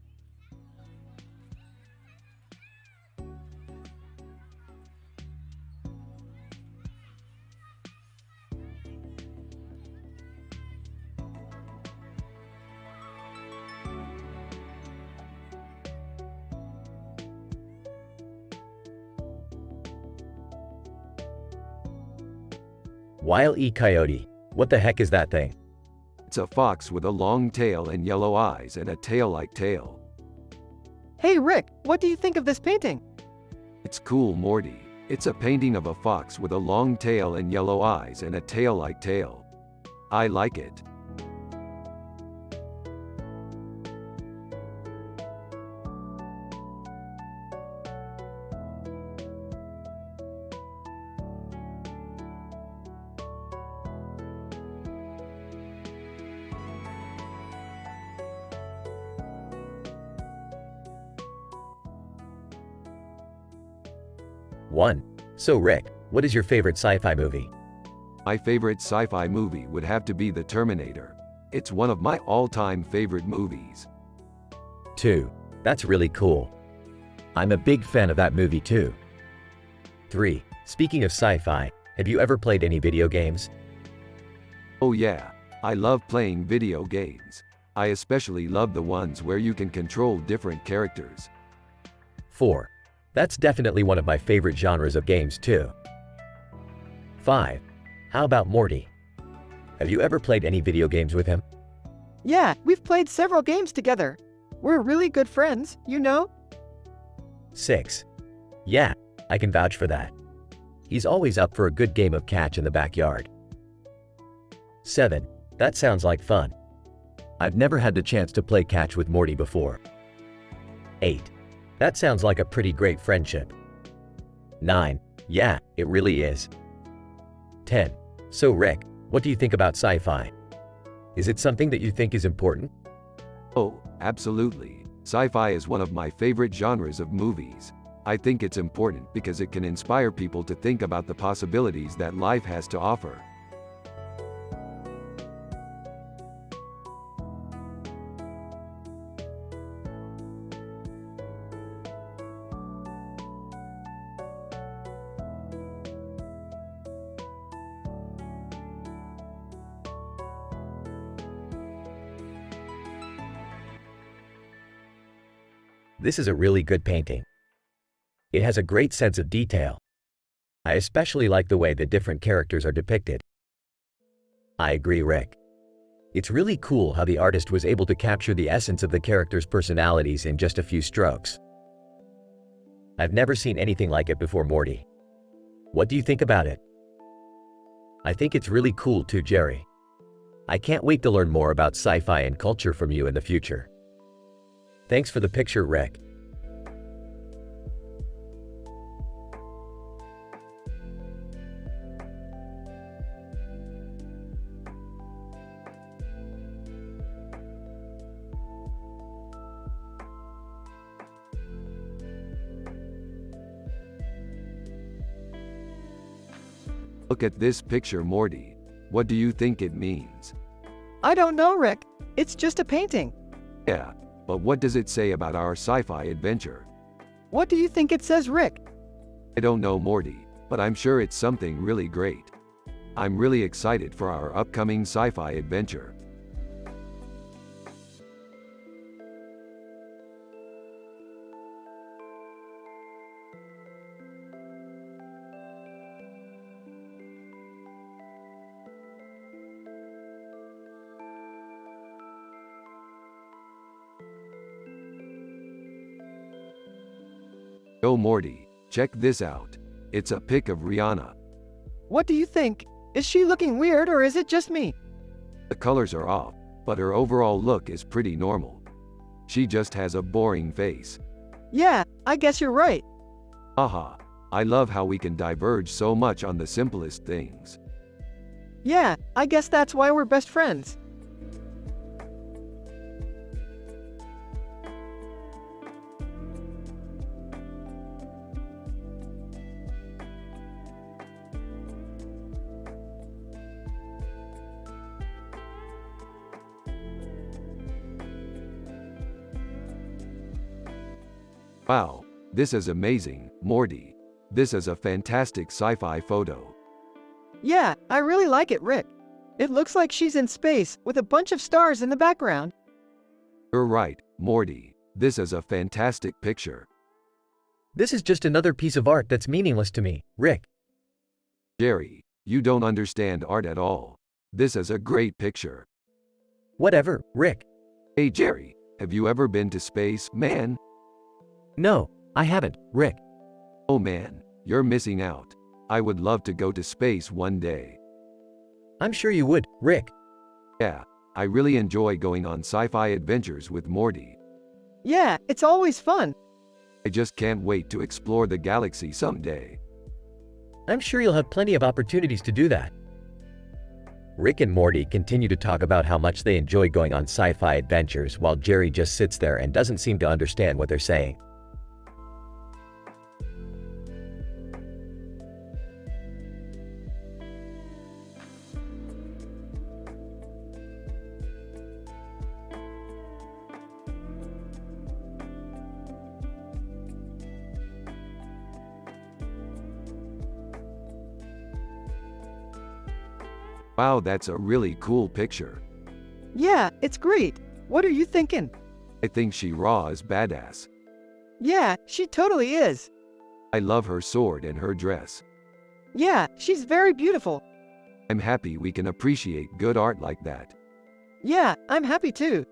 D: Wile E. Coyote. What the heck is that thing?
C: It's a fox with a long tail and yellow eyes and a tail-like tail.
A: Hey Rick, what do you think of this painting?
C: It's cool, Morty. It's a painting of a fox with a long tail and yellow eyes and a tail-like tail. I like it.
D: One. So Rick, what is your favorite sci-fi movie?
C: My favorite sci-fi movie would have to be The Terminator. It's one of my all-time favorite movies.
D: 2. That's really cool. I'm a big fan of that movie too. 3. Speaking of sci-fi, have you ever played any video games?
C: Oh yeah, I love playing video games. I especially love the ones where you can control different characters.
D: 4. That's definitely one of my favorite genres of games too. 5. How about Morty? Have you ever played any video games with him?
A: Yeah, we've played several games together. We're really good friends, you know?
D: 6. Yeah, I can vouch for that. He's always up for a good game of catch in the backyard. 7. That sounds like fun. I've never had the chance to play catch with Morty before. 8. That sounds like a pretty great friendship. 9. Yeah, it really is. 10. So Rick, what do you think about sci-fi? Is it something that you think is important?
C: Oh, absolutely. Sci-fi is one of my favorite genres of movies. I think it's important because it can inspire people to think about the possibilities that life has to offer.
D: This is a really good painting. It has a great sense of detail. I especially like the way the different characters are depicted. I agree, Rick. It's really cool how the artist was able to capture the essence of the characters' personalities in just a few strokes. I've never seen anything like it before, Morty. What do you think about it? I think it's really cool too, Jerry. I can't wait to learn more about sci-fi and culture from you in the future. Thanks for the picture, Rick.
C: Look at this picture, Morty. What do you think it means?
A: I don't know, Rick. It's just a painting.
C: Yeah, but what does it say about our sci-fi adventure?
A: What do you think it says, Rick?
C: I don't know, Morty, but I'm sure it's something really great. I'm really excited for our upcoming sci-fi adventure. Oh Morty, check this out. It's a pic of Rihanna.
A: What do you think? Is she looking weird or is it just me?
C: The colors are off, but her overall look is pretty normal. She just has a boring face.
A: Yeah, I guess you're right.
C: Aha, I love how we can diverge so much on the simplest things.
A: Yeah, I guess that's why we're best friends.
C: Wow, this is amazing, Morty. This is a fantastic sci-fi photo.
A: Yeah, I really like it, Rick. It looks like she's in space with a bunch of stars in the background.
C: You're right, Morty. This is a fantastic picture.
D: This is just another piece of art that's meaningless to me, Rick.
C: Jerry, You don't understand art at all. This is a great picture.
D: Whatever, Rick.
C: Hey Jerry, have you ever been to space, man?
D: No, I haven't, Rick.
C: Oh man, you're missing out. I would love to go to space one day.
D: I'm sure you would, Rick.
C: Yeah, I really enjoy going on sci-fi adventures with Morty.
A: Yeah, it's always fun.
C: I just can't wait to explore the galaxy someday.
D: I'm sure you'll have plenty of opportunities to do that.
B: Rick and Morty continue to talk about how much they enjoy going on sci-fi adventures while Jerry just sits there and doesn't seem to understand what they're saying.
C: Wow, that's a really cool picture.
A: Yeah, it's great. What are you thinking?
C: I think she raw is badass.
A: Yeah, she totally is.
C: I love her sword and her dress.
A: Yeah, she's very beautiful.
C: I'm happy we can appreciate good art like that.
A: Yeah, I'm happy too.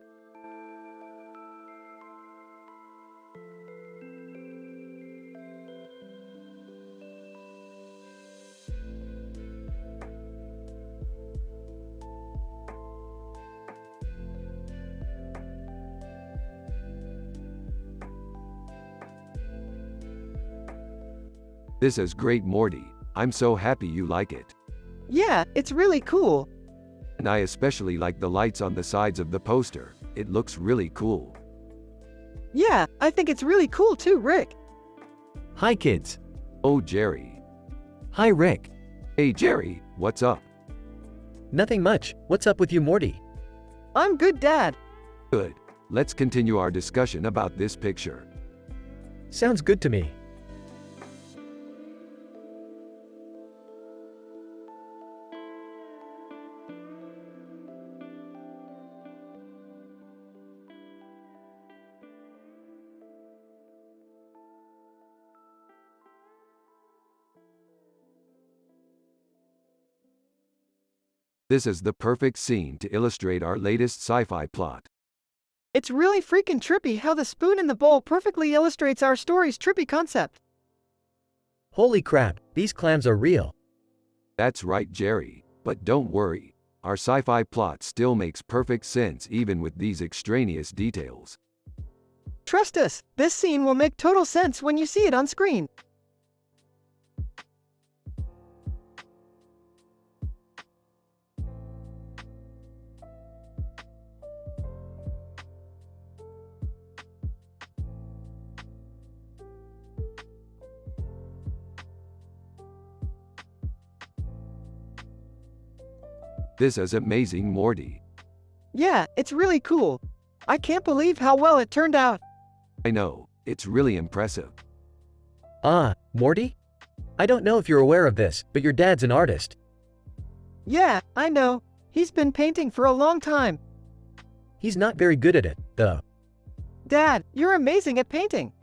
C: This is great, Morty. I'm so happy you like it.
A: Yeah, it's really cool.
C: And I especially like the lights on the sides of the poster. It looks really cool.
A: Yeah, I think it's really cool too, Rick.
D: Hi, kids.
C: Oh, Jerry.
D: Hi, Rick.
C: Hey, Jerry, what's up?
D: Nothing much. What's up with you, Morty?
A: I'm good, Dad.
C: Good. Let's continue our discussion about this picture.
D: Sounds good to me.
C: This is the perfect scene to illustrate our latest sci-fi plot.
A: It's really freaking trippy how the spoon in the bowl perfectly illustrates our story's trippy concept.
D: Holy crap, these clams are real.
C: That's right, Jerry. But don't worry. Our sci-fi plot still makes perfect sense even with these extraneous details.
A: Trust us, this scene will make total sense when you see it on screen.
C: This is amazing, Morty.
A: Yeah, it's really cool. I can't believe how well it turned out.
C: I know, it's really impressive.
D: Ah, Morty? I don't know if you're aware of this, but your dad's an artist.
A: Yeah, I know. He's been painting for a long time.
D: He's not very good at it, though.
A: Dad, you're amazing at painting.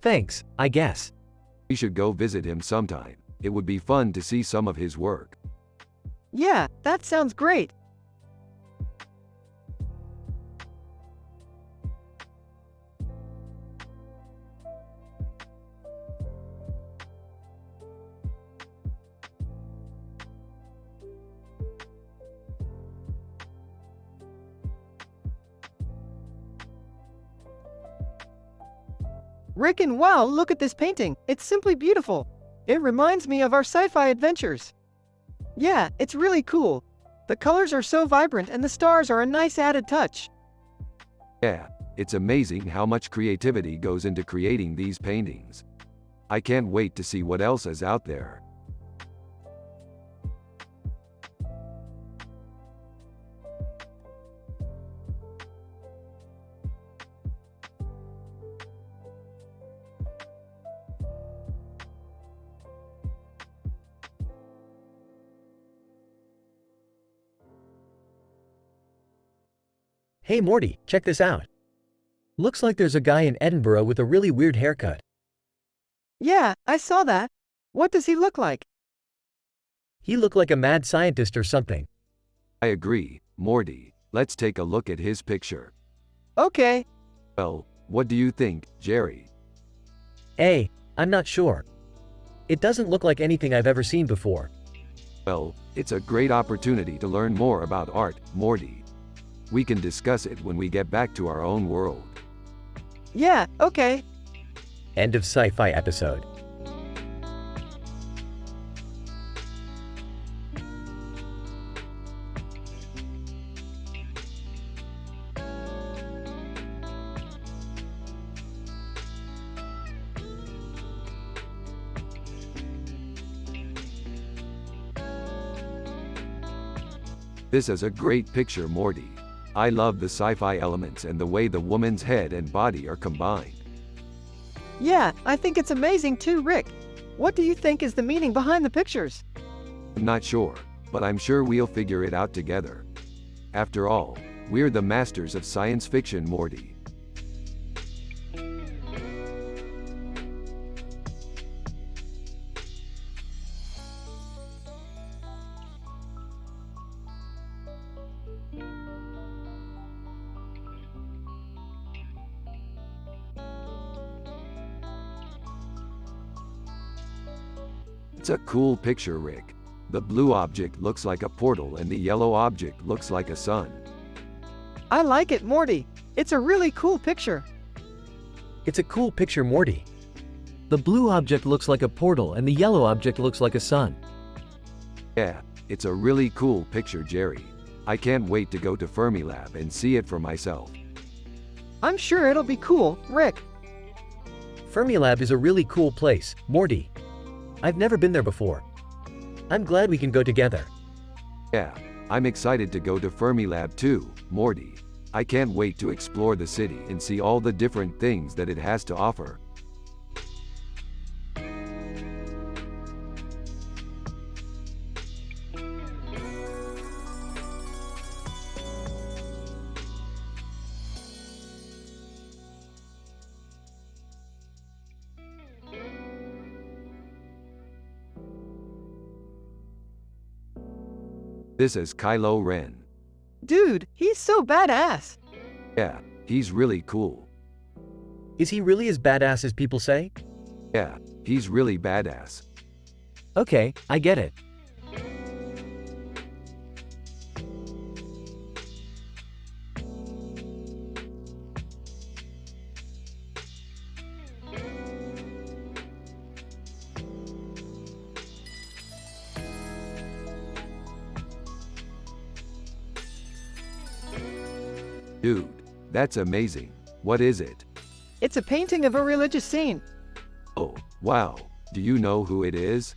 D: Thanks, I guess.
C: We should go visit him sometime. It would be fun to see some of his work.
A: Yeah, that sounds great. Rick and wow, look at this painting. It's simply beautiful. It reminds me of our sci-fi adventures. Yeah, it's really cool. The colors are so vibrant and the stars are a nice added touch.
C: Yeah, it's amazing how much creativity goes into creating these paintings. I can't wait to see what else is out there.
D: Hey, Morty, check this out. Looks like there's a guy in Edinburgh with a really weird haircut.
A: Yeah, I saw that. What does he look like?
D: He looked like a mad scientist or something.
C: I agree, Morty. Let's take a look at his picture.
A: Okay.
C: Well, what do you think, Jerry?
D: I'm not sure. It doesn't look like anything I've ever seen before.
C: Well, it's a great opportunity to learn more about art, Morty. We can discuss it when we get back to our own world.
A: Yeah, okay.
D: End of sci-fi episode.
C: This is a great picture, Morty. I love the sci-fi elements and the way the woman's head and body are combined.
A: Yeah, I think it's amazing too, Rick. What do you think is the meaning behind the pictures?
C: I'm not sure, but I'm sure we'll figure it out together. After all, we're the masters of science fiction, Morty. It's a cool picture, Rick. The blue object looks like a portal and the yellow object looks like a sun.
A: I like it, Morty. It's a really cool picture.
D: It's a cool picture, Morty. The blue object looks like a portal and the yellow object looks like a sun.
C: Yeah, it's a really cool picture, Jerry. I can't wait to go to Fermilab and see it for myself.
A: I'm sure it'll be cool, Rick.
D: Fermilab is a really cool place, Morty. I've never been there before. I'm glad we can go together.
C: Yeah, I'm excited to go to Fermilab too, Morty. I can't wait to explore the city and see all the different things that it has to offer. This is Kylo Ren.
A: Dude, he's so badass.
C: Yeah, he's really cool.
D: Is he really as badass as people say?
C: Yeah, he's really badass.
D: Okay, I get it.
C: Dude, that's amazing. What is it?
A: It's a painting of a religious scene.
C: Oh, wow. Do you know who it is?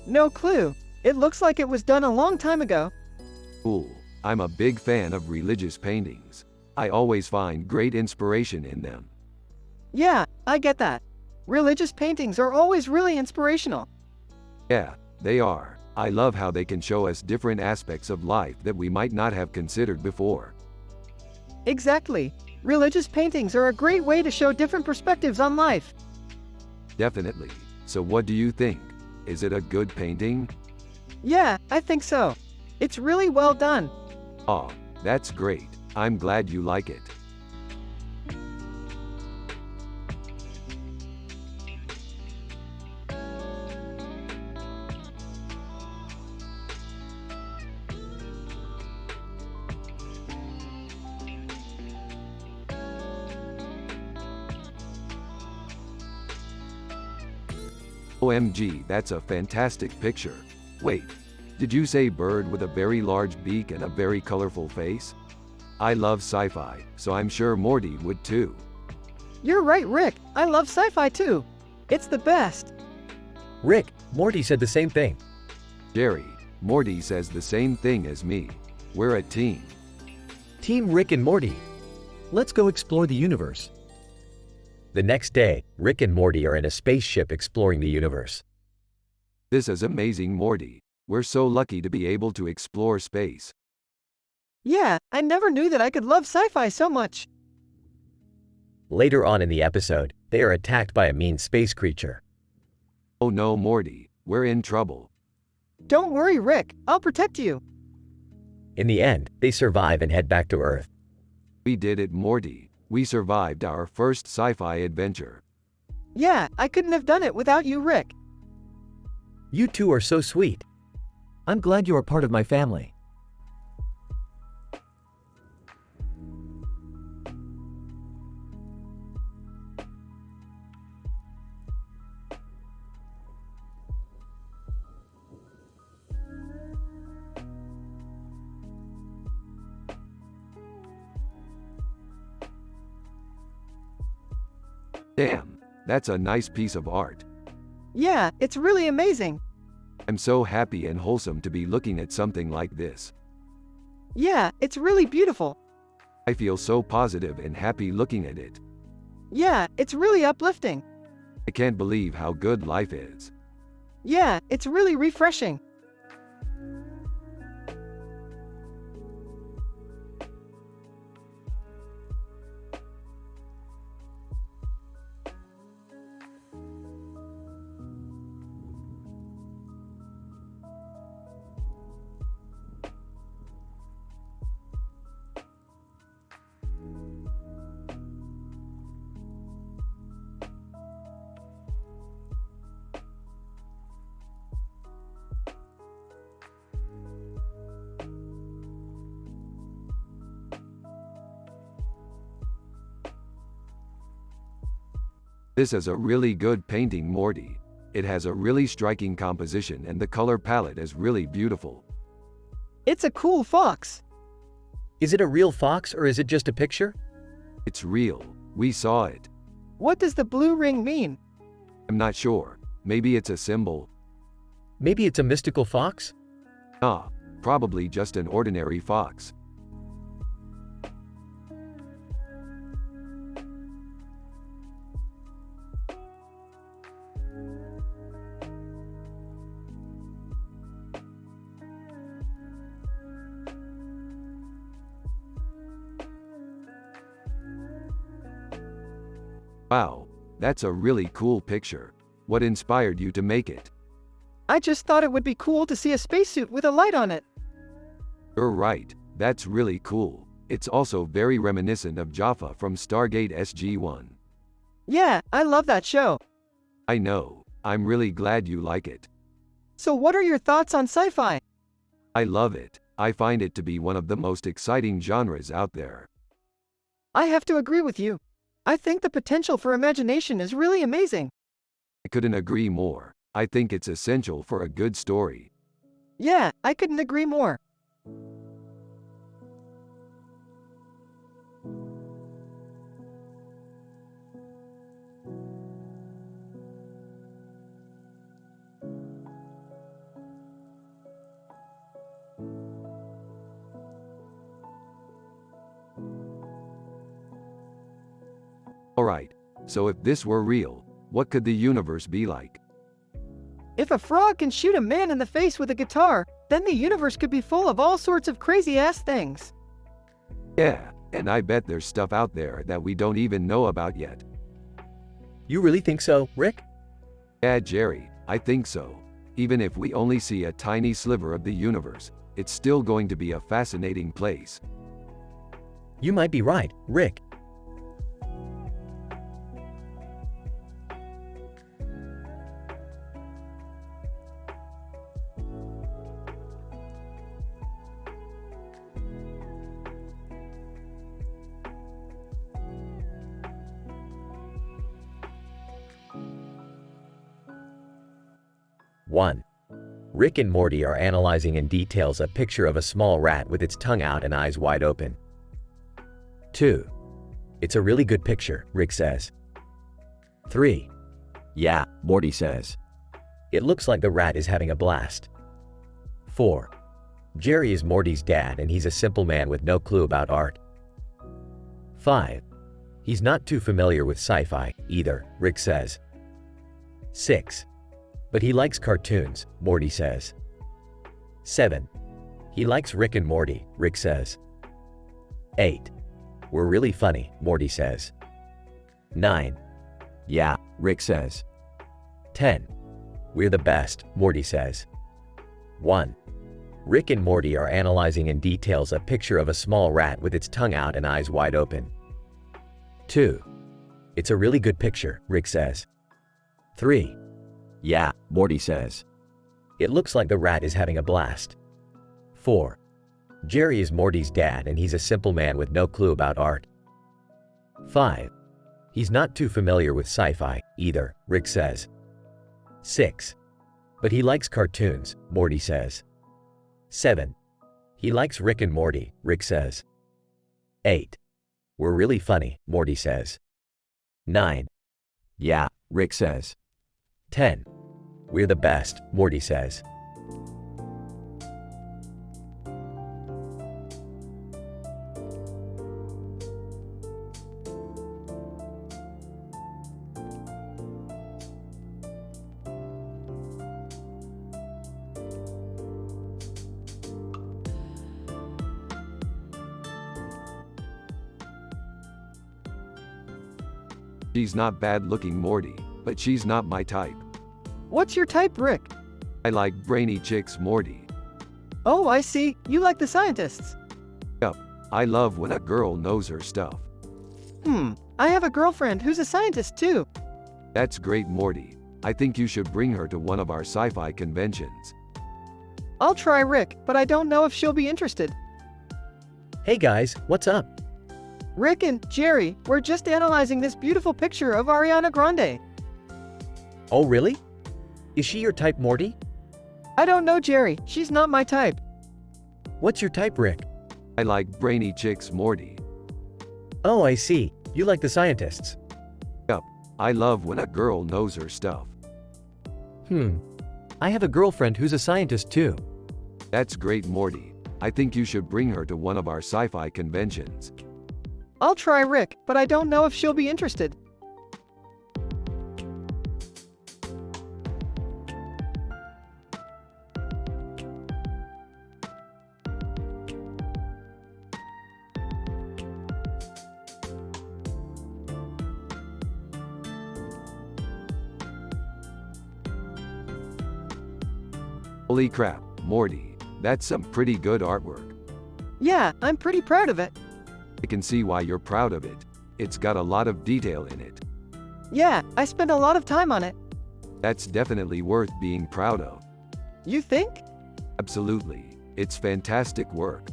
A: No clue. It looks like it was done a long time ago.
C: Cool. I'm a big fan of religious paintings. I always find great inspiration in them.
A: Yeah, I get that. Religious paintings are always really inspirational.
C: Yeah, they are. I love how they can show us different aspects of life that we might not have considered before.
A: Exactly. Religious paintings are a great way to show different perspectives on life.
C: Definitely. So what do you think? Is it a good painting?
A: Yeah, I think so. It's really well done.
C: Aw, that's great. I'm glad you like it. OMG, that's a fantastic picture. Wait, did you say bird with a very large beak and a very colorful face? I love sci-fi, so I'm sure Morty would too.
A: You're right, Rick. I love sci-fi too. It's the best.
D: Rick, Morty said the same thing.
C: Jerry, Morty says the same thing as me. We're a team.
D: Team Rick and Morty. Let's go explore the universe. The next day, Rick and Morty are in a spaceship exploring the universe.
C: This is amazing, Morty. We're so lucky to be able to explore space.
A: Yeah, I never knew that I could love sci-fi so much.
D: Later on in the episode, they are attacked by a mean space creature.
C: Oh no, Morty, we're in trouble.
A: Don't worry, Rick. I'll protect you.
D: In the end, they survive and head back to Earth.
C: We did it, Morty. We survived our first sci-fi adventure.
A: Yeah, I couldn't have done it without you, Rick.
D: You two are so sweet. I'm glad you are part of my family.
C: Damn, that's a nice piece of art.
A: Yeah, it's really amazing.
C: I'm so happy and wholesome to be looking at something like this.
A: Yeah, it's really beautiful.
C: I feel so positive and happy looking at it.
A: Yeah, it's really uplifting.
C: I can't believe how good life is.
A: Yeah, it's really refreshing.
C: This is a really good painting, Morty. It has a really striking composition and the color palette is really beautiful.
A: It's a cool fox.
D: Is it a real fox or is it just a picture?
C: It's real. We saw it.
A: What does the blue ring mean?
C: I'm not sure. Maybe it's a symbol.
D: Maybe it's a mystical fox?
C: Ah, probably just an ordinary fox. Wow, that's a really cool picture. What inspired you to make it?
A: I just thought it would be cool to see a spacesuit with a light on it.
C: You're right, that's really cool. It's also very reminiscent of Jaffa from Stargate SG-1.
A: Yeah, I love that show.
C: I know, I'm really glad you like it.
A: So what are your thoughts on sci-fi?
C: I love it. I find it to be one of the most exciting genres out there.
A: I have to agree with you. I think the potential for imagination is really amazing.
C: I couldn't agree more. I think it's essential for a good story.
A: Yeah, I couldn't agree more.
C: Alright, so if this were real, what could the universe be like?
A: If a frog can shoot a man in the face with a guitar, then the universe could be full of all sorts of crazy-ass things.
C: Yeah, and I bet there's stuff out there that we don't even know about yet.
D: You really think so, Rick?
C: Yeah, Jerry, I think so. Even if we only see a tiny sliver of the universe, it's still going to be a fascinating place.
D: You might be right, Rick. One. Rick and Morty are analyzing in details a picture of a small rat with its tongue out and eyes wide open. 2. It's a really good picture, Rick says. 3. Yeah, Morty says. It looks like the rat is having a blast. 4. Jerry is Morty's dad and he's a simple man with no clue about art. 5. He's not too familiar with sci-fi either, Rick says. 6. But he likes cartoons, Morty says. 7. He likes Rick and Morty, Rick says. 8. We're really funny, Morty says. 9. Yeah, Rick says. 10. We're the best, Morty says. 1. Rick and Morty are analyzing in details a picture of a small rat with its tongue out and eyes wide open. 2. It's a really good picture, Rick says. 3. Yeah, Morty says. It looks like the rat is having a blast. 4. Jerry is Morty's dad and he's a simple man with no clue about art. 5. He's not too familiar with sci-fi either, Rick says. 6. But he likes cartoons, Morty says. 7. He likes Rick and Morty, Rick says. 8. We're really funny, Morty says. 9. Yeah, Rick says. 10. We're the best, Morty says.
C: She's not bad-looking, Morty, but she's not my type.
A: What's your type, Rick?
C: I like brainy chicks, Morty.
A: Oh, I see. You like the scientists.
C: Yup, I love when a girl knows her stuff.
A: I have a girlfriend who's a scientist too.
C: That's great, Morty. I think you should bring her to one of our sci-fi conventions.
A: I'll try Rick, but I don't know if she'll be interested.
D: Hey guys, what's up?
A: Rick and Jerry, we're just analyzing this beautiful picture of Ariana Grande.
D: Oh really? Is she your type, Morty?
A: I don't know, Jerry. She's not my type.
D: What's your type, Rick?
C: I like brainy chicks, Morty.
D: Oh, I see. You like the scientists.
C: Yup, I love when a girl knows her stuff.
D: I have a girlfriend who's a scientist too.
C: That's great, Morty. I think you should bring her to one of our sci-fi conventions.
A: I'll try Rick, but I don't know if she'll be interested.
C: Holy crap, Morty, that's some pretty good artwork.
A: Yeah, I'm pretty proud of it.
C: I can see why you're proud of it. It's got a lot of detail in it.
A: Yeah, I spent a lot of time on it.
C: That's definitely worth being proud of.
A: You think?
C: Absolutely. It's fantastic work.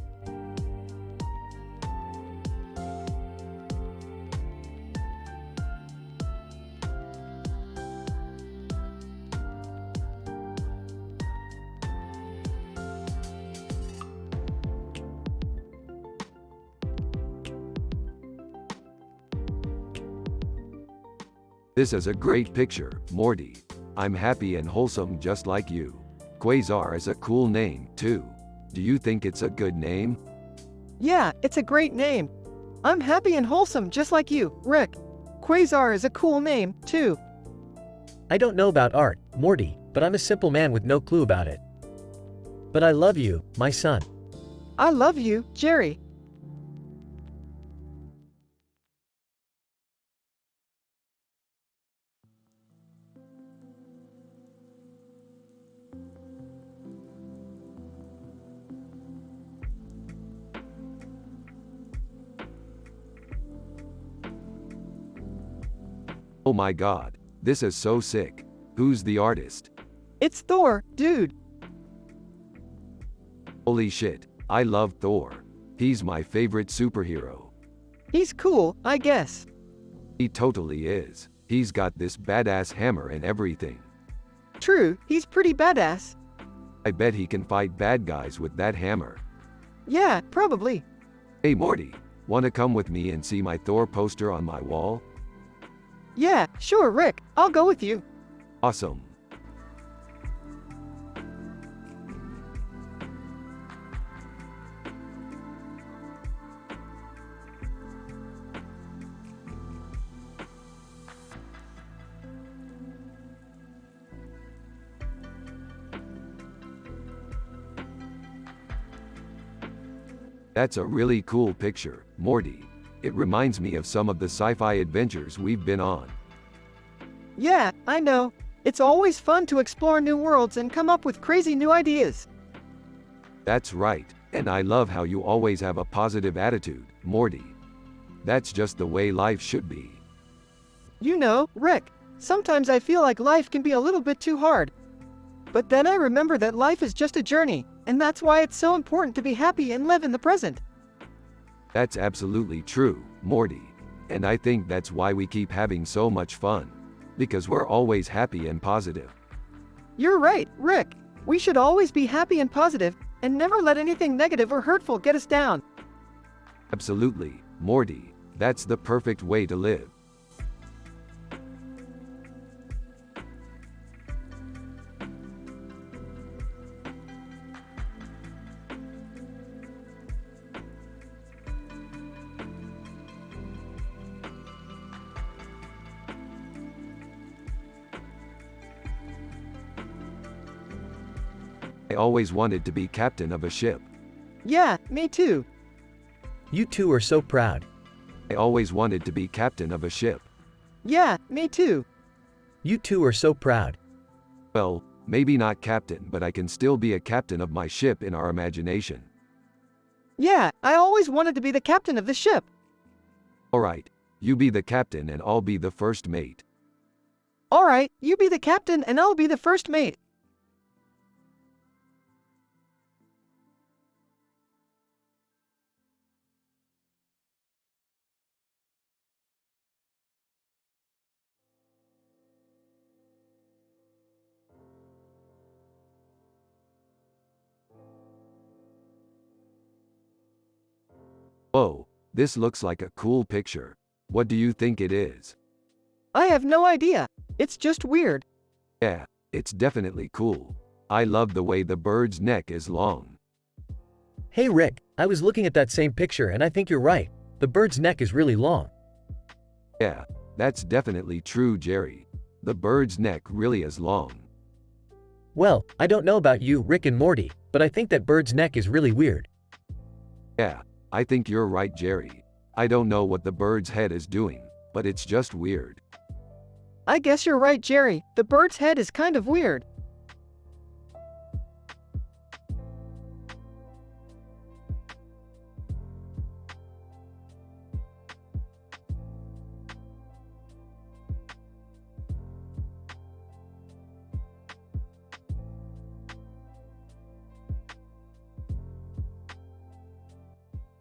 C: This is a great picture, Morty. I'm happy and wholesome just like you. Quasar is a cool name, too. Do you think it's a good name?
A: Yeah, it's a great name. I'm happy and wholesome just like you, Rick. Quasar is a cool name, too.
D: I don't know about art, Morty, but I'm a simple man with no clue about it. But I love you, my son.
A: I love you, Jerry.
C: Oh my god, this is so sick. Who's the artist?
A: It's Thor, dude.
C: Holy shit, I love Thor. He's my favorite superhero.
A: He's cool, I guess.
C: He totally is. He's got this badass hammer and everything.
A: True, he's pretty badass.
C: I bet he can fight bad guys with that hammer.
A: Yeah, probably.
C: Hey Morty, wanna come with me and see my Thor poster on my wall?
A: Yeah, sure, Rick. I'll go with you.
C: Awesome. That's a really cool picture, Morty. It reminds me of some of the sci-fi adventures we've been on.
A: Yeah, I know. It's always fun to explore new worlds and come up with crazy new ideas.
C: That's right, and I love how you always have a positive attitude, Morty. That's just the way life should be.
A: You know, Rick, sometimes I feel like life can be a little bit too hard. But then I remember that life is just a journey, and that's why it's so important to be happy and live in the present.
C: That's absolutely true, Morty. And I think that's why we keep having so much fun. Because we're always happy and positive.
A: You're right, Rick. We should always be happy and positive, and never let anything negative or hurtful get us down.
C: Absolutely, Morty. That's the perfect way to live. I always wanted to be captain of a ship.
A: Yeah, me too.
D: You two are so proud.
C: I always wanted to be captain of a ship.
A: Yeah, me too.
D: You two are so proud.
C: Well, maybe not captain, but I can still be a captain of my ship in our imagination.
A: Yeah, I always wanted to be the captain of the ship.
C: Alright, you be the captain and I'll be the first mate.
A: Alright, you be the captain and I'll be the first mate.
C: Whoa, this looks like a cool picture. What do you think it is?
A: I have no idea. It's just weird.
C: Yeah, it's definitely cool. I love the way the bird's neck is long.
D: Hey Rick, I was looking at that same picture and I think you're right. The bird's neck is really long.
C: Yeah, that's definitely true, Jerry. The bird's neck really is long.
D: Well, I don't know about you, Rick and Morty, but I think that bird's neck is really weird.
C: Yeah, I think you're right, Jerry. I don't know what the bird's head is doing, but it's just weird.
A: I guess you're right, Jerry. The bird's head is kind of weird.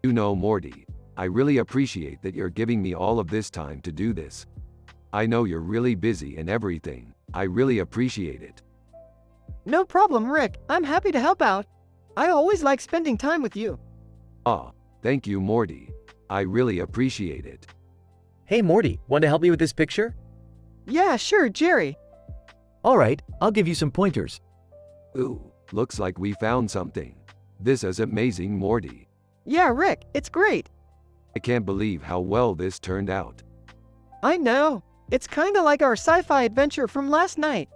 C: You know, Morty, I really appreciate that you're giving me all of this time to do this. I know you're really busy and everything. I really appreciate it.
A: No problem, Rick. I'm happy to help out. I always like spending time with you.
C: Ah, thank you, Morty. I really appreciate it.
D: Hey Morty, want to help me with this picture?
A: Yeah, sure, Jerry.
D: Alright, I'll give you some pointers.
C: Ooh, looks like we found something. This is amazing, Morty.
A: Yeah, Rick, it's great.
C: I can't believe how well this turned out.
A: I know. It's kinda like our sci-fi adventure from last night.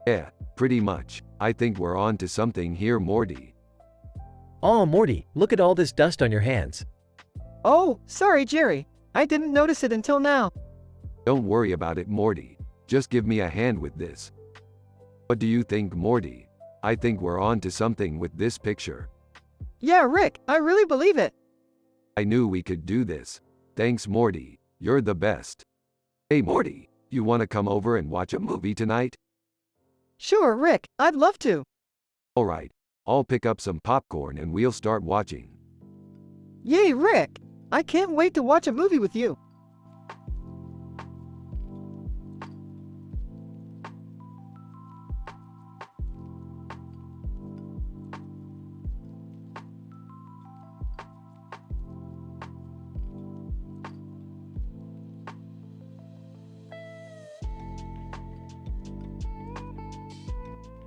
C: Yeah, pretty much. I think we're on to something here, Morty.
D: Oh Morty, look at all this dust on your hands.
A: Oh, sorry, Jerry. I didn't notice it until now.
C: Don't worry about it, Morty. Just give me a hand with this. What do you think, Morty? I think we're on to something with this picture.
A: Yeah, Rick, I really believe it.
C: I knew we could do this. Thanks, Morty. You're the best. Hey, Morty, you want to come over and watch a movie tonight?
A: Sure, Rick, I'd love to.
C: Alright, I'll pick up some popcorn and we'll start watching.
A: Yay, Rick! I can't wait to watch a movie with you.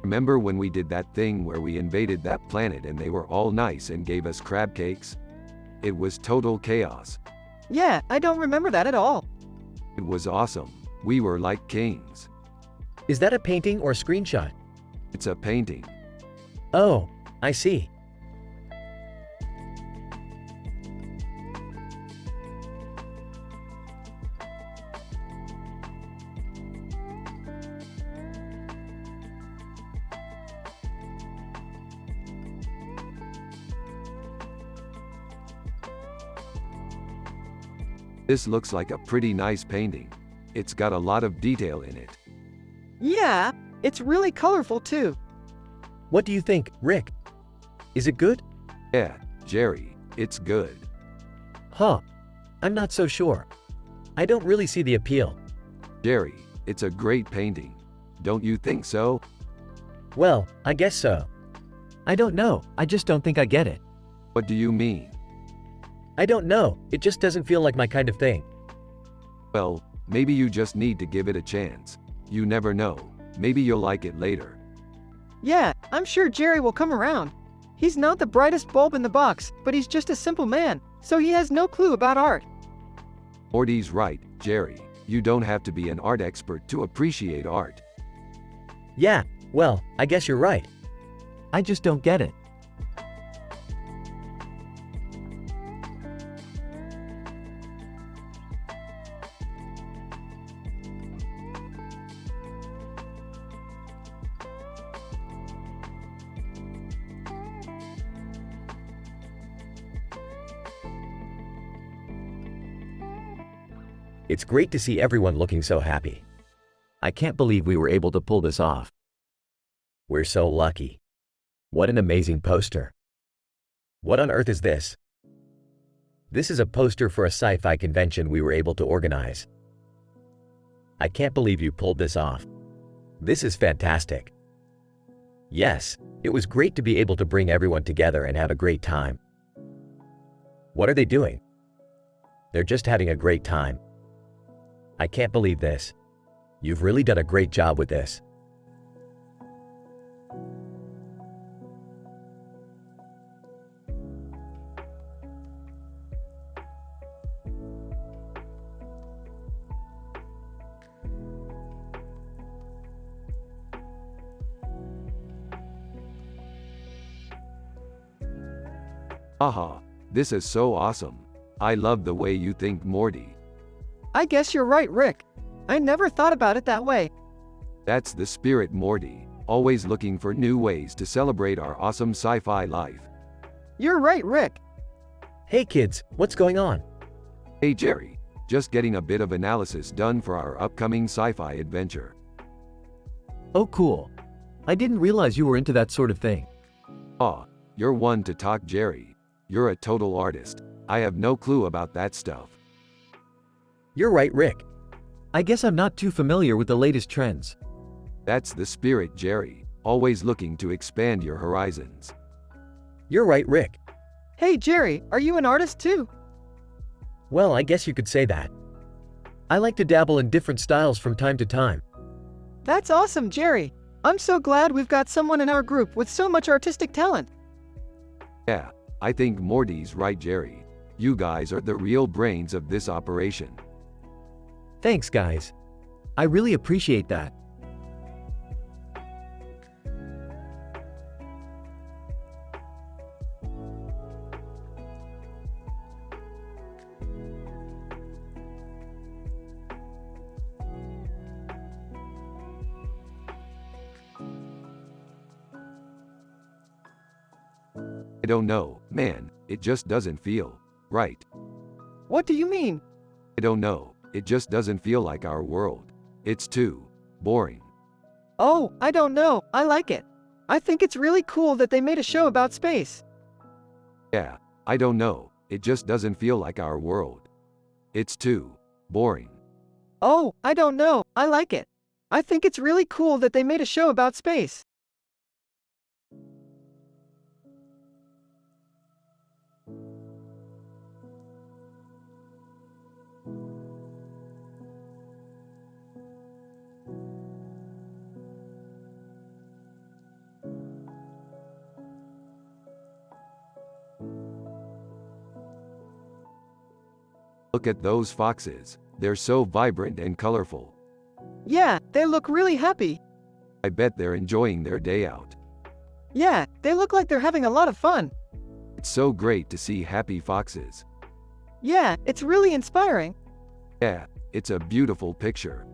C: Remember when we did that thing where we invaded that planet and they were all nice and gave us crab cakes? It was total chaos.
A: Yeah, I don't remember that at all.
C: It was awesome. We were like kings.
D: Is that a painting or a screenshot?
C: It's a painting.
D: Oh, I see.
C: This looks like a pretty nice painting. It's got a lot of detail in it.
A: Yeah, it's really colorful too.
B: What do you think, Rick? Is it good?
C: Yeah, Jerry, it's good.
B: Huh. I'm not so sure. I don't really see the appeal.
C: Jerry, it's a great painting. Don't you think so?
B: Well, I guess so. I don't know, I just don't think I get it.
C: What do you mean?
B: I don't know, it just doesn't feel like my kind of thing.
C: Well, maybe you just need to give it a chance. You never know. Maybe you'll like it later.
A: Yeah, I'm sure Jerry will come around. He's not the brightest bulb in the box, but he's just a simple man, so he has no clue about art.
C: Morty's right, Jerry. You don't have to be an art expert to appreciate art.
B: Yeah, well, I guess you're right. I just don't get it. It's great to see everyone looking so happy. I can't believe we were able to pull this off. We're so lucky. What an amazing poster. What on earth is this? This is a poster for a sci-fi convention we were able to organize. I can't believe you pulled this off. This is fantastic. Yes, it was great to be able to bring everyone together and have a great time. What are they doing? They're just having a great time. I can't believe this. You've really done a great job with this.
C: Haha, this is so awesome. I love the way you think, Morty.
A: I guess you're right, Rick. I never thought about it that way.
C: That's the spirit, Morty. Always looking for new ways to celebrate our awesome sci-fi life.
A: You're right, Rick.
B: Hey kids, what's going on?
C: Hey Jerry, just getting a bit of analysis done for our upcoming sci-fi adventure.
B: Oh cool. I didn't realize you were into that sort of thing.
C: Aw, you're one to talk, Jerry. You're a total artist. I have no clue about that stuff.
B: You're right, Rick. I guess I'm not too familiar with the latest trends.
C: That's the spirit, Jerry. Always looking to expand your horizons.
B: You're right, Rick.
A: Hey, Jerry, are you an artist too?
B: Well, I guess you could say that. I like to dabble in different styles from time to time.
A: That's awesome, Jerry. I'm so glad we've got someone in our group with so much artistic talent.
C: Yeah, I think Morty's right, Jerry. You guys are the real brains of this operation.
B: Thanks, guys. I really appreciate that.
C: I don't know, man, it just doesn't feel right.
A: What do you mean?
C: I don't know, it just doesn't feel like our world. It's too boring.
A: Oh, I don't know. I like it. I think it's really cool that they made a show about space.
C: Yeah, I don't know, it just doesn't feel like our world. It's too boring.
A: Oh, I don't know. I like it. I think it's really cool that they made a show about space.
C: Look at those foxes. They're so vibrant and colorful.
A: Yeah, they look really happy.
C: I bet they're enjoying their day out.
A: Yeah, they look like they're having a lot of fun.
C: It's so great to see happy foxes.
A: Yeah, it's really inspiring.
C: Yeah, it's a beautiful picture.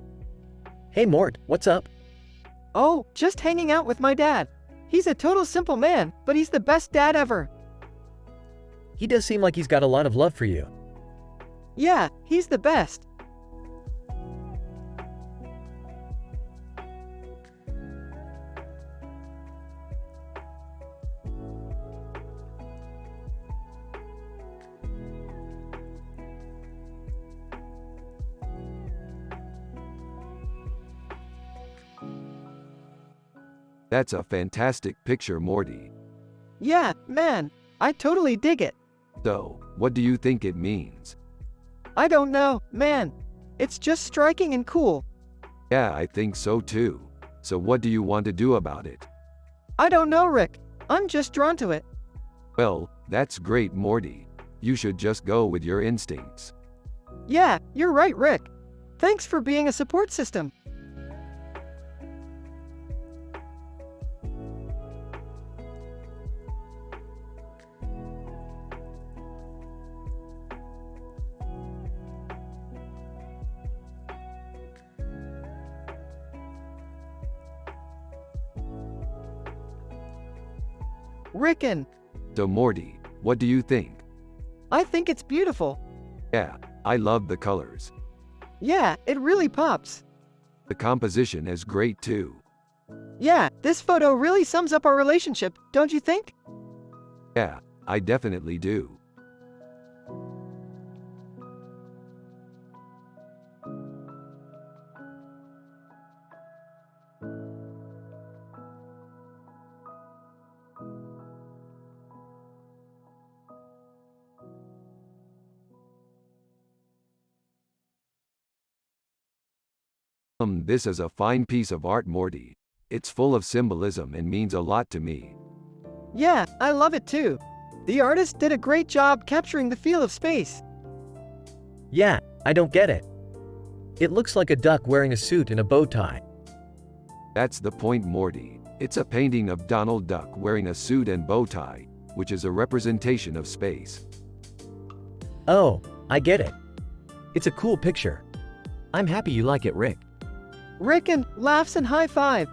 B: Hey Mort, what's up?
A: Oh, just hanging out with my dad. He's a total simple man, but he's the best dad ever.
B: He does seem like he's got a lot of love for you.
A: Yeah, he's the best.
C: That's a fantastic picture, Morty.
A: Yeah, man, I totally dig it.
C: So, what do you think it means?
A: I don't know, man. It's just striking and cool.
C: Yeah, I think so too. So what do you want to do about it?
A: I don't know, Rick. I'm just drawn to it.
C: Well, that's great, Morty. You should just go with your instincts.
A: Yeah, you're right, Rick. Thanks for being a support system. Rickon,
C: So Morty, what do you think?
A: I think it's beautiful.
C: Yeah, I love the colors.
A: Yeah, it really pops.
C: The composition is great too.
A: Yeah, this photo really sums up our relationship, don't you think?
C: Yeah, I definitely do. This is a fine piece of art, Morty. It's full of symbolism and means a lot to me.
A: Yeah, I love it too. The artist did a great job capturing the feel of space.
D: Yeah, I don't get it. It looks like a duck wearing a suit and a bow tie.
C: That's the point, Morty. It's a painting of Donald Duck wearing a suit and bow tie, which is a representation of space.
D: Oh, I get it. It's a cool picture. I'm happy you like it, Rick.
A: Rickon laughs and high five.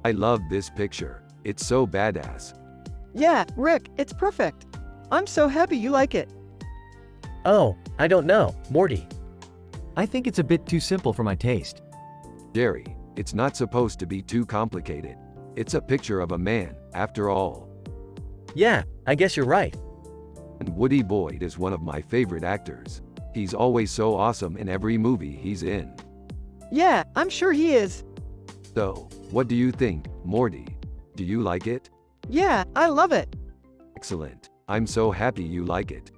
C: I love this picture. It's so badass.
A: Yeah, Rick, it's perfect. I'm so happy you like it.
D: Oh, I don't know, Morty. I think it's a bit too simple for my taste.
C: Jerry, it's not supposed to be too complicated. It's a picture of a man, after all.
D: Yeah, I guess you're right.
C: And Woody Boyd is one of my favorite actors. He's always so awesome in every movie he's in.
A: Yeah, I'm sure he is.
C: So, what do you think, Morty? Do you like it?
A: Yeah, I love it.
C: Excellent. I'm so happy you like it.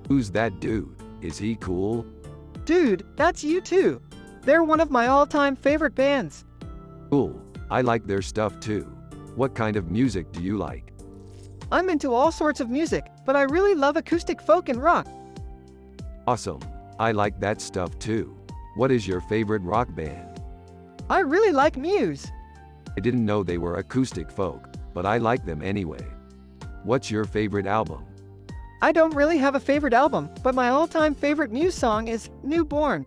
C: Who's that dude? Is he cool?
A: Dude, that's you too. They're one of my all-time favorite bands.
C: Cool. I like their stuff too. What kind of music do you like?
A: I'm into all sorts of music, but I really love acoustic folk and rock.
C: Awesome. I like that stuff too. What is your favorite rock band?
A: I really like Muse.
C: I didn't know they were acoustic folk, but I like them anyway. What's your favorite album?
A: I don't really have a favorite album, but my all-time favorite Muse song is Newborn.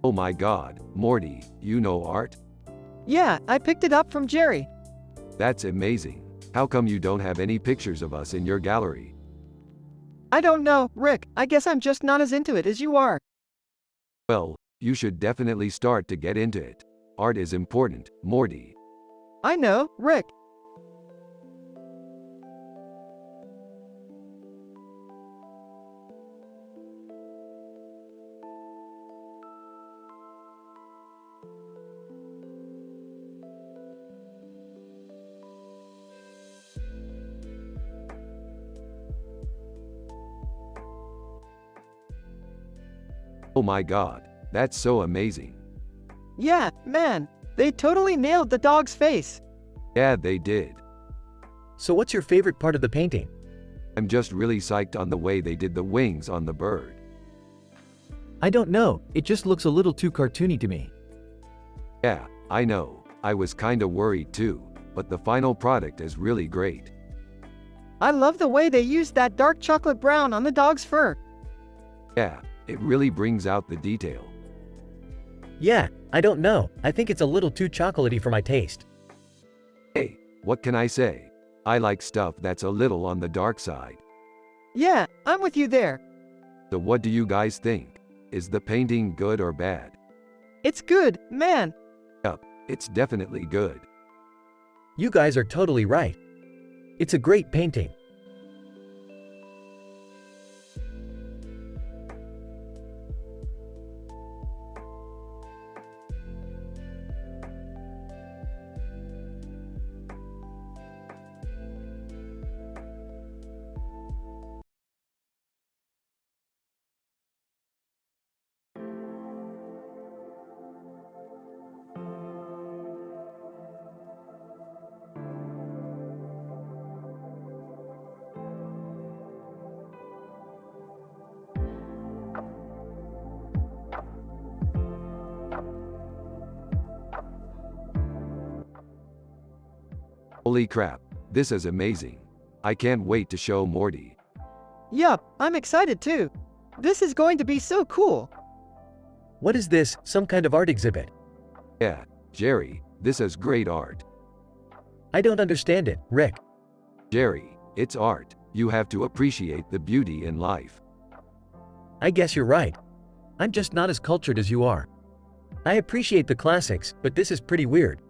C: Oh my god, Morty, you know art?
A: Yeah, I picked it up from Jerry.
C: That's amazing. How come you don't have any pictures of us in your gallery?
A: I don't know, Rick. I guess I'm just not as into it as you are.
C: Well, you should definitely start to get into it. Art is important, Morty.
A: I know, Rick.
C: Oh my god, that's so amazing.
A: Yeah, man, they totally nailed the dog's face.
C: Yeah, they did.
D: So what's your favorite part of the painting?
C: I'm just really psyched on the way they did the wings on the bird.
E: I don't know, it just looks a little too cartoony to me.
C: Yeah, I know, I was kinda worried too, but the final product is really great.
A: I love the way they used that dark chocolate brown on the dog's fur.
C: Yeah, it really brings out the detail.
D: Yeah, I don't know. I think it's a little too chocolatey for my taste.
C: Hey, what can I say? I like stuff that's a little on the dark side.
A: Yeah, I'm with you there.
C: So what do you guys think? Is the painting good or bad?
A: It's good, man.
C: Yup, it's definitely good.
D: You guys are totally right. It's a great painting.
C: Holy crap, this is amazing. I can't wait to show Morty.
A: Yup, I'm excited too. This is going to be so cool.
D: What is this, some kind of art exhibit?
C: Yeah, Jerry, this is great art.
D: I don't understand it, Rick.
C: Jerry, it's art. You have to appreciate the beauty in life.
D: I guess you're right. I'm just not as cultured as you are. I appreciate the classics, but this is pretty weird.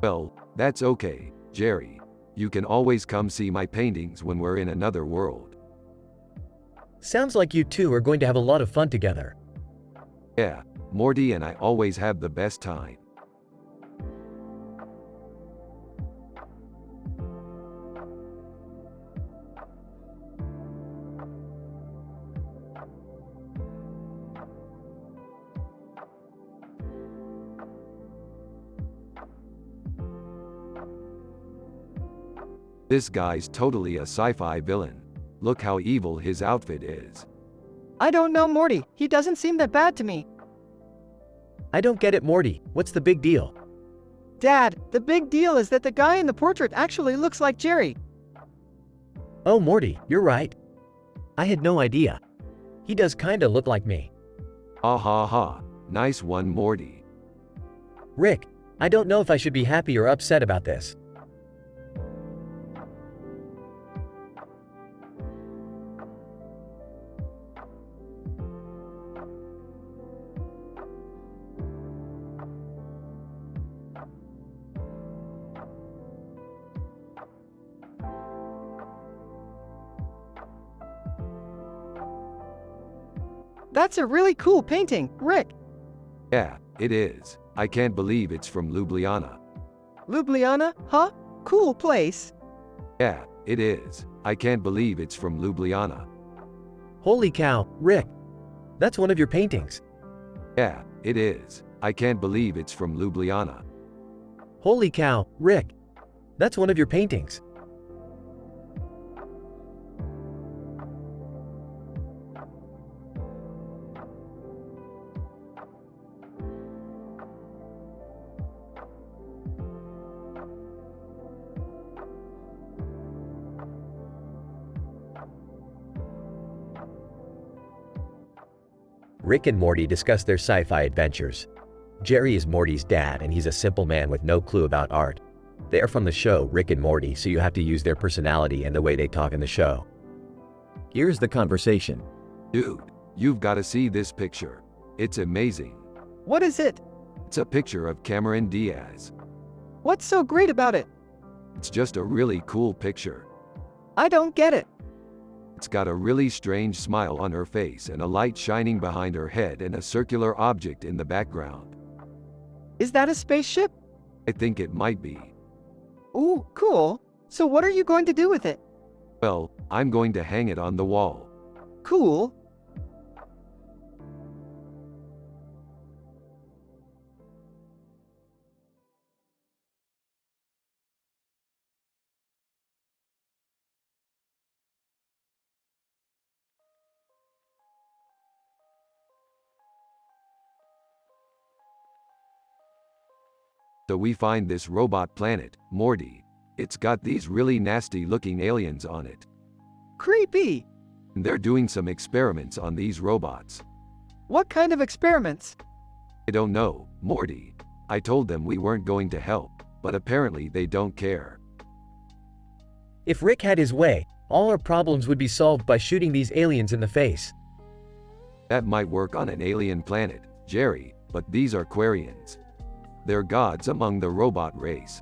C: Well, that's okay, Jerry. You can always come see my paintings when we're in another world.
D: Sounds like you two are going to have a lot of fun together.
C: Yeah, Morty and I always have the best time. This guy's totally a sci-fi villain. Look how evil his outfit is.
A: I don't know Morty, he doesn't seem that bad to me.
D: I don't get it, Morty. What's the big deal?
A: Dad, the big deal is that the guy in the portrait actually looks like Jerry.
D: Oh, Morty, you're right. I had no idea. He does kinda look like me.
C: Ha ha ha. Nice one, Morty.
D: Rick, I don't know if I should be happy or upset about this.
A: That's a really cool painting, Rick.
C: Yeah, it is. I can't believe it's from Ljubljana.
A: Ljubljana, huh? Cool place.
C: Yeah, it is. I can't believe it's from Ljubljana.
D: Holy cow, Rick. That's one of your paintings.
C: Yeah, it is. I can't believe it's from Ljubljana.
D: Holy cow, Rick. That's one of your paintings. Rick and Morty discuss their sci-fi adventures. Jerry is Morty's dad, and he's a simple man with no clue about art. They are from the show Rick and Morty, so you have to use their personality and the way they talk in the show.
E: Here's the conversation.
C: Dude, you've got to see this picture. It's amazing.
A: What is it?
C: It's a picture of Cameron Diaz.
A: What's so great about it?
C: It's just a really cool picture.
A: I don't get it.
C: It's got a really strange smile on her face and a light shining behind her head and a circular object in the background.
A: Is that a spaceship?
C: I think it might be.
A: Ooh, cool. So what are you going to do with it?
C: Well, I'm going to hang it on the wall.
A: Cool.
C: So we find this robot planet, Morty. It's got these really nasty looking aliens on it.
A: Creepy.
C: And they're doing some experiments on these robots.
A: What kind of experiments?
C: I don't know, Morty. I told them we weren't going to help, but apparently they don't care.
B: If Rick had his way, all our problems would be solved by shooting these aliens in the face.
C: That might work on an alien planet, Jerry, but these are Quarians. They're gods among the robot race.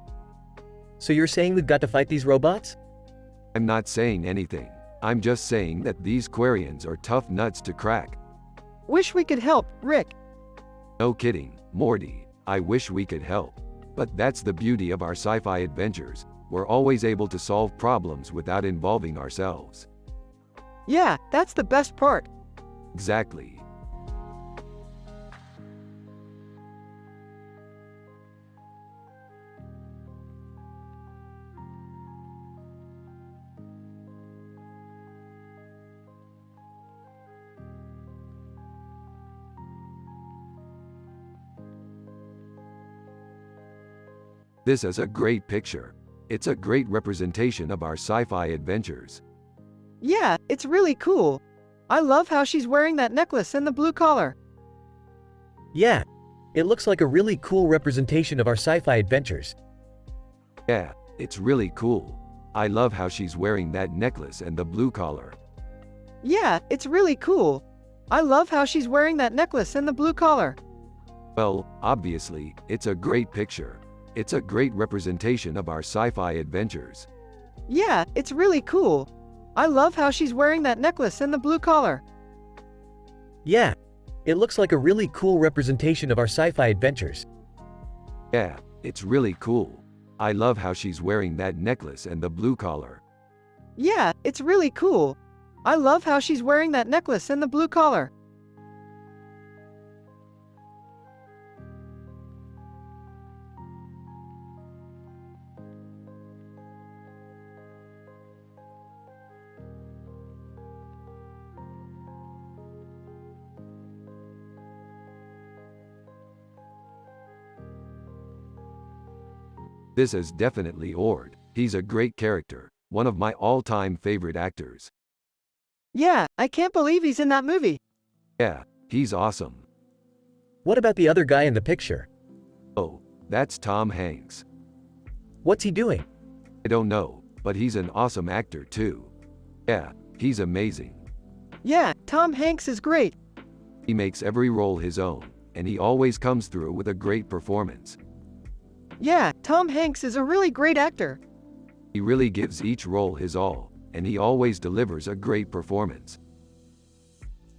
B: So you're saying we've got to fight these robots?
C: I'm not saying anything. I'm just saying that these Quarians are tough nuts to crack.
A: Wish we could help, Rick.
C: No kidding, Morty. I wish we could help. But that's the beauty of our sci-fi adventures. We're always able to solve problems without involving ourselves.
A: Yeah, that's the best part.
C: Exactly. This is a great picture. It's a great representation of our sci-fi adventures.
A: Yeah, it's really cool. I love how she's wearing that necklace and the blue collar.
B: Yeah, it looks like a really cool representation of our sci-fi adventures.
C: Yeah, it's really cool. I love how she's wearing that necklace and the blue collar.
A: Yeah, it's really cool. I love how she's wearing that necklace and the blue collar.
C: Well, obviously, it's a great picture. It's a great representation of our sci-fi adventures.
A: Yeah, it's really cool. I love how she's wearing that necklace and the blue collar.
B: Yeah, it looks like a really cool representation of our sci-fi adventures.
C: Yeah, it's really cool. I love how she's wearing that necklace and the blue collar.
A: Yeah, it's really cool. I love how she's wearing that necklace and the blue collar.
C: This is definitely Ord. He's a great character, one of my all-time favorite actors.
A: Yeah, I can't believe he's in that movie.
C: Yeah, he's awesome.
B: What about the other guy in the picture?
C: Oh, that's Tom Hanks.
B: What's he doing?
C: I don't know, but he's an awesome actor too. Yeah, he's amazing.
A: Yeah, Tom Hanks is great.
C: He makes every role his own, and he always comes through with a great performance.
A: Yeah, Tom Hanks is a really great actor.
C: He really gives each role his all, and he always delivers a great performance.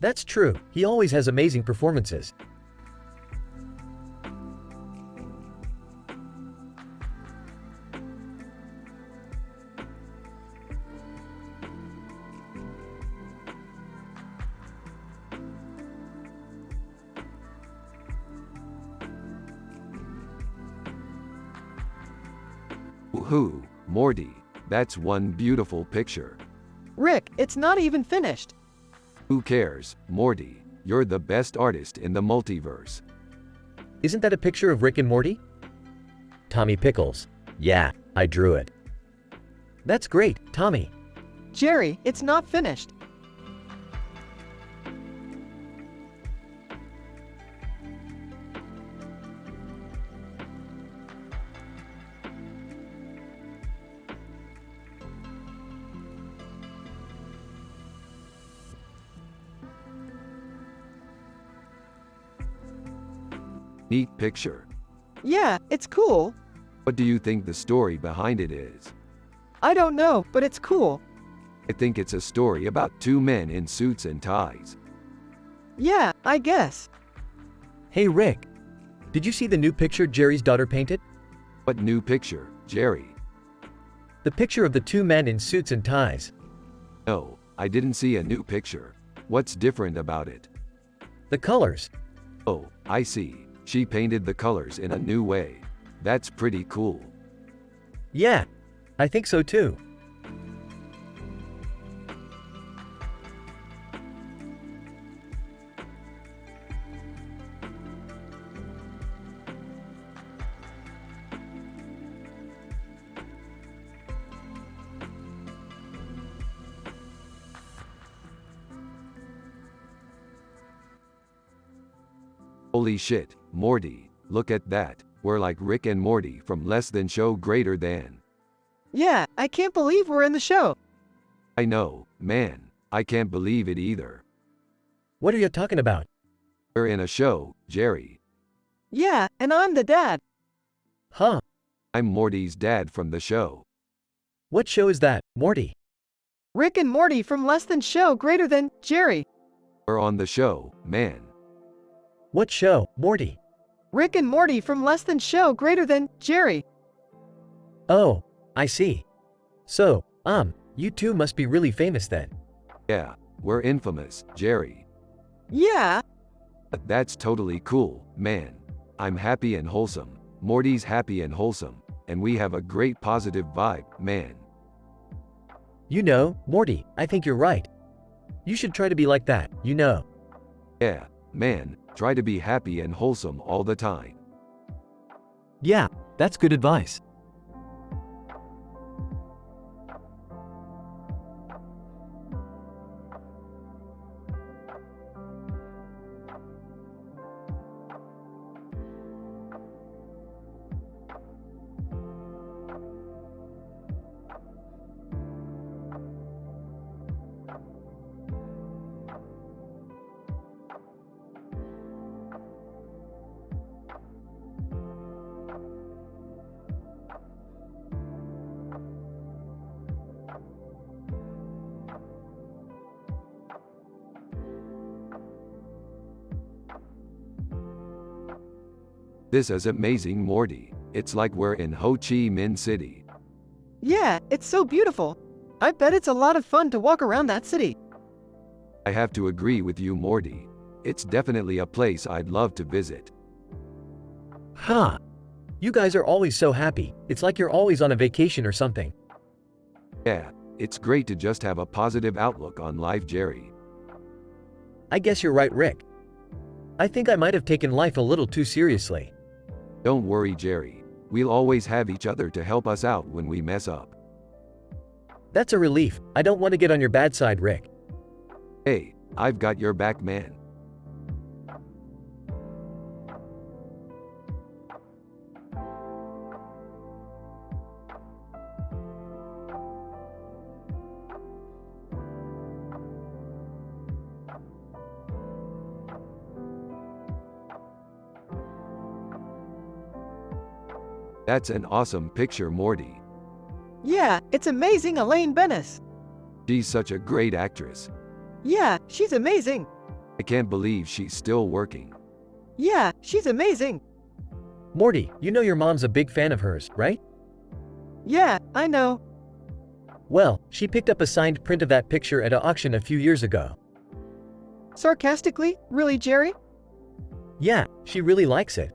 B: That's true, he always has amazing performances.
C: Woohoo, Morty, that's one beautiful picture.
A: Rick, it's not even finished.
C: Who cares, Morty? You're the best artist in the multiverse.
B: Isn't that a picture of Rick and Morty? Tommy Pickles. Yeah, I drew it. That's great, Tommy.
A: Jerry, it's not finished.
C: Neat picture.
A: Yeah, it's cool.
C: What do you think the story behind it is?
A: I don't know, but it's cool.
C: I think it's a story about two men in suits and ties.
A: Yeah, I guess.
B: Hey Rick, did you see the new picture Jerry's daughter painted?
C: What new picture, Jerry?
B: The picture of the two men in suits and ties.
C: No, I didn't see a new picture. What's different about it?
B: The colors.
C: Oh, I see. She painted the colors in a new way. That's pretty cool.
B: Yeah, I think so too.
C: Holy shit, Morty, look at that. We're like Rick and Morty from Less Than Show Greater Than.
A: Yeah, I can't believe we're in the show.
C: I know, man. I can't believe it either.
B: What are you talking about?
C: We're in a show, Jerry.
A: Yeah, and I'm the dad.
B: Huh?
C: I'm Morty's dad from the show.
B: What show is that, Morty?
A: Rick and Morty from Less Than Show Greater Than, Jerry.
C: We're on the show, man.
B: What show, Morty?
A: Rick and Morty from Less Than Show Greater Than, Jerry.
B: Oh, I see. So, you two must be really famous then.
C: Yeah, we're infamous, Jerry.
A: Yeah.
C: But that's totally cool, man. I'm happy and wholesome. Morty's happy and wholesome. And we have a great positive vibe, man.
B: You know, Morty, I think you're right. You should try to be like that, you know.
C: Yeah, man, try to be happy and wholesome all the time.
E: Yeah, that's good advice.
C: This is amazing, Morty. It's like we're in Ho Chi Minh City.
A: Yeah, it's so beautiful. I bet it's a lot of fun to walk around that city.
C: I have to agree with you, Morty. It's definitely a place I'd love to visit.
B: Huh? You guys are always so happy. It's like you're always on a vacation or something.
C: Yeah, it's great to just have a positive outlook on life, Jerry.
B: I guess you're right, Rick. I think I might have taken life a little too seriously.
C: Don't worry, Jerry. We'll always have each other to help us out when we mess up.
B: That's a relief. I don't want to get on your bad side, Rick.
C: Hey, I've got your back, man. That's an awesome picture, Morty.
A: Yeah, it's amazing, Elaine Bennis.
C: She's such a great actress.
A: Yeah, she's amazing.
C: I can't believe she's still working.
A: Yeah, she's amazing.
B: Morty, you know your mom's a big fan of hers, right?
A: Yeah, I know.
B: Well, she picked up a signed print of that picture at an auction a few years ago.
A: Sarcastically? Really, Jerry?
B: Yeah, she really likes it.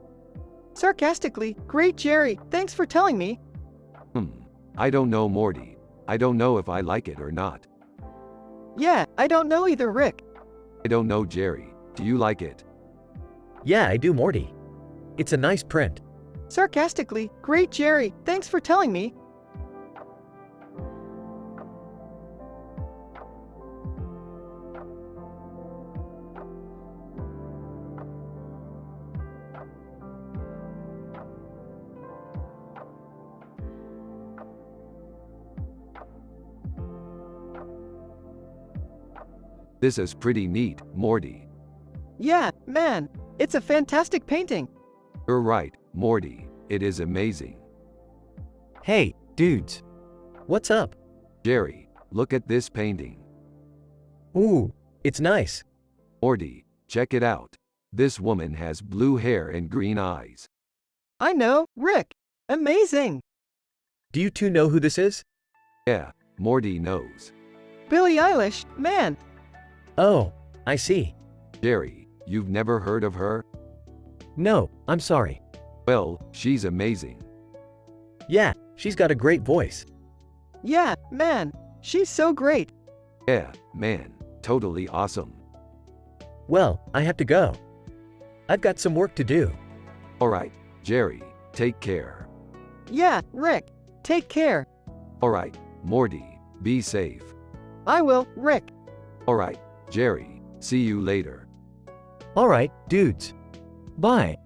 A: Sarcastically? Great, Jerry. Thanks for telling me.
C: I don't know, Morty. I don't know if I like it or not.
A: Yeah, I don't know either, Rick.
C: I don't know, Jerry. Do you like it?
B: Yeah, I do, Morty. It's a nice print.
A: Sarcastically? Great, Jerry. Thanks for telling me.
C: This is pretty neat, Morty.
A: Yeah, man. It's a fantastic painting.
C: You're right, Morty. It is amazing.
E: Hey, dudes.
B: What's up?
C: Jerry, look at this painting.
B: Ooh, it's nice.
C: Morty, check it out. This woman has blue hair and green eyes.
A: I know, Rick. Amazing.
B: Do you two know who this is?
C: Yeah, Morty knows.
A: Billie Eilish, man.
B: Oh, I see.
C: Jerry, you've never heard of her?
B: No, I'm sorry.
C: Well, she's amazing.
B: Yeah, she's got a great voice.
A: Yeah, man. She's so great.
C: Yeah, man, totally awesome.
B: Well, I have to go. I've got some work to do.
C: Alright, Jerry, take care.
A: Yeah, Rick. Take care.
C: Alright, Morty, be safe.
A: I will, Rick.
C: Alright, Jerry, see you later.
E: Alright, dudes. Bye.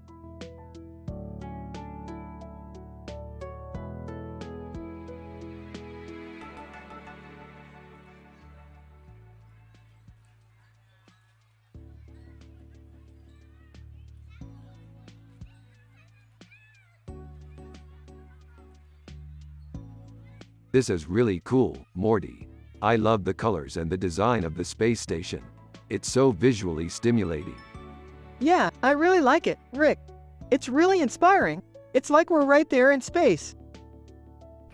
C: This is really cool, Morty. I love the colors and the design of the space station. It's so visually stimulating.
A: Yeah, I really like it, Rick. It's really inspiring. It's like we're right there in space.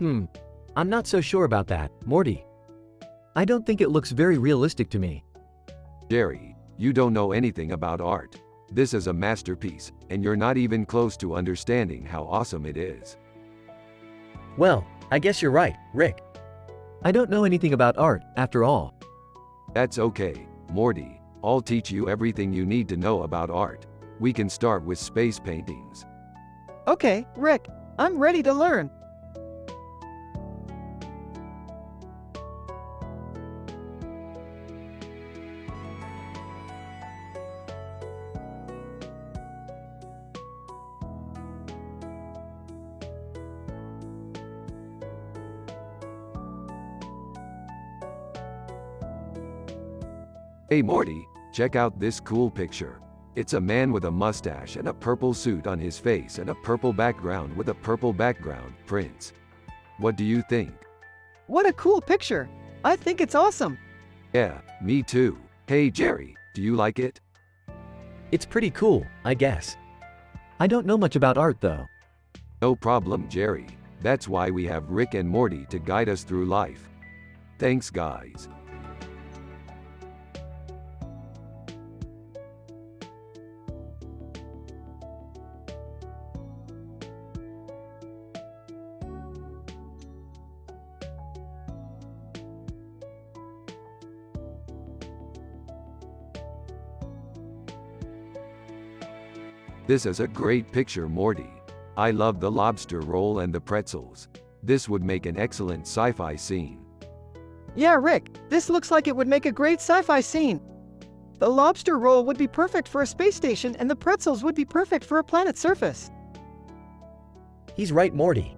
E: I'm not so sure about that, Morty. I don't think it looks very realistic to me.
C: Jerry, you don't know anything about art. This is a masterpiece, and you're not even close to understanding how awesome it is.
B: Well, I guess you're right, Rick.
E: I don't know anything about art, after all.
C: That's okay, Morty. I'll teach you everything you need to know about art. We can start with space paintings.
A: Okay, Rick, I'm ready to learn.
C: Hey Morty, check out this cool picture. It's a man with a mustache and a purple suit on his face and a purple background with a purple background prints. What do you think?
A: What a cool picture. I think it's awesome.
C: Yeah, me too. Hey Jerry, do you like it?
B: It's pretty cool, I guess.
E: I don't know much about art though.
C: No problem, Jerry. That's why we have Rick and Morty to guide us through life. Thanks, guys. This is a great picture, Morty. I love the lobster roll and the pretzels. This would make an excellent sci-fi scene.
A: Yeah, Rick, this looks like it would make a great sci-fi scene. The lobster roll would be perfect for a space station and the pretzels would be perfect for a planet's surface.
B: He's right, Morty.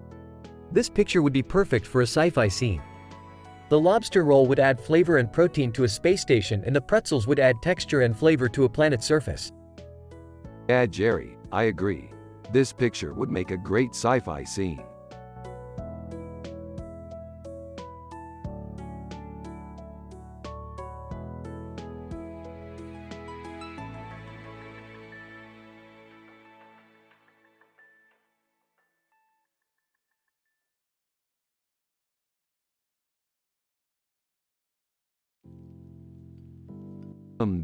E: This picture would be perfect for a sci-fi scene.
B: The lobster roll would add flavor and protein to a space station, and the pretzels would add texture and flavor to a planet's surface.
C: Yeah, Jerry, I agree. This picture would make a great sci-fi scene.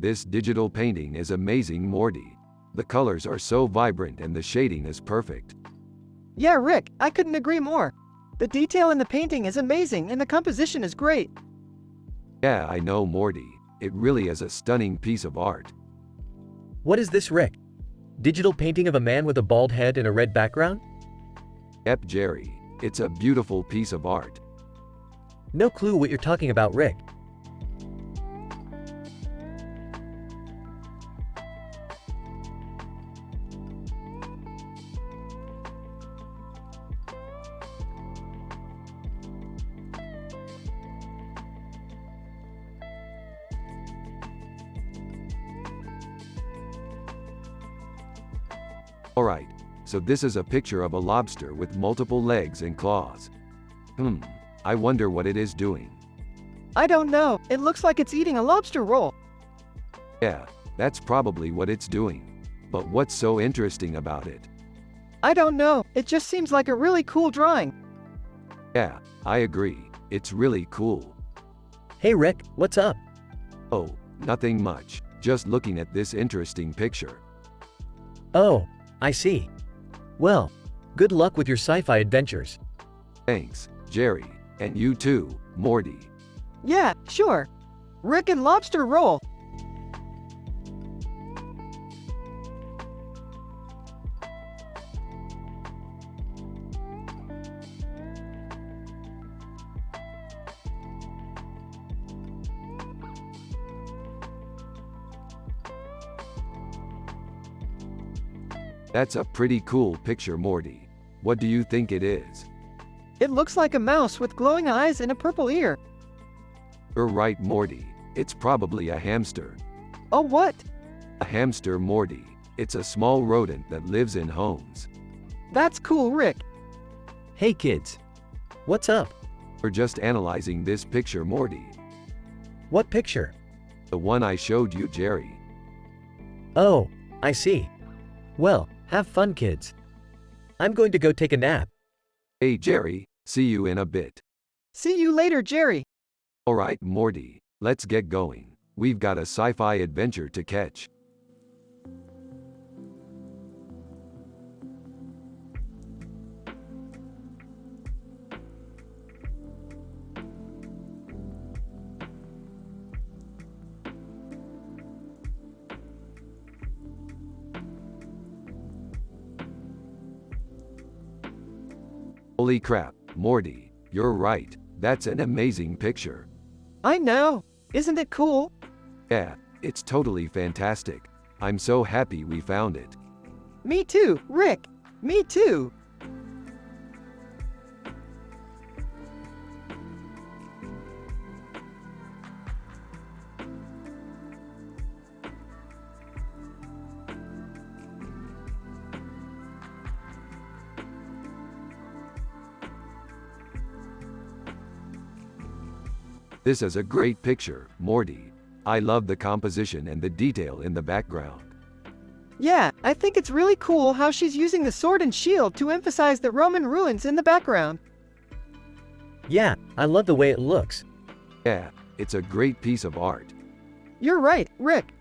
C: This digital painting is amazing, Morty. The colors are so vibrant and the shading is perfect.
A: Yeah, Rick, I couldn't agree more. The detail in the painting is amazing and the composition is great.
C: Yeah, I know, Morty. It really is a stunning piece of art.
B: What is this, Rick? Digital painting of a man with a bald head and a red background?
C: Yep, Jerry. It's a beautiful piece of art.
B: No clue what you're talking about, Rick.
C: Alright, so this is a picture of a lobster with multiple legs and claws. I wonder what it is doing.
A: I don't know, it looks like it's eating a lobster roll.
C: Yeah, that's probably what it's doing. But what's so interesting about it?
A: I don't know, it just seems like a really cool drawing.
C: Yeah, I agree. It's really cool.
B: Hey, Rick, what's up?
C: Oh, nothing much. Just looking at this interesting picture.
B: Oh, I see.
E: Well, good luck with your sci-fi adventures.
C: Thanks, Jerry. And you too, Morty.
A: Yeah, sure. Rick and lobster roll.
C: That's a pretty cool picture, Morty. What do you think it is?
A: It looks like a mouse with glowing eyes and a purple ear.
C: You're right, Morty. It's probably a hamster.
A: Oh, what?
C: A hamster, Morty. It's a small rodent that lives in homes.
A: That's cool, Rick.
E: Hey kids.
B: What's up?
C: We're just analyzing this picture, Morty.
B: What picture?
C: The one I showed you, Jerry.
B: Oh, I see.
E: Well, have fun kids.
B: I'm going to go take a nap.
C: Hey, Jerry, see you in a bit.
A: See you later, Jerry.
C: Alright, Morty, let's get going. We've got a sci-fi adventure to catch. Holy crap, Morty, you're right. That's an amazing picture.
A: I know. Isn't it cool?
C: Yeah, it's totally fantastic. I'm so happy we found it.
A: Me too, Rick. Me too.
C: This is a great picture, Morty. I love the composition and the detail in the background.
A: Yeah, I think it's really cool how she's using the sword and shield to emphasize the Roman ruins in the background.
B: Yeah, I love the way it looks.
C: Yeah, it's a great piece of art.
A: You're right, Rick.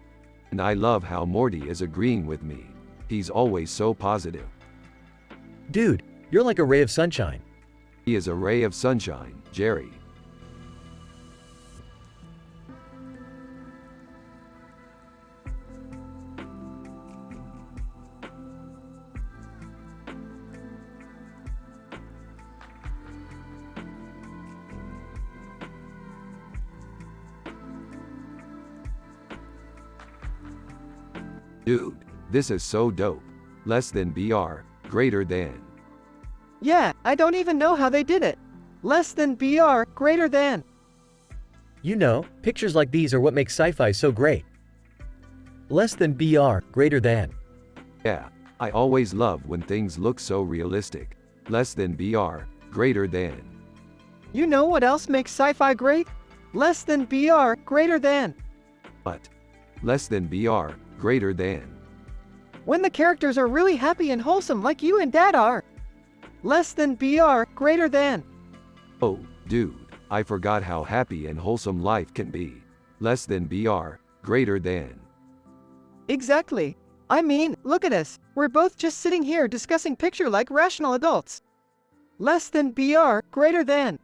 C: And I love how Morty is agreeing with me. He's always so positive.
B: Dude, you're like a ray of sunshine.
C: He is a ray of sunshine, Jerry. Dude, this is so dope. Less than BR, greater than.
A: Yeah, I don't even know how they did it. Less than BR, greater than.
B: You know, pictures like these are what make sci-fi so great. Less than BR, greater than.
C: Yeah, I always love when things look so realistic. Less than BR, greater than.
A: You know what else makes sci-fi great? Less than BR, greater than.
C: But less than BR, greater than.
A: When the characters are really happy and wholesome like you and Dad are. Less than BR, greater than.
C: Oh, dude, I forgot how happy and wholesome life can be. Less than BR, greater than.
A: Exactly. I mean, look at us. We're both just sitting here discussing picture like rational adults. Less than BR, greater than.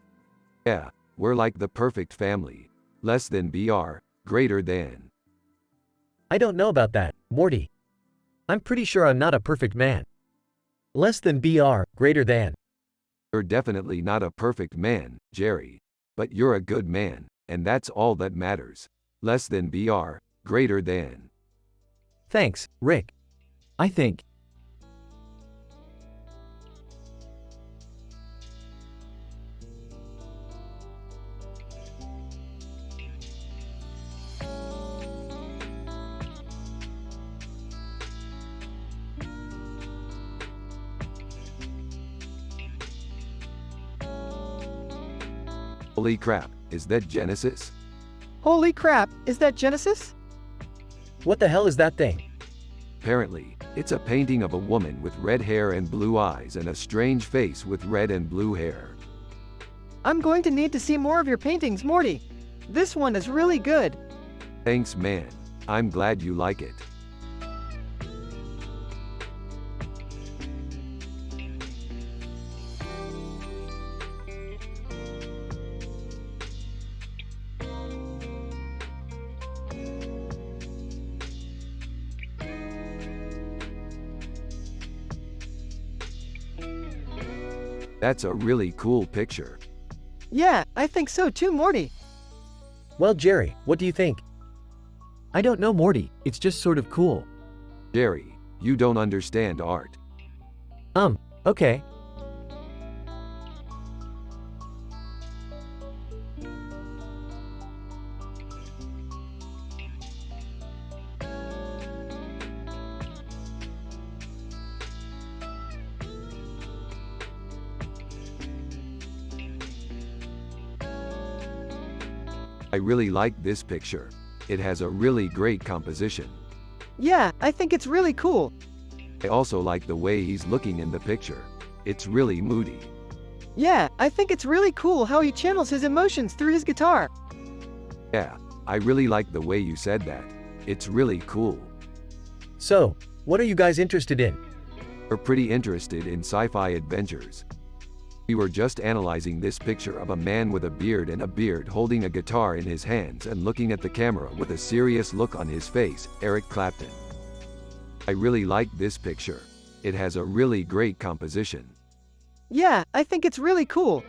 C: Yeah, we're like the perfect family. Less than BR, greater than.
B: I don't know about that, Morty. I'm pretty sure I'm not a perfect man. Less than BR, greater than.
C: You're definitely not a perfect man, Jerry. But you're a good man, and that's all that matters. Less than BR, greater than.
B: Thanks, Rick.
E: I think.
C: Holy crap, is that Genesis?
A: Holy crap, is that Genesis?
B: What the hell is that thing?
C: Apparently, it's a painting of a woman with red hair and blue eyes and a strange face with red and blue hair.
A: I'm going to need to see more of your paintings, Morty. This one is really good.
C: Thanks, man. I'm glad you like it. That's a really cool picture.
A: Yeah, I think so too, Morty.
B: Well, Jerry, what do you think?
E: I don't know, Morty. It's just sort of cool.
C: Jerry, You don't understand art.
E: Okay.
C: I really like this picture. It has a really great composition.
A: Yeah, I think it's really cool.
C: I also like the way he's looking in the picture. It's really moody.
A: Yeah, I think it's really cool how he channels his emotions through his guitar.
C: Yeah, I really like the way you said that. It's really cool.
E: So, what are you guys interested in?
C: We're pretty interested in sci-fi adventures. We were just analyzing this picture of a man with a beard holding a guitar in his hands and looking at the camera with a serious look on his face, Eric Clapton. I really like this picture. It has a really great composition.
A: Yeah, I think it's really cool.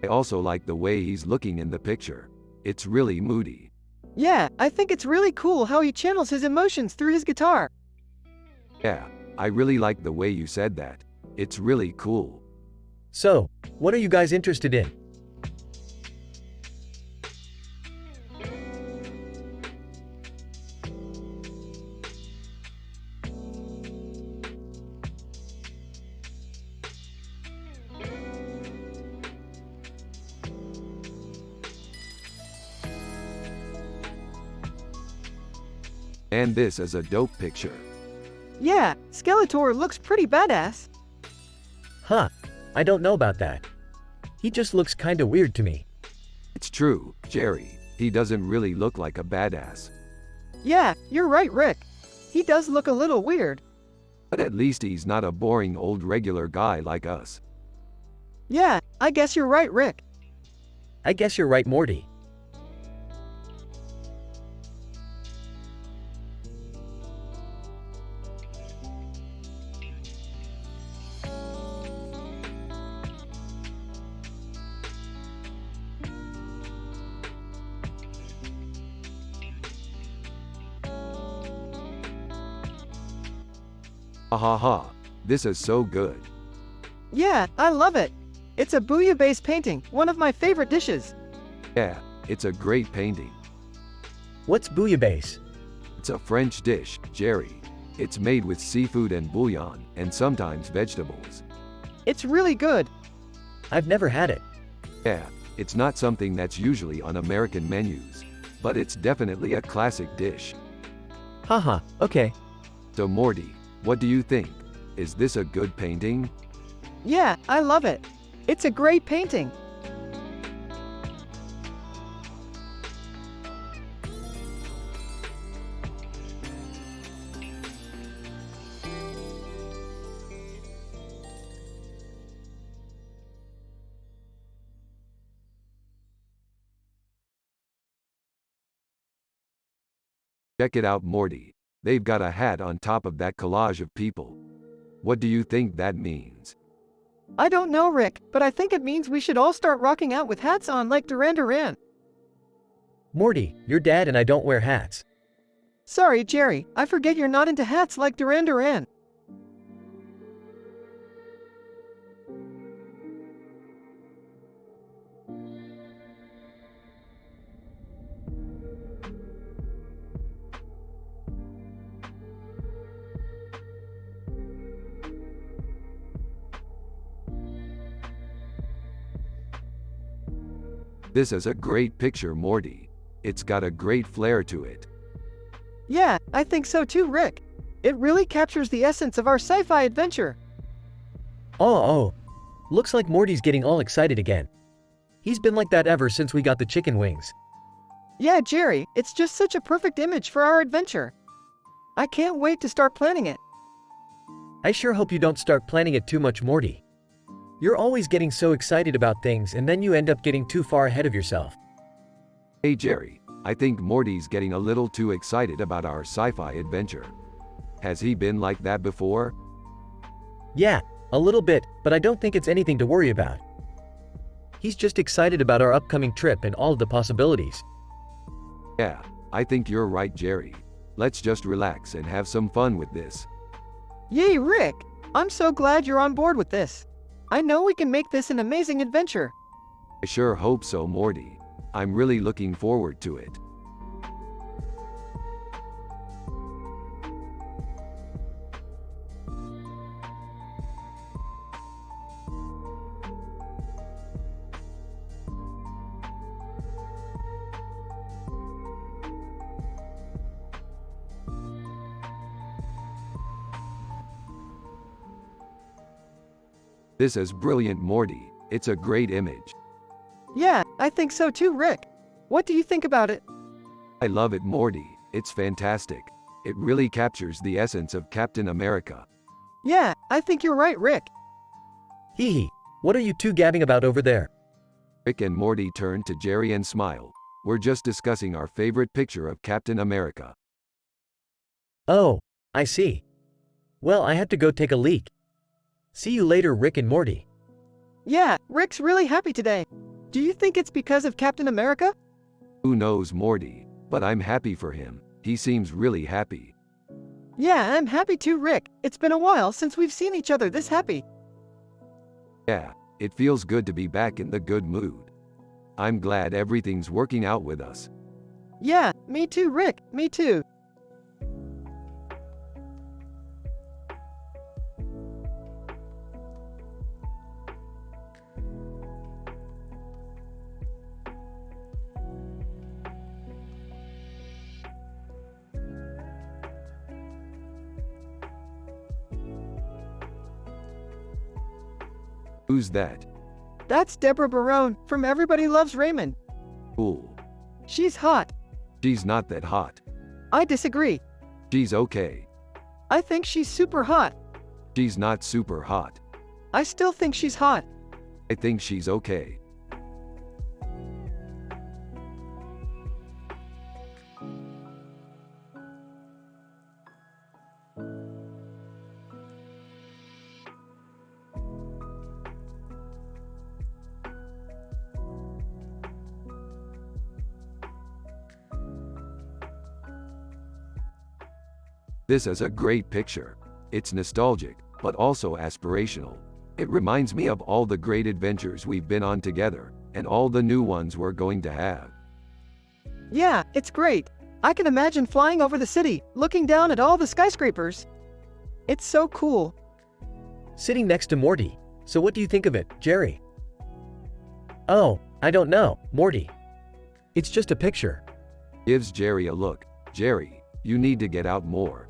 C: I also like the way he's looking in the picture. It's really moody.
A: Yeah, I think it's really cool how he channels his emotions through his guitar.
C: Yeah, I really like the way you said that. It's really cool.
E: So, what are you guys interested in?
C: And this is a dope picture.
A: Yeah, Skeletor looks pretty badass.
E: Huh, I don't know about that. He just looks kinda weird to me.
C: It's true, Jerry. He doesn't really look like a badass.
A: Yeah, you're right, Rick. He does look a little weird.
C: But at least he's not a boring old regular guy like us.
A: Yeah, I guess you're right, Rick.
E: I guess you're right, Morty.
C: Ha ha ha. This is so good.
A: Yeah, I love it. It's a bouillabaisse painting, one of my favorite dishes.
C: Yeah, it's a great painting.
E: What's bouillabaisse?
C: It's a French dish, Jerry. It's made with seafood and bouillon, and sometimes vegetables.
A: It's really good.
E: I've never had it.
C: Yeah, it's not something that's usually on American menus, but it's definitely a classic dish.
E: Haha, okay.
C: So Morty, what do you think? Is this a good painting?
A: Yeah, I love it. It's a great painting.
C: Check it out, Morty. They've got a hat on top of that collage of people. What do you think that means?
A: I don't know, Rick, but I think it means we should all start rocking out with hats on like Duran Duran.
E: Morty, your dad and I don't wear hats.
A: Sorry, Jerry, I forget you're not into hats like Duran Duran.
C: This is a great picture, Morty. It's got a great flair to it.
A: Yeah, I think so too, Rick. It really captures the essence of our sci-fi adventure.
E: Oh, looks like Morty's getting all excited again. He's been like that ever since we got the chicken wings.
A: Yeah, Jerry, it's just such a perfect image for our adventure. I can't wait to start planning it.
E: I sure hope you don't start planning it too much, Morty. You're always getting so excited about things and then you end up getting too far ahead of yourself.
C: Hey Jerry, I think Morty's getting a little too excited about our sci-fi adventure. Has he been like that before?
E: Yeah, a little bit, but I don't think it's anything to worry about. He's just excited about our upcoming trip and all of the possibilities.
C: Yeah, I think you're right, Jerry. Let's just relax and have some fun with this.
A: Yay, Rick! I'm so glad you're on board with this. I know we can make this an amazing adventure.
C: I sure hope so, Morty. I'm really looking forward to it. This is brilliant, Morty. It's a great image.
A: Yeah, I think so too, Rick. What do you think about it?
C: I love it, Morty. It's fantastic. It really captures the essence of Captain America.
A: Yeah, I think you're right, Rick.
E: Hee hee, what are you two gabbing about over there?
C: Rick and Morty turned to Jerry and smiled. We're just discussing our favorite picture of Captain America.
E: Oh, I see. Well, I had to go take a leak. See you later, Rick and Morty.
A: Yeah, Rick's really happy today. Do you think it's because of Captain America?
C: Who knows, Morty? But I'm happy for him. He seems really happy.
A: Yeah, I'm happy too, Rick. It's been a while since we've seen each other this happy.
C: Yeah, it feels good to be back in the good mood. I'm glad everything's working out with us.
A: Yeah, me too, Rick. Me too.
C: Who's that?
A: That's Deborah Barone from Everybody Loves Raymond.
C: Cool.
A: She's hot.
C: She's not that hot.
A: I disagree.
C: She's okay.
A: I think she's super hot.
C: She's not super hot.
A: I still think she's hot.
C: I think she's okay. This is a great picture. It's nostalgic, but also aspirational. It reminds me of all the great adventures we've been on together, and all the new ones we're going to have.
A: Yeah, it's great. I can imagine flying over the city, looking down at all the skyscrapers. It's so cool.
E: Sitting next to Morty. So what do you think of it, Jerry? Oh, I don't know, Morty. It's just a picture.
C: Gives Jerry a look. Jerry, you need to get out more.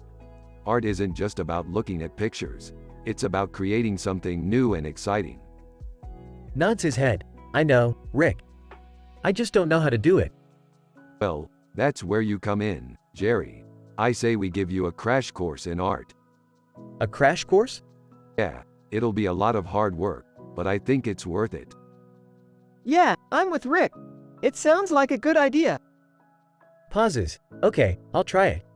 C: Art isn't just about looking at pictures. It's about creating something new and exciting.
E: Nods his head. I know, Rick. I just don't know how to do it.
C: Well, that's where you come in, Jerry. I say we give you a crash course in art.
E: A crash course?
C: Yeah, it'll be a lot of hard work, but I think it's worth it.
A: Yeah, I'm with Rick. It sounds like a good idea.
E: Pauses. Okay, I'll try it.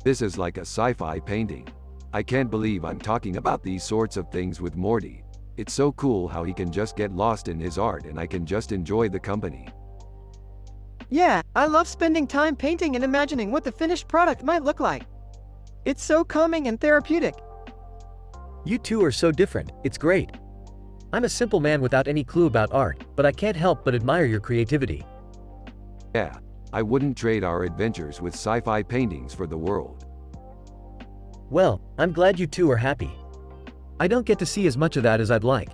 C: This is like a sci-fi painting. I can't believe I'm talking about these sorts of things with Morty. It's so cool how he can just get lost in his art and I can just enjoy the company.
A: Yeah, I love spending time painting and imagining what the finished product might look like. It's so calming and therapeutic.
E: You two are so different, it's great. I'm a simple man without any clue about art, but I can't help but admire your creativity.
C: Yeah, I wouldn't trade our adventures with sci-fi paintings for the world.
E: Well, I'm glad you two are happy. I don't get to see as much of that as I'd like.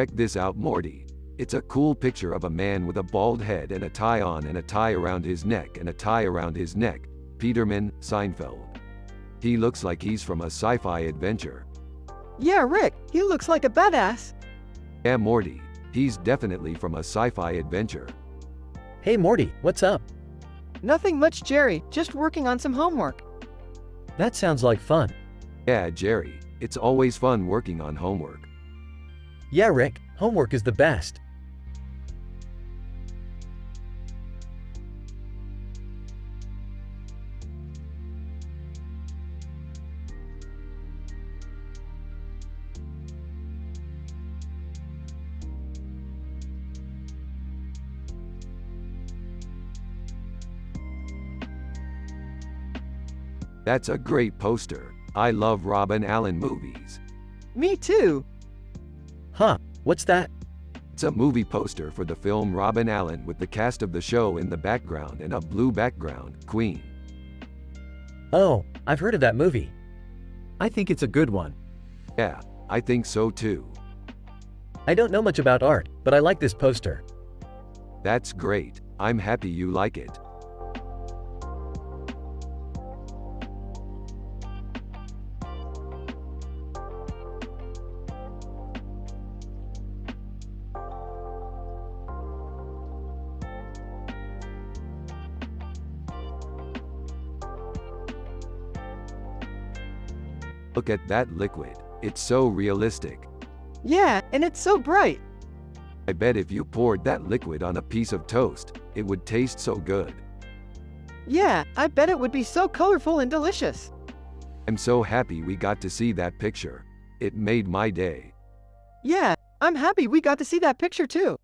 C: Check this out, Morty. It's a cool picture of a man with a bald head and a tie on and a tie around his neck and a tie around his neck. Peterman, Seinfeld. He looks like he's from a sci-fi adventure.
A: Yeah, Rick, he looks like a badass.
C: Yeah, Morty. He's definitely from a sci-fi adventure.
E: Hey Morty, what's up?
A: Nothing much, Jerry, just working on some homework.
E: That sounds like fun.
C: Yeah, Jerry. It's always fun working on homework.
E: Yeah, Rick, homework is the best.
C: That's a great poster. I love Robin Allen movies.
A: Me too.
E: Huh, what's that?
C: It's a movie poster for the film Robin Allen with the cast of the show in the background and a blue background, Queen.
E: Oh, I've heard of that movie. I think it's a good one.
C: Yeah, I think so too.
E: I don't know much about art, but I like this poster.
C: That's great. I'm happy you like it. Look at that liquid. It's so realistic.
A: Yeah, and it's so bright.
C: I bet if you poured that liquid on a piece of toast, it would taste so good.
A: Yeah, I bet it would be so colorful and delicious.
C: I'm so happy we got to see that picture. It made my day.
A: Yeah, I'm happy we got to see that picture too.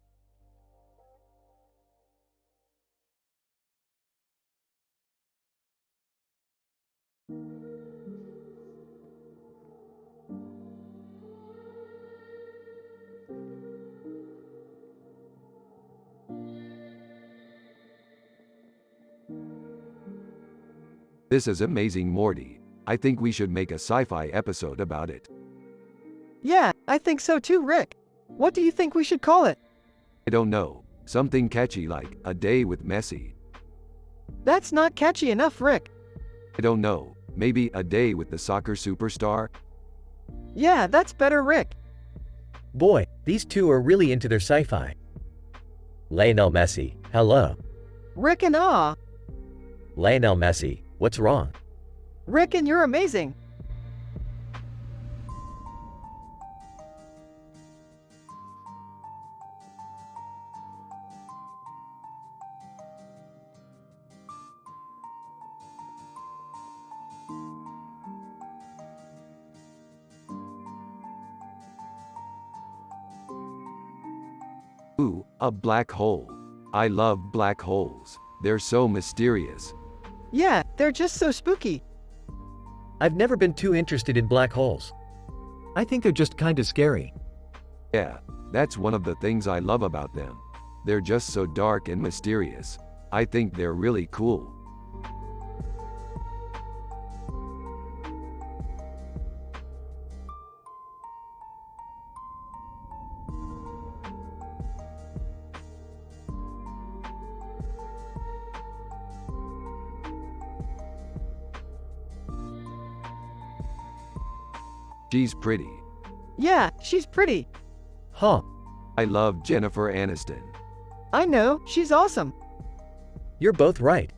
C: This is amazing, Morty. I think we should make a sci-fi episode about it.
A: Yeah, I think so too, Rick. What do you think we should call it?
C: I don't know. Something catchy like A Day with Messi.
A: That's not catchy enough, Rick.
C: I don't know. Maybe A Day with the Soccer Superstar?
A: Yeah, that's better, Rick.
E: Boy, these two are really into their sci-fi.
B: Lionel Messi, hello.
A: Rick and
B: Lionel Messi, what's wrong?
A: Rick and you're amazing.
C: Ooh, a black hole. I love black holes. They're so mysterious.
A: Yeah, they're just so spooky.
E: I've never been too interested in black holes. I think they're just kinda scary.
C: Yeah, that's one of the things I love about them. They're just so dark and mysterious. I think they're really cool. She's pretty.
A: Yeah, she's pretty.
E: Huh,
C: I love Jennifer Aniston.
A: I know, she's awesome.
E: you're both right.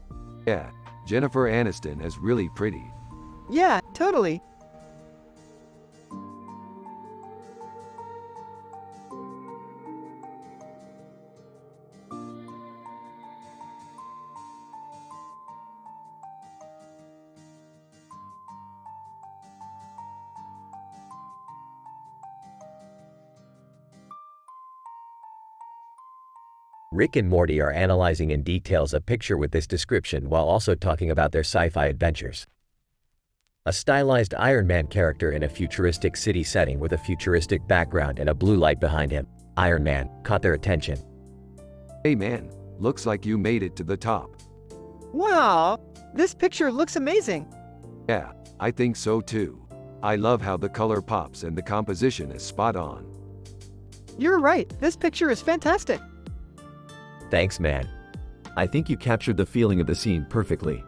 C: Yeah, Jennifer Aniston is really pretty.
A: Yeah, totally.
B: Rick and Morty are analyzing in details a picture with this description while also talking about their sci-fi adventures. A stylized Iron Man character in a futuristic city setting with a futuristic background and a blue light behind him, Iron Man, caught their attention.
C: Hey man, looks like you made it to the top.
A: Wow, this picture looks amazing.
C: Yeah, I think so too. I love how the color pops and the composition is spot on.
A: You're right, this picture is fantastic.
B: Thanks, man.
E: I think you captured the feeling of the scene perfectly.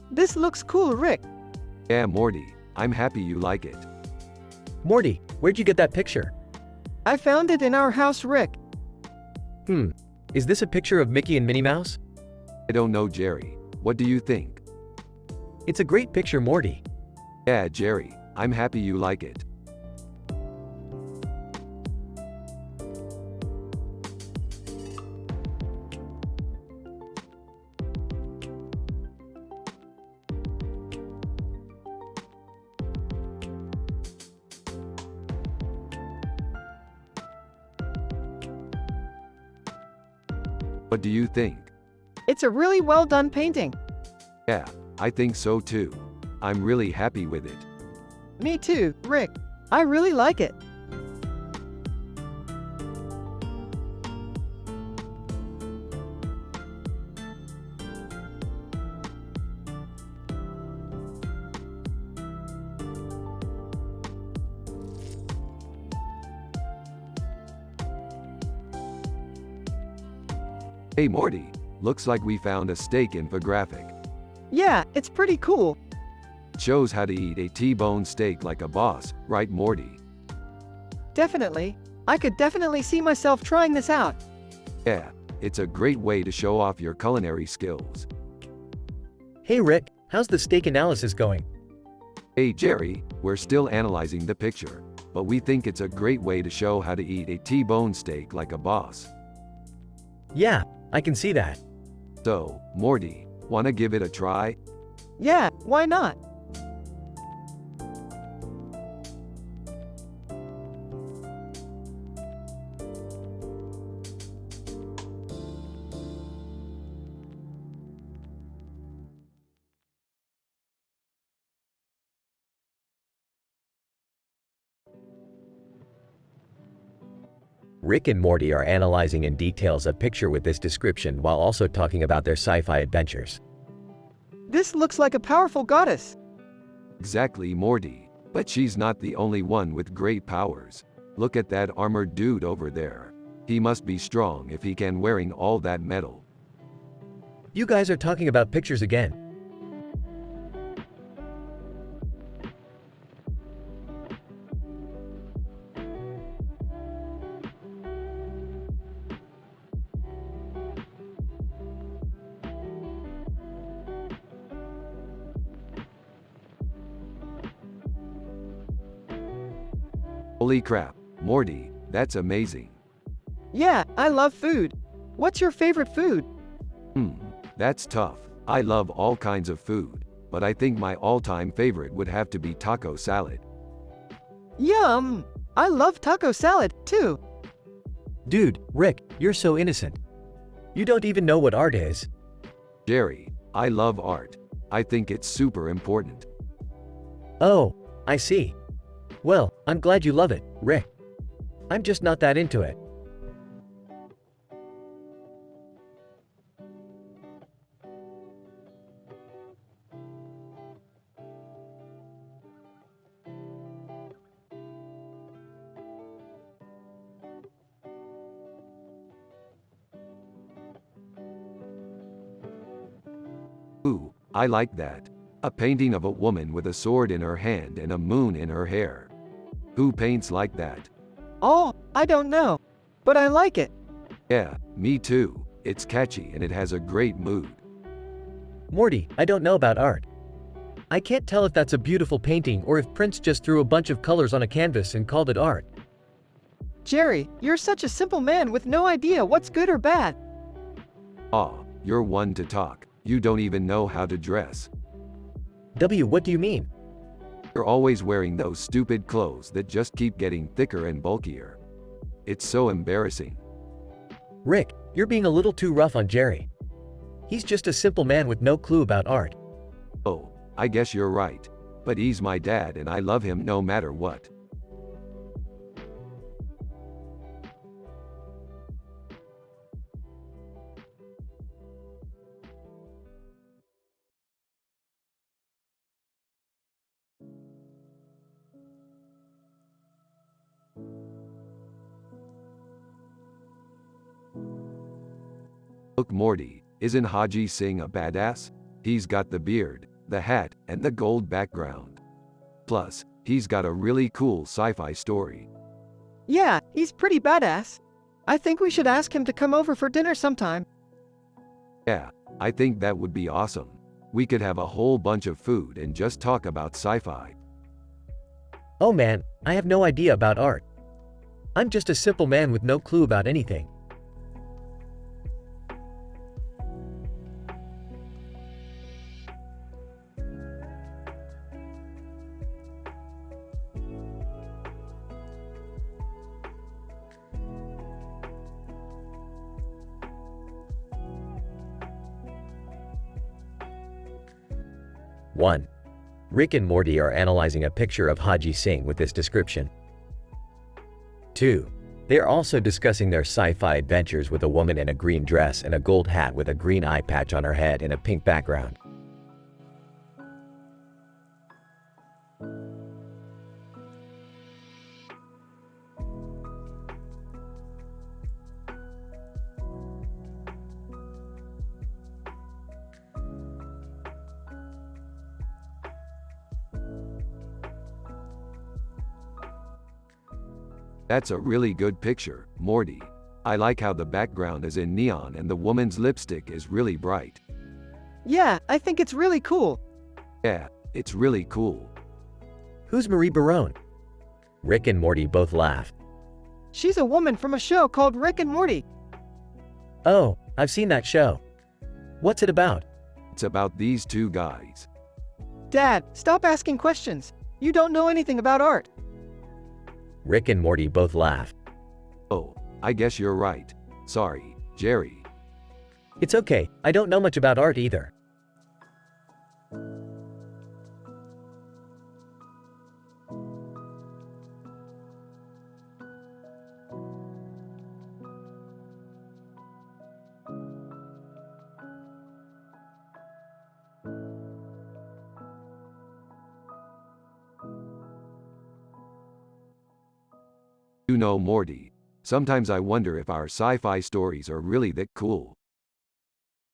A: This looks cool, Rick.
C: Yeah, Morty, I'm happy you like it.
E: Morty, where'd you get that picture?
A: I found it in our house, Rick.
E: Is this a picture of Mickey and Minnie Mouse?
C: I don't know, Jerry. What do you think?
E: It's a great picture, Morty.
C: Yeah, Jerry, I'm happy you like it. What do you think?
A: It's a really well done painting.
C: Yeah, I think so too. I'm really happy with it.
A: Me too, Rick. I really like it.
C: Hey Morty, looks like we found a steak infographic.
A: Yeah, it's pretty cool.
C: It shows how to eat a T-bone steak like a boss, right Morty?
A: Definitely. I could definitely see myself trying this out.
C: Yeah, it's a great way to show off your culinary skills.
E: Hey Rick, how's the steak analysis going?
C: Hey Jerry, we're still analyzing the picture, but we think it's a great way to show how to eat a T-bone steak like a boss.
E: Yeah, I can see that.
C: So, Morty, wanna give it a try?
A: Yeah, why not?
B: Rick and Morty are analyzing in details a picture with this description while also talking about their sci-fi adventures.
A: This looks like a powerful goddess.
C: Exactly, Morty. But she's not the only one with great powers. Look at that armored dude over there. He must be strong if he can wearing all that metal.
E: You guys are talking about pictures again.
C: Holy crap, Morty, that's amazing.
A: Yeah, I love food. What's your favorite food?
C: That's tough. I love all kinds of food, but I think my all-time favorite would have to be taco salad.
A: Yum! I love taco salad, too.
E: Dude, Rick, you're so innocent. You don't even know what art is.
C: Jerry, I love art. I think it's super important.
E: Oh, I see. Well, I'm glad you love it, Rick. I'm just not that into it.
C: Ooh, I like that. A painting of a woman with a sword in her hand and a moon in her hair. Who paints like that?
A: Oh, I don't know. But I like it.
C: Yeah, me too. It's catchy and it has a great mood.
E: Morty, I don't know about art. I can't tell if that's a beautiful painting or if Prince just threw a bunch of colors on a canvas and called it art.
A: Jerry, you're such a simple man with no idea what's good or bad.
C: Aw, you're one to talk. You don't even know how to dress.
E: What do you mean?
C: You're always wearing those stupid clothes that just keep getting thicker and bulkier. It's so embarrassing.
E: Rick, you're being a little too rough on Jerry. He's just a simple man with no clue about art.
C: Oh, I guess you're right. But he's my dad and I love him no matter what. Look Morty, isn't Haji Singh a badass? He's got the beard, the hat, and the gold background. Plus, he's got a really cool sci-fi story.
A: Yeah, he's pretty badass. I think we should ask him to come over for dinner sometime.
C: Yeah, I think that would be awesome. We could have a whole bunch of food and just talk about sci-fi.
E: Oh man, I have no idea about art. I'm just a simple man with no clue about anything.
B: One. Rick and Morty are analyzing a picture of Haji Singh with this description. 2. They are also discussing their sci-fi adventures with a woman in a green dress and a gold hat with a green eye patch on her head and a pink background.
C: That's a really good picture, Morty. I like how the background is in neon and the woman's lipstick is really bright.
A: Yeah, I think it's really cool.
C: Yeah, it's really cool.
E: Who's Marie Barone?
B: Rick and Morty both laugh.
A: She's a woman from a show called Rick and Morty.
E: Oh, I've seen that show. What's it about?
C: It's about these two guys.
A: Dad, stop asking questions. You don't know anything about art.
B: Rick and Morty both laugh.
C: Oh, I guess you're right. Sorry, Jerry.
E: It's okay, I don't know much about art either.
C: You know, Morty, sometimes I wonder if our sci-fi stories are really that cool.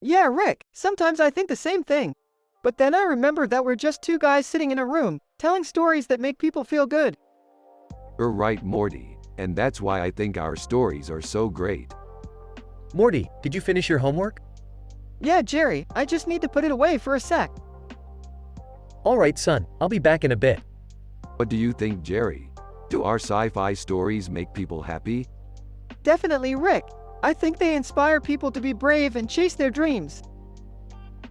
A: Yeah, Rick, sometimes I think the same thing. But then I remember that we're just two guys sitting in a room, telling stories that make people feel good.
C: You're right, Morty, and that's why I think our stories are so great.
E: Morty, did you finish your homework?
A: Yeah, Jerry, I just need to put it away for a sec.
E: Alright son, I'll be back in a bit.
C: What do you think, Jerry? Do our sci-fi stories make people happy?
A: Definitely, Rick. I think they inspire people to be brave and chase their dreams.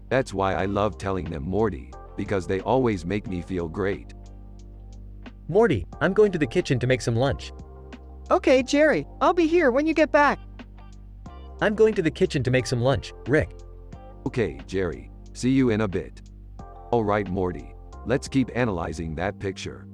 C: That's why I love telling them, Morty, because they always make me feel great.
E: Morty, I'm going to the kitchen to make some lunch.
A: Okay, Jerry, I'll be here when you get back.
E: I'm going to the kitchen to make some lunch, Rick.
C: Okay, Jerry, see you in a bit. Alright, Morty, let's keep analyzing that picture.